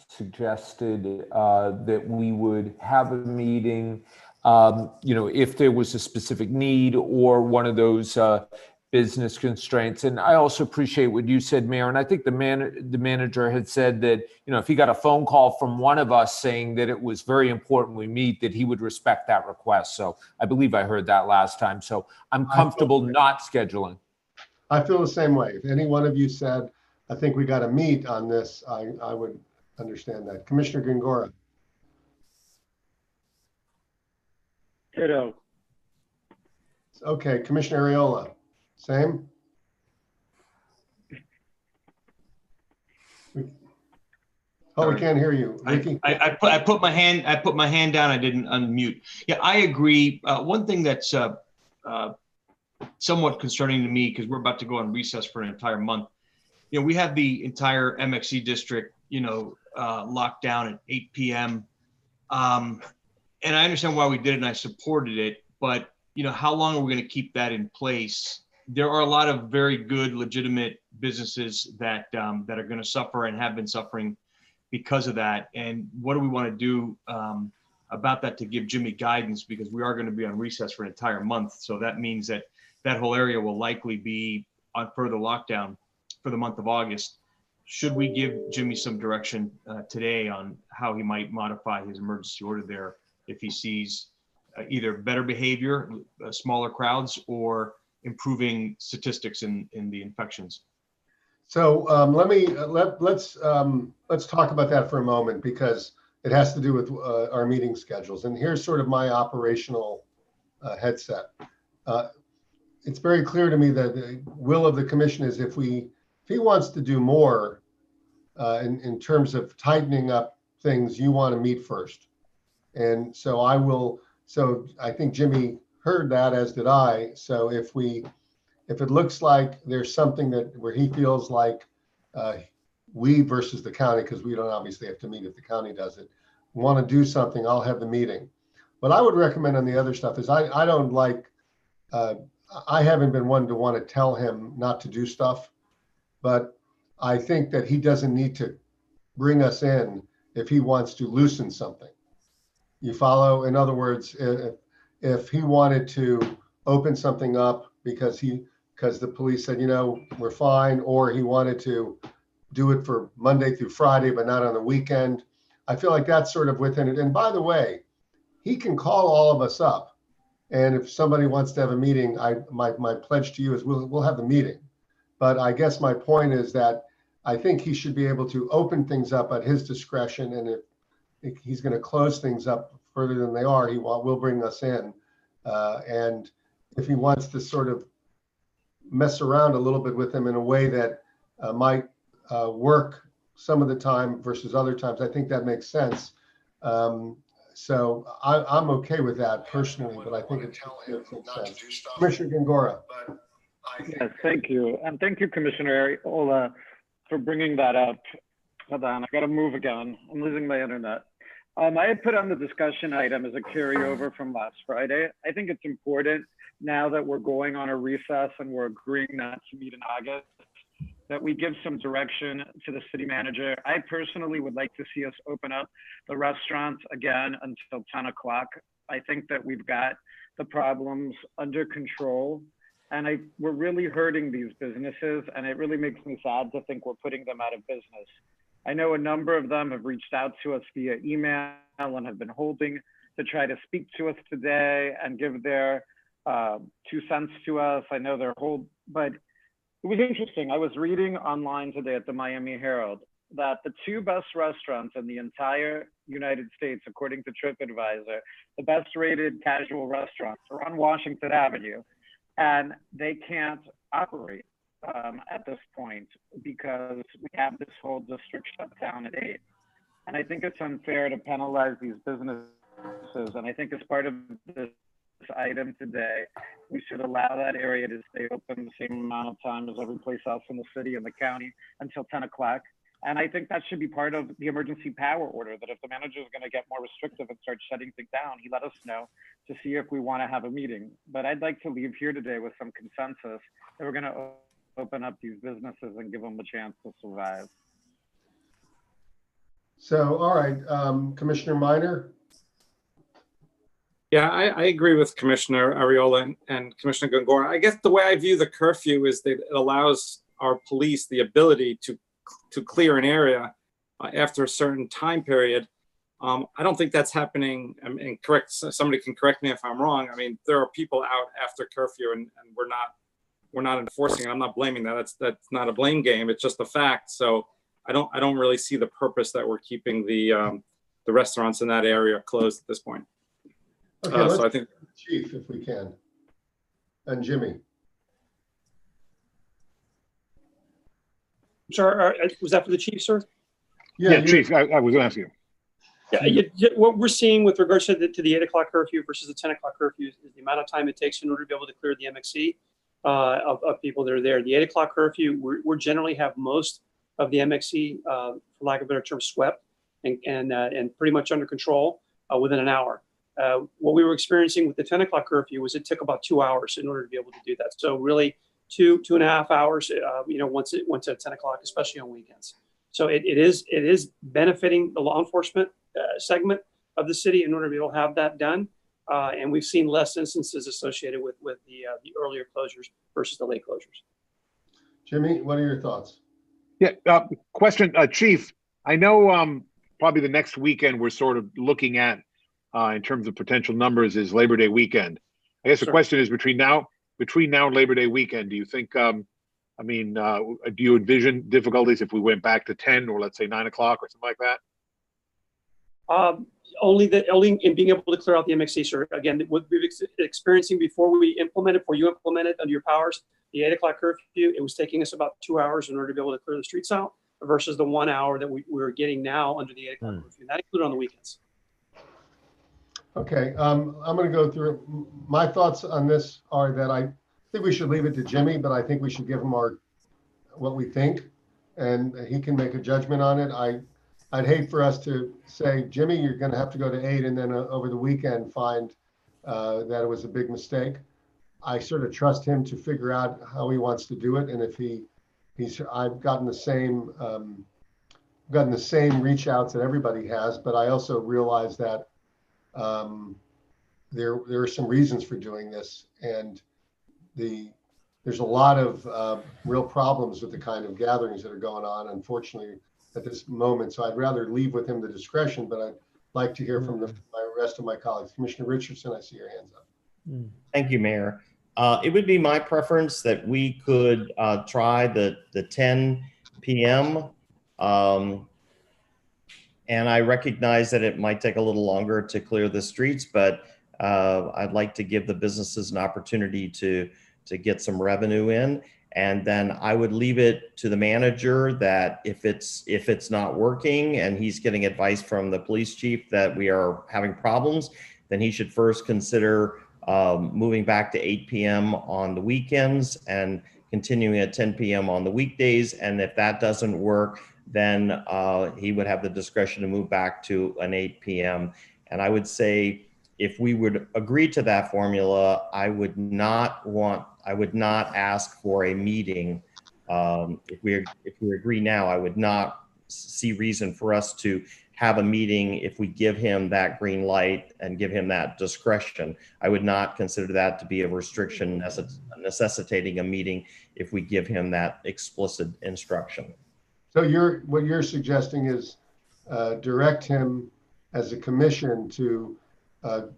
suggested, that we would have a meeting, if there was a specific need or one of those business constraints. And I also appreciate what you said, Mayor. And I think the manager had said that, if he got a phone call from one of us saying that it was very important we meet, that he would respect that request. So I believe I heard that last time. So I'm comfortable not scheduling. I feel the same way. If any one of you said, I think we got to meet on this, I would understand that. Commissioner Gongora. Ditto. Okay, Commissioner Areola. Same? Oh, we can't hear you. Ricky? I put my hand down. I didn't unmute. Yeah, I agree. One thing that's somewhat concerning to me, because we're about to go on recess for an entire month. We have the entire MXC district, locked down at 8 p.m. And I understand why we did it, and I supported it. But how long are we going to keep that in place? There are a lot of very good, legitimate businesses that are going to suffer and have been suffering because of that. And what do we want to do about that to give Jimmy guidance? Because we are going to be on recess for an entire month. So that means that that whole area will likely be on further lockdown for the month of August. Should we give Jimmy some direction today on how he might modify his emergency order there if he sees either better behavior, smaller crowds, or improving statistics in the infections? So let's talk about that for a moment, because it has to do with our meeting schedules. And here's sort of my operational headset. It's very clear to me that the will of the commission is if he wants to do more in terms of tightening up things, you want to meet first. And so I think Jimmy heard that, as did I. So if it looks like there's something where he feels like we versus the county, because we don't obviously have to meet if the county does it, want to do something, I'll have the meeting. What I would recommend on the other stuff is I don't like, I haven't been one to want to tell him not to do stuff, but I think that he doesn't need to bring us in if he wants to loosen something. You follow? In other words, if he wanted to open something up because the police said, we're fine, or he wanted to do it for Monday through Friday, but not on the weekend, I feel like that's sort of within it. And by the way, he can call all of us up. And if somebody wants to have a meeting, my pledge to you is we'll have the meeting. But I guess my point is that I think he should be able to open things up at his discretion. And if he's going to close things up further than they are, will bring us in. And if he wants to sort of mess around a little bit with them in a way that might work some of the time versus other times, I think that makes sense. So I'm okay with that personally, but I think it makes sense. Commissioner Gongora. Yes, thank you. And thank you, Commissioner Ariola, for bringing that up. Hold on, I got to move again. I'm losing my internet. I had put on the discussion item as a carryover from last Friday. I think it's important now that we're going on a recess and we're agreeing not to meet in August, that we give some direction to the city manager. I personally would like to see us open up the restaurants again until 10 o'clock. I think that we've got the problems under control, and we're really hurting these businesses, and it really makes me sad to think we're putting them out of business. I know a number of them have reached out to us via email and have been holding to try to speak to us today and give their 2 cents to us. I know they're but it was interesting. I was reading online today at the Miami Herald that the 2 best restaurants in the entire United States, according to TripAdvisor, the best rated casual restaurants are on Washington Avenue, and they can't operate at this point because we have this whole district shut down at 8. And I think it's unfair to penalize these businesses. And I think as part of this item today, we should allow that area to stay open the same amount of time as every place else in the city and the county until 10 o'clock. And I think that should be part of the emergency power order, that if the manager is going to get more restrictive and start shutting things down, he let us know to see if we want to have a meeting. But I'd like to leave here today with some consensus that we're going to open up these businesses and give them a chance to survive. So, all right, Commissioner Minor. Yeah, I agree with Commissioner Ariola and Commissioner Gongora. I guess the way I view the curfew is that it allows our police the ability to clear an area after a certain time period. I don't think that's happening. And somebody can correct me if I'm wrong. I mean, there are people out after curfew, and we're not enforcing it. I'm not blaming that. That's not a blame game. It's just a fact. So I don't really see the purpose that we're keeping the restaurants in that area closed at this point. Okay, let's so I think Chief, if we can, and Jimmy. Sorry, was that for the chief, sir? Yeah, Chief, I was going to ask you. Yeah, what we're seeing with regards to the 8 o'clock curfew versus the 10 o'clock curfew is the amount of time it takes in order to be able to clear the MXC of people that are there. The 8 o'clock curfew, we generally have most of the MXC, for lack of a better term, swept and pretty much under control within an hour. What we were experiencing with the 10 o'clock curfew was it took about 2 hours in order to be able to do that. So really 2.5 hours, once at 10 o'clock, especially on weekends. So it is benefiting the law enforcement segment of the city in order to be able to have that done. And we've seen less instances associated with the earlier closures versus the late closures. Jimmy, what are your thoughts? Yeah, question, Chief. I know probably the next weekend we're sort of looking at in terms of potential numbers is Labor Day weekend. I guess the question is between now and Labor Day weekend, do you think I mean, do you envision difficulties if we went back to 10 or let's say 9 o'clock or something like that? Only in being able to clear out the MXC, sir. Again, what we've experiencing before you implement it under your powers, the 8 o'clock curfew, it was taking us about 2 hours in order to be able to clear the streets out versus the 1 hour that we're getting now under the 8 o'clock curfew. That included on the weekends. Okay, I'm going to go through. My thoughts on this are that I think we should leave it to Jimmy, but I think we should give him what we think, and he can make a judgment on it. I'd hate for us to say, Jimmy, you're going to have to go to 8, and then over the weekend find that it was a big mistake. I sort of trust him to figure out how he wants to do it, and if I've gotten the same reach outs that everybody has, but I also realize that there are some reasons for doing this, and there's a lot of real problems with the kind of gatherings that are going on, unfortunately, at this moment. So I'd rather leave with him the discretion, but I'd like to hear from the rest of my colleagues. Commissioner Richardson, I see your hands up. Thank you, Mayor. It would be my preference that we could try the 10 p.m. And I recognize that it might take a little longer to clear the streets, but I'd like to give the businesses an opportunity to get some revenue in. And then I would leave it to the manager that if it's not working and he's getting advice from the police chief that we are having problems, then he should first consider moving back to 8 p.m. on the weekends and continuing at 10 p.m. on the weekdays. And if that doesn't work, then he would have the discretion to move back to an 8 p.m. And I would say if we would agree to that formula, I would not ask for a meeting. If we agree now, I would not see reason for us to have a meeting if we give him that green light and give him that discretion. I would not consider that to be a restriction necessitating a meeting if we give him that explicit instruction. So what you're suggesting is direct him as a commission to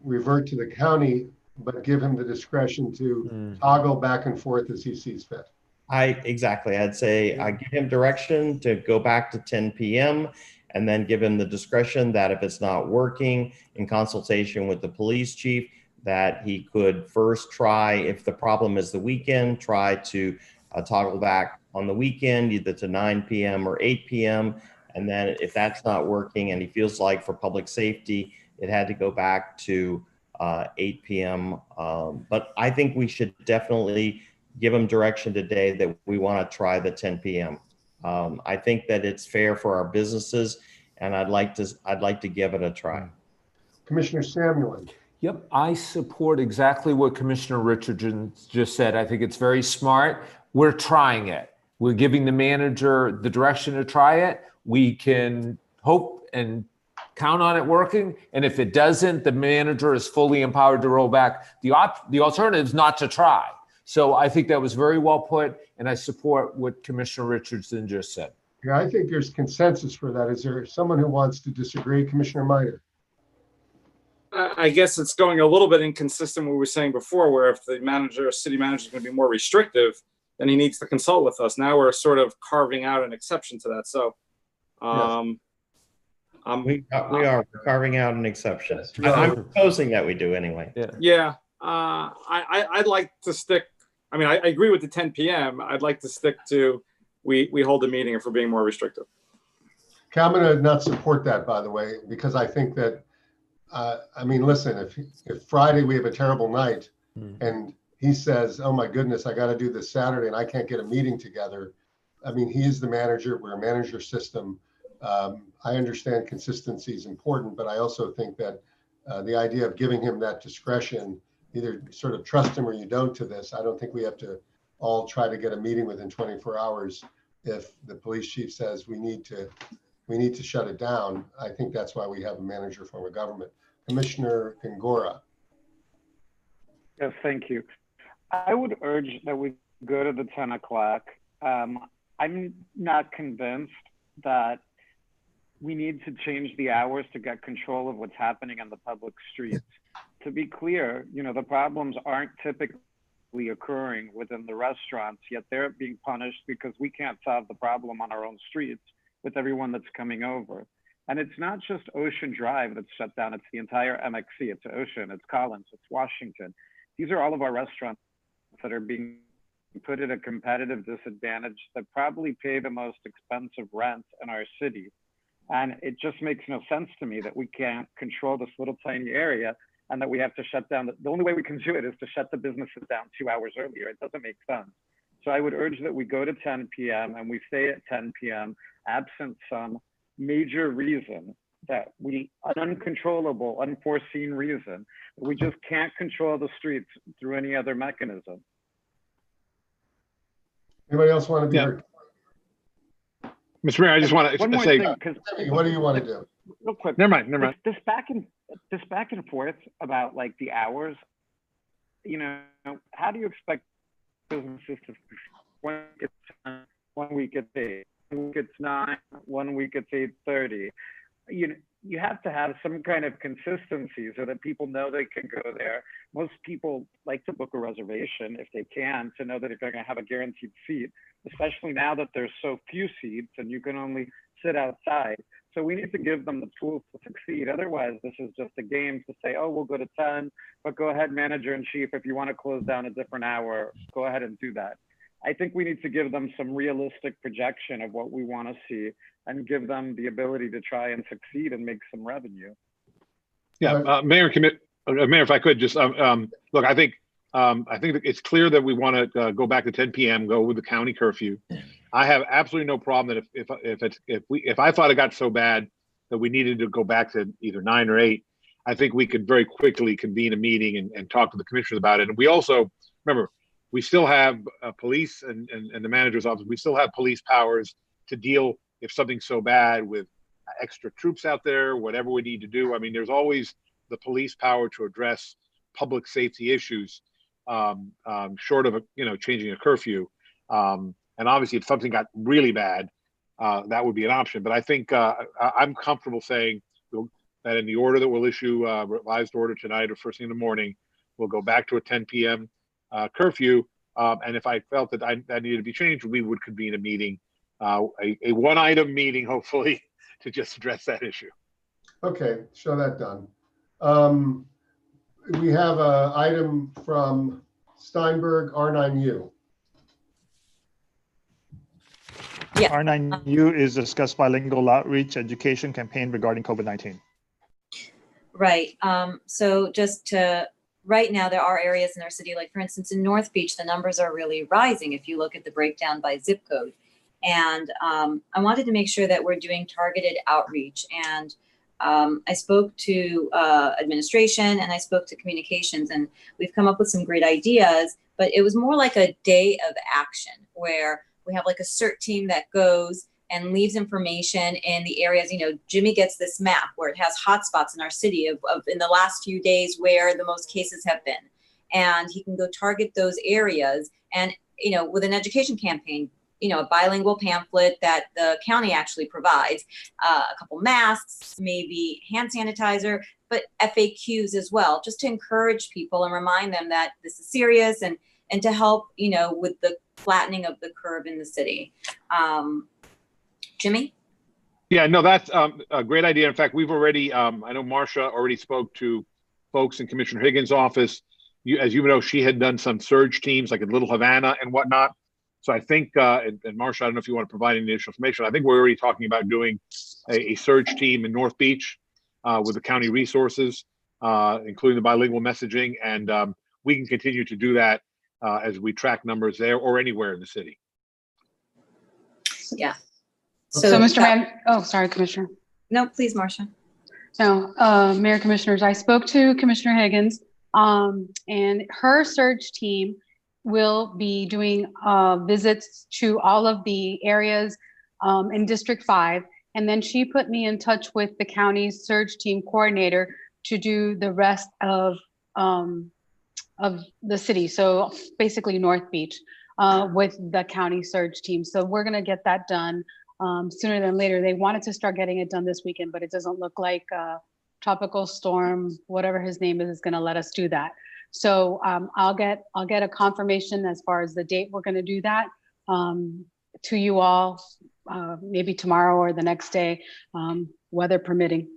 revert to the county, but give him the discretion to toggle back and forth as he sees fit. Exactly. I'd say I give him direction to go back to 10 p.m. and then give him the discretion that if it's not working, in consultation with the police chief, that he could first try, if the problem is the weekend, try to toggle back on the weekend, either to 9 p.m. or 8 p.m. And then if that's not working and he feels like for public safety, it had to go back to 8 p.m. But I think we should definitely give him direction today that we want to try the 10 p.m. I think that it's fair for our businesses, and I'd like to give it a try. Commissioner Samuelin. Yep, I support exactly what Commissioner Richardson just said. I think it's very smart. We're trying it. We're giving the manager the direction to try it. We can hope and count on it working. And if it doesn't, the manager is fully empowered to roll back. The alternative is not to try. So I think that was very well put, and I support what Commissioner Richardson just said. Yeah, I think there's consensus for that. Is there someone who wants to disagree? Commissioner Miner. I guess it's going a little bit inconsistent with what we were saying before, where if the city manager is going to be more restrictive, then he needs to consult with us. Now we're sort of carving out an exception to that. So we are carving out an exception. I'm proposing that we do anyway. Yeah. I'd like to stick. I mean, I agree with the 10 p.m. I'd like to stick to we hold a meeting if we're being more restrictive. Okay, I'm going to not support that, by the way, because I think that, I mean, listen, if Friday we have a terrible night and he says, oh my goodness, I got to do this Saturday and I can't get a meeting together. I mean, he is the manager. We're a manager system. I understand consistency is important, but I also think that the idea of giving him that discretion, either sort of trust him or you don't to this, I don't think we have to all try to get a meeting within 24 hours if the police chief says we need to shut it down. I think that's why we have a manager form of government. Commissioner Gongora. Yes, thank you. I would urge that we go to the 10 o'clock. I'm not convinced that we need to change the hours to get control of what's happening on the public streets. To be clear, the problems aren't typically occurring within the restaurants, yet they're being punished because we can't solve the problem on our own streets with everyone that's coming over. And it's not just Ocean Drive that's shut down, it's the entire MXC, it's Ocean, it's Collins, it's Washington. These are all of our restaurants that are being put at a competitive disadvantage that probably pay the most expensive rent in our city. And it just makes no sense to me that we can't control this little tiny area and that we have to shut down. The only way we can do it is to shut the businesses down 2 hours earlier. It doesn't make sense. So I would urge that we go to 10 p.m. and we stay at 10 p.m. absent some major reason that an uncontrollable, unforeseen reason, we just can't control the streets through any other mechanism. Anybody else want to be heard? Mr. Mayor, I just want to One more say, thing, what do you want to do? Real quick. Never mind. This back and forth about like the hours, you know, how do you expect businesses to, when it's 1 week it's 8, 1 week it's 9, 1 week it's 8:30? You have to have some kind of consistency so that people know they can go there. Most people like to book a reservation if they can to know that if they're going to have a guaranteed seat, especially now that there's so few seats and you can only sit outside. So we need to give them the tools to succeed. Otherwise, this is just a game to say, oh, we'll go to 10, but go ahead, manager in chief, if you want to close down a different hour, go ahead and do that. I think we need to give them some realistic projection of what we want to see and give them the ability to try and succeed and make some revenue. Yeah, Mayor, if I could just look, I think that it's clear that we want to go back to 10 p.m., go with the county curfew. I have absolutely no problem that if I thought it got so bad that we needed to go back to either 9 or 8, I think we could very quickly convene a meeting and talk to the commissioners about it. And we also, remember, we still have police and the manager's office, we still have police powers to deal if something's so bad with extra troops out there, whatever we need to do. I mean, there's always the police power to address public safety issues, short of changing a curfew. And obviously, if something got really bad, that would be an option. But I think I'm comfortable saying that in the order that we'll issue a revised order tonight or first thing in the morning, we'll go back to a 10 p.m. Curfew. And if I felt that that needed to be changed, we would convene a meeting, a one-item meeting, hopefully, to just address that issue. Okay, show that done. We have an item from Steinberg, R9U. Yeah. R9U is discuss bilingual outreach education campaign regarding COVID-19. Right. So just to, right now, there are areas in our city, like for instance, in North Beach, the numbers are really rising if you look at the breakdown by zip code. And I wanted to make sure that we're doing targeted outreach. And I spoke to administration and I spoke to communications, and we've come up with some great ideas, but it was more like a day of action where we have like a CERT team that goes and leaves information in the areas. Jimmy gets this map where it has hotspots in our city of in the last few days where the most cases have been. And he can go target those areas and, with an education campaign, a bilingual pamphlet that the county actually provides, a couple masks, maybe hand sanitizer, but FAQs as well, just to encourage people and remind them that this is serious and to help, with the flattening of the curve in the city. Jimmy? Yeah, no, that's a great idea. In fact, we've already, I know Marcia already spoke to folks in Commissioner Higgins' office. As you know, she had done some surge teams like in Little Havana and whatnot. So I think, and Marcia, I don't know if you want to provide any additional information. I think we're already talking about doing a surge team in North Beach with the county resources, including the bilingual messaging. And we can continue to do that as we track numbers there or anywhere in the city. Yeah. So Mr. Mayor, oh, sorry, Commissioner. No, please, Marcia. No, Mayor, Commissioners, I spoke to Commissioner Higgins and her surge team will be doing visits to all of the areas in District 5. And then she put me in touch with the county's surge team coordinator to do the rest of the city. So basically North Beach with the county surge team. So we're gonna get that done sooner than later. They wanted to start getting it done this weekend, but it doesn't look like Tropical Storm, whatever his name is gonna let us do that. So I'll get a confirmation as far as the date we're going to do that to you all, maybe tomorrow or the next day, weather permitting.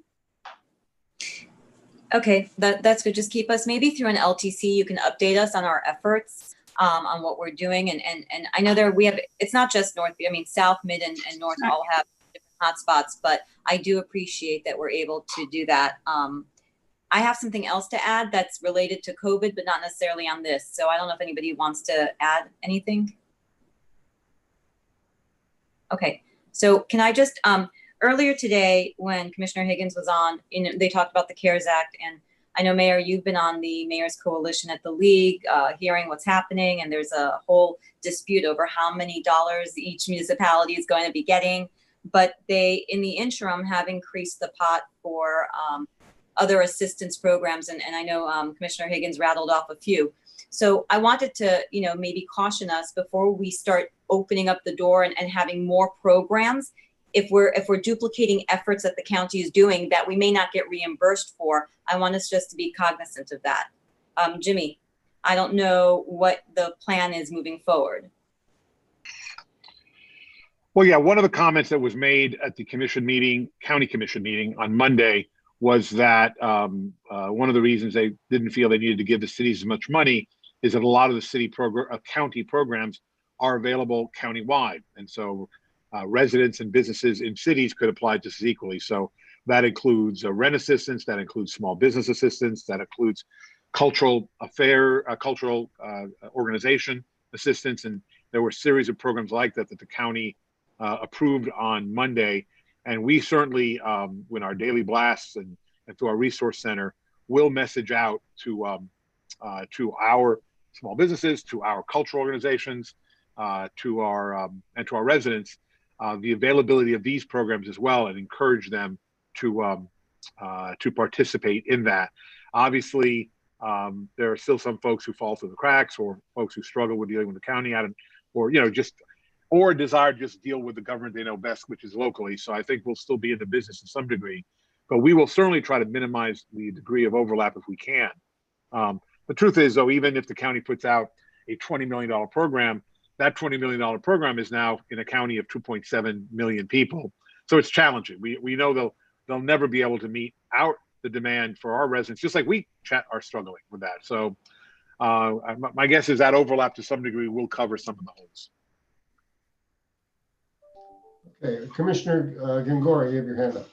Okay, that's good. Just keep us maybe through an LTC. You can update us on our efforts on what we're doing. And I know it's not just North, I mean, South, Mid, and North all have different hotspots, but I do appreciate that we're able to do that. I have something else to add that's related to COVID, but not necessarily on this. So I don't know if anybody wants to add anything. Okay, so can I just, earlier today when Commissioner Higgins was on, they talked about the CARES Act, and I know, Mayor, you've been on the Mayor's Coalition at the League, hearing what's happening, and there's a whole dispute over how many dollars each municipality is going to be getting. But they, in the interim, have increased the pot for other assistance programs, and I know Commissioner Higgins rattled off a few. So I wanted to, maybe caution us before we start opening up the door and having more programs. If we're duplicating efforts that the county is doing that we may not get reimbursed for, I want us just to be cognizant of that. Jimmy, I don't know what the plan is moving forward. Well, yeah, one of the comments that was made at the commission meeting, county commission meeting on Monday, was that one of the reasons they didn't feel they needed to give the cities as much money is that a lot of the county programs are available countywide. And so residents and businesses in cities could apply just as equally. So that includes rent assistance, that includes small business assistance, that includes cultural organization assistance. And there were a series of programs like that that the county approved on Monday. And we certainly, in our daily blasts and through our resource center, will message out to our small businesses, to our cultural organizations, to our residents, the availability of these programs as well, and encourage them to participate in that. Obviously, there are still some folks who fall through the cracks, or folks who struggle with dealing with the county, or desire to just deal with the government they know best, which is locally. So I think we'll still be in the business to some degree, but we will certainly try to minimize the degree of overlap if we can. The truth is, though, even if the county puts out a $20 million program, that $20 million program is now in a county of 2.7 million people. So it's challenging. We know they'll never be able to meet the demand for our residents, just like we are struggling with that. So my guess is that overlap to some degree will cover some of the holes. Okay, Commissioner Gangori, you have your hand up.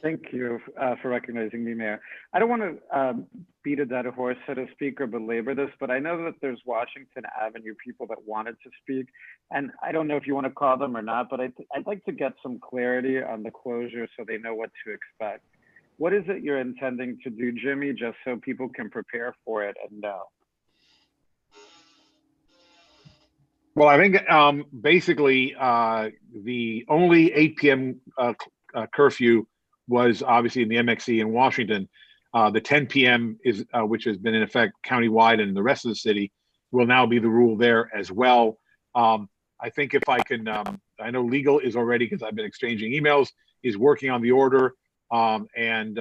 Thank you for recognizing me, Mayor. I don't want to beat a dead horse, so to speak, or belabor this, but I know that there's Washington Avenue people that wanted to speak, and I don't know if you want to call them or not, but I'd like to get some clarity on the closure so they know what to expect. What is it you're intending to do, Jimmy, just so people can prepare for it and know? Well, I think basically the only 8 p.m. Curfew was obviously in the MXE in Washington. The 10 p.m. is which has been in effect countywide and in the rest of the city, will now be the rule there as well. I think if I can, I know legal is already, because I've been exchanging emails, is working on the order, and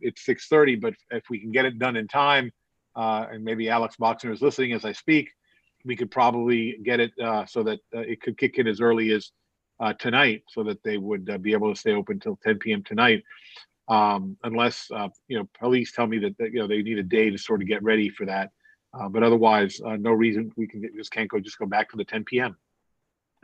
it's 6:30. But if we can get it done in time, and maybe Alex Boxner is listening as I speak, we could probably get it so that it could kick in as early as tonight, so that they would be able to stay open until 10 p.m. tonight, unless police tell me that they need a day to sort of get ready for that. But otherwise, no reason we can't go back to the 10 p.m.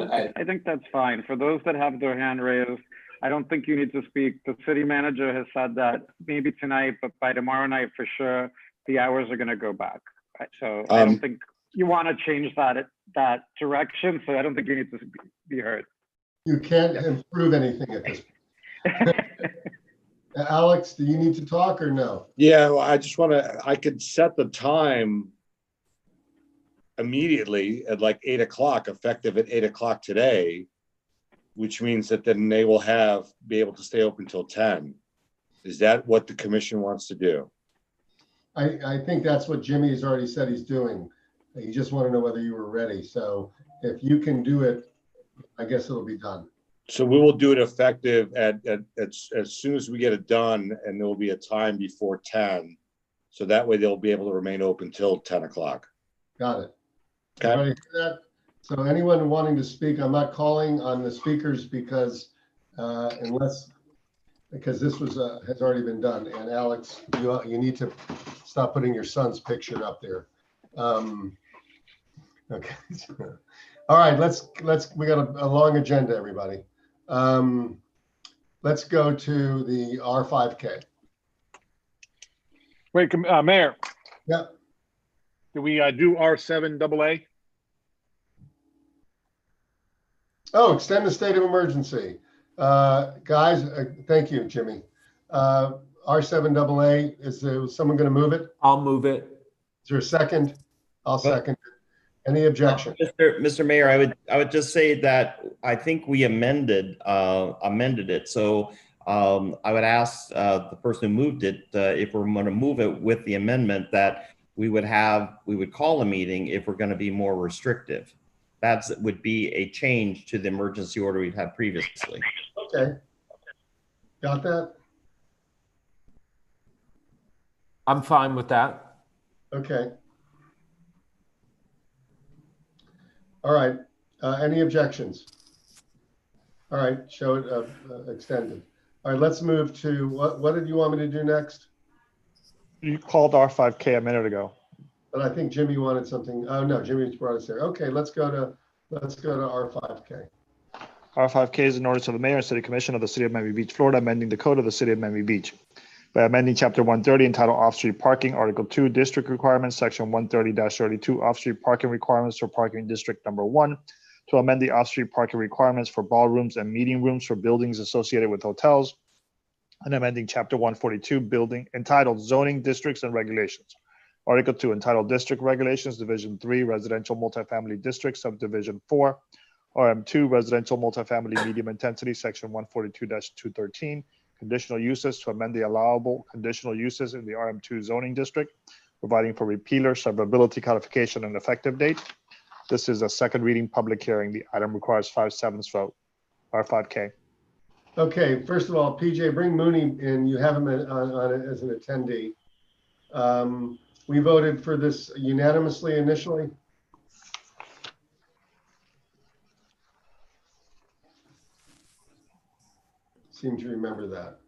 I think that's fine. For those that have their hand raised, I don't think you need to speak. The city manager has said that maybe tonight, but by tomorrow night for sure, the hours are going to go back. So I don't think you want to change that direction. So I don't think you need to be heard. You can't improve anything at this point. Alex, do you need to talk or no? Yeah, well, I could set the time immediately at like 8 o'clock, effective at 8 o'clock today, which means that then they will be able to stay open till 10. Is that what the commission wants to do? I think that's what Jimmy has already said he's doing. You just want to know whether you were ready. So if you can do it, I guess it'll be done. So we will do it effective as soon as we get it done, and there will be a time before 10 So that way they'll be able to remain open till 10 o'clock. Got it. Okay. Everybody hear that? So anyone wanting to speak, I'm not calling on the speakers because because this was has already been done. And Alex, you need to stop putting your son's picture up there. Okay. All right, we got a long agenda, everybody. Let's go to the R5K. Wait, Mayor. Yeah. Do we do R7AA? Oh, extend the state of emergency. Guys, thank you, Jimmy. R7AA, is someone going to move it? I'll move it. Is there a second? I'll second it. Any objection? Mr. Mayor, I would just say that I think we amended it. So I would ask the person who moved it if we're going to move it with the amendment that we would call a meeting if we're going to be more restrictive. That would be a change to the emergency order we've had previously. Okay. Got that? I'm fine with that. Okay. All right. Any objections? All right. Show it extended. All right. Let's move to what did you want me to do next? You called R5K a minute ago. But I think Jimmy wanted something. Oh no, Jimmy brought us there. Okay, let's go to R5K. R5K is an ordinance of the mayor and city commission of the city of Miami Beach, Florida, amending the code of the city of Miami Beach by amending chapter 130 entitled off-street parking, article 2, district requirements, section 130-32, off-street parking requirements for parking district number 1, to amend the off-street parking requirements for ballrooms and meeting rooms for buildings associated with hotels, and amending chapter 142 building entitled zoning districts and regulations. Article 2 entitled District Regulations, Division 3, Residential Multifamily District, Subdivision 4, RM2, Residential Multifamily Medium Intensity, Section 142-213, Conditional Uses to amend the allowable conditional uses in the RM2 zoning district, providing for repealer, severability, codification, and effective date. This is a second reading public hearing. The item requires 5/7 vote. R5K. Okay, first of all, PJ, bring Mooney in. You have him on it as an attendee. We voted for this unanimously initially. Seem to remember that.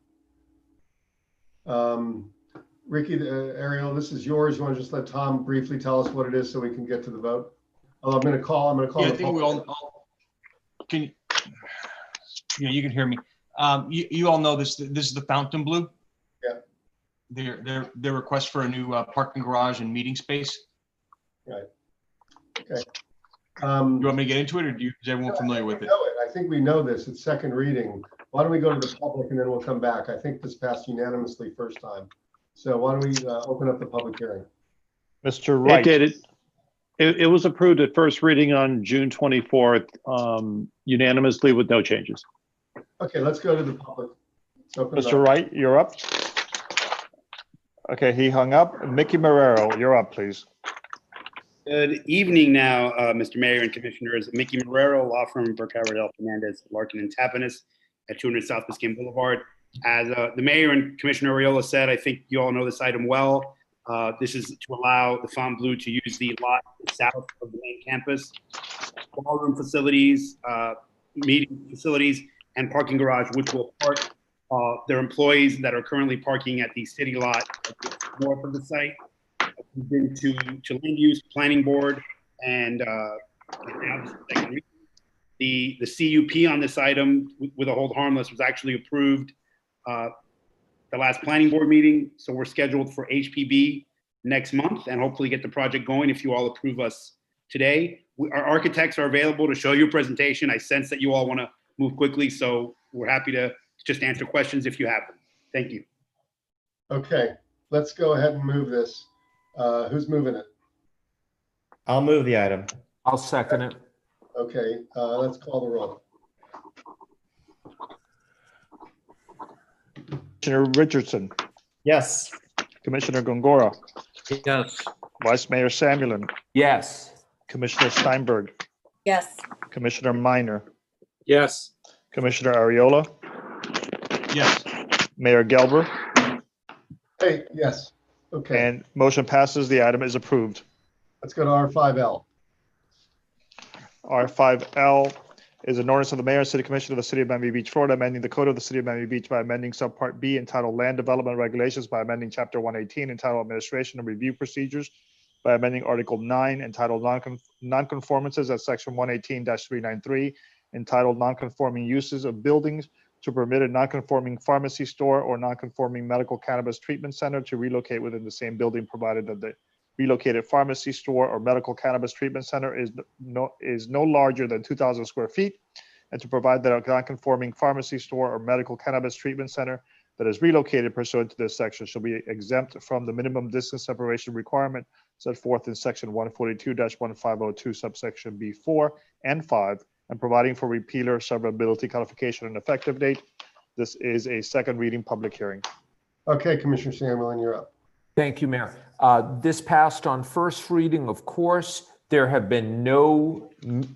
Ricky, Ariel, this is yours. You want to just let Tom briefly tell us what it is so we can get to the vote? Oh, I'm going to call. Yeah, I think we all can. Yeah, you can hear me. You all know this. This is the Fountain Blue. Their request for a new parking garage and meeting space. Right. Okay. You want me to get into it, or is everyone familiar with it? I think we know this. It's second reading. Why don't we go to the public and then we'll come back? I think this passed unanimously first time. So why don't we open up the public hearing? Mr. Wright. It did. It was approved at first reading on June 24th, unanimously with no changes. Okay, let's go to the public. Mr. Wright, you're up. Okay, he hung up. Mickey Marrero, you're up, please. Good evening now, Mr. Mayor and Commissioners. Mickey Marrero, law firm Burke Howard Fernandez, Larkin and Tapanis at 200 South Biscayne Boulevard. As the Mayor and Commissioner Ariola said, I think you all know this item well. This is to allow the Fontainebleau to use the lot south of the main campus, ballroom facilities, meeting facilities, and parking garage, which will park their employees that are currently parking at the city lot north of the site. We've been to land use, planning board, and now the second reading. The CUP on this item with a hold harmless was actually approved the last planning board meeting. So we're scheduled for HPB next month and hopefully get the project going if you all approve us today. Our architects are available to show you a presentation. I sense that you all want to move quickly, so we're happy to just answer questions if you have them. Thank you. Okay, let's go ahead and move this. Who's moving it? I'll move the item. I'll second it. Okay, let's call the roll. Commissioner Richardson. Yes. Commissioner Gongora. Yes. Vice Mayor Samulin. Yes. Commissioner Steinberg. Yes. Commissioner Minor. Yes. Commissioner Ariola. Yes. Mayor Gelber. Hey, yes. Okay, And motion passes. The item is approved. let's go to R5L. R5L is an ordinance of the mayor and city commission of the city of Miami Beach, Florida, amending the code of the city of Miami Beach by amending subpart B entitled Land Development Regulations by amending chapter 118 entitled Administration and Review Procedures by amending article 9 entitled Nonconformances at section 118-393 entitled Nonconforming Uses of Buildings to permit a nonconforming pharmacy store or nonconforming medical cannabis treatment center to relocate within the same building, provided that the relocated pharmacy store or medical cannabis treatment center is no larger than 2,000 square feet, and to provide that a nonconforming pharmacy store or medical cannabis treatment center that is relocated pursuant to this section shall be exempt from the minimum distance separation requirement set forth in section 142-1502 subsection B4 and 5, and providing for repealer, severability, codification, and effective date. This is a second reading public hearing. Okay, Commissioner Samuel, you're up. Thank you, Mayor. This passed on first reading, of course. There have been no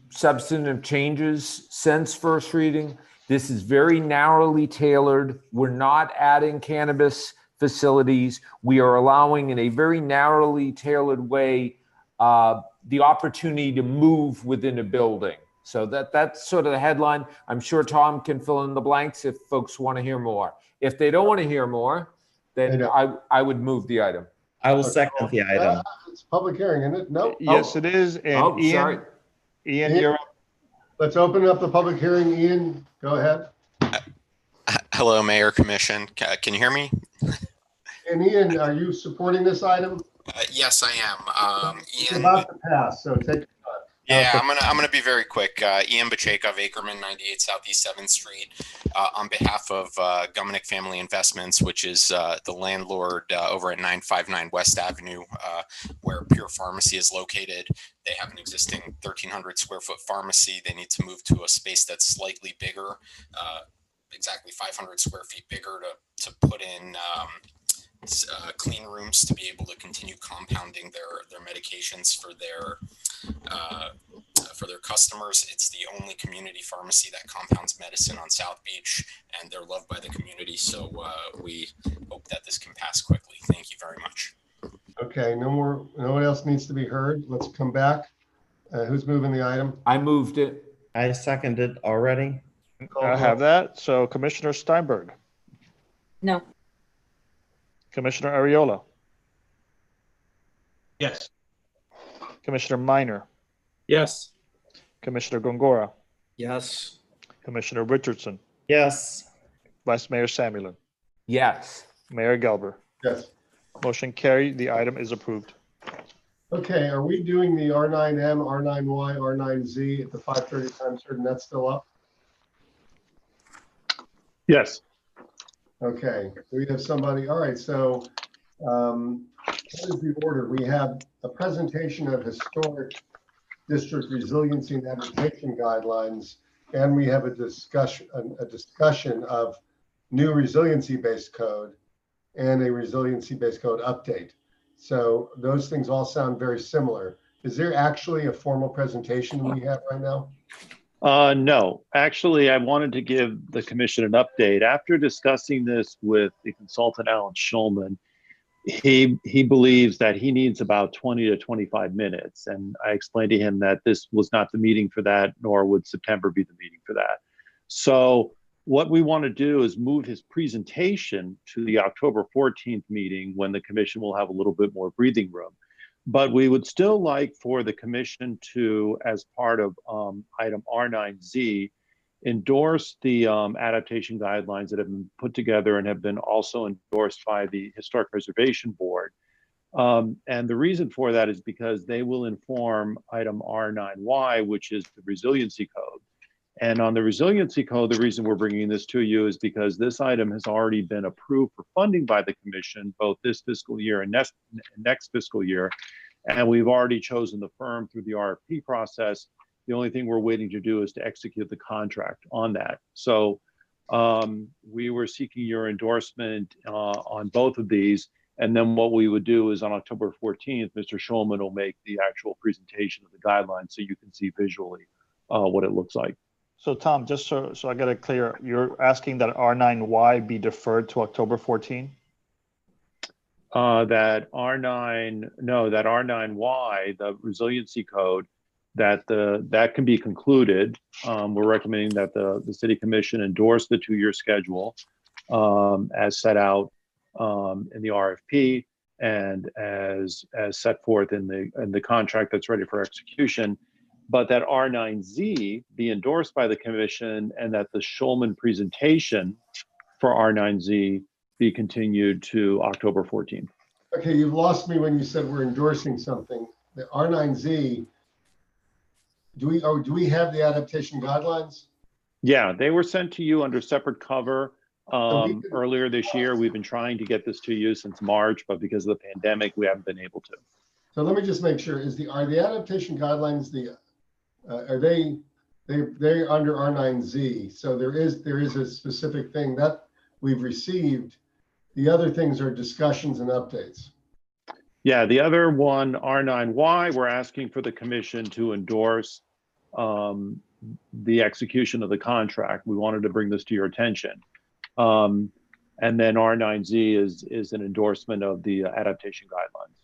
substantive changes since first reading. This is very narrowly tailored. We're not adding cannabis facilities. We are allowing, in a very narrowly tailored way, the opportunity to move within a building. So that's sort of the headline. I'm sure Tom can fill in the blanks if folks want to hear more. If they don't want to hear more, then I would move the item. I will second the item. It's public hearing, isn't it? No. Yes, it is. And Ian, you're up. Let's open up the public hearing. Ian, go ahead. Hello, Mayor, Commission. Can you hear me? And Ian, are you supporting this item? Yes, I am. It's Ian. about to pass, so take your time. Yeah, I'm gonna be very quick. Ian Bacheka of Ackerman, 98 Southeast 7th Street, on behalf of Gumenick Family Investments, which is the landlord over at 959 West Avenue, where Pure Pharmacy is located. They have an existing 1,300 square foot pharmacy. They need to move to a space that's slightly bigger, exactly 500 square feet bigger, to put in clean rooms to be able to continue compounding their medications for their customers. It's the only community pharmacy that compounds medicine on South Beach, and they're loved by the community. So we hope that this can pass quickly. Thank you very much. Okay, no one else needs to be heard. Let's come back. Who's moving the item? I moved it. I seconded already. I have that. So Commissioner Steinberg. No. Commissioner Ariola. Yes. Commissioner Minor. Yes. Commissioner Gongora. Yes. Commissioner Richardson. Yes. Vice Mayor Samuelin. Yes. Mayor Gelber. Yes. Motion carried. The item is approved. Okay, are we doing the R9M, R9Y, R9Z at the 5:30 time certain? That's still up? Yes. Okay, we have somebody. All right, so what is the order? We have a presentation of historic district resiliency and adaptation guidelines, and we have a discussion of new resiliency-based code and a resiliency-based code update. So those things all sound very similar. Is there actually a formal presentation we have right now? No, actually, I wanted to give the commission an update. After discussing this with the consultant, Alan Schulman, he believes that he needs about 20 to 25 minutes. And I explained to him that this was not the meeting for that, nor would September be the meeting for that. So what we want to do is move his presentation to the October 14th meeting, when the commission will have a little bit more breathing room. But we would still like for the commission to, as part of item R9Z, endorse the adaptation guidelines that have been put together and have been also endorsed by the Historic Preservation Board. And the reason for that is because they will inform item R9Y, which is the resiliency code. And on the resiliency code, the reason we're bringing this to you is because this item has already been approved for funding by the commission, both this fiscal year and next fiscal year. And we've already chosen the firm through the RFP process. The only thing we're waiting to do is to execute the contract on that. So we were seeking your endorsement on both of these. And then what we would do is on October 14th, Mr. Schulman will make the actual presentation of the guidelines so you can see visually what it looks like. So Tom, just so I got it clear, you're asking that R9Y be deferred to October 14? that R9Y, the resiliency code, that can be concluded. We're recommending that the city commission endorse the 2-year schedule as set out in the RFP and as set forth in the contract that's ready for execution, but that R9Z be endorsed by the commission and that the Schulman presentation for R9Z be continued to October 14th. Okay, you've lost me when you said we're endorsing something. The R9Z, do we have the adaptation guidelines? Yeah, they were sent to you under separate cover earlier this year. We've been trying to get this to you since March, but because of the pandemic, we haven't been able to. So let me just make sure: are the adaptation guidelines are they under R9Z? So there is a specific thing that we've received. The other things are discussions and updates. Yeah, the other one, R9Y, we're asking for the commission to endorse the execution of the contract. We wanted to bring this to your attention. And then R9Z is an endorsement of the adaptation guidelines.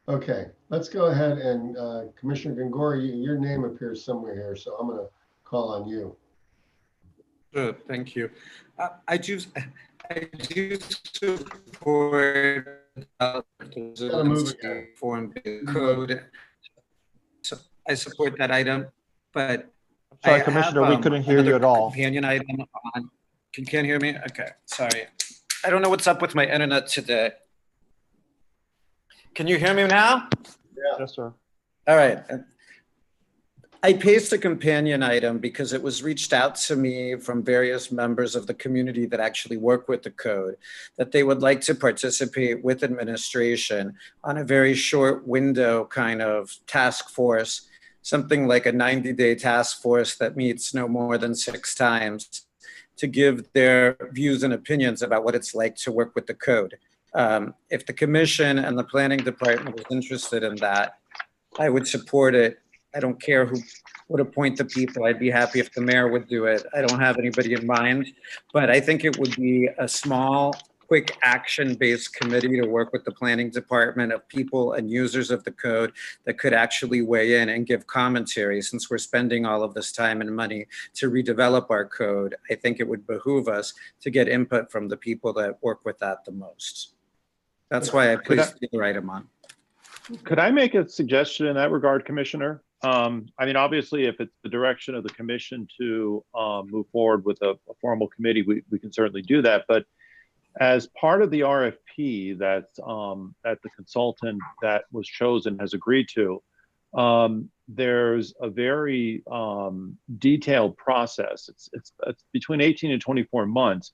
Okay, let's go ahead and Commissioner Gongora, your name appears somewhere here, so I'm going to call on you. Sure, thank you. I do support the form-based code. So I support that item, but sorry, Commissioner, we couldn't hear you at all. Companion item on. You can't hear me? Okay, sorry. I don't know what's up with my internet today. Can you hear me now? Yeah. Yes, sir. All right. I pasted a companion item because it was reached out to me from various members of the community that actually work with the code, that they would like to participate with administration on a very short window kind of task force, something like a 90-day task force that meets no more than 6 times to give their views and opinions about what it's like to work with the code. If the commission and the planning department is interested in that, I would support it. I don't care who would appoint the people. I'd be happy if the mayor would do it. I don't have anybody in mind, but I think it would be a small, quick action-based committee to work with the planning department of people and users of the code that could actually weigh in and give commentary. Since we're spending all of this time and money to redevelop our code, I think it would behoove us to get input from the people that work with that the most. That's why I placed the other item on. Could I make a suggestion in that regard, Commissioner? I mean, obviously, if it's the direction of the commission to move forward with a formal committee, we can certainly do that. But as part of the RFP that the consultant that was chosen has agreed to, there's a very detailed process. It's between 18 and 24 months.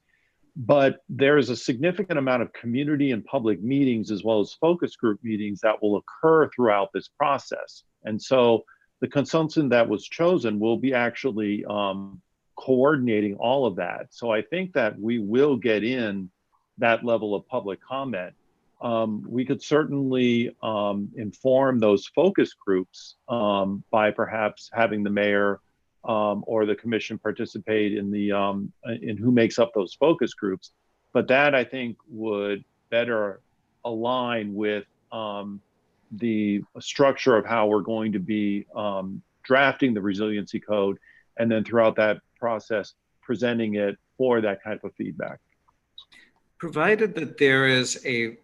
But there's a significant amount of community and public meetings as well as focus group meetings that will occur throughout this process. And so the consultant that was chosen will be actually coordinating all of that. So I think that we will get in that level of public comment. We could certainly inform those focus groups by perhaps having the mayor or the commission participate in in who makes up those focus groups. But that I think would better align with the structure of how we're going to be drafting the resiliency code, and then throughout that process, presenting it for that type of feedback. Provided that there is a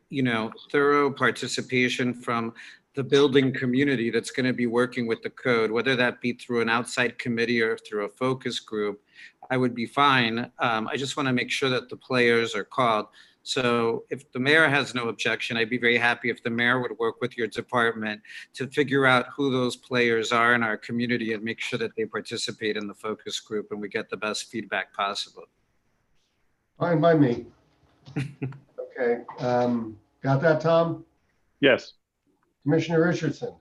thorough participation from the building community that's going to be working with the code, whether that be through an outside committee or through a focus group, I would be fine. I just want to make sure that the players are called. So if the mayor has no objection, I'd be very happy if the mayor would work with your department to figure out who those players are in our community and make sure that they participate in the focus group and we get the best feedback possible. Fine by me. Okay, got that, Tom? Yes. Commissioner Richardson.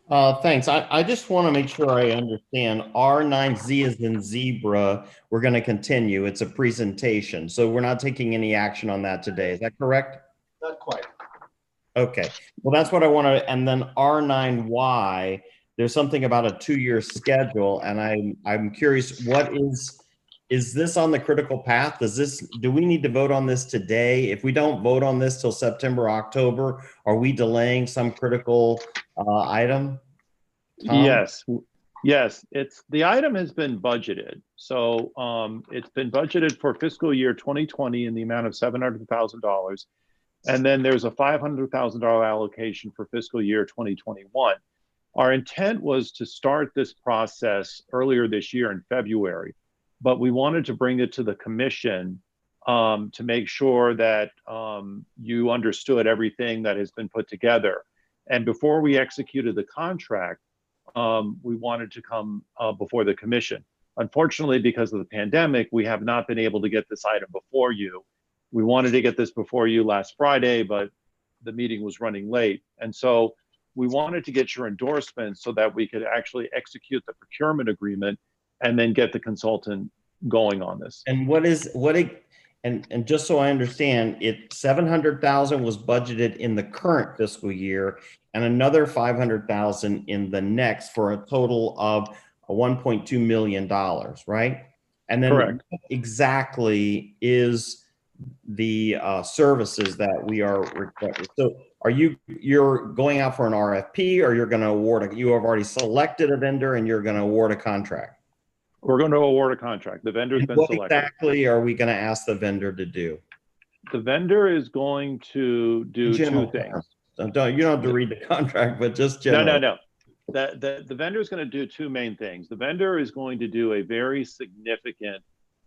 Thanks. I just want to make sure I understand. R9Z is in zebra. We're going to continue. It's a presentation. So we're not taking any action on that today. Is that correct? Not quite. Okay. Well, that's what I want to. And then R9Y, there's something about a 2-year schedule. And I'm curious, what is is this on the critical path? Do we need to vote on this today? If we don't vote on this till September, October, are we delaying some critical item? Tom? Yes, the item has been budgeted. So it's been budgeted for fiscal year 2020 in the amount of $700,000. And then there's a $500,000 allocation for fiscal year 2021. Our intent was to start this process earlier this year in February, but we wanted to bring it to the commission to make sure that you understood everything that has been put together. And before we executed the contract, we wanted to come before the commission. Unfortunately, because of the pandemic, we have not been able to get this item before you. We wanted to get this before you last Friday, but the meeting was running late. And so we wanted to get your endorsement so that we could actually execute the procurement agreement and then get the consultant going on this. And and just so I understand, 700,000 was budgeted in the current fiscal year and another 500,000 in the next for a total of $1.2 million, right? And then correct. What exactly is the services that we are requesting? So you're going out for an RFP, or you're going to award you have already selected a vendor and you're going to award a contract? We're going to award a contract. The vendor's been what selected. Exactly are we going to ask the vendor to do? The vendor is going to do two things. You don't have to read the contract, but just general. No. The vendor is going to do two main things. The vendor is going to do a very significant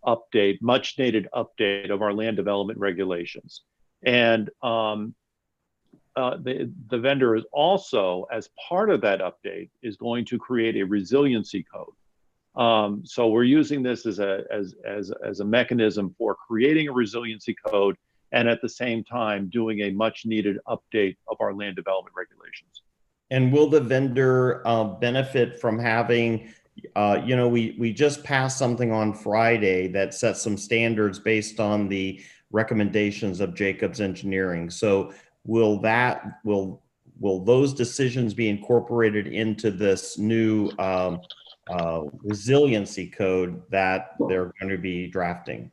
update, much needed update of our land development regulations. And the vendor is also, as part of that update, is going to create a resiliency code. So we're using this as a mechanism for creating a resiliency code, and at the same time doing a much needed update of our land development regulations. And will the vendor benefit from having, we just passed something on Friday that sets some standards based on the recommendations of Jacobs Engineering. So will those decisions be incorporated into this new resiliency code that they're going to be drafting?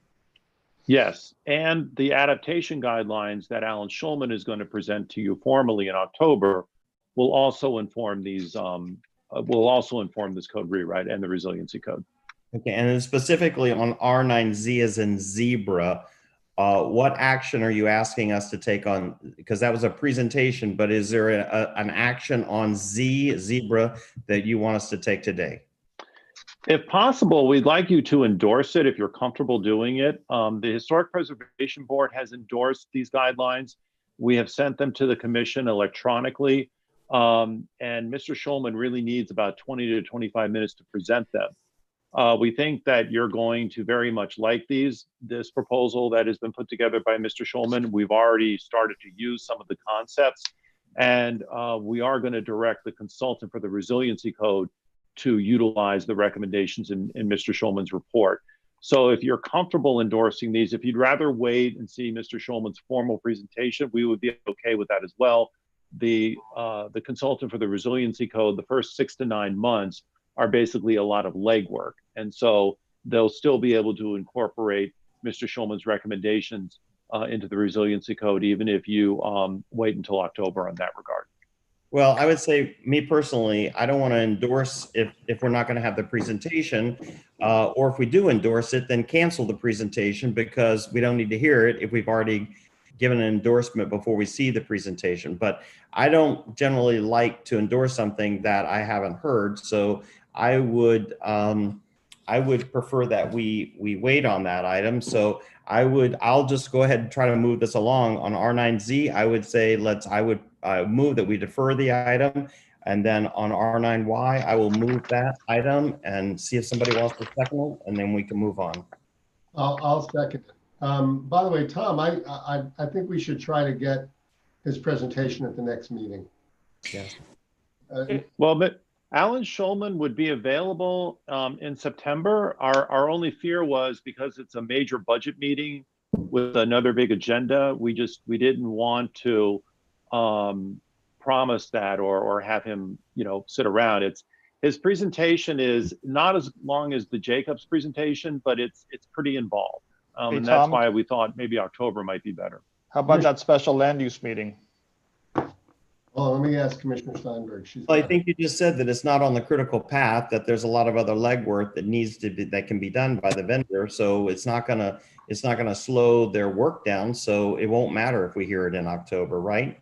Yes, and the adaptation guidelines that Alan Schulman is going to present to you formally in October will also inform these. Will also inform this code rewrite and the resiliency code. Okay, and then specifically on R9Z as in zebra, what action are you asking us to take on? Because that was a presentation, but is there an action on zebra that you want us to take today? If possible, we'd like you to endorse it if you're comfortable doing it. The Historic Preservation Board has endorsed these guidelines. We have sent them to the commission electronically, and Mr. Schulman really needs about 20 to 25 minutes to present them. We think that you're going to very much like this proposal that has been put together by Mr. Schulman. We've already started to use some of the concepts, and we are going to direct the consultant for the resiliency code to utilize the recommendations in Mr. Schulman's report. So if you're comfortable endorsing these, if you'd rather wait and see Mr. Schulman's formal presentation, we would be okay with that as well. The consultant for the resiliency code, the first 6 to 9 months are basically a lot of legwork. And so they'll still be able to incorporate Mr. Schulman's recommendations into the resiliency code, even if you wait until October on that regard. Well, I would say, me personally, I don't want to endorse if we're not going to have the presentation, or if we do endorse it, then cancel the presentation because we don't need to hear it if we've already given an endorsement before we see the presentation. But I don't generally like to endorse something that I haven't heard, so I would prefer that we wait on that item. So I'll just go ahead and try to move this along on R9Z. I would say I would move that we defer the item, and then on R9Y, I will move that item and see if somebody wants to second it, and then we can move on. I'll second it. By the way, Tom, I think we should try to get his presentation at the next meeting. Yes. Well, but Alan Schulman would be available in September. Our only fear was because it's a major budget meeting with another big agenda, we didn't want to promise that or have him, sit around. His presentation is not as long as the Jacobs presentation, but it's pretty involved. Hey, And that's Tom. why we thought maybe October might be better. How about that special land use meeting? Oh, let me ask Commissioner Steinberg. Well, I think you just said that it's not on the critical path, that there's a lot of other legwork that needs to be, that can be done by the vendor. So it's not gonna slow their work down. So it won't matter if we hear it in October, right?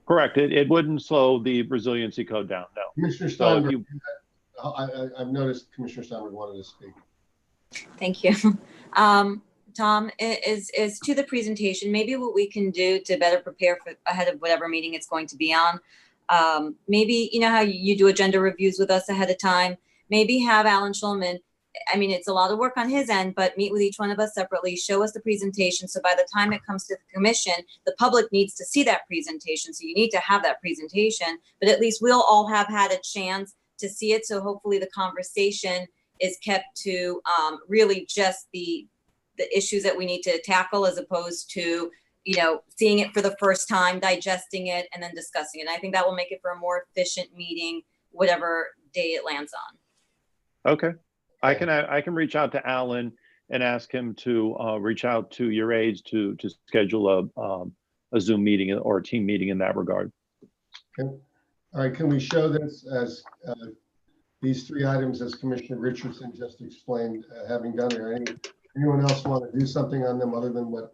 Correct. It wouldn't slow the resiliency code down, no. Commissioner So if Steinberg, you, I've noticed Commissioner Steinberg wanted to speak. Thank you. Tom, is to the presentation, maybe what we can do to better prepare for ahead of whatever meeting it's going to be on. Maybe, you know how you do agenda reviews with us ahead of time, maybe have Alan Schulman, I mean, it's a lot of work on his end, but meet with each one of us separately, show us the presentation. So by the time it comes to the commission, the public needs to see that presentation. So you need to have that presentation, but at least we'll all have had a chance to see it. So hopefully the conversation is kept to really just the issues that we need to tackle, as opposed to, you know, seeing it for the first time, digesting it, and then discussing it. And I think that will make it for a more efficient meeting, whatever day it lands on. okay. I can reach out to Alan and ask him to reach out to your aides to schedule a Zoom meeting or a team meeting in that regard. Okay. All right, can we show this as these three items as Commissioner Richardson just explained, having done there? Anyone else want to do something on them other than what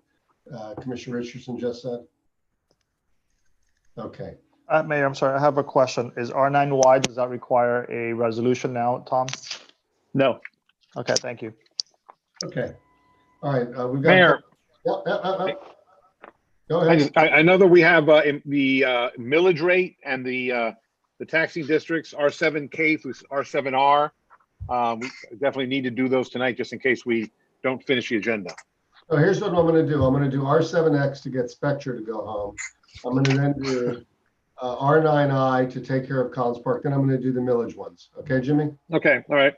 Commissioner Richardson just said? Okay. Mayor, I'm sorry, I have a question. Is R9Y, does that require a resolution now, Tom? No. Okay, thank you. Okay. All right, we've got. Mayor. Yep. Go ahead. I know that we have the millage rate and the taxing districts, R7K through R7R. We definitely need to do those tonight just in case we don't finish the agenda. So here's what I'm going to do. I'm going to do R7X to get Spectre to go home. I'm going to then do R9I to take care of Collins Park. Then I'm going to do the millage ones. Okay, Jimmy? Okay, all right.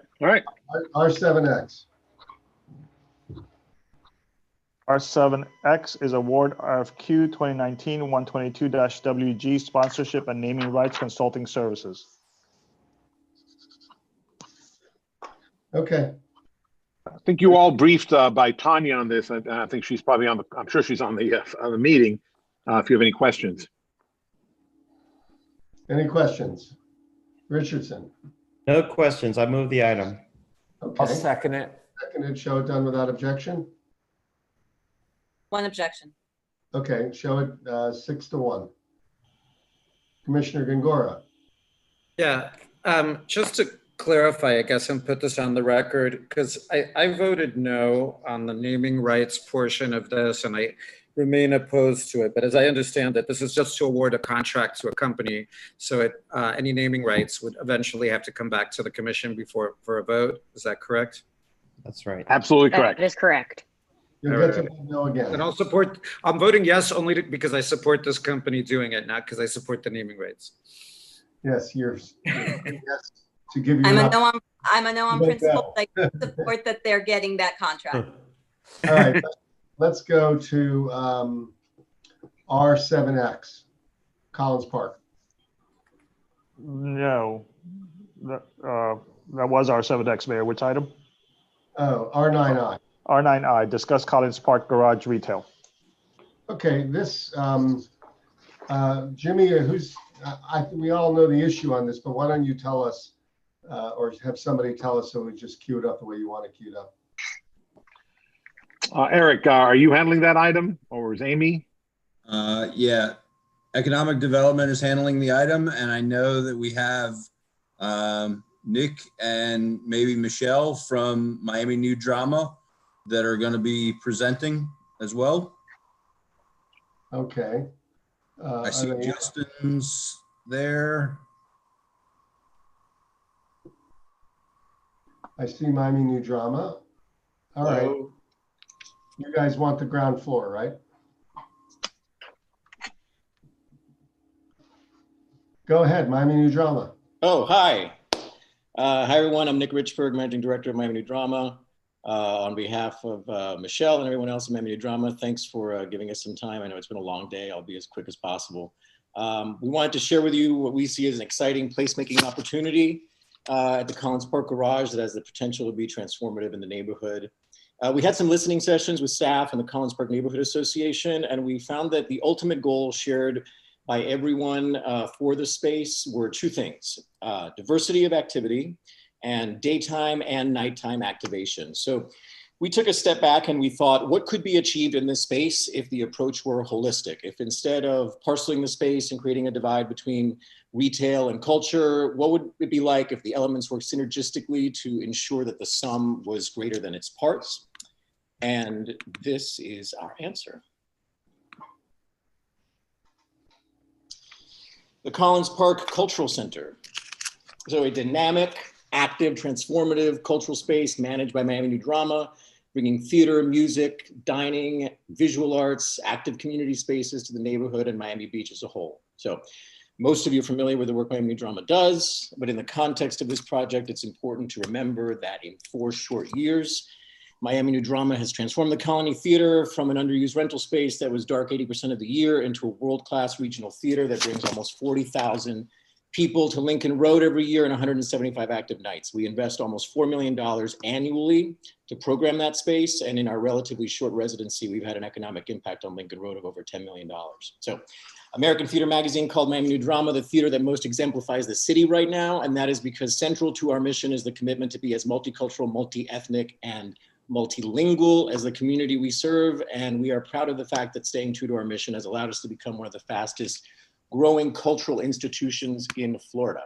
R7X. R7X is award RFQ 2019-122-WG sponsorship and naming rights consulting services. Okay. I think you all briefed by Tanya on this. I think she's probably on the, I'm sure she's on the meeting. If you have any questions. Any questions? Richardson? No questions. I move the item. Okay. I'll second it. Seconded, show it done without objection. One objection. Okay, show it 6-1. Commissioner Gongora. Yeah, just to clarify, I guess, and put this on the record, because I voted no on the naming rights portion of this, and I remain opposed to it. But as I understand it, this is just to award a contract to a company. So any naming rights would eventually have to come back to the commission for a vote. Is that correct? That's right. Absolutely correct. That is correct. You'll get to vote no again. And I'm voting yes only because I support this company doing it, not because I support the naming rights. Yes, yes, to give you. I'm a no on principle. I support that they're getting that contract. All right, let's go to R7X, Collins Park. No, that was R7X, Mayor. Which item? Oh, R9I. R9I, discuss Collins Park Garage Retail. Okay, this, Jimmy, we all know the issue on this, but why don't you tell us, or have somebody tell us so we just queue it up the way you want it queued up? Eric, are you handling that item, or is Amy? Yeah, Economic Development is handling the item, and I know that we have Nick and maybe Michelle from Miami New Drama that are going to be presenting as well. Okay. I see Justin's there. I see Miami New Drama. All right. You guys want the ground floor, right? Go ahead, Miami New Drama. Oh, hi. Hi, everyone. I'm Nick Richburg, Managing Director of Miami New Drama. On behalf of Michelle and everyone else in Miami New Drama, thanks for giving us some time. I know it's been a long day. I'll be as quick as possible. We wanted to share with you what we see as an exciting placemaking opportunity at the Collins Park Garage that has the potential to be transformative in the neighborhood. We had some listening sessions with staff and the Collins Park Neighborhood Association, and we found that the ultimate goal shared by everyone for the space were two things: diversity of activity and daytime and nighttime activation. So we took a step back and we thought, what could be achieved in this space if the approach were holistic? If instead of parceling the space and creating a divide between retail and culture, what would it be like if the elements worked synergistically to ensure that the sum was greater than its parts? And this is our answer. The Collins Park Cultural Center. So a dynamic, active, transformative cultural space managed by Miami New Drama, bringing theater, music, dining, visual arts, active community spaces to the neighborhood and Miami Beach as a whole. So most of you are familiar with the work Miami New Drama does, but in the context of this project, it's important to remember that in 4 short years, Miami New Drama has transformed the Colony Theater from an underused rental space that was dark 80% of the year into a world-class regional theater that brings almost 40,000 people to Lincoln Road every year and 175 active nights. We invest almost $4 million annually to program that space. And in our relatively short residency, we've had an economic impact on Lincoln Road of over $10 million. So American Theater Magazine called Miami New Drama the theater that most exemplifies the city right now. And that is because central to our mission is the commitment to be as multicultural, multi-ethnic, and multilingual as the community we serve. And we are proud of the fact that staying true to our mission has allowed us to become one of the fastest growing cultural institutions in Florida.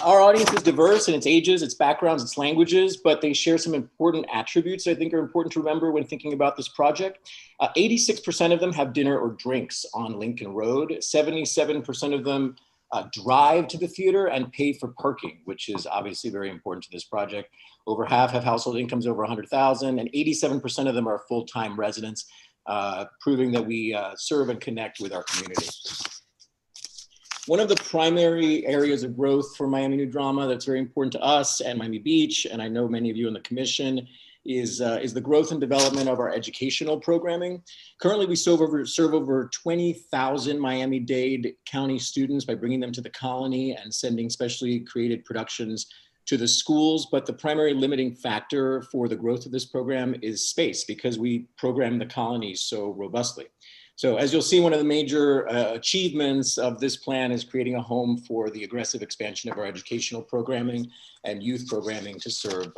Our audience is diverse in its ages, its backgrounds, its languages, but they share some important attributes I think are important to remember when thinking about this project. 86% of them have dinner or drinks on Lincoln Road. 77% of them drive to the theater and pay for parking, which is obviously very important to this project. Over half have household incomes over 100,000, and 87% of them are full-time residents, proving that we serve and connect with our community. One of the primary areas of growth for Miami New Drama that's very important to us and Miami Beach, and I know many of you in the commission, is the growth and development of our educational programming. Currently, we serve over 20,000 Miami-Dade County students by bringing them to the colony and sending specially created productions to the schools, but the primary limiting factor for the growth of this program is space, because we program the colonies so robustly. So as you'll see, one of the major achievements of this plan is creating a home for the aggressive expansion of our educational programming and youth programming to serve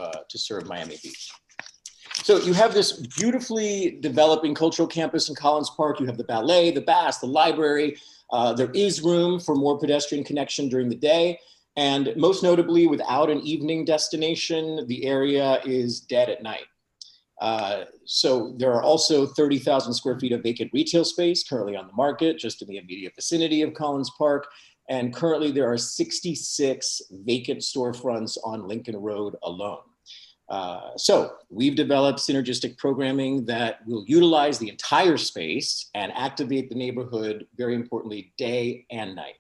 Miami Beach. So you have this beautifully developing cultural campus in Collins Park. You have the ballet, the baths, the library. There is room for more pedestrian connection during the day. And most notably, without an evening destination, the area is dead at night. So there are also 30,000 square feet of vacant retail space currently on the market, just in the immediate vicinity of Collins Park. And currently there are 66 vacant storefronts on Lincoln Road alone. So we've developed synergistic programming that will utilize the entire space and activate the neighborhood, very importantly, day and night.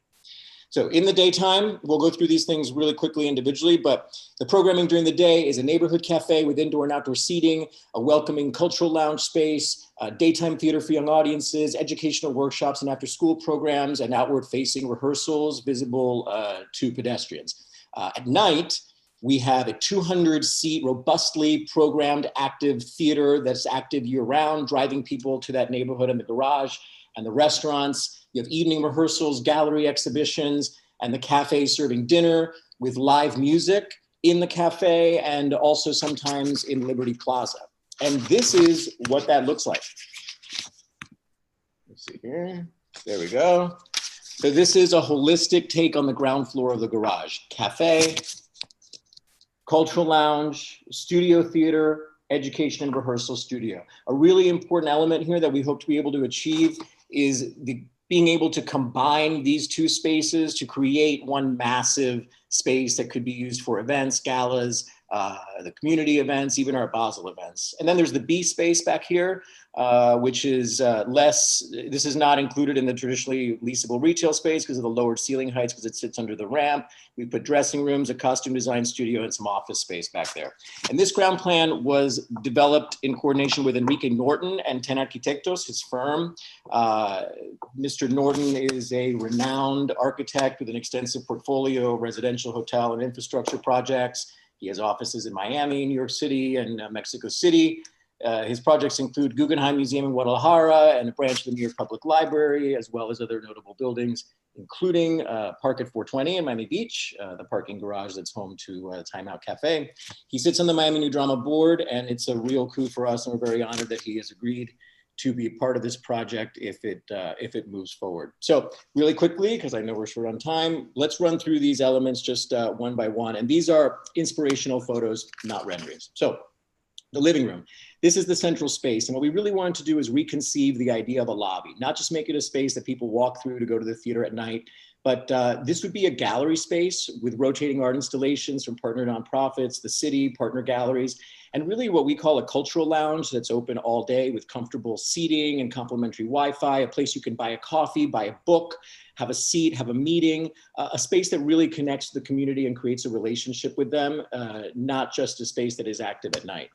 So in the daytime, we'll go through these things really quickly individually, but the programming during the day is a neighborhood cafe with indoor and outdoor seating, a welcoming cultural lounge space, daytime theater for young audiences, educational workshops and after school programs, and outward facing rehearsals visible to pedestrians. At night, we have a 200-seat, robustly programmed active theater that's active year-round, driving people to that neighborhood and the garage and the restaurants. You have evening rehearsals, gallery exhibitions, and the cafe serving dinner with live music in the cafe and also sometimes in Liberty Plaza. And this is what that looks like. Let's see here. There we go. So this is a holistic take on the ground floor of the garage. Cafe, cultural lounge, studio theater, education and rehearsal studio. A really important element here that we hope to be able to achieve is being able to combine these two spaces to create one massive space that could be used for events, galas, the community events, even our Basel events. And then there's the B space back here, which is this is not included in the traditionally leasable retail space because of the lowered ceiling heights, because it sits under the ramp. We put dressing rooms, a costume design studio, and some office space back there. And this ground plan was developed in coordination with Enrique Norton and 10 Arquitectos, his firm. Mr. Norton is a renowned architect with an extensive portfolio of residential, hotel, and infrastructure projects. He has offices in Miami, New York City, and Mexico City. His projects include Guggenheim Museum in Guadalajara and a branch of the New York Public Library, as well as other notable buildings, including Park at 420 in Miami Beach, the parking garage that's home to Time Out Cafe. He sits on the Miami New Drama Board, and it's a real coup for us, and we're very honored that he has agreed to be part of this project if it moves forward. So really quickly, because I know we're short on time, let's run through these elements just one by one. And these are inspirational photos, not renderings. So the living room. This is the central space. And what we really wanted to do is reconceive the idea of a lobby, not just make it a space that people walk through to go to the theater at night, but this would be a gallery space with rotating art installations from partner nonprofits, the city, partner galleries, and really what we call a cultural lounge that's open all day with comfortable seating and complimentary Wi-Fi, a place you can buy a coffee, buy a book, have a seat, have a meeting, a space that really connects to the community and creates a relationship with them, not just a space that is active at night.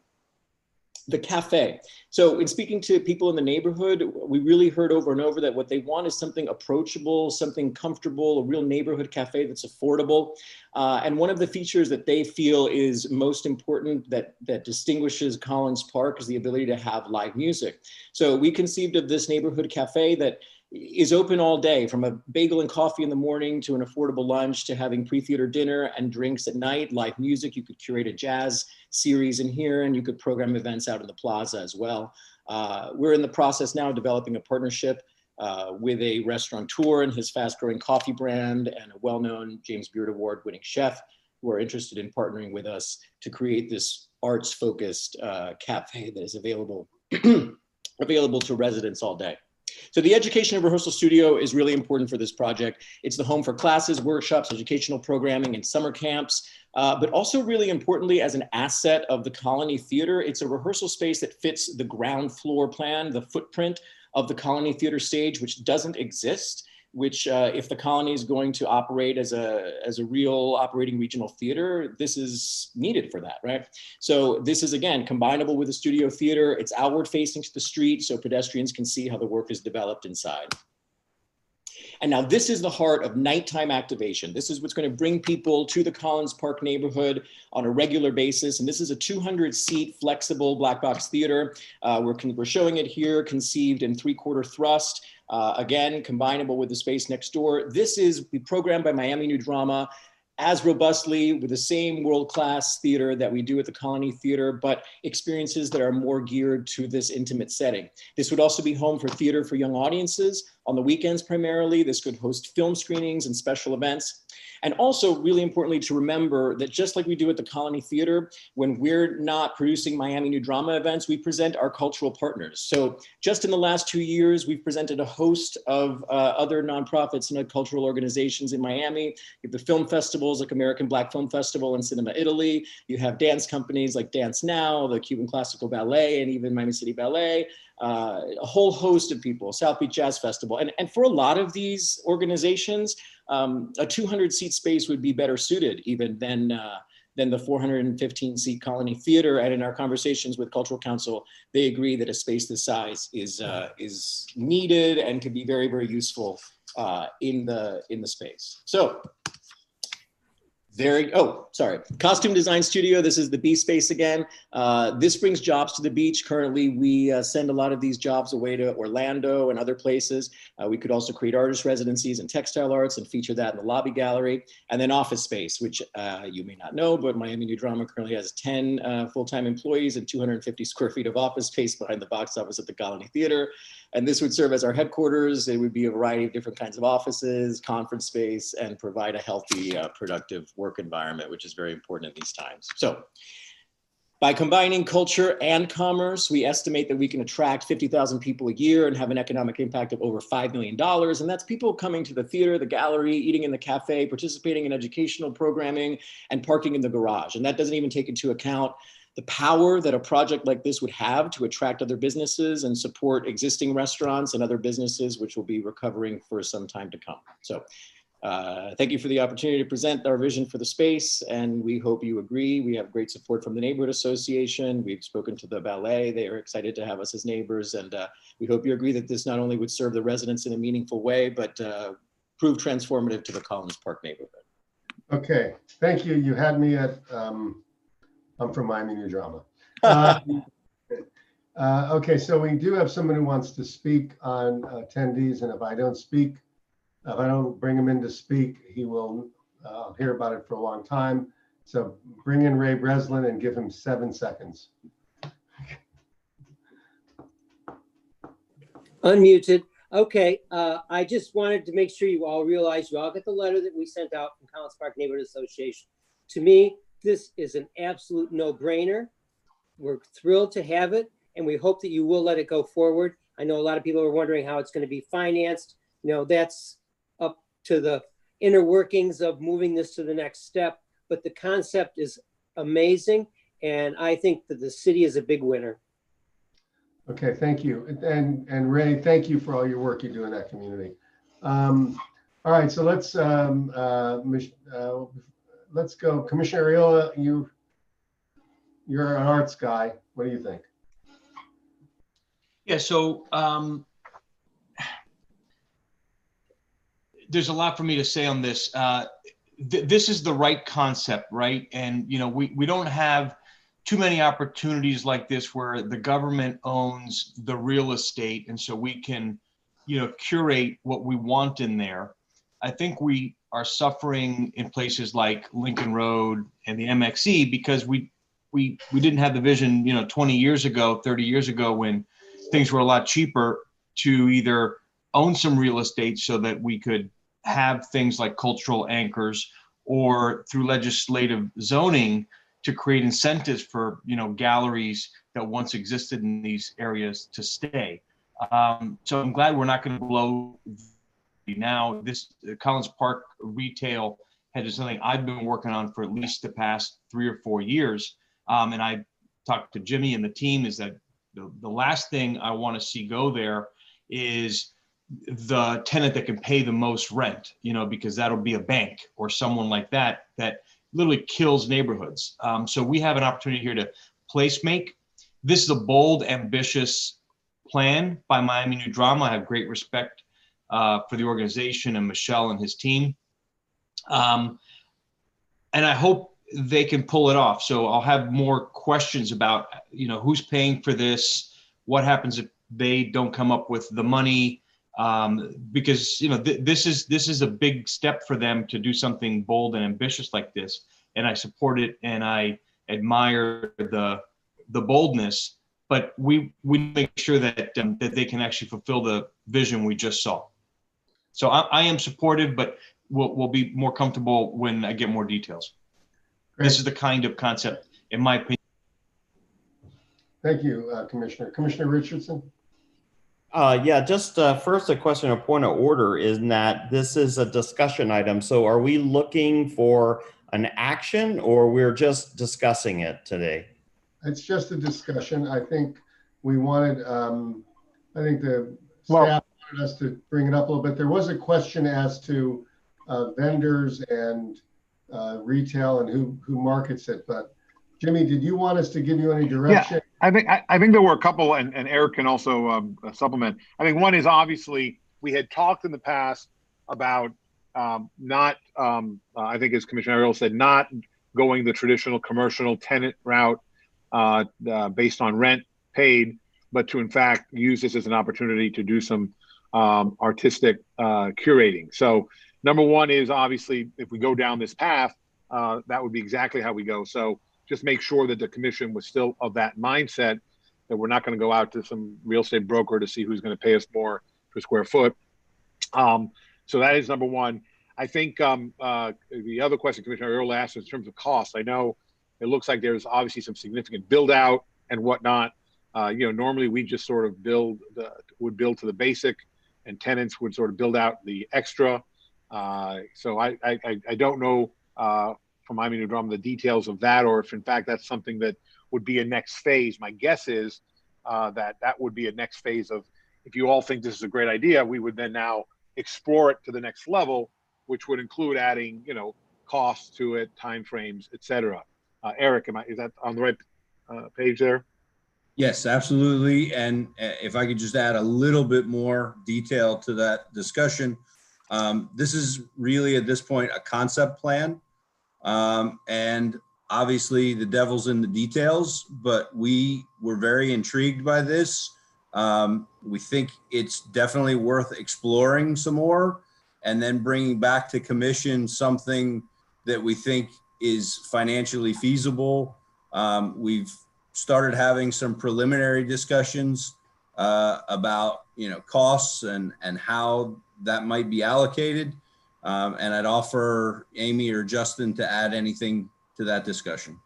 The cafe. So in speaking to people in the neighborhood, we really heard over and over that what they want is something approachable, something comfortable, a real neighborhood cafe that's affordable. And one of the features that they feel is most important that distinguishes Collins Park is the ability to have live music. So we conceived of this neighborhood cafe that is open all day, from a bagel and coffee in the morning to an affordable lunch to having pre-theater dinner and drinks at night, live music. You could curate a jazz series in here, and you could program events out in the plaza as well. We're in the process now of developing a partnership with a restaurateur and his fast-growing coffee brand and a well-known James Beard Award-winning chef who are interested in partnering with us to create this arts-focused cafe that is available to residents all day. So the education and rehearsal studio is really important for this project. It's the home for classes, workshops, educational programming, and summer camps, but also really importantly as an asset of the Colony Theater. It's a rehearsal space that fits the ground floor plan, the footprint of the Colony Theater stage, which doesn't exist, which if the Colony is going to operate as a real operating regional theater, this is needed for that, right? So this is, again, combinable with the studio theater. It's outward facing to the street so pedestrians can see how the work is developed inside. And now this is the heart of nighttime activation. This is what's going to bring people to the Collins Park neighborhood on a regular basis. And this is a 200-seat flexible black box theater. We're showing it here, conceived in 3/4 thrust. Again, combinable with the space next door. This is programmed by Miami New Drama as robustly with the same world-class theater that we do at the Colony Theater, but experiences that are more geared to this intimate setting. This would also be home for theater for young audiences. On the weekends primarily, this could host film screenings and special events. And also, really importantly, to remember that just like we do at the Colony Theater, when we're not producing Miami New Drama events, we present our cultural partners. So just in the last 2 years, we've presented a host of other nonprofits and cultural organizations in Miami. You have the film festivals like American Black Film Festival and Cinema Italy. You have dance companies like Dance Now, the Cuban Classical Ballet, and even Miami City Ballet. A whole host of people, South Beach Jazz Festival. And for a lot of these organizations, a 200-seat space would be better suited even than the 415-seat Colony Theater. And in our conversations with Cultural Council, they agree that a space this size is needed and can be very, very useful in the space. So costume design studio. This is the B space again. This brings jobs to the beach. Currently, we send a lot of these jobs away to Orlando and other places. We could also create artist residencies in textile arts and feature that in the lobby gallery. And then office space, which you may not know, but Miami New Drama currently has 10 full-time employees and 250 square feet of office space behind the box office at the Colony Theater. And this would serve as our headquarters. It would be a variety of different kinds of offices, conference space, and provide a healthy, productive work environment, which is very important in these times. So By combining culture and commerce, we estimate that we can attract 50,000 people a year and have an economic impact of over $5 million. And that's people coming to the theater, the gallery, eating in the cafe, participating in educational programming, and parking in the garage. And that doesn't even take into account the power that a project like this would have to attract other businesses and support existing restaurants and other businesses, which will be recovering for some time to come. So thank you for the opportunity to present our vision for the space, and we hope you agree. We have great support from the Neighborhood Association. We've spoken to the ballet. They are excited to have us as neighbors, and we hope you agree that this not only would serve the residents in a meaningful way, but prove transformative to the Collins Park neighborhood. Okay, thank you. You had me at, I'm from Miami New Drama. Okay, so we do have someone who wants to speak on attendees, and if I don't bring him in to speak, he will hear about it for a long time. So bring in Ray Breslin and give him 7 seconds. Unmuted. Okay, I just wanted to make sure you all realize you all get the letter that we sent out from Collins Park Neighborhood Association. To me, this is an absolute no-brainer. We're thrilled to have it, and we hope that you will let it go forward. I know a lot of people are wondering how it's going to be financed. You know, that's up to the inner workings of moving this to the next step, but the concept is amazing, and I think that the city is a big winner. Okay, thank you. And Ray, thank you for all your work you do in that community. All right, so let's go. Commissioner Reilly, you're an arts guy. What do you think? Yeah, so there's a lot for me to say on this. This is the right concept, right? And you know, we don't have too many opportunities like this where the government owns the real estate, and so we can, you know, curate what we want in there. I think we are suffering in places like Lincoln Road and the MXE because we didn't have the vision, you know, 20 years ago, 30 years ago, when things were a lot cheaper, to either own some real estate so that we could have things like cultural anchors, or through legislative zoning to create incentives for, you know, galleries that once existed in these areas to stay. So I'm glad we're not going to blow. Now, this Collins Park retail is something I've been working on for at least the past 3 or 4 years. And I talked to Jimmy and the team, is that the last thing I want to see go there is the tenant that can pay the most rent, you know, because that'll be a bank or someone like that, that literally kills neighborhoods. So we have an opportunity here to place make. This is a bold, ambitious plan by Miami New Drama. I have great respect for the organization and Michelle and his team. And I hope they can pull it off. So I'll have more questions about, you know, who's paying for this, what happens if they don't come up with the money, because, you know, this is a big step for them to do something bold and ambitious like this. And I support it, and I admire the boldness, but we make sure that that they can actually fulfill the vision we just saw. So I am supportive, but we'll be more comfortable when I get more details. Great. This is the kind of concept, in my opinion. Thank you, Commissioner. Commissioner Richardson? Yeah, just first a question of point of order is that this is a discussion item. So are we looking for an action, or we're just discussing it today? It's just a discussion. I think we wanted, I think the staff wanted us to bring it up a little bit. There was a question as to vendors and retail and who markets it, but Jimmy, did you want us to give you any direction? Yeah, I think there were a couple, and Eric can also supplement. I think one is, obviously we had talked in the past about not, I think as Commissioner Ariel said, not going the traditional commercial tenant route based on rent paid, but to in fact use this as an opportunity to do some artistic curating. So number one is, obviously, if we go down this path, that would be exactly how we go. So just make sure that the commission was still of that mindset, that we're not going to go out to some real estate broker to see who's going to pay us more per square foot. So that is number one. I think the other question Commissioner Earl asked in terms of cost, I know It looks like there's obviously some significant build out and whatnot. Normally we just sort of would build to the basic, and tenants would sort of build out the extra. So I don't know from Miami New Drama the details of that, or if in fact that's something that would be a next phase. My guess is that would be a next phase of, if you all think this is a great idea, we would then now explore it to the next level, which would include adding, costs to it, timeframes, et cetera. Eric, is that on the right page there? Yes, absolutely. And if I could just add a little bit more detail to that discussion, this is really at this point a concept plan. And obviously the devil's in the details, but we were very intrigued by this. We think it's definitely worth exploring some more, and then bringing back to commission something that we think is financially feasible. We've started having some preliminary discussions about costs and how that might be allocated. And I'd offer Amy or Justin to add anything to that discussion.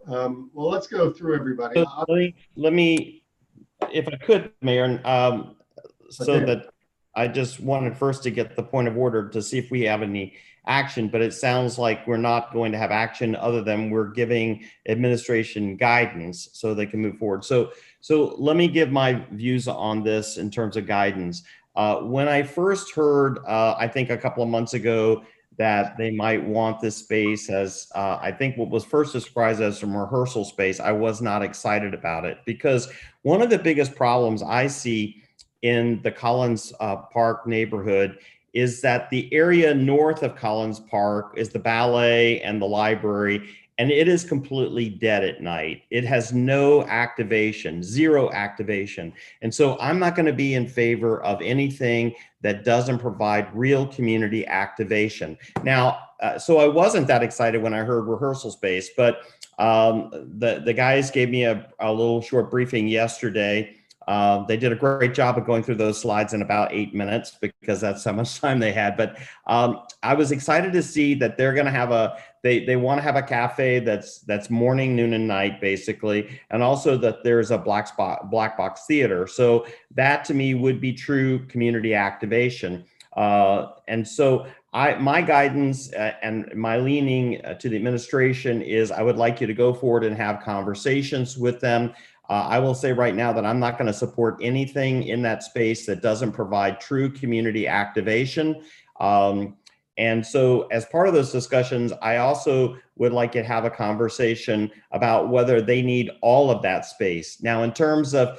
Well, let's go through everybody. Let me, if I could, Mayor, that I just wanted first to get the point of order to see if we have any action, but it sounds like we're not going to have action other than we're giving administration guidance so they can move forward. So let me give my views on this in terms of guidance. When I first heard, I think a couple of months ago, that they might want this space as, I think what was first described as some rehearsal space, I was not excited about it, because one of the biggest problems I see in the Collins Park neighborhood is that the area north of Collins Park is the ballet and the library, and it is completely dead at night. It has no activation, zero activation. And so I'm not going to be in favor of anything that doesn't provide real community activation. Now, so I wasn't that excited when I heard rehearsal space, but the guys gave me a little short briefing yesterday. They did a great job of going through those slides in about 8 minutes, because that's how much time they had. But I was excited to see that they're going to have they want to have a cafe that's morning, noon, and night, basically, and also that there's a black box theater. So that to me would be true community activation. And so my guidance and my leaning to the administration is I would like you to go forward and have conversations with them. I will say right now that I'm not going to support anything in that space that doesn't provide true community activation. And so as part of those discussions, I also would like to have a conversation about whether they need all of that space. Now, in terms of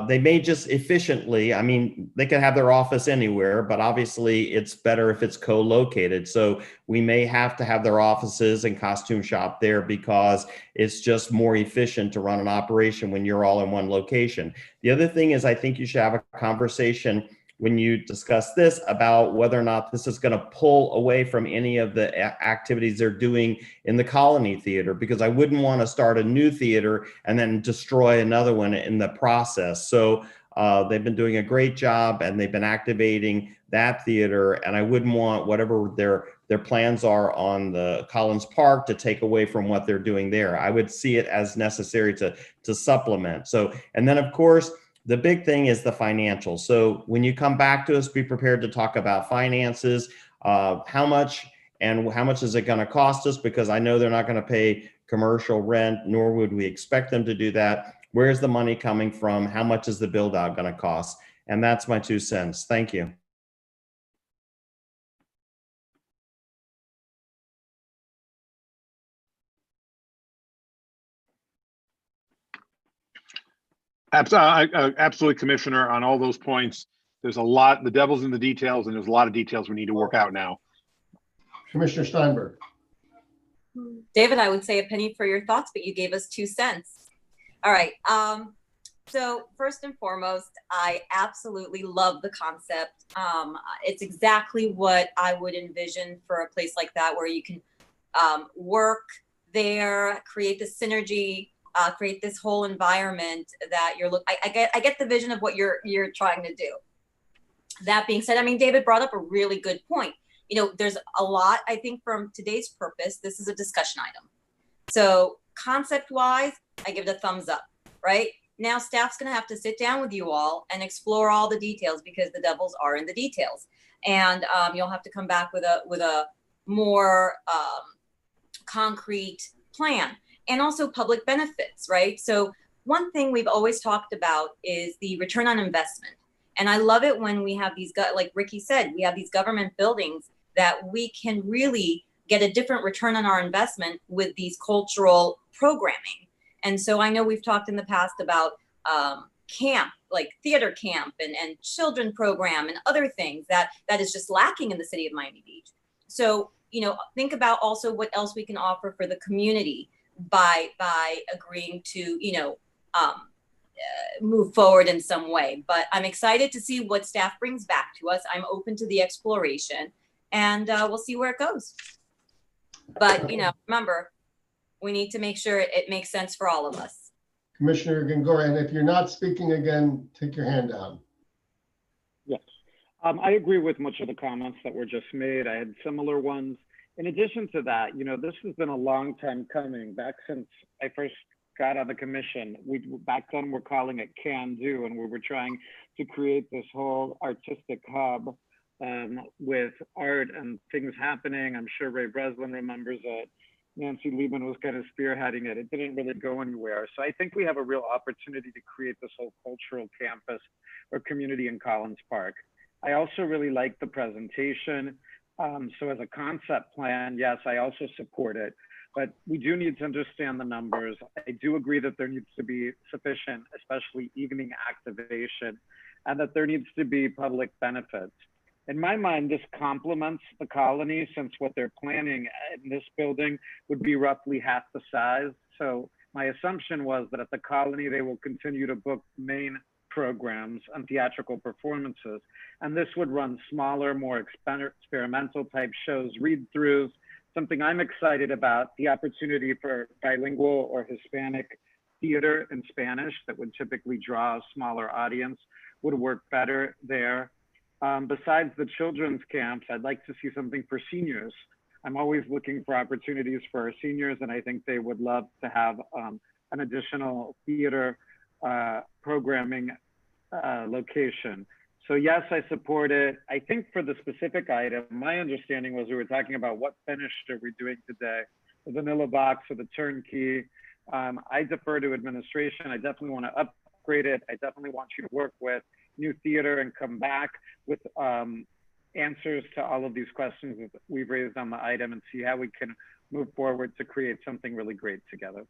they may just efficiently, I mean, they can have their office anywhere, but obviously it's better if it's co-located. So we may have to have their offices and costume shop there because it's just more efficient to run an operation when you're all in one location. The other thing is I think you should have a conversation when you discuss this about whether or not this is going to pull away from any of the activities they're doing in the Colony Theater, because I wouldn't want to start a new theater and then destroy another one in the process. So they've been doing a great job and they've been activating that theater, and I wouldn't want whatever their plans are on the Collins Park to take away from what they're doing there. I would see it as necessary to supplement. So, and then of course, the big thing is the financials. So when you come back to us, be prepared to talk about finances, how much is it going to cost us? Because I know they're not going to pay commercial rent, nor would we expect them to do that. Where's the money coming from? How much is the build out going to cost? And that's my 2 cents. Thank you. Absolutely, Commissioner, on all those points. There's a lot, the devil's in the details, and there's a lot of details we need to work out now. Commissioner Steinberg. David, I would say a penny for your thoughts, but you gave us 2 cents. All right. So first and foremost, I absolutely love the concept. It's exactly what I would envision for a place like that, where you can work there, create the synergy, create this whole environment that you're I get the vision of what you're trying to do. That being said, I mean, David brought up a really good point. You know, there's a lot, I think, from today's purpose. This is a discussion item. So concept wise, I give it a thumbs up, right? Now staff's gonna have to sit down with you all and explore all the details because the devils are in the details. And you'll have to come back with a more concrete plan, and also public benefits, right? So one thing we've always talked about is the return on investment. And I love it when we have these, like Ricky said, we have these government buildings that we can really get a different return on our investment with these cultural programming. And so I know we've talked in the past about camp, like theater camp and children program and other things that is just lacking in the city of Miami Beach. So, you know, think about also what else we can offer for the community by agreeing to, you know, move forward in some way. But I'm excited to see what staff brings back to us. I'm open to the exploration, and we'll see where it goes. But, you know, remember, we need to make sure it makes sense for all of us. Commissioner Gongora, and if you're not speaking again, take your hand down. Yes, I agree with much of the comments that were just made. I had similar ones. In addition to that, you know, this has been a long time coming. Back since I first got on the commission, back then we're calling it Can Do, and we were trying to create this whole artistic hub with art and things happening. I'm sure Ray Breslin remembers it. Nancy Liebman was kind of spearheading it. It didn't really go anywhere. So I think we have a real opportunity to create this whole cultural campus or community in Collins Park. I also really like the presentation. So as a concept plan, yes, I also support it, but we do need to understand the numbers. I do agree that there needs to be sufficient, especially evening activation, and that there needs to be public benefits. In my mind, this complements the Colony, since what they're planning in this building would be roughly half the size. So my assumption was that at the Colony, they will continue to book main programs and theatrical performances. And this would run smaller, more experimental type shows, read-throughs. Something I'm excited about, the opportunity for bilingual or Hispanic theater in Spanish that would typically draw a smaller audience would work better there. Besides the children's camps, I'd like to see something for seniors. I'm always looking for opportunities for our seniors, and I think they would love to have an additional theater programming location. So yes, I support it. I think for the specific item, my understanding was we were talking about what finish are we doing today, the vanilla box or the turnkey. I defer to administration. I definitely want to upgrade it. I definitely want you to work with new theater and come back with answers to all of these questions that we've raised on the item and see how we can move forward to create something really great together.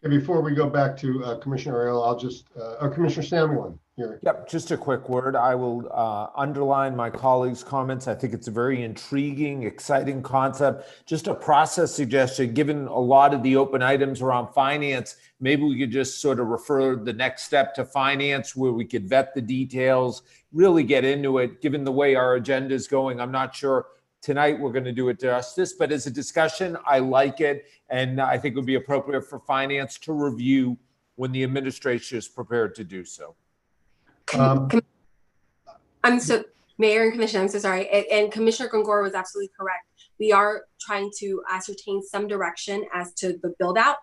Okay, before we go back to Commissioner Reilly, I'll just, Commissioner Samuelin here. Yep, just a quick word. I will underline my colleagues' comments. I think it's a very intriguing, exciting concept. Just a process suggestion, given a lot of the open items around finance, maybe we could just sort of refer the next step to finance where we could vet the details, really get into it. Given the way our agenda is going, I'm not sure tonight we're going to do it justice, but as a discussion, I like it. And I think it would be appropriate for finance to review when the administration is prepared to do so. I'm so, Mayor and Commissioner, I'm so sorry. And Commissioner Gongora was absolutely correct. We are trying to ascertain some direction as to the build out.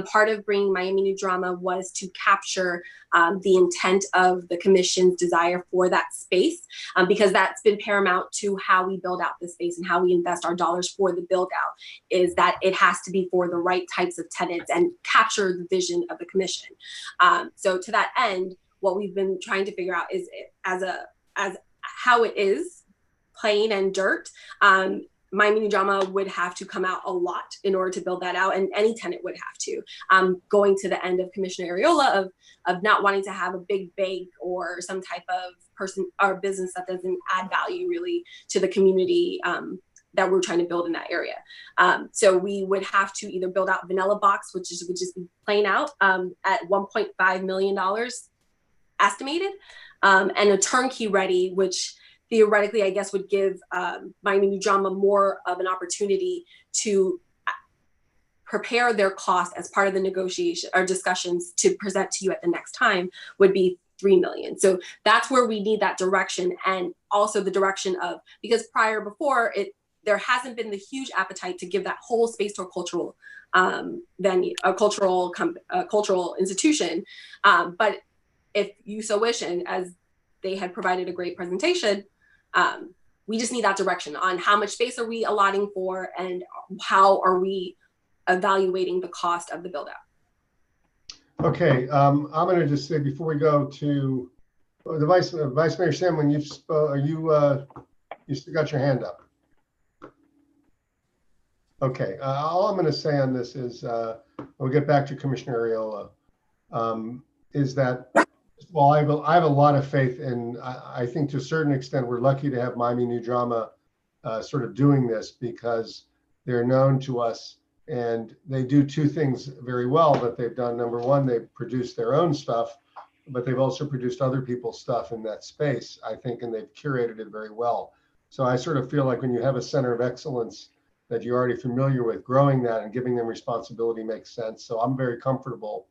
Part of bringing Miami New Drama was to capture the intent of the commission's desire for that space, because that's been paramount to how we build out the space and how we invest our dollars for the build out, is that it has to be for the right types of tenants and capture the vision of the commission. So to that end, what we've been trying to figure out is as how it is, plain and dirt. Miami New Drama would have to come out a lot in order to build that out, and any tenant would have to. Going to the end of Commissioner Ariola of not wanting to have a big bank or some type of person or business that doesn't add value really to the community that we're trying to build in that area. So we would have to either build out vanilla box, which would just be plain out at $1.5 million estimated, and a turnkey ready, which theoretically, I guess, would give Miami New Drama more of an opportunity to prepare their cost as part of the negotiation or discussions to present to you at the next time, would be $3 million. So that's where we need that direction, and also the direction of, because before there hasn't been the huge appetite to give that whole space to a cultural venue, a cultural institution. But if you so wish, and as they had provided a great presentation, we just need that direction on how much space are we allotting for and how are we evaluating the cost of the build out. Okay, I'm going to just say before we go to the Vice Mayor Sam, you still got your hand up. Okay, all I'm going to say on this is, we'll get back to Commissioner Areola, is that, well, I have a lot of faith in, I think to a certain extent, we're lucky to have Miami New Drama sort of doing this because they're known to us and they do two things very well that they've done. Number one, they've produced their own stuff, but they've also produced other people's stuff in that space, I think, and they've curated it very well. So I sort of feel like when you have a center of excellence that you're already familiar with, growing that and giving them responsibility makes sense. So I'm very comfortable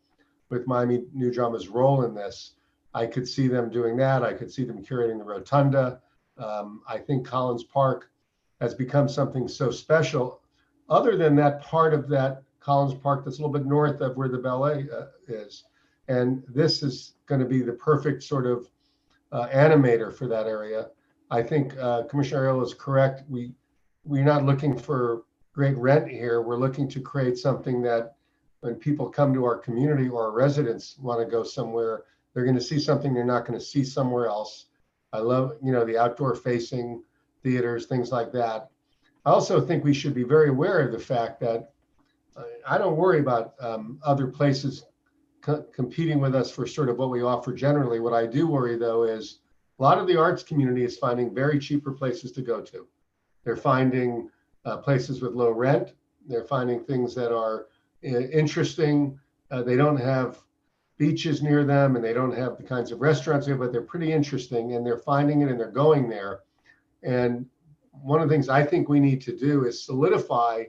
with Miami New Drama's role in this. I could see them doing that. I could see them curating the rotunda. I think Collins Park has become something so special, other than that part of that Collins Park that's a little bit north of where the ballet is. And this is going to be the perfect sort of animator for that area. I think Commissioner Ariel is correct. We're not looking for great rent here. We're looking to create something that when people come to our community or our residents want to go somewhere, they're going to see something they're not going to see somewhere else. I love, the outdoor facing theaters, things like that. I also think we should be very aware of the fact that I don't worry about other places competing with us for sort of what we offer generally. What I do worry, though, is a lot of the arts community is finding very cheaper places to go to. They're finding places with low rent. They're finding things that are interesting. They don't have beaches near them and they don't have the kinds of restaurants here, but they're pretty interesting and they're finding it and they're going there. And one of the things I think we need to do is solidify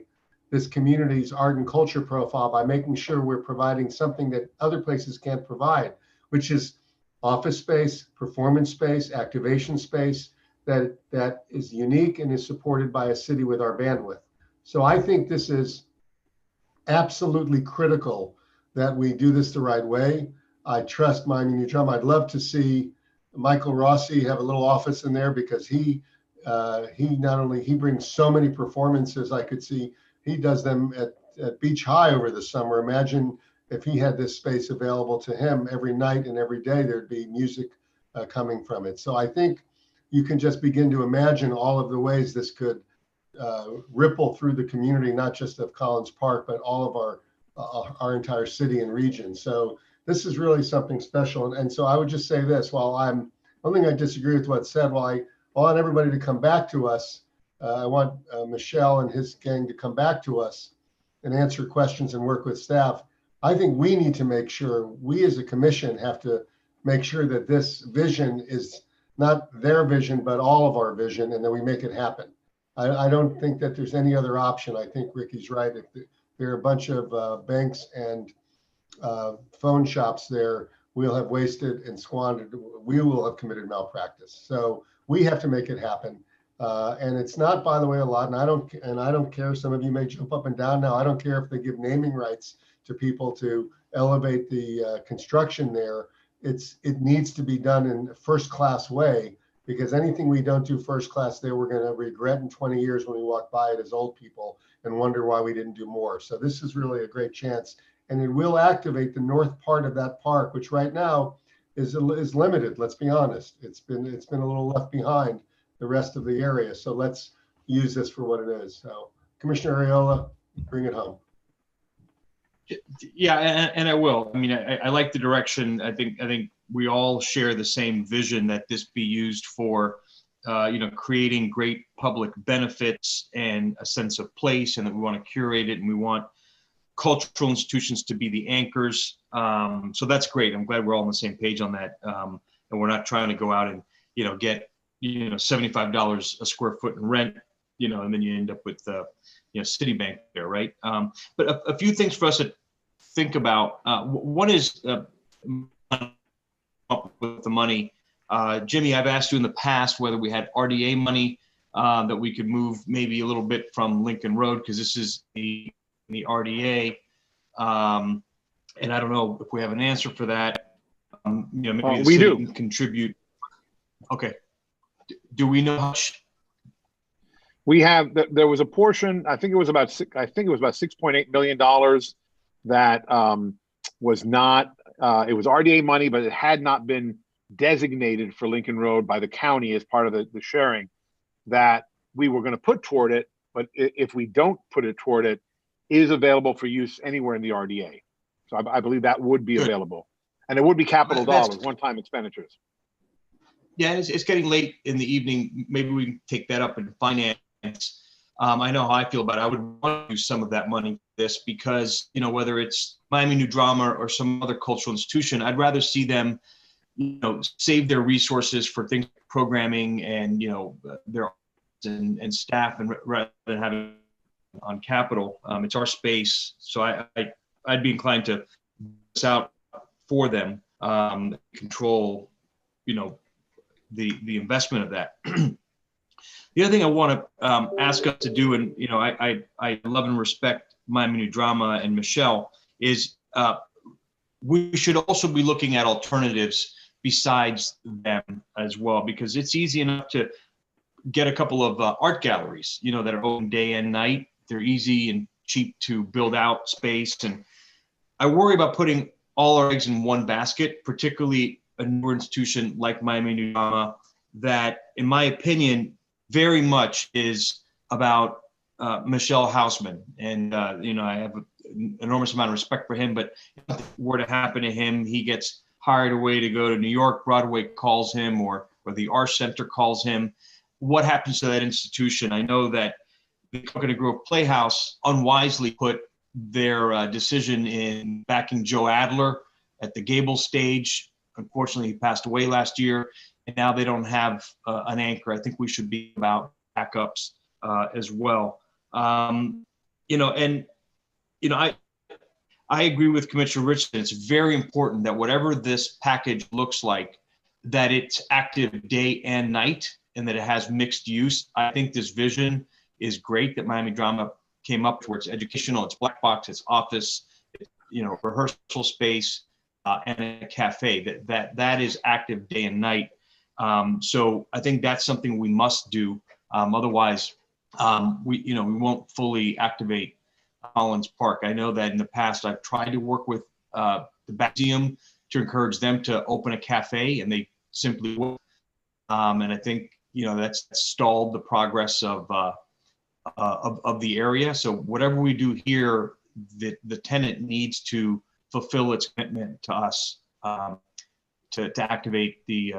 this community's art and culture profile by making sure we're providing something that other places can't provide, which is office space, performance space, activation space that is unique and is supported by a city with our bandwidth. So I think this is absolutely critical that we do this the right way. I trust Miami New Drama. I'd love to see Michael Rossi have a little office in there because he not only, he brings so many performances. I could see he does them at Beach High over the summer. Imagine if he had this space available to him every night and every day, there'd be music coming from it. So I think you can just begin to imagine all of the ways this could ripple through the community, not just of Collins Park, but all of our entire city and region. So this is really something special. And so I would just say this, one thing I disagree with what's said, while I want everybody to come back to us, I want Michelle and his gang to come back to us and answer questions and work with staff. I think we need to make sure, we as a commission have to make sure that this vision is not their vision, but all of our vision, and that we make it happen. I don't think that there's any other option. I think Ricky's right. If there are a bunch of banks and phone shops there, we'll have wasted and squandered. We will have committed malpractice. So we have to make it happen. And it's not, by the way, a lot. And I don't care. Some of you may jump up and down now. I don't care if they give naming rights to people to elevate the construction there. It needs to be done in a first-class way, because anything we don't do first class there, we're going to regret in 20 years when we walk by it as old people and wonder why we didn't do more. So this is really a great chance, and it will activate the north part of that park, which right now is limited. Let's be honest. It's been a little left behind the rest of the area. So let's use this for what it is. So Commissioner Areola, bring it home. Yeah, and I will. I mean, I like the direction. I think we all share the same vision that this be used for, creating great public benefits and a sense of place, and that we want to curate it, and we want cultural institutions to be the anchors. So that's great. I'm glad we're all on the same page on that, and we're not trying to go out and get $75 a square foot in rent, and then you end up with Citibank there, right? But a few things for us to think about. One is up with the money. Jimmy, I've asked you in the past whether we had RDA money that we could move maybe a little bit from Lincoln Road, because this is the RDA. And I don't know if we have an answer for that. Maybe the we city do. can contribute. Okay. Do we know how much? We have, there was a portion, I think it was about $6.8 million that was not, it was RDA money, but it had not been designated for Lincoln Road by the county as part of the sharing, that we were going to put toward it. But if we don't put it toward it, is available for use anywhere in the RDA. So I believe that would be available. And it would be capital dollars, one-time expenditures. Yeah, it's getting late in the evening. Maybe we can take that up in finance. I know how I feel about it. I would want to use some of that money for this because, whether it's Miami New Drama or some other cultural institution, I'd rather see them, save their resources for things like programming and, their and staff, and rather than having on capital. It's our space. So I'd be inclined to this out for them, control, the investment of that. The other thing I want to ask us to do, and I love and respect Miami New Drama and Michelle, is we should also be looking at alternatives besides them as well, because it's easy enough to get a couple of art galleries, that are open day and night. They're easy and cheap to build out space. And I worry about putting all our eggs in one basket, particularly a newer institution like Miami New Drama, that, in my opinion, very much is about Michelle Hausman. And, I have an enormous amount of respect for him, but if it were to happen to him, he gets hired away to go to New York, Broadway calls him, or the Art Center calls him. What happens to that institution? I know that the Coconut Grove Playhouse unwisely put their decision in backing Joe Adler at the Gable stage. Unfortunately, he passed away last year, and now they don't have an anchor. I think we should be about backups as well. I agree with Commissioner Richardson. It's very important that whatever this package looks like, that it's active day and night, and that it has mixed use. I think this vision is great that Miami Drama came up towards educational. It's black box, it's office, rehearsal space, and a cafe. That is active day and night. So I think that's something we must do. Otherwise, we won't fully activate Collins Park. I know that in the past I've tried to work with the museum to encourage them to open a cafe, and they simply won't. And I think that's stalled the progress of the area. So whatever we do here, the tenant needs to fulfill its commitment to us to activate the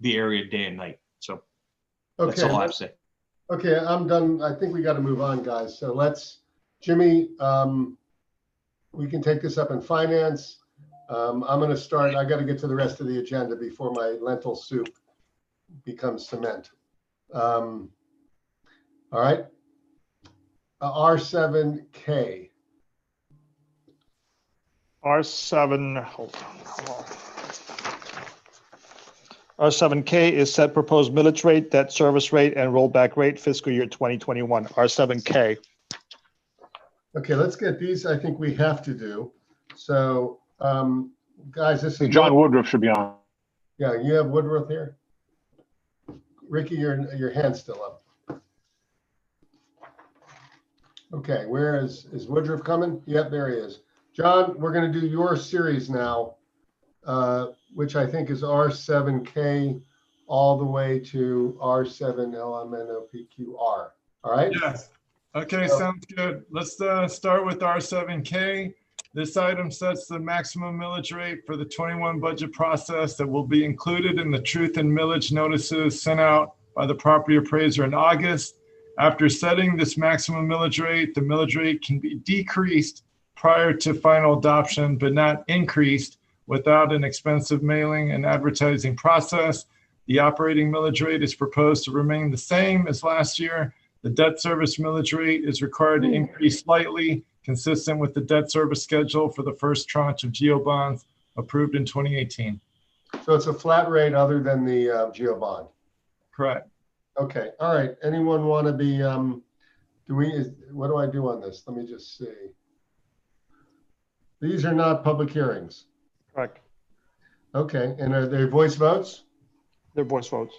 area day and night. So that's all I have to say. Okay, I'm done. I think we got to move on, guys. So Jimmy, we can take this up in finance. I'm going to start. I got to get to the rest of the agenda before my lentil soup becomes cement. All right. R7K. R7, hold on. R7K is set proposed millage rate, debt service rate, and rollback rate fiscal year 2021. R7K. Okay, let's get these. I think we have to do. So, guys, this is John Woodruff should be on. Yeah, you have Woodruff here. Ricky, your hand's still up. Okay, where is Woodruff coming? Yep, there he is. John, we're going to do your series now, which I think is R7K all the way to R7LMNOPQR. All right? Yes. Okay, sounds good. Let's start with R7K. This item sets the maximum millage rate for the 21 budget process that will be included in the truth and millage notices sent out by the property appraiser in August. After setting this maximum millage rate, the millage rate can be decreased prior to final adoption, but not increased without an expensive mailing and advertising process. The operating millage rate is proposed to remain the same as last year. The debt service millage rate is required to increase slightly, consistent with the debt service schedule for the first tranche of GEO bonds approved in 2018. So it's a flat rate other than the GEO bond. Correct. Okay, all right. Anyone want to be, what do I do on this? Let me just see. These are not public hearings. Correct. Okay, and are they voice votes? They're voice votes.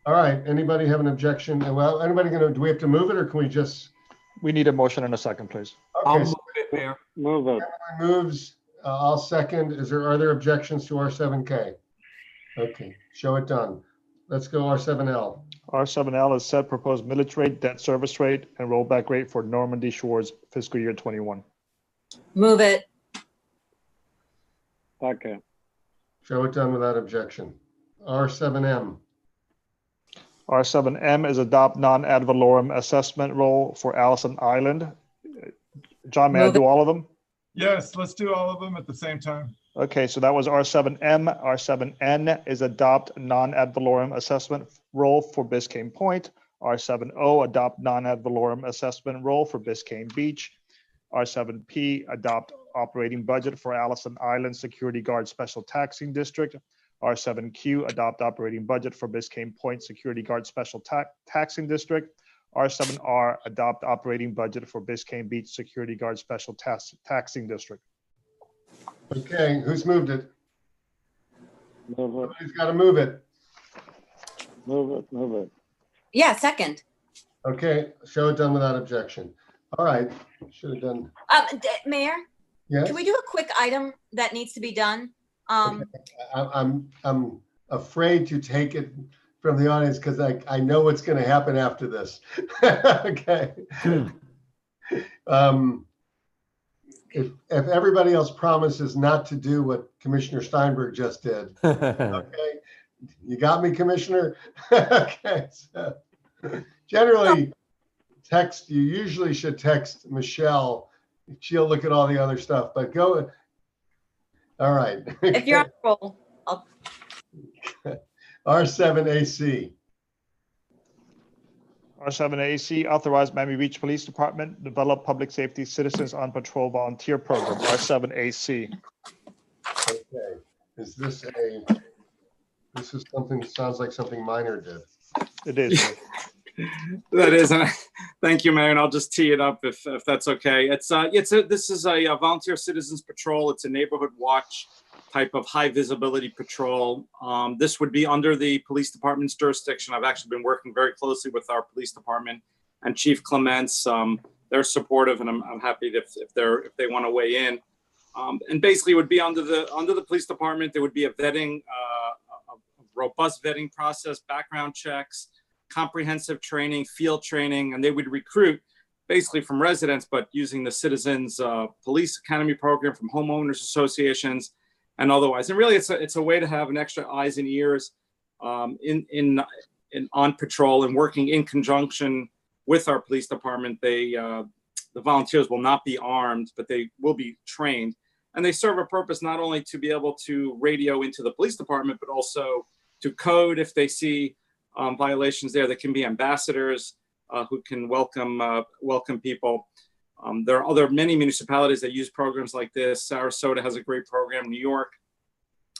All right, anybody have an objection? Well, do we have to move it or can we just? We need a motion and a second, please. Okay, I'll move it, Mayor. Move it. moves, I'll second. Are there objections to R7K? Okay, show it done. Let's go R7L. R7L is set proposed millage rate, debt service rate, and rollback rate for Normandy Shores fiscal year 21. Move it. Okay. Show it done without objection. R7M. R7M is adopt non-ad valorem assessment role for Allison Island. John, may I do all of them? Yes, let's do all of them at the same time. Okay, so that was R7M. R7N is adopt non-ad valorem assessment role for Biscayne Point. R7O, adopt non-ad valorem assessment role for Biscayne Beach. R7P, adopt operating budget for Allison Island Security Guard Special Taxing District. R7Q, adopt operating budget for Biscayne Point Security Guard Special Taxing District. R7R, adopt operating budget for Biscayne Beach Security Guard Special Taxing District. Okay, who's moved it? Move it. Who's got to move it? Move it. Move it. Yeah, second. Okay, show it done without objection. All right, should have done. Mayor, Yes. can we do a quick item that needs to be done? I'm afraid to take it from the audience because I know what's going to happen after this. Okay. If everybody else promises not to do what Commissioner Steinberg just did, okay, you got me, Commissioner. Okay, so generally, you usually should text Michelle. She'll look at all the other stuff, but go. All right. If you're on roll, I'll... R7AC. R7AC, authorize Miami Beach Police Department develop public safety citizens on patrol volunteer program. R7AC. Okay. Is this is something that sounds like something Minor did. It is. That is, and thank you, Mayor. And I'll just tee it up if that's okay. This is a volunteer citizens patrol. It's a neighborhood watch type of high visibility patrol. This would be under the police department's jurisdiction. I've actually been working very closely with our police department and Chief Clements. They're supportive, and I'm happy if they want to weigh in. And basically, it would be under the police department. There would be a vetting, a robust vetting process, background checks, comprehensive training, field training, and they would recruit basically from residents, but using the Citizens Police Academy program from homeowners associations and otherwise. And really, it's a way to have an extra eyes and ears in on patrol and working in conjunction with our police department. The volunteers will not be armed, but they will be trained, and they serve a purpose not only to be able to radio into the police department, but also to code if they see violations there. There can be ambassadors who can welcome people. There are many municipalities that use programs like this. Sarasota has a great program. New York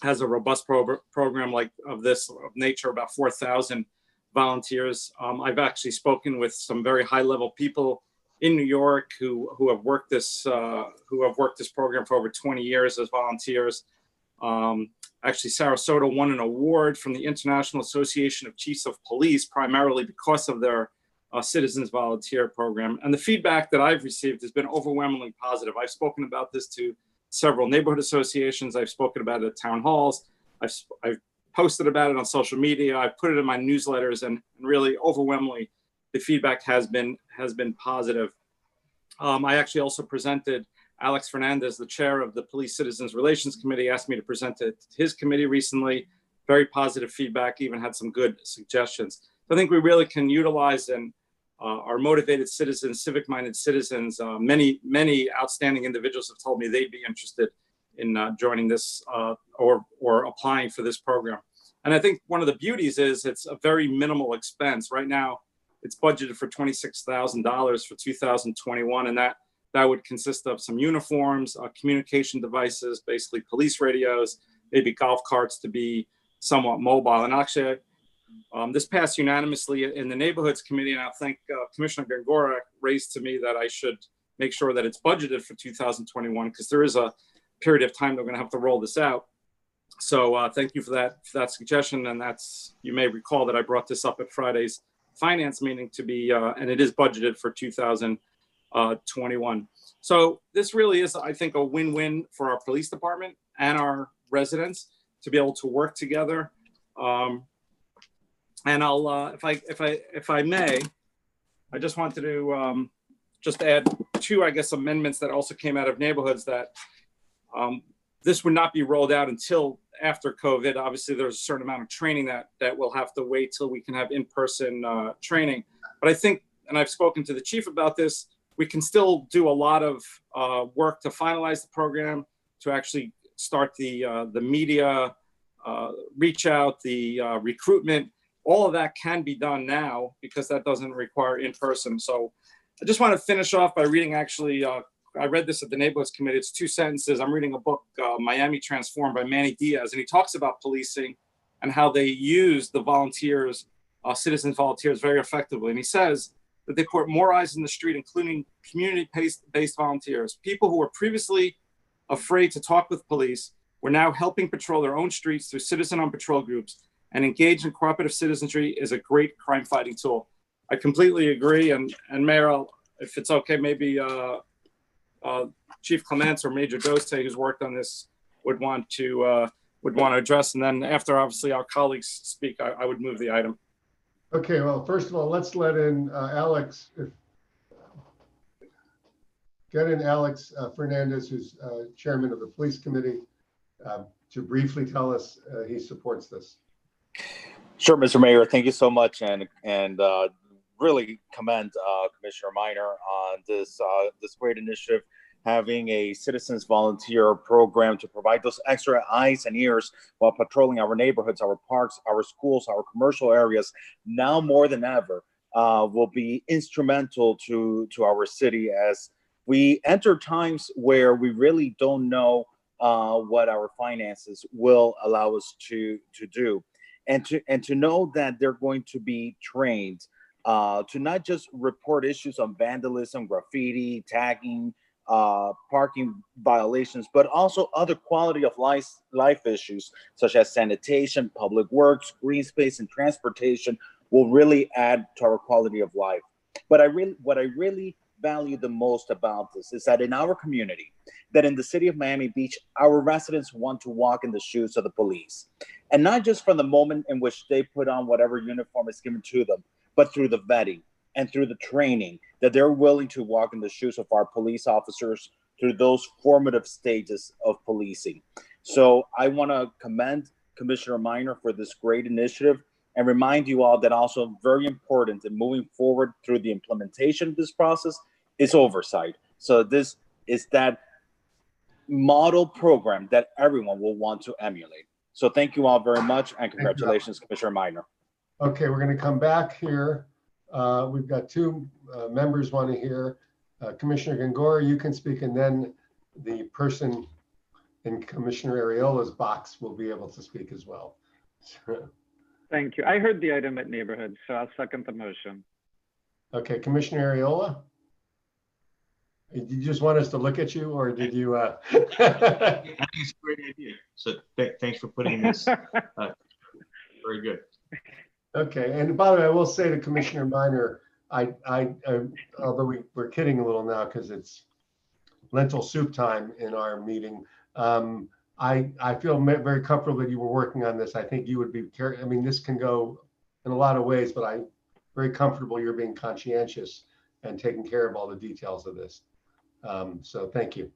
has a robust program like of this nature, about 4,000 volunteers. I've actually spoken with some very high-level people in New York who have worked this program for over 20 years as volunteers. Actually, Sarasota won an award from the International Association of Chiefs of Police, primarily because of their Citizens Volunteer Program. And the feedback that I've received has been overwhelmingly positive. I've spoken about this to several neighborhood associations. I've spoken about it at town halls. I've posted about it on social media. I've put it in my newsletters, and really overwhelmingly, the feedback has been positive. I actually also presented Alex Fernandez, the chair of the Police Citizens Relations Committee, asked me to present to his committee recently. Very positive feedback, even had some good suggestions. So I think we really can utilize our motivated citizens, civic-minded citizens. Many outstanding individuals have told me they'd be interested in joining this or applying for this program. And I think one of the beauties is it's a very minimal expense. Right now, it's budgeted for $26,000 for 2021, and that would consist of some uniforms, communication devices, basically police radios, maybe golf carts to be somewhat mobile. And actually, This passed unanimously in the Neighborhoods Committee, and I think Commissioner Gongora raised to me that I should make sure that it's budgeted for 2021 because there is a period of time they're going to have to roll this out. So thank you for that suggestion, and you may recall that I brought this up at Friday's finance meeting to be, and it is budgeted for 2021. So this really is, I think, a win-win for our police department and our residents to be able to work together. And I'll, if I may, I just wanted to just add two, I guess, amendments that also came out of neighborhoods that this would not be rolled out until after COVID. Obviously, there's a certain amount of training that we'll have to wait till we can have in-person training. But I think, and I've spoken to the chief about this, we can still do a lot of work to finalize the program, to actually start the media reach out, the recruitment. All of that can be done now because that doesn't require in-person. So I just want to finish off by reading, actually, I read this at the Neighborhoods Committee. It's 2 sentences. I'm reading a book, Miami Transformed by Manny Diaz, and he talks about policing and how they use the volunteers, citizen volunteers, very effectively. And he says that they put more eyes in the street, including community-based volunteers. People who were previously afraid to talk with police were now helping patrol their own streets through citizen on patrol groups, and engaged in cooperative citizenry is a great crime-fighting tool. I completely agree. And Mayor, if it's okay, maybe Chief Clements or Major Dose, who's worked on this, would want to address. And then after, obviously, our colleagues speak, I would move the item. Okay, well, first of all, let's let in Alex. Get in Alex Fernandez, who's chairman of the police committee, to briefly tell us he supports this. Sure, Mr. Mayor, thank you so much, and really commend Commissioner Minor on this great initiative, having a citizens volunteer program to provide those extra eyes and ears while patrolling our neighborhoods, our parks, our schools, our commercial areas. Now more than ever, will be instrumental to our city as we enter times where we really don't know what our finances will allow us to do. And to know that they're going to be trained to not just report issues on vandalism, graffiti, tagging, parking violations, but also other quality of life issues such as sanitation, public works, green space, and transportation will really add to our quality of life. But what I really value the most about this is that in our community, that in the city of Miami Beach, our residents want to walk in the shoes of the police. And not just from the moment in which they put on whatever uniform is given to them, but through the vetting and through the training, that they're willing to walk in the shoes of our police officers through those formative stages of policing. So I want to commend Commissioner Minor for this great initiative and remind you all that also very important in moving forward through the implementation of this process is oversight. So this is that model program that everyone will want to emulate. So thank you all very much, and congratulations, Commissioner Minor. Okay, we're going to come back here. We've got two members want to hear. Commissioner Gongora, you can speak, and then the person in Commissioner Ariola's box will be able to speak as well. Thank you. I heard the item at neighborhood, so I'll second the motion. Okay, Commissioner Ariola? Did you just want us to look at you, or did you? I think it's a great idea. So thanks for putting this. Very good. Okay, and by the way, I will say to Commissioner Minor, although we're kidding a little now because it's lentil soup time in our meeting, I feel very comfortable that you were working on this. I think you would be, I mean, this can go in a lot of ways, but I'm very comfortable you're being conscientious and taking care of all the details of this. So thank you.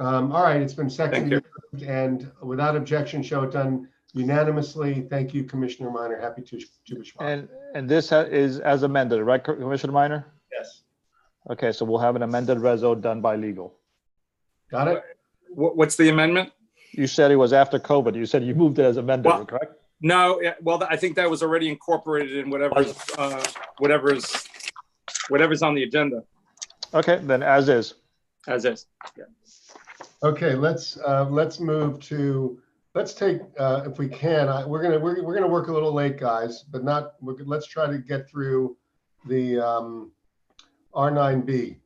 All right, it's been seconded and without objection, show it done unanimously. Thank you, Commissioner Minor. Happy to respond. And this is as amended, right, Commissioner Minor? Yes. Okay, so we'll have an amended reso done by legal. Got it? What's the amendment? You said it was after COVID. You said you moved it as amended, correct? No, well, I think that was already incorporated in whatever's on the agenda. Okay, then as is. As is. Yeah. Okay, let's move to let's take, if we can, we're gonna work a little late, guys, but not. Let's try to get through the R9B.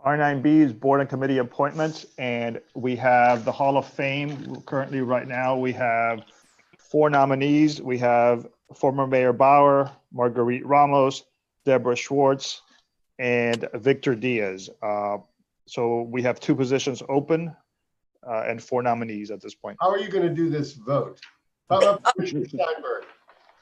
R9B is board and committee appointments, and we have the Hall of Fame. Currently, right now, we have 4 nominees. We have former Mayor Bauer, Marguerite Ramos, Deborah Schwartz, and Victor Diaz. So we have 2 positions open and 4 nominees at this point. How are you going to do this vote? How about Commissioner Steinberg?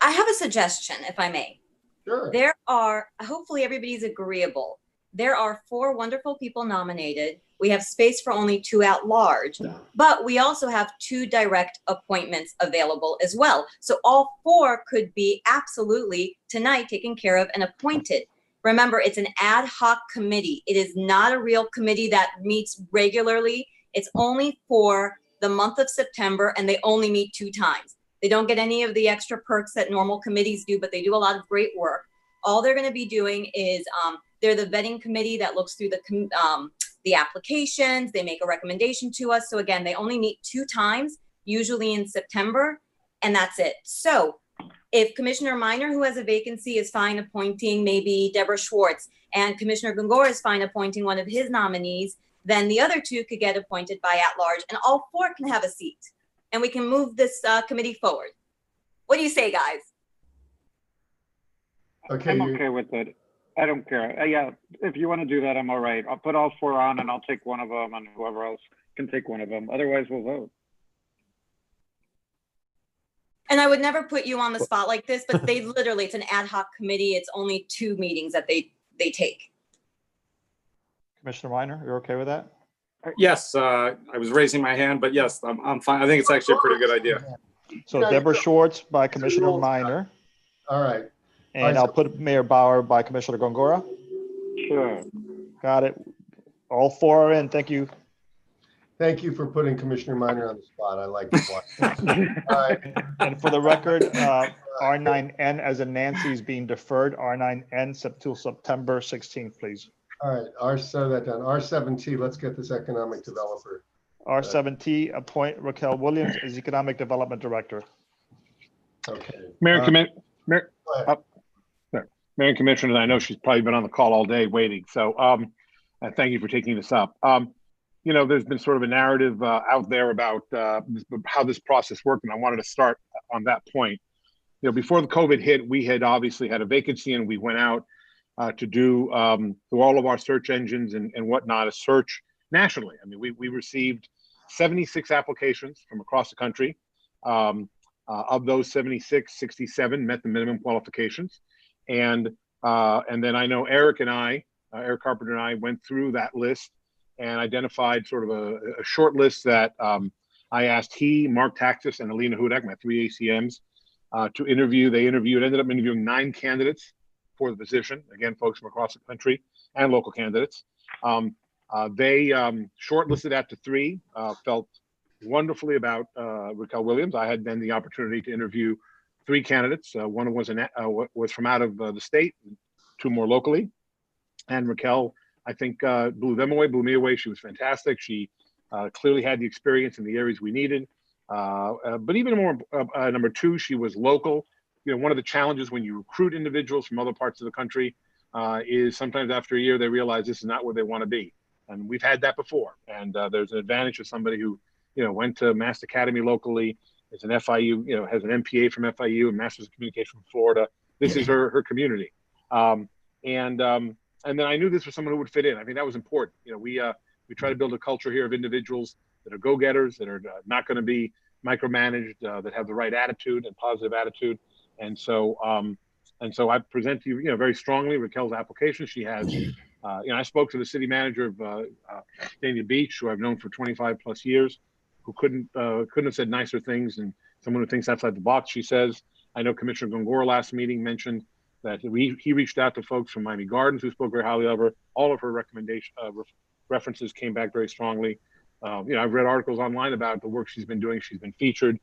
I have a suggestion, if I may. Sure. There are, hopefully everybody's agreeable. There are 4 wonderful people nominated. We have space for only 2 at large, but we also have 2 direct appointments available as well. So all 4 could be absolutely tonight taken care of and appointed. Remember, it's an ad hoc committee. It is not a real committee that meets regularly. It's only for the month of September, and they only meet 2 times. They don't get any of the extra perks that normal committees do, but they do a lot of great work. All they're going to be doing is they're the vetting committee that looks through the applications. They make a recommendation to us. So again, they only meet 2 times, usually in September, and that's it. So if Commissioner Minor, who has a vacancy, is fine appointing maybe Deborah Schwartz, and Commissioner Gongora is fine appointing one of his nominees, then the other 2 could get appointed by at-large, and all 4 can have a seat, and we can move this committee forward. What do you say, guys? Okay, I'm okay with it. I don't care. Yeah, if you want to do that, I'm all right. I'll put all 4 on, and I'll take one of them, and whoever else can take one of them. Otherwise, we'll vote. And I would never put you on the spot like this, but they literally, it's an ad hoc committee. It's only 2 meetings that they take. Commissioner Minor, you're okay with that? Yes, I was raising my hand, but yes, I'm fine. I think it's actually a pretty good idea. So Deborah Schwartz by Commissioner Minor. All right. And I'll put Mayor Bauer by Commissioner Gongora. Sure. Got it. All 4 are in. Thank you. Thank you for putting Commissioner Minor on the spot. I like it. All right. And for the record, R9N as in Nancy is being deferred. R9N till September 16th, please. All right. So that down. R7T, let's get this economic developer. R7T, appoint Raquel Williams as Economic Development Director. Okay. Mayor and Commissioners, I know she's probably been on the call all day waiting. So thank you for taking this up. You know, there's been sort of a narrative out there about how this process worked, and I wanted to start on that point. You know, before the COVID hit, we had obviously had a vacancy, and we went out to do through all of our search engines and whatnot, a search nationally. I mean, we received 76 applications from across the country. Of those 76, 67 met the minimum qualifications. And then I know Eric Carpenter and I went through that list and identified sort of a short list that I asked Mark Taxis, and Alina Hudak, my 3 ACMs, to interview. They ended up interviewing 9 candidates for the position. Again, folks from across the country and local candidates. They shortlisted after 3, felt wonderfully about Raquel Williams. I had then the opportunity to interview 3 candidates. One was from out of the state, 2 more locally. And Raquel, I think, blew me away. She was fantastic. She clearly had the experience in the areas we needed. But even more, number 2, she was local. You know, one of the challenges when you recruit individuals from other parts of the country is sometimes after a year, they realize this is not where they want to be. And we've had that before. And there's an advantage of somebody who, you know, went to Mass Academy locally, is an FIU, you know, has an MPA from FIU and Masters of Communication from Florida. This is her community. And then I knew this was someone who would fit in. I think that was important. You know, we try to build a culture here of individuals that are go-getters, that are not going to be micromanaged, that have the right attitude and positive attitude. And so I present to you, you know, very strongly Raquel's application. She has, you know, I spoke to the city manager of Dania Beach, who I've known for 25 plus years, who couldn't have said nicer things, and someone who thinks outside the box. She says, I know Commissioner Gongora last meeting mentioned that he reached out to folks from Miami Gardens who spoke very highly of her. All of her references came back very strongly. You know, I've read articles online about the work she's been doing. She's been featured.